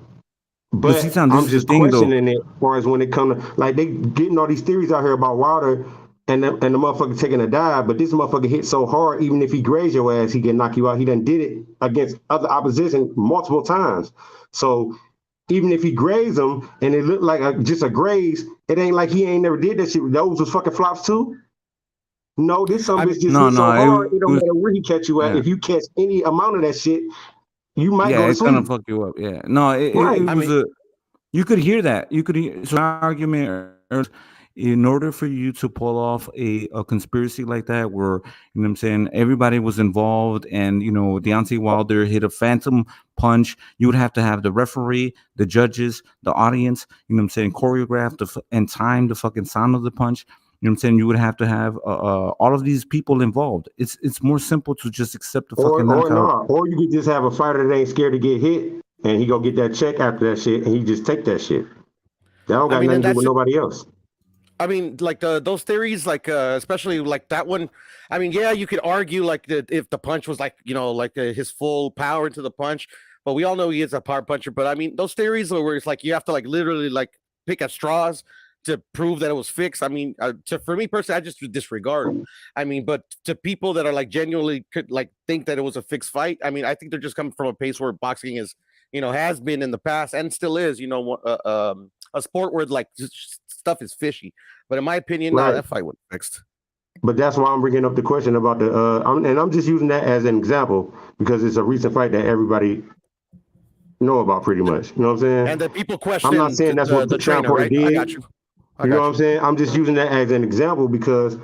[SPEAKER 17] But I'm just questioning it as far as when it comes to like they getting all these theories out here about Wilder and the motherfucker taking a dive, but this motherfucker hit so hard, even if he grazed your ass, he can knock you out. He done did it against other opposition multiple times. So even if he grazed him and it looked like just a graze, it ain't like he ain't never did that shit. Those was fucking flops too. No, this some bitch just hit so hard, it don't matter where he catch you at. If you catch any amount of that shit, you might go to
[SPEAKER 9] it's
[SPEAKER 17] sleep.
[SPEAKER 9] gonna fuck you up. Yeah, no, it was you could hear that. You could hear. So my argument, in order for you to pull off a conspiracy like that, where you know what I'm saying, everybody was involved, and you know Deontay Wilder hit a phantom punch, you would have to have the referee, the judges, the audience, you know what I'm saying, choreograph and time the fucking sound of the punch. You know what I'm saying? You would have to have all of these people involved. It's more simple to just accept the fucking knockout.
[SPEAKER 17] Or you could just have a fighter that ain't scared to get hit, and he go get that check after that shit, and he just take that shit. That don't got nothing to do with nobody else.
[SPEAKER 11] I mean, like those theories, like especially like that one. I mean, yeah, you could argue like if the punch was like his full power into the punch, but we all know he is a power puncher. But I mean, those theories where it's like you have to like literally like pick at straws to prove that it was fixed. I mean, for me personally, I just disregard them. I mean, but to people that are like genuinely could like think that it was a fixed fight, I mean, I think they're just coming from a pace where boxing is, has been in the past and still is, a sport where like stuff is fishy. But in my opinion, no, that fight was fixed.
[SPEAKER 17] But that's why I'm bringing up the question about the and I'm just using that as an example because it's a recent fight that everybody know about pretty much. You know what I'm saying?
[SPEAKER 11] And that people question.
[SPEAKER 17] I'm not saying that's what the trainer, right?
[SPEAKER 11] did. I got you.
[SPEAKER 17] You know what I'm saying? I'm just using that as an example because,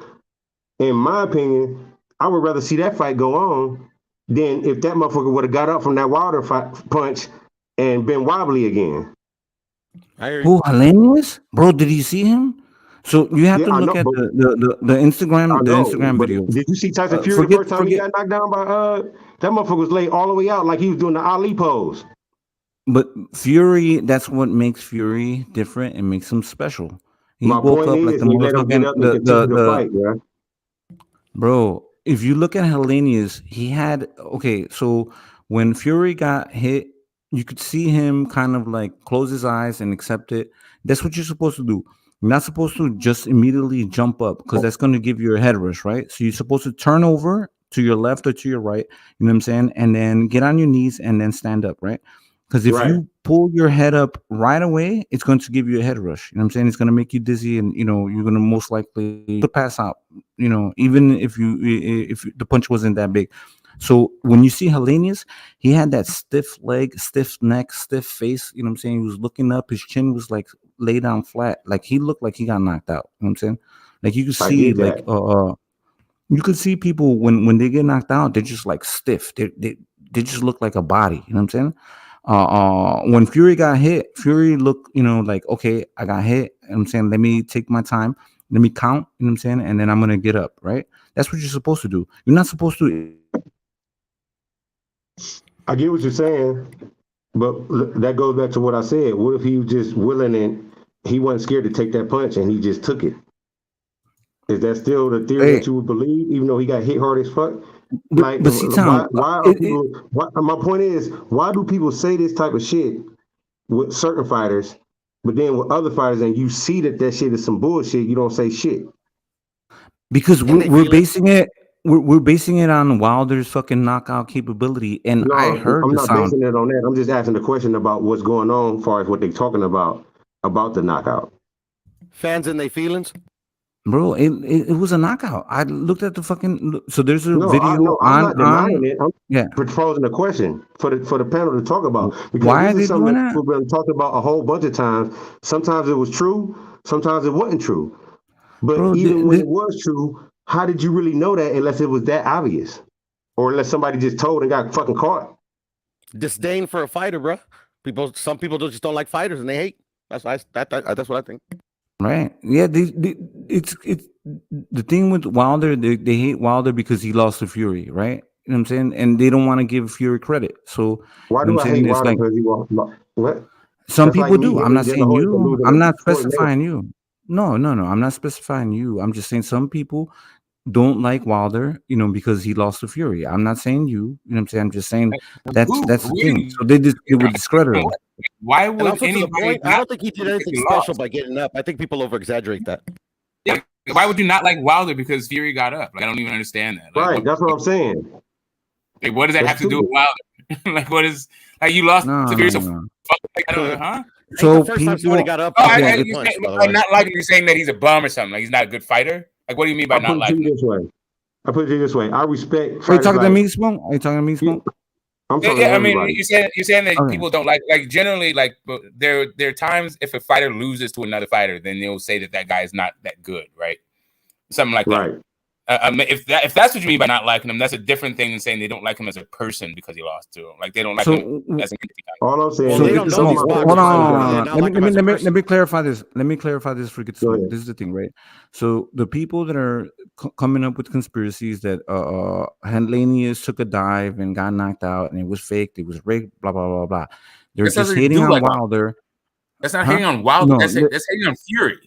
[SPEAKER 17] in my opinion, I would rather see that fight go on than if that motherfucker would have got up from that Wilder punch and been wobbly again.
[SPEAKER 9] Who, Helenius? Bro, did you see him? So you have to look at the Instagram video.
[SPEAKER 17] Did you see Tyson Fury the first time he got knocked down by that motherfucker was laid all the way out like he was doing the Ali pose.
[SPEAKER 9] But Fury, that's what makes Fury different and makes him special. He woke up like the motherfucking fight, bro. Bro, if you look at Helenius, he had so when Fury got hit, you could see him kind of like close his eyes and accept it. That's what you're supposed to do. You're not supposed to just immediately jump up because that's going to give you a head rush, right? So you're supposed to turn over to your left or to your right, you know what I'm saying? And then get on your knees and then stand up, right? Because if you pull your head up right away, it's going to give you a head rush. You know what I'm saying? It's going to make you dizzy and, you're going to most likely pass out, even if the punch wasn't that big. So when you see Helenius, he had that stiff leg, stiff neck, stiff face. You know what I'm saying? He was looking up. His chin was like laid down flat. Like he looked like he got knocked out. You know what I'm saying? Like you could see like you could see people when they get knocked out, they're just like stiff. They just look like a body. You know what I'm saying? When Fury got hit, Fury looked, like, okay, I got hit. You know what I'm saying? Let me take my time. Let me count. You know what I'm saying? And then I'm going to get up, right? That's what you're supposed to do. You're not supposed to.
[SPEAKER 17] I get what you're saying, but that goes back to what I said. What if he was just willing and he wasn't scared to take that punch and he just took it? Is that still the theory that you would believe, even though he got hit hard as fuck? Like,
[SPEAKER 9] but see, Tom,
[SPEAKER 17] why are people? My point is, why do people say this type of shit with certain fighters, but then with other fighters, and you see that shit is some bullshit, you don't say shit?
[SPEAKER 9] Because we're basing it. We're basing it on Wilder's fucking knockout capability, and
[SPEAKER 17] no,
[SPEAKER 9] I heard
[SPEAKER 17] I'm
[SPEAKER 9] the
[SPEAKER 17] not
[SPEAKER 9] sound.
[SPEAKER 17] basing it on that. I'm just asking the question about what's going on, as far as what they're talking about the knockout.
[SPEAKER 11] Fans and their feelings,
[SPEAKER 9] bro. It was a knockout. I looked at the fucking. So there's a video
[SPEAKER 17] I'm not denying it. I'm
[SPEAKER 9] proposing
[SPEAKER 17] proposing a question for the panel to talk about. Because
[SPEAKER 9] why
[SPEAKER 17] this is something that
[SPEAKER 9] that?
[SPEAKER 17] we've been talking about a whole bunch of times. Sometimes it was true, sometimes it wasn't true. But bro, even when it was true, how did you really know that unless it was that obvious? Or unless somebody just told and got fucking caught?
[SPEAKER 11] Disdain for a fighter, bro. Some people just don't like fighters and they hate. That's what I think.
[SPEAKER 9] Right. Yeah, it's the thing with Wilder, they hate Wilder because he lost to Fury, right? You know what I'm saying? And they don't want to give Fury credit. So
[SPEAKER 17] why do I hate Wilder because he lost? What?
[SPEAKER 9] Some people do. I'm not saying you. I'm not specifying you. No. I'm not specifying you. I'm just saying some people don't like Wilder, because he lost to Fury. I'm not saying you. You know what I'm saying? I'm just saying that's the thing. So they would discredit him.
[SPEAKER 7] Why would anybody?
[SPEAKER 11] I don't think he did anything special by getting up. I think people over exaggerate that.
[SPEAKER 7] Yeah. Why would you not like Wilder because Fury got up? Like, I don't even understand that.
[SPEAKER 17] Like, right. That's what I'm saying.
[SPEAKER 7] Like, what does that have to do with Wilder? Like, what is you lost to Fury? So Huh?
[SPEAKER 11] So the first time somebody got up,
[SPEAKER 7] not like you're saying that he's a bum or something. Like he's not a good fighter. Like, what do you mean by not liking him?
[SPEAKER 17] I put it this way. I respect.
[SPEAKER 9] Are you talking to me, Smoke? Are you talking to me, Smoke?
[SPEAKER 17] I'm talking to everybody.
[SPEAKER 7] I mean, you're saying that people don't like generally, like there are times if a fighter loses to another fighter, then they'll say that guy is not that good, right? Something like that. Right. If that's what you mean by not liking him, that's a different thing than saying they don't like him as a person because he lost to him. Like they don't like him as an entity.
[SPEAKER 17] All I'm saying
[SPEAKER 9] is, hold on. Let me clarify this. Let me clarify this for This is the thing, right? So the people that are coming up with conspiracies that Handlanius took a dive and got knocked out and it was faked, it was rigged, blah blah blah blah. They're just hating on Wilder.
[SPEAKER 7] That's not hating on Wilder. That's hating on Fury.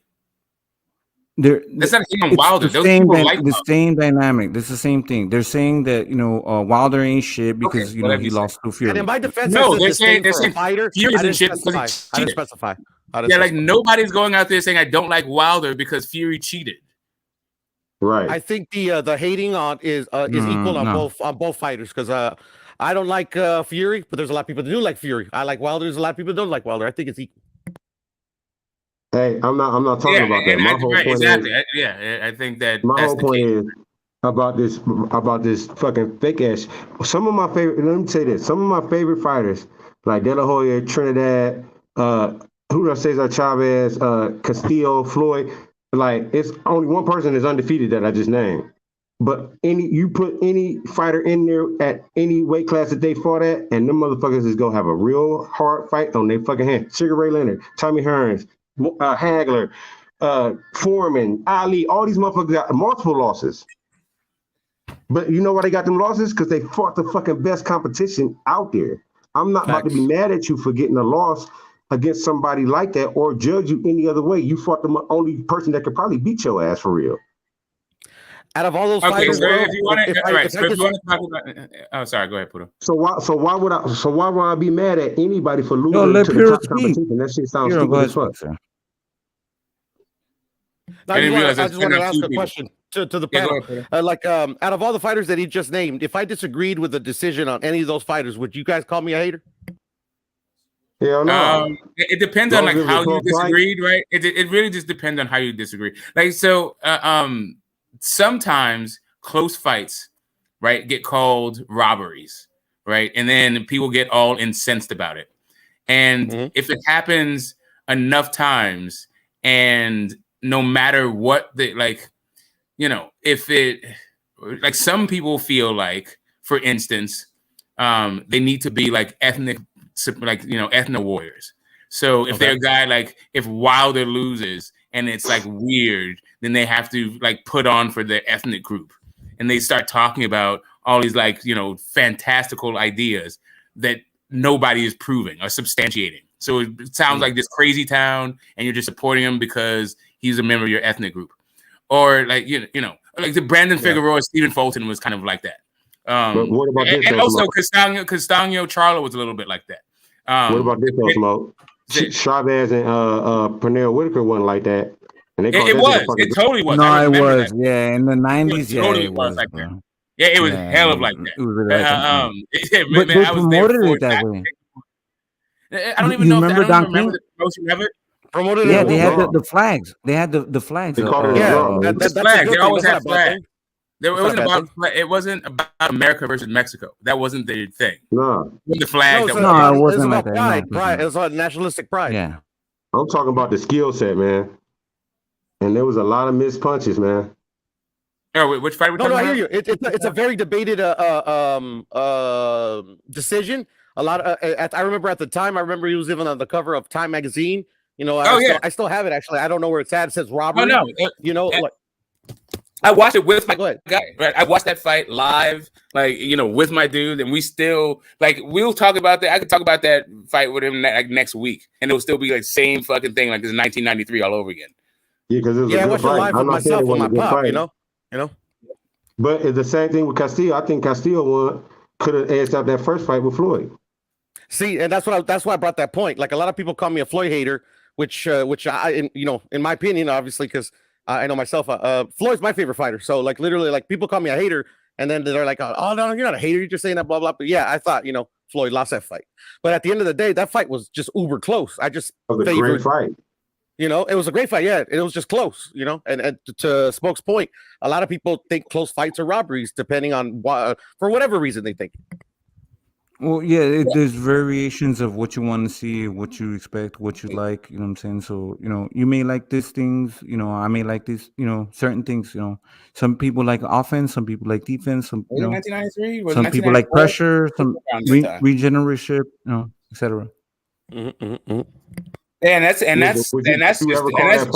[SPEAKER 7] That's not hating on Wilder. Those people like
[SPEAKER 9] the same dynamic. This is the same thing. They're saying that Wilder ain't shit because he lost to Fury.
[SPEAKER 11] And in my defense,
[SPEAKER 7] no, they're saying
[SPEAKER 11] fighter.
[SPEAKER 7] Fury isn't shit because he cheated. Yeah, like nobody's going out there saying I don't like Wilder because Fury cheated.
[SPEAKER 17] Right.
[SPEAKER 11] I think the hating on is equal on both fighters because I don't like Fury, but there's a lot of people that do like Fury. I like Wilder. There's a lot of people that don't like Wilder. I think it's equal.
[SPEAKER 17] Hey, I'm not talking about that. My whole point
[SPEAKER 7] exactly.
[SPEAKER 17] is,
[SPEAKER 7] I think that
[SPEAKER 17] my whole point is about this fucking fake ass. Some of my favorite. Let me say this. Some of my favorite fighters, like De La Hoya, Trinidad, Cesar Chavez, Castillo, Floyd. Like it's only one person is undefeated that I just named. But you put any fighter in there at any weight class that they fought at, and them motherfuckers is gonna have a real hard fight on their fucking hand. Sugar Ray Leonard, Tommy Hearns, Hagler, Foreman, Ali, all these motherfuckers got multiple losses. But you know why they got them losses? Because they fought the fucking best competition out there. I'm not about to be mad at you for getting a loss against somebody like that or judge you any other way. You fought the only person that could probably beat your ass for real.
[SPEAKER 11] Out of all those fighters,
[SPEAKER 7] so if you want to talk about, oh, sorry, go ahead, Puto.
[SPEAKER 17] So why would I be mad at anybody for losing to the top competition? That shit sounds stupid as fuck.
[SPEAKER 11] I just want to ask a question to the panel. Out of all the fighters that he just named, if I disagreed with the decision on any of those fighters, would you guys call me a hater?
[SPEAKER 17] Yeah, no.
[SPEAKER 7] It depends on how you disagreed, right? It really just depends on how you disagree. Like so, sometimes close fights, right, get called robberies, right, and then people get all incensed about it. And if it happens enough times, and no matter what if it like some people feel like, for instance, they need to be like ethnic warriors. So if they're a guy, like if Wilder loses and it's like weird, then they have to like put on for their ethnic group, and they start talking about all these fantastical ideas that nobody is proving or substantiating. So it sounds like this crazy town, and you're just supporting him because he's a member of your ethnic group, or like like the Brandon Figueroa, Stephen Fulton was kind of like that.
[SPEAKER 17] But what about this?
[SPEAKER 7] And also Castaño Charlo was a little bit like that.
[SPEAKER 17] What about this, Smoke? Chavez and Pernell Whitaker wasn't like that. And they
[SPEAKER 7] it totally was.
[SPEAKER 9] No, it was. Yeah, in the 90s,
[SPEAKER 7] it was like that. Yeah, it was hell of like that.
[SPEAKER 9] It was really like that.
[SPEAKER 7] But
[SPEAKER 9] they promoted it that way.
[SPEAKER 7] I don't even know if I don't remember the promotion of it.
[SPEAKER 9] Yeah, they had the flags. They had the flags.
[SPEAKER 17] They called it
[SPEAKER 7] that's flags. They always had flags. It wasn't about America versus Mexico. That wasn't the thing.
[SPEAKER 17] No.
[SPEAKER 7] The flag.
[SPEAKER 9] It wasn't like that.
[SPEAKER 11] Pride. It was like nationalistic pride.
[SPEAKER 9] Yeah.
[SPEAKER 17] I'm talking about the skill set, man. And there was a lot of missed punches, man.
[SPEAKER 7] Oh, which fight?
[SPEAKER 11] No, I hear you. It's a very debated decision. A lot of I remember at the time. I remember he was even on the cover of Time magazine. I still have it actually. I don't know where it's at. It says robbery.
[SPEAKER 7] Oh no. I watched it with my guy. Right, I watched that fight live, with my dude, and we still we'll talk about that. I could talk about that fight with him next week, and it'll still be like same fucking thing, like it's 1993 all over again.
[SPEAKER 17] Yeah, because it was
[SPEAKER 11] I watched it live with myself on my pop. You know.
[SPEAKER 17] But it's the same thing with Castillo. I think Castillo could have edged out that first fight with Floyd.
[SPEAKER 11] See, and that's why I brought that point. Like a lot of people call me a Floyd hater, which I, in my opinion, obviously, because I know myself, Floyd's my favorite fighter. So literally, people call me a hater, and then they're like, "Oh no, you're not a hater. You're just saying that blah blah." But yeah, I thought Floyd lost that fight. But at the end of the day, that fight was just uber close. I just
[SPEAKER 17] It was a great fight.
[SPEAKER 11] You know, it was a great fight. Yeah, it was just close. You know, and to Smoke's point, a lot of people think close fights are robberies, depending on for whatever reason they think.
[SPEAKER 9] Well, yeah, there's variations of what you want to see, what you expect, what you like. You know what I'm saying? So, you know, you may like these things. You know, I may like this. You know, certain things. You know, some people like offense, some people like defense. Some, you know,
[SPEAKER 7] 1993? Was
[SPEAKER 9] some people like
[SPEAKER 7] 1994?
[SPEAKER 9] pressure, some
[SPEAKER 7] Around that time.
[SPEAKER 9] regeneration. You know, etc.
[SPEAKER 7] And that's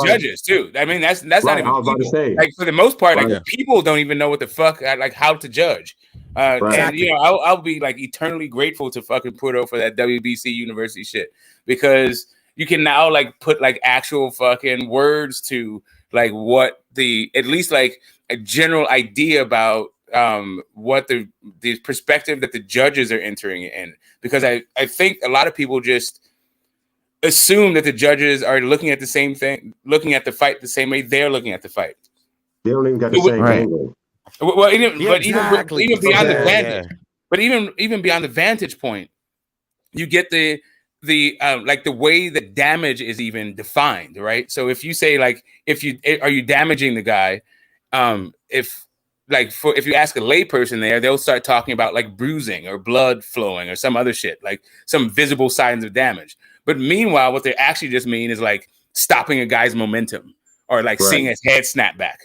[SPEAKER 7] judges too. I mean, that's not
[SPEAKER 17] Right,
[SPEAKER 7] even
[SPEAKER 17] I was about to
[SPEAKER 7] people.
[SPEAKER 17] say.
[SPEAKER 7] Like for the most part, like
[SPEAKER 17] Right.
[SPEAKER 7] people don't even know what the fuck like how to judge. And you know, I'll be like eternally grateful to fucking Puerto for that WBC University shit, because you can now like put like actual fucking words to like what at least like a general idea about what the perspective that the judges are entering in, because I think a lot of people just assume that the judges are looking at the same thing, looking at the fight the same way they're looking at the fight.
[SPEAKER 17] They don't even got the same angle.
[SPEAKER 7] Well, even beyond the vantage,
[SPEAKER 17] Yeah.
[SPEAKER 7] but even beyond the vantage point, you get the like the way that damage is even defined, right? So if you say like, are you damaging the guy? If you ask a layperson there, they'll start talking about like bruising or blood flowing or some other shit, like some visible signs of damage. But meanwhile, what they actually just mean is like stopping a guy's momentum or like seeing his head snap back.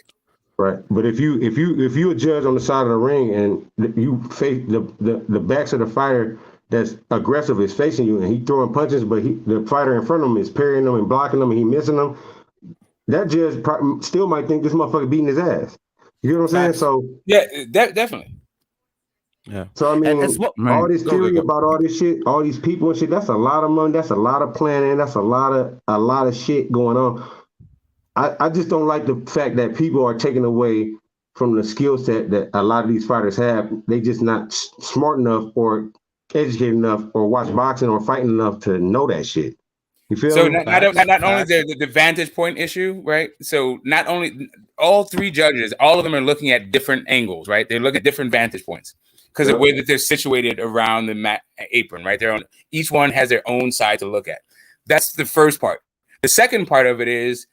[SPEAKER 17] Right, but if you a judge on the side of the ring and you face the backs of the fighter that's aggressive is facing you and he throwing punches, but the fighter in front of him is parrying them and blocking them and he missing them, that judge still might think this motherfucker beating his ass. You know what I'm saying? So
[SPEAKER 7] yeah, definitely.
[SPEAKER 11] Yeah.
[SPEAKER 17] So I mean, all this theory about all this shit, all these people and shit, that's a lot of money, that's a lot of planning, that's a lot of shit going on. I just don't like the fact that people are taking away from the skill set that a lot of these fighters have. They just not smart enough or educated enough or watch boxing or fighting enough to know that shit. You feel
[SPEAKER 7] So
[SPEAKER 17] me?
[SPEAKER 7] not only the vantage point issue, right? So not only all three judges, all of them are looking at different angles, right? They look at different vantage points because of the way that they're situated around the apron, right? Each one has their own side to look at. That's the first part. The second part of it is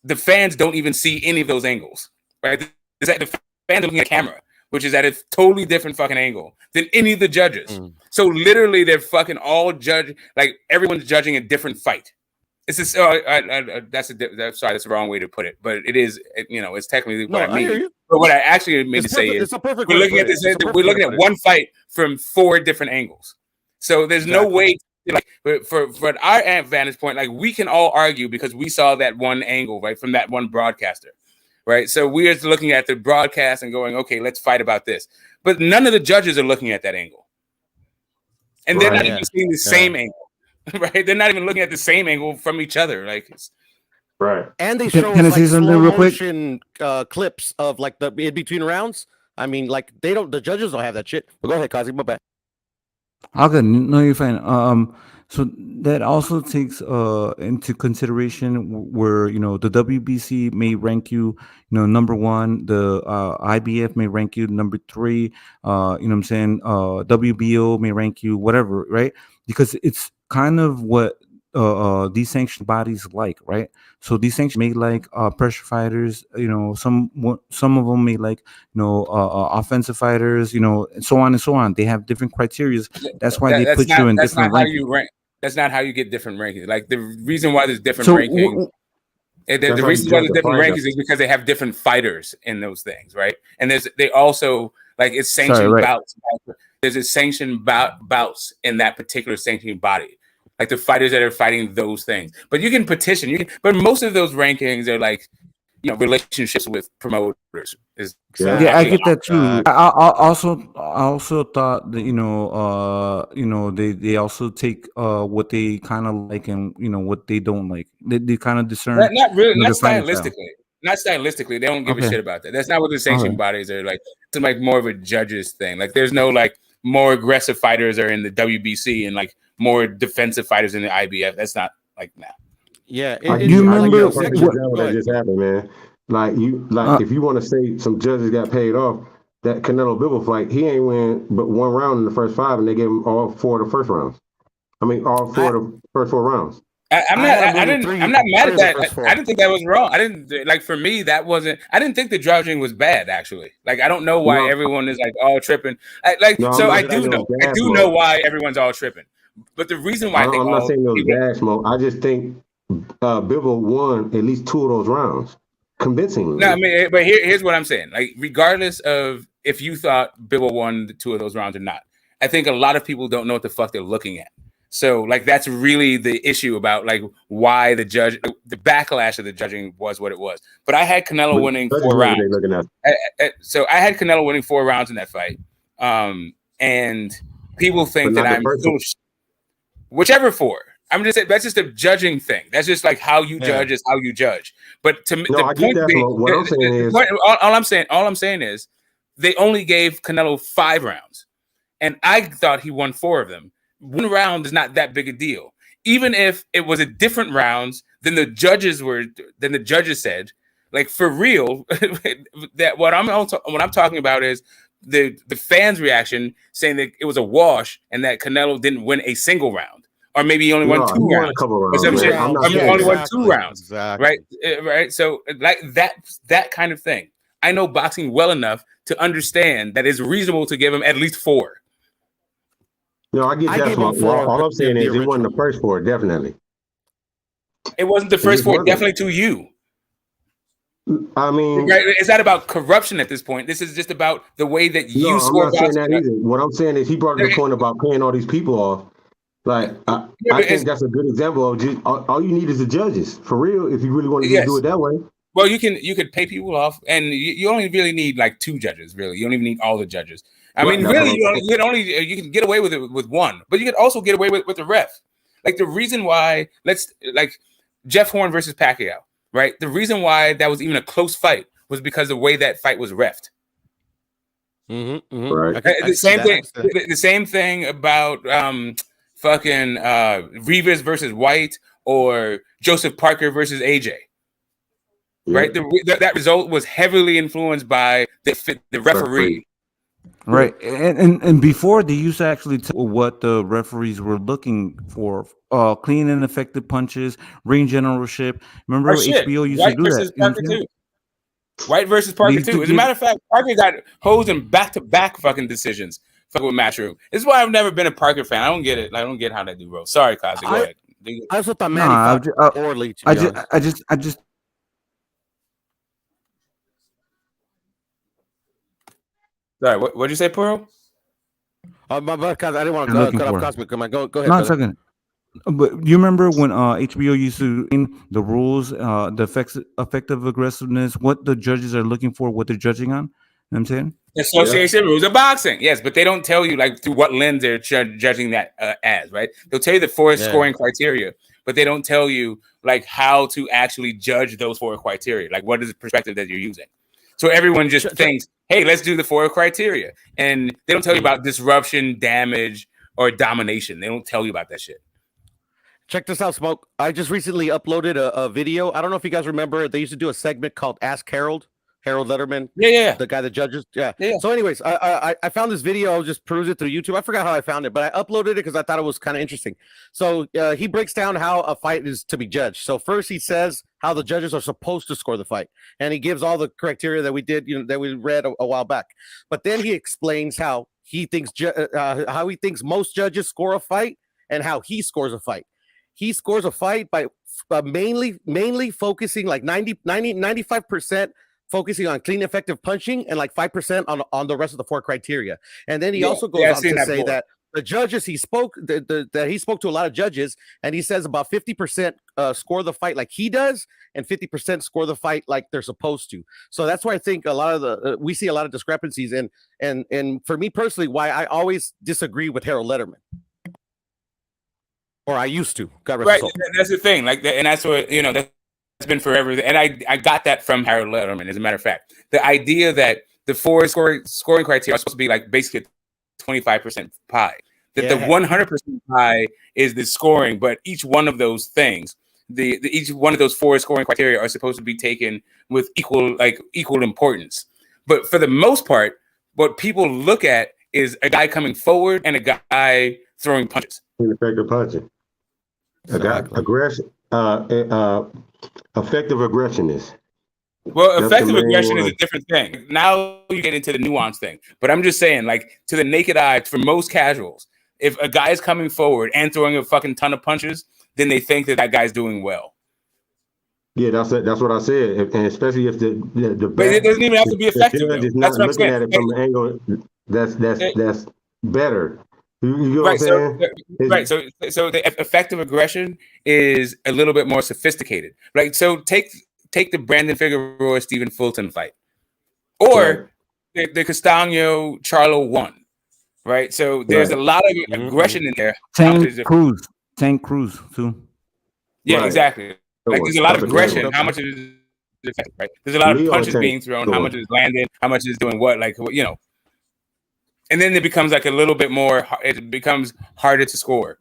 [SPEAKER 7] the fans don't even see any of those angles, right? Is that the fans are looking at the camera, which is at a totally different fucking angle than any of the judges. So literally, they're fucking all like everyone's judging a different fight. It's just that's the wrong way to put it, but it is. It's technically what I mean. But what I actually mean to say is we're looking at this. We're looking at one fight from 4 different angles. So there's no way. Like for our vantage point, like we can all argue because we saw that one angle, right, from that one broadcaster, right? So we're just looking at the broadcast and going, okay, let's fight about this. But none of the judges are looking at that angle, and they're not even seeing the same angle, right? They're not even looking at the same angle from each other, like.
[SPEAKER 17] Right.
[SPEAKER 11] And they show us like slow motion clips of like the in between rounds. I mean, like the judges don't have that shit. But go ahead, Kazi, my bad.
[SPEAKER 9] Okay, no, you're fine. So that also takes into consideration where the WBC may rank you, number 1. The IBF may rank you number 3. You know what I'm saying? WBO may rank you whatever, right? Because it's kind of what these sanctioned bodies like, right? So these sanctions may like pressure fighters, some of them may like offensive fighters, and so on and so on. They have different criteria. That's why they put you in different rankings.
[SPEAKER 7] That's not how you get different rankings. Like the reason why there's different rankings. The reason why there's different rankings is because they have different fighters in those things, right? And they also like it's sanctioned bouts. There's a sanctioned bouts in that particular sanctioned body. Like the fighters that are fighting those things, but you can petition. But most of those rankings are like, relationships with promoters.
[SPEAKER 9] Yeah, I get that too. I also thought that they also take what they kind of like and what they don't like. They kind of discern.
[SPEAKER 7] Not really, not stylistically. Not stylistically. They don't give a shit about that. That's not what the sanctioned bodies are like. It's like more of a judges thing. Like there's no like more aggressive fighters are in the WBC and like more defensive fighters in the IBF. That's not like that.
[SPEAKER 11] Yeah,
[SPEAKER 17] you remember what just happened, man? Like if you want to say some judges got paid off, that Canelo Bivol fight, he ain't win but one round in the first 5, and they gave him all 4 of the first rounds. I mean, all 4 of the first 4 rounds.
[SPEAKER 7] I'm not mad at that. I didn't think that was wrong. I didn't like, for me, that wasn't. I didn't think the judging was bad, actually. Like, I don't know why everyone is like all tripping. I do know why everyone's all tripping. But the reason why
[SPEAKER 17] I'm not saying it was bad, Smoke. I just think Bivol won at least 2 of those rounds convincingly.
[SPEAKER 7] No, I mean, but here's what I'm saying. Like, regardless of if you thought Bivol won the 2 of those rounds or not, I think a lot of people don't know what the fuck they're looking at. So, like, that's really the issue about, like, why the backlash of the judging was what it was. But I had Canelo winning 4 rounds. So I had Canelo winning 4 rounds in that fight. And people think that I'm whichever 4. I'm just saying that's just a judging thing. That's just like how you judge is how you judge. But to me, all I'm saying is they only gave Canelo 5 rounds, and I thought he won 4 of them. 1 round is not that big a deal. Even if it was a different rounds than the judges said, like, for real, that what I'm talking about is the fans' reaction saying that it was a wash and that Canelo didn't win a single round, or maybe he only won 2 rounds. Only won 2 rounds, exactly. Right? So, like, that kind of thing. I know boxing well enough to understand that it's reasonable to give him at least 4.
[SPEAKER 17] No, I get that. All I'm saying is it wasn't the first 4, definitely.
[SPEAKER 7] It wasn't the first 4, definitely to you.
[SPEAKER 17] I mean,
[SPEAKER 7] it's not about corruption at this point. This is just about the way that you score.
[SPEAKER 17] I'm not saying that either. What I'm saying is he brought up the point about paying all these people off. Like, I think that's a good example of just all you need is the judges, for real, if you really want to do it that way.
[SPEAKER 7] Well, you could pay people off, and you only really need like 2 judges, really. You don't even need all the judges. I mean, really, you can get away with it with 1, but you can also get away with the ref. Like, the reason why, like Jeff Horn versus Pacquiao, right? The reason why that was even a close fight was because the way that fight was reffed.
[SPEAKER 17] Right.
[SPEAKER 7] The same thing about fucking Rivas versus White or Joseph Parker versus AJ. Right? That result was heavily influenced by the referee.
[SPEAKER 9] Right, and before they used to actually tell what the referees were looking for: clean and effective punches, ring generalship. Remember, HBO used to do that.
[SPEAKER 7] Parker too. White versus Parker too. As a matter of fact, Parker got hosed in back-to-back fucking decisions. Fucking with Matchroom. This is why I've never been a Parker fan. I don't get it. I don't get how they do, bro. Sorry, Kazi. Go ahead.
[SPEAKER 11] I also thought Manny fought poorly.
[SPEAKER 9] I just.
[SPEAKER 7] Sorry, what did you say, Puro?
[SPEAKER 11] I didn't want to cut off Cosmic. Come on, go ahead.
[SPEAKER 9] No, second. But you remember when HBO used to in the rules, the effective aggressiveness, what the judges are looking for, what they're judging on? You know what I'm saying?
[SPEAKER 7] Association rules of boxing, yes, but they don't tell you like through what lens they're judging that as, right? They'll tell you the 4 scoring criteria, but they don't tell you like how to actually judge those 4 criteria. Like, what is the perspective that you're using? So everyone just thinks, hey, let's do the 4 criteria. And they don't tell you about disruption, damage, or domination. They don't tell you about that shit.
[SPEAKER 11] Check this out, Smoke. I just recently uploaded a video. I don't know if you guys remember. They used to do a segment called Ask Harold. Harold Letterman.
[SPEAKER 7] Yeah.
[SPEAKER 11] The guy that judges. Yeah. So anyways, I found this video. I was just perusing through YouTube. I forgot how I found it, but I uploaded it because I thought it was kind of interesting. So he breaks down how a fight is to be judged. So first he says how the judges are supposed to score the fight. And he gives all the criteria that we did, that we read a while back. But then he explains how he thinks most judges score a fight and how he scores a fight. He scores a fight by mainly focusing like 95% focusing on clean, effective punching and like 5% on the rest of the 4 criteria. And then he also goes on to say that the judges he spoke that he spoke to a lot of judges, and he says about 50% score the fight like he does, and 50% score the fight like they're supposed to. So that's why I think a lot of we see a lot of discrepancies, and for me personally, why I always disagree with Harold Letterman. Or I used to.
[SPEAKER 7] Right, that's the thing. Like, and that's what that's been forever. And I got that from Harold Letterman. As a matter of fact, the idea that the 4 scoring criteria are supposed to be like basically 25% pie. That the 100% pie is the scoring, but each one of those things, each one of those 4 scoring criteria are supposed to be taken with equal importance. But for the most part, what people look at is a guy coming forward and a guy throwing punches.
[SPEAKER 17] Ineffective punching. Aggression. Effective aggression is.
[SPEAKER 7] Well, effective aggression is a different thing. Now you get into the nuance thing. But I'm just saying, like, to the naked eye, for most casuals, if a guy is coming forward and throwing a fucking ton of punches, then they think that guy's doing well.
[SPEAKER 17] Yeah, that's what I said, and especially if the
[SPEAKER 7] but it doesn't even have to be effective.
[SPEAKER 17] Is not looking at it from an angle that's better. You know what I'm saying?
[SPEAKER 7] Right. So the effective aggression is a little bit more sophisticated. Right. So take the Brandon Figueroa Stephen Fulton fight, or the Castano Charlo one. Right. So there's a lot of aggression in there.
[SPEAKER 9] Tank Cruz too.
[SPEAKER 7] Yeah, exactly. Like there's a lot of aggression. How much is effective, right? There's a lot of punches being thrown. How much is landed? How much is doing what? Like, you know. And then it becomes like a little bit more. It becomes harder to score.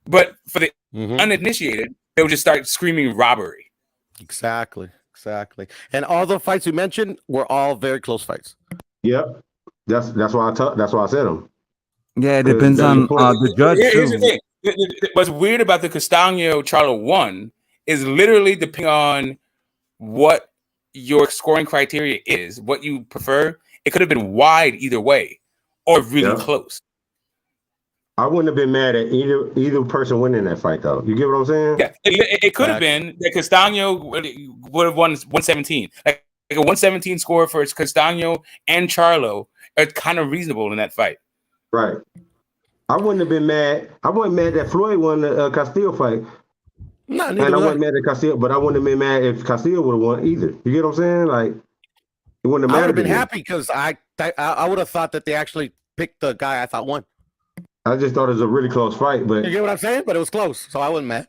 [SPEAKER 7] But for the uninitiated, they'll just start screaming robbery.
[SPEAKER 11] Exactly. And all the fights you mentioned were all very close fights.
[SPEAKER 17] Yep. That's why I said them.
[SPEAKER 9] Yeah, it depends on the judge
[SPEAKER 7] Here's
[SPEAKER 9] too.
[SPEAKER 7] the thing. What's weird about the Castano Charlo one is literally depending on what your scoring criteria is, what you prefer. It could have been wide either way, or really close.
[SPEAKER 17] I wouldn't have been mad at either person winning that fight, though. You get what I'm saying?
[SPEAKER 7] Yeah, it could have been that Castano would have won 117. Like a 117 score for Castano and Charlo are kind of reasonable in that fight.
[SPEAKER 17] Right. I wouldn't have been mad. I wasn't mad that Floyd won the Castillo fight. And I wasn't mad at Castillo, but I wouldn't have been mad if Castillo would have won either. You get what I'm saying? Like, it wouldn't have mattered.
[SPEAKER 11] I would have been happy because I would have thought that they actually picked the guy I thought won.
[SPEAKER 17] I just thought it was a really close fight, but
[SPEAKER 11] you get what I'm saying? But it was close, so I wasn't mad.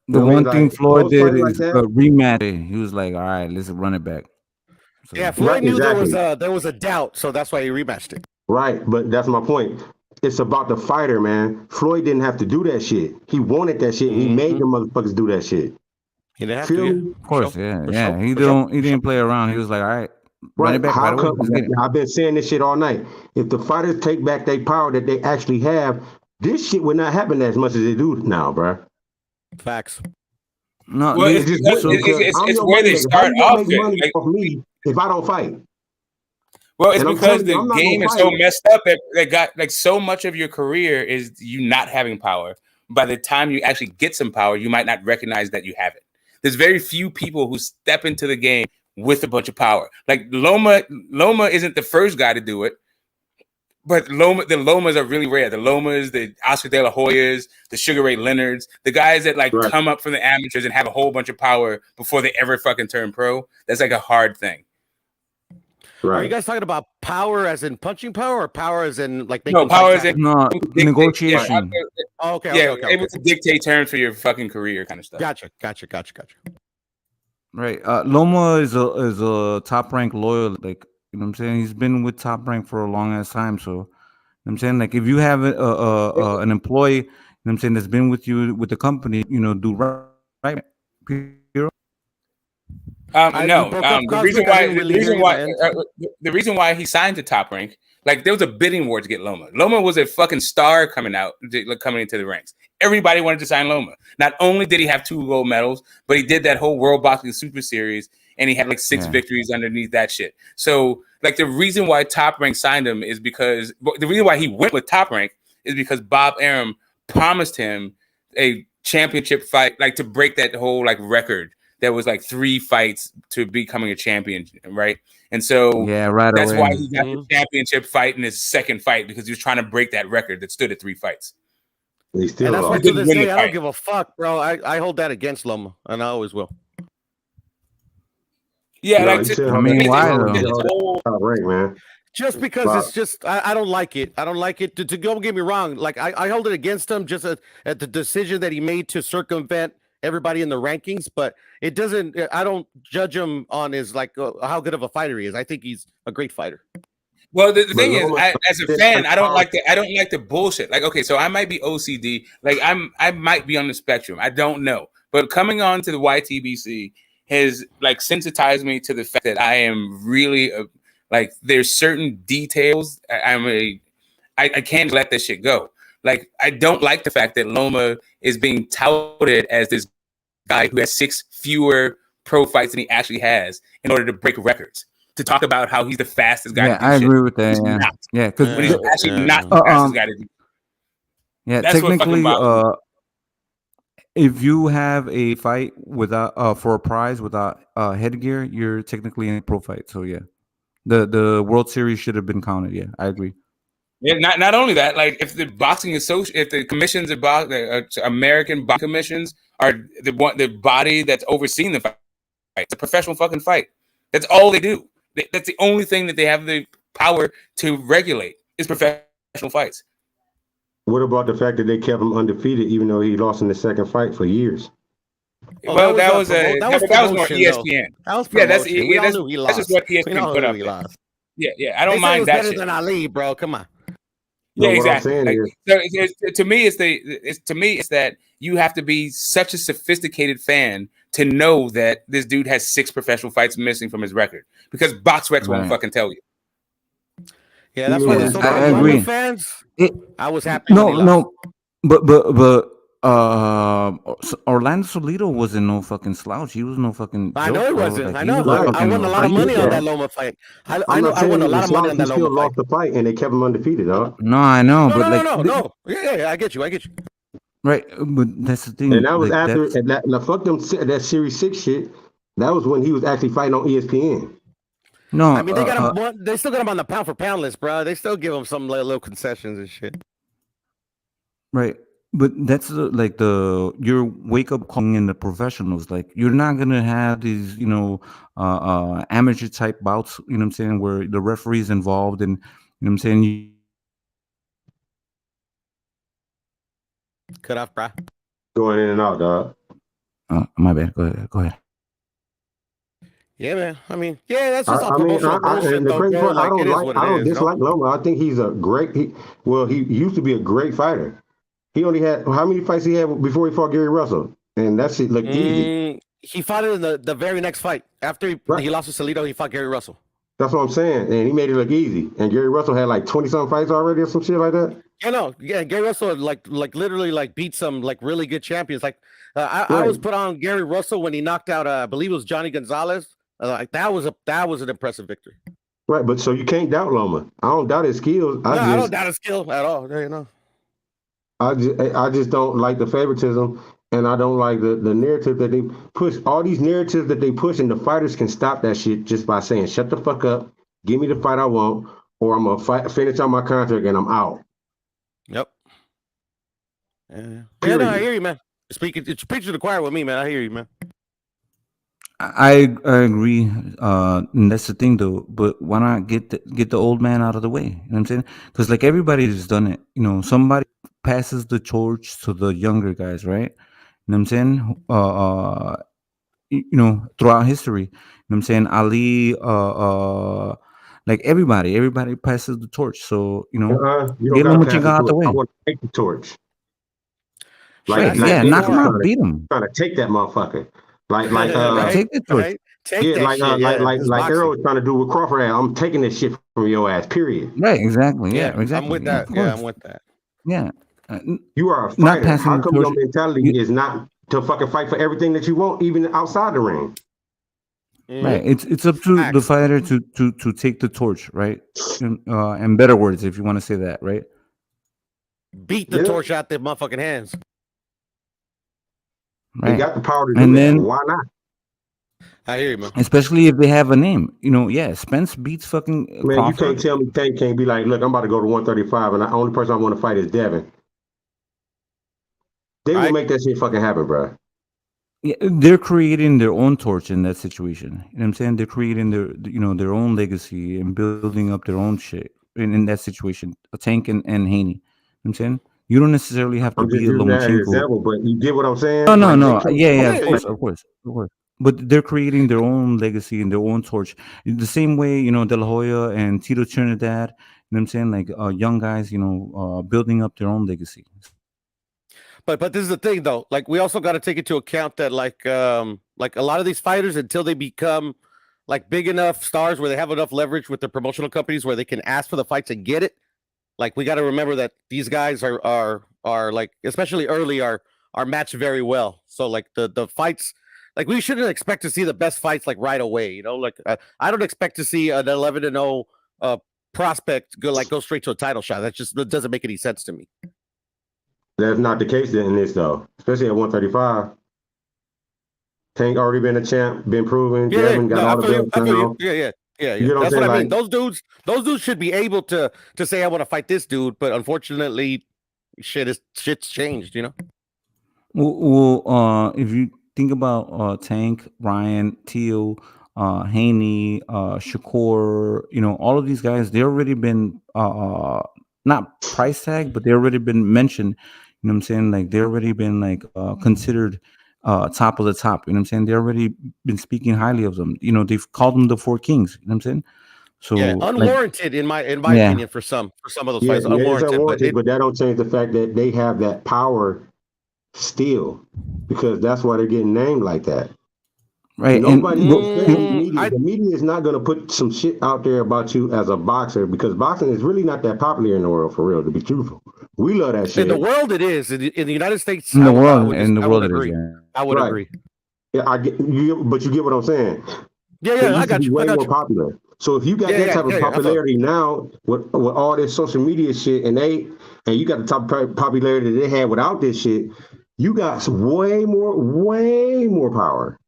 [SPEAKER 9] The one thing Floyd did is rematch. He was like, "All right, let's run it back." So,
[SPEAKER 11] yeah, Floyd knew there was a doubt, so that's why he rematched it.
[SPEAKER 17] Right, but that's my point. It's about the fighter, man. Floyd didn't have to do that shit. He wanted that shit. And he made the motherfuckers do that shit.
[SPEAKER 11] He didn't have to.
[SPEAKER 9] Of course, yeah. He didn't play around. He was like, all right, run it back.
[SPEAKER 17] How come, I've been saying this shit all night. If the fighters take back their power that they actually have, this shit would not happen as much as they do now, bro.
[SPEAKER 11] Facts.
[SPEAKER 9] No,
[SPEAKER 7] well, it's where they start off.
[SPEAKER 17] Off me if I don't fight.
[SPEAKER 7] Well, it's because the game is so messed up that got like so much of your career is you not having power. By the time you actually get some power, you might not recognize that you have it. There's very few people who step into the game with a bunch of power. Like Loma isn't the first guy to do it, but the Lomas are really rare. The Lomas, the Oscar De La Hoyas, the Sugar Ray Leonards, the guys that like come up from the amateurs and have a whole bunch of power before they ever fucking turn pro. That's like a hard thing.
[SPEAKER 11] Right. Are you guys talking about power as in punching power, or power as in like
[SPEAKER 7] making power as in
[SPEAKER 9] negotiation?
[SPEAKER 11] Okay.
[SPEAKER 7] Able to dictate terms for your fucking career, kind of stuff.
[SPEAKER 11] Gotcha.
[SPEAKER 9] Right. Loma is a top rank loyal. Like, you know what I'm saying? He's been with Top Rank for a long ass time. So, you know what I'm saying? Like, if you have an employee, you know what I'm saying, that's been with you with the company, you know, do right.
[SPEAKER 7] The reason why he signed to Top Rank, like there was a bidding war to get Loma. Loma was a fucking star coming into the ranks. Everybody wanted to sign Loma. Not only did he have 2 gold medals, but he did that whole World Boxing Super Series, and he had like 6 victories underneath that shit. So, like the reason why Top Rank signed him is because the reason why he went with Top Rank is because Bob Arum promised him a championship fight, like to break that whole like record. That was like 3 fights to becoming a champion, right? And so that's why he got the championship fight in his second fight, because he was trying to break that record that stood at 3 fights.
[SPEAKER 11] And that's why to this day I don't give a fuck, bro. I hold that against Loma, and I always will.
[SPEAKER 7] Yeah,
[SPEAKER 17] why though? Man.
[SPEAKER 11] Just because it's just I don't like it. I don't like it. To don't get me wrong, like I hold it against him just at the decision that he made to circumvent everybody in the rankings, but it doesn't. I don't judge him on his like how good of a fighter he is. I think he's a great fighter.
[SPEAKER 7] Well, the thing is, as a fan, I don't like the bullshit. Like, okay, so I might be OCD. Like, I might be on the spectrum. I don't know. But coming on to the YTBC has like sensitized me to the fact that I am really Like there's certain details. I can't let this shit go. Like I don't like the fact that Loma is being touted as this guy who has 6 fewer pro fights than he actually has in order to break records. To talk about how he's the fastest guy to do
[SPEAKER 9] I
[SPEAKER 7] shit.
[SPEAKER 9] agree with that.
[SPEAKER 7] He's
[SPEAKER 9] Yeah,
[SPEAKER 7] not.
[SPEAKER 9] yeah, because
[SPEAKER 7] When he's actually not the fastest guy to do.
[SPEAKER 9] Yeah,
[SPEAKER 7] That's what fucking
[SPEAKER 9] technically,
[SPEAKER 7] bothers me.
[SPEAKER 9] if you have a fight without for a prize without headgear, you're technically in a pro fight. So yeah, the World Series should have been counted. Yeah, I agree.
[SPEAKER 7] Yeah, not only that, like if the if the commissions of American boxing commissions are the body that's overseeing the fight, it's a professional fucking fight. That's all they do. That's the only thing that they have the power to regulate is professional fights.
[SPEAKER 17] What about the fact that they kept him undefeated even though he lost in the second fight for years?
[SPEAKER 7] Well, that was more ESPN.
[SPEAKER 11] That was
[SPEAKER 7] that's
[SPEAKER 11] promotion. We all knew he
[SPEAKER 7] that's
[SPEAKER 11] lost.
[SPEAKER 7] just what
[SPEAKER 11] We
[SPEAKER 7] ESPN
[SPEAKER 11] all
[SPEAKER 7] put
[SPEAKER 11] knew
[SPEAKER 7] up
[SPEAKER 11] he
[SPEAKER 7] there.
[SPEAKER 11] lost.
[SPEAKER 7] Yeah, I don't
[SPEAKER 11] They said
[SPEAKER 7] mind
[SPEAKER 11] it was
[SPEAKER 7] that
[SPEAKER 11] better
[SPEAKER 7] shit.
[SPEAKER 11] than Ali, bro. Come on.
[SPEAKER 7] Yeah,
[SPEAKER 17] No,
[SPEAKER 7] exactly.
[SPEAKER 17] What I'm
[SPEAKER 7] Like,
[SPEAKER 17] saying
[SPEAKER 7] so to me, it's that you have to be such a sophisticated fan to know that this dude has 6 professional fights missing from his record because BoxRec won't
[SPEAKER 9] Right.
[SPEAKER 7] fucking tell you.
[SPEAKER 11] Yeah, that's why
[SPEAKER 9] Yeah,
[SPEAKER 11] the so
[SPEAKER 9] I
[SPEAKER 11] called
[SPEAKER 9] agree.
[SPEAKER 11] fans.
[SPEAKER 9] It-
[SPEAKER 11] I was happy when he lost.
[SPEAKER 9] No, but Orlando Solido wasn't no fucking slouch. He was no fucking.
[SPEAKER 11] I know
[SPEAKER 9] joke,
[SPEAKER 11] he
[SPEAKER 9] bro.
[SPEAKER 11] wasn't.
[SPEAKER 9] Like,
[SPEAKER 11] I
[SPEAKER 9] he
[SPEAKER 11] know.
[SPEAKER 9] was a
[SPEAKER 11] I
[SPEAKER 9] fucking
[SPEAKER 11] won a lot of
[SPEAKER 9] fighter,
[SPEAKER 11] money on
[SPEAKER 9] bro.
[SPEAKER 11] that Loma fight. I
[SPEAKER 17] I'm
[SPEAKER 11] know.
[SPEAKER 17] not
[SPEAKER 11] I
[SPEAKER 17] saying
[SPEAKER 11] won a
[SPEAKER 17] he
[SPEAKER 11] lot
[SPEAKER 17] was
[SPEAKER 11] of money on
[SPEAKER 17] slouch. He
[SPEAKER 11] that
[SPEAKER 17] still
[SPEAKER 11] Loma fight.
[SPEAKER 17] lost the fight and they kept him undefeated, dog.
[SPEAKER 9] No, I know,
[SPEAKER 11] No,
[SPEAKER 9] but like,
[SPEAKER 11] no. Yeah, I get you.
[SPEAKER 9] right? But that's the thing.
[SPEAKER 17] And that was
[SPEAKER 9] like,
[SPEAKER 17] after
[SPEAKER 9] that's,
[SPEAKER 17] and that fuck them that Series 6 shit. That was when he was actually fighting on ESPN.
[SPEAKER 9] no.
[SPEAKER 11] I mean, they got him. They still got him on the pound for pound list, bro. They still give him some little concessions and shit.
[SPEAKER 9] Right. But that's like your wake up calling in the professionals. Like you're not gonna have these, amateur type bouts. You know what I'm saying? Where the referee's involved, and you know what I'm saying.
[SPEAKER 11] Cut off, bro.
[SPEAKER 17] Going in and out, dog.
[SPEAKER 9] My bad. Go ahead.
[SPEAKER 11] Yeah, man. I mean, yeah, that's just all
[SPEAKER 17] I mean,
[SPEAKER 11] promotional bullshit,
[SPEAKER 17] and the
[SPEAKER 11] though,
[SPEAKER 17] crazy
[SPEAKER 11] bro.
[SPEAKER 17] part,
[SPEAKER 11] Like, it is what it
[SPEAKER 17] I don't
[SPEAKER 11] is, you know?
[SPEAKER 17] dislike Loma. I think he's a great. He used to be a great fighter. He only had how many fights he had before he fought Gary Russell, and that shit looked easy.
[SPEAKER 11] He fought it in the very next fight after he lost to Salido. He fought Gary Russell.
[SPEAKER 17] That's what I'm saying, and he made it look easy. And Gary Russell had like 20-something fights already or some shit like that.
[SPEAKER 11] Yeah, Gary Russell like literally beat some like really good champions. Like I was put on Gary Russell when he knocked out I believe it was Johnny Gonzalez. Like that was an impressive victory.
[SPEAKER 17] Right, but so you can't doubt Loma. I don't doubt his skills.
[SPEAKER 11] I don't doubt his skill at all. You know.
[SPEAKER 17] I just don't like the favoritism, and I don't like the narrative that they push. All these narratives that they push, and the fighters can stop that shit just by saying, "Shut the fuck up, give me the fight I want, or I'm gonna finish on my contract and I'm out."
[SPEAKER 11] Yep. Yeah, no, I hear you, man. It's preaching to the choir with me, man. I hear you, man.
[SPEAKER 9] I agree, and that's the thing, though. But why not get the old man out of the way? You know what I'm saying? Because like everybody has done it. Somebody passes the torch to the younger guys, right? You know what I'm saying? Throughout history, you know what I'm saying? Ali, like everybody passes the torch. So
[SPEAKER 17] you don't
[SPEAKER 9] get
[SPEAKER 17] gotta pass
[SPEAKER 9] Lomachenko
[SPEAKER 17] the
[SPEAKER 9] out the
[SPEAKER 17] torch.
[SPEAKER 9] way.
[SPEAKER 17] I want to take the torch.
[SPEAKER 9] Right, knock him out, beat him.
[SPEAKER 17] Trying to take that motherfucker. Like
[SPEAKER 9] take the torch.
[SPEAKER 11] Right? Take that shit.
[SPEAKER 17] Like Errol was trying to do with Crawford. I'm taking this shit from your ass. Period.
[SPEAKER 9] Right, exactly. Yeah, exactly.
[SPEAKER 11] I'm with that. Yeah, I'm with that.
[SPEAKER 9] Yeah.
[SPEAKER 17] You are a
[SPEAKER 9] Not
[SPEAKER 17] fighter.
[SPEAKER 9] passing
[SPEAKER 17] How
[SPEAKER 9] the
[SPEAKER 17] come your
[SPEAKER 9] torch.
[SPEAKER 17] mentality is not to fucking fight for everything that you want, even outside the ring?
[SPEAKER 9] Right. It's up to the fighter to take the torch, right? In better words, if you want to say that, right?
[SPEAKER 11] Beat the torch out their motherfucking hands.
[SPEAKER 9] Right.
[SPEAKER 17] They got the power to do
[SPEAKER 9] And
[SPEAKER 17] that.
[SPEAKER 9] then
[SPEAKER 17] Why not?
[SPEAKER 11] I hear you, man.
[SPEAKER 9] Especially if they have a name. Spence beats fucking
[SPEAKER 17] Man,
[SPEAKER 9] Crawford.
[SPEAKER 17] you can't tell me Tank can't be like, look, I'm about to go to 135, and the only person I want to fight is Devin. They will make that shit fucking happen, bro.
[SPEAKER 9] Yeah, they're creating their own torch in that situation. You know what I'm saying? They're creating their own legacy and building up their own shit in that situation. Tank and Haney. You know what I'm saying? You don't necessarily have to
[SPEAKER 17] I'm just
[SPEAKER 9] be a
[SPEAKER 17] using that as an
[SPEAKER 9] Lomachenko.
[SPEAKER 17] example, but you get what I'm saying?
[SPEAKER 9] No. Yeah, of course. But they're creating their own legacy and their own torch. The same way, De La Hoya and Tito Trinidad, you know what I'm saying? Like young guys, building up their own legacy.
[SPEAKER 11] But this is the thing, though. Like we also got to take into account that like a lot of these fighters, until they become like big enough stars where they have enough leverage with the promotional companies where they can ask for the fights and get it. Like we got to remember that these guys are like, especially early, are matched very well. So like the fights, like we shouldn't expect to see the best fights like right away. You know, like I don't expect to see an 11-0 prospect go straight to a title shot. That doesn't make any sense to me.
[SPEAKER 17] That's not the case in this though, especially at 135. Tank already been a champ, been proven.
[SPEAKER 11] Yeah,
[SPEAKER 17] Devin got all the belts now.
[SPEAKER 11] Yeah.
[SPEAKER 17] You know
[SPEAKER 11] That's what I mean.
[SPEAKER 17] Like,
[SPEAKER 11] those dudes should be able to say I want to fight this dude, but unfortunately, shit's changed. You know.
[SPEAKER 9] Well, if you think about Tank, Ryan, Teal, Haney, Shakur, all of these guys, they already been not price tag, but they already been mentioned. You know what I'm saying? Like they already been like considered top of the top. You know what I'm saying? They already been speaking highly of them. They've called them the Four Kings. You know what I'm saying? So
[SPEAKER 11] unwarranted in my opinion for some of those fights.
[SPEAKER 17] Unwarranted, but that don't change the fact that they have that power still, because that's why they're getting named like that.
[SPEAKER 9] Right.
[SPEAKER 17] The media is not going to put some shit out there about you as a boxer, because boxing is really not that popular in the world, for real, to be truthful. We love that shit.
[SPEAKER 11] In the world it is. In the United States,
[SPEAKER 9] I would agree.
[SPEAKER 11] I would agree.
[SPEAKER 17] Yeah, but you get what I'm saying.
[SPEAKER 11] Yeah, I got you.
[SPEAKER 17] Way more popular. So if you got that type of popularity now with all this social media shit, and you got the type of popularity they had without this shit, you got some way more power.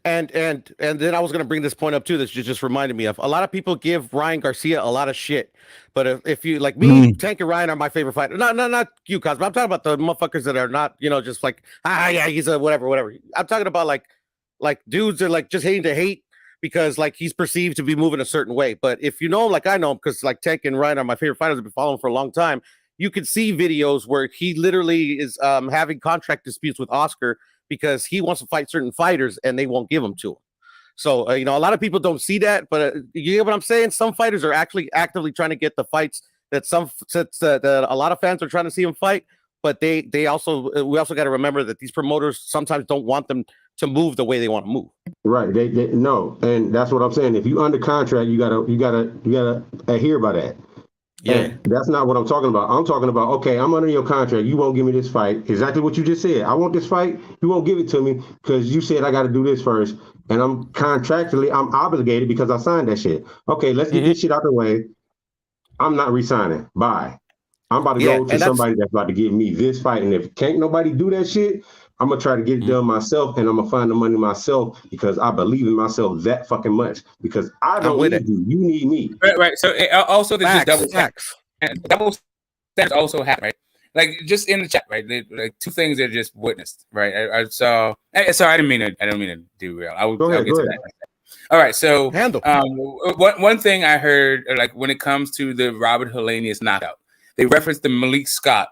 [SPEAKER 11] And then I was going to bring this point up too that you just reminded me of. A lot of people give Ryan Garcia a lot of shit, but if you like me, Tank and Ryan are my favorite fighter. Not you, Cos, but I'm talking about the motherfuckers that are not, just like yeah, he's a whatever. I'm talking about like dudes that like just hating to hate because like he's perceived to be moving a certain way. But if you know him like I know him, because like Tank and Ryan are my favorite fighters, I've been following him for a long time. You can see videos where he literally is having contract disputes with Oscar because he wants to fight certain fighters and they won't give him to him. So, a lot of people don't see that, but you get what I'm saying? Some fighters are actually actively trying to get the fights that that a lot of fans are trying to see him fight, but we also got to remember that these promoters sometimes don't want them to move the way they want to move.
[SPEAKER 17] Right. They no, and that's what I'm saying. If you under contract, you gotta adhere by that. Yeah, and that's not what I'm talking about. I'm talking about, okay, I'm under your contract. You won't give me this fight. Exactly what you just said. I want this fight. You won't give it to me because you said I got to do this first. And I'm contractually, I'm obligated because I signed that shit. Okay, let's get this shit out the way. I'm not re-signing. Bye. I'm about to go to somebody that's about to give me this fight. And if can't nobody do that shit, I'm going to try to get it done myself, and I'm going to find the money myself because I believe in myself that fucking much, because I don't need you. You need me.
[SPEAKER 7] Right. So also there's just double standards also happen, right? Like just in the chat, right? Like two things that just witnessed, right? I saw. Sorry, I didn't mean to derail. I'll get to that. All right. So one thing I heard, like when it comes to the Robert Helenius knockout, they referenced the Malik Scott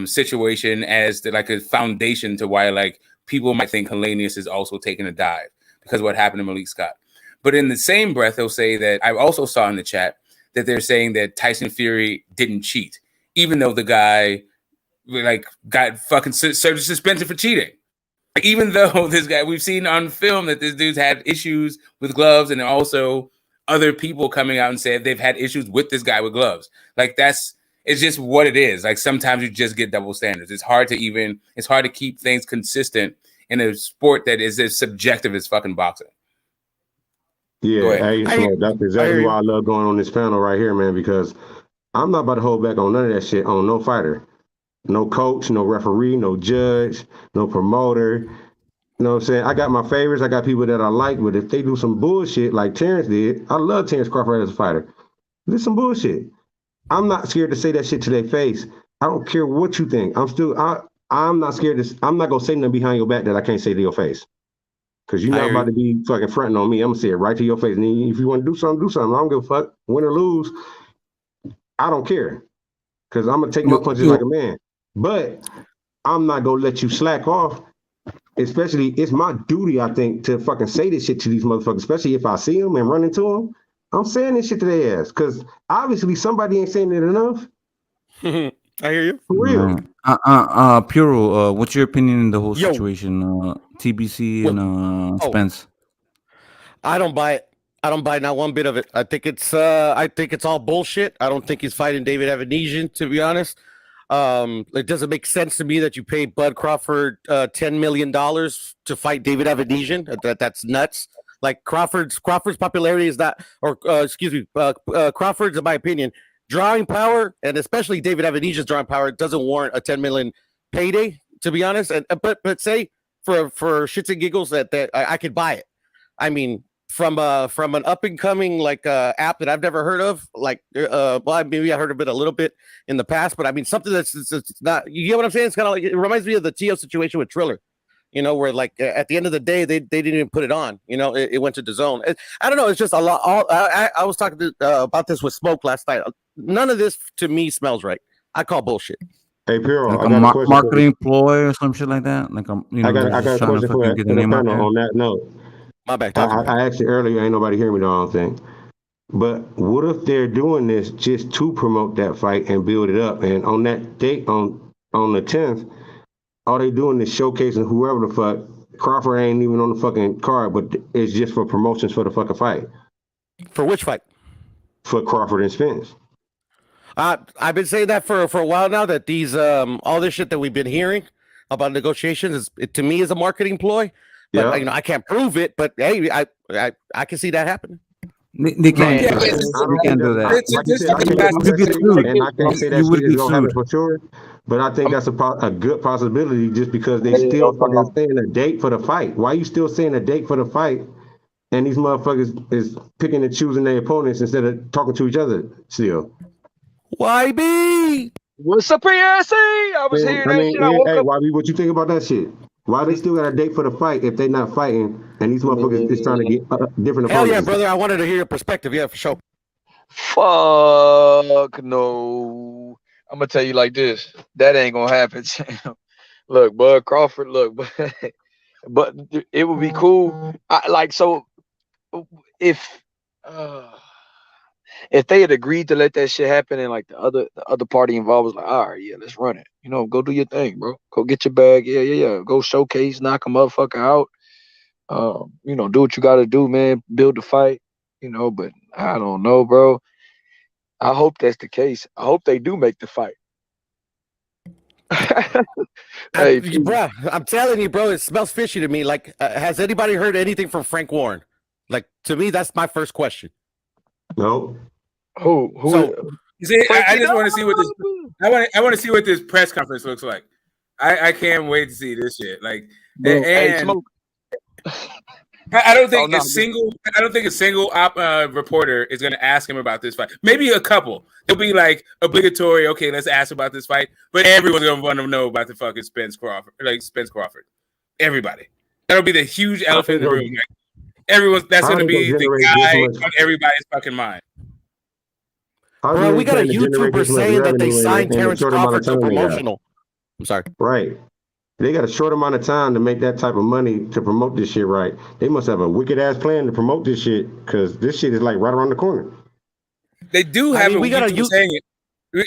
[SPEAKER 7] situation as like a foundation to why like people might think Helenius is also taking a dive because of what happened to Malik Scott. But in the same breath, they'll say that I also saw in the chat that they're saying that Tyson Fury didn't cheat, even though the guy like got fucking served suspension for cheating. Like, even though this guy, we've seen on film that this dude's had issues with gloves, and also other people coming out and said they've had issues with this guy with gloves. Like it's just what it is. Like sometimes you just get double standards. It's hard to keep things consistent in a sport that is as subjective as fucking boxing.
[SPEAKER 17] Yeah, that's exactly why I love going on this panel right here, man, because I'm not about to hold back on none of that shit on no fighter. No coach, no referee, no judge, no promoter. You know what I'm saying? I got my favorites. I got people that I like, but if they do some bullshit like Terence did, I love Terence Crawford as a fighter. This some bullshit. I'm not scared to say that shit to their face. I don't care what you think. I'm not scared to. I'm not gonna say nothing behind your back that I can't say to your face. Because you're not about to be fucking fronting on me. I'm gonna say it right to your face. And if you want to do something, do something. I don't give a fuck. Win or lose, I don't care. Because I'm gonna take my punches like a man. But I'm not gonna let you slack off. Especially, it's my duty, I think, to fucking say this shit to these motherfuckers. Especially if I see them and run into them. I'm saying this shit to their ass because obviously somebody ain't saying it enough.
[SPEAKER 11] I hear you.
[SPEAKER 17] For real.
[SPEAKER 9] Puro, what's your opinion in the whole situation? TBC and Spence.
[SPEAKER 11] I don't buy it. I don't buy not one bit of it. I think it's all bullshit. I don't think he's fighting David Avenesian, to be honest. It doesn't make sense to me that you pay Bud Crawford $10 million to fight David Avenesian. That's nuts. Like Crawford's popularity is not, Crawford's, in my opinion, drawing power, and especially David Avenesian's drawing power, doesn't warrant a $10 million payday, to be honest. And but say for shits and giggles that I could buy it. I mean, from an up and coming app that I've never heard of, maybe I heard of it a little bit in the past, but I mean something that's not. You get what I'm saying? It's kind of like, it reminds me of the Tio situation with Triller. You know, where at the end of the day, they didn't even put it on. You know, it went to DAZN. I don't know. It's just a lot. I was talking about this with Smoke last night. None of this to me smells right. I call bullshit.
[SPEAKER 17] Hey, Piro,
[SPEAKER 9] like a marketing ploy or some shit like that. Like I got a question for you
[SPEAKER 17] on that note.
[SPEAKER 11] My bad.
[SPEAKER 17] I asked you earlier. Ain't nobody hear me though, I don't think. But what if they're doing this just to promote that fight and build it up? And on that date, on the 10th, all they doing is showcasing whoever the fuck. Crawford ain't even on the fucking card, but it's just for promotions for the fucking fight.
[SPEAKER 11] For which fight?
[SPEAKER 17] For Crawford and Spence.
[SPEAKER 11] I've been saying that for a while now, that these all this shit that we've been hearing about negotiations to me is a marketing ploy. But I can't prove it. But hey, I can see that happening.
[SPEAKER 9] They can't. We can't do that. You get sued.
[SPEAKER 17] And I can't say that shit is gonna happen for sure. But I think that's a good possibility, just because they still fucking saying a date for the fight. Why you still saying a date for the fight? And these motherfuckers is picking and choosing their opponents instead of talking to each other still.
[SPEAKER 11] YB,
[SPEAKER 20] what's up, PSC? I was hearing that shit.
[SPEAKER 17] Hey, YB, what you think about that shit? Why they still got a date for the fight if they not fighting, and these motherfuckers is trying to get different opponents?
[SPEAKER 11] Hell yeah, brother! I wanted to hear your perspective. Yeah, for sure.
[SPEAKER 20] Fuck no! I'm gonna tell you like this: that ain't gonna happen, Sam. Look, Bud Crawford. Look, but it would be cool. If they had agreed to let that shit happen, and like the other party involved was like, all right, yeah, let's run it. You know, go do your thing, bro. Go get your bag. Yeah. Go showcase, knock a motherfucker out. You know, do what you gotta do, man. Build the fight. You know, but I don't know, bro. I hope that's the case. I hope they do make the fight.
[SPEAKER 11] Hey, bro, I'm telling you, bro, it smells fishy to me. Like, has anybody heard anything from Frank Warren? Like, to me, that's my first question.
[SPEAKER 17] No.
[SPEAKER 20] Who?
[SPEAKER 7] So, you see, I just want to see what this. I want to see what this press conference looks like. I can't wait to see this shit. Like, Smoke. I don't think I don't think a single reporter is going to ask him about this fight. Maybe a couple. It'll be like obligatory. Okay, let's ask about this fight. But everyone's going to want to know about the fucking Spence Crawford. Everybody. That'll be the huge elephant in the room. That's going to be the guy on everybody's fucking mind.
[SPEAKER 11] Bro, we got a YouTuber saying that they signed Terence Crawford to promotional. I'm sorry.
[SPEAKER 17] Right. They got a short amount of time to make that type of money to promote this shit right. They must have a wicked ass plan to promote this shit, because this shit is like right around the corner.
[SPEAKER 7] They do have YouTuber saying it.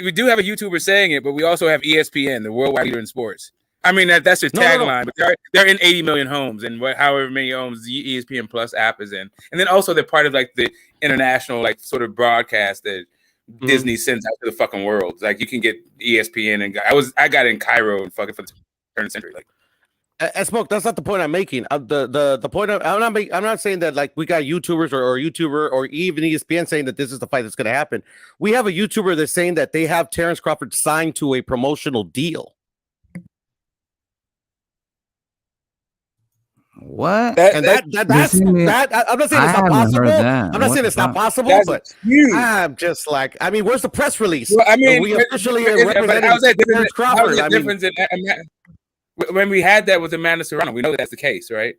[SPEAKER 7] We do have a YouTuber saying it, but we also have ESPN, the worldwide leader in sports. I mean, that's their tagline, but they're in 80 million homes, and however many homes the ESPN Plus app is in. And then also they're part of like the international like sort of broadcast that Disney sends out to the fucking world. Like you can get ESPN, and I got it in Cairo and fucking for the turn of the century. Like,
[SPEAKER 11] and Smoke, that's not the point I'm making. The point I'm not saying that like we got YouTubers or YouTuber or even ESPN saying that this is the fight that's going to happen. We have a YouTuber that's saying that they have Terence Crawford signed to a promotional deal.
[SPEAKER 9] What?
[SPEAKER 11] I'm not saying it's not possible. I'm not saying it's not possible, but I'm just like, I mean, where's the press release?
[SPEAKER 7] Well, I mean,
[SPEAKER 11] we officially represented Terence Crawford.
[SPEAKER 7] When we had that with Amanda Serrano, we know that's the case, right?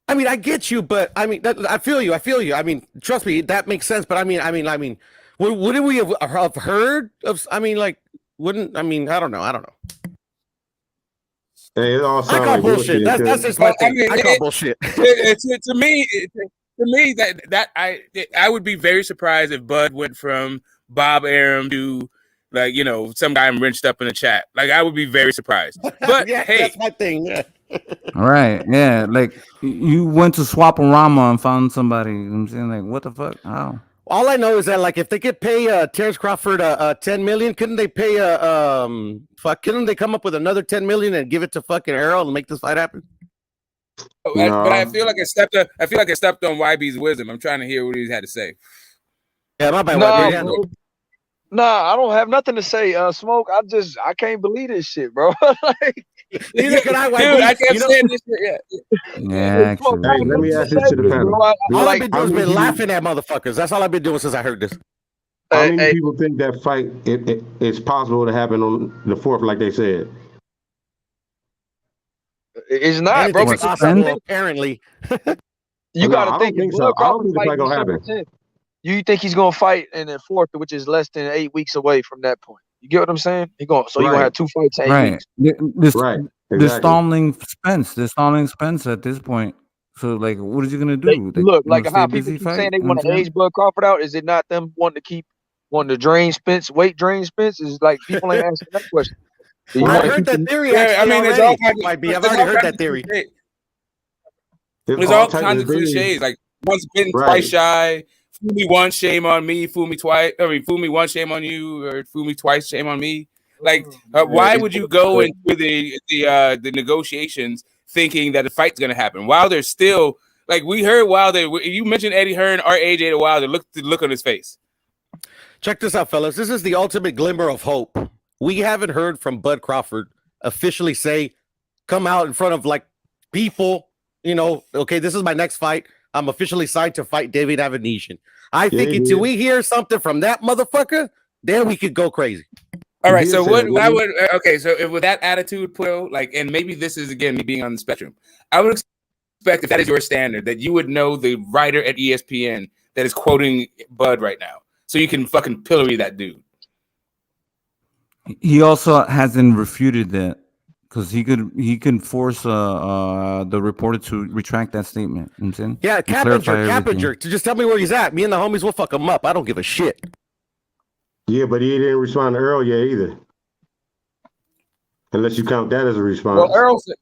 [SPEAKER 11] I mean, I get you, but I mean, I feel you. I mean, trust me, that makes sense. But I mean, wouldn't we have heard of? I mean, like, I don't know.
[SPEAKER 17] Hey, it all
[SPEAKER 11] I call bullshit. That's just my thing. I call bullshit.
[SPEAKER 7] To me, that I would be very surprised if Bud went from Bob Arum to like some guy I'm wrenched up in the chat. Like I would be very surprised. But
[SPEAKER 11] yeah,
[SPEAKER 7] hey,
[SPEAKER 11] that's my thing. Yeah.
[SPEAKER 9] All right, yeah, like you went to Swaparama and found somebody. You know what I'm saying, like, what the fuck? How?
[SPEAKER 11] All I know is that, like, if they could pay Terence Crawford $10 million, couldn't they pay couldn't they come up with another $10 million and give it to fucking Errol and make this fight happen?
[SPEAKER 7] But I feel like I stepped on YB's wisdom. I'm trying to hear what he had to say.
[SPEAKER 11] Yeah, my bad.
[SPEAKER 20] Nah, I don't have nothing to say. Smoke. I can't believe this shit, bro. Like,
[SPEAKER 11] neither can I.
[SPEAKER 7] Dude, I kept saying this shit.
[SPEAKER 9] Yeah, actually.
[SPEAKER 17] Hey, let me ask this to the panel.
[SPEAKER 11] All I've been doing is been laughing at motherfuckers. That's all I've been doing since I heard this.
[SPEAKER 17] How many people think that fight it's possible to happen on the 4th, like they said?
[SPEAKER 20] It's not, bro.
[SPEAKER 11] Anything's possible, apparently.
[SPEAKER 20] You got to think.
[SPEAKER 17] So. I don't think the fight gonna happen.
[SPEAKER 20] You think he's gonna fight in the 4th, which is less than 8 weeks away from that point? You get what I'm saying? You're gonna have 2 fights in 8 weeks.
[SPEAKER 17] Right.
[SPEAKER 9] They're stalling Spence. They're stalling Spence at this point. So, like, what is he gonna do?
[SPEAKER 20] Look, like how people keep saying they want to age Bud Crawford out. Is it not them wanting to drain Spence, drain Spence? Is like people ain't asking that question.
[SPEAKER 11] I heard that theory. I mean, there's all kinds of, I've already heard that theory.
[SPEAKER 7] There's all kinds of cliches. Like once bitten, twice shy. Fool me once, shame on me. Fool me twice. I mean, fool me once, shame on you, or fool me twice, shame on me. Like, why would you go into the negotiations thinking that a fight's gonna happen while there's still, like, we heard Wilder. You mentioned Eddie Hearn or AJ to Wilder. Look the look on his face.
[SPEAKER 11] Check this out, fellas. This is the ultimate glimmer of hope. We haven't heard from Bud Crawford officially say, come out in front of like people. You know, okay, this is my next fight. I'm officially signed to fight David Avenesian. I think until we hear something from that motherfucker, then we could go crazy.
[SPEAKER 7] All right. So so with that attitude, Puyo, like, and maybe this is again me being on the spectrum, I would expect if that is your standard, that you would know the writer at ESPN that is quoting Bud right now, so you can fucking pillory that dude.
[SPEAKER 9] He also hasn't refuted that. Because he can force the reporter to retract that statement. You know what I'm saying?
[SPEAKER 11] Yeah, Cappinger, to just tell me where he's at. Me and the homies will fuck him up. I don't give a shit.
[SPEAKER 17] Yeah, but he didn't respond to Errol yet either. Unless you count that as a response.
[SPEAKER 7] Well, Errol said,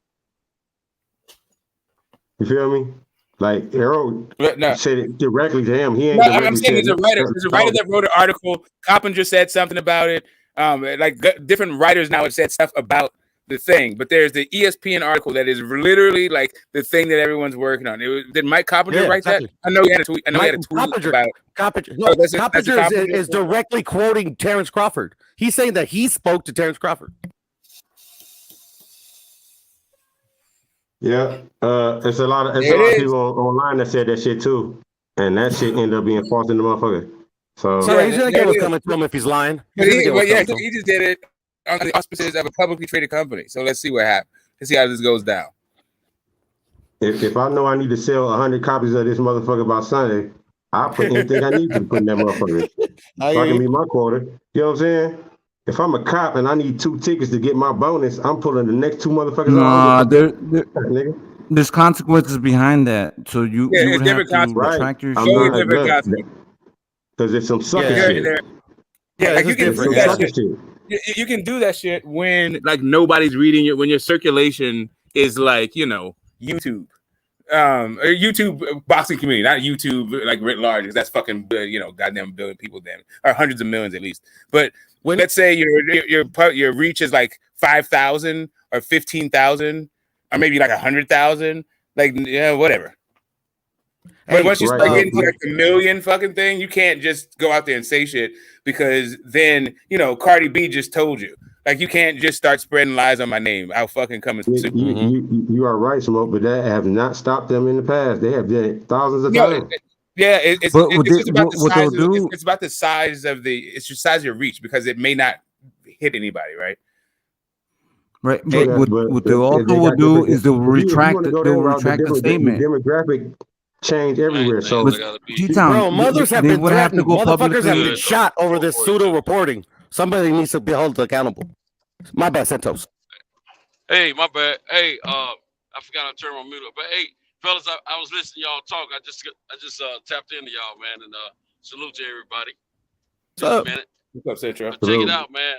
[SPEAKER 17] you feel me? Like Errol said it directly to him. He ain't.
[SPEAKER 7] No, I'm saying there's a writer that wrote an article. Coppinger said something about it. Like different writers now have said stuff about the thing, but there's the ESPN article that is literally like the thing that everyone's working on. Did Mike Coppinger write that? I know he had a tweet. He had a tweet about
[SPEAKER 11] Coppinger is directly quoting Terence Crawford. He's saying that he spoke to Terence Crawford.
[SPEAKER 17] Yeah, it's a lot of people online that said that shit too, and that shit ended up being false in the motherfucker. So
[SPEAKER 11] he's gonna get what's coming to him if he's lying.
[SPEAKER 7] He just did it on the auspices of a publicly traded company. So let's see what happens. Let's see how this goes down.
[SPEAKER 17] If I know I need to sell 100 copies of this motherfucker by Sunday, I'll put anything I need to put in that motherfucker. So I can meet my quota. You know what I'm saying? If I'm a cop and I need 2 tickets to get my bonus, I'm pulling the next 2 motherfuckers
[SPEAKER 9] out. There's consequences behind that. So you would have to retract your shit.
[SPEAKER 17] Because it's some sucker shit.
[SPEAKER 7] Yeah, like you can do that shit. You can do that shit when like nobody's reading it, when your circulation is like, you know, YouTube. Or YouTube boxing community, not YouTube like writ large, because that's fucking goddamn billion people, damn, or hundreds of millions at least. But when let's say your reach is like 5,000 or 15,000 or maybe like 100,000, like whatever. But once you start getting to like the million fucking thing, you can't just go out there and say shit, because then Cardi B just told you. Like, you can't just start spreading lies on my name. I'll fucking come and
[SPEAKER 17] you are right, Smoke, but that have not stopped them in the past. They have done it thousands of times.
[SPEAKER 7] It's about the size of it's your size of your reach, because it may not hit anybody, right?
[SPEAKER 9] Right. But what they also will do is they'll retract the statement.
[SPEAKER 17] Demographic change everywhere. So
[SPEAKER 11] mothers have been threatened. Motherfuckers have been shot over this pseudo reporting. Somebody needs to be held accountable. My bad, Santos.
[SPEAKER 19] Hey, my bad. Hey, I forgot to turn my mute up. But hey, fellas, I was listening to y'all talk. I just tapped into y'all, man, and salute to everybody.
[SPEAKER 11] What's up?
[SPEAKER 19] What's up, Central? Check it out, man.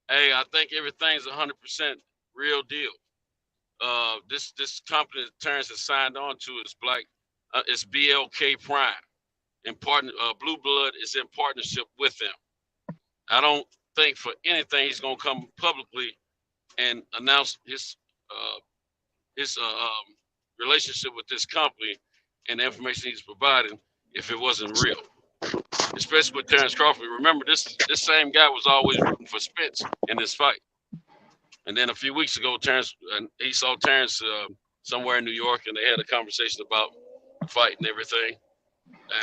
[SPEAKER 19] Hey, I think everything's 100% real deal. this company that Terrence has signed on to is it's BLK Prime. Blue Blood is in partnership with them. I don't think for anything he's gonna come publicly and announce his relationship with this company and the information he's providing if it wasn't real. Especially with Terence Crawford. Remember, this same guy was always rooting for Spence in this fight. And then a few weeks ago, he saw Terence somewhere in New York, and they had a conversation about the fight and everything.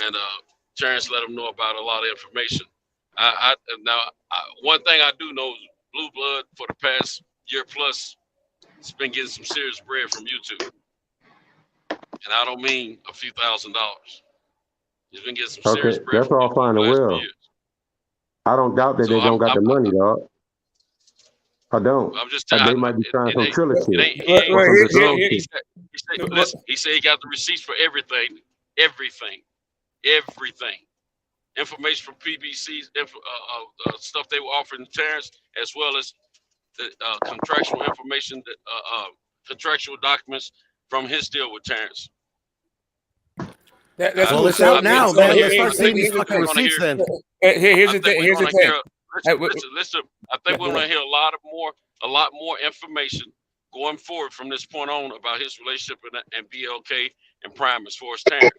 [SPEAKER 19] And Terence let him know about a lot of information. One thing I do know is Blue Blood for the past year plus has been getting some serious bread from YouTube. And I don't mean a few $1,000s. He's been getting some serious bread.
[SPEAKER 17] That's all fine and well. I don't doubt that they don't got the money, dog. I don't.
[SPEAKER 19] I'm just
[SPEAKER 17] they might be trying some trilogy.
[SPEAKER 19] He said he got the receipts for everything. Information from PBC's stuff they were offering to Terrence, as well as the contractual information, contractual documents from his deal with Terrence.
[SPEAKER 11] That's well, it's out now, man. Let's start seeing these fucking receipts then.
[SPEAKER 7] Here's the thing.
[SPEAKER 19] Listen, I think we're going to hear a lot more information going forward from this point on about his relationship and BLK and Prime as far as Terrence.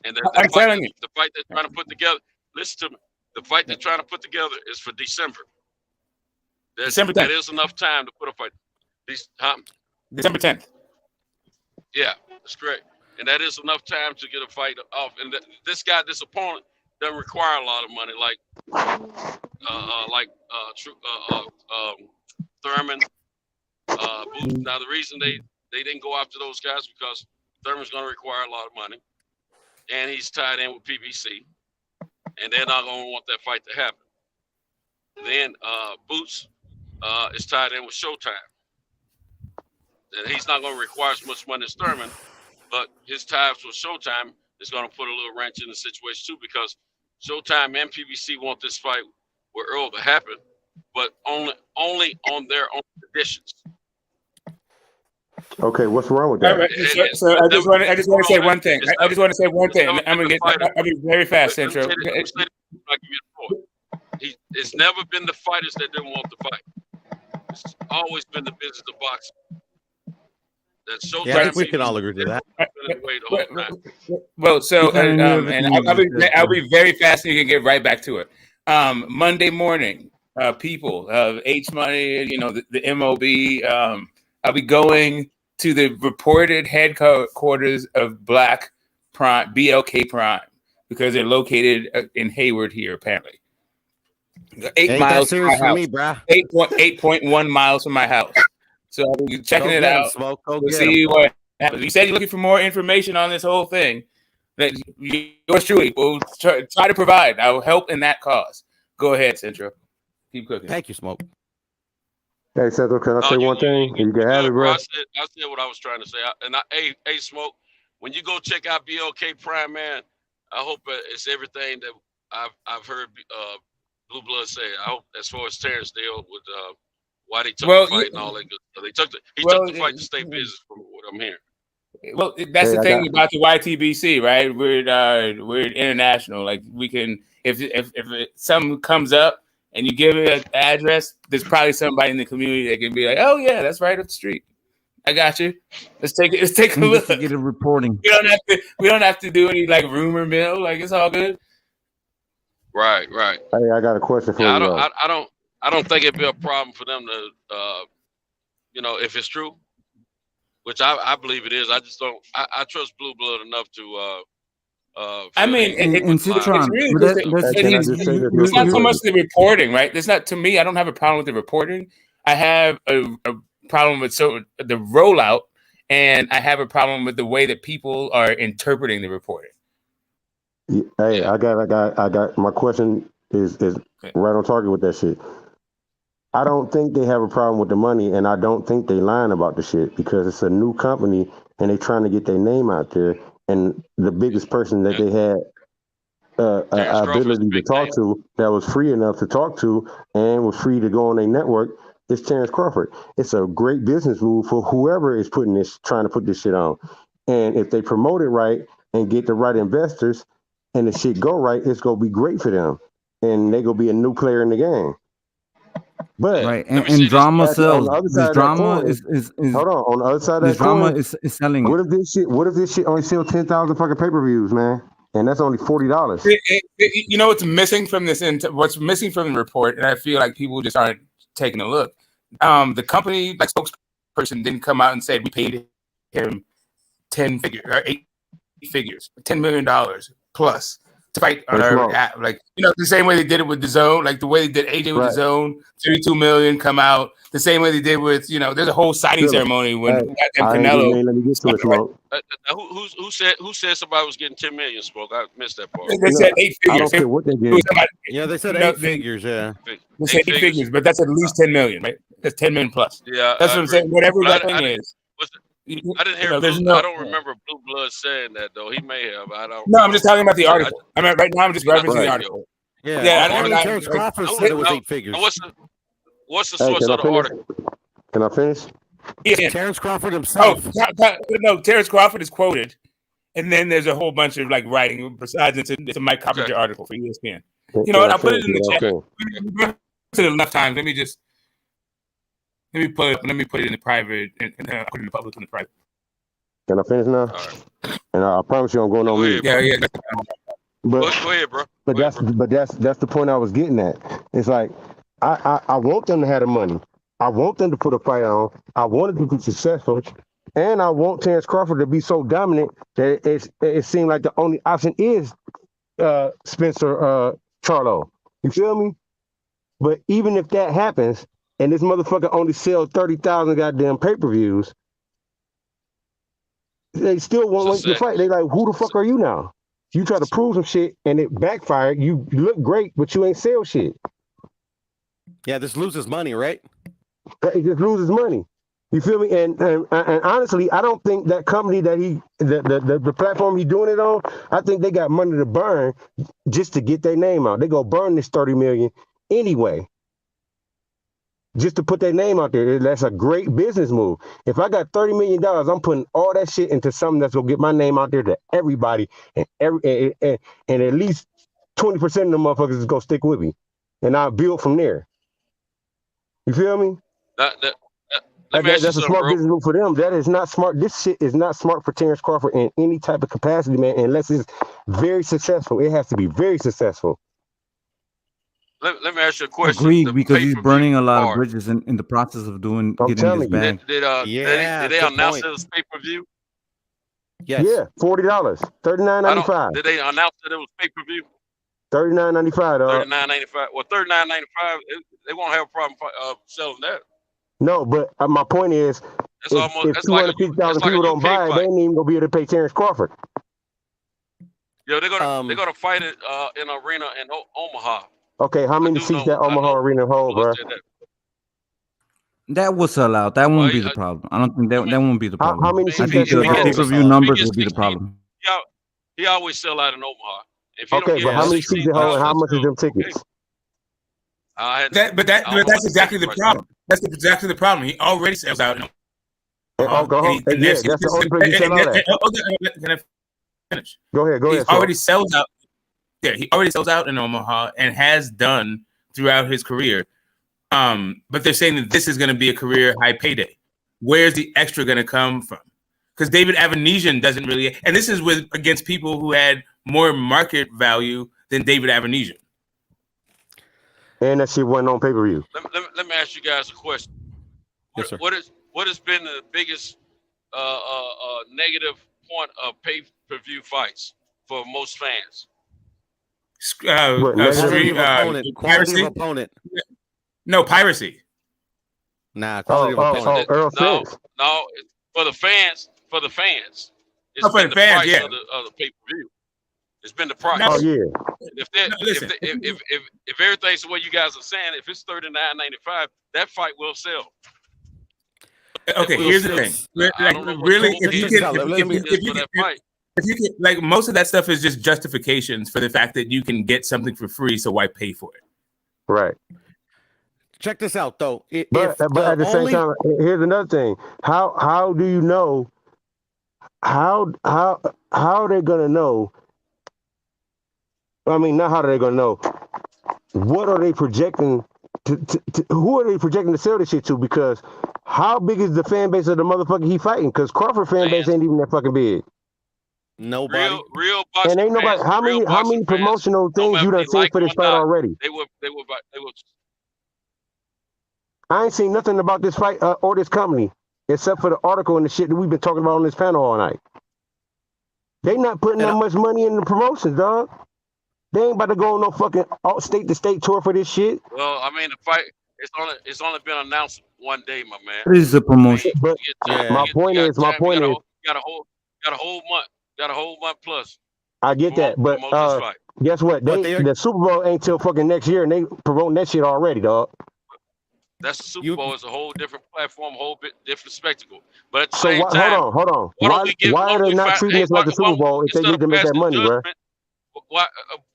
[SPEAKER 19] And
[SPEAKER 7] I'm telling you,
[SPEAKER 19] the fight they're trying to put together. Listen to me. The fight they're trying to put together is for December.
[SPEAKER 7] December 10th.
[SPEAKER 19] That is enough time to put a fight.
[SPEAKER 7] December 10th.
[SPEAKER 19] Yeah, that's correct. And that is enough time to get a fight off. And this opponent doesn't require a lot of money, like Thurman. Boots. Now the reason they didn't go after those guys because Thurman's going to require a lot of money, and he's tied in with PBC, and they're not going to want that fight to happen. Then Boots is tied in with Showtime, and he's not going to require as much money as Thurman. But his ties with Showtime is going to put a little wrench in the situation too, because Showtime and PBC want this fight with Earl to happen, but only on their own conditions.
[SPEAKER 17] Okay, what's wrong with that?
[SPEAKER 7] Right. So I just want to say one thing. I'm gonna get. I'll be very fast, Central.
[SPEAKER 19] It's never been the fighters that didn't want the fight. It's always been the business of boxing.
[SPEAKER 11] Yeah, I think we can all agree to that.
[SPEAKER 7] Well, so and I'll be very fast, and you can get right back to it. Monday morning, people of H Money, the MOB. I'll be going to the reported headquarters of Black Prime, BLK Prime, because they're located in Hayward here, apparently. 8 miles from my house. 8.1 miles from my house. So I'll be checking it out. We'll see what happens. You said you're looking for more information on this whole thing. That yours truly will try to provide. I will help in that cause. Go ahead, Central. Keep cooking.
[SPEAKER 11] Thank you, Smoke.
[SPEAKER 17] Hey, Central, can I say one thing? You can have it, bro.
[SPEAKER 19] I said what I was trying to say. Hey, Smoke, when you go check out BLK Prime, man, I hope it's everything that I've heard Blue Blood say. I hope as far as Terrence deal with why they took the fight and all that good stuff. He took the fight to stay busy from what I'm hearing.
[SPEAKER 7] Well, that's the thing about the YTBC, right? We're international. Like we can, if something comes up and you give it an address, there's probably somebody in the community that can be like, "Oh yeah, that's right up the street. I got you. Let's take a look."
[SPEAKER 9] Get a reporting.
[SPEAKER 7] We don't have to do any like rumor mill. Like it's all good.
[SPEAKER 19] Right.
[SPEAKER 17] Hey, I got a question for you.
[SPEAKER 19] I don't think it'd be a problem for them to, if it's true, which I believe it is. I just don't. I trust Blue Blood enough to.
[SPEAKER 7] I mean, it's not so much the reporting, right? It's not to me. I don't have a problem with the reporting. I have a problem with the rollout, and I have a problem with the way that people are interpreting the reporting.
[SPEAKER 17] Hey, I got. My question is right on target with that shit. I don't think they have a problem with the money, and I don't think they lying about the shit because it's a new company and they trying to get their name out there. And the biggest person that they had ability to talk to, that was free enough to talk to and was free to go on their network, it's Terence Crawford. It's a great business move for whoever is trying to put this shit on. And if they promote it right and get the right investors and the shit go right, it's gonna be great for them. And they gonna be a new player in the game. But
[SPEAKER 9] right, and drama sells. This drama is
[SPEAKER 17] hold on. On the other side of
[SPEAKER 9] this
[SPEAKER 17] that
[SPEAKER 9] drama
[SPEAKER 17] coin,
[SPEAKER 9] is selling.
[SPEAKER 17] What if this shit only sells 10,000 fucking pay-per-views, man? And that's only $40.
[SPEAKER 7] You know what's missing from this? What's missing from the report, and I feel like people just aren't taking a look. The company, like spokesperson, didn't come out and said we paid him 10 figures or 8 figures, $10 million plus to fight on our app. Like, the same way they did it with the Zone, like the way they did AJ with the Zone, $32 million come out. The same way they did with, there's a whole signing ceremony when Canelo.
[SPEAKER 17] Let me get to it, Smoke.
[SPEAKER 19] Who said somebody was getting 10 million, Smoke? I missed that part.
[SPEAKER 7] They said 8 figures.
[SPEAKER 17] I don't care what they did.
[SPEAKER 11] Yeah, they said 8 figures. Yeah,
[SPEAKER 7] they said 8 figures, but that's at least 10 million, right? That's 10 million plus.
[SPEAKER 19] Yeah,
[SPEAKER 7] that's what I'm saying. Whatever that thing is.
[SPEAKER 19] I didn't hear. I don't remember Blue Blood saying that though. He may have. I don't.
[SPEAKER 7] No, I'm just talking about the article. Right now, I'm just referencing the article.
[SPEAKER 11] Yeah. Terence Crawford said it was 8 figures.
[SPEAKER 19] What's the source of the article?
[SPEAKER 17] Can I finish?
[SPEAKER 7] Yeah.
[SPEAKER 11] Terence Crawford himself.
[SPEAKER 7] No, Terence Crawford is quoted, and then there's a whole bunch of writing. Besides, it's a Mike Coppinger article for ESPN. You know what? I'll put it in the chat. We've said it enough times. Let me put it in the private and put it in the public and the private.
[SPEAKER 17] Can I finish now? And I promise you, I'm going on mute.
[SPEAKER 7] Yeah.
[SPEAKER 19] But go ahead, bro.
[SPEAKER 17] But that's the point I was getting at. It's like I want them to have the money. I want them to put a fight on. I want it to be successful, and I want Terence Crawford to be so dominant that it seemed like the only option is Spencer Charlo. You feel me? But even if that happens, and this motherfucker only sells 30,000 goddamn pay-per-views, they still won't wait to fight. They like, who the fuck are you now? You try to prove some shit and it backfired. You look great, but you ain't sell shit.
[SPEAKER 11] Yeah, this loses money, right?
[SPEAKER 17] It just loses money. You feel me? And honestly, I don't think that company that the platform he's doing it on, I think they got money to burn just to get their name out. They go burn this 30 million anyway. Just to put their name out there. That's a great business move. If I got $30 million, I'm putting all that shit into something that's gonna get my name out there to everybody, and at least 20% of them motherfuckers is gonna stick with me, and I'll build from there. You feel me? That's a smart business move for them. That is not smart. This shit is not smart for Terence Crawford in any type of capacity, man, unless it's very successful. It has to be very successful.
[SPEAKER 19] Let me ask you a question.
[SPEAKER 9] Agreed, because he's burning a lot of bridges in the process of getting his bag.
[SPEAKER 19] Did they announce it was pay-per-view?
[SPEAKER 11] Yes.
[SPEAKER 17] Yeah, $40, $39.95.
[SPEAKER 19] Did they announce that it was pay-per-view?
[SPEAKER 17] $39.95, dog.
[SPEAKER 19] $39.95. Well, $39.95. They won't have a problem selling that.
[SPEAKER 17] No, but my point is, if 250,000 people don't buy it, they ain't even gonna be able to pay Terence Crawford.
[SPEAKER 19] Yeah, they're gonna fight it in an arena in Omaha.
[SPEAKER 17] Okay, how many seats that Omaha Arena hold, bro?
[SPEAKER 9] That will sell out. That won't be the problem. I don't think that won't be the problem.
[SPEAKER 17] How many seats?
[SPEAKER 9] I think the pay-per-view numbers will be the problem.
[SPEAKER 19] He always sell out in Omaha.
[SPEAKER 17] Okay, but how many seats it hold and how much is them tickets?
[SPEAKER 7] But that's exactly the problem. That's exactly the problem. He already sells out.
[SPEAKER 17] That's the only place you sell out at.
[SPEAKER 7] Can I finish?
[SPEAKER 17] Go ahead.
[SPEAKER 7] He already sells out. Yeah, he already sells out in Omaha and has done throughout his career. But they're saying that this is going to be a career high payday. Where's the extra going to come from? Because David Avenesian doesn't really, and this is against people who had more market value than David Avenesian.
[SPEAKER 17] And that shit wasn't on pay-per-view.
[SPEAKER 19] Let me ask you guys a question.
[SPEAKER 11] Yes, sir.
[SPEAKER 19] What has been the biggest negative point of pay-per-view fights for most fans?
[SPEAKER 11] Quality of opponent.
[SPEAKER 7] No, piracy.
[SPEAKER 11] Nah, quality of opponent.
[SPEAKER 17] Errol Spence.
[SPEAKER 19] No, for the fans. It's
[SPEAKER 7] for the fans,
[SPEAKER 19] of the pay-per-view. It's been the price.
[SPEAKER 17] Oh yeah.
[SPEAKER 19] If everything's the way you guys are saying, if it's $39.95, that fight will sell.
[SPEAKER 7] Okay, here's the thing. If you can, like, most of that stuff is just justifications for the fact that you can get something for free, so why pay for it?
[SPEAKER 17] Right.
[SPEAKER 11] check this out though.
[SPEAKER 17] But at the same time, here's another thing. How do you know? How are they gonna know? I mean, not how are they gonna know? What are they projecting? Who are they projecting to sell this shit to? Because how big is the fan base of the motherfucker he fighting? Because Crawford fan base ain't even that fucking big.
[SPEAKER 11] Nobody.
[SPEAKER 19] Real boxing
[SPEAKER 17] and ain't nobody.
[SPEAKER 19] fans,
[SPEAKER 17] How many promotional things you done seen for this fight already?
[SPEAKER 19] They will.
[SPEAKER 17] I ain't seen nothing about this fight or this company except for the article and the shit that we've been talking about on this panel all night. They not putting that much money in the promotions, dog. They ain't about to go on no fucking state to state tour for this shit.
[SPEAKER 19] Well, I mean, the fight it's only been announced one day, my man.
[SPEAKER 9] What is the promotion?
[SPEAKER 17] But my point is,
[SPEAKER 19] got a whole month plus.
[SPEAKER 17] I get that, but guess what? The Super Bowl ain't till fucking next year, and they promoting that shit already, dog.
[SPEAKER 19] That's the Super Bowl. It's a whole different platform, a whole bit different spectacle. But at the same time,
[SPEAKER 17] hold on. Why are they not treating this like the Super Bowl if they need to make that money, bro?
[SPEAKER 19] Why,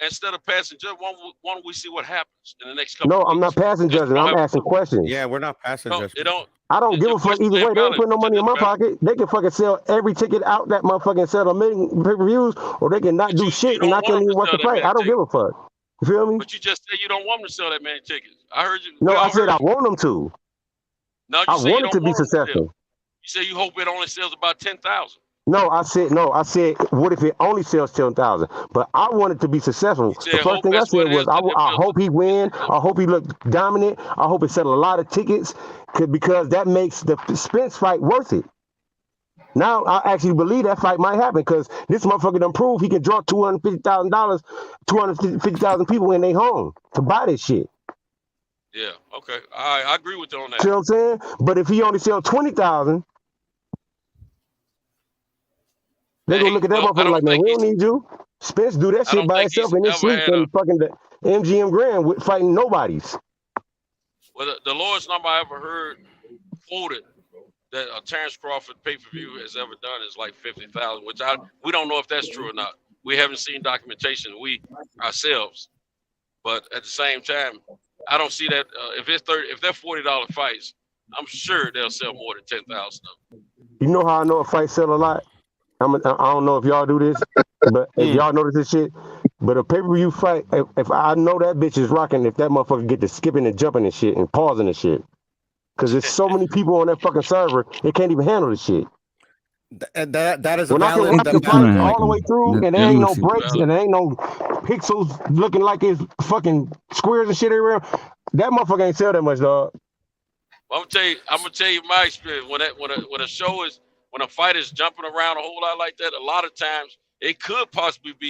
[SPEAKER 19] instead of passing judgment, why don't we see what happens in the next couple?
[SPEAKER 17] No, I'm not passing judgment. I'm asking questions.
[SPEAKER 11] Yeah, we're not passing judgment.
[SPEAKER 17] I don't give a fuck either way. They ain't putting no money in my pocket. They can fucking sell every ticket out that motherfucking sell a million pay-per-views, or they can not do shit and I can't even watch the fight. I don't give a fuck. You feel me?
[SPEAKER 19] But you just said you don't want them to sell that many tickets. I heard you.
[SPEAKER 17] No, I said I want them to.
[SPEAKER 19] No,
[SPEAKER 17] I want it to be successful.
[SPEAKER 19] You say you hope it only sells about 10,000.
[SPEAKER 17] No, I said, what if it only sells 10,000? But I want it to be successful. The first thing I said was, I hope he win. I hope he look dominant. I hope it sell a lot of tickets because that makes the Spence fight worth it. Now I actually believe that fight might happen because this motherfucker done proved he can draw $250,000, 250,000 people in their home to buy this shit.
[SPEAKER 19] Yeah, okay. I agree with you on that.
[SPEAKER 17] See what I'm saying? But if he only sell 20,000, they gonna look at that motherfucker like, man, we don't need you. Spence do that shit by himself in his sleep and fucking the MGM Grand with fighting nobodies.
[SPEAKER 19] Well, the lowest number I ever heard quoted that a Terence Crawford pay-per-view has ever done is like 50,000, which we don't know if that's true or not. We haven't seen documentation, we ourselves. But at the same time, I don't see that if they're $40 fights, I'm sure they'll sell more than 10,000 of them.
[SPEAKER 17] You know how I know a fight sell a lot? I don't know if y'all do this, but if y'all notice this shit, but a pay-per-view fight, if I know that bitch is rocking, if that motherfucker get to skipping and jumping and shit and pausing and shit, because there's so many people on that fucking server, they can't even handle this shit.
[SPEAKER 11] That is
[SPEAKER 17] when I can watch the fight all the way through, and there ain't no breaks, and there ain't no pixels looking like it's fucking squares and shit everywhere, that motherfucker ain't sell that much, dog.
[SPEAKER 19] Well, I'm gonna tell you my experience. When a fight is jumping around a whole lot like that, a lot of times it could possibly be